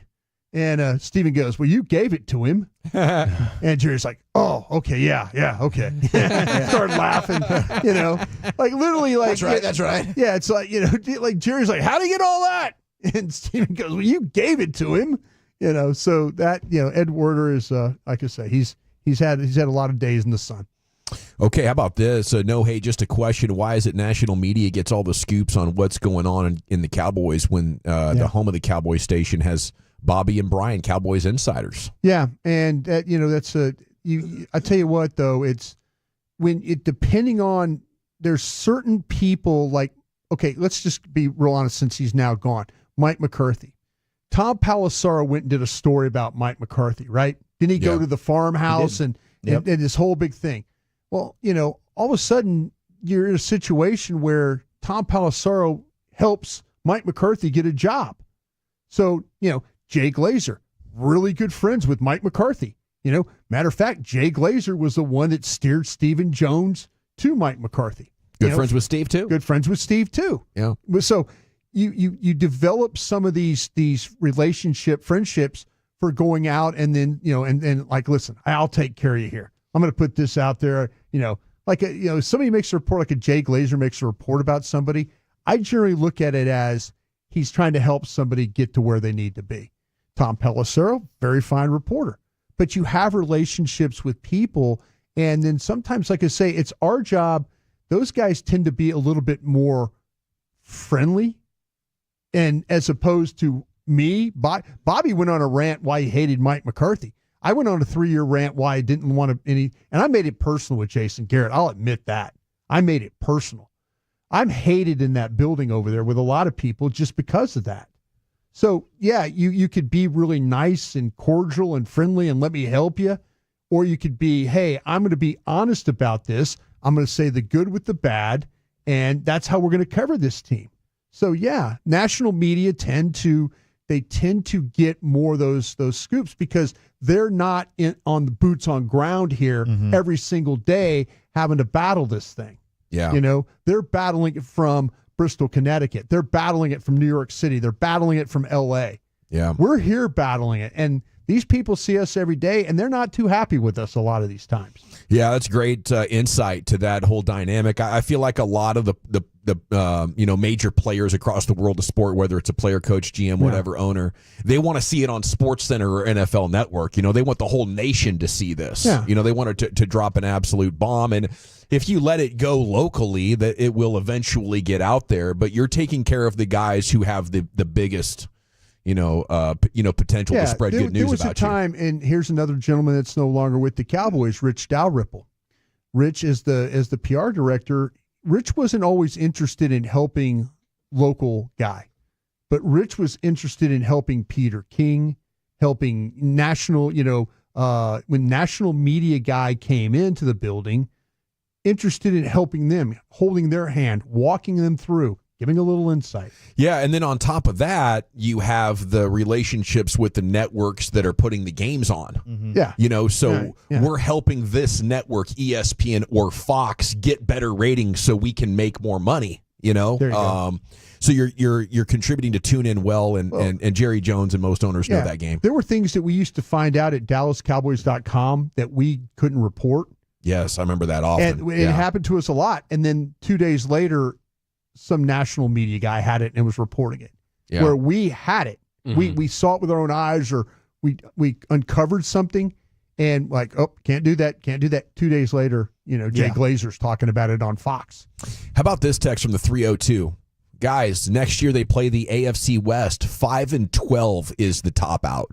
And Steven goes, well, you gave it to him. And Jerry's like, oh, okay, yeah, okay. Started laughing, like literally like. That's right. Yeah, it's like, like Jerry's like, how did he get all that? And Steven goes, well, you gave it to him. So that, Ed Werder is, like I say, he's had a lot of days in the sun. Okay, how about this? No, hey, just a question. Why is it national media gets all the scoops on what's going on in the Cowboys when the home of the Cowboys station has Bobby and Brian, Cowboys insiders? Yeah, and that's I tell you what, though, it's depending on, there's certain people like, okay, let's just be real honest since he's now gone. Mike McCarthy. Tom Pelissero went and did a story about Mike McCarthy, right? Didn't he go to the farmhouse and this whole big thing? Well, all of a sudden you're in a situation where Tom Pelissero helps Mike McCarthy get a job. So, Jay Glazer, really good friends with Mike McCarthy. Matter of fact, Jay Glazer was the one that steered Stephen Jones to Mike McCarthy. Good friends with Steve too. Good friends with Steve too. Yeah. So you develop some of these friendships for going out and then, and like, listen, I'll take care of you here. I'm going to put this out there, like, somebody makes a report, like a Jay Glazer makes a report about somebody. I generally look at it as he's trying to help somebody get to where they need to be. Tom Pelissero, very fine reporter. But you have relationships with people, and then sometimes, like I say, it's our job. Those guys tend to be a little bit more friendly, and as opposed to me, Bobby went on a rant why he hated Mike McCarthy. I went on a 3-year rant why I didn't want and I made it personal with Jason Garrett. I'll admit that. I made it personal. I'm hated in that building over there with a lot of people just because of that. So, yeah, you could be really nice and cordial and friendly and let me help you. Or you could be, hey, I'm going to be honest about this. I'm going to say the good with the bad, and that's how we're going to cover this team. So, yeah, national media tend to get more of those scoops because they're not on the boots on ground here every single day having to battle this thing. Yeah. They're battling it from Bristol, Connecticut. They're battling it from New York City. They're battling it from L.A. Yeah. We're here battling it. And these people see us every day, and they're not too happy with us a lot of these times. Yeah, that's great insight to that whole dynamic. I feel like a lot of the major players across the world of sport, whether it's a player, coach, GM, whatever, owner, they want to see it on SportsCenter or NFL Network. They want the whole nation to see this. Yeah. They want it to drop an absolute bomb. And if you let it go locally, that it will eventually get out there. But you're taking care of the guys who have the biggest potential to spread good news about you. There was a time, and here's another gentleman that's no longer with the Cowboys, Rich Dalrymple. Rich is the PR director. Rich wasn't always interested in helping local guy. But Rich was interested in helping Peter King, helping national, when national media guy came into the building, interested in helping them, holding their hand, walking them through, giving a little insight. Yeah, and then on top of that, you have the relationships with the networks that are putting the games on. Mm-hmm. Yeah. We're helping this network, ESPN or Fox, get better ratings so we can make more money, There you go. So you're contributing to tune in well, and Jerry Jones and most owners know that game. There were things that we used to find out at DallasCowboys.com that we couldn't report. Yes, I remember that often. And it happened to us a lot. And then 2 days later, some national media guy had it and was reporting it. Yeah. Where we had it. Mm-hmm. We saw it with our own eyes, or we uncovered something and can't do that. 2 days later, Jay Glazer's talking about it on Fox. How about this text from the 302? Guys, next year they play the AFC West. 5-12 is the top out.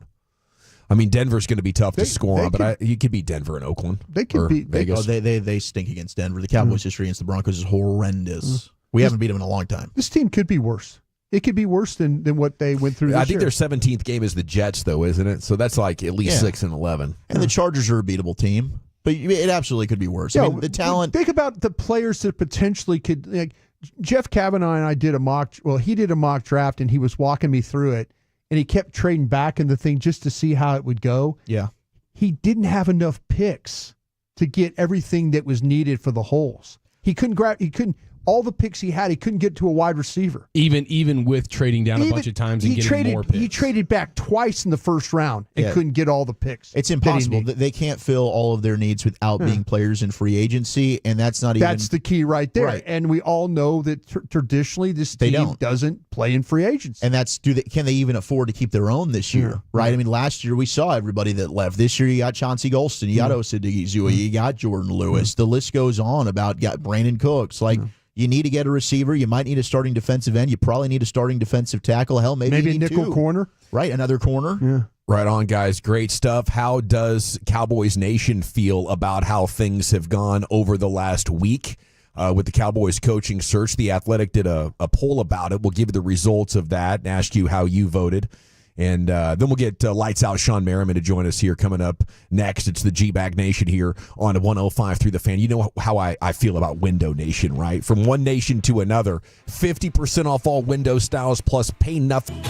I mean, Denver's going to be tough to score on, but you could beat Denver and Oakland. They could beat Vegas. They stink against Denver. The Cowboys' history against the Broncos is horrendous. We haven't beat them in a long time. This team could be worse. It could be worse than what they went through this I think year. their 17th game is the Jets, though, isn't it? So that's like at least 6-11. And the Chargers are a beatable team, but it absolutely could be worse. I mean, the talent. Think about the players that potentially could. Jeff Kavanaugh and I did a mock. Well, he did a mock draft, and he was walking me through it, and he kept trading back in the thing just to see how it would go. Yeah, he didn't have enough picks to get everything that was needed for the holes. He couldn't grab. He couldn't. All the picks he had, he couldn't get to a wide receiver. Even with trading down a bunch of times and getting more picks. He traded back twice in the first round and couldn't get all the picks. It's impossible. They can't fill all of their needs without being players in free agency, and that's not even... That's the key right there. Right. And we all know that traditionally this team doesn't play in free agency. And that's can they even afford to keep their own this year, right? I mean, last year we saw everybody that left. This year you got Chauncey Golston, you got Osadizua, you got Jordan Lewis. The list goes on about Brandon Cooks. You need to get a receiver. You might need a starting defensive end. You probably need a starting defensive tackle. Hell, maybe a nickel corner. Right, another corner. Yeah. Right on, guys. Great stuff. How does Cowboys Nation feel about how things have gone over the last week with the Cowboys coaching search? The Athletic did a poll about it. We'll give you the results of that and ask you how you voted. And then we'll get Lights Out Sean Merriman to join us here coming up next. It's the G-Bag Nation here on 105 through the Fan. You know how I feel about Window Nation, right? From one nation to another, 50% off all window styles plus pay nothing.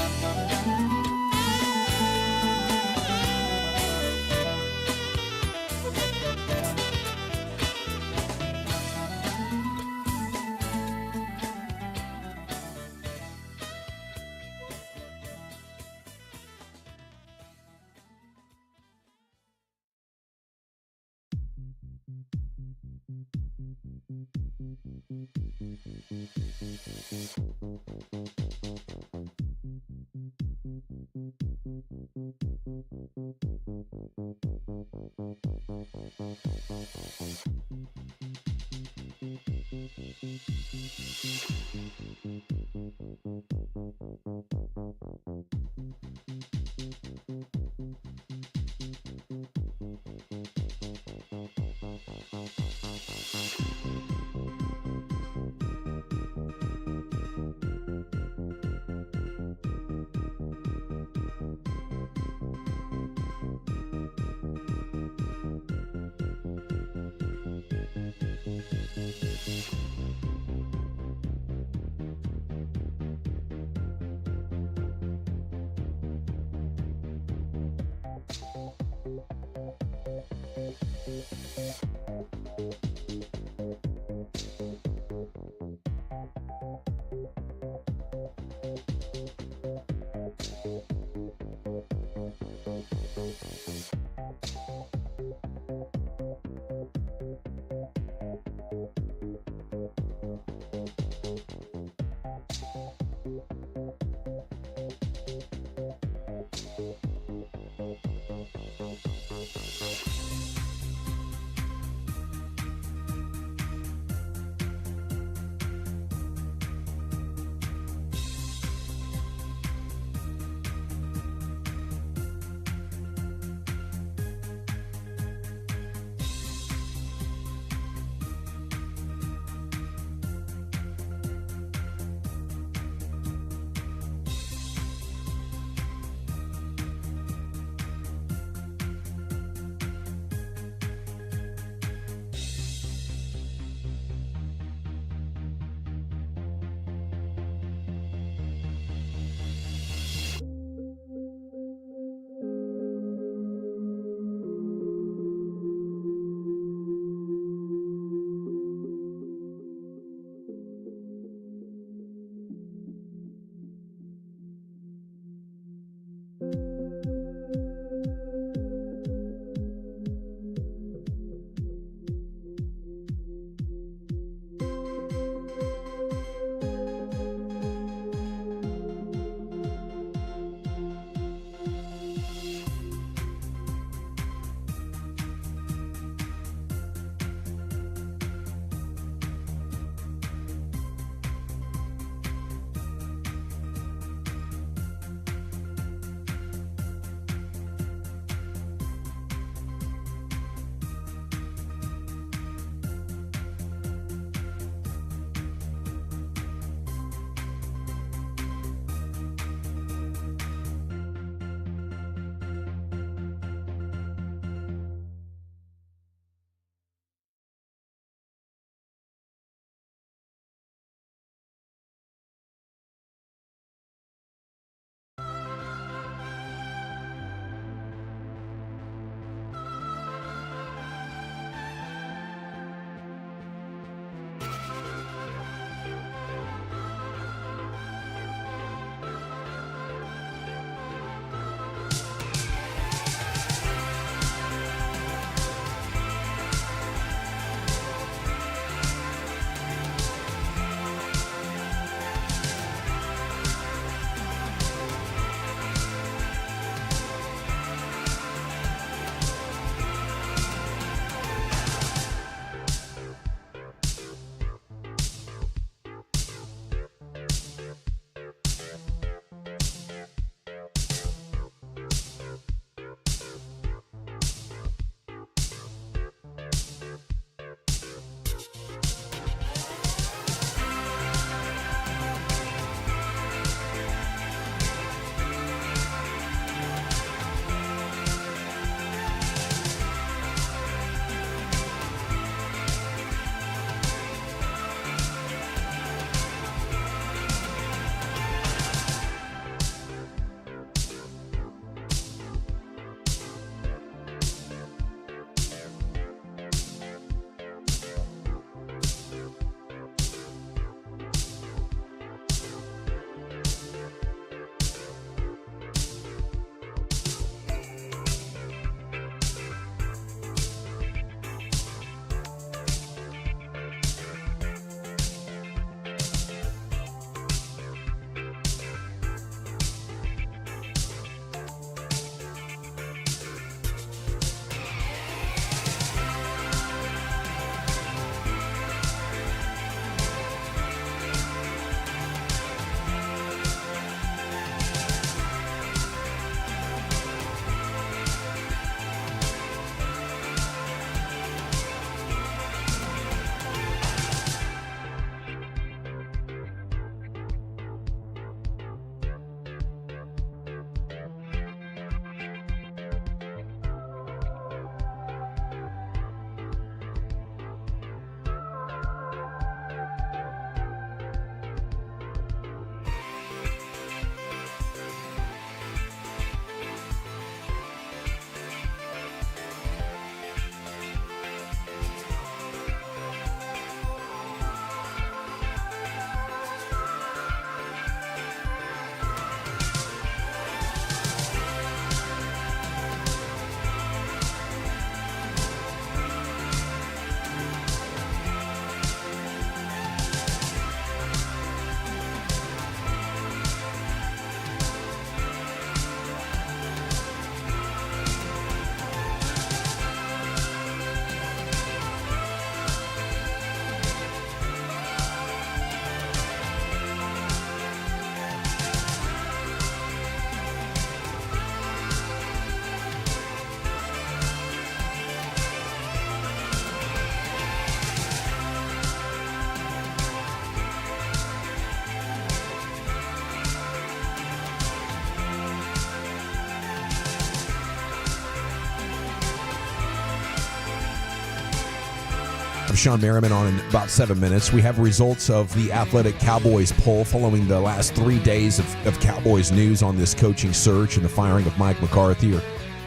have Sean Merriman on in about 7 minutes. We have results of the Athletic Cowboys poll following the last 3 days of Cowboys news on this coaching search and the firing of Mike McCarthy, or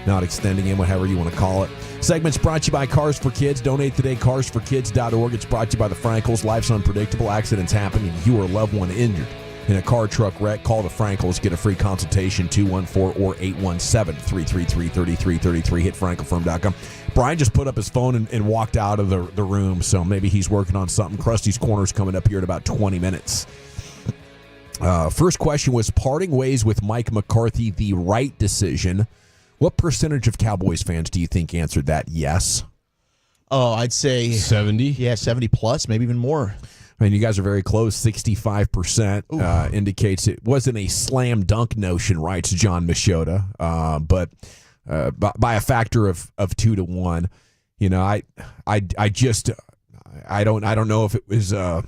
not extending him, whatever you want to call it. Segment's brought to you by Cars for Kids. Donate today, carsforkids.org. It's brought to you by the Frankels. Life's unpredictable. Accidents happen, and you or a loved one injured in a car, truck wreck. Call the Frankels. Get a free consultation, 214 or 817-333-3333. Hit frankelfirm.com. Brian just put up his phone and walked out of the room, so maybe he's working on something. Krusty's Corner's coming up here in about 20 minutes. First question was, parting ways with Mike McCarthy the right decision? What percentage of Cowboys fans do you think answered that yes? Oh, I'd say 70. Yeah, 70 plus, maybe even more. I mean, you guys are very close. 65% indicates it wasn't a slam dunk notion, writes John Machota, but by a factor of 2 to 1. You know, I don't know if it was the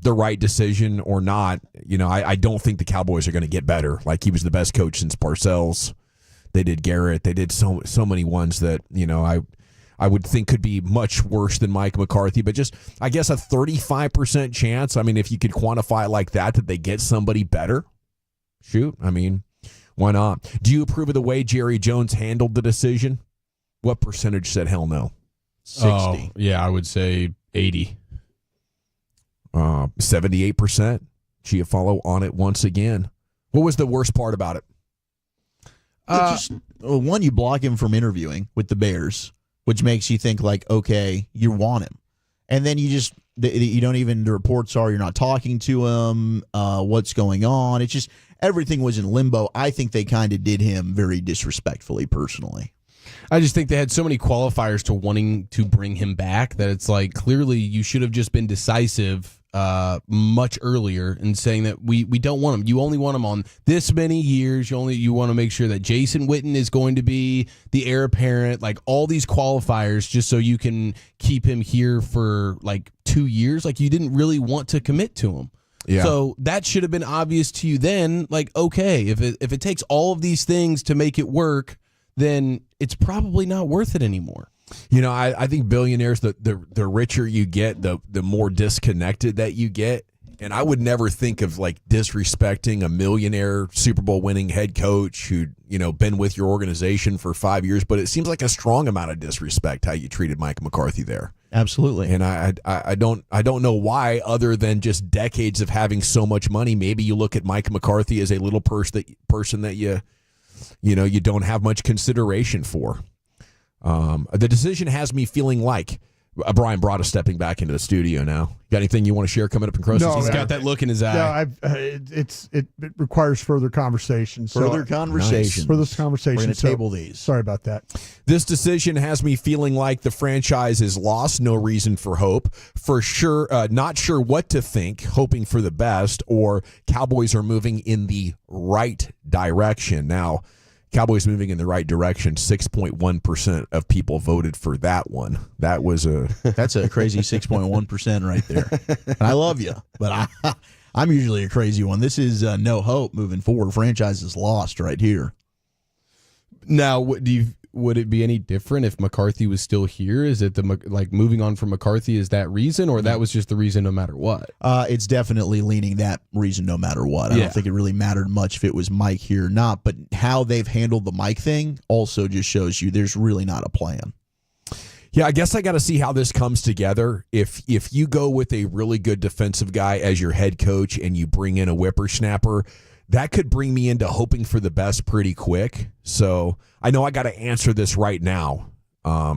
right decision or not. You know, I don't think the Cowboys are going to get better. Like, he was the best coach since Parcells. They did Garrett. They did so many ones that, you know, I would think could be much worse than Mike McCarthy. But just, I guess, a 35% chance. I mean, if you could quantify it like that they get somebody better, shoot. I mean, why not? Do you approve of the way Jerry Jones handled the decision? What percentage said hell no? 60. Oh, yeah, I would say 80. 78%. Chiafalo on it once again. What was the worst part about it? One, you block him from interviewing with the Bears, which makes you think like, okay, you want him. And then you don't even, the reports are you're not talking to him, what's going on. It's just, everything was in limbo. I think they kind of did him very disrespectfully, personally. I just think they had so many qualifiers to wanting to bring him back that it's like, clearly you should have just been decisive much earlier in saying that we don't want him. You only want him on this many years. You want to make sure that Jason Witten is going to be the heir apparent, like all these qualifiers, just so you can keep him here for like 2 years. Like, you didn't really want to commit to him. Yeah. So that should have been obvious to you then. Like, okay, if it takes all of these things to make it work, then it's probably not worth it anymore. You know, I think billionaires, the richer you get, the more disconnected that you get. And I would never think of like disrespecting a millionaire Super Bowl winning head coach who'd, you know, been with your organization for 5 years. But it seems like a strong amount of disrespect how you treated Mike McCarthy there. Absolutely. And I don't know why, other than just decades of having so much money. Maybe you look at Mike McCarthy as a little person that you don't have much consideration for. The decision has me feeling like Brian Broaddus stepping back into the studio now. Got anything you want to share coming up in Croesus? No, he's got that look in his eye. No, it requires further conversation. Further conversation. Further conversation. We're going to table these. Sorry about that. This decision has me feeling like the franchise is lost. No reason for hope. For sure, not sure what to think, hoping for the best, or Cowboys are moving in the right direction. Now, Cowboys moving in the right direction, 6.1% of people voted for that one. That's a crazy 6.1% right there. And I love you, but I'm usually a crazy one. This is no hope moving forward. Franchise is lost right here. Now, would it be any different if McCarthy was still here? Is it moving on from McCarthy is that reason, or that was just the reason no matter what? It's definitely leaning that reason no matter what. I don't think it really mattered much if it was Mike here or not, but how they've handled the Mike thing also just shows you there's really not a plan. Yeah, I guess I got to see how this comes together. If you go with a really good defensive guy as your head coach and you bring in a whippersnapper, that could bring me into hoping for the best pretty quick. So I know I got to answer this right now.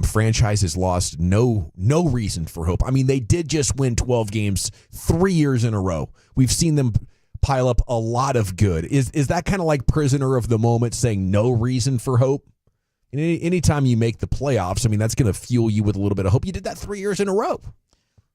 Franchise has lost no reason for hope. I mean, they did just win 12 games 3 years in a row. We've seen them pile up a lot of good. Is that kind of like prisoner of the moment, saying no reason for hope? Anytime you make the playoffs, I mean, that's going to fuel you with a little bit of hope. You did that 3 years in a row.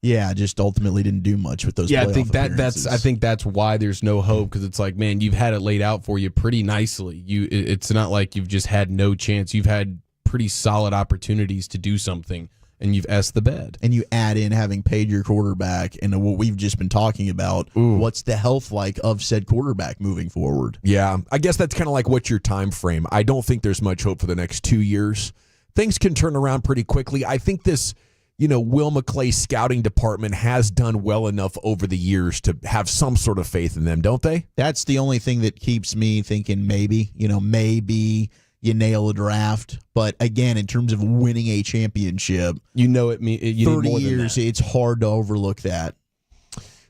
Yeah, just ultimately didn't do much with those. Yeah, I think that's why there's no hope, because it's like, man, you've had it laid out for you pretty nicely. It's not like you've just had no chance. You've had pretty solid opportunities to do something, and you've asked the bed. And you add in having paid your quarterback, and what we've just been talking about. What's the health like of said quarterback moving forward? Yeah, I guess that's kind of like what's your time frame. I don't think there's much hope for the next 2 years. Things can turn around pretty quickly. I think this. Will McClay's scouting department has done well enough over the years to have some sort of faith in them, don't they? That's the only thing that keeps me thinking maybe you nail a draft. But again, in terms of winning a championship, you need 30 more than years, that. it's hard to overlook that.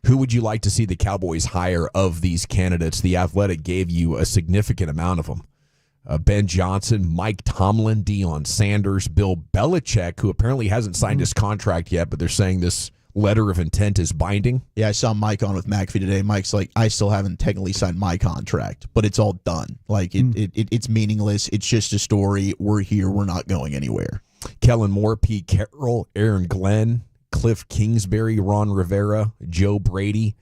Who would you like to see the Cowboys hire of these candidates? The Athletic gave you a significant amount of them. Ben Johnson, Mike Tomlin, Deion Sanders, Bill Belichick, who apparently hasn't signed his contract yet, but they're saying this letter of intent is binding. Yeah, I saw Mike on with McAfee today. Mike's like, I still haven't technically signed my contract, but it's all done. Like, it's meaningless. It's just a story. We're here. We're not going anywhere. Kellen Moore, Pete Carroll, Aaron Glenn, Cliff Kingsbury, Ron Rivera, Joe Brady,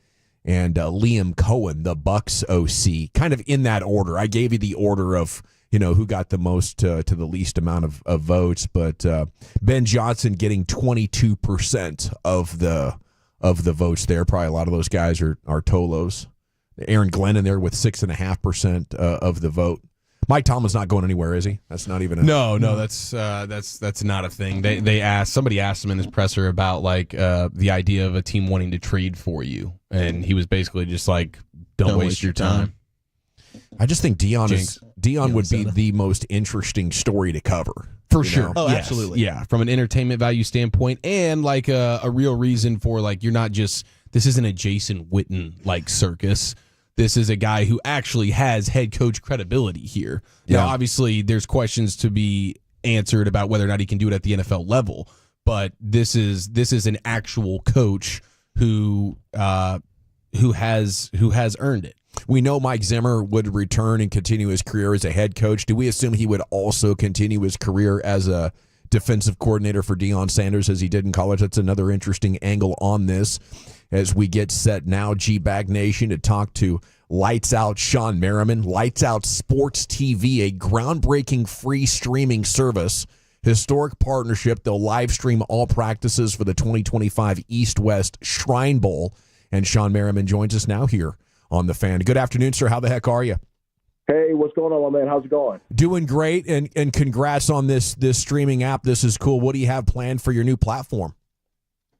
and Liam Cohen, the Bucks OC, kind of in that order. I gave you the order of who got the most to the least amount of votes, but Ben Johnson getting 22% of the votes there. Probably a lot of those guys are Tolos. Aaron Glenn in there with 6.5% of the vote. Mike Tomlin's not going anywhere, is he? That's not even No, that's not a thing. Somebody asked him in his presser about the idea of a team wanting to trade for you, and he was basically just like, don't waste your time. I just think Deion would be the most interesting story to cover. For sure. Oh, yes. absolutely. Yeah, from an entertainment value standpoint and a real reason for you're not just, this isn't a Jason Witten circus. This is a guy who actually has head coach credibility here. Yeah. Now, obviously, there's questions to be answered about whether or not he can do it at the NFL level, but this is an actual coach who has earned it. We know Mike Zimmer would return and continue his career as a head coach. Do we assume he would also continue his career as a defensive coordinator for Deion Sanders as he did in college? That's another interesting angle on this as we get set now, G-Bag Nation, to talk to Lights Out Sean Merriman. Lights Out Sports TV, a groundbreaking free streaming service. Historic partnership. They'll live stream all practices for the 2025 East-West Shrine Bowl. And Sean Merriman joins us now here on The Fan. Good afternoon, sir. How the heck are you? Hey, what's going on, my man? How's it going? Doing great, and congrats on this streaming app. This is cool. What do you have planned for your new platform?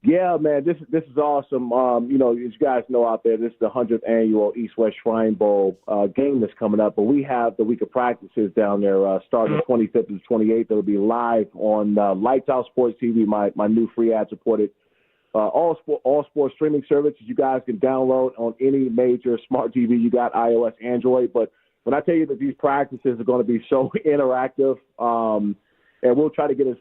Yeah, man, this is awesome. As you guys know out there, this is the 100th annual East-West Shrine Bowl game that's coming up. But we have the week of practices down there starting the 25th to the 28th. It'll be live on Lights Out Sports TV, my new free ad-supported all sports streaming services. You guys can download on any major smart TV. You got iOS, Android. But when I tell you that these practices are going to be so interactive, and we'll try to get as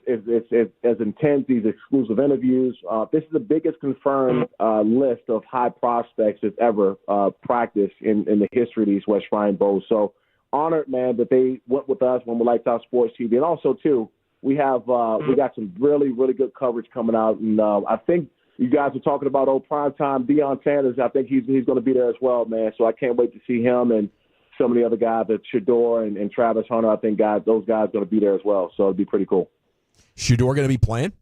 intense, these exclusive interviews. This is the biggest confirmed list of high prospects that's ever practiced in the history of these West Shrine Bowls. So honored, man, that they went with us when we Lights Out Sports TV. And also, too, we got some really, really good coverage coming out. And I think you guys are talking about primetime Deion Sanders. I think he's going to be there as well, man. So I can't wait to see him and some of the other guys, Shador and Travis Hunter. I think those guys are going to be there as well. So it'll be pretty cool. Shador going to be playing?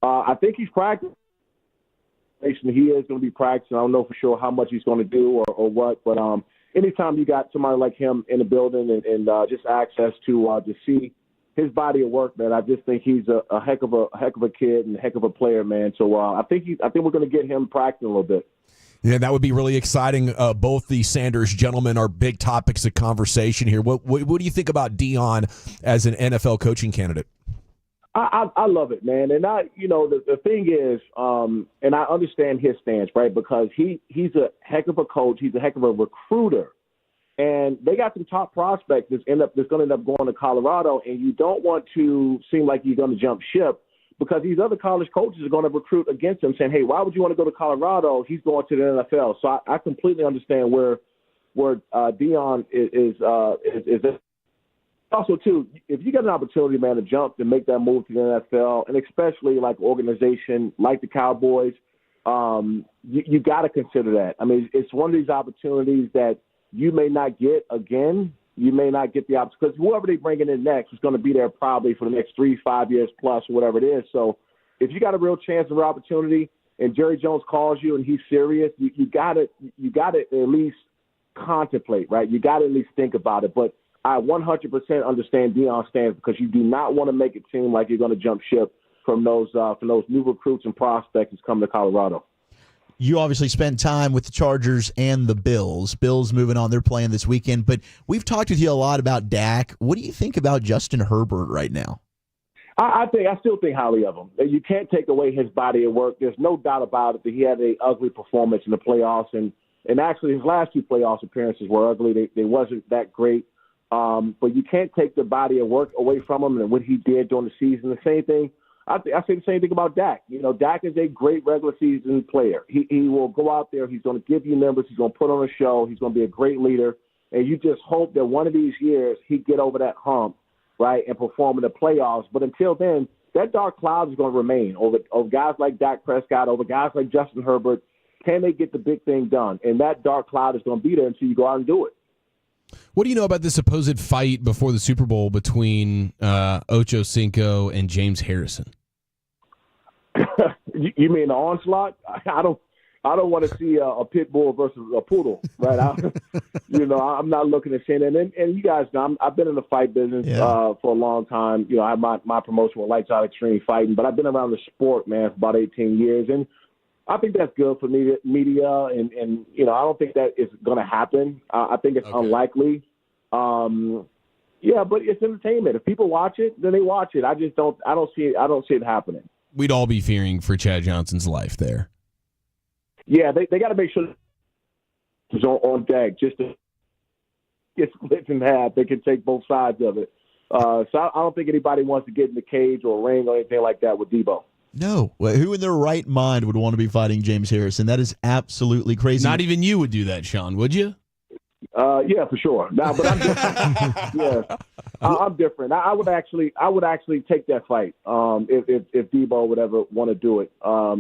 I think he's practicing. He is going to be practicing. I don't know for sure how much he's going to do or what, but anytime you got somebody like him in the building and just access to see his body of work, man, I just think he's a heck of a kid and a heck of a player, man. So I think we're going to get him practicing a little bit. Yeah, that would be really exciting. Both the Sanders gentlemen are big topics of conversation here. What do you think about Deion as an NFL coaching candidate? I love it, man. And the thing is, and I understand his stance, right? Because he's a heck of a coach. He's a heck of a recruiter. And they got some top prospects that's going to end up going to Colorado, and you don't want to seem like you're going to jump ship because these other college coaches are going to recruit against him, saying, "Hey, why would you want to go to Colorado? He's going to the NFL." So I completely understand where Deion is. Also, too, if you get an opportunity, man, to jump and make that move to the NFL, and especially like an organization like the Cowboys, you got to consider that. I mean, it's one of these opportunities that you may not get again. You may not get the opportunity because whoever they bring in next is going to be there probably for the next 3-5 years plus, or whatever it is. So if you got a real chance of opportunity and Jerry Jones calls you and he's serious, you got to at least contemplate, right? You got to at least think about it. But I 100% understand Deion's stance because you do not want to make it seem like you're going to jump ship from those new recruits and prospects that's coming to Colorado. You obviously spend time with the Chargers and the Bills. Bills moving on, they're playing this weekend. But we've talked with you a lot about Dak. What do you think about Justin Herbert right now? I still think highly of him. You can't take away his body of work. There's no doubt about it that he had an ugly performance in the playoffs, and actually his last 2 playoffs appearances were ugly. They wasn't that great. But you can't take the body of work away from him and what he did during the season. The same thing. I say the same thing about Dak. Dak is a great regular season player. He will go out there. He's going to give you numbers. He's going to put on a show. He's going to be a great leader. And you just hope that one of these years he get over that hump, right, and perform in the playoffs. But until then, that dark cloud is going to remain over guys like Dak Prescott, over guys like Justin Herbert. Can they get the big thing done? And that dark cloud is going to be there until you go out and do it. What do you know about this supposed fight before the Super Bowl between Ocho Cinco and James Harrison? You mean the onslaught? I don't want to see a pit bull versus a poodle, right? I'm not looking at seeing that. And you guys know I've been in the fight business for a long time. I have my promotion with Lights Out Extreme Fighting, but I've been around the sport, man, for about 18 years, and I think that's good for media, and I don't think that is going to happen. I think it's unlikely. But it's entertainment. If people watch it, then they watch it. I don't see it happening. We'd all be fearing for Chad Johnson's life there. Yeah, they got to make sure it's on deck just to get split in half. They can take both sides of it. So I don't think anybody wants to get in the cage or a ring or anything like that with Debo. No. Well, who in their right mind would want to be fighting James Harrison? That is absolutely crazy. Not even you would do that, Sean, would you? Yeah, for sure. Nah, but I'm different. Yeah, I'm different. I would actually take that fight if Debo would ever want to do it.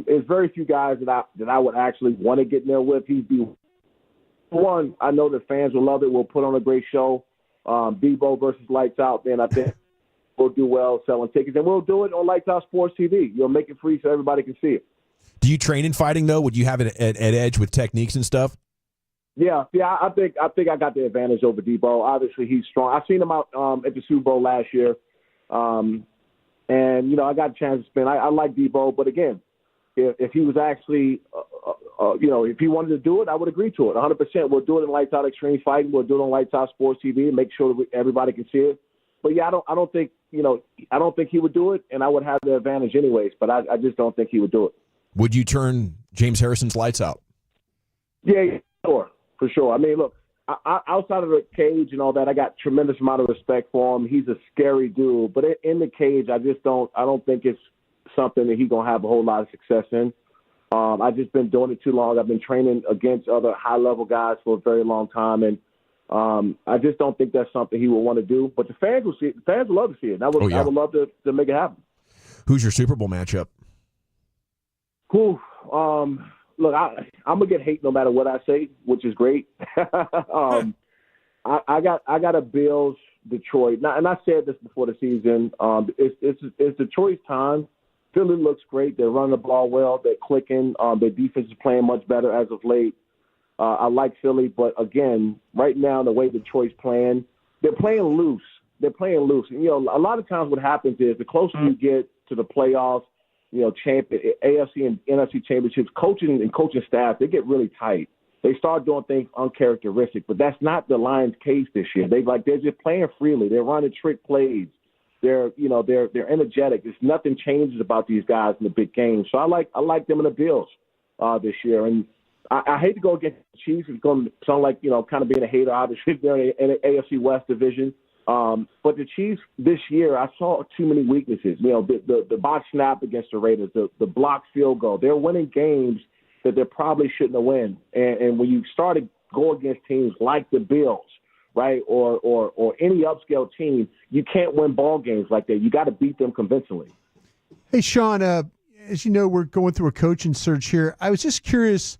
There's very few guys that I would actually want to get in there with. He'd be one. I know that fans will love it. We'll put on a great show. Debo versus Lights Out. Then I think we'll do well selling tickets, and we'll do it on Lights Out Sports TV. You'll make it free so everybody can see it. Do you train in fighting though? Would you have it at edge with techniques and stuff? Yeah. I think I got the advantage over Debo. Obviously, he's strong. I've seen him out at the Super Bowl last year, and I got a chance to spin. I like Debo, but again, if he was actually, if he wanted to do it, I would agree to it 100%. We'll do it in Lights Out Extreme Fighting. We'll do it on Lights Out Sports TV and make sure that everybody can see it. But yeah, I don't think he would do it, and I would have the advantage anyways. But I just don't think he would do it. Would you turn James Harrison's lights out? Yeah, sure. For sure. I mean, look, outside of the cage and all that, I got tremendous amount of respect for him. He's a scary dude, but in the cage, I don't think it's something that he's going to have a whole lot of success in. I've just been doing it too long. I've been training against other high-level guys for a very long time, and I just don't think that's something he would want to do. But the fans will see it. The fans would love to see it. And I would love to make it happen. Who's your Super Bowl matchup? Look, I'm gonna get hate no matter what I say, which is great. I got a Bills Detroit, and I said this before the season. It's Detroit's time. Philly looks great. They're running the ball well. They're clicking. Their defense is playing much better as of late. I like Philly, but again, right now the way Detroit's playing, they're playing loose. And, a lot of times what happens is the closer you get to the playoffs, AFC and NFC championships, coaching staff, they get really tight. They start doing things uncharacteristic, but that's not the Lions' case this year. They're just playing freely. They're running trick plays. They're energetic. There's nothing changes about these guys in the big games. So I like them in the Bills this year. And I hate to go against the Chiefs. It's going to sound like, kind of being a hater. Obviously, they're in the AFC West division. But the Chiefs this year, I saw too many weaknesses. The botch snap against the Raiders, the blocked field goal. They're winning games that they probably shouldn't have won. And when you start to go against teams like the Bills, right, or any upscale team, you can't win ball games like that. You got to beat them convincingly. Hey, Sean, as you know, we're going through a coaching search here. I was just curious,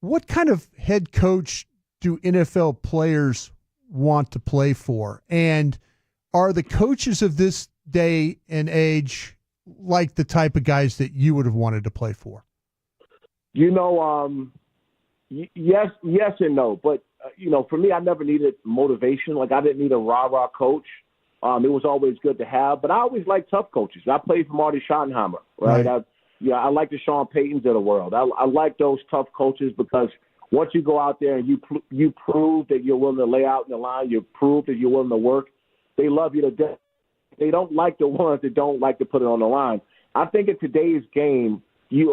what kind of head coach do NFL players want to play for? And are the coaches of this day and age like the type of guys that you would have wanted to play for? Yes and no. But, for me, I never needed motivation. Like, I didn't need a rah-rah coach. It was always good to have. But I always liked tough coaches. I played for Marty Schottenheimer, right? I like the Sean Paytons of the world. I like those tough coaches because once you go out there and you prove that you're willing to lay out in the line, you prove that you're willing to work, they love you to death. They don't like the ones that don't like to put it on the line. I think in today's game, you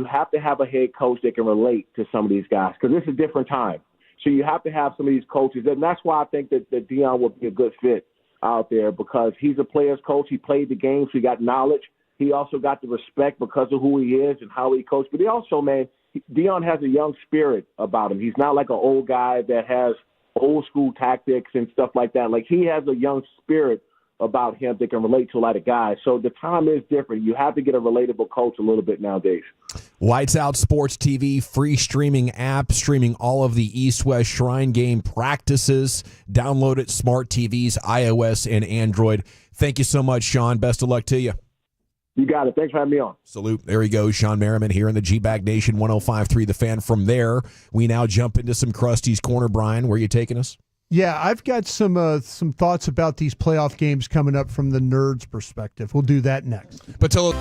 have to have a head coach that can relate to some of these guys because this is a different time. So you have to have some of these coaches, and that's why I think that Deion would be a good fit out there because he's a player's coach. He played the game, so he got knowledge. He also got the respect because of who he is and how he coached. But he also, man, Deion has a young spirit about him. He's not like an old guy that has old school tactics and stuff like that. Like he has a young spirit about him that can relate to a lot of guys. So the time is different. You have to get a relatable coach a little bit nowadays. Lights Out Sports TV, free streaming app, streaming all of the East-West Shrine game practices. Download it, smart TVs, iOS, and Android. Thank you so much, Sean. Best of luck to you. You got it. Thanks for having me on. Salute. There he goes, Sean Merriman here in the G-Bag Nation 105.3 The Fan. From there, we now jump into some Krusty's Corner. Brian, where are you taking us? Yeah, I've got some thoughts about these playoff games coming up from the Nerds' perspective. We'll do that next. But till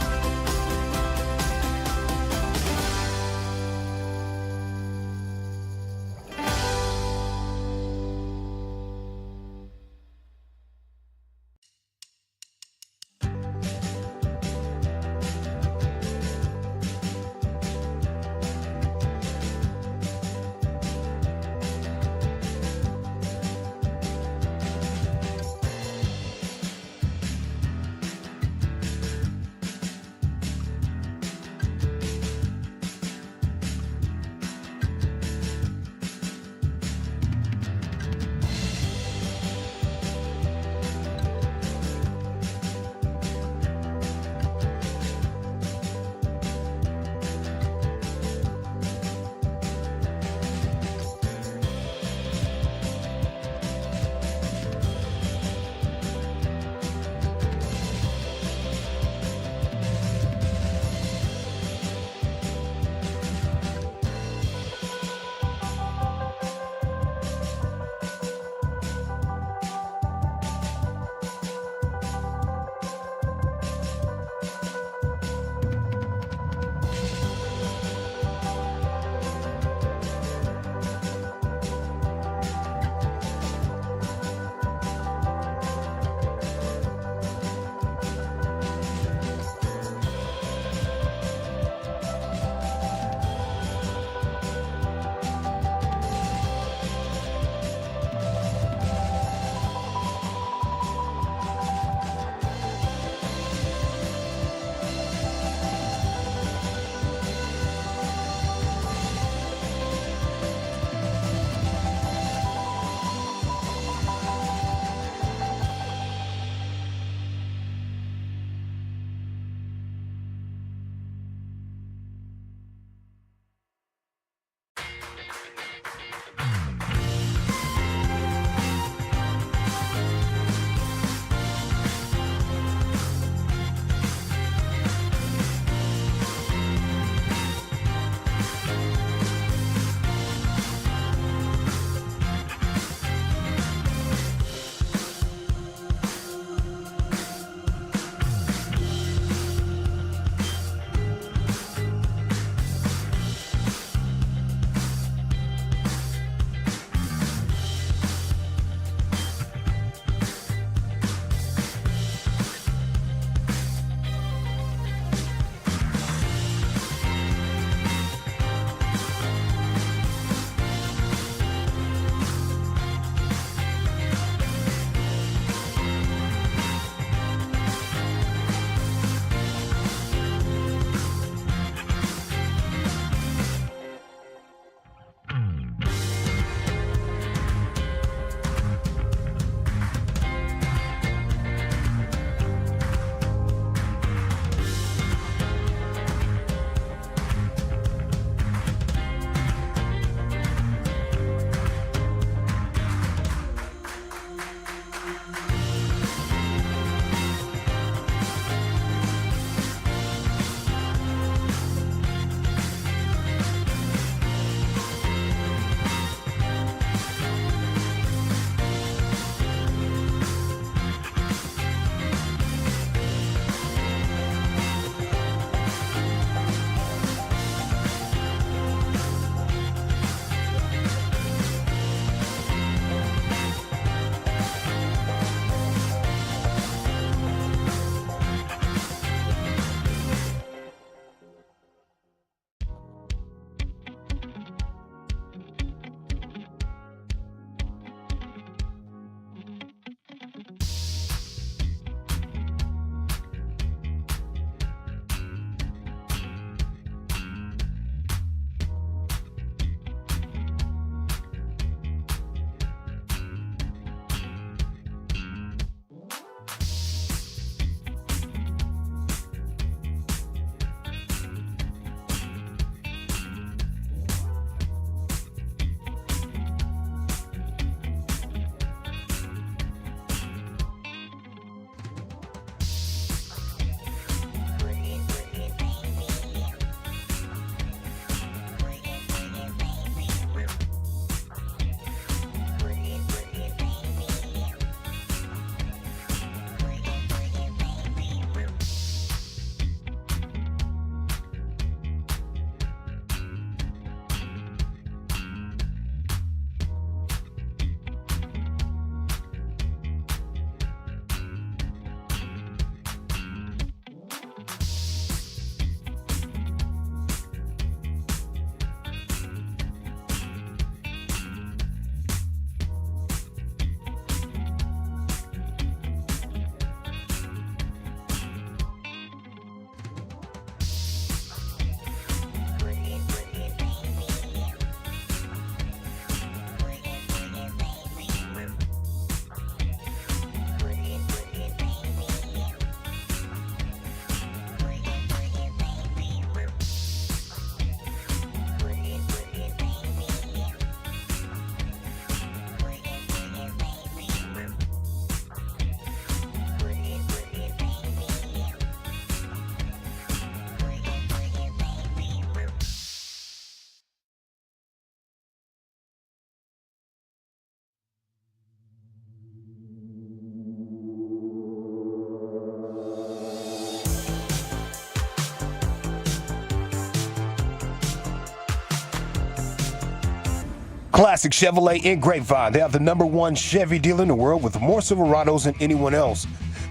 Classic Chevrolet in Grapevine. They have the #1 Chevy dealer in the world with more Silverados than anyone else.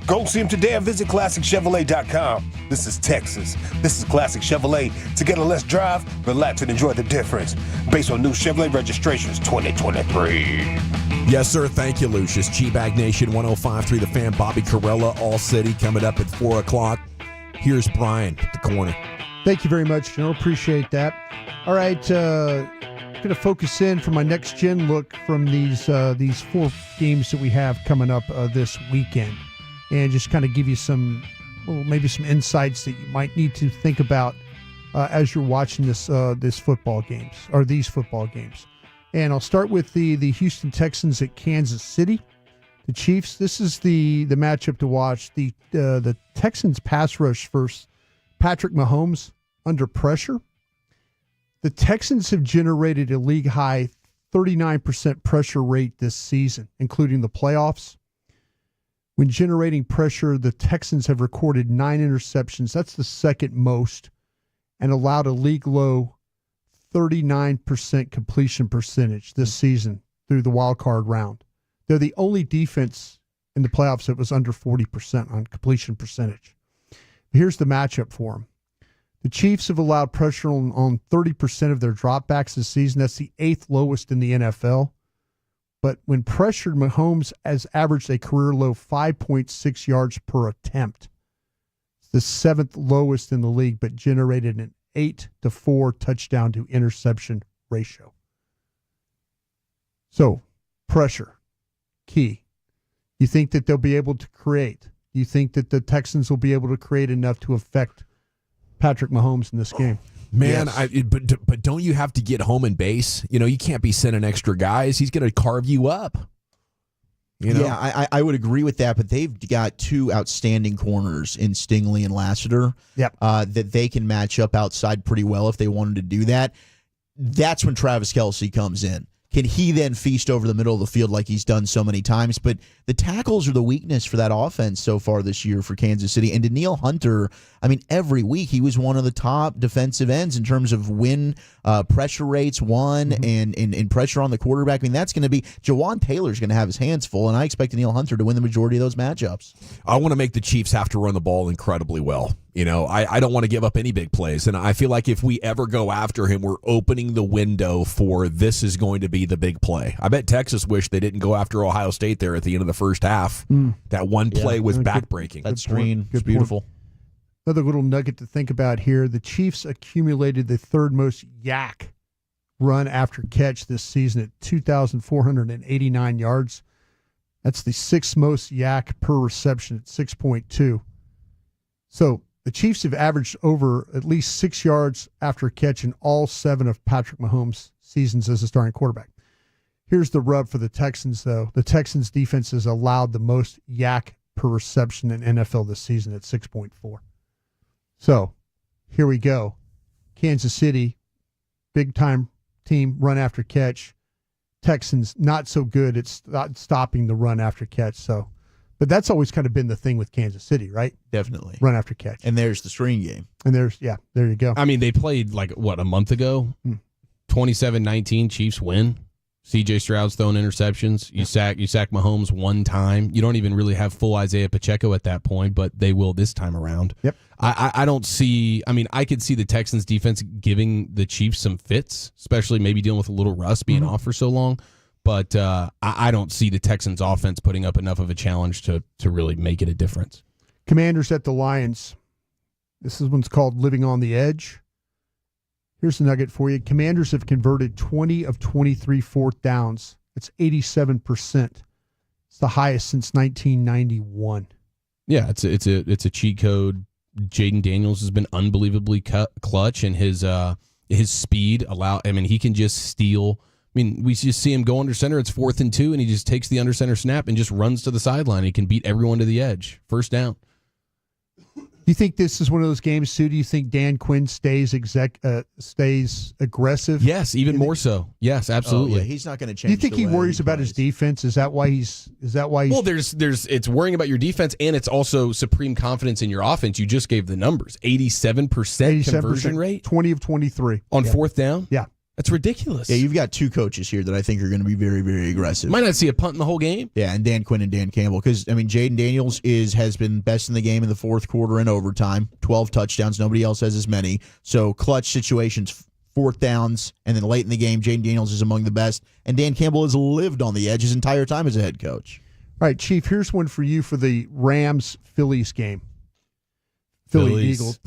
Go see them today and visit ClassicChevrolet.com. This is Texas. This is Classic Chevrolet. Together, let's drive, relax, and enjoy the difference. Based on new Chevrolet registrations 2023. Yes, sir. Thank you, Lucius. G-Bag Nation, 105.3 The Fan. Bobby Carella, All City, coming up at 4 o'clock. Here's Brian at the corner. Thank you very much, General. Appreciate that. All right, going to focus in for my next gen look from these 4 games that we have coming up this weekend, and just kind of give you maybe some insights that you might need to think about as you're watching these football games. And I'll start with the Houston Texans at Kansas City. The Chiefs. This is the matchup to watch. The Texans pass rush versus Patrick Mahomes under pressure. The Texans have generated a league-high 39% pressure rate this season, including the playoffs. When generating pressure, the Texans have recorded 9 interceptions. That's the second most, and allowed a league-low 39% completion percentage this season through the wild card round. They're the only defense in the playoffs that was under 40% on completion percentage. Here's the matchup for them. The Chiefs have allowed pressure on 30% of their dropbacks this season. That's the 8th lowest in the NFL. But when pressured, Mahomes has averaged a career low 5.6 yards per attempt. It's the 7th lowest in the league, but generated an 8-4 touchdown to interception ratio. So, pressure, key. You think that they'll be able to create? Do you think that the Texans will be able to create enough to affect Patrick Mahomes in this game? Man, Yes. but don't you have to get home and base? You know, you can't be sending extra guys. He's going to carve you up. You know? Yeah, I would agree with that, but they've got 2 outstanding corners in Stingley and Lassiter. Yep. That they can match up outside pretty well if they wanted to do that. That's when Travis Kelce comes in. Can he then feast over the middle of the field like he's done so many times? But the tackles are the weakness for that offense so far this year for Kansas City. And Danielle Hunter, I mean, every week he was one of the top defensive ends in terms of win pressure rates, and pressure on the quarterback. I mean, that's going to be Jawan Taylor's going to have his hands full, and I expect Danielle Hunter to win the majority of those matchups. I want to make the Chiefs have to run the ball incredibly well. You know, I don't want to give up any big plays. And I feel like if we ever go after him, we're opening the window for this is going to be the big play. I bet Texas wished they didn't go after Ohio State there at the end of the first half. That one play was backbreaking. That screen was beautiful. Another little nugget to think about here. The Chiefs accumulated the 3rd most yak run after catch this season at 2,489 yards. That's the 6th most yak per reception at 6.2. So the Chiefs have averaged over at least 6 yards after catch in all 7 of Patrick Mahomes' seasons as a starting quarterback. Here's the rub for the Texans, though. The Texans' defense has allowed the most yak per reception in NFL this season at 6.4. So here we go. Kansas City, big-time team, run after catch. Texans, not so good at stopping the run after catch. So, but that's always kind of been the thing with Kansas City, right? Definitely. Run after catch. And there's the screen game. And there you go. I mean, they played a month ago? 27-19, Chiefs win. CJ Stroud's throwing interceptions. You sack Mahomes one time. You don't even really have full Isaiah Pacheco at that point, but they will this time around. Yep. I don't see. I mean, I could see the Texans defense giving the Chiefs some fits, especially maybe dealing with a little rust being off for so long. But I don't see the Texans offense putting up enough of a challenge to really make it a difference. Commanders at the Lions. This one's called Living on the Edge. Here's the nugget for you. Commanders have converted 20 of 23 4th downs. It's 87%. It's the highest since 1991. Yeah, it's a cheat code. Jaden Daniels has been unbelievably clutch, and his speed he can just steal. I mean, we just see him go under center. It's 4th and 2, and he just takes the under center snap and just runs to the sideline. He can beat everyone to the edge. First down. Do you think this is one of those games, Sue? Do you think Dan Quinn stays aggressive? Yes, even more so. Yes, absolutely. Yeah, he's not going to change. Do you think he worries about his defense? Is that why he's? Well, there's it's worrying about your defense, and it's also supreme confidence in your offense. You just gave the numbers: 87% conversion rate, 20 of 23 on 4th down. Yeah, That's ridiculous. Yeah, you've got two coaches here that I think are going to be very, very aggressive. Might not see a punt in the whole game. Yeah, and Dan Quinn and Dan Campbell. Because, I mean, Jaden Daniels has been best in the game in the fourth quarter and overtime. 12 touchdowns. Nobody else has as many. So clutch situations, fourth downs, and then late in the game, Jaden Daniels is among the best. And Dan Campbell has lived on the edge his entire time as a head coach. All right, Chief, here's one for you for the Rams-Phillies game. Philly Eagles.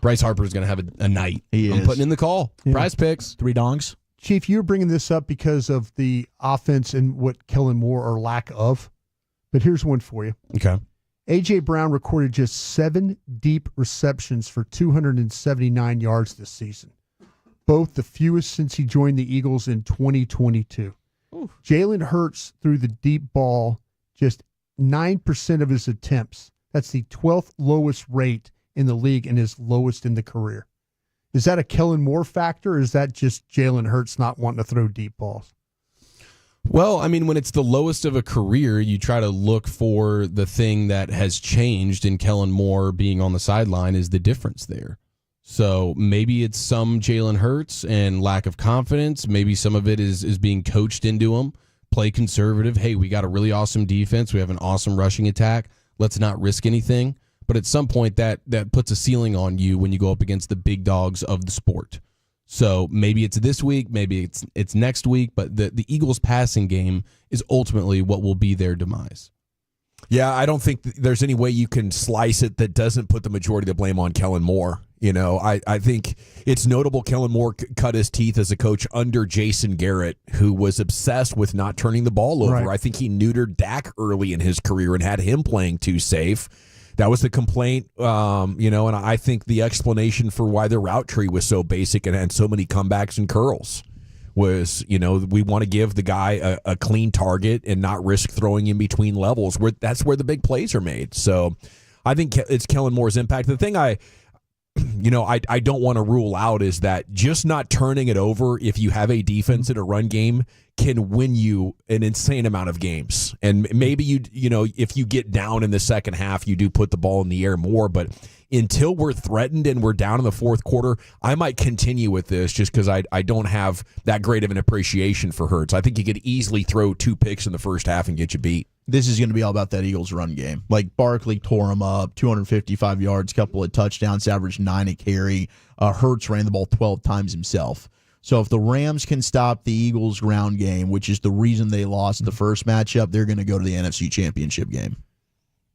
Bryce Harper is going to have a night. I'm putting in the call. Yeah. Prize picks. 3 dongs. Chief, you're bringing this up because of the offense and what Kellen Moore or lack of. But here's one for you. Okay. A.J. Brown recorded just 7 deep receptions for 279 yards this season, both the fewest since he joined the Eagles in 2022. Jalen Hurts threw the deep ball just 9% of his attempts. That's the 12th lowest rate in the league and his lowest in the career. Is that a Kellen Moore factor, or is that just Jalen Hurts not wanting to throw deep balls? Well, I mean, when it's the lowest of a career, you try to look for the thing that has changed, and Kellen Moore being on the sideline is the difference there. So maybe it's some Jalen Hurts and lack of confidence. Maybe some of it is being coached into him. Play conservative. Hey, we got a really awesome defense. We have an awesome rushing attack. Let's not risk anything. But at some point, that puts a ceiling on you when you go up against the big dogs of the sport. So maybe it's this week, maybe it's next week, but the Eagles' passing game is ultimately what will be their demise. Yeah, I don't think there's any way you can slice it that doesn't put the majority of the blame on Kellen Moore. You know, I think it's notable Kellen Moore cut his teeth as a coach under Jason Garrett, who was obsessed with not turning the ball over. Right. I think he neutered Dak early in his career and had him playing too safe. That was the complaint, and I think the explanation for why the route tree was so basic and had so many comebacks and curls was, we want to give the guy a clean target and not risk throwing in between levels. That's where the big plays are made. So I think it's Kellen Moore's impact. The thing I don't want to rule out is that just not turning it over if you have a defense in a run game can win you an insane amount of games. And maybe if you get down in the second half, you do put the ball in the air more. But until we're threatened and we're down in the fourth quarter, I might continue with this just because I don't have that great of an appreciation for Hurts. I think he could easily throw 2 picks in the first half and get you beat. This is going to be all about that Eagles run game. Like Barkley tore him up, 255 yards, couple of touchdowns, averaged 9 a carry. Hurts ran the ball 12 times himself. So if the Rams can stop the Eagles' ground game, which is the reason they lost the first matchup, they're going to go to the NFC Championship game.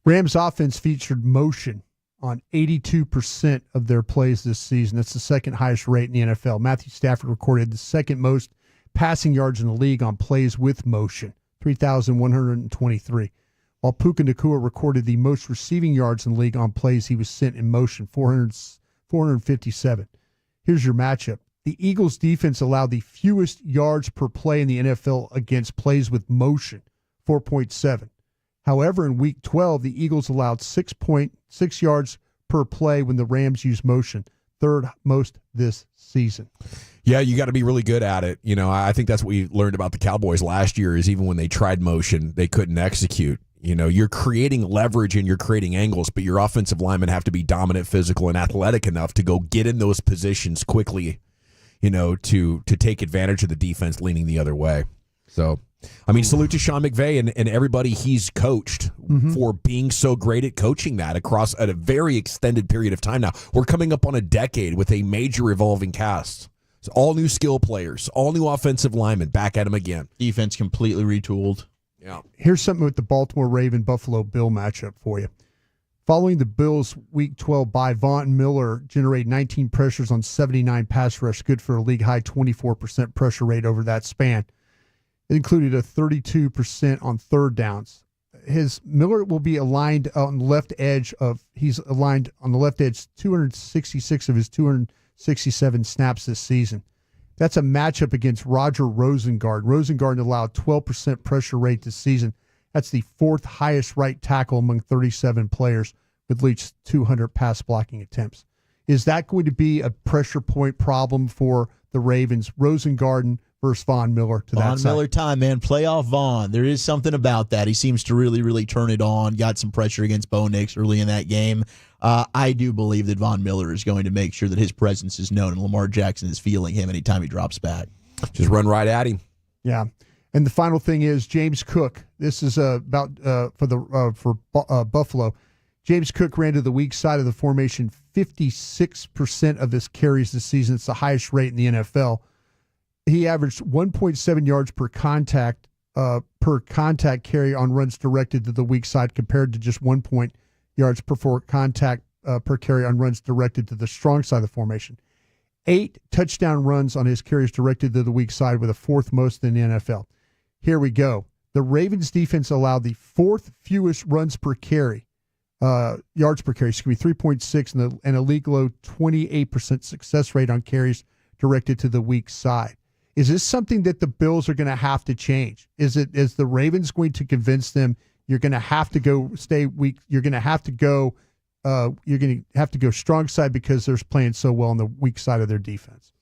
Rams offense featured motion on 82% of their plays this season. That's the second highest rate in the NFL. Matthew Stafford recorded the second most passing yards in the league on plays with motion, 3,123. While Puka Nacua recorded the most receiving yards in the league on plays he was sent in motion, 457. Here's your matchup. The Eagles' defense allowed the fewest yards per play in the NFL against plays with motion, 4.7. However, in Week 12, the Eagles allowed 6.6 yards per play when the Rams used motion, third most this season. Yeah, you got to be really good at it. I think that's what we learned about the Cowboys last year is even when they tried motion, they couldn't execute. You're creating leverage and you're creating angles, but your offensive linemen have to be dominant, physical, and athletic enough to go get in those positions quickly, to take advantage of the defense leaning the other way. So, salute to Sean McVay and everybody he's coached for being so great at coaching that across a very extended period of time now. We're coming up on a decade with a major evolving cast. So all new skill players, all new offensive linemen, back at him again. Defense completely retooled. Yeah. Here's something with the Baltimore Raven-Buffalo Bill matchup for you. Following the Bills' Week 12 bye, Von Miller generated 19 pressures on 79 pass rush, good for a league-high 24% pressure rate over that span. It included a 32% on third downs. Miller will be aligned on the left edge 266 of his 267 snaps this season. That's a matchup against Roger Rosengard. Rosengard allowed 12% pressure rate this season. That's the fourth highest right tackle among 37 players with at least 200 pass blocking attempts. Is that going to be a pressure point problem for the Ravens? Rosengarten versus Von Miller to that Von side. Miller time, man. Playoff Von. There is something about that. He seems to really, really turn it on. Got some pressure against Bo Nix early in that game. I do believe that Von Miller is going to make sure that his presence is known and Lamar Jackson is feeling him anytime he drops back. Just run right at him. Yeah. And the final thing is James Cook. This is about for Buffalo. James Cook ran to the weak side of the formation 56% of his carries this season. It's the highest rate in the NFL. He averaged 1.7 yards per contact carry on runs directed to the weak side compared to just 1 yards per contact per carry on runs directed to the strong side of the formation. 8 touchdown runs on his carries directed to the weak side, with the 4th most in the NFL. Here we go. The Ravens defense allowed the 4th fewest runs per carry, yards per carry, 3.6, and a league low 28% success rate on carries directed to the weak side. Is this something that the Bills are going to have to change? Is the Ravens going to convince them you're going to have to go stay weak? You're going to have to go. You're going to have to go strong side because they're playing so well on the weak side of their defense.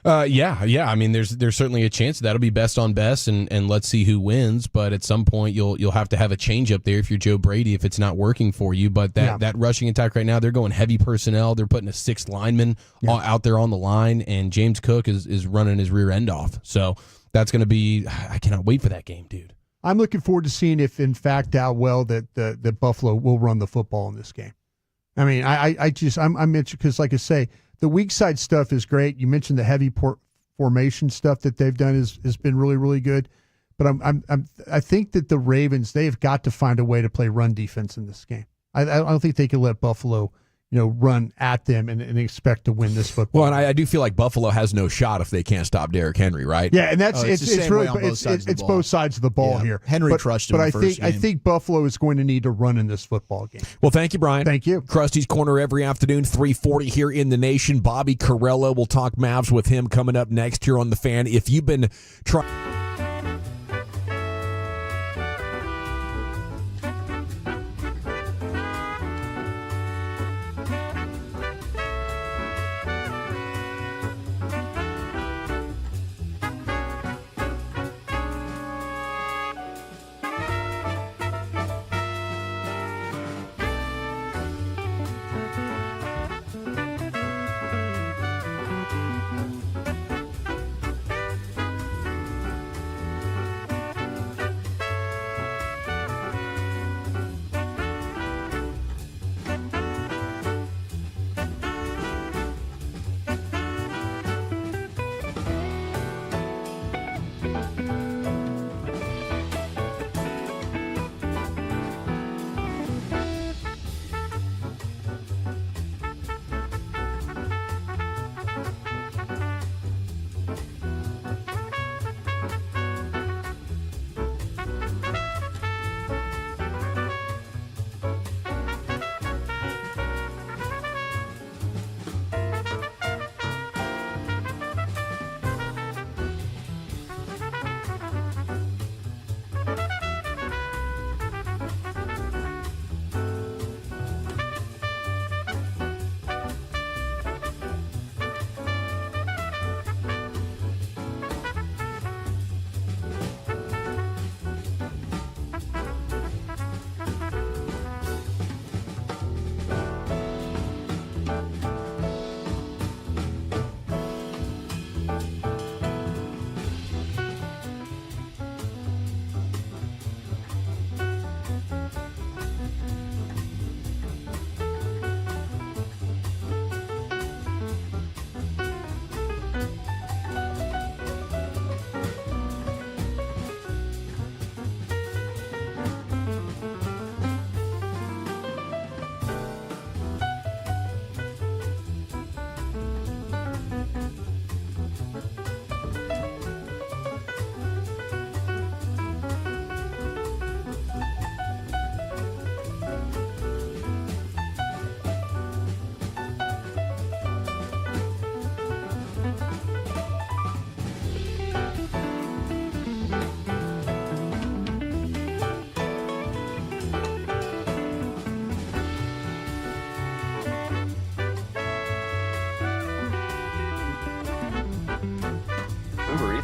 Yeah. I mean, there's certainly a chance that'll be best on best, and let's see who wins. But at some point, you'll have to have a change up there if you're Joe Brady, if it's not working for you. But that rushing attack right now, they're going heavy personnel. They're putting a 6th lineman out there on the line, and James Cook is running his rear end off. So that's going to be. I cannot wait for that game, dude. I'm looking forward to seeing if, in fact, that Buffalo will run the football in this game. I mean, I'm interested because, like I say, the weak side stuff is great. You mentioned the heavy formation stuff that they've done has been really, really good. But I think that the Ravens, they have got to find a way to play run defense in this game. I don't think they can let Buffalo, run at them and expect to win this football. Well, and I do feel like Buffalo has no shot if they can't stop Derrick Henry, right? Yeah, and that's it's really both sides of the ball here. Henry crushed him. But in the first game. I think Buffalo is going to need to run in this football game. Well, thank you, Brian. Thank you. Krusty's Corner every afternoon, 3:40 here in the nation. Bobby Carrello, we'll talk Mavs with him coming up next here on The Fan. If you've been trying...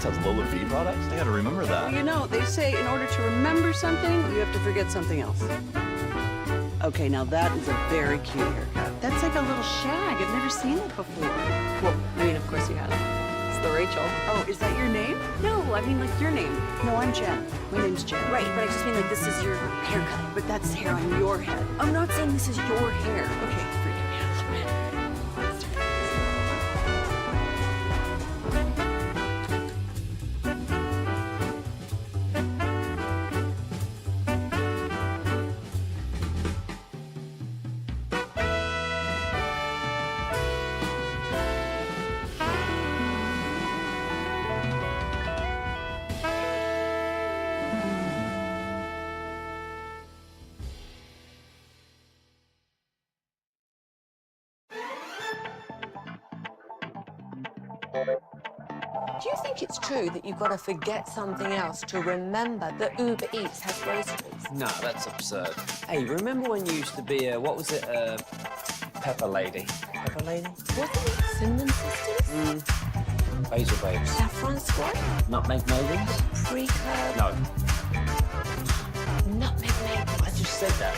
That's a Lola V product? I gotta remember that. Well, you know, they say in order to remember something, you have to forget something else. Okay, now that is a very cute haircut. That's like a little shag. I've never seen it before. Well, I mean, of course you have. It's the Rachel. Oh, is that your name? No, I mean like your name. No, I'm Jen. My name's Jen. Right, but I just mean like this is your haircut. But that's hair on your head. I'm not saying this is your hair. Okay, forgive me a little bit. Do you think it's true that you've got to forget something else to remember that Uber Eats has groceries? No, that's absurd. Hey, remember when you used to be what was it, Pepper Lady? Pepper Lady? Wasn't it Cinnamon Sisters? Basil Babes. Saffron Squad? Nutmeg Maidens? Pre-Curb? No. Nutmeg Maidens? I just said that.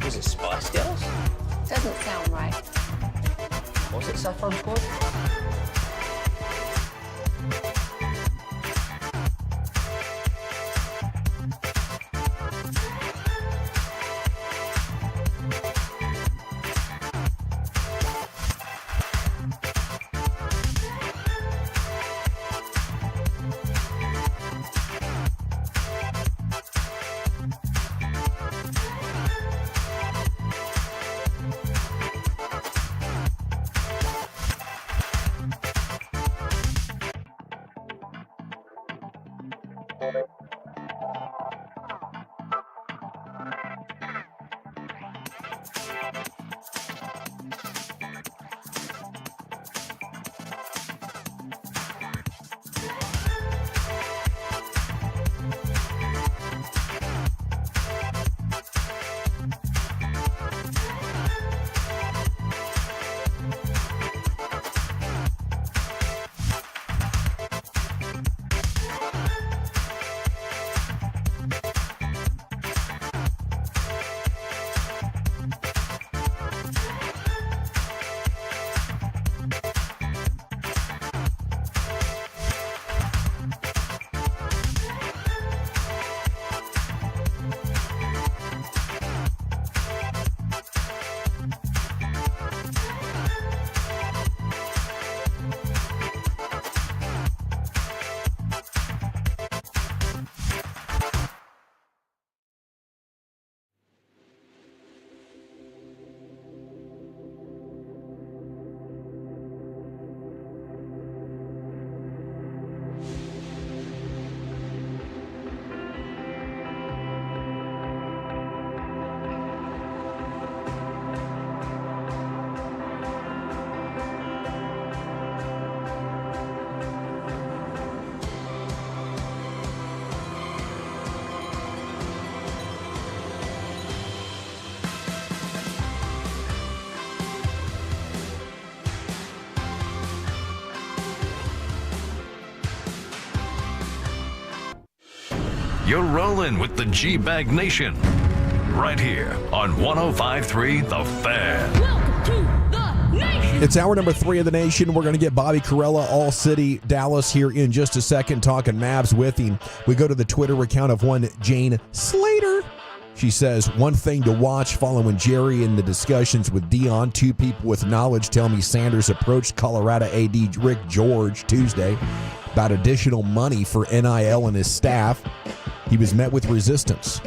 Was it Spice Girls? Doesn't sound right. Was it Saffron Squad? You're rolling with the G-Bag Nation. Right here on 105.3 The Fan. Welcome to the Nation. It's hour number 3 of the Nation. We're going to get Bobby Carella, All City, Dallas here in just a second, talking Mavs with him. We go to the Twitter account of one Jane Slater. She says, one thing to watch following Jerry in the discussions with Dion. 2 people with knowledge tell me Sanders approached Colorado AD Rick George Tuesday about additional money for NIL and his staff. He was met with resistance.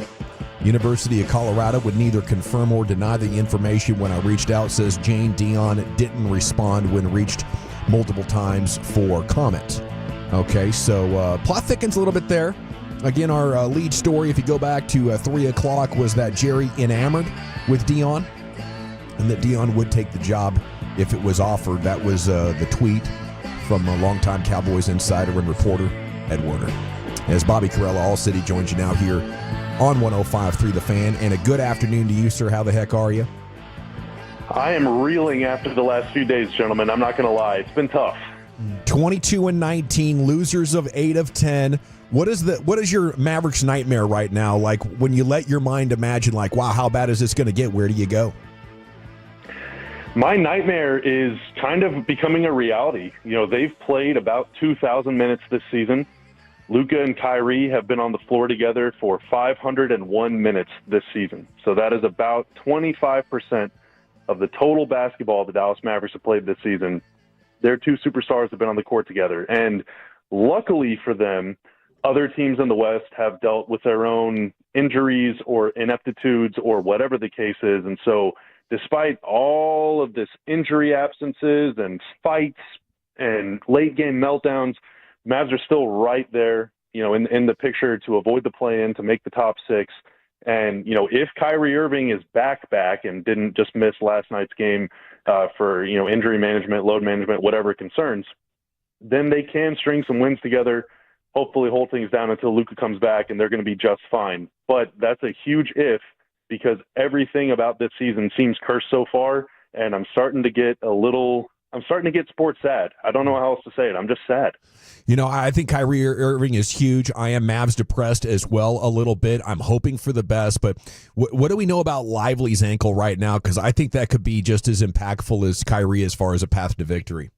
University of Colorado would neither confirm or deny the information when I reached out, says Jane. Dion didn't respond when reached multiple times for comment. Okay, so plot thickens a little bit there. Again, our lead story, if you go back to 3 o'clock, was that Jerry enamored with Dion and that Dion would take the job if it was offered. That was the tweet from a longtime Cowboys insider and reporter, Ed Werner. As Bobby Carella, All City, joins you now here on 105.3 The Fan. And a good afternoon to you, sir. How the heck are you? I am reeling after the last few days, gentlemen. I'm not going to lie. It's been tough. 22-19, losers of 8 of 10. What is your Mavericks nightmare right now? Like when you let your mind imagine, like, wow, how bad is this going to get? Where do you go? My nightmare is kind of becoming a reality. They've played about 2,000 minutes this season. Luka and Kyrie have been on the floor together for 501 minutes this season. So that is about 25% of the total basketball the Dallas Mavericks have played this season. Their two superstars have been on the court together. And luckily for them, other teams in the West have dealt with their own injuries or ineptitudes or whatever the case is. And so despite all of this injury absences and fights and late game meltdowns, Mavs are still right there, in the picture to avoid the play-in, to make the top 6. And, if Kyrie Irving is back and didn't just miss last night's game for, injury management, load management, whatever concerns, then they can string some wins together, hopefully hold things down until Luka comes back, and they're going to be just fine. But that's a huge if, because everything about this season seems cursed so far, and I'm starting to get sports sad. I don't know how else to say it. I'm just sad. I think Kyrie Irving is huge. I am Mavs depressed as well a little bit. I'm hoping for the best, but what do we know about Lively's ankle right now? Because I think that could be just as impactful as Kyrie as far as a path to victory.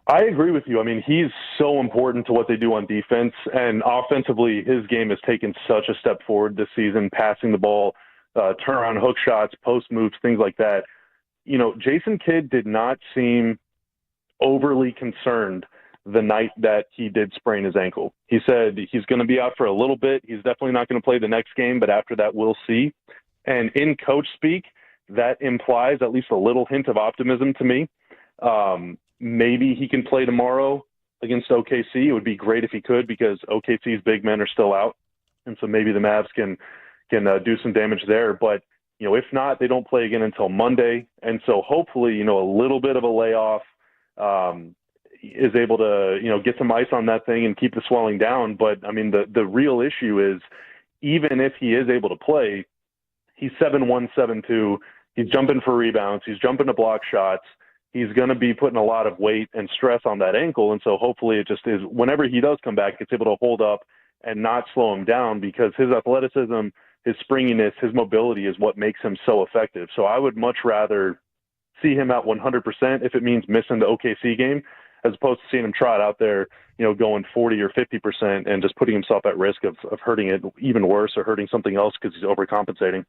I agree with you. I mean, he's so important to what they do on defense, and offensively, his game has taken such a step forward this season, passing the ball, turnaround hook shots, post moves, things like that. Jason Kidd did not seem overly concerned the night that he did sprain his ankle. He said he's going to be out for a little bit. He's definitely not going to play the next game, but after that, we'll see. And in coach speak, that implies at least a little hint of optimism to me. Maybe he can play tomorrow against OKC. It would be great if he could, because OKC's big men are still out. And so maybe the Mavs can do some damage there. But, if not, they don't play again until Monday. And so hopefully, a little bit of a layoff is able to, get some ice on that thing and keep the swelling down. But, I mean, the real issue is, even if he is able to play, he's 7'1", 7'2". He's jumping for rebounds. He's jumping to block shots. He's going to be putting a lot of weight and stress on that ankle. And so hopefully it just is, whenever he does come back, it's able to hold up and not slow him down, because his athleticism, his springiness, his mobility is what makes him so effective. So I would much rather see him at 100% if it means missing the OKC game, as opposed to seeing him trot out there, going 40 or 50% and just putting himself at risk of hurting it even worse or hurting something else because he's overcompensating.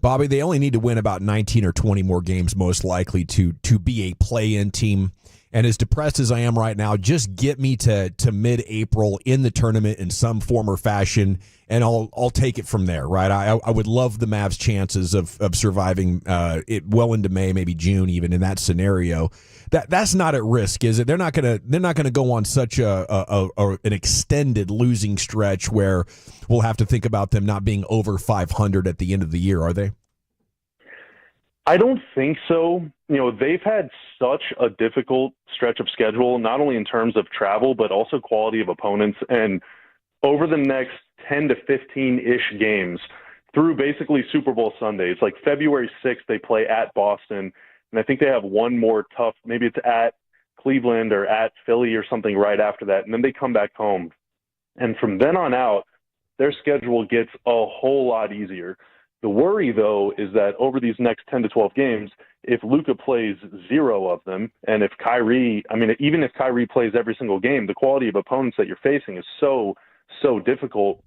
Bobby, they only need to win about 19 or 20 more games, most likely, to be a play-in team. And as depressed as I am right now, just get me to mid-April in the tournament in some form or fashion, and I'll take it from there, right? I would love the Mavs' chances of surviving it well into May, maybe June, even in that scenario. That's not at risk, is it? They're not gonna go on such an extended losing stretch where we'll have to think about them not being over 500 at the end of the year, are they? I don't think so. They've had such a difficult stretch of schedule, not only in terms of travel, but also quality of opponents. And over the next 10 to 15-ish games through basically Super Bowl Sunday, it's like February 6th, they play at Boston. And I think they have one more tough, maybe it's at Cleveland or at Philly or something right after that. And then they come back home. And from then on out, their schedule gets a whole lot easier. The worry, though, is that over these next 10 to 12 games, if Luka plays 0 of them, and if Kyrie, even if Kyrie plays every single game, the quality of opponents that you're facing is so difficult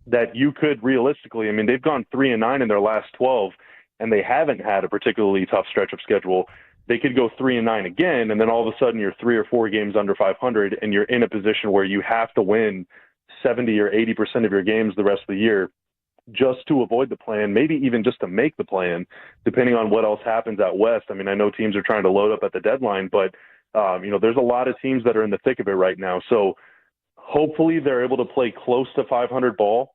that you could realistically, they've gone 3-9 in their last 12, and they haven't had a particularly tough stretch of schedule. They could go 3-9 again, and then all of a sudden you're 3 or 4 games under 500, and you're in a position where you have to win 70 or 80% of your games the rest of the year, just to avoid the plan, maybe even just to make the plan, depending on what else happens out West. I know teams are trying to load up at the deadline, but, there's a lot of teams that are in the thick of it right now. So hopefully they're able to play close to 500 ball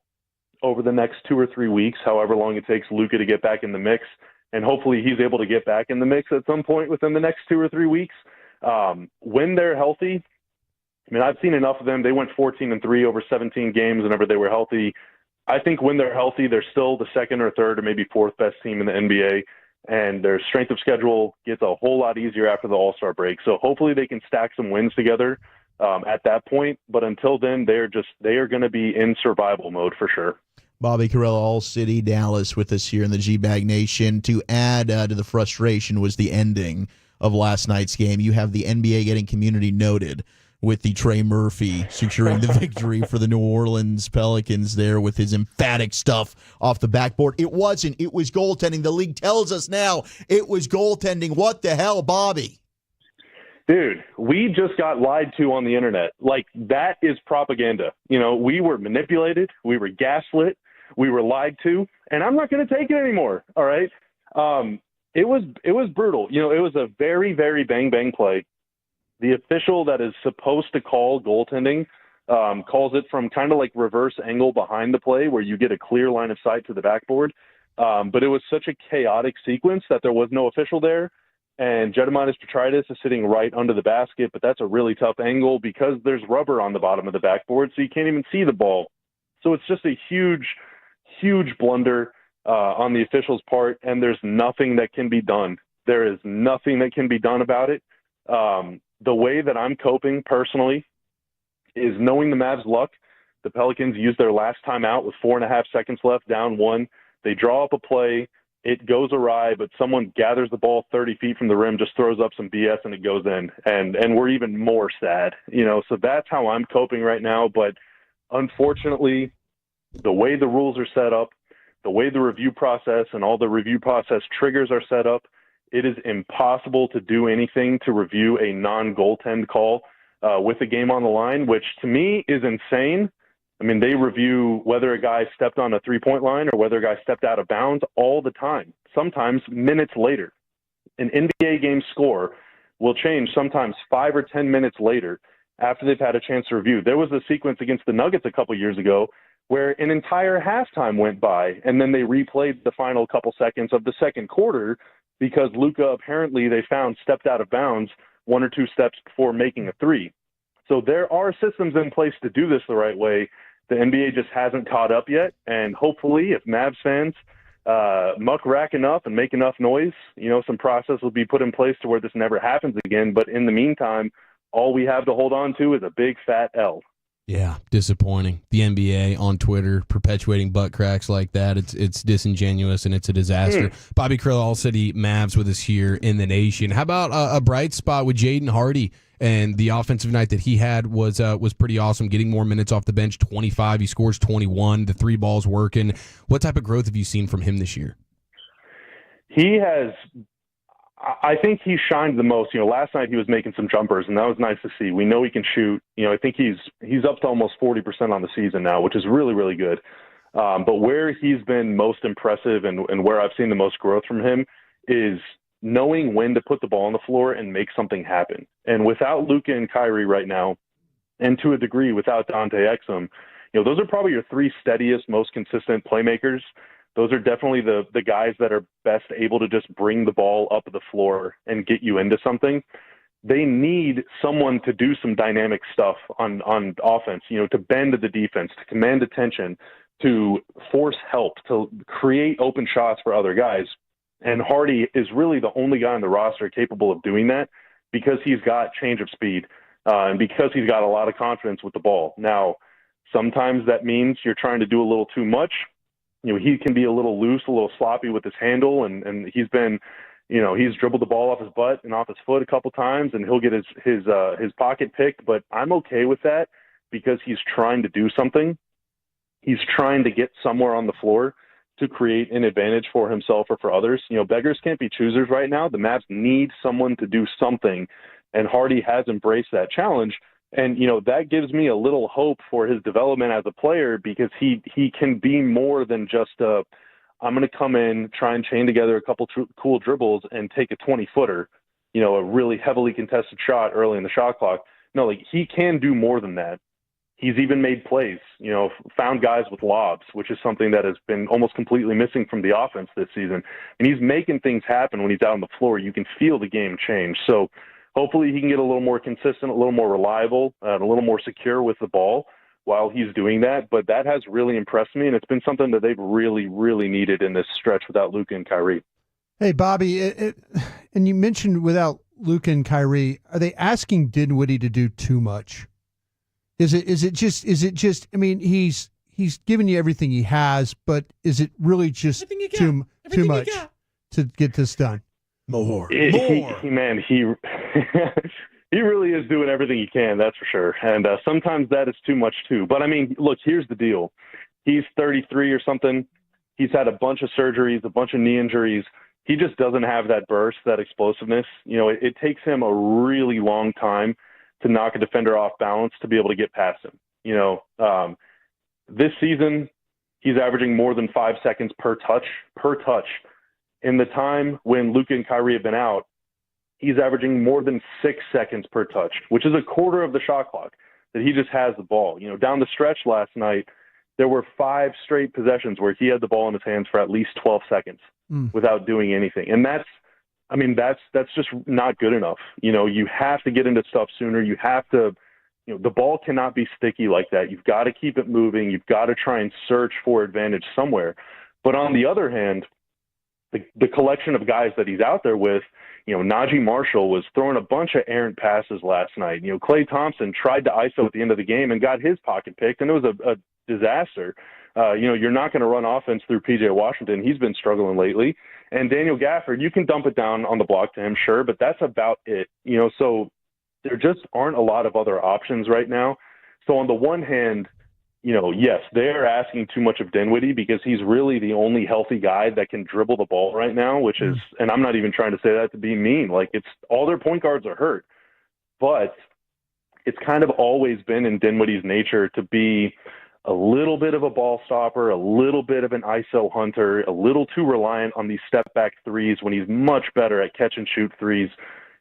over the next 2 or 3 weeks, however long it takes Luka to get back in the mix. And hopefully he's able to get back in the mix at some point within the next 2 or 3 weeks. When they're healthy, I've seen enough of them. They went 14-3 over 17 games whenever they were healthy. I think when they're healthy, they're still the second or third or maybe fourth best team in the NBA. and their strength of schedule gets a whole lot easier after the All-Star break. So hopefully they can stack some wins together at that point. But until then, they are going to be in survival mode for sure. Bobby Carell, All City, Dallas, with us here in the G-Bag Nation. To add to the frustration was the ending of last night's game. You have the NBA getting community noted with the Trey Murphy securing the victory for the New Orleans Pelicans there with his emphatic stuff off the backboard. It wasn't. It was goaltending. The league tells us now it was goaltending. What the hell, Bobby? Dude, we just got lied to on the internet. Like, that is propaganda. You know, we were manipulated. We were gaslit. We were lied to, and I'm not going to take it anymore. All right. It was brutal. You know, it was a very, very bang play. The official that is supposed to call goaltending calls it from kind of like reverse angle behind the play where you get a clear line of sight to the backboard. But it was such a chaotic sequence that there was no official there. And Gediminas Petrides is sitting right under the basket, but that's a really tough angle because there's rubber on the bottom of the backboard, so you can't even see the ball. So it's just a huge blunder on the official's part, and there's nothing that can be done. There is nothing that can be done about it. The way that I'm coping personally is knowing the Mavs' luck. The Pelicans used their last timeout with 4.5 seconds left, down 1. They draw up a play. It goes awry, but someone gathers the ball 30 feet from the rim, just throws up some BS, and it goes in. And we're even more sad. You know, so that's how I'm coping right now. But unfortunately, the way the rules are set up, the way the review process and all the review process triggers are set up, it is impossible to do anything to review a non-goaltend call with the game on the line, which to me is insane. I mean, they review whether a guy stepped on a three-point line or whether a guy stepped out of bounds all the time, sometimes minutes later. An NBA game score will change sometimes 5 or 10 minutes later after they've had a chance to review. There was a sequence against the Nuggets a couple years ago where an entire halftime went by, and then they replayed the final couple seconds of the second quarter because Luka apparently they found stepped out of bounds 1 or 2 steps before making a three. So there are systems in place to do this the right way. The NBA just hasn't caught up yet, and hopefully if Mavs fans muck rack enough and make enough noise, you know, some process will be put in place to where this never happens again. But in the meantime, all we have to hold on to is a big fat L. Yeah, disappointing. The NBA on Twitter perpetuating butt cracks like that. It's disingenuous and it's a disaster. Bobby Carell, All City Mavs with us here in the nation. How about a bright spot with Jaden Hardy? And the offensive night that he had was pretty awesome, getting more minutes off the bench, 25. He scores 21. The three ball's working. What type of growth have you seen from him this year? He has, I think he shined the most. You know, last night he was making some jumpers, and that was nice to see. We know he can shoot. You know, I think he's up to almost 40% on the season now, which is really, really good. But where he's been most impressive and where I've seen the most growth from him is knowing when to put the ball on the floor and make something happen. And without Luka and Kyrie right now, and to a degree without Dante Exum, you know, those are probably your 3 steadiest, most consistent playmakers. Those are definitely the guys that are best able to just bring the ball up the floor and get you into something. They need someone to do some dynamic stuff on offense, you know, to bend the defense, to command attention, to force help, to create open shots for other guys. And Hardy is really the only guy on the roster capable of doing that because he's got change of speed and because he's got a lot of confidence with the ball. Now, sometimes that means you're trying to do a little too much. You know, he can be a little loose, a little sloppy with his handle, and he's been, you know, he's dribbled the ball off his butt and off his foot a couple times, and he'll get his pocket picked. But I'm okay with that because he's trying to do something. He's trying to get somewhere on the floor to create an advantage for himself or for others. You know, beggars can't be choosers right now. The Mavs need someone to do something, and Hardy has embraced that challenge. And, you know, that gives me a little hope for his development as a player because he can be more than just I'm going to come in, try and chain together a couple cool dribbles and take a 20-footer, you know, a really heavily contested shot early in the shot clock. No, like he can do more than that. He's even made plays, you know, found guys with lobs, which is something that has been almost completely missing from the offense this season. And he's making things happen when he's out on the floor. You can feel the game change. So hopefully he can get a little more consistent, a little more reliable, and a little more secure with the ball while he's doing that. But that has really impressed me, and it's been something that they've really, really needed in this stretch without Luka and Kyrie. Hey, Bobby, and you mentioned without Luke and Kyrie, are they asking Dinwiddie to do too much? Is it just? I mean, he's given you everything he has, but is it really just too much to get this done? More. He he really is doing everything he can, that's for sure. And sometimes that is too much too. But I mean, look, here's the deal. He's 33 or something. He's had a bunch of surgeries, a bunch of knee injuries. He just doesn't have that burst, that explosiveness. You know, it takes him a really long time to knock a defender off balance to be able to get past him. You know, this season, he's averaging more than 5 seconds per touch. In the time when Luka and Kyrie have been out, he's averaging more than 6 seconds per touch, which is a quarter of the shot clock that he just has the ball. You know, down the stretch last night, there were 5 straight possessions where he had the ball in his hands for at least 12 seconds without doing anything. And that's just not good enough. You know, you have to get into stuff sooner. You have to, you know, the ball cannot be sticky like that. You've got to keep it moving. You've got to try and search for advantage somewhere. But on the other hand, the collection of guys that he's out there with, you know, Najee Marshall was throwing a bunch of errant passes last night. You know, Klay Thompson tried to ISO at the end of the game and got his pocket picked, and it was a disaster. You know, you're not going to run offense through P.J. Washington. He's been struggling lately. And Daniel Gafford, you can dump it down on the block to him, sure, but that's about it. You know, so there just aren't a lot of other options right now. So on the one hand, you know, yes, they're asking too much of Dinwiddie because he's really the only healthy guy that can dribble the ball right now, which is, and I'm not even trying to say that to be mean, like it's all their point guards are hurt. But it's kind of always been in Dinwiddie's nature to be a little bit of a ball stopper, a little bit of an ISO hunter, a little too reliant on these step back threes when he's much better at catch and shoot threes.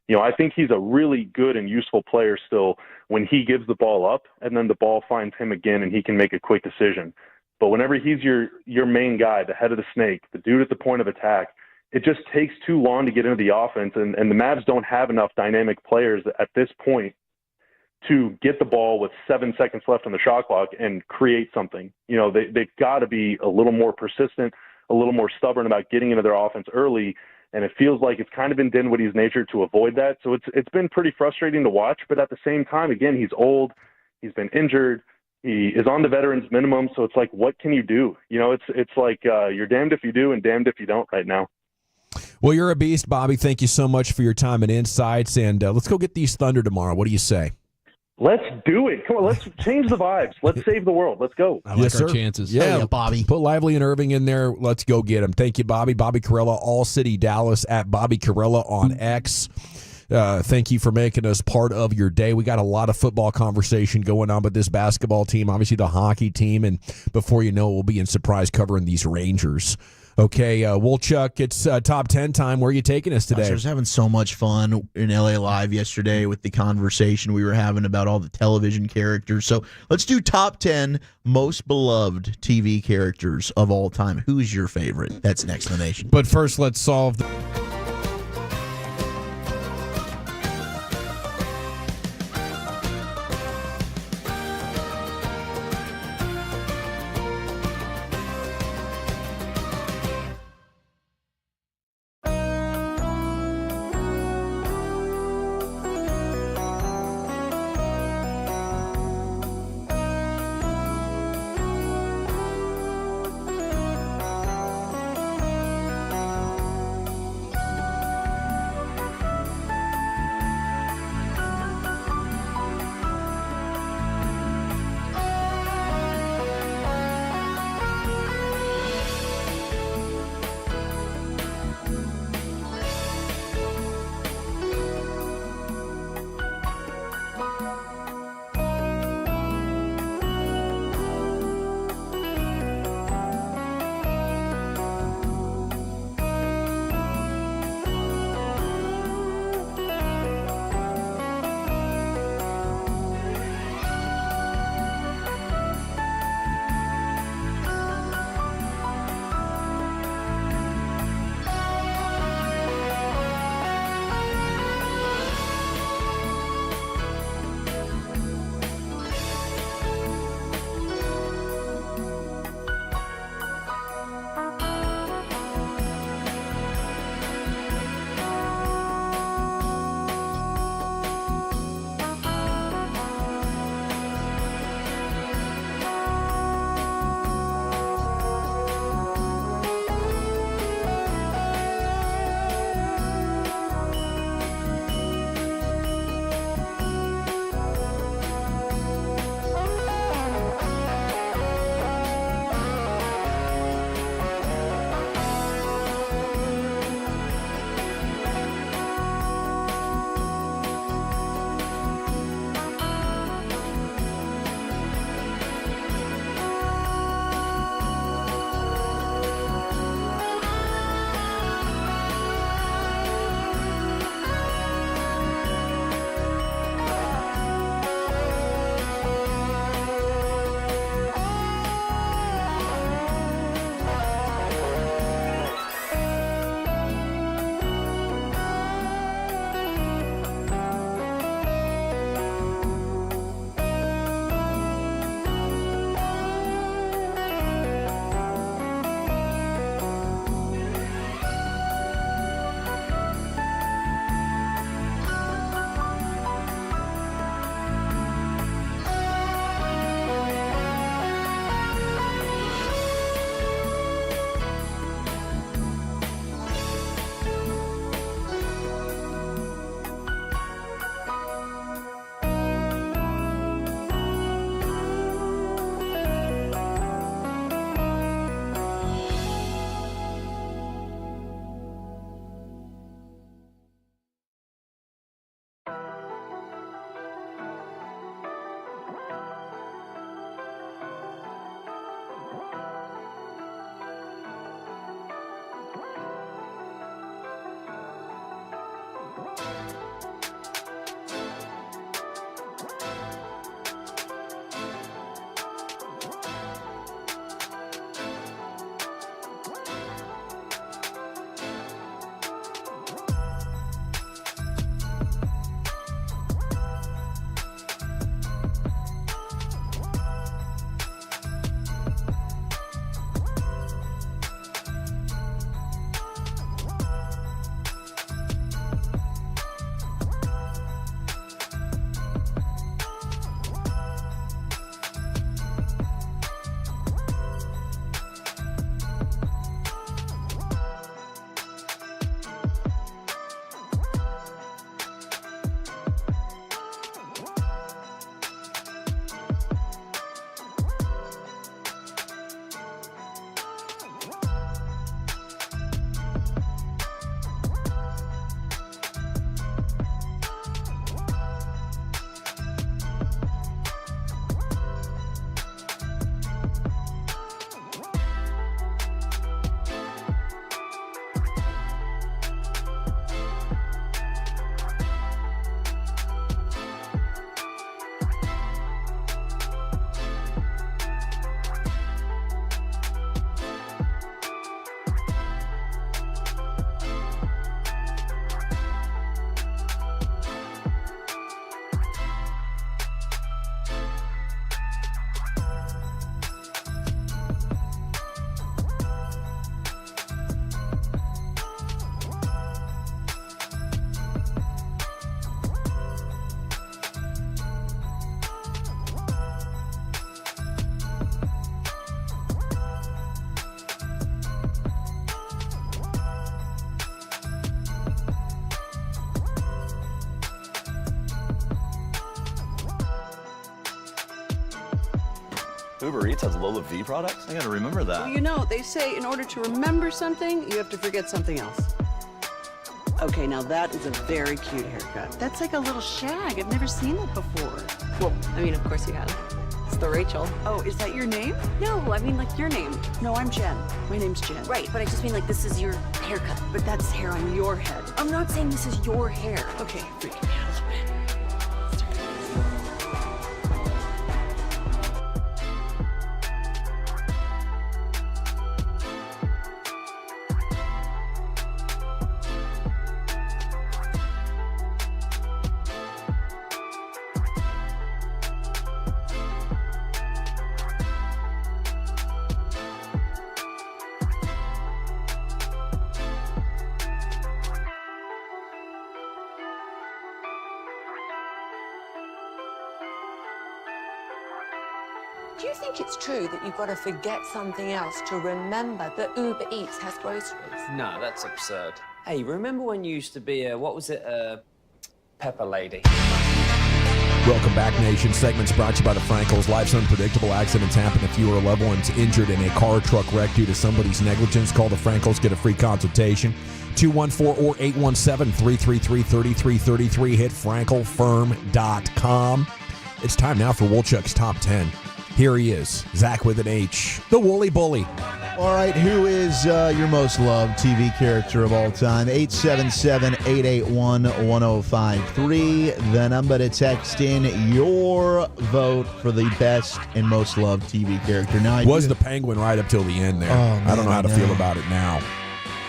You know, I think he's a really good and useful player still when he gives the ball up and then the ball finds him again and he can make a quick decision. But whenever he's your main guy, the head of the snake, the dude at the point of attack, it just takes too long to get into the offense. And the Mavs don't have enough dynamic players at this point to get the ball with 7 seconds left on the shot clock and create something. You know, they've got to be a little more persistent, a little more stubborn about getting into their offense early. And it feels like it's kind of in Dinwiddie's nature to avoid that. So it's been pretty frustrating to watch. But at the same time, again, he's old. He's been injured. He is on the veterans minimum. So it's like, what can you do? You know, it's like you're damned if you do and damned if you don't right now. Well, you're a beast, Bobby. Thank you so much for your time and insights. And let's go get these Thunder tomorrow. What do you say? Let's do it. Come on, let's change the vibes. Let's save the world. Let's go. I like our chances. Yeah, Bobby. Put Lively and Irving in there. Let's go get them. Thank you, Bobby. Bobby Carella, All City Dallas, at Bobby Carella on X. Thank you for making us part of your day. We got a lot of football conversation going on with this basketball team, obviously the hockey team, and before you know it, we'll be in surprise covering these Rangers. Okay, Wolchuk, it's top 10 time. Where are you taking us today? I was having so much fun in LA Live yesterday with the conversation we were having about all the television characters. So let's do top 10 most beloved TV characters of all time. Who's your favorite? That's next in the nation. But first, let's solve the... Uber Eats has Lola V products? I gotta remember that. Well, you know, they say in order to remember something, you have to forget something else. Okay, now that is a very cute haircut. That's like a little shag. I've never seen that before. Well, I mean, of course you have. It's the Rachel. Oh, is that your name? No, I mean like your name. No, I'm Jen. My name's Jen. Right, but I just mean like this is your haircut. But that's hair on your head. I'm not saying this is your hair. Okay, freaking me out a little bit. Do you think it's true that you've got to forget something else to remember that Uber Eats has groceries? No, that's absurd. Hey, remember when you used to be a, what was it, a pepper lady? Welcome back, Nation. Segments brought to you by the Frankels. Life's unpredictable. Accidents happen. If you or a loved one's injured in a car or truck wreck due to somebody's negligence, call the Frankels. Get a free consultation. 214 or 817-333-3333. Hit frankelfirm.com. It's time now for Wolchuk's Top 10. Here he is, Zach with an H, the Woolly Bully. All right, who is your most loved TV character of all time? 877-881-1053. The number to text in your vote for the best and most loved TV character. Now, Was the Penguin right up till the end there. Oh, man, I don't know how to feel about it now.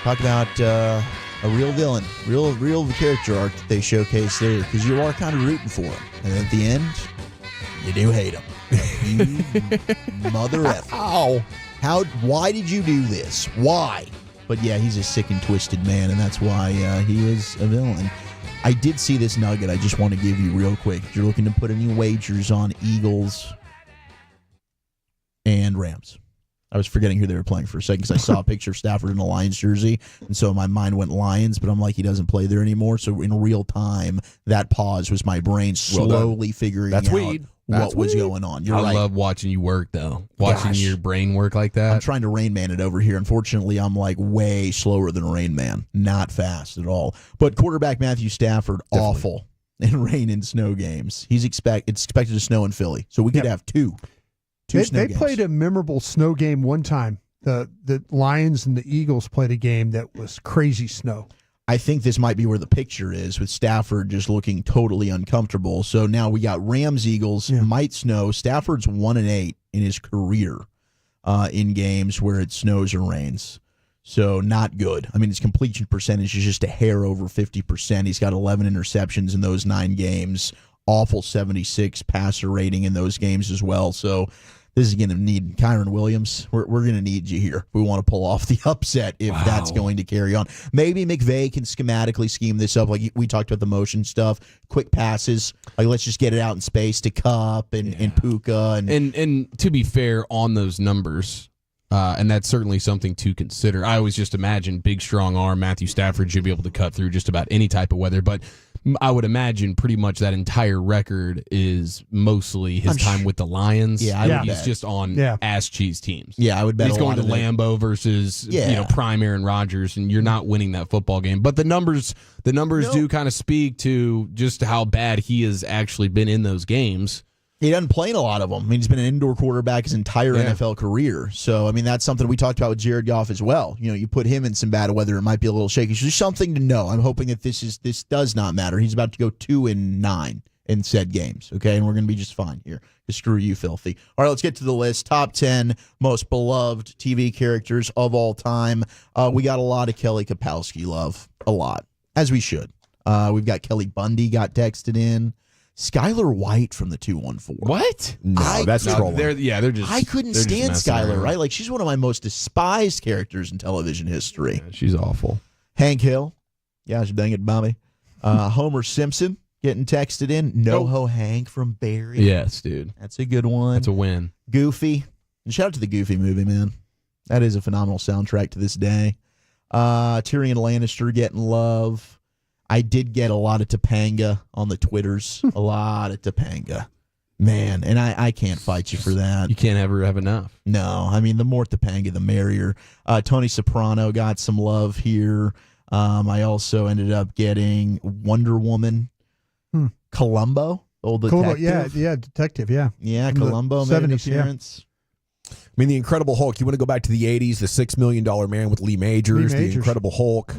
Talk about a real villain, real character arc that they showcase there, because you are kind of rooting for him. And at the end, you do hate him. You mother effer. Why did you do this? Why? But yeah, he's a sick and twisted man, and that's why he is a villain. I did see this nugget I just want to give you real quick. If you're looking to put any wagers on Eagles and Rams. I was forgetting who they were playing for a second because I saw a picture of Stafford in a Lions jersey, and so my mind went Lions, but I'm like, he doesn't play there anymore. So in real time, that pause was my brain slowly figuring out what was going on. You're right. I love watching you work, though. Watching your brain work like that. I'm trying to Rain Man it over here. Unfortunately, I'm like way slower than Rain Man. Not fast at all. But quarterback Matthew Stafford, awful in rain and snow games. It's expected to snow in Philly, so we could have two snow games. They played a memorable snow game one time. The Lions and the Eagles played a game that was crazy snow. I think this might be where the picture is, with Stafford just looking totally uncomfortable. So now we got Rams, Eagles, might snow. Stafford's 1-8 in his career in games where it snows or rains. So not good. I mean, his completion percentage is just a hair over 50%. He's got 11 interceptions in those 9 games. Awful 76 passer rating in those games as well. So this is going to need Kyron Williams. We're going to need you here. We want to pull off the upset if that's going to carry on. Maybe McVay can schematically scheme this up. Like we talked about the motion stuff, quick passes. Like let's just get it out in space to Kupp and Puka. And to be fair on those numbers, and that's certainly something to consider. I always just imagine big, strong arm Matthew Stafford should be able to cut through just about any type of weather. But I would imagine pretty much that entire record is mostly his time with the Lions. Yeah, he's just on ass cheese teams. Yeah, I would bet he's going to Lambeau versus prime Aaron Rodgers, and you're not winning that football game. But the numbers do kind of speak to just how bad he has actually been in those games. He doesn't play in a lot of them. I mean, he's been an indoor quarterback his entire NFL career. So, I mean, that's something we talked about with Jared Goff as well. You know, you put him in some bad weather, it might be a little shaky. So just something to know. I'm hoping that this does not matter. He's about to go 2-9 in said games, okay? And we're going to be just fine here. Screw you, filthy. All right, let's get to the list. Top 10 most beloved TV characters of all time. We got a lot of Kelly Kapowski love. A lot. As we should. We've got Kelly Bundy got texted in. Skylar White from the 214. What? No, that's trolling. They're just. I couldn't stand Skylar, right? Like, she's one of my most despised characters in television history. Yeah, she's awful. Hank Hill. Gosh dang it, Bobby. Homer Simpson getting texted in. NoHo Hank from Barry. Yes, dude. That's a good one. That's a win. Goofy. And shout out to the Goofy movie, man. That is a phenomenal soundtrack to this day. Tyrion Lannister getting love. I did get a lot of Topanga on the Twitters. A lot of Topanga. Man, and I can't fight you for that. You can't ever have enough. No, I mean, the more Topanga, the merrier. Tony Soprano got some love here. I also ended up getting Wonder Woman. Columbo, old detective. Detective, yeah. Yeah, From the Columbo made an 70s, yeah. appearance. I mean, The Incredible Hulk. You want to go back to the 80s, the $6 Million Man with Lee Majors, The Incredible Hulk,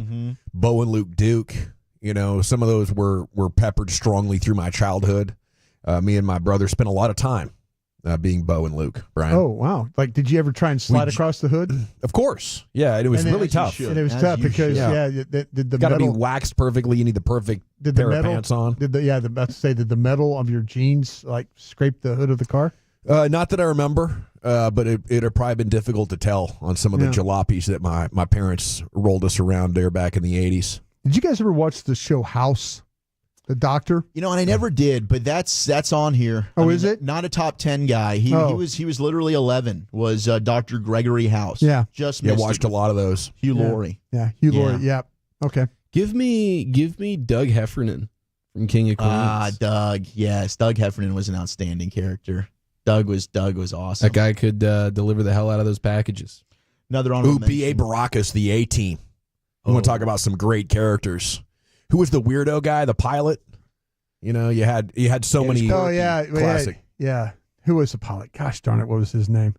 Bo and Luke Duke. You know, some of those were peppered strongly through my childhood. Me and my brother spent a lot of time being Bo and Luke, Brian. Oh, wow. Like, did you ever try and slide across the hood? Of course. Yeah, and it was really tough. And it was tough because, did the got to be metal... waxed perfectly. You need the perfect pair of pants on. Did the metal of your jeans, like, scrape the hood of the car? Not that I remember, but it had probably been difficult to tell on some of the jalopies that my parents rolled us around there back in the 80s. Did you guys ever watch the show House? The Doctor? You know, and I never did, but that's on here. Oh, is it? Not a top 10 guy. He was literally 11. Was Dr. Gregory House? Yeah, just watched a lot of those. Hugh Laurie. Yeah, Hugh Laurie. Yeah. Okay. Give me Doug Heffernan from King of Queens. Doug. Yes, Doug Heffernan was an outstanding character. Doug was awesome. That guy could deliver the hell out of those packages. Another honorable mention. B.A. Baracus, the A-Team. I want to talk about some great characters. Who was the weirdo guy, the pilot? You know, you had so many classic. Yeah. Who was the pilot? Gosh darn it, what was his name?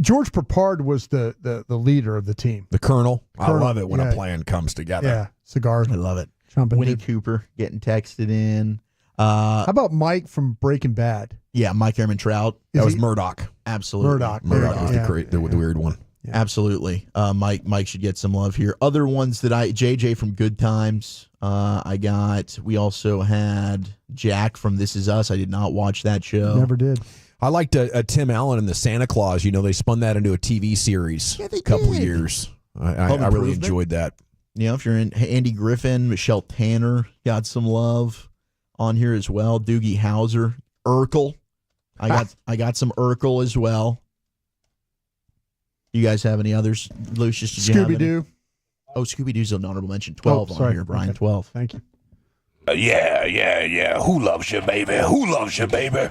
George Papard was the leader of the team. The colonel. I love it when a plan comes together. Yeah, cigars. I love it. Winnie Cooper getting texted in. How about Mike from Breaking Bad? Yeah, Mike Ehrman Trout. That was Murdoch. Absolutely. Murdoch was the weird one. Yeah. Absolutely. Mike should get some love here. Other ones that JJ from Good Times, we also had Jack from This Is Us. I did not watch that show. Never did. I liked Tim Allen and the Santa Claus. You know, they spun that into a TV series a couple years. I really enjoyed that. You know, if you're in Andy Griffin, Michelle Tanner got some love on here as well. Doogie Howser, Urkel. I got some Urkel as well. You guys have any others? Lucius, did you have any? Scooby-Doo. Oh, Scooby-Doo's an honorable mention. 12 on here, Brian. Okay. 12. Thank you. Yeah. Who loves you, baby? Who loves you, baby?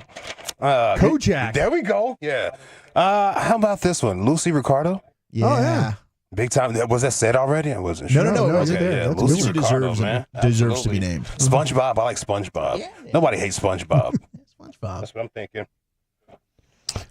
Kojak. There we go. Yeah. How about this one? Lucy Ricardo? Yeah. Oh, yeah. Big time. Was that said already? I wasn't sure. No, it wasn't there. Yeah, That's Lucy good. Ricardo, man. Deserves to be named. SpongeBob. I like SpongeBob. Yeah. Nobody hates SpongeBob. SpongeBob. That's what I'm thinking.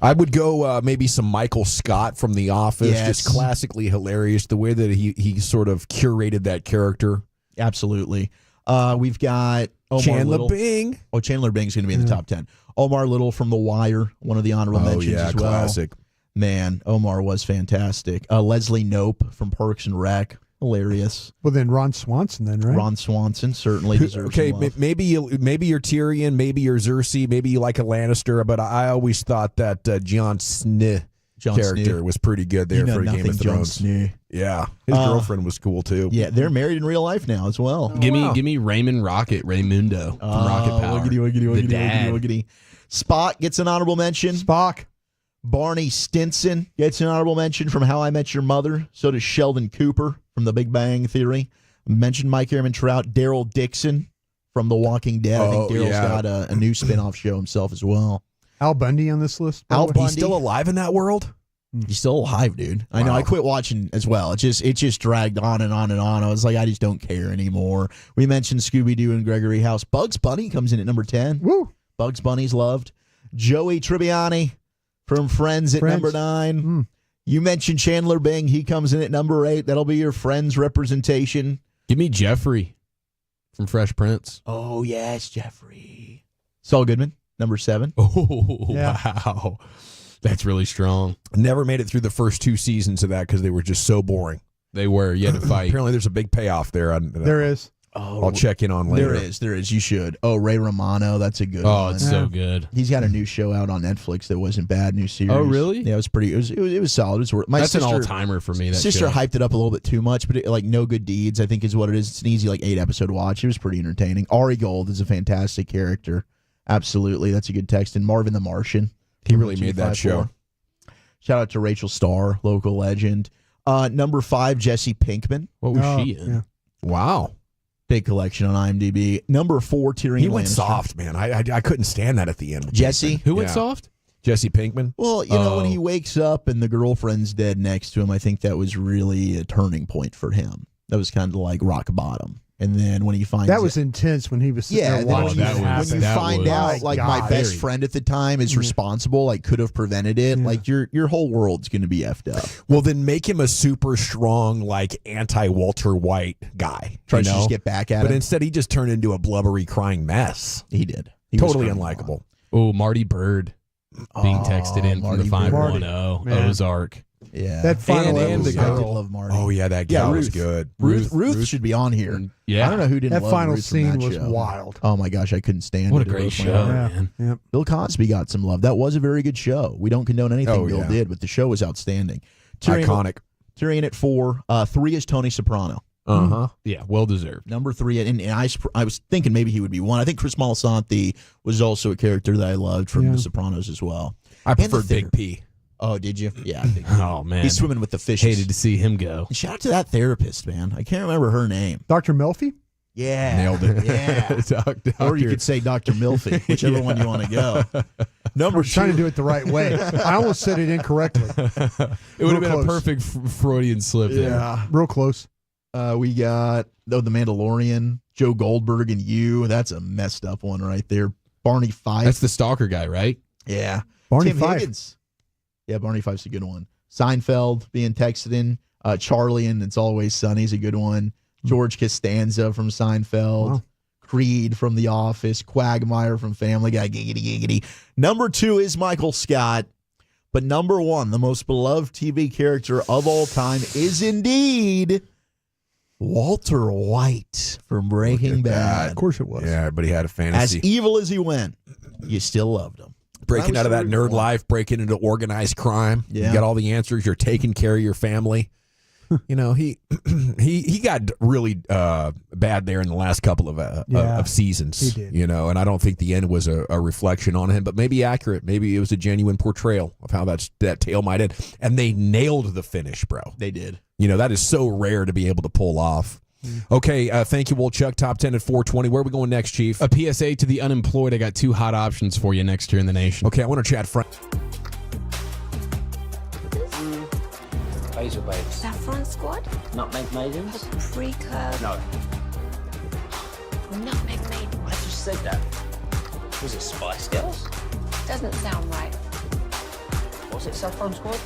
I would go maybe some Michael Scott from The Office. Yes. Just classically hilarious. The way that he sort of curated that character. Absolutely. We've got Omar Chandler Little. Bing. Oh, Chandler Bing's going to be in the top 10. Omar Little from The Wire, one of the honorable mentions as well. Classic. Man, Omar was fantastic. Leslie Knope from Parks and Rec, hilarious. Well, then Ron Swanson, right? Ron Swanson certainly deserves some love. Maybe you're Tyrion, maybe you're Cersei, maybe you like a Lannister, but I always thought that Jon Snow character was pretty good there for Game of Thrones. Yeah, his girlfriend was cool too. Yeah, they're married in real life now as well. Give me Raymond Raymundo from Rocket Power. Wiggity, the dad. wiggity. Spock gets an honorable mention. Spock. Barney Stinson gets an honorable mention from How I Met Your Mother. So does Sheldon Cooper from The Big Bang Theory. Mentioned Mike Ehrman Trout. Daryl Dixon from The Walking Dead. I think Daryl's got a new spinoff show himself as well. Al Bundy on this list? Al Bundy. He's still alive in that world? He's still alive, dude. I know. I quit watching as well. It just dragged on and on and on. I was like, I just don't care anymore. We mentioned Scooby-Doo and Gregory House. Bugs Bunny comes in at number 10. Woo! Bugs Bunny's loved. Joey Tribbiani from Friends at number 9. You mentioned Chandler Bing. He comes in at number 8. That'll be your Friends representation. Give me Jeffrey from Fresh Prince. Oh, yes, Jeffrey. Saul Goodman, number 7. Oh, wow. That's really strong. Never made it through the first 2 seasons of that because they were just so boring. They were. You had to fight. Apparently there's a big payoff there. There is. I'll check in on later. There is. You should. Oh, Ray Romano. That's a good one. Oh, it's so good. He's got a new show out on Netflix that wasn't bad. New series. Oh, really? Yeah, it was pretty. It was solid. It was worth. That's an all-timer for me. That sister show. hyped it up a little bit too much, but No Good Deeds, I think, is what it is. It's an easy 8-episode watch. It was pretty entertaining. Ari Gold is a fantastic character. Absolutely, that's a good text. And Marvin the Martian. He really made that show. Shout out to Rachel Starr, local legend. Number 5, Jesse Pinkman. What was she in? Yeah. Wow. Big collection on IMDb. Number 4, Tyrion He went Lannister. soft, man. I couldn't stand that at the end. Jesse? Who went soft? Jesse Pinkman. Well, you know, when he wakes up and the girlfriend's dead next to him, I think that was really a turning point for him. That was kind of like rock bottom. And then when he finds that was intense when he was sitting there watching when you find out, like, my best friend at the time is responsible, like, could have prevented it, like, your whole world's going to be effed up. Well, then make him a super strong, like, anti-Walter White guy. Tries to just get back at But him. instead, he just turned into a blubbery, crying mess. He did. Totally unlikable. Oh, Marty Bird being texted in from the 510 Ozark. Yeah, that final and the I did girl. love Marty. Oh yeah, that gal was Ruth. good. Ruth should be on here. Yeah. I don't know who didn't That love final Ruth from scene that was show. wild. Oh my gosh, I couldn't stand What it. a great It was show, like- man. Yep. Bill Cosby got some love. That was a very good show. We don't condone anything Oh, Bill yeah. did, but the show was outstanding. Iconic. Tyrion at 4. 3 is Tony Soprano. Yeah, well deserved. Number 3, and I was thinking maybe he would be 1. I think Chris Malasanti was also a character that I loved from The Sopranos as well. I And the preferred Big therapy. P. Oh, did you? Yeah. Big P. Oh man, He's swimming with the fishes. Hated to see him go. And shout out to that therapist, man. I can't remember her name. Dr. Melfi? Yeah. Nailed it. Yeah. Or you could say Dr. Milfy, whichever one you want to go. Number I'm trying 2. to do it the right way. I almost said it incorrectly. It would have been a perfect Freudian slip there. Yeah. Real close. We got The Mandalorian, Joe Goldberg, and You. That's a messed up one right there. Barney Fife. That's the stalker guy, right? Yeah. Barney Tim Fife. Higgins. Yeah, Barney Fife's a good one. Seinfeld being texted in. Charlie and It's Always Sunny's a good one. George Costanza from Seinfeld. Wow. Creed from The Office. Quagmire from Family Guy. Giggity, giggity. Number 2 is Michael Scott. But number 1, the most beloved TV character of all time, is indeed Walter White from Breaking Bad. Of course it was. Yeah, but he had a As fantasy. evil as he went, you still loved him. Breaking I out of was that rooting nerd for him. life, breaking into organized crime. Yeah. You got all the answers. You're taking care of your family. You know, he got really bad there in the last couple of seasons. he did. You know, and I don't think the end was a reflection on him, but maybe accurate. Maybe it was a genuine portrayal of how that tale might end. And they nailed the finish, bro. They did. You know, that is so rare to be able to pull off. Okay, thank you, Chuck. Top 10 at 420. Where are we going next, Chief? A PSA to the unemployed. I got 2 hot options for you next year in the nation. Okay, I want to chat Frank. Basil babes. Saffron Squad? Nutmeg maidens? Pre-curd? No. Nutmeg maiden. I just said that. Was it Spice Girls? Doesn't sound right. Was it Saffron Squad?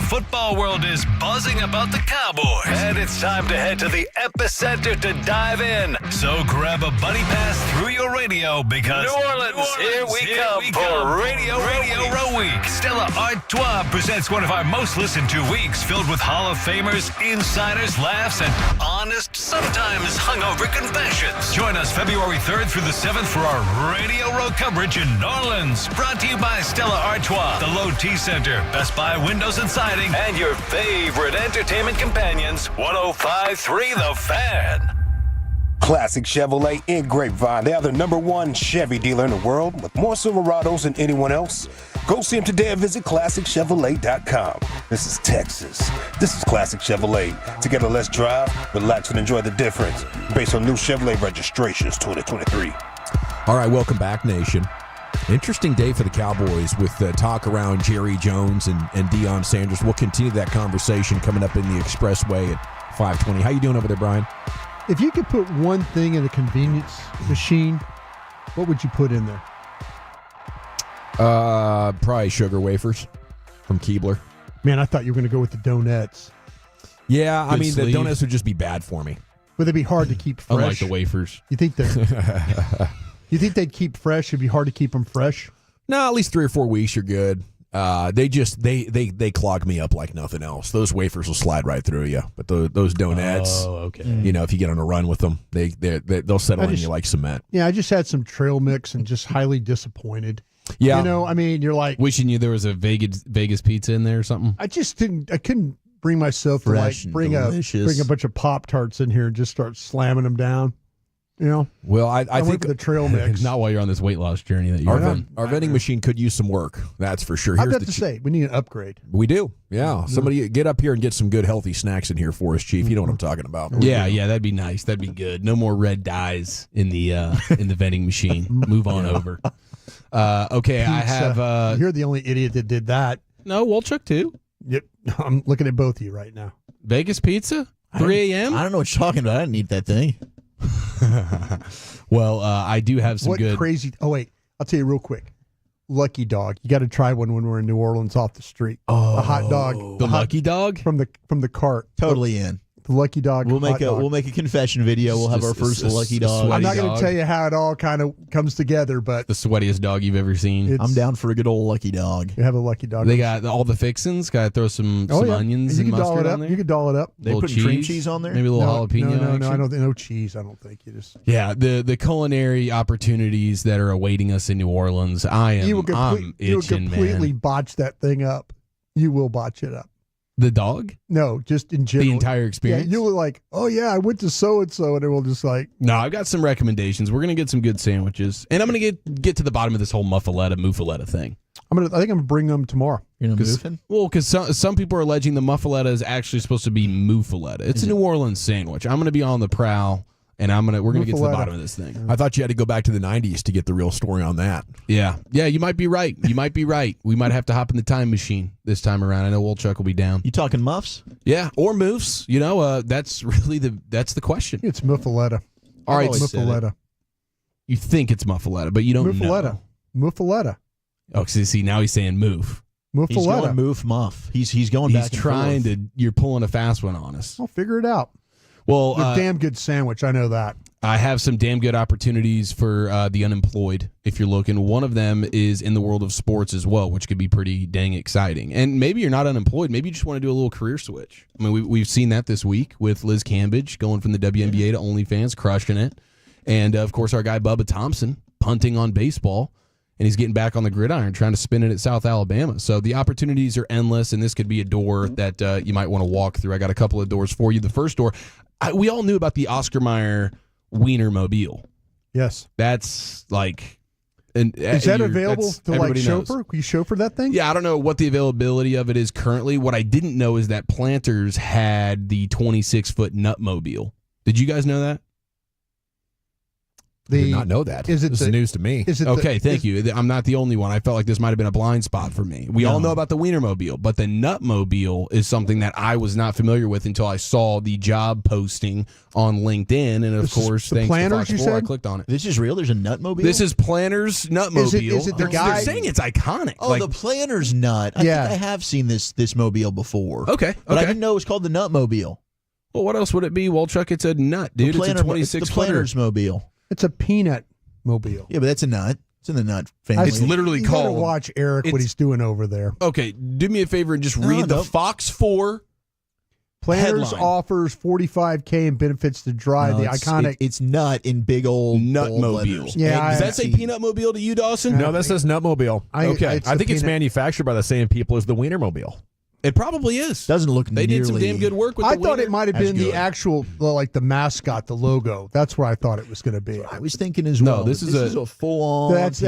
football world is buzzing about the Cowboys. And it's time to head to the epicenter to dive in. So grab a buddy pass through your radio because New Orleans, here we come for Radio Row Week. Stella Artois presents one of our most listened to weeks filled with Hall of Famers, insiders, laughs, and honest, sometimes hungover confessions. Join us February 3rd through the 7th for our Radio Row coverage in New Orleans. Brought to you by Stella Artois, the Low T Center, Best Buy Windows and Siding, and your favorite entertainment companions, 105.3 The Fan. Classic Chevrolet in Grapevine. They are the #1 Chevy dealer in the world with more Silverados than anyone else. Go see them today and visit ClassicChevrolet.com. This is Texas. This is Classic Chevrolet. Together, let's drive, relax, and enjoy the difference. Based on new Chevrolet registrations 2023. All right, welcome back, Nation. Interesting day for the Cowboys with talk around Jerry Jones and Deion Sanders. We'll continue that conversation coming up in the Expressway at 5:20. How you doing over there, Brian? If you could put one thing in a convenience machine, what would you put in there? Probably sugar wafers from Keebler. Man, I thought you were going to go with the donuts. Yeah, I Good mean, sleeve. the donuts would just be bad for me. Would they be hard to keep fresh? Unlike the wafers. You think that? You think they'd keep fresh? It'd be hard to keep them fresh. No, at least 3 or 4 weeks, you're good. They clog me up like nothing else. Those wafers will slide right through you, but those donuts, okay. You know, if you get on a run with them, they'll settle in you like cement. Yeah, I just had some trail mix and just highly disappointed. Yeah, you know, I mean, you're like wishing there was a Vegas pizza in there or something. I couldn't bring myself Fresh to and bring a bunch of Pop-Tarts in here and just start slamming them down. You know, well, I went think for the trail mix. Not while you're on this weight loss journey that you're on. Our vending machine could use some work. That's for sure. I've got to say, we need an upgrade. We do. Yeah. Somebody get up here and get some good healthy snacks in here for us, Chief. You know what I'm talking about. Yeah, that'd be nice. That'd be good. No more red dyes in the vending machine. Move on over. Okay, Pizza. I have. You're the only idiot that did that. No, Wolchuk too. Yep, I'm looking at both of you right now. Vegas pizza, 3 a.m. I don't know what you're talking about. I didn't eat that thing. Well, I do have some good. Crazy? Oh wait, I'll tell you real quick. Lucky Dog. You got to try one when we're in New Orleans off the street. A hot dog. The Lucky Dog from the cart. Totally in. The Lucky Dog. We'll make a confession video. We'll have our first Lucky Dog. I'm not going to tell you how it all kind of comes together, but the sweatiest dog you've ever seen. I'm down for a good old Lucky Dog. You have a Lucky Dog. They got all the fixins. Got to throw some onions and mustard on there. You can doll it up. They put cream cheese on there. Maybe a little jalapeno. No, I don't. No cheese. I don't think you just. Yeah, the culinary opportunities that are awaiting us in New Orleans. I'm You will itching, completely man. botch that thing up. You will botch it up. The dog? No, just in general. The entire experience? Yeah, you were like, oh, yeah, I went to so-and-so, and it will just like... No, I've got some recommendations. We're going to get some good sandwiches. And I'm going to get to the bottom of this whole muffaletta thing. I think I'm going to bring them tomorrow. You're going to move? Well, because some people are alleging the muffaletta is actually supposed to be moufaletta. It's a New Orleans sandwich. I'm going to be on the prowl, and we're going to get to the bottom of this thing. I thought you had to go back to the 90s to get the real story on that. Yeah, you might be right. You might be right. We might have to hop in the time machine this time around. I know Wolchuk will be down. You talking muffs? Yeah, or moofs. You know, that's really the question. It's muffaletta. All right, muffaletta. You think it's muffaletta, but you don't know. Muffaletta. Oh, see, now he's saying moof. Muffaletta. He's going moof muff. He's going back. He's trying to. You're pulling a fast one on us. I'll figure it out. Well, damn good sandwich. I know that. I have some damn good opportunities for the unemployed if you're looking. One of them is in the world of sports as well, which could be pretty dang exciting. And maybe you're not unemployed. Maybe you just want to do a little career switch. I mean, we've seen that this week with Liz Cambage going from the WNBA to OnlyFans, crushing it. And, of course, our guy Bubba Thompson punting on baseball. And he's getting back on the gridiron, trying to spin it at South Alabama. So the opportunities are endless, and this could be a door that you might want to walk through. I got a couple of doors for you. The first door, we all knew about the Oscar Mayer Wiener Mobile. Yes. That's like... Is that available to like chauffeur? Can you chauffeur that thing? Yeah, I don't know what the availability of it is currently. What I didn't know is that Planters had the 26-foot Nutmobile. Did you guys know that? Did not know that. Is it this is news to me. Is it okay, thank you. I'm not the only one. I felt like this might have been a blind spot for me. We all know about the Wienermobile, but the Nutmobile is something that I was not familiar with until I saw the job posting on LinkedIn, and of course, thanks to Fox 4, I clicked on it. This is real? There's a Nutmobile? This is Planner's Nutmobile. Is it the guy? They're saying it's iconic. Oh, the Planner's Nut. I think I have seen this mobile before. Okay. But I didn't know it was called the Nutmobile. Well, what else would it be, Wolchuk? It's a nut, dude. It's a 26 the Planner's Mobile. It's a peanut mobile. Yeah, but that's a nut. It's in the nut family. It's literally You called. gotta watch Eric what he's doing over there. Okay, do me a favor and just read the Fox 4 Planners headline. offers $45K in benefits to drive the iconic. It's nut in big old Nutmobile. Yeah, does that say Peanut Mobile to you, Dawson? No, that says Nutmobile. Okay. I think it's manufactured by the same people as the Wienermobile. It probably is. Doesn't look. They did some damn good work with the I thought Wiener. it might have been the actual, like the mascot, the logo. That's where I thought it was going to be. I was thinking as well. No, this is a full on. That's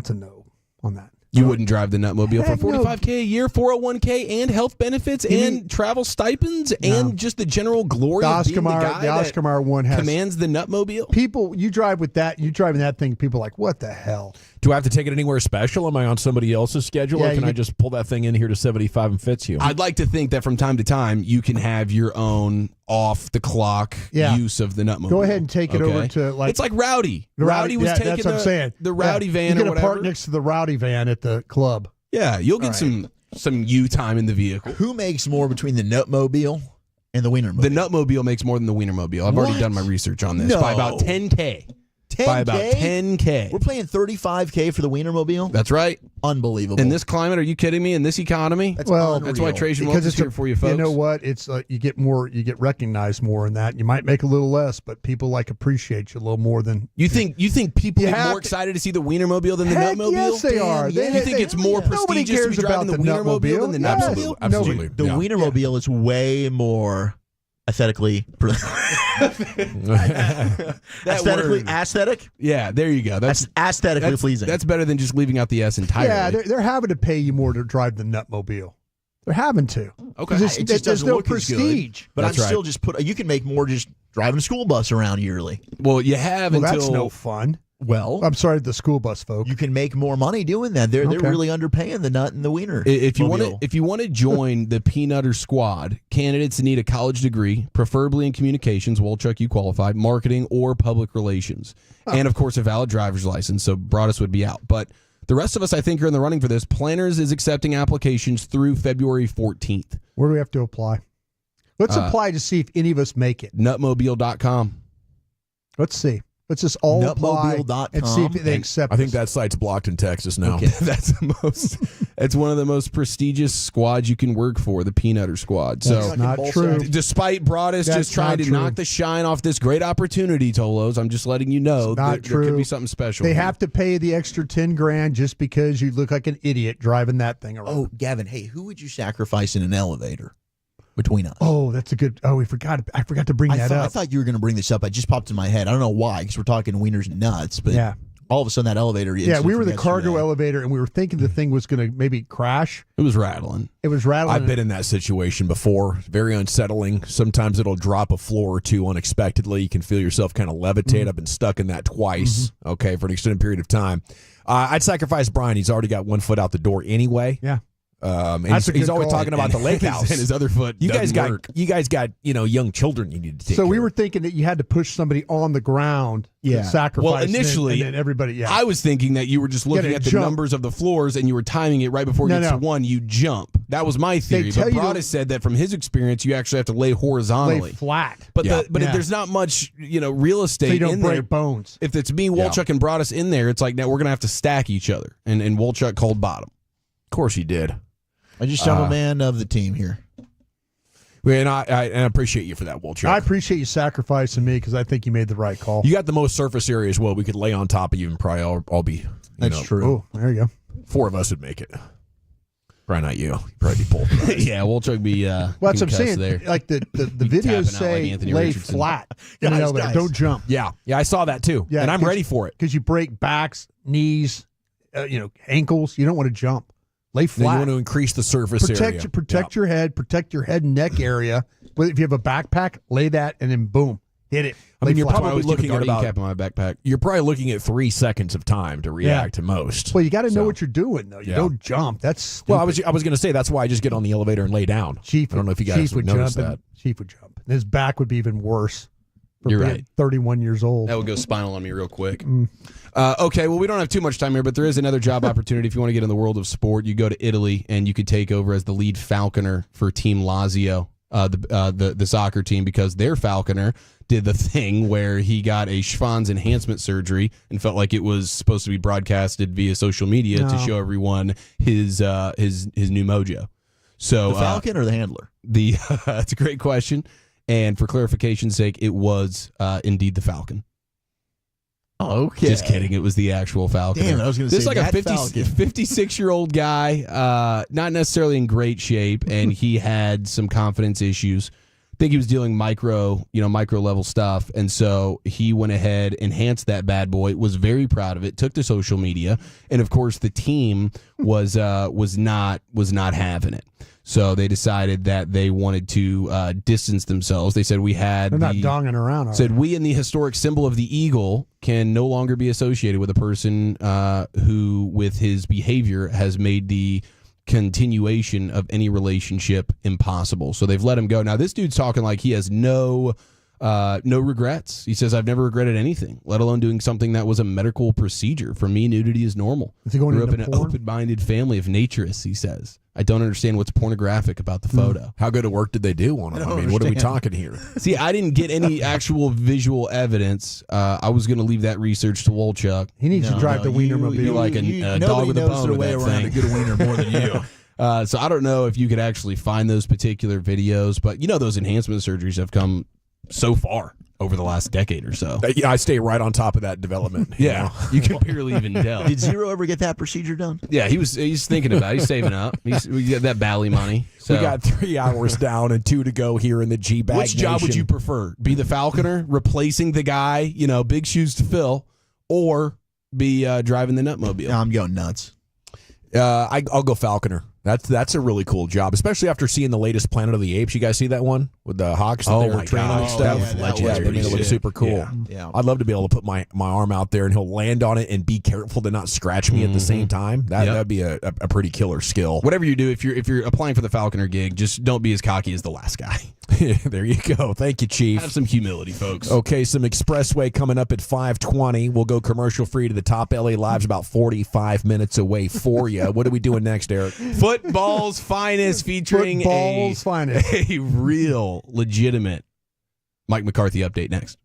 a no on that. You wouldn't drive the Nutmobile Heck for no. $45K a year, 401K, and health benefits, and travel stipends, and just the general glory of being the guy the that Oscar one has commands the Nutmobile. People, you drive with that, you driving that thing. People are like, what the hell? Do I have to take it anywhere special? Am I on somebody else's schedule, Yeah, or can you- I just pull that thing in here to 75 and fits you? I'd like to think that from time to time you can have your own off-the-clock use of the Nutmobile. Go ahead and take it over Okay? to like It's like Rowdy. the Rowdy was taking that's what I'm saying. the Rowdy van You or get a whatever. park next to the Rowdy van at the club. Yeah, you'll get All right. some U time in the vehicle. Who makes more between the Nutmobile and the Wienermobile? The Nutmobile makes more than the Wienermobile. I've already What? done my research on this No. by about 10K. By about 10K. We're paying $35K for the Wienermobile. That's right. Unbelievable. In this climate, are you kidding me? In this economy? That's that's why Trajan Wilkes is here for you folks. You know what? It's you get more, you get recognized more in that. You might make a little less, but people appreciate you a little more than You think people You are have more excited to see the Wienermobile than the Heck, Nutmobile? yes, they are. You think it's more Nobody prestigious to cares be driving about the the Wienermobile than the Nutmobile. Yes. Nutmobile? Absolutely. The Wienermobile is way more aesthetically aesthetic. Yeah, there you go. That's aesthetically pleasing. That's better than just leaving out the S entirely. Yeah, they're having to pay you more to drive the Nutmobile. They're having to. Okay. It just there's doesn't no look as good, prestige. but That's I'm right. still just you can make more just driving a school bus around yearly. Well, you have Well, until that's no fun. Well, I'm sorry, the school bus folk. you can make more money doing that. They're Okay. really underpaying the Nut and the Wiener. If you want to, Mobile. if you want to join the Peanutter Squad, candidates need a college degree, preferably in communications. Wolchuk, you qualify, marketing or public relations, and of course a valid driver's license. So Broadus would be out, but the rest of us, I think, are in the running for this. Planners is accepting applications through February 14th. Where do we have to apply? Let's apply to see if any of us make it. Nutmobile.com. Let's see. Let's just all apply Nutmobile.com. and see if they accept I think us. that site's blocked in Texas now. That's the most. It's one of the most prestigious squads you can work for, the Peanutter Squad. That's So, not true. despite Broadus That's just trying not to true. knock the shine off this great opportunity, Tolos, I'm just letting you know It's not that there could true. be something special. They here. have to pay the extra $10,000 just because you look like an idiot driving that thing around. Oh, Gavin, hey, who would you sacrifice in an elevator between us? Oh, that's a good. Oh, I forgot to bring that I up. thought you were going to bring this up. It just popped in my head. I don't know why, because we're talking wieners and nuts. But Yeah. all of a sudden that elevator. Yeah, we were the yesterday. cargo elevator, and we were thinking the thing was going to maybe crash. It was rattling. It was rattling. I've been in that situation before. Very unsettling. Sometimes it'll drop a floor or two unexpectedly. You can feel yourself kind of levitate. I've been stuck in that twice, okay, for an extended period of time. I'd sacrifice Brian. He's already got one foot out the door anyway. Yeah. And That's a he's good always call. talking about the lake house. And his other foot You guys doesn't work. got young children you need to take So we care were of. thinking that you had to push somebody on the ground to sacrifice. Well, and then- initially, and then everybody. Yeah. I was thinking that you were just looking gotta at the jump. numbers of the floors and you were timing it right before it No, gets no. to one, you jump. That was my theory. tell But you to- Broadus said that from his experience, you actually have to lay horizontally. lay flat. But Yeah. if there's not much, real estate So you don't in break there. bones. If it's me, Wolchuk, and Broadus in there, it's like now we're gonna have to stack each other. And Wolchuk called bottom. Of course he did. I just am a man of the team here. And I appreciate you for that, Wolchuk. I appreciate you sacrificing me because I think you made the right call. You got the most surface area as well. We could lay on top of you and probably all be. That's true. Oh, there you go. 4 of us would make it. Probably not you. You'd probably be pulled. Yeah, Wolchuk be. Well, that's what I'm saying. There. Like the tapping videos out like say, Anthony lay Richardson. flat. In an elevator. Don't jump. Yeah, I saw that too. Yeah, and I'm ready for it. Because you break backs, knees, ankles. You don't want to jump. Lay Now flat. you want to increase the surface area. Protect your head. Protect your head and neck area. But if you have a backpack, lay that, and then boom, hit it. I mean, you're flat. probably looking at about. cap in my backpack. You're probably looking at 3 seconds of time to react to most. Well, you got to know what you're doing, though. You don't jump. That's stupid. Well, I was going to say that's why I just get on the elevator and lay down. Chief, I don't know if you guys would notice that. Chief would jump. And his back would be even worse. For You're being right. 31 years old. That would go spinal on me real quick. Okay, well, we don't have too much time here, but there is another job opportunity. If you want to get in the world of sport, you go to Italy and you could take over as the lead falconer for Team Lazio, the soccer team, because their falconer did the thing where he got a Schwann's enhancement surgery and felt like it was supposed to be broadcasted via social media to show everyone his new mojo. So the falcon or the handler? That's a great question. And for clarification's sake, it was indeed the falcon. Okay. Just kidding. It was the actual falcon. Damn, I was going to say this is like that a 56-year-old guy, not necessarily in great shape, and he had some confidence issues. I think he was dealing micro level stuff, and so he went ahead, enhanced that bad boy. Was very proud of it. Took to social media, and of course, the team was not having it. So they decided that they wanted to distance themselves. They said They're not donging around. Said we and the historic symbol of the eagle can no longer be associated with a person who, with his behavior, has made the continuation of any relationship impossible. So they've let him go. Now this dude's talking like he has no regrets. He says, I've never regretted anything, let alone doing something that was a medical procedure. For me, nudity is normal. Is he going Grew up in into an porn? open-minded family of naturists, he says. I don't understand what's pornographic about the photo. How good a work did they do on him? I mean, what are we talking here? See, I didn't get any actual visual evidence. I was going to leave that research to Wolchuk. He needs to drive the Wienermobile. You're like a dog with a bone with way that around thing. to get a wiener more than you. So I don't know if you could actually find those particular videos, but those enhancement surgeries have come so far over the last decade or so. Yeah, I stay right on top of that development. Yeah, you can barely even tell. Did Zero ever get that procedure done? Yeah, he's thinking about it. He's saving up. We get that Bally money. So. We got 3 hours down and 2 to go here in the G-Bag Which job would Nation. you prefer? Be the falconer, replacing the guy, big shoes to fill, or be driving the Nutmobile? I'm going nuts. I'll go falconer. That's a really cool job, especially after seeing the latest Planet of the Apes. You guys see that one with the hawks that they were training and stuff? That They made it look super cool. Yeah. I'd love to be able to put my arm out there and he'll land on it and be careful to not scratch me at the same time. That'd be a pretty killer skill. Whatever you do, if you're applying for the falconer gig, just don't be as cocky as the last guy. There you go. Thank you, Chief. Have some humility, folks. Okay, some Expressway coming up at 5:20. We'll go commercial free to the top. LA Live's about 45 minutes away for you. What are we doing next, Eric? Football's finest, featuring a real, legitimate Mike McCarthy update next.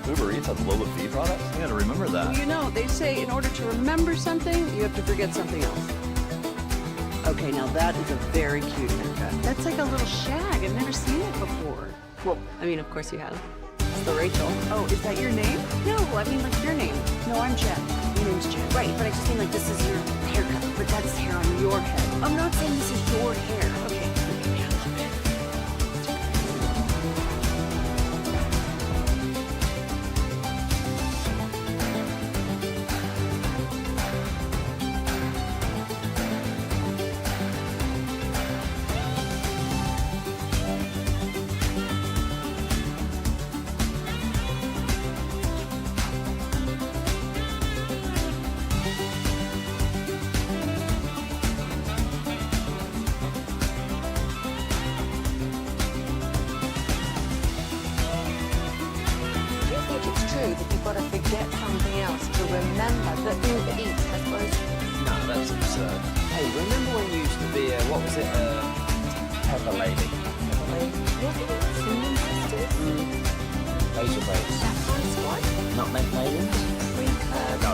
Uber Eats has Lola V products? I gotta remember that. Well, you know, they say in order to remember something, you have to forget something else. Okay, now that is a very cute haircut. That's like a little shag. I've never seen it before. Well, I mean, of course you have. It's the Rachel. Oh, is that your name? No, I mean like your name. No, I'm Jen. Your name's Jen. Right, but I just mean like this is your haircut. But that's hair on your head. I'm not saying this is your hair. Okay, yeah, I love it. forget something else to remember that Uber Eats has closed. No, that's absurd. Hey, remember when you used to be a, what was it, Pepper Lady? Pepper Lady? Wasn't it Cinnamon Sisters? Razor Blades. Saffron Squad? Nutmeg Maidens? No.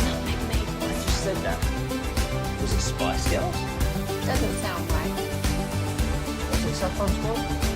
Nutmeg Maidens. I just said that. Was it Spice Girls? Doesn't sound right. Was it Saffron Squad?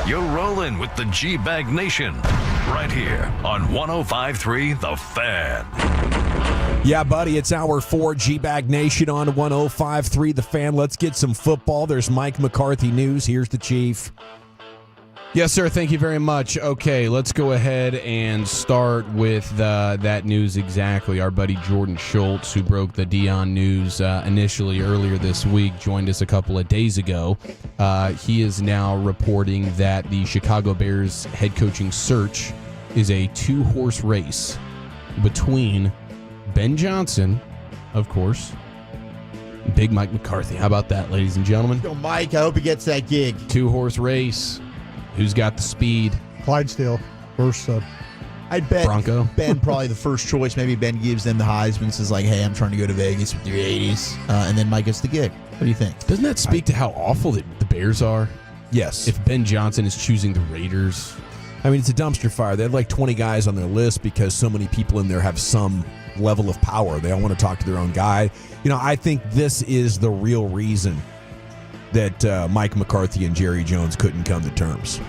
You're rolling with the G-Bag Nation right here on 105.3 The Fan. Yeah, buddy, it's hour 4, G-Bag Nation on 105.3 The Fan. Let's get some football. There's Mike McCarthy news. Here's the Chief. Yes, sir. Thank you very much. Okay, let's go ahead and start with that news exactly. Our buddy Jordan Schultz, who broke the Deion news initially earlier this week, joined us a couple of days ago. He is now reporting that the Chicago Bears head coaching search is a 2-horse race between Ben Johnson, of course, Big Mike McCarthy. How about that, ladies and gentlemen? Yo, Mike, I hope he gets that gig. 2-horse race. Who's got the speed? Clydesdale versus I'd bet Bronco. Ben probably the first choice. Maybe Ben gives them the Heisman, says like, hey, I'm trying to go to Vegas with your 80s. And then Mike gets the gig. What do you think? Doesn't that speak to how awful the Bears are? Yes. If Ben Johnson is choosing the Raiders. I mean, it's a dumpster fire. They had like 20 guys on their list because so many people in there have some level of power. They all want to talk to their own guy. You know, I think this is the real reason that Mike McCarthy and Jerry Jones couldn't come to terms,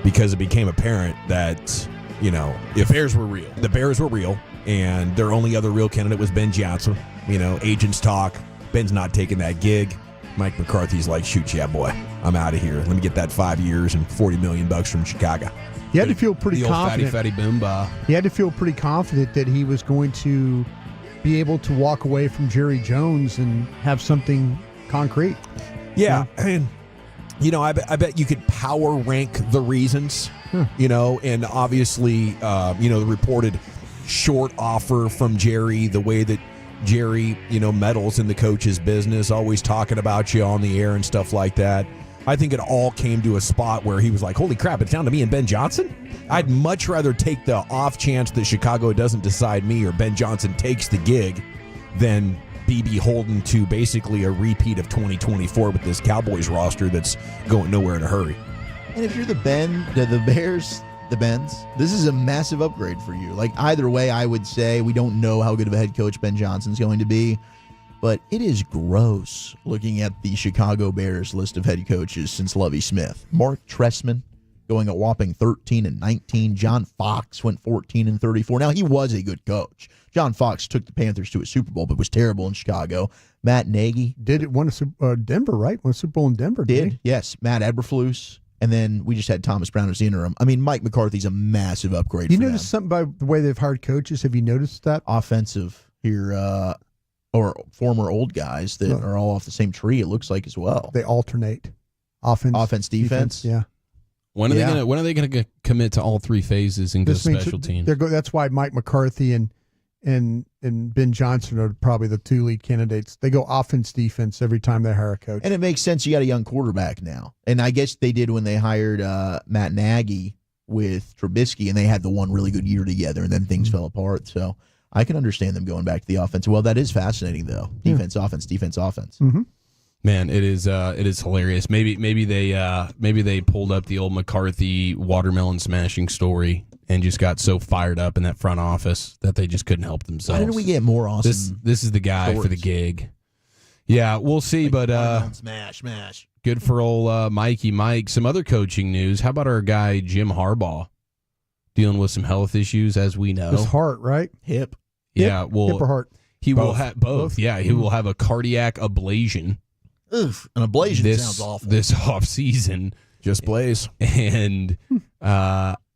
because it became apparent that, you know, if the Bears were real. The Bears were real, and their only other real candidate was Ben Johnson. You know, agents talk. Ben's not taking that gig. Mike McCarthy's like, shoot, yeah, boy, I'm out of here. Let me get that 5 years and $40 million from Chicago. He had to feel pretty the old confident. fatty boom bah. He had to feel pretty confident that he was going to be able to walk away from Jerry Jones and have something concrete. Yeah, and you know, I bet you could power rank the reasons. You know, and obviously, you know, the reported short offer from Jerry, the way that Jerry, you know, meddles in the coach's business, always talking about you on the air and stuff like that. I think it all came to a spot where he was like, holy crap, it's down to me and Ben Johnson? I'd much rather take the off chance that Chicago doesn't decide me or Ben Johnson takes the gig than be beholden to basically a repeat of 2024 with this Cowboys roster that's going nowhere in a hurry. And if you're the Bears, the Bens, this is a massive upgrade for you. Like, either way, I would say we don't know how good of a head coach Ben Johnson's going to be, but it is gross looking at the Chicago Bears list of head coaches since Lovie Smith. Mark Trestman, going a whopping 13-19. John Fox went 14-34. Now, he was a good coach. John Fox took the Panthers to a Super Bowl, but was terrible in Chicago. Matt Nagy won a Denver, right? Won a Super Bowl in Denver. Did yes. Matt Eberflus, and then we just had Thomas Brown as the interim. I mean, Mike McCarthy's a massive upgrade. You for notice something by the way they've hired coaches? Have you noticed that? Offensive here, or former old guys that are all off the same tree. It looks like as well. They alternate offense, defense. Yeah. When are they going to commit to all three phases and go special teams? That's why Mike McCarthy and Ben Johnson are probably the two lead candidates. They go offense, defense every time they hire a coach. And it makes sense. You got a young quarterback now. And I guess they did when they hired Matt Nagy with Trubisky, and they had the one really good year together, and then things fell apart. So I can understand them going back to the offense. Well, that is fascinating, though. Defense, offense, defense, offense. Mm-hmm. Man, it is hilarious. Maybe they pulled up the old McCarthy watermelon smashing story and just got so fired up in that front office that they just couldn't help themselves. Why didn't we get more awesome? This is the guy stories for the gig. Yeah, we'll see. But smash. Good for old Mikey Mike. Some other coaching news. How about our guy Jim Harbaugh dealing with some health issues, as we know. His heart, right? Hip. Yeah, hip or heart? He will have both. Yeah, he will have a cardiac ablation. Oof, an ablation sounds awful. This off season, just blaze, and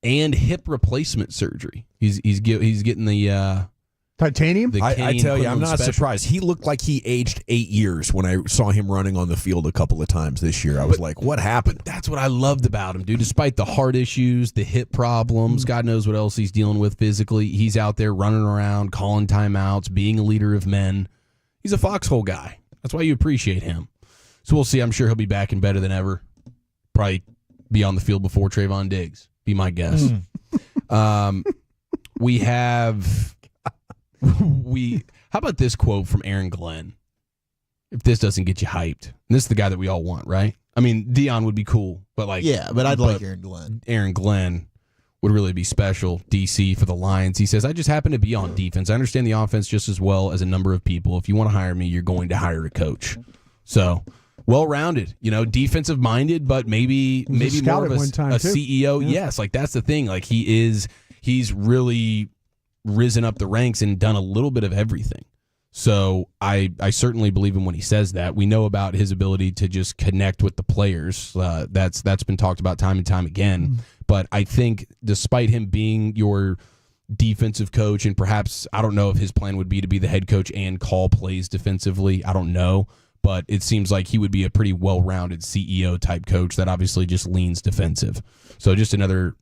hip replacement surgery. He's getting the titanium. I tell you, I'm not surprised. He looked like he aged 8 years when I saw him running on the field a couple of times this year. I was like, what happened? That's what I loved about him, dude. Despite the heart issues, the hip problems, God knows what else he's dealing with physically, he's out there running around, calling timeouts, being a leader of men. He's a foxhole guy. That's why you appreciate him. So we'll see. I'm sure he'll be back and better than ever. Probably be on the field before Trayvon Diggs. Be my guess. We have... How about this quote from Aaron Glenn? If this doesn't get you hyped. And this is the guy that we all want, right? I mean, Dion would be cool, but like... Yeah, but I'd like Aaron Glenn. Aaron Glenn would really be special. DC for the Lions. He says, I just happen to be on defense. I understand the offense just as well as a number of people. If you want to hire me, you're going to hire a coach. So... well-rounded, defensive minded, but maybe more of a CEO. Yeah. Yes, like that's the thing. Like he's really risen up the ranks and done a little bit of everything. So I certainly believe him when he says that. We know about his ability to just connect with the players. That's been talked about time and time again. But I think despite him being your defensive coach, and perhaps I don't know if his plan would be to be the head coach and call plays defensively. I don't know. But it seems like he would be a pretty well-rounded CEO type coach that obviously just leans defensive. So just another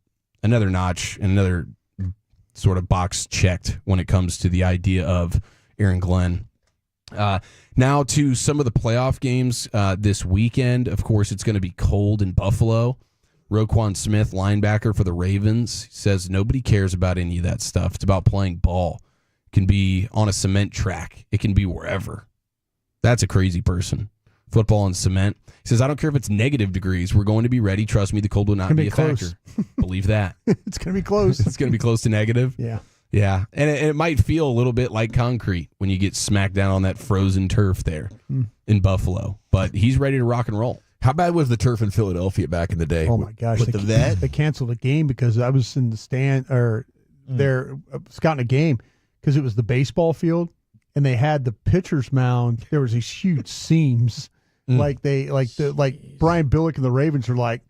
notch and another sort of box checked when it comes to the idea of Aaron Glenn. Now to some of the playoff games this weekend. Of course, it's going to be cold in Buffalo. Roquan Smith, linebacker for the Ravens, says nobody cares about any of that stuff. It's about playing ball. It can be on a cement track. It can be wherever. That's a crazy person. Football and cement. He says, I don't care if it's negative degrees. We're going to be ready. Trust me, the cold will not be a factor. Believe that. It's going to be close. It's going to be close to negative? Yeah. Yeah. And it might feel a little bit like concrete when you get smacked down on that frozen turf there in Buffalo. But he's ready to rock and roll. How bad was the turf in Philadelphia back in the day? Oh, my gosh. With the vet? They canceled a game because I was in the stand or there scouting a game because it was the baseball field. And they had the pitcher's mound. There was these huge seams, like Brian Billick and the Ravens are like,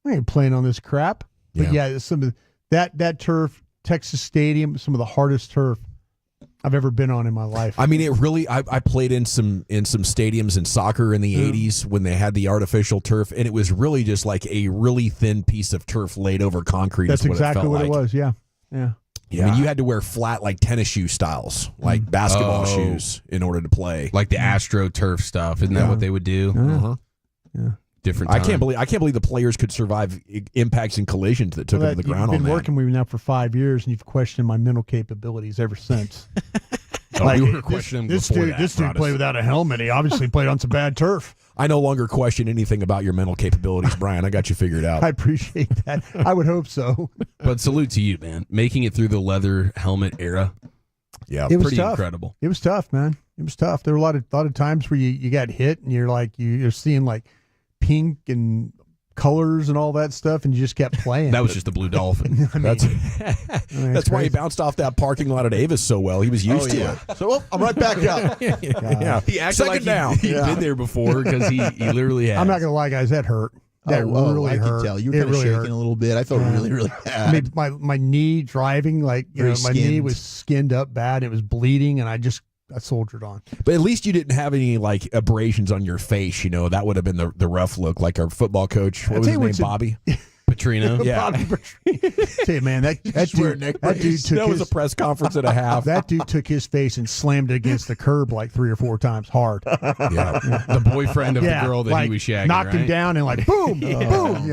I ain't playing on this crap. But some of that turf, Texas Stadium, some of the hardest turf I've ever been on in my life. I mean, it really. I played in some stadiums in soccer in the '80s when they had the artificial turf, and it was really just like a really thin piece of turf laid over concrete. That's exactly what it was. Yeah. Yeah. I mean, you had to wear flat, like tennis shoe styles, like basketball shoes, in order to play. Like the AstroTurf stuff. Isn't that what they would do? Uh-huh. Yeah. Different time. time. I can't believe the players could survive impacts and collisions that took them to the ground on that. You've been working with me now for 5 years, and you've questioned my mental capabilities ever since. We were questioning this dude played without a helmet. He obviously played on some bad turf. I no longer question anything about your mental capabilities, Brian. I got you figured out. I appreciate that. I would hope so. But salute to you, man. Making it through the leather helmet era. Yeah, it was pretty tough. Incredible. It was tough, man. It was tough. There were a lot of times where you got hit and you're like you're seeing like pink and colors and all that stuff, and you just kept playing. That was just the Blue Dolphin. That's why he bounced off that parking lot at Avis so well. He was used to it. So I'm right back up. Yeah. He acted Second like down. he'd been there before because he literally has. I'm not going to lie, guys. That hurt. That really I hurt. could tell. You were kind of shaking a little bit. I felt really, really bad. I mean, my knee driving, my knee was skinned up bad. It was bleeding, and I soldiered on. But at least you didn't have any like abrasions on your face. That would have been the rough look. Like our football coach, what was his name? Bobby Petrino. Yeah. Bobby Petrino. Say, man, that dude took was a press conference and a half. That dude took his face and slammed it against the curb like 3 or 4 times hard. Yeah. The boyfriend of the girl that he was shagging. Knocked him down and boom, boom.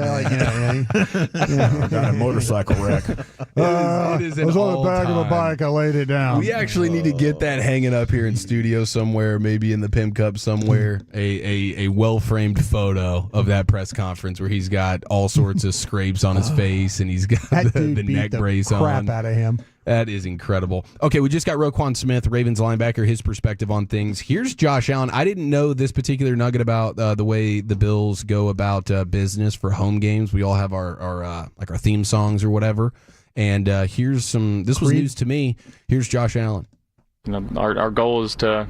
Got a motorcycle wreck. It is I was on the back of a bike. I laid it down. We actually need to get that hanging up here in studio somewhere, maybe in the Pimp Cup somewhere. A well framed photo of that press conference where he's got all sorts of scrapes on his face and he's got the neck brace on. Crap out of him. That is incredible. Okay, we just got Roquan Smith, Ravens linebacker, his perspective on things. Here's Josh Allen. I didn't know this particular nugget about the way the Bills go about business for home games. We all have our theme songs or whatever. And here's some. This was news to me. Here's Josh Allen. Our goal is to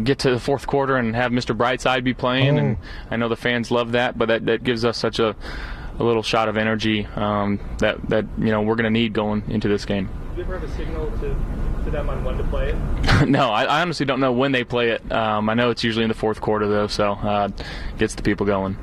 get to the fourth quarter and have Mr. Brightside be playing, and I know the fans love that, but that gives us such a little shot of energy that we're going to need going into this game. Do you ever have a signal to them on when to play it? No, I honestly don't know when they play it. I know it's usually in the fourth quarter, though, so gets the people going.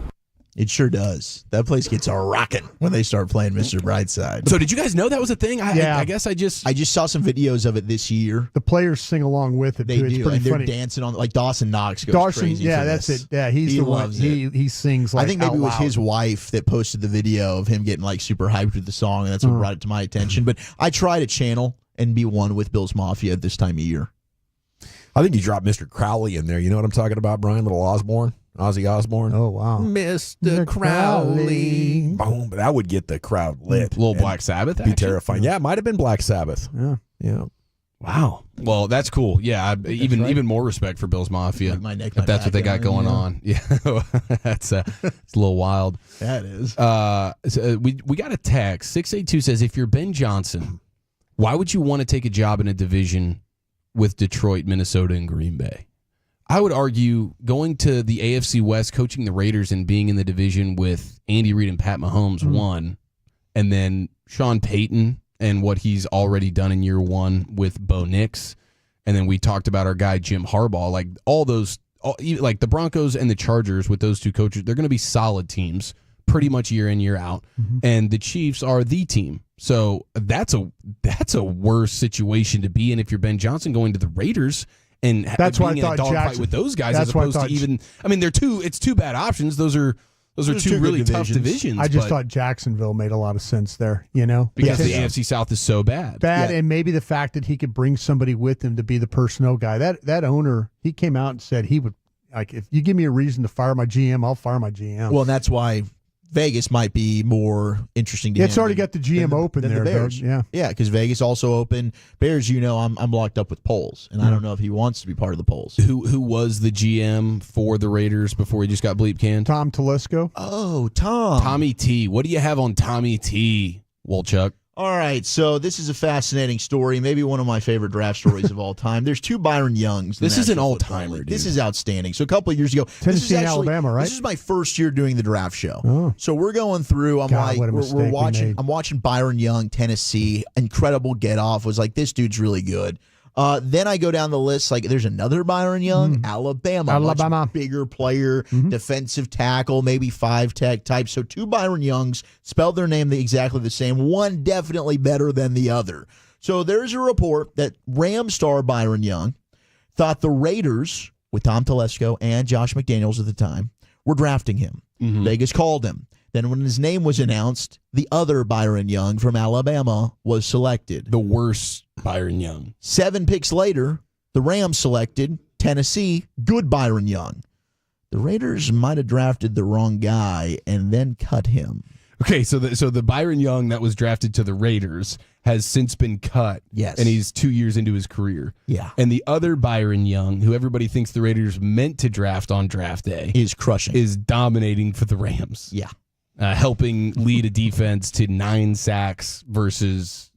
It sure does. That place gets a rocking when they start playing Mr. Brightside. So did you guys know that was a thing? I guess I just saw some videos of it this year. The players sing along with it. They too. do. It's pretty And they're funny. dancing on Dawson Knox goes crazy. Yeah, for that's this. it. Yeah, he's the one. loves it. He sings like I think maybe out it was loud. his wife that posted the video of him getting super hyped with the song, and that's what brought it to my attention. But I try to channel and be one with Bills Mafia at this time of year. I think you dropped Mr. Crowley in there. You know what I'm talking about, Brian? Little Ozzy Osbourne. Oh, wow. Mr. Crowley. Boom. That would get the crowd lit. Little Black Sabbath. Be terrifying. Yeah, it might have been Black Sabbath. Yeah. Wow. Well, that's cool. Yeah, even more respect for Bills Mafia. Like my neck, if that's what they got going on. Yeah, that's it's a little wild. That is. So we got a text. 682 says, if you're Ben Johnson, why would you want to take a job in a division with Detroit, Minnesota, and Green Bay? I would argue going to the AFC West, coaching the Raiders, and being in the division with Andy Reid and Pat Mahomes, one, and then Sean Payton and what he's already done in year one with Bo Nix. And then we talked about our guy, Jim Harbaugh. Like like the Broncos and the Chargers with those two coaches, they're going to be solid teams pretty much year in, year out. And the Chiefs are the team. So that's a worse situation to be in if you're Ben Johnson going to the Raiders and that's being why I in thought a dogfight Jackson, with those guys that's as opposed to even. I mean, it's two bad options. Those are two really tough divisions. I just thought Jacksonville made a lot of sense there, because the AFC South is so bad. And maybe the fact that he could bring somebody with him to be the personnel guy. That owner, he came out and said he would, if you give me a reason to fire my GM, I'll fire my GM. Well, and that's why Vegas might be more interesting to him. It's already got the GM open than there, the Bears. Doug. Yeah, because Vegas also open. Bears, I'm locked up with polls, and I don't know if he wants to be part of the polls. Who was the GM for the Raiders before he just got bleep canned? Tom Telesco. Oh, Tom. Tommy T. What do you have on Tommy T, Wolchuk? All right, so this is a fascinating story, maybe one of my favorite draft stories of all time. There's two Byron Youngs. This is an all-timer, dude. This is outstanding. So a couple of years ago, Tennessee and Alabama, right? This is my first year doing the draft show. Oh. So we're going through. We're watching. made. I'm watching Byron Young, Tennessee. Incredible get off. Was like, this dude's really good. Then I go down the list. Like, there's another Byron Young, Alabama, much bigger player, defensive tackle, maybe 5-tech type. So two Byron Youngs, spelled their name exactly the same. One definitely better than the other. So there's a report that Ram star Byron Young thought the Raiders, with Tom Telesco and Josh McDaniels at the time, were drafting him. Vegas called him. Then when his name was announced, the other Byron Young from Alabama was selected. The worst Byron Young. 7 picks later, the Rams selected Tennessee, good Byron Young. The Raiders might have drafted the wrong guy and then cut him. Okay, so the Byron Young that was drafted to the Raiders has since been cut. Yes. And he's 2 years into his career. Yeah. And the other Byron Young, who everybody thinks the Raiders meant to draft on draft day, is crushing. Is dominating for the Rams. Yeah. helping lead a defense to 9 sacks versus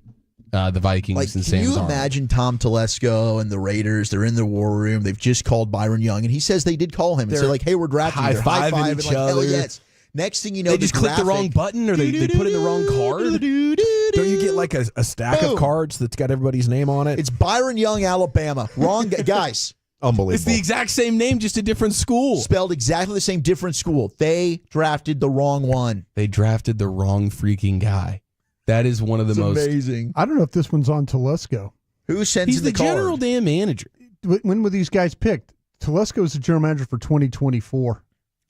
the Vikings Like, and can Sam you Darnold. imagine Tom Telesco and the Raiders? They're in the war room. They've just called Byron Young, and he says they did call him and say, like, hey, we're drafting you. They're high-fiving high-fiving, each like, hell other. yes. Next thing you know, They just click the wrong button, or they put in the wrong card. Don't you get like a stack Boom. of cards that's got everybody's name on it? It's Byron Young, Alabama. Wrong guys. Unbelievable. It's the exact same name, just a different school. Spelled exactly the same, different school. They drafted the wrong one. They drafted the wrong freaking guy. That is one of the It's most amazing. I don't know if this one's on Telesco. Who sends He's in the the card? general damn manager. When were these guys picked? Telesco is the general manager for 2024.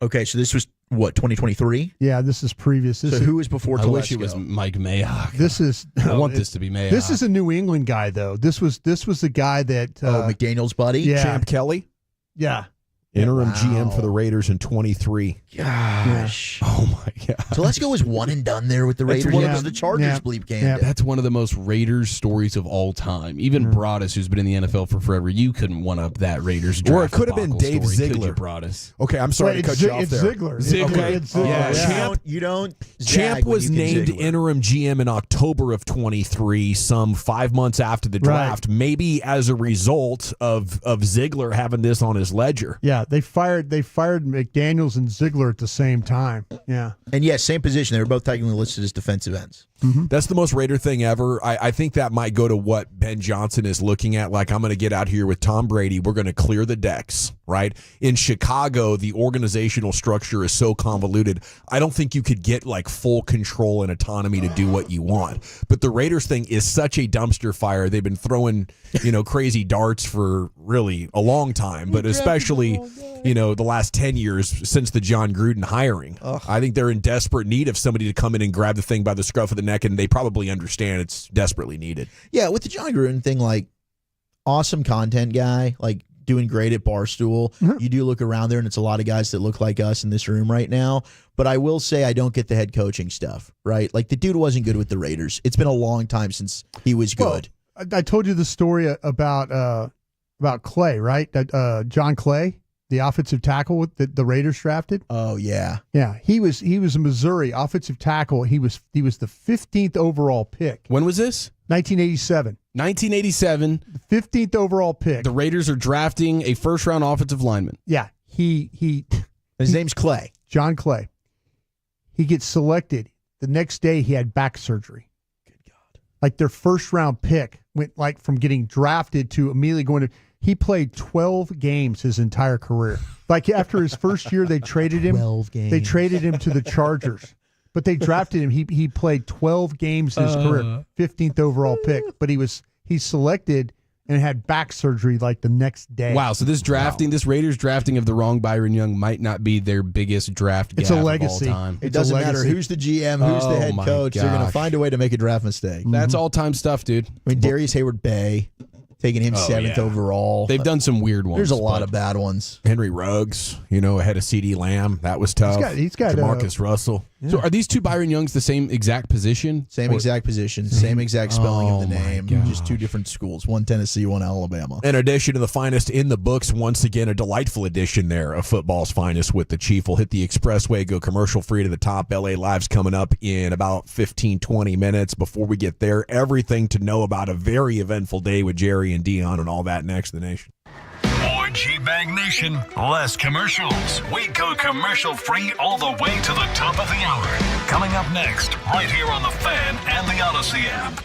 Okay, so this was, what, 2023? Yeah, this is previous. This So is, who was before I Telesco? wish it was Mike Mayock. This is. I want this to be Mayock. This is a New England guy, though. This was the guy that. McDaniel's buddy? Yeah. Champ Kelly, Yeah. interim Wow. GM for the Raiders in 23. Gosh. Oh my god. Telesco was one and done there with the That's Raiders. one It of was the- the Chargers yeah. bleep Yeah. candidate. That's one of the most Raiders stories of all time. Even Broadus, who's been in the NFL for forever, you couldn't one up that Raiders draft. Or it could have been debacle Dave story, could you, Ziegler. Broadus? Okay, I'm sorry Wait, to cut you off it's there. Ziegler. Ziegler. It's Ziegler. Yeah. Yeah. You don't Champ zag when was you can named Ziegler. interim GM in October of 23, some 5 months after the draft, maybe as a result of Ziegler having this on his ledger. Yeah, they fired McDaniels and Ziegler at the same time. Yeah. And yes, same position. They were both technically listed as defensive ends. That's the most Raider thing ever. I think that might go to what Ben Johnson is looking at. Like, I'm going to get out here with Tom Brady. We're going to clear the decks, right? In Chicago, the organizational structure is so convoluted. I don't think you could get like full control and autonomy to do what you want. But the Raiders thing is such a dumpster fire. They've been throwing, crazy darts for really a long time, but especially, the last 10 years since the John Gruden hiring. I think they're in desperate need of somebody to come in and grab the thing by the scruff of the neck, and they probably understand it's desperately needed. Yeah, with the John Gruden thing, like, awesome content guy, like, doing great at Barstool. You do look around there, and it's a lot of guys that look like us in this room right now. But I will say I don't get the head coaching stuff, right? Like, the dude wasn't good with the Raiders. It's been a long time since he was good. Well, I told you the story about Clay, right? John Clay, the offensive tackle that the Raiders drafted. Oh yeah, yeah. He was a Missouri offensive tackle. He was the 15th overall pick. When was this? 1987. 1987. The 15th overall pick. The Raiders are drafting a first-round offensive lineman. Yeah, his name's Clay. John Clay. He gets selected. The next day, he had back surgery. Good God! Like their first-round pick went like from getting drafted to immediately going to. He played 12 games his entire career. Like after his first year, they traded him. 12 games. They traded him to the Chargers, but they drafted him. He played 12 games in his career, 15th overall pick. But he's selected and had back surgery like the next day. Wow! So this Raiders drafting of the wrong Byron Young might not be their biggest draft. It's a gaffe legacy. Of all time. It doesn't matter who's the GM, who's the head my coach. They're going to gosh. find a way to make a draft mistake. That's all-time stuff, dude. I mean, Darius Hayward-Bay, taking him 7th overall. They've done some weird ones. There's a lot but- of bad ones. Henry Ruggs, ahead of CD Lamb. That was tough. He's got Jamarcus Russell. So are these two Byron Youngs the same exact position? Same exact position, same exact spelling of the Oh, my name. gosh. Just two different schools. One Tennessee, one Alabama. In addition to the finest in the books, once again, a delightful edition there of football's finest with the Chief. We'll hit the expressway, go commercial free to the top. LA Live's coming up in about 15, 20 minutes. Before we get there, everything to know about a very eventful day with Jerry and Dion and all that next to the nation. More G-Bag Nation, less commercials. We go commercial free all the way to the top of the hour. Coming up next, right here on the Fan and the Odyssey app.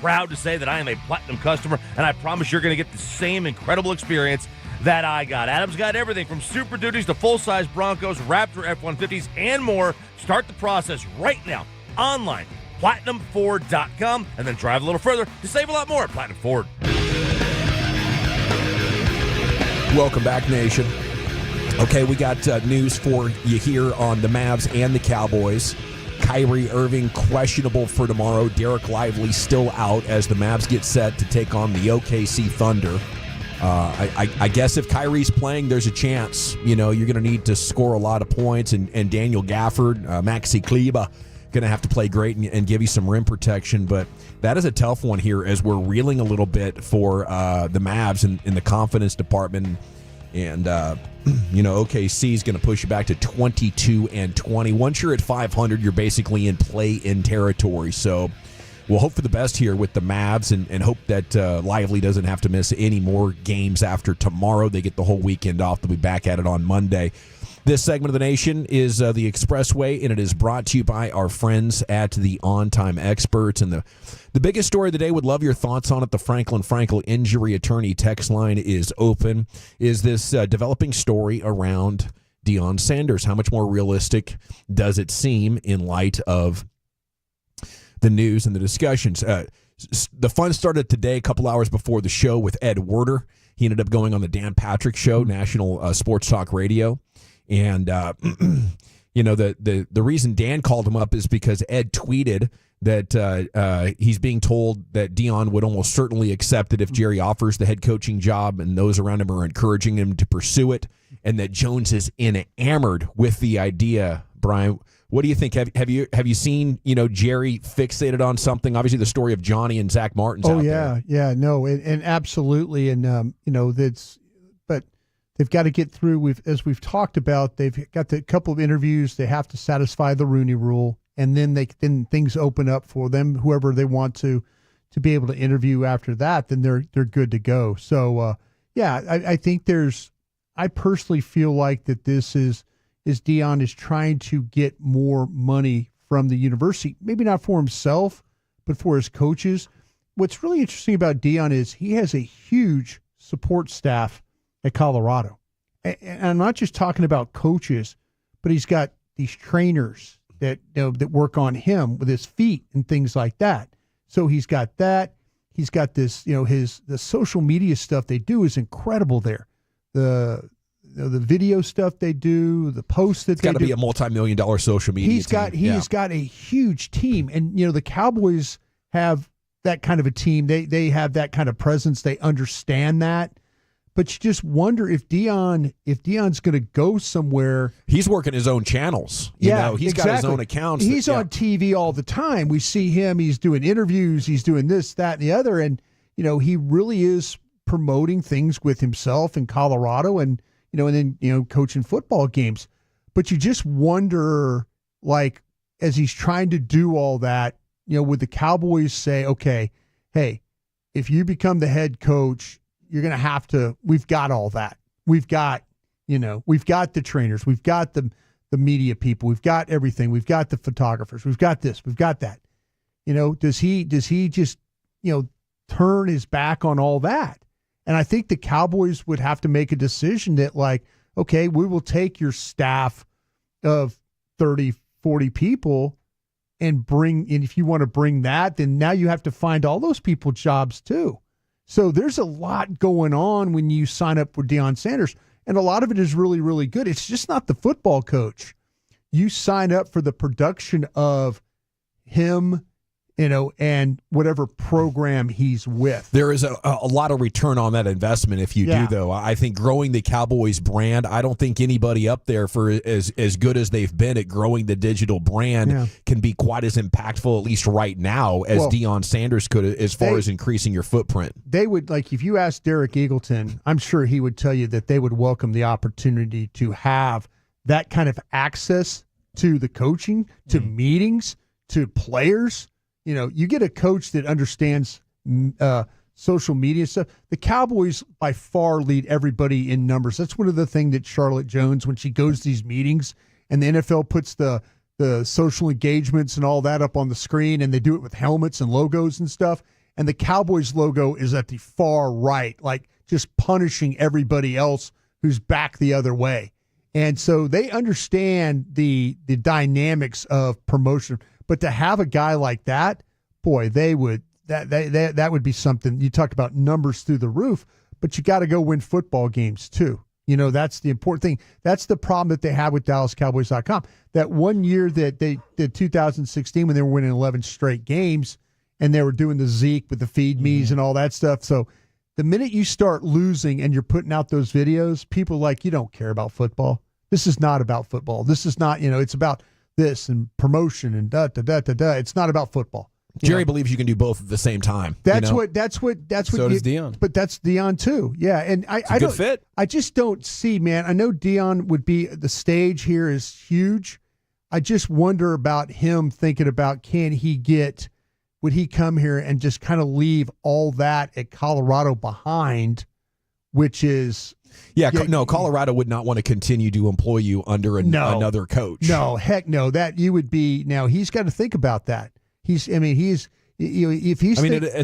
proud to say that I am a Platinum customer, and I promise you're going to get the same incredible experience that I got. Adam's got everything from Super Duties to full-size Broncos, Raptor F-150s, and more. Start the process right now online, PlatinumFord.com, and then drive a little further to save a lot more at Platinum Ford. Welcome back, Nation. Okay, we got news for you here on the Mavs and the Cowboys. Kyrie Irving questionable for tomorrow. Derek Lively still out as the Mavs get set to take on the OKC Thunder. I guess if Kyrie's playing, there's a chance. You're going to need to score a lot of points, and Daniel Gafford, Maxi Kleber, going to have to play great and give you some rim protection. But that is a tough one here as we're reeling a little bit for the Mavs in the confidence department. And, OKC is going to push you back to 22-20. Once you're at 500, you're basically in play-in territory. So we'll hope for the best here with the Mavs and hope that Lively doesn't have to miss any more games after tomorrow. They get the whole weekend off. They'll be back at it on Monday. This segment of the Nation is the Expressway, and it is brought to you by our friends at the On Time Experts. And the biggest story of the day, would love your thoughts on it. The Franklin Frankel injury attorney text line is open. Is this developing story around Deion Sanders? How much more realistic does it seem in light of the news and the discussions? The fun started today, a couple hours before the show, with Ed Werder. He ended up going on the Dan Patrick Show, national sports talk radio. And, the reason Dan called him up is because Ed tweeted that he's being told that Deion would almost certainly accept it if Jerry offers the head coaching job, and those around him are encouraging him to pursue it, and that Jones is enamored with the idea. Brian, what do you think? Have you seen, Jerry fixated on something? Obviously, the story of Johnny and Zach Martin's out there. No, and absolutely. And, but they've got to get through. As we've talked about, they've got a couple of interviews. They have to satisfy the Rooney Rule, and then then things open up for them. Whoever they want to be able to interview after that, then they're good to go. So I think I personally feel like that this is Deion is trying to get more money from the university, maybe not for himself, but for his coaches. What's really interesting about Deion is he has a huge support staff at Colorado. And I'm not just talking about coaches, but he's got these trainers that work on him with his feet and things like that. So he's got that. He's got this, the social media stuff they do is incredible there. The video stuff they do, the posts that it's got to be a multi-million-dollar social media team. He's got a huge team. And, the Cowboys have that kind of a team. They have that kind of presence. They understand that. But you just wonder if Deion's going to go somewhere. He's working his own channels. He's exactly. got his own accounts. He's on TV all the time. We see him. He's doing interviews. He's doing this, that, and the other. And, he really is promoting things with himself in Colorado and then coaching football games. But you just wonder, like, as he's trying to do all that, would the Cowboys say, okay, hey, if you become the head coach, you're going to have to, we've got all that. We've got the trainers. We've got the media people. We've got everything. We've got the photographers. We've got this. We've got that. Does he just, turn his back on all that? And I think the Cowboys would have to make a decision that, like, okay, we will take your staff of 30, 40 people and if you want to bring that, then now you have to find all those people jobs too. So there's a lot going on when you sign up for Deion Sanders, and a lot of it is really, really good. It's just not the football coach. You sign up for the production of him, and whatever program he's with. There is a lot of return on that investment if you do, though. I think growing the Cowboys brand, I don't think anybody up there for as good as they've been at growing the digital brand can be quite as impactful, at least right now, as Deion Sanders could as far as increasing your footprint. They would, like, if you asked Derek Eagleton, I'm sure he would tell you that they would welcome the opportunity to have that kind of access to the coaching, to meetings, to players. You get a coach that understands social media stuff. The Cowboys by far lead everybody in numbers. That's one of the things that Charlotte Jones, when she goes to these meetings and the NFL puts the social engagements and all that up on the screen, and they do it with helmets and logos and stuff. and the Cowboys logo is at the far right, like just punishing everybody else who's back the other way. And so they understand the dynamics of promotion. But to have a guy like that, boy, that would be something. You talk about numbers through the roof, but you got to go win football games too. That's the important thing. That's the problem that they have with DallasCowboys.com. That one year that they did 2016 when they were winning 11 straight games and they were doing the Zeke with the feed me's and all that stuff. So the minute you start losing and you're putting out those videos, people are like, you don't care about football. This is not about football. This is not, it's about this and promotion and da-da-da-da-da. It's not about football. Jerry believes you can do both at the same time. That's what. So does Dion. But that's Dion too. Yeah, and I don't. Fit. I just don't see, man. I know Dion would be. The stage here is huge. I just wonder about him thinking about would he come here and just kind of leave all that at Colorado behind, which is. Yeah, no, Colorado would not want to continue to employ you under another coach. No, heck no. That you would be. Now he's got to think about that. At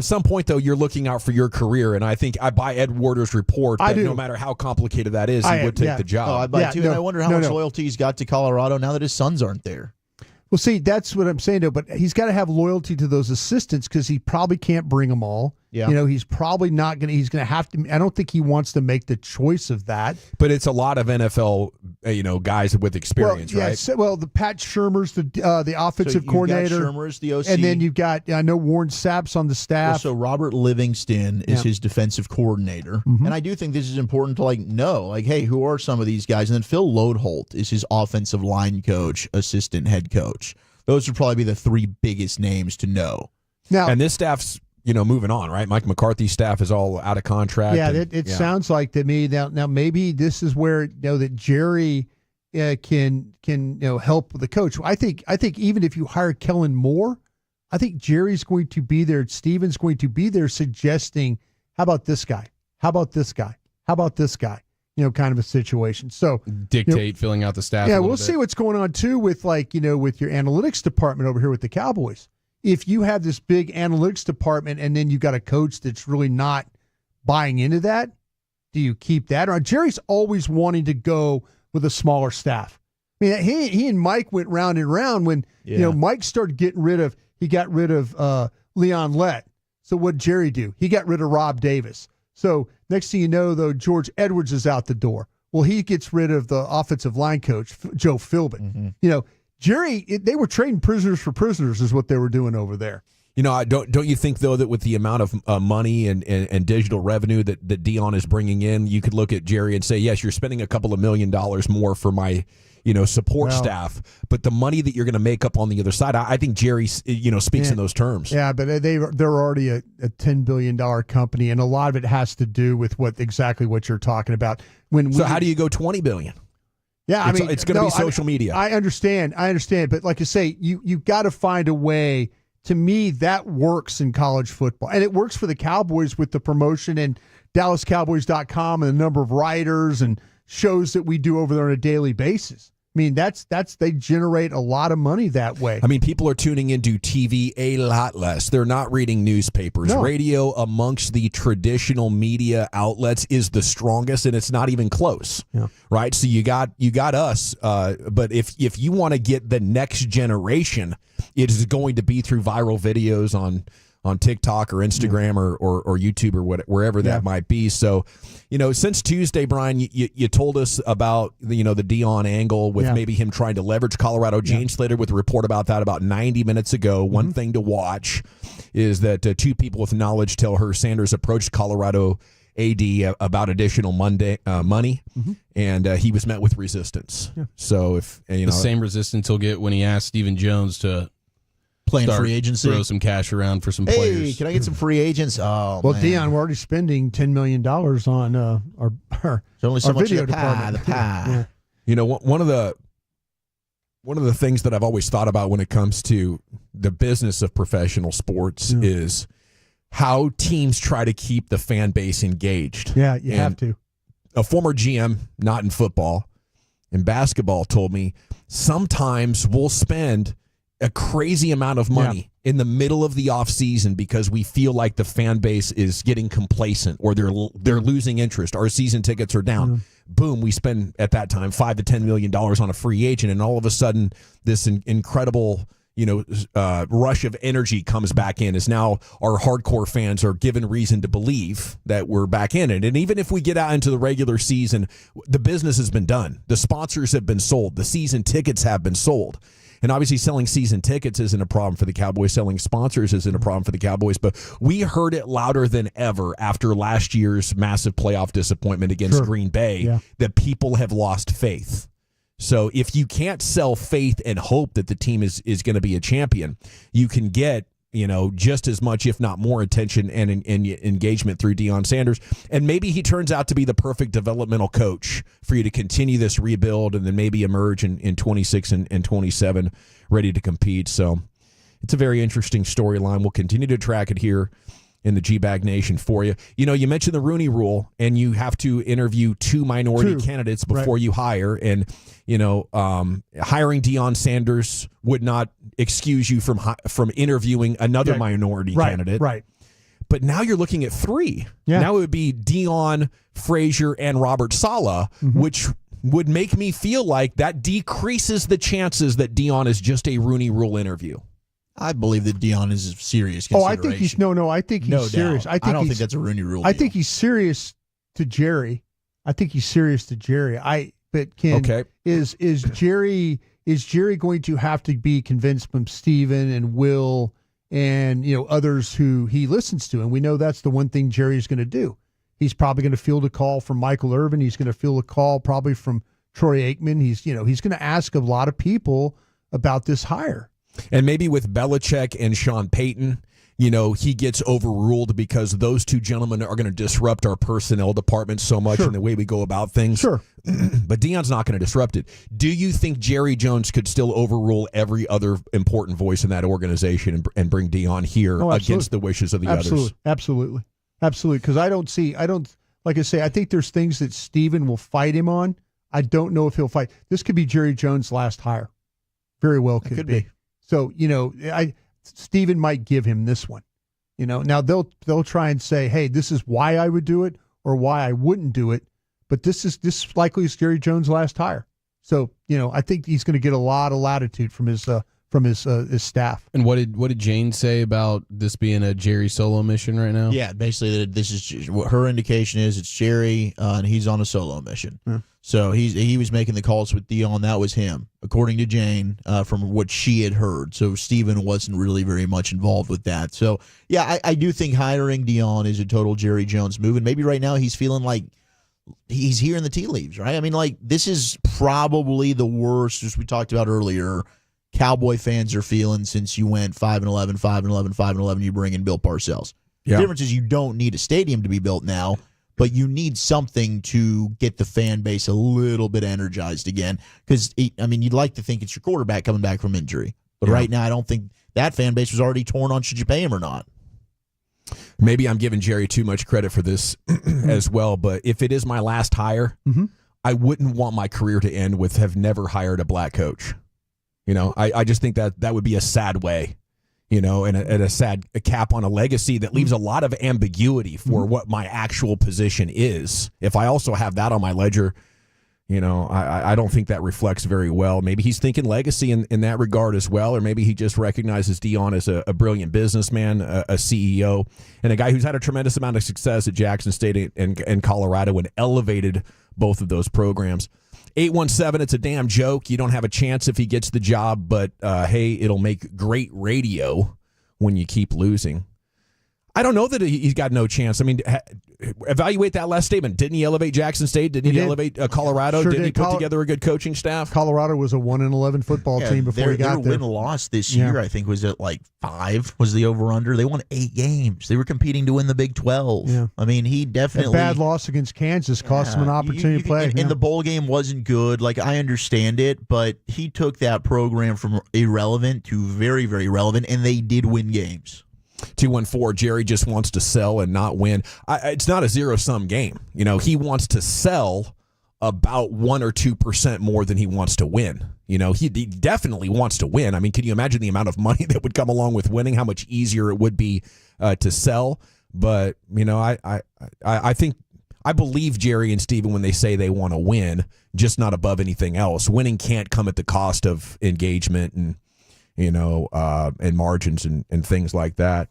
some point though, you're looking out for your career, and I think I buy Ed Warder's report that no matter how complicated that is, he would take the job. Oh, I buy too, and I wonder how much loyalty he's got to Colorado now that his sons aren't there. Well, see, that's what I'm saying though. But he's got to have loyalty to those assistants because he probably can't bring them all. Yeah. He's probably not going to. He's going to have to. I don't think he wants to make the choice of that. But it's a lot of NFL, guys with experience, right? Well, the Pat Shurmur's the offensive coordinator. Shurmur's the OC, and then you've got Warren Sapp's on the staff. Also, Robert Livingston is his defensive coordinator, and I do think this is important to know, hey, who are some of these guys? And then Phil Lodeholt is his offensive line coach, assistant head coach. Those would probably be the three biggest names to know. Now, and this staff's moving on, right? Mike McCarthy's staff is all out of contract. Yeah, it sounds like to me now maybe this is where that Jerry can help the coach. I think even if you hire Kellen Moore, I think Jerry's going to be there. Steven's going to be there suggesting, how about this guy? How about this guy? How about this guy? Kind of a situation. So dictate filling out the staff. Yeah, we'll see what's going on too with with your analytics department over here with the Cowboys. If you have this big analytics department and then you've got a coach that's really not buying into that, do you keep that? Or Jerry's always wanting to go with a smaller staff. I mean, he and Mike went round and round when Mike started getting rid of. He got rid of Leon Lett. So what did Jerry do? He got rid of Rob Davis. So next thing you know, though, George Edwards is out the door. Well, he gets rid of the offensive line coach, Joe Philbin. Jerry, they were trading prisoners for prisoners is what they were doing over there. Don't you think, though, that with the amount of money and digital revenue that Dion is bringing in, you could look at Jerry and say, yes, you're spending a couple of $1 million more for my support staff, but the money that you're going to make up on the other side, I think Jerry speaks in those terms. Yeah, but they're already a $10 billion company, and a lot of it has to do with exactly what you're talking about. How do you go $20 billion? Yeah, it's going to be social media. I understand, but like I say, you got to find a way. To me, that works in college football, and it works for the Cowboys with the promotion and DallasCowboys.com and the number of writers and shows that we do over there on a daily basis. I mean, they generate a lot of money that way. I mean, people are tuning into TV a lot less. They're not reading newspapers. No. Radio amongst the traditional media outlets is the strongest, and it's not even close. Yeah. Right? So you got us. But if you want to get the next generation, it is going to be through viral videos on TikTok or Instagram or YouTube or wherever that might be. So, since Tuesday, Brian, you told us about the Dion angle with maybe him trying to leverage Colorado. Gene Slater with a report about that about 90 minutes ago. One thing to watch is that two people with knowledge tell her Sanders approached Colorado AD about additional money, and he was met with resistance. Yeah. So if the same resistance he'll get when he asked Stephen Jones to playing free agency, throw some cash around for some players. Hey, can I get some free agents? Oh, well, man. Dion, we're already spending $10 million on our only so much video the pie, department. The pie. Yeah. One of the things that I've always thought about when it comes to the business of professional sports is how teams try to keep the fan base engaged. Yeah, you have to. A former GM, not in football, in basketball, told me sometimes we'll spend a crazy amount of money in the middle of the offseason because we feel like the fan base is getting complacent or they're losing interest. Our season tickets are down. Boom, we spend at that time $5 to $10 million on a free agent, and all of a sudden this incredible rush of energy comes back in as now our hardcore fans are given reason to believe that we're back in it. And even if we get out into the regular season, the business has been done. The sponsors have been sold. The season tickets have been sold. And obviously selling season tickets isn't a problem for the Cowboys. Selling sponsors isn't a problem for the Cowboys. But we heard it louder than ever after last year's massive playoff disappointment against Green Bay that people have lost faith. So if you can't sell faith and hope that the team is going to be a champion, you can get just as much, if not more, attention and engagement through Deion Sanders. And maybe he turns out to be the perfect developmental coach for you to continue this rebuild and then maybe emerge in 26 and 27 ready to compete. So it's a very interesting storyline. We'll continue to track it here in the G-Bag Nation for you. You mentioned the Rooney Rule, and you have to interview two minority candidates before you hire. And, hiring Deion Sanders would not excuse you from interviewing another minority candidate. Right. But now you're looking at three. Yeah. Now it would be Deion, Frazier, and Robert Saleh, which would make me feel like that decreases the chances that Deion is just a Rooney Rule interview. I believe that Deion is a serious consideration. I think he's I think he's serious. I don't think that's a Rooney Rule. I think he's serious to Jerry. But Ken, is Jerry going to have to be convinced from Steven and Will and others who he listens to? And we know that's the one thing Jerry's going to do. He's probably going to field a call from Michael Irvin. He's going to field a call probably from Troy Aikman. He's going to ask a lot of people about this hire. And maybe with Belichick and Sean Payton, he gets overruled because those two gentlemen are going to disrupt our personnel department so much in the way we go about things. Sure. But Deion's not going to disrupt it. Do you think Jerry Jones could still overrule every other important voice in that organization and bring Deion here against the wishes of the others? Absolutely. Because like I say, I think there's things that Steven will fight him on. I don't know if he'll fight. This could be Jerry Jones' last hire. Very well could be. So, Steven might give him this one. Now they'll try and say, hey, this is why I would do it or why I wouldn't do it. But this likely is Jerry Jones' last hire. So, I think he's going to get a lot of latitude from his staff. And what did Jane say about this being a Jerry solo mission right now? Yeah, basically this is what her indication is. It's Jerry, and he's on a solo mission. Yeah. So he was making the calls with Deion. That was him, according to Jane, from what she had heard. So Steven wasn't really very much involved with that. So, yeah, I do think hiring Deion is a total Jerry Jones move. And maybe right now he's feeling like he's hearing the tea leaves, right? I mean, like, this is probably the worst, as we talked about earlier, Cowboy fans are feeling since you went 5-11, 5-11, 5-11, you bring in Bill Parcells. Yeah. The difference is you don't need a stadium to be built now, but you need something to get the fan base a little bit energized again. Because, you'd like to think it's your quarterback coming back from injury. But right now, I don't think that fan base was already torn on should you pay him or not. Maybe I'm giving Jerry too much credit for this as well, but if it is my last hire, I wouldn't want my career to end with have never hired a black coach. I just think that would be a sad way, and a sad cap on a legacy that leaves a lot of ambiguity for what my actual position is. If I also have that on my ledger, I don't think that reflects very well. Maybe he's thinking legacy in that regard as well, or maybe he just recognizes Deion as a brilliant businessman, a CEO, and a guy who's had a tremendous amount of success at Jackson State and Colorado and elevated both of those programs. 817, it's a damn joke. You don't have a chance if he gets the job, but hey, it'll make great radio when you keep losing. I don't know that he's got no chance. Evaluate that last statement. Didn't he elevate Jackson State? Didn't he elevate Colorado? Didn't he put together a good coaching staff? Colorado was a 1-11 football team before he got there. Their win-loss this year, I think, was at 5 was the over-under. They won 8 games. They were competing to win the Big 12. Yeah. He definitely... A bad loss against Kansas cost him an opportunity to play. And the bowl game wasn't good. I understand it, but he took that program from irrelevant to very, very relevant, and they did win games. 214, Jerry just wants to sell and not win. It's not a zero-sum game. He wants to sell about 1 or 2% more than he wants to win. You know, he definitely wants to win. I mean, can you imagine the amount of money that would come along with winning? How much easier it would be to sell? But you know, I think I believe Jerry and Steven when they say they want to win, just not above anything else. Winning can't come at the cost of engagement and and margins and things like that.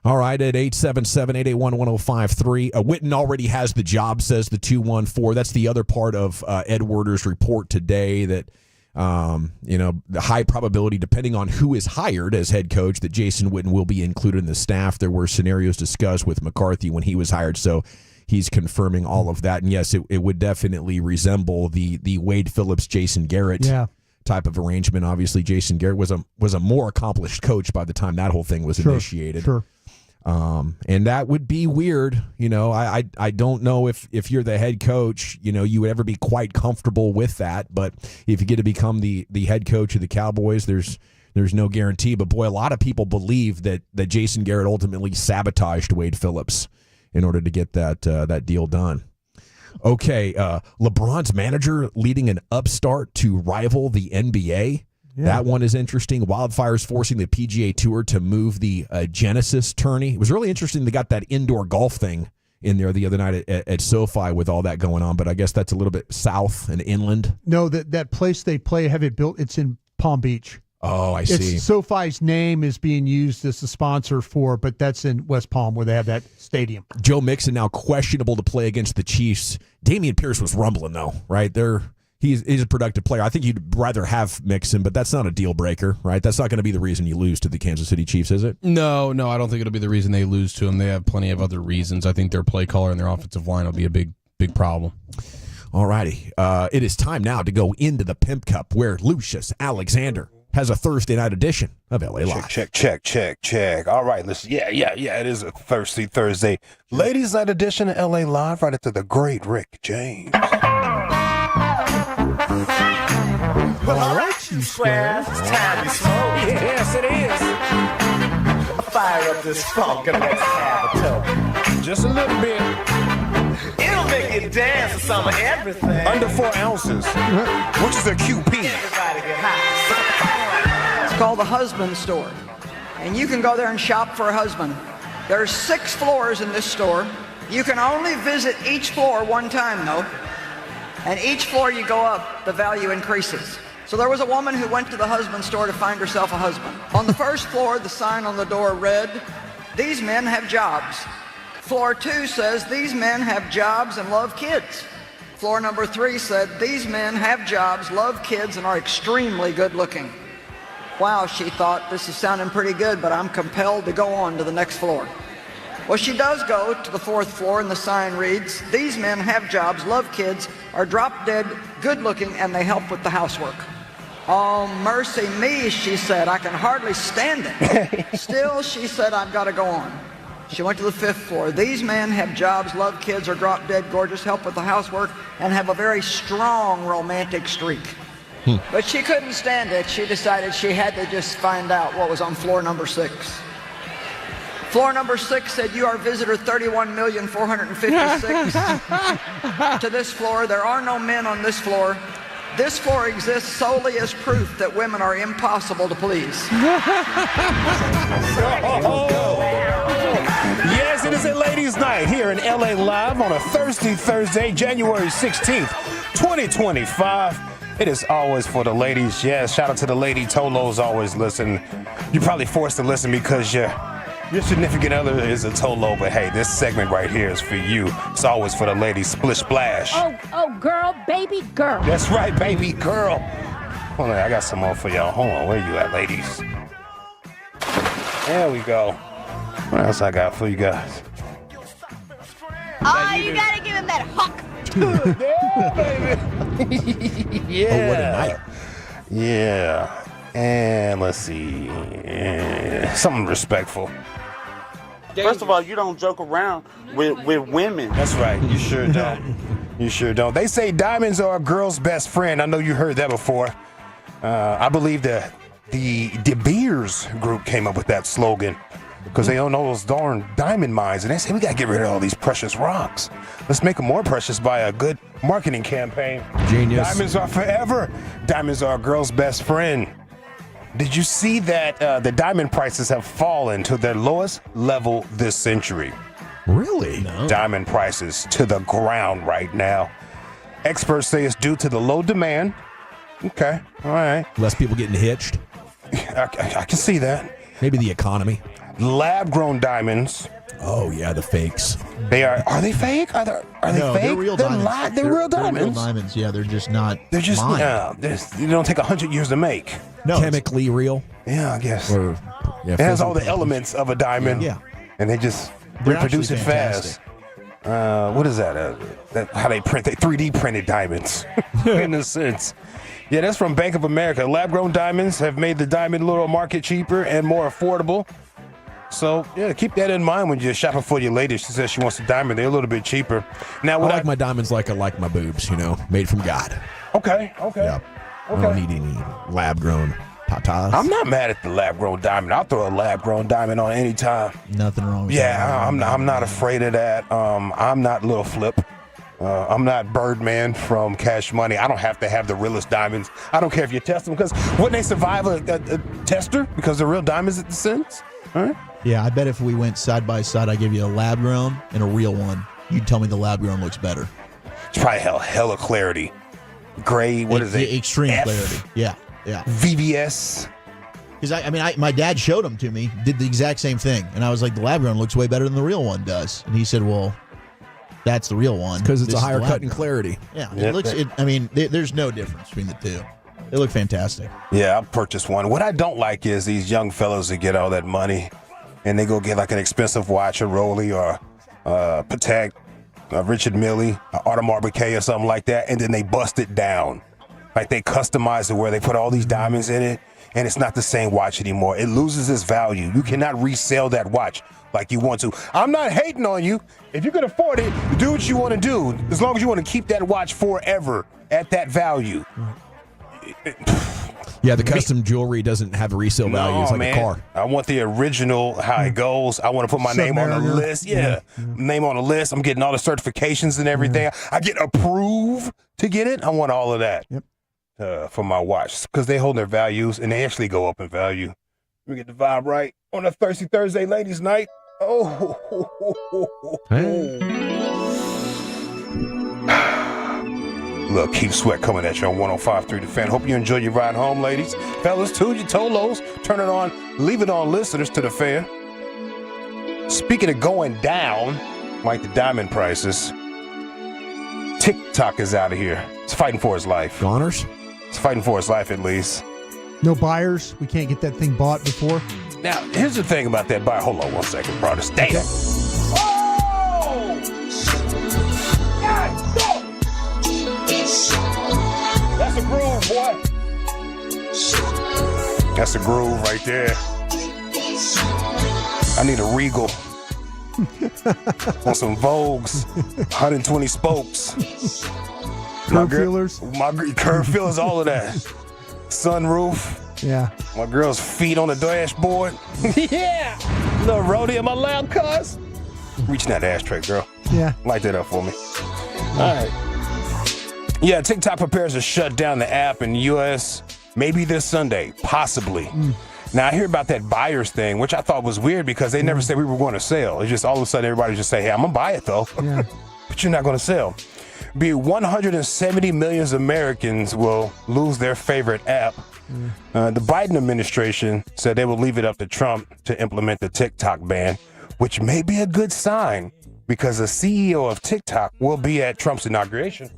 All right, at 877-881-1053. Witten already has the job, says the 214. That's the other part of Ed Werder's report today that, the high probability, depending on who is hired as head coach, that Jason Witten will be included in the staff. There were scenarios discussed with McCarthy when he was hired, so he's confirming all of that. And yes, it would definitely resemble the Wade Phillips, Jason Garrett type of arrangement. Obviously, Jason Garrett was a more accomplished coach by the time that whole thing was initiated. Sure. And that would be weird. I don't know if you're the head coach, you would ever be quite comfortable with that. But if you get to become the head coach of the Cowboys, there's no guarantee. But boy, a lot of people believe that Jason Garrett ultimately sabotaged Wade Phillips in order to get that deal done. Okay, LeBron's manager leading an upstart to rival the NBA. Yeah. That one is interesting. Wildfires forcing the PGA Tour to move the Genesis tourney. It was really interesting. They got that indoor golf thing in there the other night at SoFi with all that going on, but I guess that's a little bit south and inland. No, that place they play, have it built, it's in Palm Beach. Oh, I see. SoFi's name is being used as the sponsor but that's in West Palm where they have that stadium. Joe Mixon now questionable to play against the Chiefs. Damian Pierce was rumbling, though, right? He's a productive player. I think you'd rather have Mixon, but that's not a deal breaker, right? That's not going to be the reason you lose to the Kansas City Chiefs, is it? No, I don't think it'll be the reason they lose to them. They have plenty of other reasons. I think their play caller and their offensive line will be a big problem. All righty. It is time now to go into the Pimp Cup where Lucius Alexander has a Thursday night edition of LA Live. Check. All right, listen. Yeah. It is a Thirsty Thursday. Ladies' night edition of LA Live right into the great Rick James. All right, you squares. It's time to smoke. Yes, it is. Fire up this funk and let's have a toke. Just a little bit. It'll make you dance to some of everything. Under 4 ounces, which is a QP. Everybody get high. It's called the husband store. And you can go there and shop for a husband. There's 6 floors in this store. You can only visit each floor one time, though. And each floor you go up, the value increases. So there was a woman who went to the husband store to find herself a husband. On the first floor, the sign on the door read, "These men have jobs." Floor 2 says, "These men have jobs and love kids." Floor number 3 said, "These men have jobs, love kids, and are extremely good looking." Wow, she thought, this is sounding pretty good, but I'm compelled to go on to the next floor. Well, she does go to the 4th floor, and the sign reads, "These men have jobs, love kids, are drop-dead, good-looking, and they help with the housework." Oh, mercy me, she said. I can hardly stand it. Still, she said, I've got to go on. She went to the 5th floor. "These men have jobs, love kids, are drop-dead, gorgeous, help with the housework, and have a very strong romantic streak." But she couldn't stand it. She decided she had to just find out what was on floor number 6. Floor number 6 said, "You are visitor 31,456." To this floor, there are no men on this floor. This floor exists solely as proof that women are impossible to please. Yes, it is a ladies' night here in LA Live on a Thirsty Thursday, January 16th, 2025. It is always for the ladies. Yes, shout out to the lady Tolos always listen. You're probably forced to listen because your significant other is a Tolo, but hey, this segment right here is for you. It's always for the ladies. Splish splash. Oh, girl, baby girl. That's right, baby girl. Hold on, I got some more for y'all. Hold on, where you at, ladies? There we go. What else I got for you guys? Oh, you gotta give him that huck. Yeah, baby. Yeah. Oh, what a night. Yeah. And let's see. Something respectful. First of all, you don't joke around with women. That's right. You sure don't. You sure don't. They say diamonds are a girl's best friend. I know you heard that before. I believe the Beers group came up with that slogan. because they own all those darn diamond mines. And they say, we got to get rid of all these precious rocks. Let's make them more precious by a good marketing campaign. Genius. Diamonds are forever. Diamonds are a girl's best friend. Did you see that the diamond prices have fallen to their lowest level this century? Really? No. Diamond prices to the ground right now. Experts say it's due to the low demand. Okay, all right. Less people getting hitched. I can see that. Maybe the economy. Lab-grown diamonds. Oh yeah, the fakes. They are they fake? Are they No, fake? they're real diamonds. They're real They're diamonds. real diamonds. Yeah, they're just not. They're just mined. they don't take 100 years to make. No, Chemically real. Yeah, I guess. Or yeah, It has all the physical. elements of a diamond. Yeah. And they just They're reproduce it actually fast. What is that? How they print? They 3D printed diamonds, in a sense. Yeah, that's from Bank of America. Lab-grown diamonds have made the diamond little market cheaper and more affordable. So, yeah, keep that in mind when you're shopping for your lady. She says she wants a diamond. They're a little bit cheaper. Now, I what like my diamonds like I like my boobs, made from God. Okay. Yeah. I don't need any lab-grown tatas. I'm not mad at the lab-grown diamond. I'll throw a lab-grown diamond on any time. Nothing wrong with that. Yeah, I'm not afraid of that. I'm not Lil Flip. I'm not Birdman from Cash Money. I don't have to have the realest diamonds. I don't care if you test them, because wouldn't they survive a tester because they're real diamonds at the sense? All right. Yeah, I bet if we went side by side, I give you a lab grown and a real one. You'd tell me the lab grown looks better. It's probably hella clarity. Gray, what is it? Extreme F? clarity. Yeah. VVS. Because my dad showed them to me, did the exact same thing, and I was like, the lab grown looks way better than the real one does, and he said, well, that's the real one Because it's This a is higher the cut lab in grown. clarity. Yeah, Yep. it looks. There's no difference between the two. They look fantastic. Yeah, I purchased one. What I don't like is these young fellas that get all that money and they go get like an expensive watch, a Rollie or Patek, Richard Mille, Audemars Piguet or something like that, and then they bust it down. Like they customize it where they put all these diamonds in it, and it's not the same watch anymore. It loses its value. You cannot resell that watch like you want to. I'm not hating on you. If you can afford it, do what you want to do. As long as you want to keep that watch forever at that value. Yeah, the custom jewelry doesn't have a resale value. It's like man. a car. I want the original, how it goes. I want to put my name on the Submariner. list. Yeah. Name on the list. I'm getting all the certifications and everything. I get approved to get it. I want all of that for my watch, because they hold their values and they actually go up in value. Let me get the vibe right on a Thirsty Thursday ladies night. Oh. Look, Keith Sweat coming at you on 105.3 The Fan. Hope you enjoy your ride home, ladies. Fellas, too, your Tolos. Turn it on. Leave it on, listeners to The Fan. Speaking of going down, like the diamond prices, TikTok is out of here. It's fighting for his life. Goners? It's fighting for his life, at least. No buyers. We can't get that thing bought before. Now, here's the thing about that buyer. Hold on 1 second, brother. Damn. Okay. Oh! God, no! That's a groove, boy. That's a groove right there. I need a Regal. On some Vogues. 120 spokes. Curb feelers. My curb feelers, all of that. Sunroof. Yeah. My girl's feet on the dashboard. Yeah. Little roadie in my lap, cuz. Reaching that ashtray, girl. Yeah. Light that up for me. All right. Yeah, TikTok prepares to shut down the app in the U.S. maybe this Sunday, possibly. Now, I hear about that buyers thing, which I thought was weird because they never said we were going to sell. It's just all of a sudden everybody just say, hey, I'm going to buy it, though. Yeah. But you're not going to sell. Be 170 million Americans will lose their favorite app. The Biden administration said they will leave it up to Trump to implement the TikTok ban, which may be a good sign because the CEO of TikTok will be at Trump's inauguration.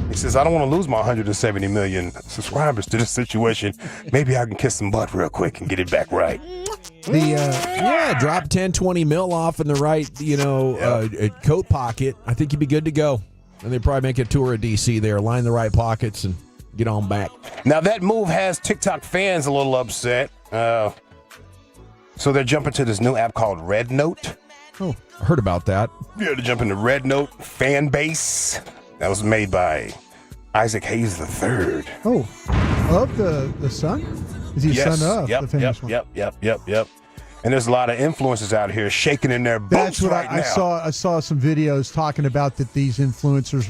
He says, I don't want to lose my 170 million subscribers to this situation. Maybe I can kiss some butt real quick and get it back right. Drop 10, 20 mil off in the right, coat pocket. I think you'd be good to go. And they'd probably make a tour of D.C. there, line the right pockets, and get on back. Now, that move has TikTok fans a little upset. So they're jumping to this new app called Red Note. Oh, I heard about that. Yeah, they're jumping to Red Note fan base. That was made by Isaac Hayes III. Oh, of the Sun? Is he Yes. son of Yep, the famous yep, one? yep. And there's a lot of influencers out here shaking in their boots That's what right I now. saw. I saw some videos talking about that these influencers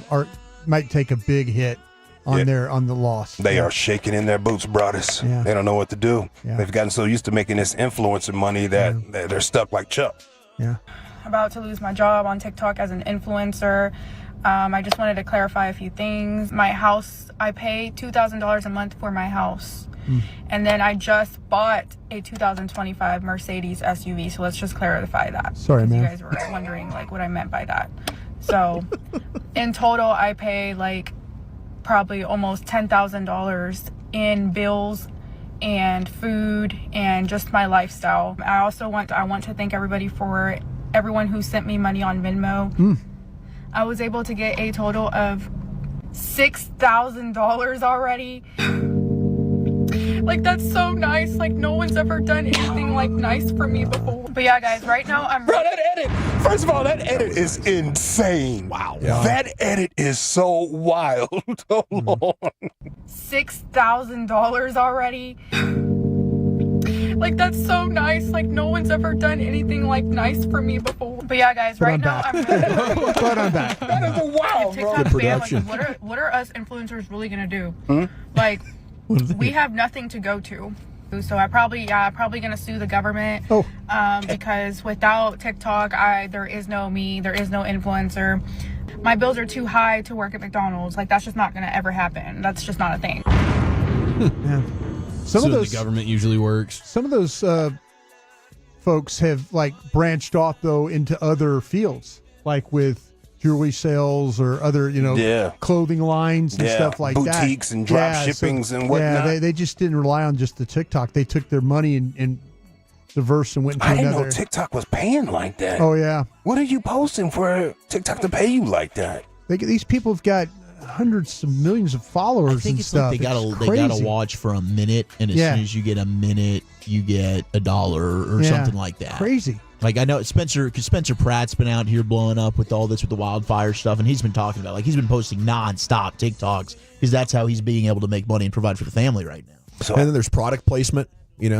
might take a big hit on the loss. They are shaking in their boots, brothers. Yeah. They don't know what to do. Yeah. They've gotten so used to making this influencer money that they're stuck like Chuck. Yeah. About to lose my job on TikTok as an influencer. I just wanted to clarify a few things. My house, I pay $2,000 a month for my house. And then I just bought a 2025 Mercedes SUV. So let's just clarify that. Sorry, because man. You guys were wondering like what I meant by that. So in total, I pay like probably almost $10,000 in bills and food and just my lifestyle. I want to thank everyone who sent me money on Venmo. I was able to get a total of $6,000 already. Like, that's so nice. Like, no one's ever done anything like nice for me before. But yeah, guys, right now I'm... Bro, that edit, first of all, that edit is insane. Wow. Yeah. That edit is so wild. Hold on. $6,000 already. Like, that's so nice. Like, no one's ever done anything like nice for me before. But yeah, guys, right now I'm really... But I'm back. That is a wild, bro. TikTok ban, like, what are us influencers really gonna do? Like, we have nothing to go to. So I'm probably gonna sue the government. Because without TikTok, there is no me, there is no influencer. My bills are too high to work at McDonald's. Like, that's just not gonna ever happen. That's just not a thing. Yeah. Some of those the government usually works. Some of those folks have like branched off though into other fields, like with jewelry sales or other, clothing lines and stuff like that. Boutiques and drop shippings and whatnot. Yeah, they just didn't rely on just the TikTok. They took their money and diverse and went into I didn't another. know TikTok was paying like that. Oh yeah. What are you posting for TikTok to pay you like that? These people have got hundreds of millions of followers. I think and it's stuff. like they It's gotta crazy. watch for a minute, and as soon as you get a minute, you get $1 or something like that. Crazy. Like, I know Spencer Pratt's been out here blowing up with all this with the wildfire stuff, and he's been talking about, like, he's been posting nonstop TikToks because that's how he's being able to make money and provide for the family right now. And then there's product placement.